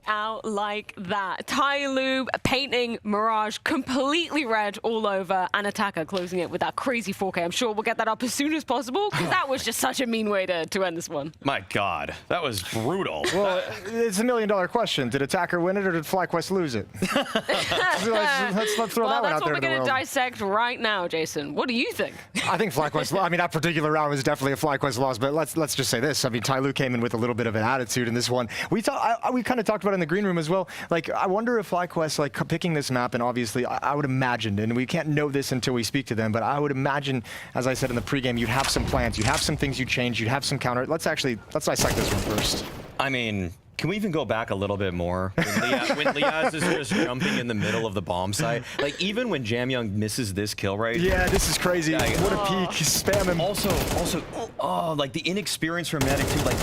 out like that. TYLOO painting Mirage completely red all over, and Attacker closing it with that crazy 4K. I'm sure we'll get that up as soon as possible, because that was just such a mean way to end this one. My God, that was brutal. Well, it's $1 million question. Did Attacker win it or did FlyQuest lose it? let's throw that one out there to the world. Well, that's what we're going to dissect right now, Jason. What do you think? I think FlyQuest, I mean, that particular round was definitely a FlyQuest loss, but let's just say this. I mean, TYLOO came in with a little bit of an attitude in this one. We kind of talked about it in the green room as well. Like, I wonder if FlyQuest, like, picking this map, and obviously, I would imagine, and we can't know this until we speak to them, but I would imagine, as I said in the pregame, you'd have some plans, you'd have some things you change, you'd have some counter. Let's dissect this one first. I mean, can we even go back a little bit more? When Liaz is just jumping in the middle of the bomb site, like even when Jamyoung misses this kill right here. Yeah, this is crazy. Like, what a peek. Spam him. Also, like the inexperience from Medic too. Like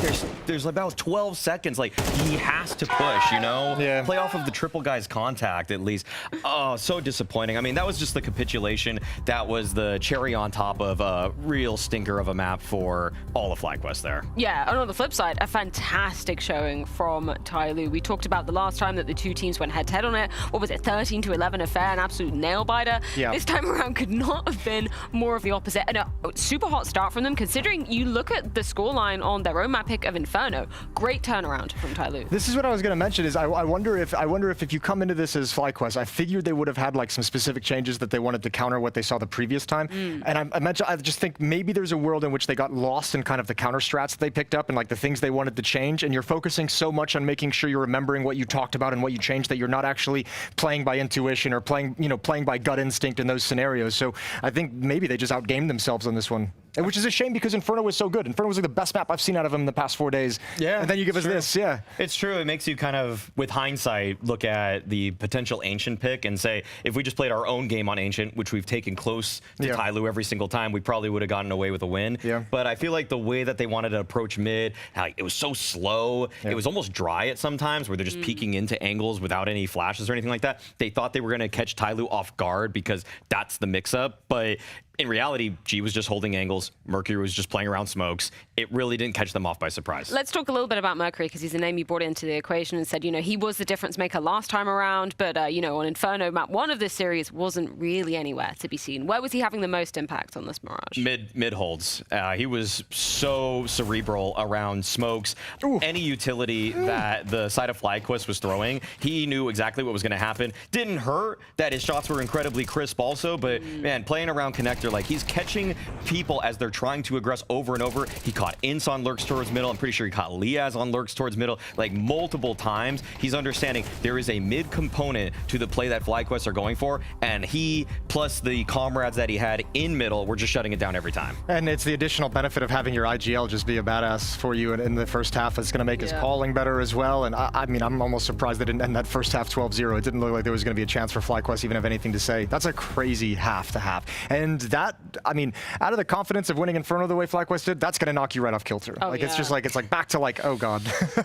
there's about 12 seconds. Like he has to push, you know? Yeah. Play off of the triple guy's contact at least. Oh, so disappointing. I mean, that was just the capitulation. That was the cherry on top of a real stinker of a map for all of FlyQuest there. Yeah, and on the flip side, a fantastic showing from TYLOO. We talked about the last time that the two teams went head-to-head on it. What was it, 13-11 affair, an absolute nail-biter. Yeah. This time around could not have been more of the opposite. And a super hot start from them, considering you look at the scoreline on their own map pick of Inferno. Great turnaround from TYLOO. This is what I was going to mention is I wonder if you come into this as FlyQuest, I figured they would have had like some specific changes that they wanted to counter what they saw the previous time. And I just think maybe there's a world in which they got lost in kind of the counter strats that they picked up and like the things they wanted to change, and you're focusing so much on making sure you're remembering what you talked about and what you changed that you're not actually playing by intuition or playing by gut instinct in those scenarios. So I think maybe they just outgamed themselves on this one. Which is a shame because Inferno was so good. Inferno was like the best map I've seen out of him in the past 4 days. Yeah. And then you give us this, yeah. It's true. It makes you kind of, with hindsight, look at the potential Ancient pick and say, if we just played our own game on Ancient, which we've taken close to TYLOO every single time, we probably would have gotten away with a win. Yeah. But I feel like the way that they wanted to approach mid, it was so slow. Yeah. It was almost dry at some times where they're just peeking into angles without any flashes or anything like that. They thought they were going to catch TYLOO off guard because that's the mix-up. But in reality, G was just holding angles. Mercury was just playing around smokes. It really didn't catch them off by surprise. Let's talk a little bit about Mercury, because he's a name you brought into the equation and said, he was the difference maker last time around, but, on Inferno, map 1 of this series wasn't really anywhere to be seen. Where was he having the most impact on this Mirage? Mid holds. He was so cerebral around smokes. Any utility that the side of FlyQuest was throwing, he knew exactly what was going to happen. Didn't hurt that his shots were incredibly crisp also, but man, playing around connector, like he's catching people as they're trying to aggress over and over. He caught Ince on lurks towards middle. I'm pretty sure he caught Liaz on lurks towards middle, like multiple times. He's understanding there is a mid component to the play that FlyQuest are going for, and he plus the comrades that he had in middle were just shutting it down every time. And it's the additional benefit of having your IGL just be a badass for you in the first half. It's going to make his calling better as well. And I mean, I'm almost surprised they didn't end that first half 12-0. It didn't look like there was going to be a chance for FlyQuest even have anything to say. That's a crazy half to have. And that, I mean, out of the confidence of winning Inferno the way FlyQuest did, that's going to knock you right off kilter. It's just like, it's like back to like, oh God.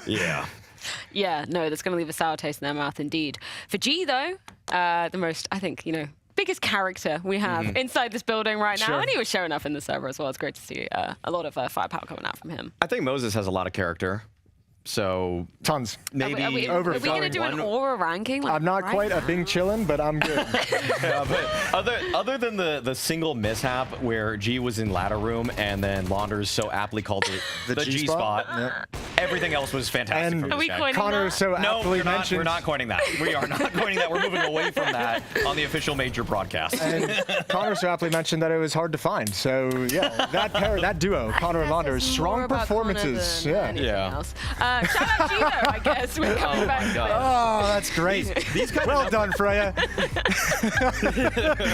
Yeah. Yeah, no, that's going to leave a sour taste in their mouth indeed. For G, though, the most, I think, biggest character we have inside this building right now. And he was showing up in the server as well. It's great to see a lot of firepower coming out from him. I think Moses has a lot of character. So tons. Maybe are we going to do an aura ranking? I'm not quite a Bing chillin', but I'm good. Yeah, but other than the single mishap where G was in ladder room and then Launders so aptly called it the G spot, everything else was fantastic. And for this guy. Connor so aptly mentioned. We're not coining that. We are not coining that. We're moving away from that on the official major broadcast. And Connor so aptly mentioned that it was hard to find. So yeah, that duo, Connor and Launders, strong performances. Else. Shout out Gino, I guess. We're coming back. Oh, that's great. Well done, Freya.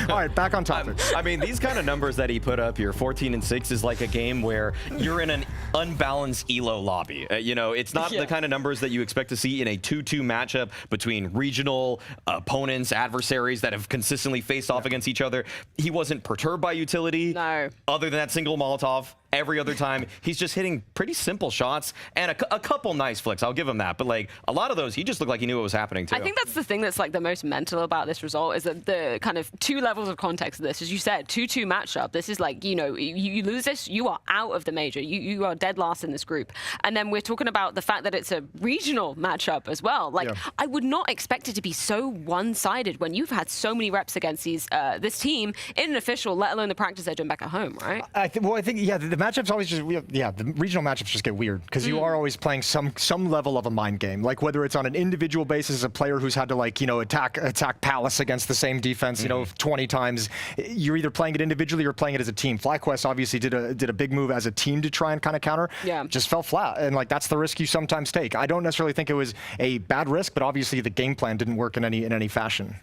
All right, back on topic. I mean, these kind of numbers that he put up here, 14-6, is like a game where you're in an unbalanced ELO lobby. It's not the kind of numbers that you expect to see in a 2-2 matchup between regional opponents, adversaries that have consistently faced off against each other. He wasn't perturbed by utility. No. Other than that single Molotov. Every other time, he's just hitting pretty simple shots and a couple nice flicks. I'll give him that. But like a lot of those, he just looked like he knew what was happening too. I think that's the thing that's like the most mental about this result is that the kind of two levels of context of this. As you said, 2-2 matchup. This is like, you know, you lose this, you are out of the major. You are dead last in this group. And then we're talking about the fact that it's a regional matchup as well. Like, I would not expect it to be so one-sided when you've had so many reps against these this team in an official, let alone the practice they're doing back at home, right? I think the matchups always just the regional matchups just get weird because you are always playing some level of a mind game. Like whether it's on an individual basis, a player who's had to like attack Palace against the same defense 20 times. You're either playing it individually or playing it as a team. FlyQuest obviously did a big move as a team to try and kind of counter. Yeah. Just fell flat, and like that's the risk you sometimes take. I don't necessarily think it was a bad risk, but obviously the game plan didn't work in any fashion.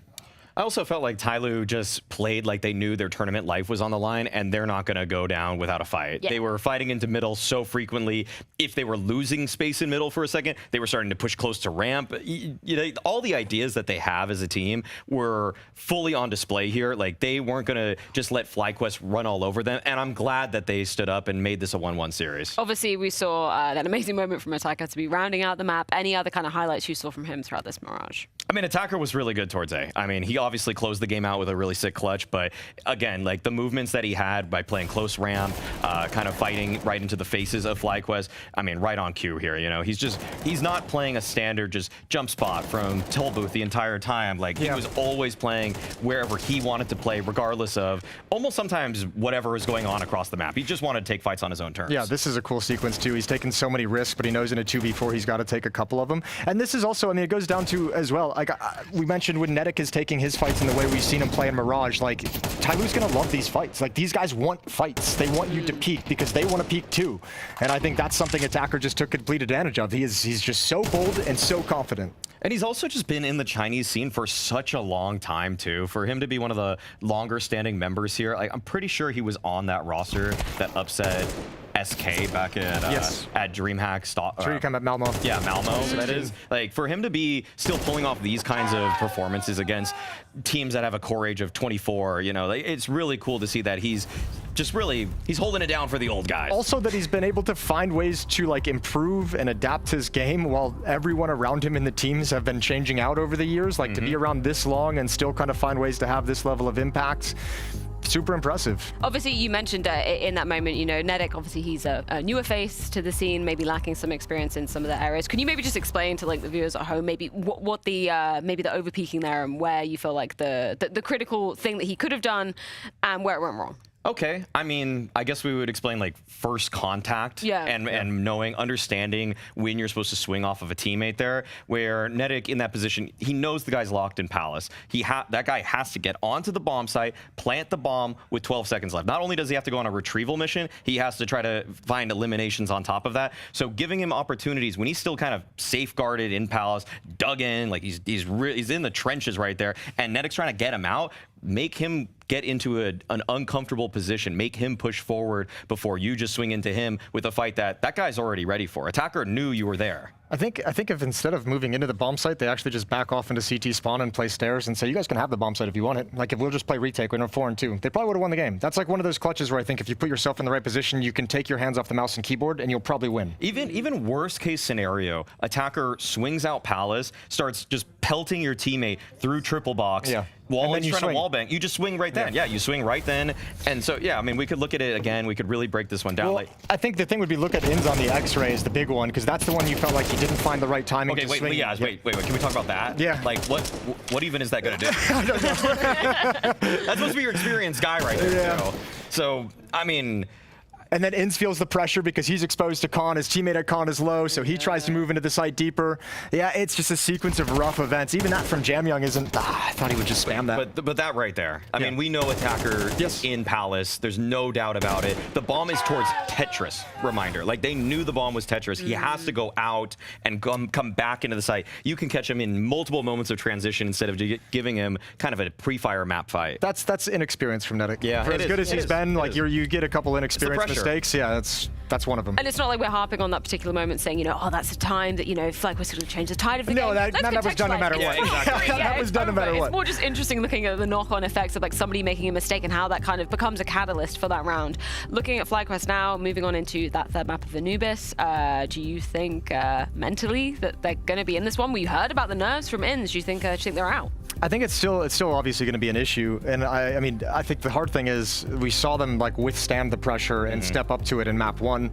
I also felt like TYLOO just played like they knew their tournament life was on the line and they're not going to go down without a fight. Yeah. They were fighting into middle so frequently. If they were losing space in middle for a second, they were starting to push close to ramp. You know, all the ideas that they have as a team were fully on display here. Like they weren't going to just let FlyQuest run all over them. And I'm glad that they stood up and made this a 1-1 series. Obviously, we saw that amazing moment from Attacker to be rounding out the map. Any other kind of highlights you saw from him throughout this Mirage? I mean, Attacker was really good towards A. I mean, he obviously closed the game out with a really sick clutch, but again, like the movements that he had by playing close ramp, kind of fighting right into the faces of FlyQuest, I mean, right on cue here, you know, he's not playing a standard just jump spot from Tollbooth the entire time. Like he was always playing wherever he wanted to play, regardless of almost sometimes whatever is going on across the map. He just wanted to take fights on his own terms. Yeah, this is a cool sequence too. He's taken so many risks, but he knows in a 2v4 he's got to take a couple of them. And this is also, I mean, it goes down to as well, like we mentioned when Netic is taking his fights in the way we've seen him play in Mirage, like TYLOO's gonna love these fights. Like these guys want fights. They want you to peak because they want to peak too. And I think that's something Attacker just took complete advantage of. He's just so bold and so confident. And he's also just been in the Chinese scene for such a long time too. For him to be one of the longer standing members here, like, I'm pretty sure he was on that roster that upset SK back at DreamHack. Sure, you're talking about Malmo. Yeah, Malmo, that is. Like, for him to be still pulling off these kinds of performances against teams that have a core age of 24, you know, like, it's really cool to see that he's just really, he's holding it down for the old guys. Also that he's been able to find ways to like improve and adapt his game while everyone around him in the teams have been changing out over the years. Like to be around this long and still kind of find ways to have this level of impact. Super impressive. Obviously, you mentioned in that moment, you know, Netic, obviously he's a newer face to the scene, maybe lacking some experience in some of the areas. Can you maybe just explain to like the viewers at home, maybe what the maybe the overpeaking there and where you feel like the critical thing that he could have done and where it went wrong? Okay, I mean, I guess we would explain like first contact and knowing, understanding when you're supposed to swing off of a teammate there, where Netic in that position, he knows the guy's locked in Palace. That guy has to get onto the bomb site, plant the bomb with 12 seconds left. Not only does he have to go on a retrieval mission, he has to try to find eliminations on top of that. So giving him opportunities when he's still kind of safeguarded in Palace, dug in, like he's in the trenches right there, and Netic's trying to get him out, make him get into an uncomfortable position, make him push forward before you just swing into him with a fight that guy's already ready for. Attacker knew you were there. I think if instead of moving into the bomb site, they actually just back off into CT spawn and play stairs and say, you guys can have the bomb site if you want it. Like if we'll just play retake, we're 4-2. They probably would have won the game. That's like one of those clutches where I think if you put yourself in the right position, you can take your hands off the mouse and keyboard and you'll probably win. Even worst case scenario, Attacker swings out Palace, starts just pelting your teammate through triple box. Yeah. While he's trying to wallbang, you just swing right then. Yeah, you swing right then. And so, yeah, I mean, we could look at it again. We could really break this one down. Well, like, I think the thing would be look at ins on the X-ray is the big one, because that's the one you felt like you didn't find the right timing to swing. Wait. Can we talk about that? Yeah. Like, what even is that going to do? I don't know. That's supposed to be your experienced guy right there. Yeah. So, I mean... And then Inns feels the pressure because he's exposed to Khan. His teammate at Khan is low, so he tries to move into the site deeper. Yeah, it's just a sequence of rough events. Even that from Jamyoung isn't... I thought he would just spam that. But that right there. I mean, we know Attacker is in Palace. There's no doubt about it. The bomb is towards Tetris, reminder. Like, they knew the bomb was Tetris. He has to go out and come back into the site. You can catch him in multiple moments of transition instead of giving him kind of a pre-fire map fight. That's inexperience from Netic. Yeah, For as good as he's been, like you get a couple inexperienced mistakes, yeah, that's one of them. And it's not like we're harping on that particular moment saying, you know, oh, that's the time that, you know, FlyQuest would have changed the tide of the game. No, that was done no matter what. That was done no matter what. It's more just interesting looking at the knock-on effects of like somebody making a mistake and how that kind of becomes a catalyst for that round. Looking at FlyQuest now, moving on into that third map of Anubis, do you think mentally that they're going to be in this one? We heard about the nerves from Inns. Do you think they're out? I think it's still obviously going to be an issue, and I mean I think the hard thing is we saw them like withstand the pressure and step up to it in map 1.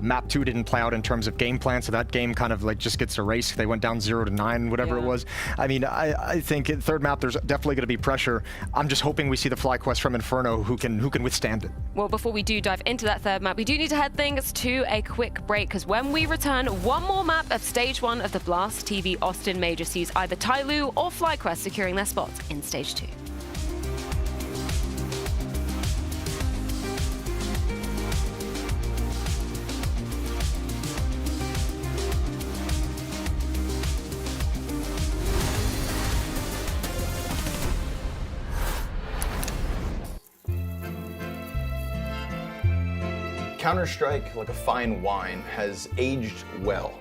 Map 2 didn't play out in terms of game plan, so that game kind of like just gets erased. They went down 0-9, whatever it was. I mean I think in third map there's definitely going to be pressure. I'm just hoping we see the FlyQuest from Inferno who can withstand it. Well, before we do dive into that third map, we do need to head things to a quick break, because when we return, one more map of stage 1 of the Blast TV Austin Major sees either TYLOO or FlyQuest securing their spots in stage 2. Counter-Strike, like a fine wine, has aged well.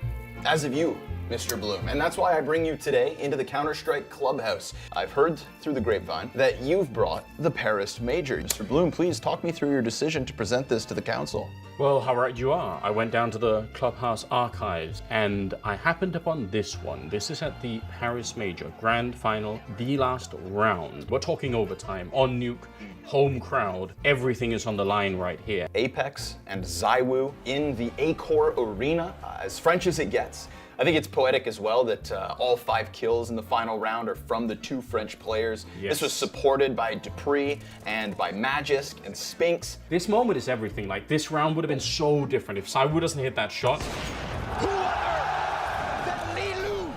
As have you, Mr. Bloom. And that's why I bring you today into the Counter-Strike Clubhouse. I've heard through the grapevine that you've brought the Paris Major. Mr. Bloom, please talk me through your decision to present this to the council. Well, how right you are. I went down to the Clubhouse archives and I happened upon this one. This is at the Paris Major Grand Final, the last round. We're talking overtime, on nuke, home crowd. Everything is on the line right here. Apex and ZywOo in the Accor Arena, as French as it gets. I think it's poetic as well that all 5 kills in the final round are from the 2 French players. Yes. This was supported by Dupree and by Magisk and Spinks. This moment is everything. Like, this round would have been so different if ZywOo doesn't hit that shot.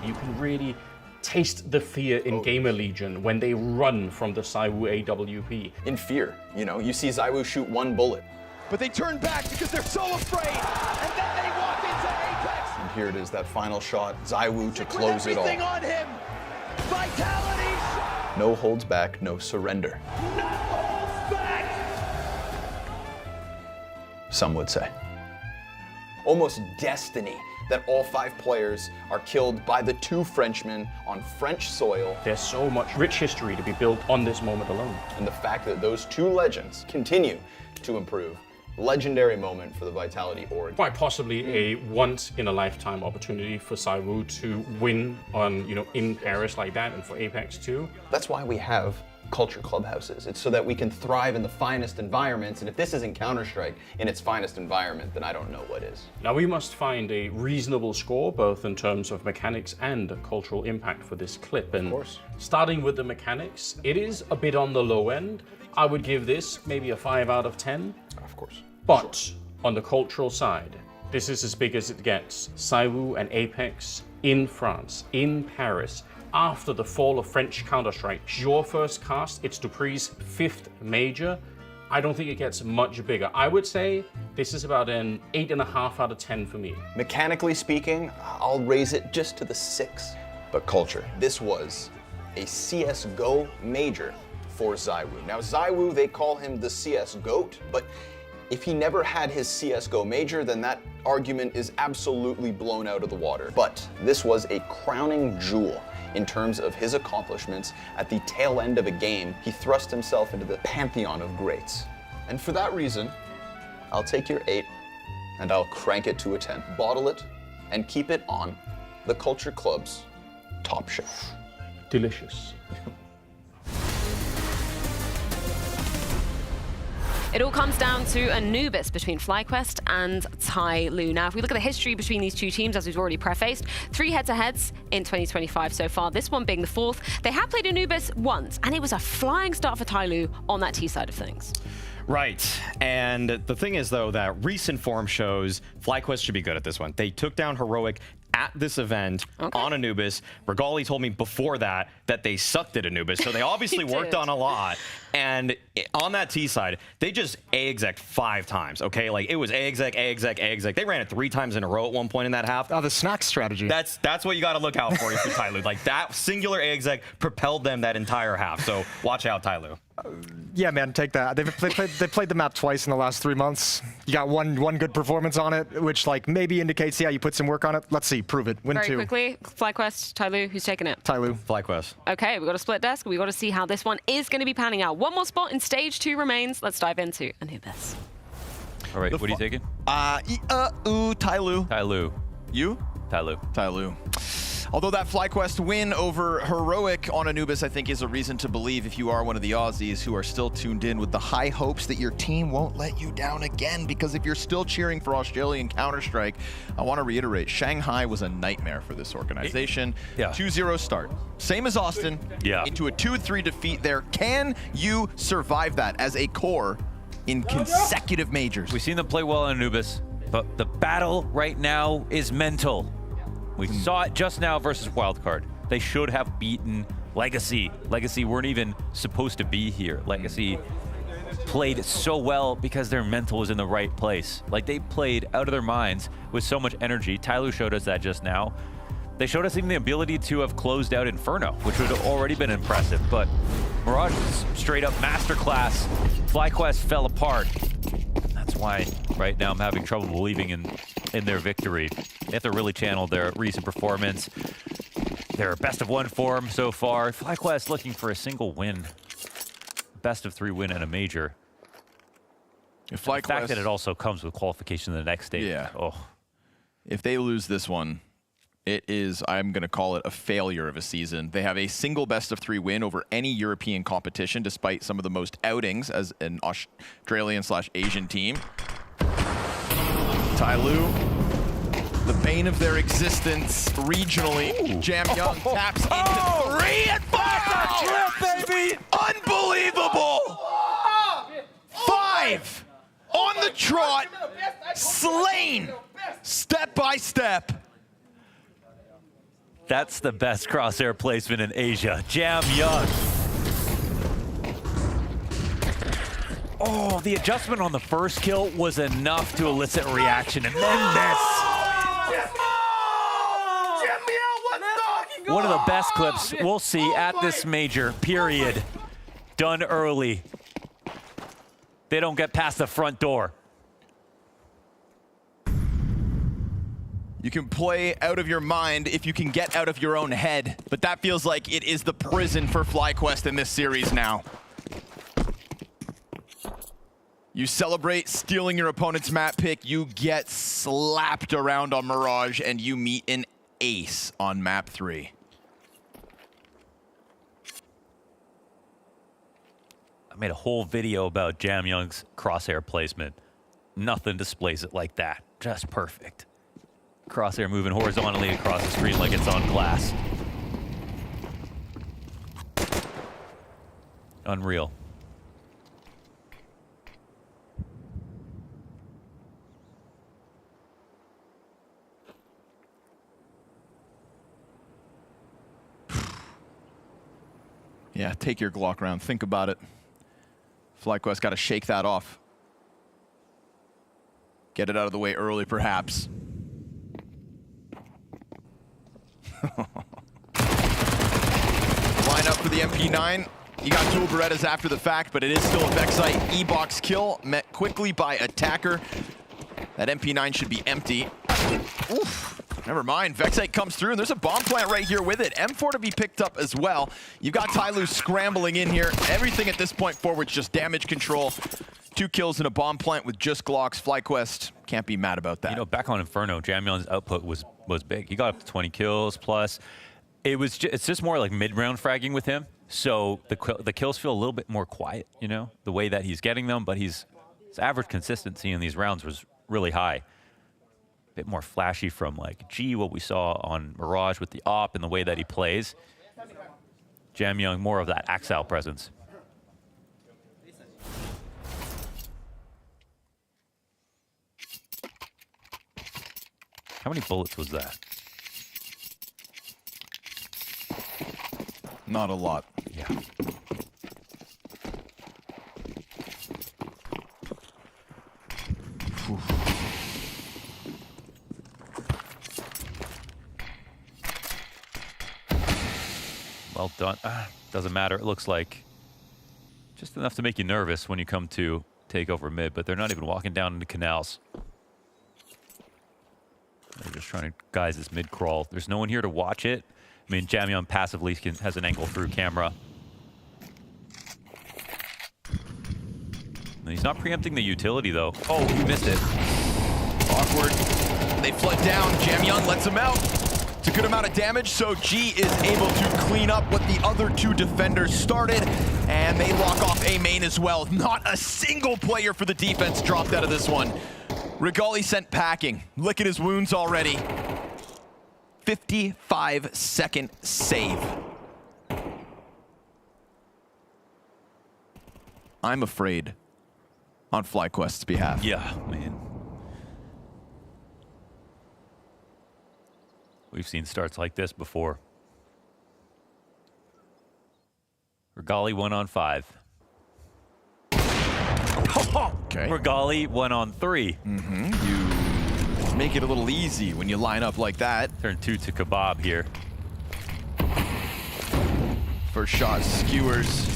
You can really taste the fear in Gamer Legion when they run from the ZywOo AWP. In fear, you know, you see ZywOo shoot 1 bullet. But they turn back because they're so afraid, and then they walk into Apex. And here it is, that final shot, ZywOo to close it all. Everything on him. Vitality. No holds back, no surrender. No holds back. Some would say. Almost destiny that all 5 players are killed by the 2 Frenchmen on French soil. There's so much rich history to be built on this moment alone. And the fact that those 2 legends continue to improve. Legendary moment for the Vitality org. Quite possibly a once-in-a-lifetime opportunity for ZywOo to win on, in Paris like that, and for Apex too. That's why we have culture clubhouses. It's so that we can thrive in the finest environments, and if this isn't Counter-Strike in its finest environment, then I don't know what is. Now we must find a reasonable score, both in terms of mechanics and cultural impact for this clip. And of course, starting with the mechanics, it is a bit on the low end. I would give this maybe a 5 out of 10. Of course. But on the cultural side, this is as big as it gets. ZywOo and Apex in France, in Paris, after the fall of French Counter-Strike. Your first cast, it's Dupree's 5th major. I don't think it gets much bigger. I would say this is about an 8.5 out of 10 for me. Mechanically speaking, I'll raise it just to the 6. But culture, this was a CSGO major for ZywOo. Now ZywOo, they call him the CS GOAT, but if he never had his CSGO major, then that argument is absolutely blown out of the water. But this was a crowning jewel in terms of his accomplishments. At the tail end of a game, he thrust himself into the pantheon of greats. And for that reason, I'll take your 8 and I'll crank it to a 10. Bottle it and keep it on the Culture Club's top shelf. Delicious. It all comes down to Anubis between FlyQuest and TYLOO. Now, if we look at the history between these 2 teams, as we've already prefaced, 3 head-to-heads in 2025 so far, this one being the 4th. They have played Anubis once, and it was a flying start for TYLOO on that T side of things. Right, and the thing is, though, that recent form shows FlyQuest should be good at this one. They took down Heroic at this event on Anubis. Regali told me before that they sucked at Anubis, so they obviously worked on a lot. And on that T side, they just A-exec 5 times, okay? Like, it was A-exec, A-exec, A-exec. They ran it 3 times in a row at one point in that half. Oh, the snack strategy. That's what you got to look out for if you're TYLOO. Like, that singular A-exec propelled them that entire half. So watch out, TYLOO. Yeah, man, take that. They played the map twice in the last 3 months. You got one good performance on it, which like maybe indicates, yeah, you put some work on it. Let's see, prove it. Win 2. Very quickly, FlyQuest, TYLOO, who's taking it? TYLOO. FlyQuest. Okay, we've got a split desk. We've got to see how this one is going to be panning out. One more spot in stage 2 remains. Let's dive into Anubis. All right, what are you taking? TYLOO. TYLOO. You? TYLOO. TYLOO. Although that FlyQuest win over Heroic on Anubis, I think, is a reason to believe if you are one of the Aussies who are still tuned in with the high hopes that your team won't let you down again. Because if you're still cheering for Australian Counter-Strike, I want to reiterate, Shanghai was a nightmare for this organization. 2-0 start. Same as Austin. Into a 2-3 defeat there. Can you survive that as a core in consecutive majors? We've seen them play well in Anubis, but the battle right now is mental. We saw it just now versus Wildcard. They should have beaten Legacy. Legacy weren't even supposed to be here. Legacy played so well because their mental was in the right place. Like, they played out of their minds with so much energy. TYLOO showed us that just now. They showed us even the ability to have closed out Inferno, which would have already been impressive. But Mirage was straight up masterclass. FlyQuest fell apart. That's why right now I'm having trouble believing in their victory. They have to really channel their recent performance. Their best of 1 form so far. FlyQuest looking for a single win. Best of 3 win in a major. If the fact that it also comes with qualification in the next stage. Yeah. Oh. If they lose this one, it is, I'm going to call it a failure of a season. They have a single best of 3 win over any European competition, despite some of the most outings as an Australian/Asian team. TYLOO, the bane of their existence regionally. Jam Young taps into 3 and 5. Baby! Unbelievable! 5 on the trot, slain step by step. That's the best crosshair placement in Asia. Jam Young. Oh, the adjustment on the first kill was enough to elicit reaction, and then this. One of the best clips we'll see at this major, period. Done early. They don't get past the front door. You can play out of your mind if you can get out of your own head, but that feels like it is the prison for FlyQuest in this series now. You celebrate stealing your opponent's map pick, you get slapped around on Mirage, and you meet an ace on map 3. I made a whole video about Jam Young's crosshair placement. Nothing displays it like that. Just perfect. Crosshair moving horizontally across the screen like it's on glass. Unreal. Yeah, take your Glock round. Think about it. FlyQuest got to shake that off. Get it out of the way early, perhaps. Line up for the MP9. You got dual Berettas after the fact, but it is still a Vexite E-box kill, met quickly by Attacker. That MP9 should be empty. Oof. Never mind, Vexite comes through, and there's a bomb plant right here with it. M4 to be picked up as well. You've got TYLOO scrambling in here. Everything at this point forward's just damage control. 2 kills in a bomb plant with just Glocks. FlyQuest can't be mad about that. You know, back on Inferno, Jam Young's output was big. He got up to 20 kills plus. It's just more like mid-round fragging with him. So the kills feel a little bit more quiet, you know, the way that he's getting them, but his average consistency in these rounds was really high. A bit more flashy from like G, what we saw on Mirage with the op and the way that he plays. Jam Young, more of that Axel presence. How many bullets was that? Not a lot. Yeah. Well done. Doesn't matter. It looks like just enough to make you nervous when you come to take over mid, but they're not even walking down into canals. They're just trying to guise this mid crawl. There's no one here to watch it. I mean, Jamyeon passively has an angle through camera. And he's not preempting the utility, though. Oh, he missed it. Awkward. They flood down. Jamyeon lets him out. It's a good amount of damage, so G is able to clean up what the other two defenders started, and they lock off A main as well. Not a single player for the defense dropped out of this one. Regali sent packing. Look at his wounds already. 55-second save. I'm afraid on FlyQuest's behalf. Yeah, man. We've seen starts like this before. Regali 1 on 5. Okay. Regali 1 on 3. You make it a little easy when you line up like that. Turn 2 to Kebab here. First shot skewers.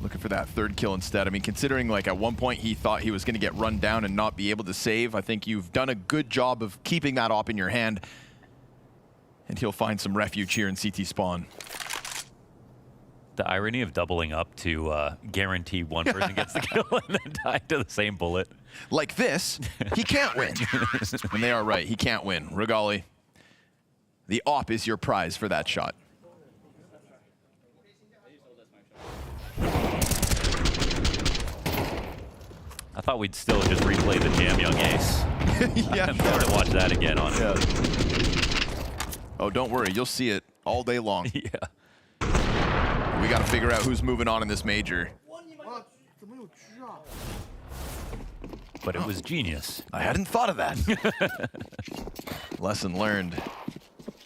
Looking for that third kill instead. I mean, considering like at one point he thought he was going to get run down and not be able to save, I think you've done a good job of keeping that op in your hand. And he'll find some refuge here in CT spawn. The irony of doubling up to guarantee one person gets the kill and then die to the same bullet. Like this, he can't win. And they are right, he can't win. Regali, the op is your prize for that shot. I thought we'd still just replay the Jamyeon ace. Yeah, I'm going to watch that again on. Yeah. Oh, don't worry, you'll see it all day long. Yeah. We got to figure out who's moving on in this major. But it was genius. I hadn't thought of that. Lesson learned.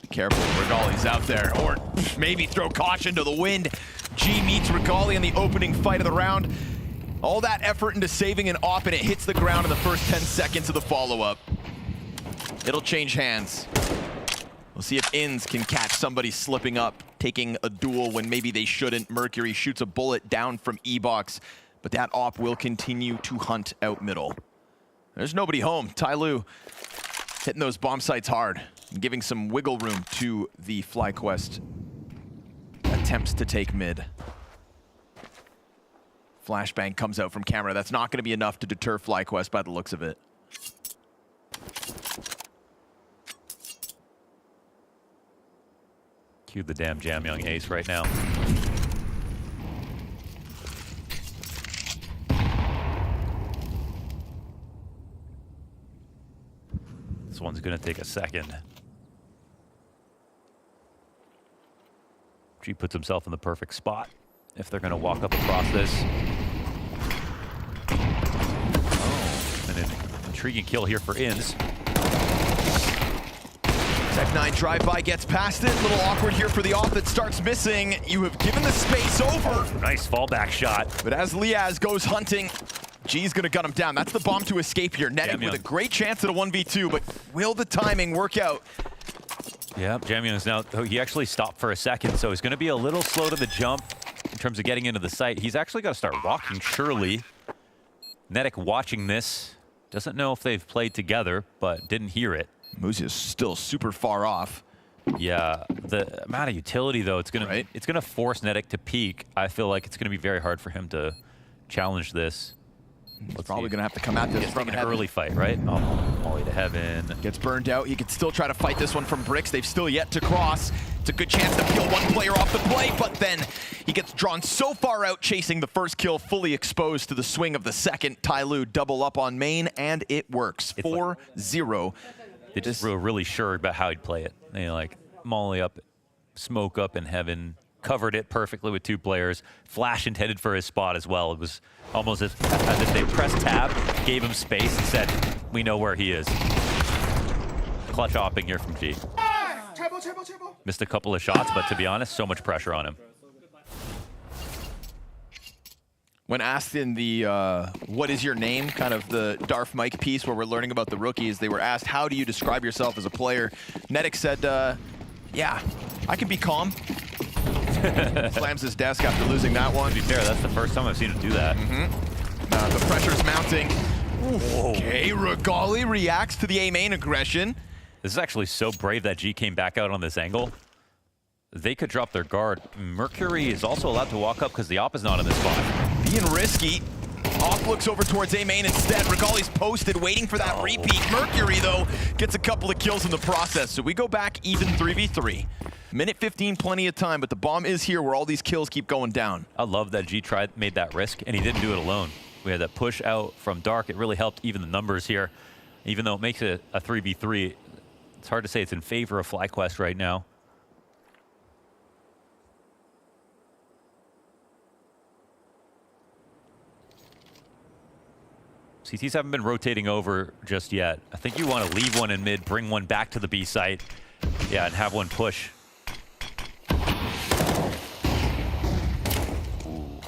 Be careful, Regali's out there. Or maybe throw caution to the wind. G meets Regali in the opening fight of the round. All that effort into saving an op, and it hits the ground in the first 10 seconds of the follow-up. It'll change hands. We'll see if Inns can catch somebody slipping up, taking a duel when maybe they shouldn't. Mercury shoots a bullet down from E-Box, but that op will continue to hunt out middle. There's nobody home. TYLOO hitting those bomb sites hard and giving some wiggle room to the FlyQuest attempts to take mid. Flashbang comes out from camera. That's not going to be enough to deter FlyQuest by the looks of it. Cue the damn Jamyeon ace right now. This one's going to take a second. G puts himself in the perfect spot if they're going to walk up across this. Oh, and an intriguing kill here for Inns. Tech9 drive-by gets past it. A little awkward here for the off that starts missing. You have given the space over. Oh, nice fallback shot. But as Liaz goes hunting, G's going to gun him down. That's the bomb to escape here. Netting with a great chance at a 1v2, but will the timing work out? Yeah, Jamyeon is now, he actually stopped for a second, so he's going to be a little slow to the jump in terms of getting into the site. He's actually got to start walking, surely. Netic watching this, doesn't know if they've played together, but didn't hear it. Muzi is still super far off. Yeah, the amount of utility, though, it's gonna force Netic to peak. I feel like it's going to be very hard for him to challenge this. He's probably going to have to come at this from an early fight, right? Oh, all the way to heaven. Gets burned out. He could still try to fight this one from bricks. They've still yet to cross. It's a good chance to peel one player off the play, but then he gets drawn so far out chasing the first kill, fully exposed to the swing of the second. TYLOO double up on main, and it works. 4-0. They just were really sure about how he'd play it. They like molly up, smoke up in heaven, covered it perfectly with two players. Flash intended for his spot as well. It was almost as if they pressed tab, gave him space, and said, we know where he is. Clutch opping here from G. Missed a couple of shots, but to be honest, so much pressure on him. When asked in the what is your name, kind of the Darth Mike piece where we're learning about the rookies, they were asked, how do you describe yourself as a player? Nedic said, yeah, I can be calm. Slams his desk after losing that one. To be fair, that's the first time I've seen him do that. The pressure's mounting. Okay, Regali reacts to the A main aggression. This is actually so brave that G came back out on this angle. They could drop their guard. Mercury is also allowed to walk up because the op is not in this spot. Being risky. Off looks over towards A main instead. Regali's posted, waiting for that repeat. Mercury, though, gets a couple of kills in the process. So we go back even 3v3. Minute 15, plenty of time, but the bomb is here where all these kills keep going down. I love that G made that risk, and he didn't do it alone. We had that push out from Dark. It really helped even the numbers here. Even though it makes it a 3v3, it's hard to say it's in favor of FlyQuest right now. CTs haven't been rotating over just yet. I think you want to leave one in mid, bring one back to the B site. Yeah, and have one push. Ooh.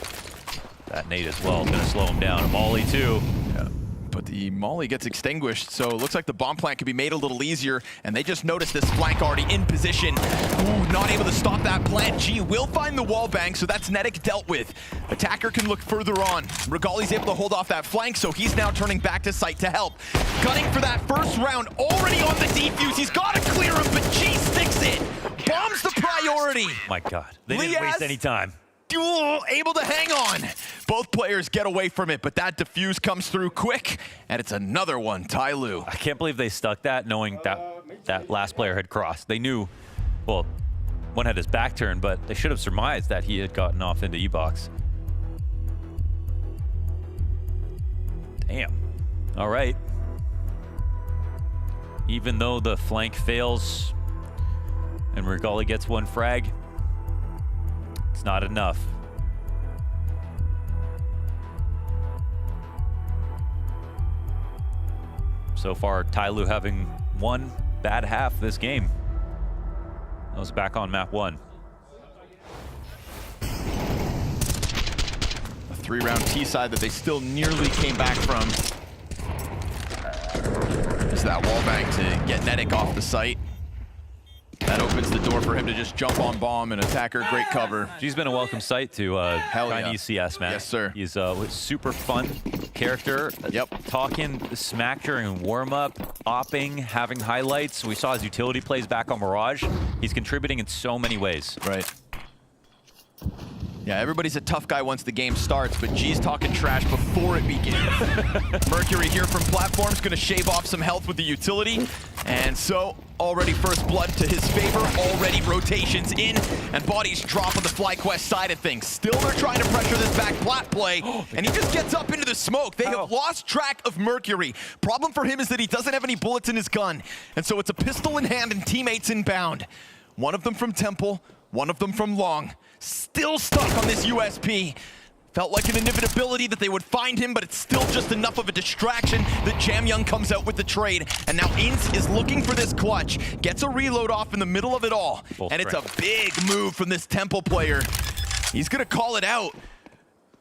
That nade as well is going to slow him down. A molly too. Yeah. But the molly gets extinguished, so it looks like the bomb plant could be made a little easier, and they just noticed this flank already in position. Ooh, not able to stop that plant. G will find the wall bang, so that's Nedic dealt with. Attacker can look further on. Regali's able to hold off that flank, so he's now turning back to site to help. Gunning for that first round, already on the defuse. He's got to clear him, but G sticks it. Bomb's the priority. My God, they didn't waste any time. Able to hang on. Both players get away from it, but that defuse comes through quick, and it's another one, TYLOO. I can't believe they stuck that, knowing that last player had crossed. They knew, well, one had his back turned, but they should have surmised that he had gotten off into E-box. Damn. All right. Even though the flank fails and Regali gets one frag, it's not enough. So far, TYLOO having one bad half this game. That was back on map 1. A 3-round T side that they still nearly came back from. It's that wall bang to get Nedic off the site. That opens the door for him to just jump on bomb and attacker. Great cover. She's been a welcome sight to Chinese CS, man. Yes, sir. He's a super fun character. Yep. Talking smack during warm-up, opping, having highlights. We saw his utility plays back on Mirage. He's contributing in so many ways. Right. Yeah, everybody's a tough guy once the game starts, but G's talking trash before it begins. Mercury here from platform's gonna shave off some health with the utility. And so, already first blood to his favor, already rotations in, and bodies drop on the FlyQuest side of things. Still, they're trying to pressure this back plat play, and he just gets up into the smoke. They have lost track of Mercury. Problem for him is that he doesn't have any bullets in his gun, and so it's a pistol in hand and teammates inbound. One of them from Temple, one of them from Long. Still stuck on this USP. Felt like an inevitability that they would find him, but it's still just enough of a distraction that Jamyoung comes out with the trade. And now Ince is looking for this clutch. Gets a reload off in the middle of it all. And it's a big move from this Temple player. He's gonna call it out.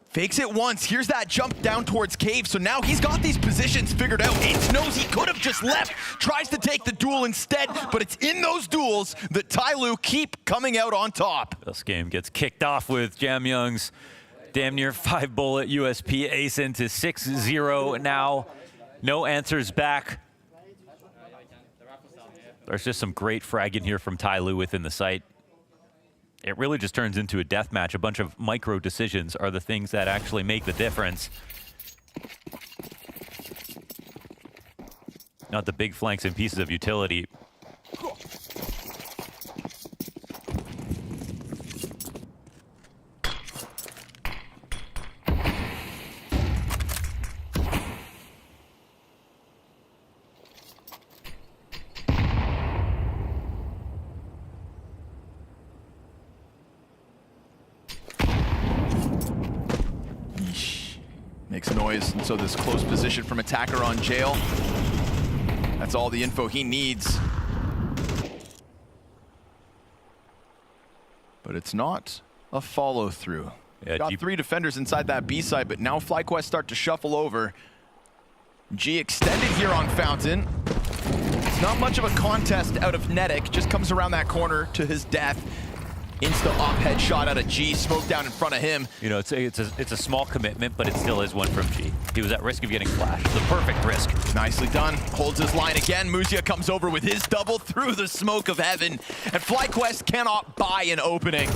Fakes it once. Here's that jump down towards cave. So now he's got these positions figured out. Ince knows he could have just left. Tries to take the duel instead, but it's in those duels that TYLOO keep coming out on top. This game gets kicked off with Jamyoung's damn near 5-bullet USP ace into 6-0 now. No answers back. There's just some great fragging here from TYLOO within the site. It really just turns into a death match. A bunch of micro decisions are the things that actually make the difference. Not the big flanks and pieces of utility. Makes noise, and so this close position from attacker on jail. That's all the info he needs. But it's not a follow-through. Yeah, got 3 defenders inside that B side, but now FlyQuest start to shuffle over. G extended here on Fountain. It's not much of a contest out of Netic, just comes around that corner to his death. Insta-op headshot out of G, smoke down in front of him. You know, it's a small commitment, but it still is one from G. He was at risk of getting flashed. The perfect risk. Nicely done. Holds his line again. Muzia comes over with his double through the smoke of heaven. And FlyQuest cannot buy an opening.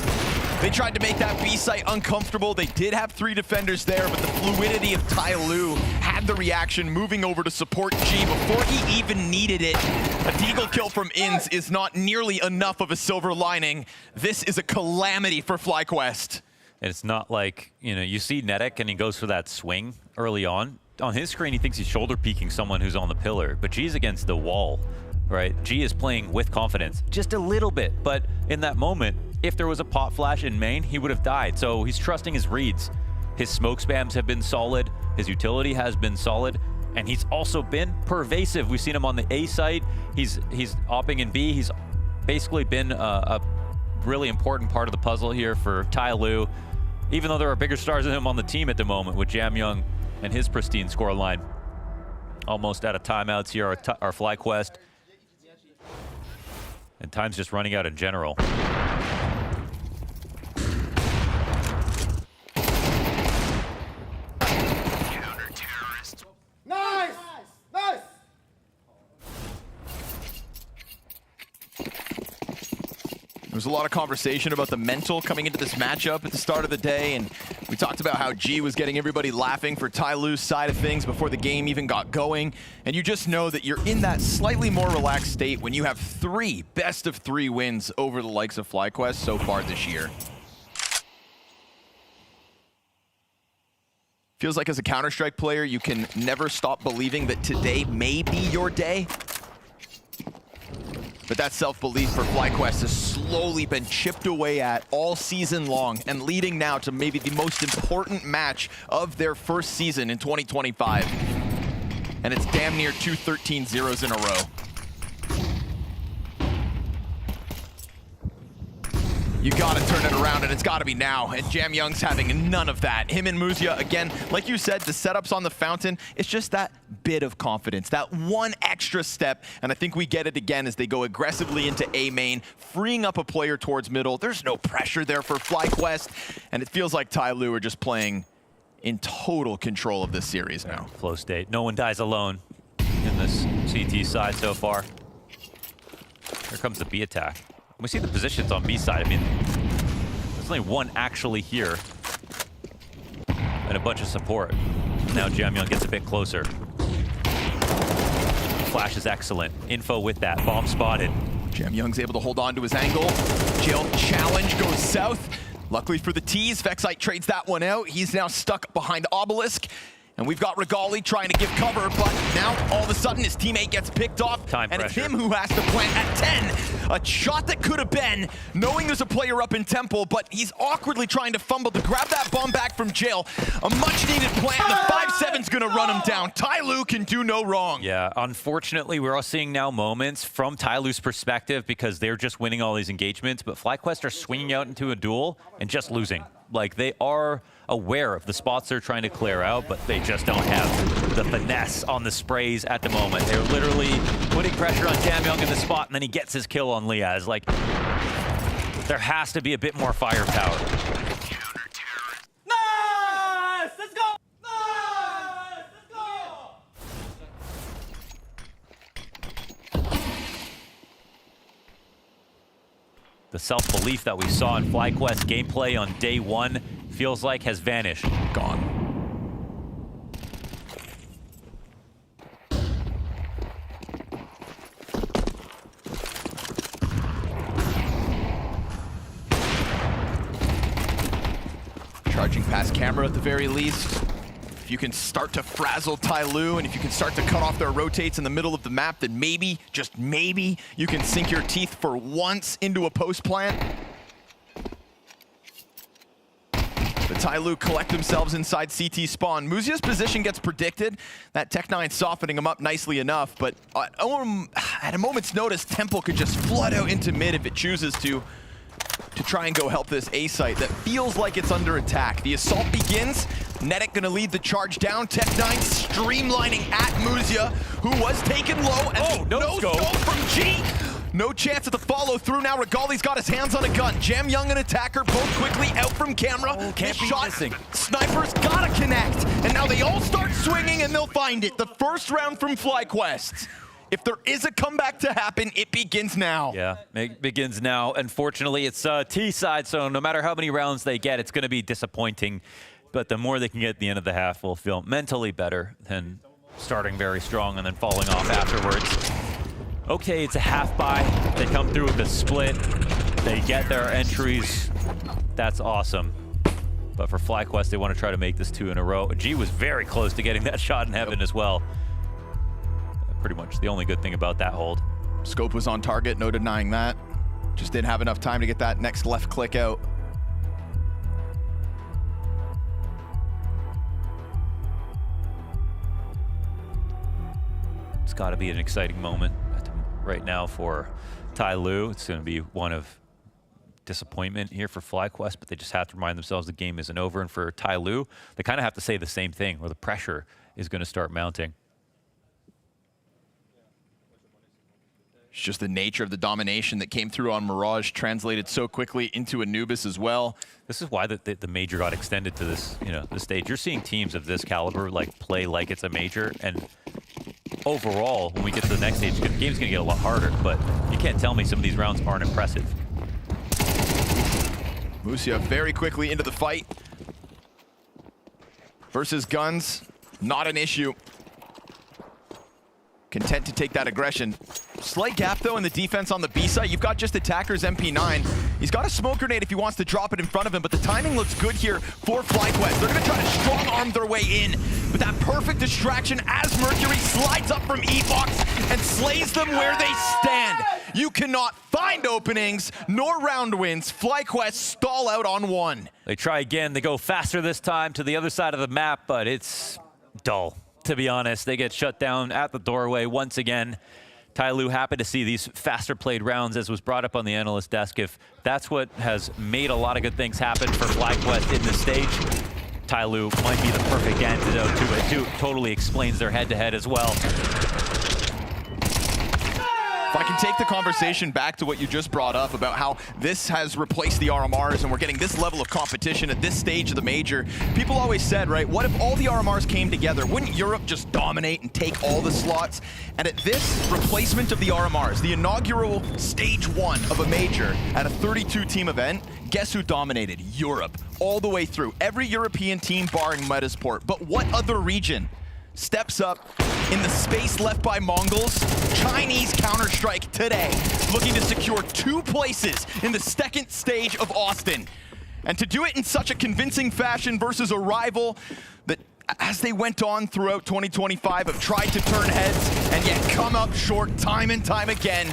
They tried to make that B site uncomfortable. They did have 3 defenders there, but the fluidity of TYLOO had the reaction, moving over to support G before he even needed it. A deagle kill from Inns is not nearly enough of a silver lining. This is a calamity for FlyQuest. It's not like, you know, you see Netic and he goes for that swing early on. On his screen, he thinks he's shoulder peeking someone who's on the pillar, but G's against the wall, right? G is playing with confidence, just a little bit, but in that moment, if there was a pot flash in main, he would have died. So he's trusting his reads. His smoke spams have been solid. His utility has been solid. And he's also been pervasive. We've seen him on the A site. He's opping in B. He's basically been a really important part of the puzzle here for TYLOO, even though there are bigger stars than him on the team at the moment with Jamyoung and his pristine scoreline. Almost out of timeouts here, our FlyQuest. And time's just running out in general. There was a lot of conversation about the mental coming into this matchup at the start of the day, and we talked about how G was getting everybody laughing for TYLOO's side of things before the game even got going. And you just know that you're in that slightly more relaxed state when you have 3 best of 3 wins over the likes of FlyQuest so far this year. Feels like as a Counter-Strike player, you can never stop believing that today may be your day. But that self-belief for FlyQuest has slowly been chipped away at all season long, and leading now to maybe the most important match of their first season in 2025. And it's damn near 2 13-0s in a row. You gotta turn it around, and it's gotta be now. And Jamyoung's having none of that. Him and Muzia, again, like you said, the setups on the Fountain, it's just that bit of confidence, that one extra step. And I think we get it again as they go aggressively into A main, freeing up a player towards middle. There's no pressure there for FlyQuest, and it feels like TYLOO are just playing in total control of this series now. Flow state. No one dies alone in this CT side so far. Here comes the B attack. We see the positions on B side. I mean, there's only one actually here. And a bunch of support. Now Jamyoung gets a bit closer. Flash is excellent. Info with that. Bomb spotted. Jamyoung's able to hold on to his angle. Jill challenge goes south. Luckily for the T's, Vexite trades that one out. He's now stuck behind Obelisk. And we've got Regali trying to give cover, but now all of a sudden his teammate gets picked off. Time and pressure. It's him who has to plant at 10. A shot that could have been, knowing there's a player up in Temple, but he's awkwardly trying to fumble to grab that bomb back from Jail. A much needed plant, and the 5-7's gonna run him down. TYLOO can do no wrong. Yeah, unfortunately, we're all seeing now moments from TYLOO's perspective because they're just winning all these engagements, but FlyQuest are swinging out into a duel and just losing. Like, they are aware of the spots they're trying to clear out, but they just don't have the finesse on the sprays at the moment. They're literally putting pressure on Jamyoung in the spot, and then he gets his kill on Liaz. Like, there has to be a bit more firepower. Nice! Let's go! Nice! Let's go! The self-belief that we saw in FlyQuest gameplay on day 1 feels like has vanished. Gone. Charging past camera at the very least. If you can start to frazzle TYLOO, and if you can start to cut off their rotates in the middle of the map, then maybe, just maybe, you can sink your teeth for once into a post plant. The TYLOO collect themselves inside CT spawn. Muzia's position gets predicted. That Tech9 softening him up nicely enough, but at a moment's notice, Temple could just flood out into mid if it chooses to. to try and go help this A site that feels like it's under attack. The assault begins. Netic gonna lead the charge down. Tech9 streamlining at Muzia, who was taken low. And no scope from G. No chance at the follow through now. Regali's got his hands on a gun. Jam Young and Attacker both quickly out from camera. Can't be missing. Sniper's gotta connect. And now they all start swinging and they'll find it. The first round from FlyQuest. If there is a comeback to happen, it begins now. Yeah, it begins now. Unfortunately, it's T side, so no matter how many rounds they get, it's going to be disappointing. But the more they can get at the end of the half, will feel mentally better than starting very strong and then falling off afterwards. Okay, it's a half buy. They come through with a split. They get their entries. That's awesome. But for FlyQuest, they want to try to make this 2 in a row. G was very close to getting that shot in heaven as well. Pretty much the only good thing about that hold. Scope was on target, no denying that. Just didn't have enough time to get that next left click out. It's got to be an exciting moment right now for TYLOO. It's going to be one of disappointment here for FlyQuest, but they just have to remind themselves the game isn't over. And for TYLOO, they kind of have to say the same thing, where the pressure is going to start mounting. It's just the nature of the domination that came through on Mirage, translated so quickly into Anubis as well. This is why the major got extended to this, this stage. You're seeing teams of this caliber play like it's a major, and overall, when we get to the next stage, the game's gonna get a lot harder, but you can't tell me some of these rounds aren't impressive. Muzia very quickly into the fight. Versus guns, not an issue. Content to take that aggression. Slight gap, though, in the defense on the B side. You've got just Attacker's MP9. He's got a smoke grenade if he wants to drop it in front of him, but the timing looks good here for FlyQuest. They're going to try to strong-arm their way in with that perfect distraction as Mercury slides up from E-Box and slays them where they stand. You cannot find openings nor round wins. FlyQuest stall out on 1. They try again. They go faster this time to the other side of the map, but it's dull. To be honest, they get shut down at the doorway once again. TYLOO happy to see these faster played rounds, as was brought up on the analyst desk. If that's what has made a lot of good things happen for FlyQuest in this stage, TYLOO might be the perfect antidote to it. Too totally explains their head-to-head as well. If I can take the conversation back to what you just brought up about how this has replaced the RMRs and we're getting this level of competition at this stage of the major, people always said, right, what if all the RMRs came together? Wouldn't Europe just dominate and take all the slots? And at this replacement of the RMRs, the inaugural stage 1 of a major at a 32-team event, guess who dominated? Europe, all the way through. Every European team barring Metasport. But what other region steps up in the space left by Mongols? Chinese Counter-Strike today, looking to secure 2 places in the second stage of Austin. And to do it in such a convincing fashion versus a rival that, as they went on throughout 2025, have tried to turn heads and yet come up short time and time again.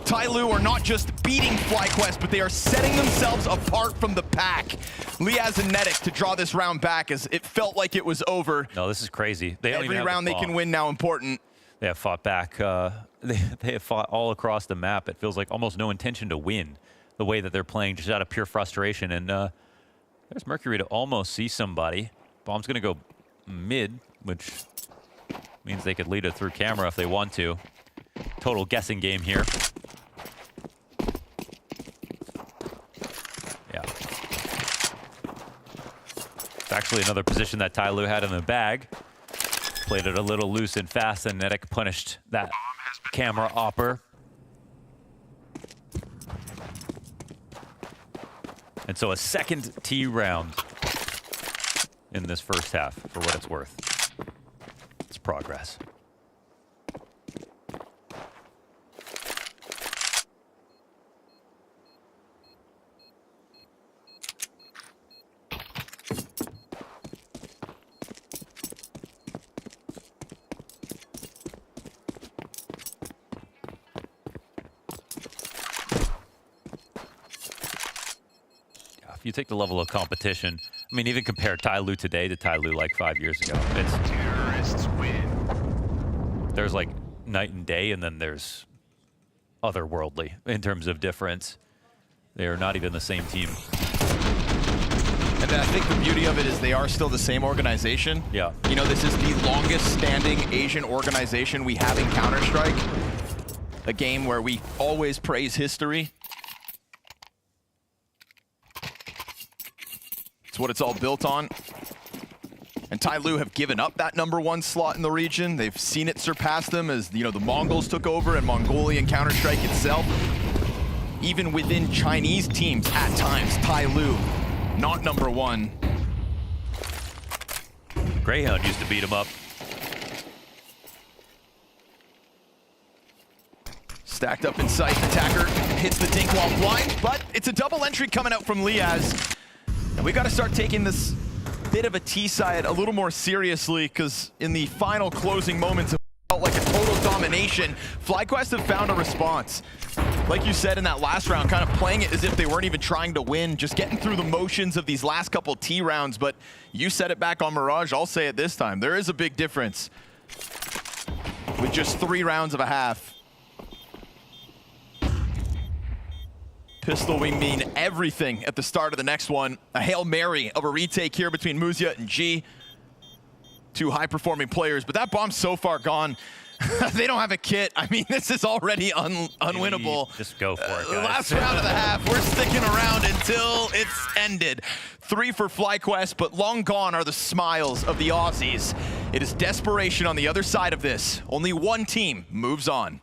TYLOO are not just beating FlyQuest, but they are setting themselves apart from the pack. Liaz and Netic to draw this round back as it felt like it was over. No, this is crazy. They don't Every even round they can win now important. They have fought back. They have fought all across the map. It feels like almost no intention to win the way that they're playing, just out of pure frustration. And there's Mercury to almost see somebody. Bomb's going to go mid, which means they could lead it through camera if they want to. Total guessing game here. Yeah. It's actually another position that TYLOO had in the bag. Played it a little loose and fast, and Netic punished that camera opper. And so a second T round in this first half, for what it's worth. It's progress. If you take the level of competition, I mean, even compare TYLOO today to TYLOO like 5 years ago. It's terrorists win. There's like night and day, and then there's otherworldly in terms of difference. They are not even the same team. And I think the beauty of it is they are still the same organization. Yeah. You know, this is the longest standing Asian organization we have in Counter-Strike. A game where we always praise history. It's what it's all built on. And TYLOO have given up that #1 slot in the region. They've seen it surpass them as, you know, the Mongols took over and Mongolian Counter-Strike itself. Even within Chinese teams at times, TYLOO not #1. Greyhound used to beat him up. Stacked up in sight, attacker hits the dink while blind, but it's a double entry coming out from Liaz. And we got to start taking this bit of a T-side a little more seriously, because in the final closing moments, it felt like a total domination. FlyQuest have found a response. Like you said in that last round, kind of playing it as if they weren't even trying to win, just getting through the motions of these last couple T rounds. But you said it back on Mirage, I'll say it this time. There is a big difference with just 3 rounds of a half. Pistol Wing mean everything at the start of the next one. A Hail Mary of a retake here between Muzia and G. 2 high-performing players, but that bomb's so far gone. They don't have a kit. I mean, this is already unwinnable. Just go for it, guys. Last round of the half, we're sticking around until it's ended. 3 for FlyQuest, but long gone are the smiles of the Aussies. It is desperation on the other side of this. Only one team moves on.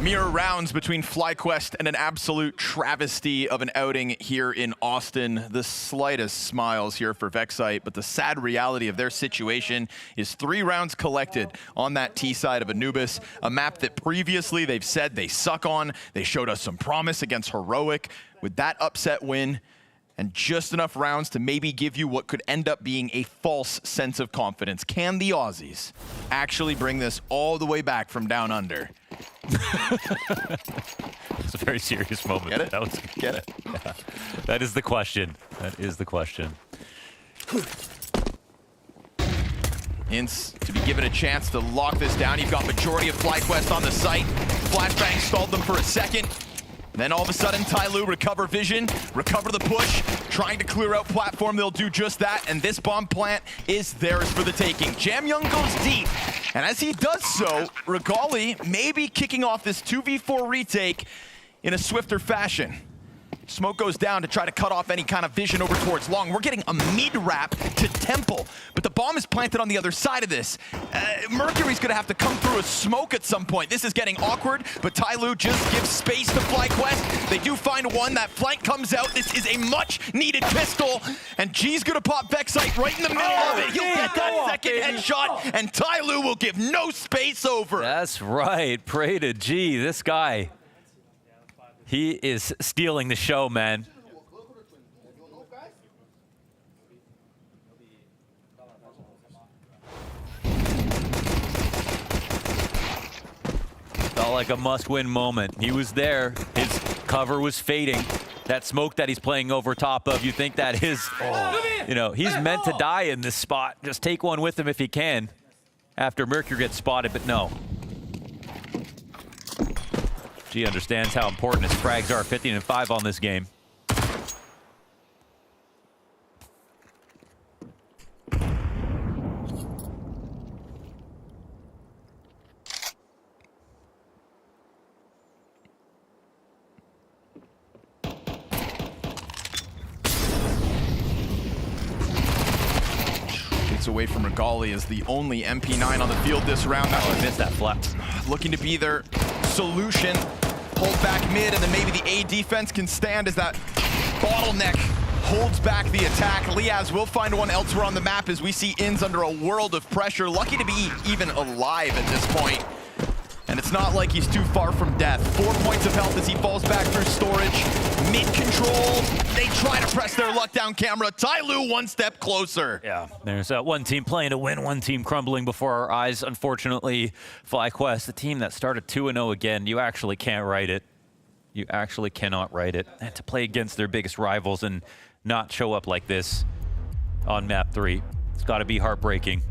Mirror rounds between FlyQuest and an absolute travesty of an outing here in Austin. The slightest smiles here for Vexite, but the sad reality of their situation is 3 rounds collected on that T side of Anubis, a map that previously they've said they suck on. They showed us some promise against Heroic with that upset win, and just enough rounds to maybe give you what could end up being a false sense of confidence. Can the Aussies actually bring this all the way back from down under? It's a very serious moment. Get it? That was, Get it? Yeah. That is the question. That is the question. Ince to be given a chance to lock this down. You've got majority of FlyQuest on the site. Flashbang stalled them for a second. Then all of a sudden, TYLOO recover vision, recover the push, trying to clear out platform. They'll do just that, and this bomb plant is theirs for the taking. Jamyoung goes deep, and as he does so, Regali may be kicking off this 2v4 retake in a swifter fashion. Smoke goes down to try to cut off any kind of vision over towards Long. We're getting a mid-wrap to Temple, but the bomb is planted on the other side of this. Mercury's gonna have to come through a smoke at some point. This is getting awkward, but TYLOO just gives space to FlyQuest. They do find one. That flank comes out. This is a much-needed pistol, and G's gonna pop Vexite right in the middle of it. He'll get that second headshot, and TYLOO will give no space over. That's right. Pray to G. This guy. He is stealing the show, man. Felt like a must-win moment. He was there. His cover was fading. That smoke that he's playing over top of, you think that is, you know, he's meant to die in this spot. Just take one with him if he can after Mercury gets spotted, but no. G understands how important his frags are. 15-5 on this game. It's away from Regali as the only MP9 on the field this round. Oh, I missed that flex. Looking to be their solution. Hold back mid, and then maybe the A defense can stand as that bottleneck holds back the attack. Liaz will find one elsewhere on the map as we see Inns under a world of pressure. Lucky to be even alive at this point. And it's not like he's too far from death. 4 points of health as he falls back through storage. Mid-control, they try to press their luck down camera. TYLOO one step closer. Yeah, there's one team playing to win, one team crumbling before our eyes. Unfortunately, FlyQuest, the team that started 2-0 again, you actually can't write it. You actually cannot write it. And to play against their biggest rivals and not show up like this on map 3, it's got to be heartbreaking.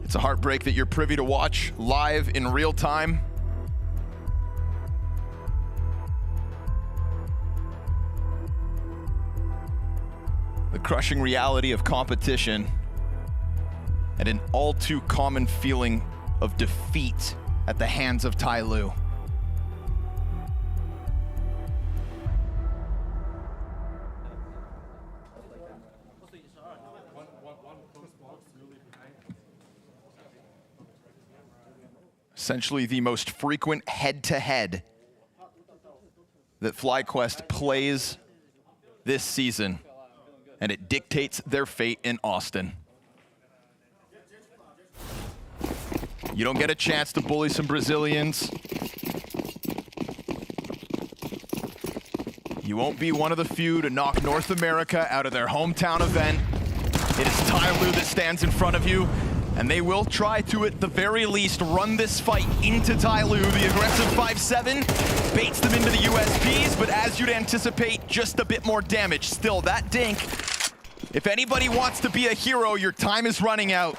It's a heartbreak that you're privy to watch live in real time. The crushing reality of competition and an all too common feeling of defeat at the hands of TYLOO. Essentially the most frequent head-to-head that FlyQuest plays this season, and it dictates their fate in Austin. You don't get a chance to bully some Brazilians. You won't be one of the few to knock North America out of their hometown event. It is TYLOO that stands in front of you, and they will try to, at the very least, run this fight into TYLOO. The aggressive 5-7 baits them into the USPs, but as you'd anticipate, just a bit more damage. Still, that dink, if anybody wants to be a hero, your time is running out.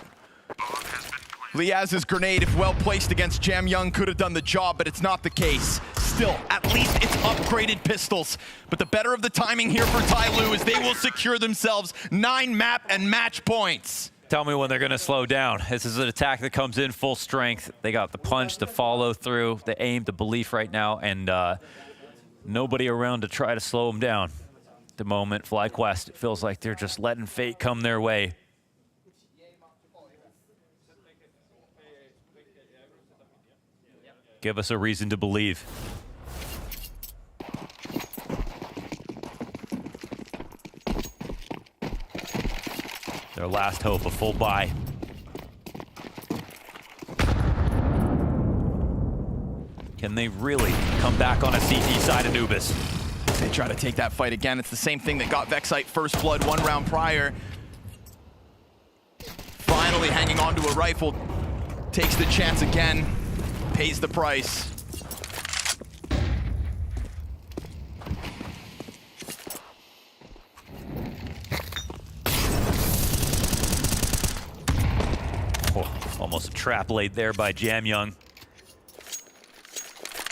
Liaz's grenade, if well placed against Jamyoung, could have done the job, but it's not the case. Still, at least it's upgraded pistols. But the better of the timing here for TYLOO is they will secure themselves 9 map and match points. Tell me when they're going to slow down. This is an attack that comes in full strength. They got the punch, the follow through, the aim, the belief right now, and nobody around to try to slow them down. At the moment, FlyQuest, it feels like they're just letting fate come their way. Give us a reason to believe. Their last hope, a full buy. Can they really come back on a CT side, Anubis? They try to take that fight again. It's the same thing that got Vexite first blood 1 round prior. Finally hanging on to a rifle. Takes the chance again. Pays the price. Almost a trap laid there by Jamyoung.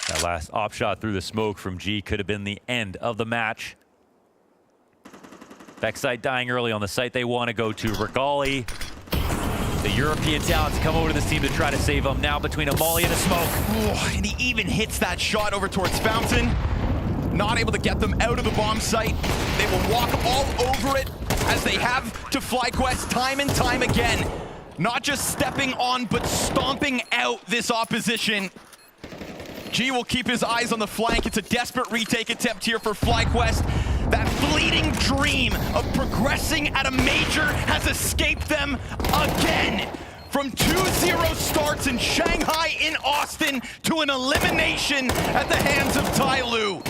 That last op shot through the smoke from G could have been the end of the match. Vexite dying early on the site they want to go to. Regali, the European talents come over to this team to try to save them. Now between a molly and a smoke. Oh, and he even hits that shot over towards Fountain. Not able to get them out of the bomb site. They will walk all over it as they have to FlyQuest time and time again. Not just stepping on, but stomping out this opposition. G will keep his eyes on the flank. It's a desperate retake attempt here for FlyQuest. That fleeting dream of progressing at a major has escaped them again. From 2-0 starts in Shanghai in Austin to an elimination at the hands of TYLOO.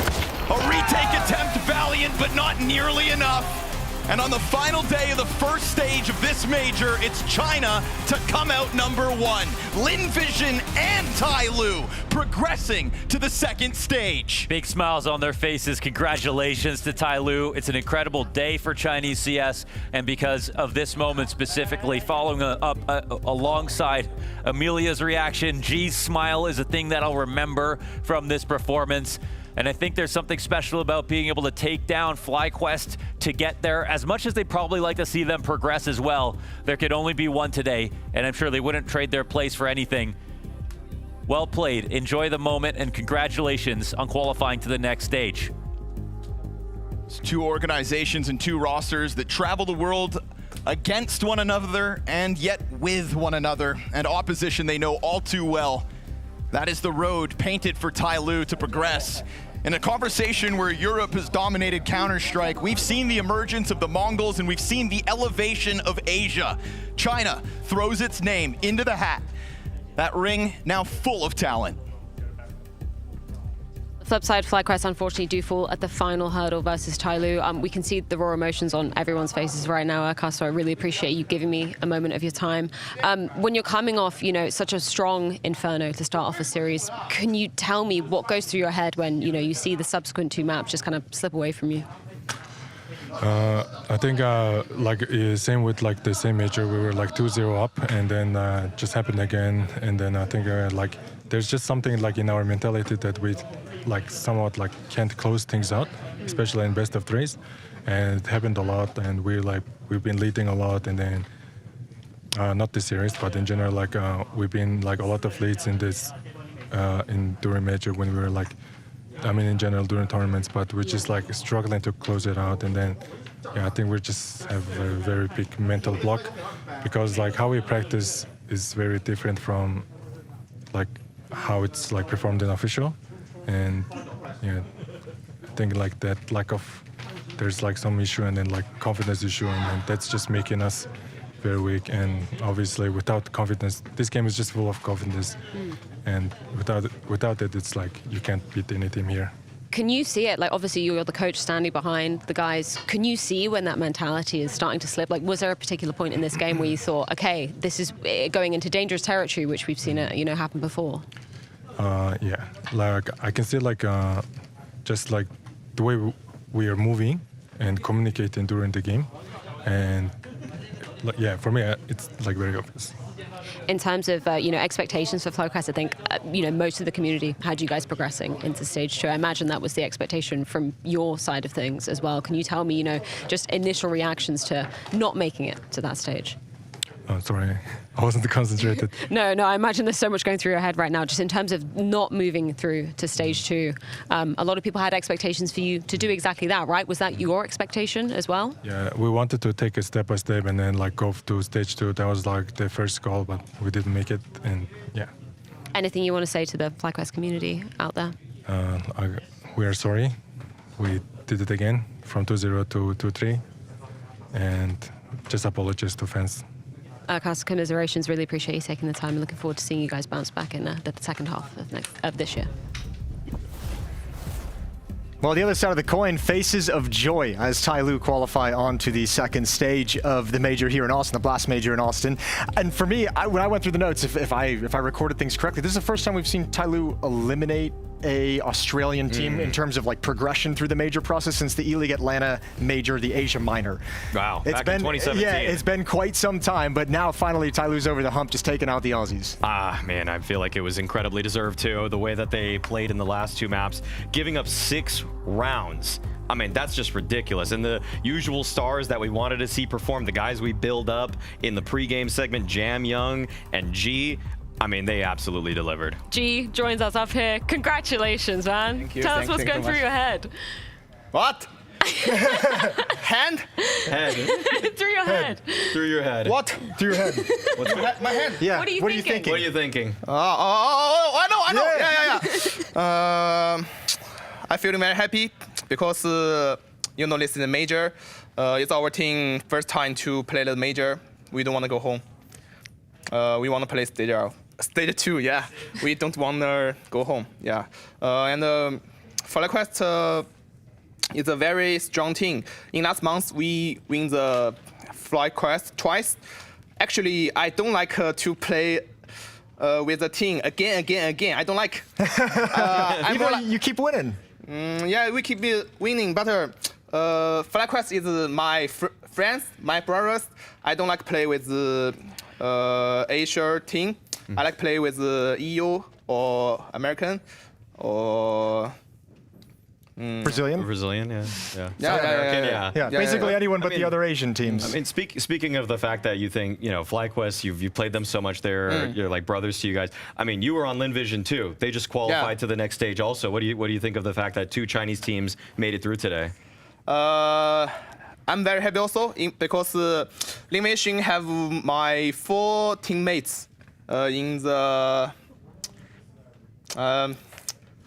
A retake attempt valiant, but not nearly enough. And on the final day of the first stage of this major, it's China to come out number 1. Lynn Vision and TYLOO progressing to the second stage. Big smiles on their faces. Congratulations to TYLOO. It's an incredible day for Chinese CS, and because of this moment specifically, following up alongside Amelia's reaction, G's smile is a thing that I'll remember from this performance. And I think there's something special about being able to take down FlyQuest to get there. As much as they probably like to see them progress as well, there could only be one today, and I'm sure they wouldn't trade their place for anything. Well played. Enjoy the moment, and congratulations on qualifying to the next stage. It's 2 organizations and 2 rosters that travel the world against one another and yet with one another, and opposition they know all too well. That is the road painted for TYLOO to progress. In a conversation where Europe has dominated Counter-Strike, we've seen the emergence of the Mongols and we've seen the elevation of Asia. China throws its name into the hat. That ring now full of talent. The flip side, FlyQuest unfortunately do fall at the final hurdle versus TYLOO. We can see the raw emotions on everyone's faces right now, Erka, so I really appreciate you giving me a moment of your time. When you're coming off, such a strong Inferno to start off a series, can you tell me what goes through your head when, you see the subsequent 2 maps just kind of slip away from you? I think same with the same major, we were 2-0 up, and then just happened again, and then I think there's just something in our mentality that we somewhat can't close things out, especially in best of 3s, and it happened a lot, and we've been leading a lot, and then not this series, but in general we've been a lot of leads in this during major when we were in general during tournaments, but we're just struggling to close it out, and then I think we just have a very big mental block because how we practice is very different from how it's performed in official. And I think that lack of there's some issue, and then confidence issue, and then that's just making us very weak. And obviously without confidence, this game is just full of confidence, and without it, it's you can't beat any team here. Can you see it? Obviously you're the coach standing behind the guys. Can you see when that mentality is starting to slip? Was there a particular point in this game where you thought, okay, this is going into dangerous territory, which we've seen it happen before? Yeah, I can see just the way we are moving and communicating during the game, and yeah, for me it's very obvious. In terms of expectations for FlyQuest, I think most of the community had you guys progressing into stage 2. I imagine that was the expectation from your side of things as well. Can you tell me just initial reactions to not making it to that stage? Oh, sorry, I wasn't concentrated. No, I imagine there's so much going through your head right now, just in terms of not moving through to stage 2. A lot of people had expectations for you to do exactly that, right? Was that your expectation as well? Yeah, we wanted to take it step by step and then go to stage 2. That was the first goal, but we didn't make it, and yeah. Anything you want to say to the FlyQuest community out there? We are sorry. We did it again from 2-0 to 2-3. And just apologies to fans. Cast commiserations. Really appreciate you taking the time and looking forward to seeing you guys bounce back in the second half of this year. Well, the other side of the coin, faces of joy as TYLOO qualify onto the second stage of the major here in Austin, the Blast Major in Austin. And for me, when I went through the notes, if I recorded things correctly, this is the first time we've seen TYLOO eliminate a Australian team in terms of like progression through the major process since the E-League Atlanta major, the Asia minor. Wow, It's back been, in 2017. Yeah, it's been quite some time, but now finally TYLOO's over the hump, just taking out the Aussies. Man, I feel like it was incredibly deserved too, the way that they played in the last 2 maps, giving up 6 rounds. I mean, that's just ridiculous. And the usual stars that we wanted to see perform, the guys we build up in the pregame segment, Jam Young and G, I mean, they absolutely delivered. G joins us up here. Congratulations, man. Thank you. Tell us Thank what's you going so through much. your head. What? Hand? Head. Through your head. Through your head. What? Through your head. My hand? Yeah. What are you What are thinking? you thinking? I know. Yeah. I feel very happy because, this is a major. It's our team first time to play the major. We don't want to go home. We want to play stage 2, yeah. We don't want to go home, yeah. And FlyQuest is a very strong team. In last month, we win the FlyQuest twice. Actually, I don't like to play with the team again. I don't like. You keep winning. Yeah, we keep winning, but FlyQuest is my friends, my brothers. I don't like play with the Asia team. I like play with the EU or American or Brazilian, yeah. Yeah. Basically anyone but I mean, the other Asian teams. I mean, speaking of the fact that you think, FlyQuest, you've played them so much, they're you're like brothers to you guys. I mean, you were on Lynn Vision too. They just qualified to the next stage also. What do you think of the fact that 2 Chinese teams made it through today? I'm very happy also because Lynn Vision have my 4 teammates in the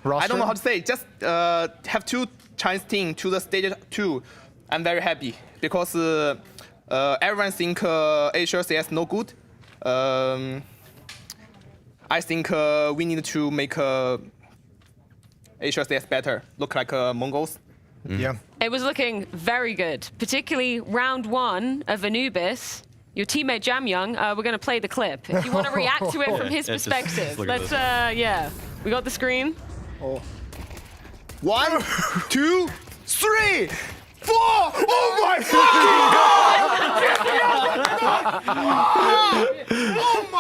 roster? I don't know how to say. Just have 2 Chinese team to the stage 2. I'm very happy because everyone think Asia CS no good. I think we need to make Asia CS better. Look like Mongols. Yeah. It was looking very good, particularly round 1 of Anubis. Your teammate Jam Young, we're going to play the clip. If you want to react to it from his perspective. Let's, yeah. We got the screen. 1, 2, 3, 4! Oh my God!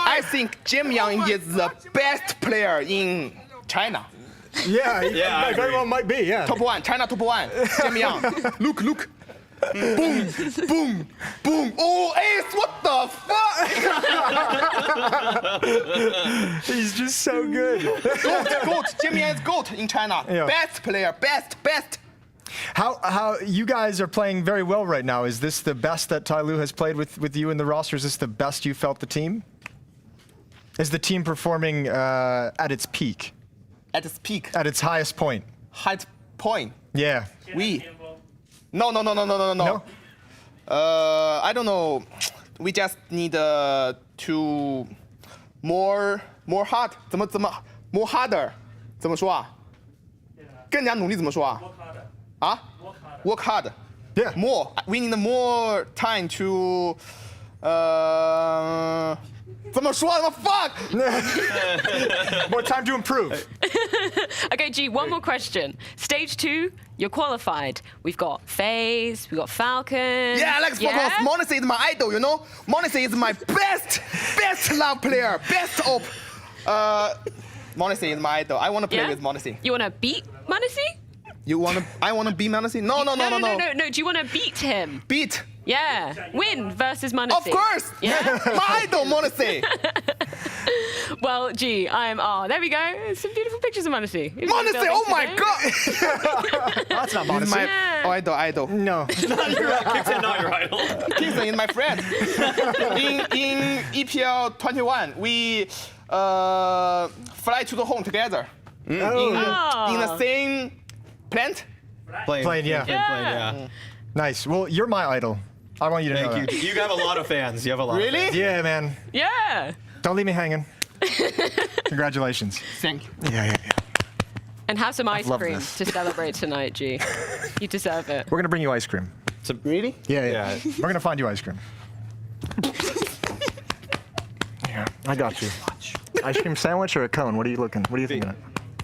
I think Jam Young is the best player in China. Yeah, very well might be, yeah. Top 1, China top 1, Jam Young. Look. Boom, boom, boom. Oh, Ace, what the fuck? He's just so good. Goat. Jam Young is goat in China. Yeah. Best player, best. How you guys are playing very well right now. Is this the best that TYLOO has played with you in the roster? Is this the best you felt the team? Is the team performing at its peak? At its peak. At its highest point? Highest point. Yeah. No. I don't know. We just need to more hard. 怎么 more harder 怎么说啊？更加努力怎么说啊？啊 ？Work hard. Yeah. More. We need more time to 怎么说？ Fuck. More time to improve. Okay, G, one more question. Stage 2, you're qualified. We've got FaZe, we've got Falcon. Yeah, Alex focus. Monesi is my idol, Monesi is my best love player, best op. Monesi is my idol. I want to play with Monesi. You want to beat Monesi? I want to beat Monesi? No. No. Do you want to beat him? Beat? Yeah. Win versus Monesi. Of course. Yeah. My idol, Monesi. Well, G, there we go. Some beautiful pictures of Monesi. Monesi, oh my God. That's not Monesi. My idol. No. Not your Kingston, not your idol. Kingston is my friend. In EPL 21, we fly to the home together in the same plant. Plane, yeah. Nice. Well, you're my idol. I want you to know that. Thank you. You have a lot of fans. You have a lot. Really? Of fans. Yeah, man. Yeah. Don't leave me hanging. Congratulations. Thank you. Yeah. And have some ice love cream this. to celebrate tonight, G. You deserve it. We're gonna bring you ice cream. Really? Yeah. We're gonna find you ice cream. Yeah, I got you. Ice cream sandwich or a cone? What are you looking? What are you thinking?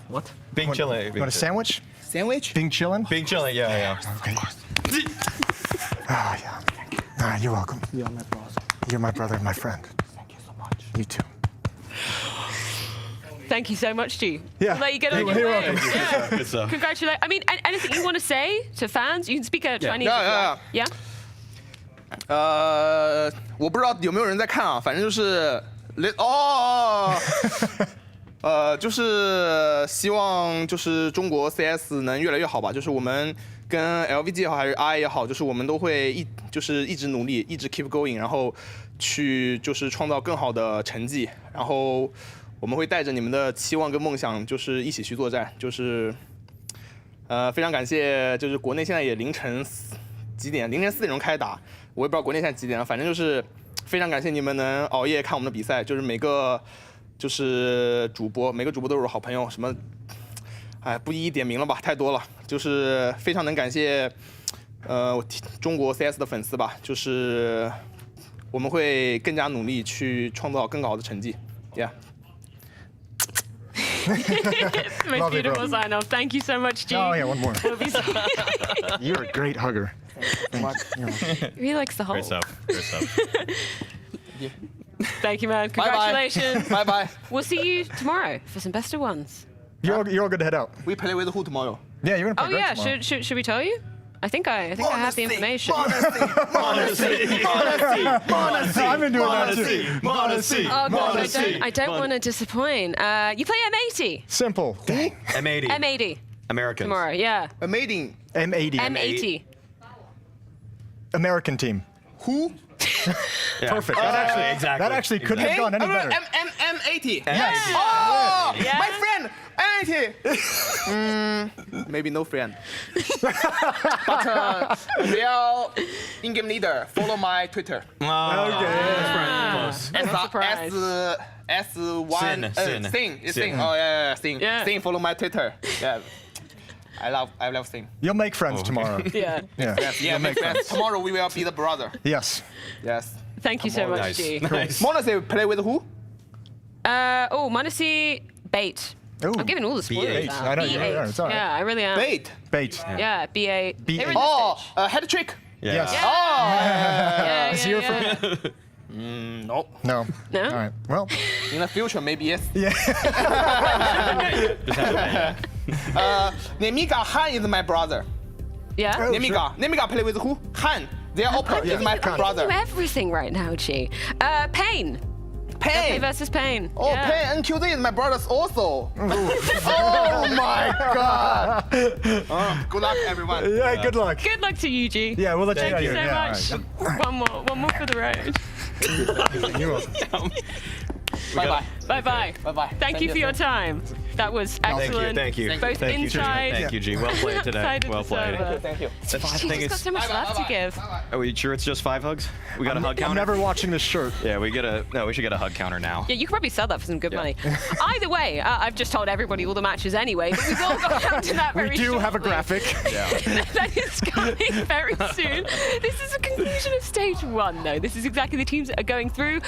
What? Bing chili. You want a sandwich? Sandwich? Bing chillin'? Bing chili. Yeah. Okay. Yeah. You're welcome. You're my brother. You're my brother and my friend. Thank you so much. You too. Thank you so much, G. Yeah. We'll let you get on your You're way. welcome. Yeah. Good stuff. Congratulations. I mean, anything you want to say to fans? You can speak Chinese. Yeah. 我不知道有没有人在看啊，反正就是就是希望就是中国 CS 能越来越好吧，就是我们跟 LVG 也好还是 I 也好，就是我们都会一直努力，一直 keep going， 然后去就是创造更好的成绩，然后我们会带着你们的期望跟梦想，就是一起去作战，就是非常感谢，就是国内现在也凌晨几点？凌晨4点钟开打，我也不知道国内现在几点了，反正就是非常感谢你们能熬夜看我们的比赛，就是每个主播都是我好朋友，什么，不一一点名了吧，太多了，就是非常能感谢，中国 CS 的粉丝吧，就是我们会更加努力去创造更好的成绩 ，Yeah。 Most beautiful sign off. Thank you so much, G. Oh yeah, one more. We'll be so You're a great hugger. He likes the whole. Great stuff. Great stuff. Thank you, man. Bye-bye. Congratulations. Bye. We'll see you tomorrow for some best of ones. You're all good to head out. We play with who tomorrow? Yeah, you're gonna Oh play yeah, tomorrow. should we tell you? I think I have the information. Modesty. I'm into it. Modesty. Oh god, I don't want to disappoint. You play M80. Simple. M80. M80 Americans. tomorrow. Yeah. Amazing. M80. M80. American team. Who? Yeah. Perfect. Exactly. That actually couldn't have gone any better. M80. Yes. Oh, Yeah. my friend. M80. Maybe no friend. But real in-game leader. Follow my Twitter. Close. S1 Sing. Oh yeah, Sing. Yeah. Sing. Follow my Twitter. Yeah. I love Sing. You'll make friends tomorrow. Yeah. Yeah. Yeah, make friends. Tomorrow we will be the brother. Yes. Yes. Thank you so much, Nice. G. Nice. Modesty play with who? Modesty bait. Ooh. I'm giving all the spoilers B8. out. I know, B8. yeah, it's all right. Yeah, I really am. Bait. Bait. Yeah, B8. B8. They were in the Oh, stage. head trick. Yeah. Yes. Yeah, Zero yeah. No. No. No? All right. Well. In the future, maybe yes. Yeah. Nemika Han is my brother. Yeah? Oh, Nemika play with who? Han. Their opponent is my Do brother. everything right now, G. Pain. Pain versus Pain. Oh, Yeah. Pain and QZ is my brothers also. Oh my god. Good luck, everyone. Yeah. Good luck. Good luck to you, G. Yeah, we'll let you Thank out you here. so Yeah, much. all right. One more for the road. You're welcome. Bye-bye. Bye-bye. Bye-bye. Thank you for your time. That was excellent. Thank you. Both Thank you, G. inside. Thank you, G. Well played today. outside of Well the played. server. Thank you. She's got so much love to give. Are we sure it's just 5 hugs? We got a hug I'm counter? never watching this shirt. Yeah, we should get a hug counter now. Yeah, you could probably sell that for some good money. Either way, I've just told everybody all the matches anyway, but we've all got down to that very We do have a shortly. graphic. That is coming very soon. This is the conclusion of stage 1, though. This is exactly the teams that are going through.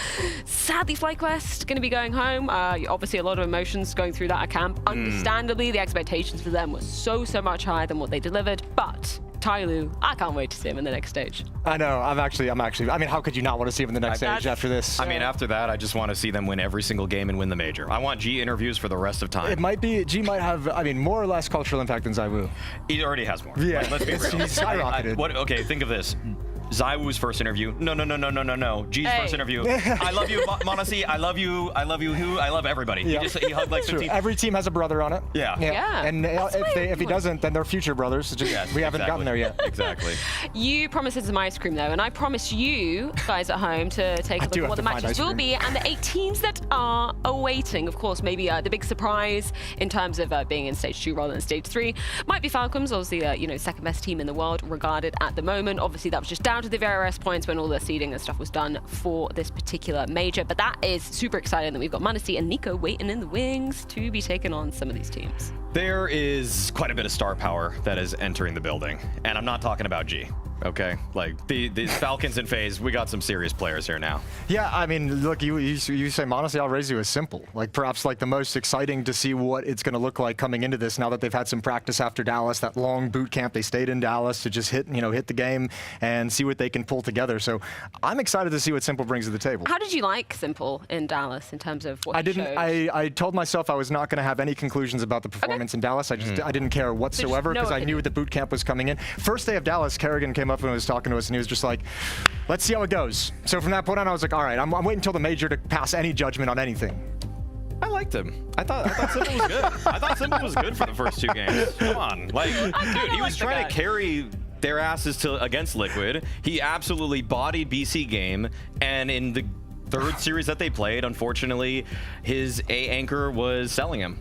Sadly, FlyQuest going to be going home. Obviously, a lot of emotions going through that camp. Understandably, the expectations for them were so much higher than what they delivered. But TYLOO, I can't wait to see him in the next stage. I know. I'm actually. I mean, how could you not want to see him in the next stage after this? I mean, after that, I just want to see them win every single game and win the major. I want G interviews for the rest of time. It might be. G might have. I mean, more or less cultural impact than ZywOo. He already has more. Yeah. Like, let's be real. He's skyrocketed. Okay, think of this. ZywOo's first interview. No. G's Hey. first interview. I love you, Monasi. I love you. Who? I love everybody. Yeah. He hugged like 15. Every team has a brother on it. Yeah. And if he doesn't, then they're future brothers. It's just, we haven't gotten there yet. Exactly. You promised us some ice cream, though, and I promise you guys at home to take a look at what the matches will be and the 8 teams that are awaiting. Of course, maybe the big surprise in terms of being in stage 2 rather than stage 3 might be Falcons, obviously, second best team in the world regarded at the moment. Obviously, that was just down to the VRS points when all the seeding and stuff was done for this particular major. But that is super exciting that we've got Manasi and Nico waiting in the wings to be taking on some of these teams. There is quite a bit of star power that is entering the building, and I'm not talking about G. Okay, like the Falcons in phase, we got some serious players here now. Yeah, I mean, look, you say Monasi, I'll raise you as simple. Like perhaps like the most exciting to see what it's going to look like coming into this now that they've had some practice after Dallas, that long boot camp. They stayed in Dallas to just hit the game and see what they can pull together. So I'm excited to see what Simple brings to the table. How did you like Simple in Dallas in terms of what he showed? I told myself I was not going to have any conclusions about the performance in Dallas. I didn't care whatsoever because I knew the boot camp was coming in. First day of Dallas, Kerrigan came up and was talking to us and he was just like, let's see how it goes. So from that point on, I was like, all right, I'm waiting until the major to pass any judgment on anything. I liked him. I thought Simple was good. I thought Simple was good for the first 2 games. Come on, dude, he was trying to carry their asses against Liquid. He absolutely bodied BC game, and in the 3rd series that they played, unfortunately, his A anchor was selling him.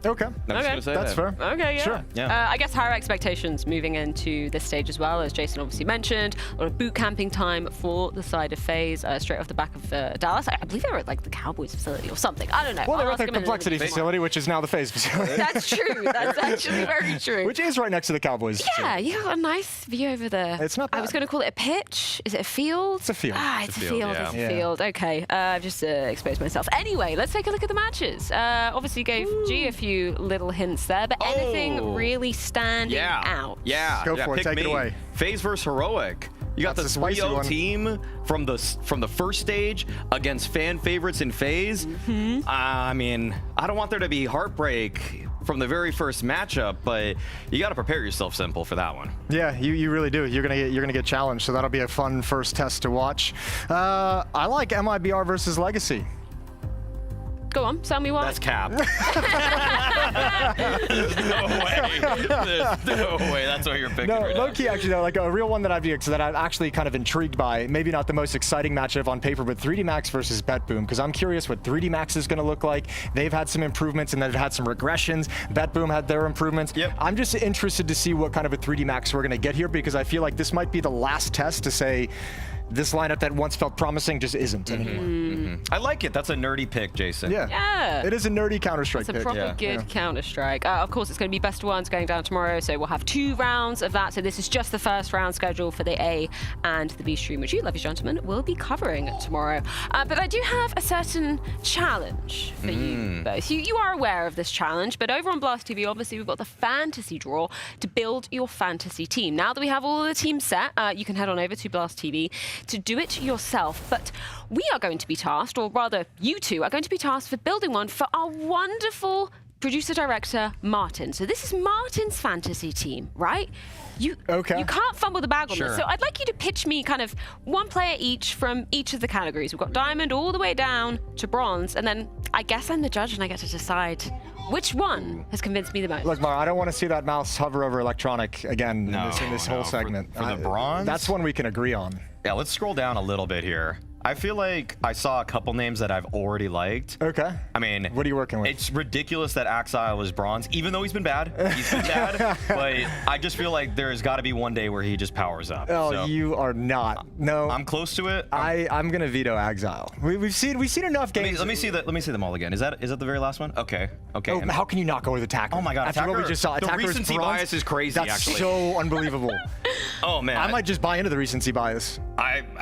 Okay. That's fair. Okay, yeah. Sure. I guess higher expectations moving into this stage as well, as Jason obviously mentioned. A lot of boot camping time for the side of FaZe straight off the back of Dallas. I believe they were at like the Cowboys facility or something. I don't know. Well, they were at the Complexity facility, which is now the FaZe facility. That's true. That's actually very true. Which is right next to the Cowboys. Yeah, you got a nice view over there. It's not bad. I was going to call it a pitch. Is it a field? It's a field. It's a field. It's a field. Okay. I've just exposed myself. Anyway, let's take a look at the matches. Obviously gave G a few little hints there, but anything really standing out? Yeah. Go for it. Take it away. FaZe versus Heroic. You got the 3-0 team from the first stage against fan favorites in FaZe. I mean, I don't want there to be heartbreak from the very first matchup, but you got to prepare yourself, Simple, for that one. Yeah, you really do. You're gonna get challenged, so that'll be a fun first test to watch. I like MIBR versus Legacy. Go on, tell me what. That's cap. There's no way. That's what you're picking. No, right low-key, actually, though, like a real one that I'm actually kind of intrigued by. Maybe not the most exciting matchup on paper, but 3D Max versus BetBoom, because I'm curious what 3D Max is going to look like. They've had some improvements and they've had some regressions. BetBoom had their improvements. Yep. I'm just interested to see what kind of a 3D Max we're going to get here, because I feel like this might be the last test to say, this lineup that once felt promising just isn't anymore. I like it. That's a nerdy pick, Jason. Yeah. It is a nerdy Counter-Strike pick. It's a proper good Counter-Strike. Of course, it's going to be best of ones going down tomorrow, so we'll have 2 rounds of that. So this is just the first round scheduled for the A and the B stream, which you, ladies and gentlemen, will be covering tomorrow. But I do have a certain challenge for you both. You are aware of this challenge, but over on Blast TV, obviously, we've got the fantasy draw to build your fantasy team. Now that we have all of the teams set, you can head on over to Blast TV to do it yourself. But we are going to be tasked, or rather you two are going to be tasked for building one for our wonderful producer-director, Martin. So this is Martin's fantasy team, right? You can't fumble the bag on this. So I'd like you to pitch me kind of 1 player each from each of the categories. We've got Diamond all the way down to Bronze, and then I guess I'm the judge and I get to decide which one has convinced me the most. Look, Mara, I don't want to see that mouse hover over electronic again in this whole segment. For the Bronze? That's one we can agree on. Yeah, let's scroll down a little bit here. I feel like I saw a couple names that I've already liked. Okay. I mean, what are you working with? It's ridiculous that Axile is Bronze, even though he's been bad. He's been bad, but I just feel like there's got to be one day where he just powers up. Oh, so, you are not. No. I'm close to it. I'm gonna veto Axile. We've seen enough games. Let me see them all again. Is that the very last one? Okay. Oh, how can you not go with Attacker? Oh my God, After what we just saw, the recency bias is crazy. That's actually so unbelievable. Oh man, I might just buy into the recency bias.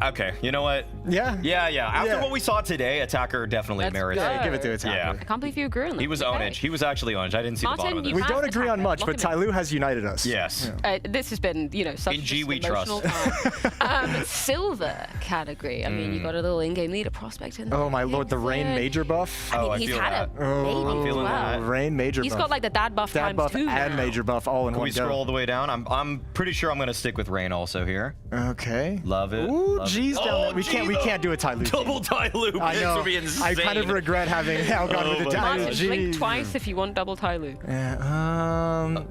Okay, you know what? Yeah. Yeah. After what we saw today, Attacker definitely Let's merits go. it. Give it to Attacker. Yeah. I can't believe you agree on that. He was ownage. He was actually ownage. I didn't see Martin, the bottom of this. you We have don't agree on Attacker. much, Lock but him in. TYLOO has united us. Yes. This has been, such In G just we emotional time. Silver category. I mean, you got a little in-game leader prospect in there. Oh my lord, the Rain major buff. I mean, he's had a baby I'm feeling as well. that. Rain major He's buff. got like the dad buff Dad times buff 2 and now. major buff all in Can one we go. scroll all the way down? I'm pretty sure I'm gonna stick with Rain also here. Okay. Love it. Ooh, love G's it. down there. We can't do a TYLOO. Double TYLOO. I This know. would be insane. I kind of regret having now gone with the Martin, TYLOO. blink twice if you want double TYLOO. Yeah,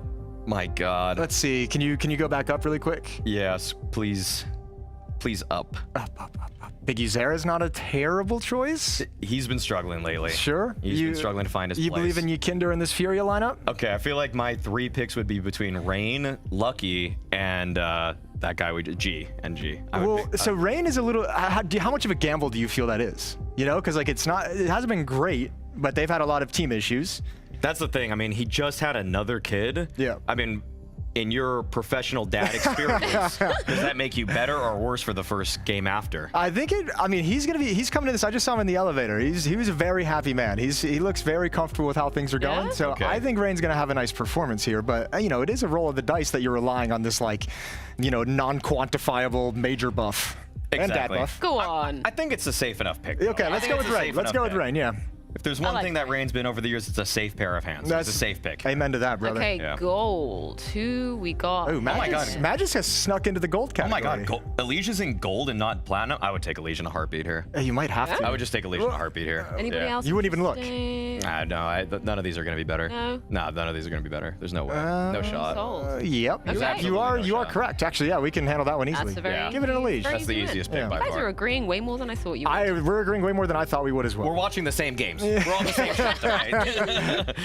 my God. Let's see. Can you go back up really quick? Yes, please. Please up. Up. Big Uzera's not a terrible choice. He's been struggling lately. Sure. He's been struggling to find his You place. believe in Yukinder in this Furia lineup? Okay, I feel like my 3 picks would be between Rain, Lucky, and that guy G. Well, so Rain is a little. How much of a gamble do you feel that is? Because like it hasn't been great, but they've had a lot of team issues. That's the thing. I mean, he just had another kid. Yeah. I mean, in your professional dad experience, does that make you better or worse for the first game after? I think he's coming to this. I just saw him in the elevator. He was a very happy man. He looks very comfortable with how things are going. Yeah? So Okay. I think Rain's gonna have a nice performance here. But it is a roll of the dice that you're relying on this non-quantifiable major buff and dad Exactly. buff. Go on. I think it's a safe enough pick. though. Okay, I let's think go it's with a Rain. safe Let's enough go with pick. Rain. Yeah. If there's I one like thing that Rain. Rain's been over the years, it's a safe pair of hands. It's a safe pick. Amen to that, brother. Okay, Yeah. gold. Who we got? Oh, my God. Magis has snuck into the gold Oh my category. God, Alicia's in gold and not platinum? I would take Alicia in a heartbeat here. You might have to. I would just take Alicia in a heartbeat here. Anybody else? You wouldn't even look. No, none of these are going to be better. No? None of these are going to be better. There's no way. No shot. Sold. Yep. Okay. You are no shot. correct. Actually, yeah, we can handle that one easily. That's a very Give it an Alicia. very That's the good. easiest pick by You guys far. are agreeing way more than I thought you would. We're agreeing way more than I thought we would as well. We're watching the same games. We're on the same chapter, right?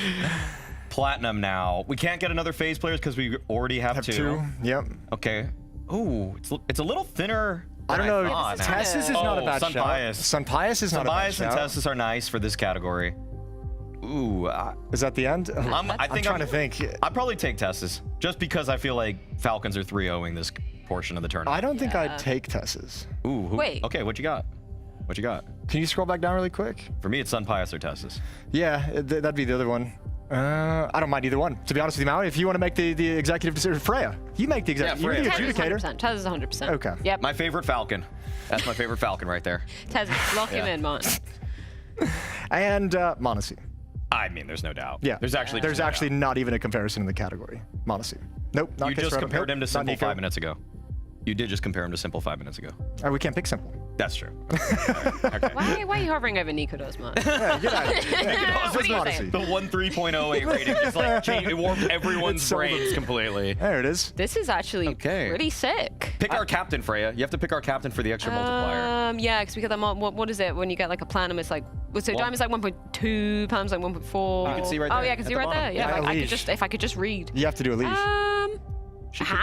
Platinum now. We can't get another phase players because we already have two. Yep. Okay. Ooh, it's a little thinner. I don't know. thought. Tessus is not a bad Sun shout. Pius. Sun Pius is not a bad Sun Pius and shout. Tessus are nice for this category. Ooh. Is that the end? I'm trying to think. I'd probably take Tessus just because I feel like Falcons are 3-0ing this portion of the tournament. I don't think I'd take Tessus. Ooh. Wait. Okay, what you got? What you got? Can you scroll back down really quick? For me, it's Sun Pius or Tessus. Yeah, that'd be the other one. I don't mind either one. To be honest with you, Maui, if you want to make the executive decision, Freya, you make the executive. Freya. You're the Tez is adjudicator. 100%. Tez is 100%. Okay. Yep. My favorite Falcon. That's my favorite Falcon right there. Tez, lock him Yeah. in, Martin. And Monacy. I mean, there's no doubt. Yeah. There's actually not even a comparison in the category. Monacy. Nope. Not You Case just Random. compared him to Nope, Simple not Nico. 5 minutes ago. You did just compare him to Simple 5 minutes ago. We can't pick Simple. That's true. Why are you hovering over Nico does, Martin? Yeah, get out of here. What are you saying? The 1.3.08 rating just like changed, it warped everyone's It sold brains them. completely. There it is. This is actually pretty sick. Pick our captain, Freya. You have to pick our captain for the extra multiplier. Yeah, because we get that. What is it when you get like a platinum? It's like so Well- diamond's like 1.2, platinum's like 1.4. You can see right Oh there yeah, I at can see the right bottom. there. Yeah, Yeah, if I could just read. You have to do a leash.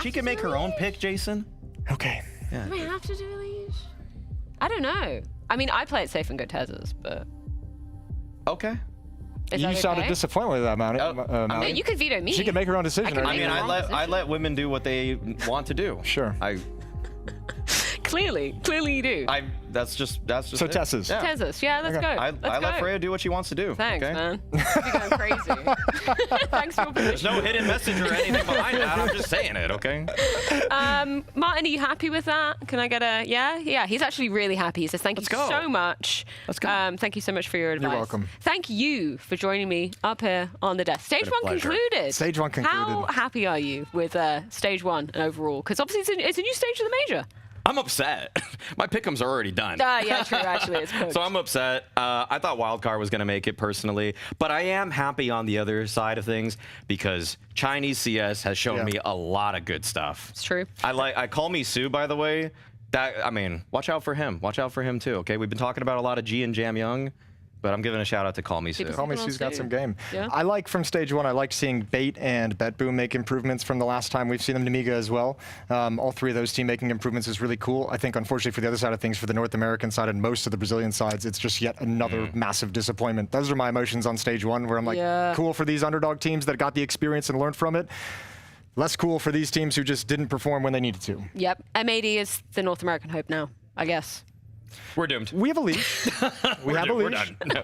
She can make her own pick, Jason. Okay. Yeah. Do I have to do a leash? I don't know. I mean, I play it safe and go Tez's, but Okay. is You that sounded okay? disappointed with that, Maui. No, Maui. you could veto me. She can make her own decision. can right? I mean, make her own I let women do what they want to do. Sure. Clearly you do. That's just So it. Tez's. Yeah. Tez's, yeah, let's go. I Let's let go. Freya do what she wants to do. Thanks, okay? man. You're going crazy. Thanks for your There's no hidden message or anything behind that. I'm just saying it, okay? Martin, are you happy with that? Can I get a yeah? Yeah, he's actually really happy. He says, thank you go. so much. Let's go. Thank you so much for your advice. You're welcome. Thank you for joining me up here on the desk. Stage Been a one pleasure. concluded. Stage one How concluded. happy are you with stage one and overall? Because obviously it's a new stage of the major. I'm upset. My pick'ems are already done. Yeah, true, actually. It's cooked. So I'm upset. I thought Wildcard was going to make it personally, but I am happy on the other side of things because Chinese CS has shown me a lot of good stuff. It's true. I call me Sue, by the way. I mean, watch out for him. Watch out for him too. Okay, we've been talking about a lot of G and Jam Young. But I'm giving a shout out to Call Me Sue. Call Me Sue's got some game. Yeah. I like from stage one, I like seeing Bait and BetBoom make improvements from the last time. We've seen them Namiga as well. All three of those team making improvements is really cool. I think, unfortunately, for the other side of things, for the North American side and most of the Brazilian sides, it's just yet another massive disappointment. Those are my emotions on stage one, where I'm like, cool for these underdog teams that got the experience and learned from it. Less cool for these teams who just didn't perform when they needed to. Yep. M80 is the North American hope now. I guess. We're doomed. We have a leash. we have a leash. We're done. No.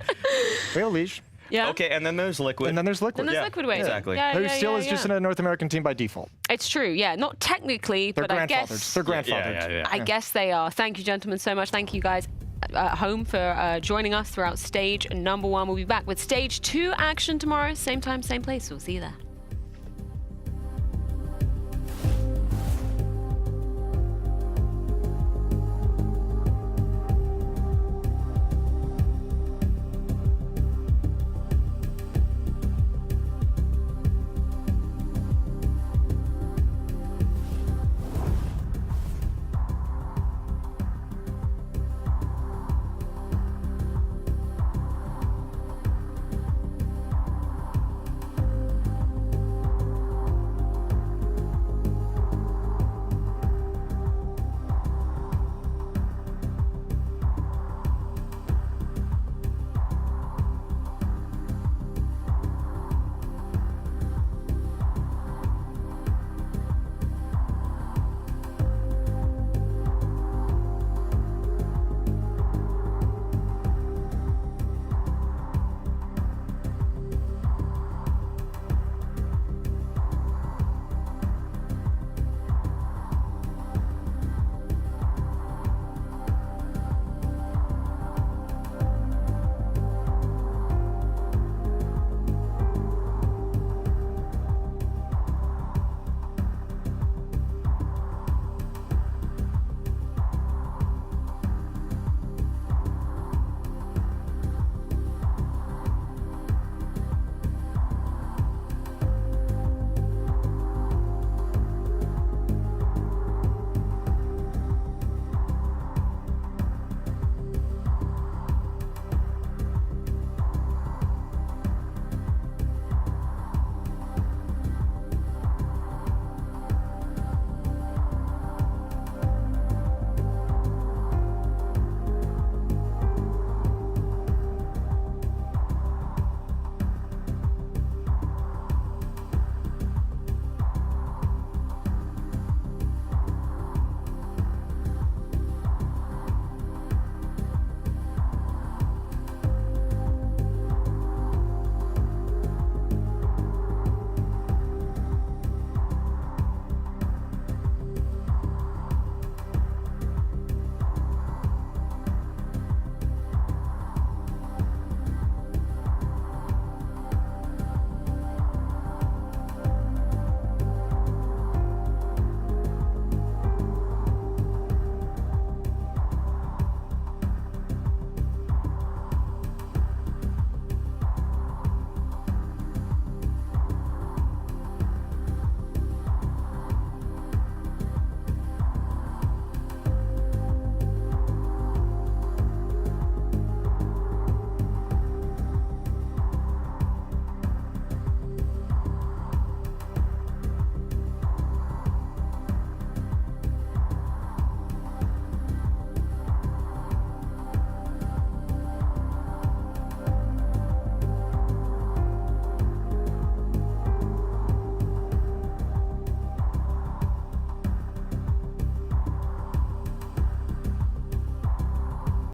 We have a leash. Yeah. Okay, and then there's Liquid. And then there's Liquid. Then there's Liquid waiting. Exactly. Yeah, Who yeah, still yeah, is just yeah. in a North American team by default. It's true, yeah. Not technically, They're but I grandfathered. guess... They're grandfathered. Yeah. I guess they are. Thank you, gentlemen, so much. Thank you, guys at home, for joining us throughout stage number 1. We'll be back with stage 2 action tomorrow. Same time, same place. We'll see you there.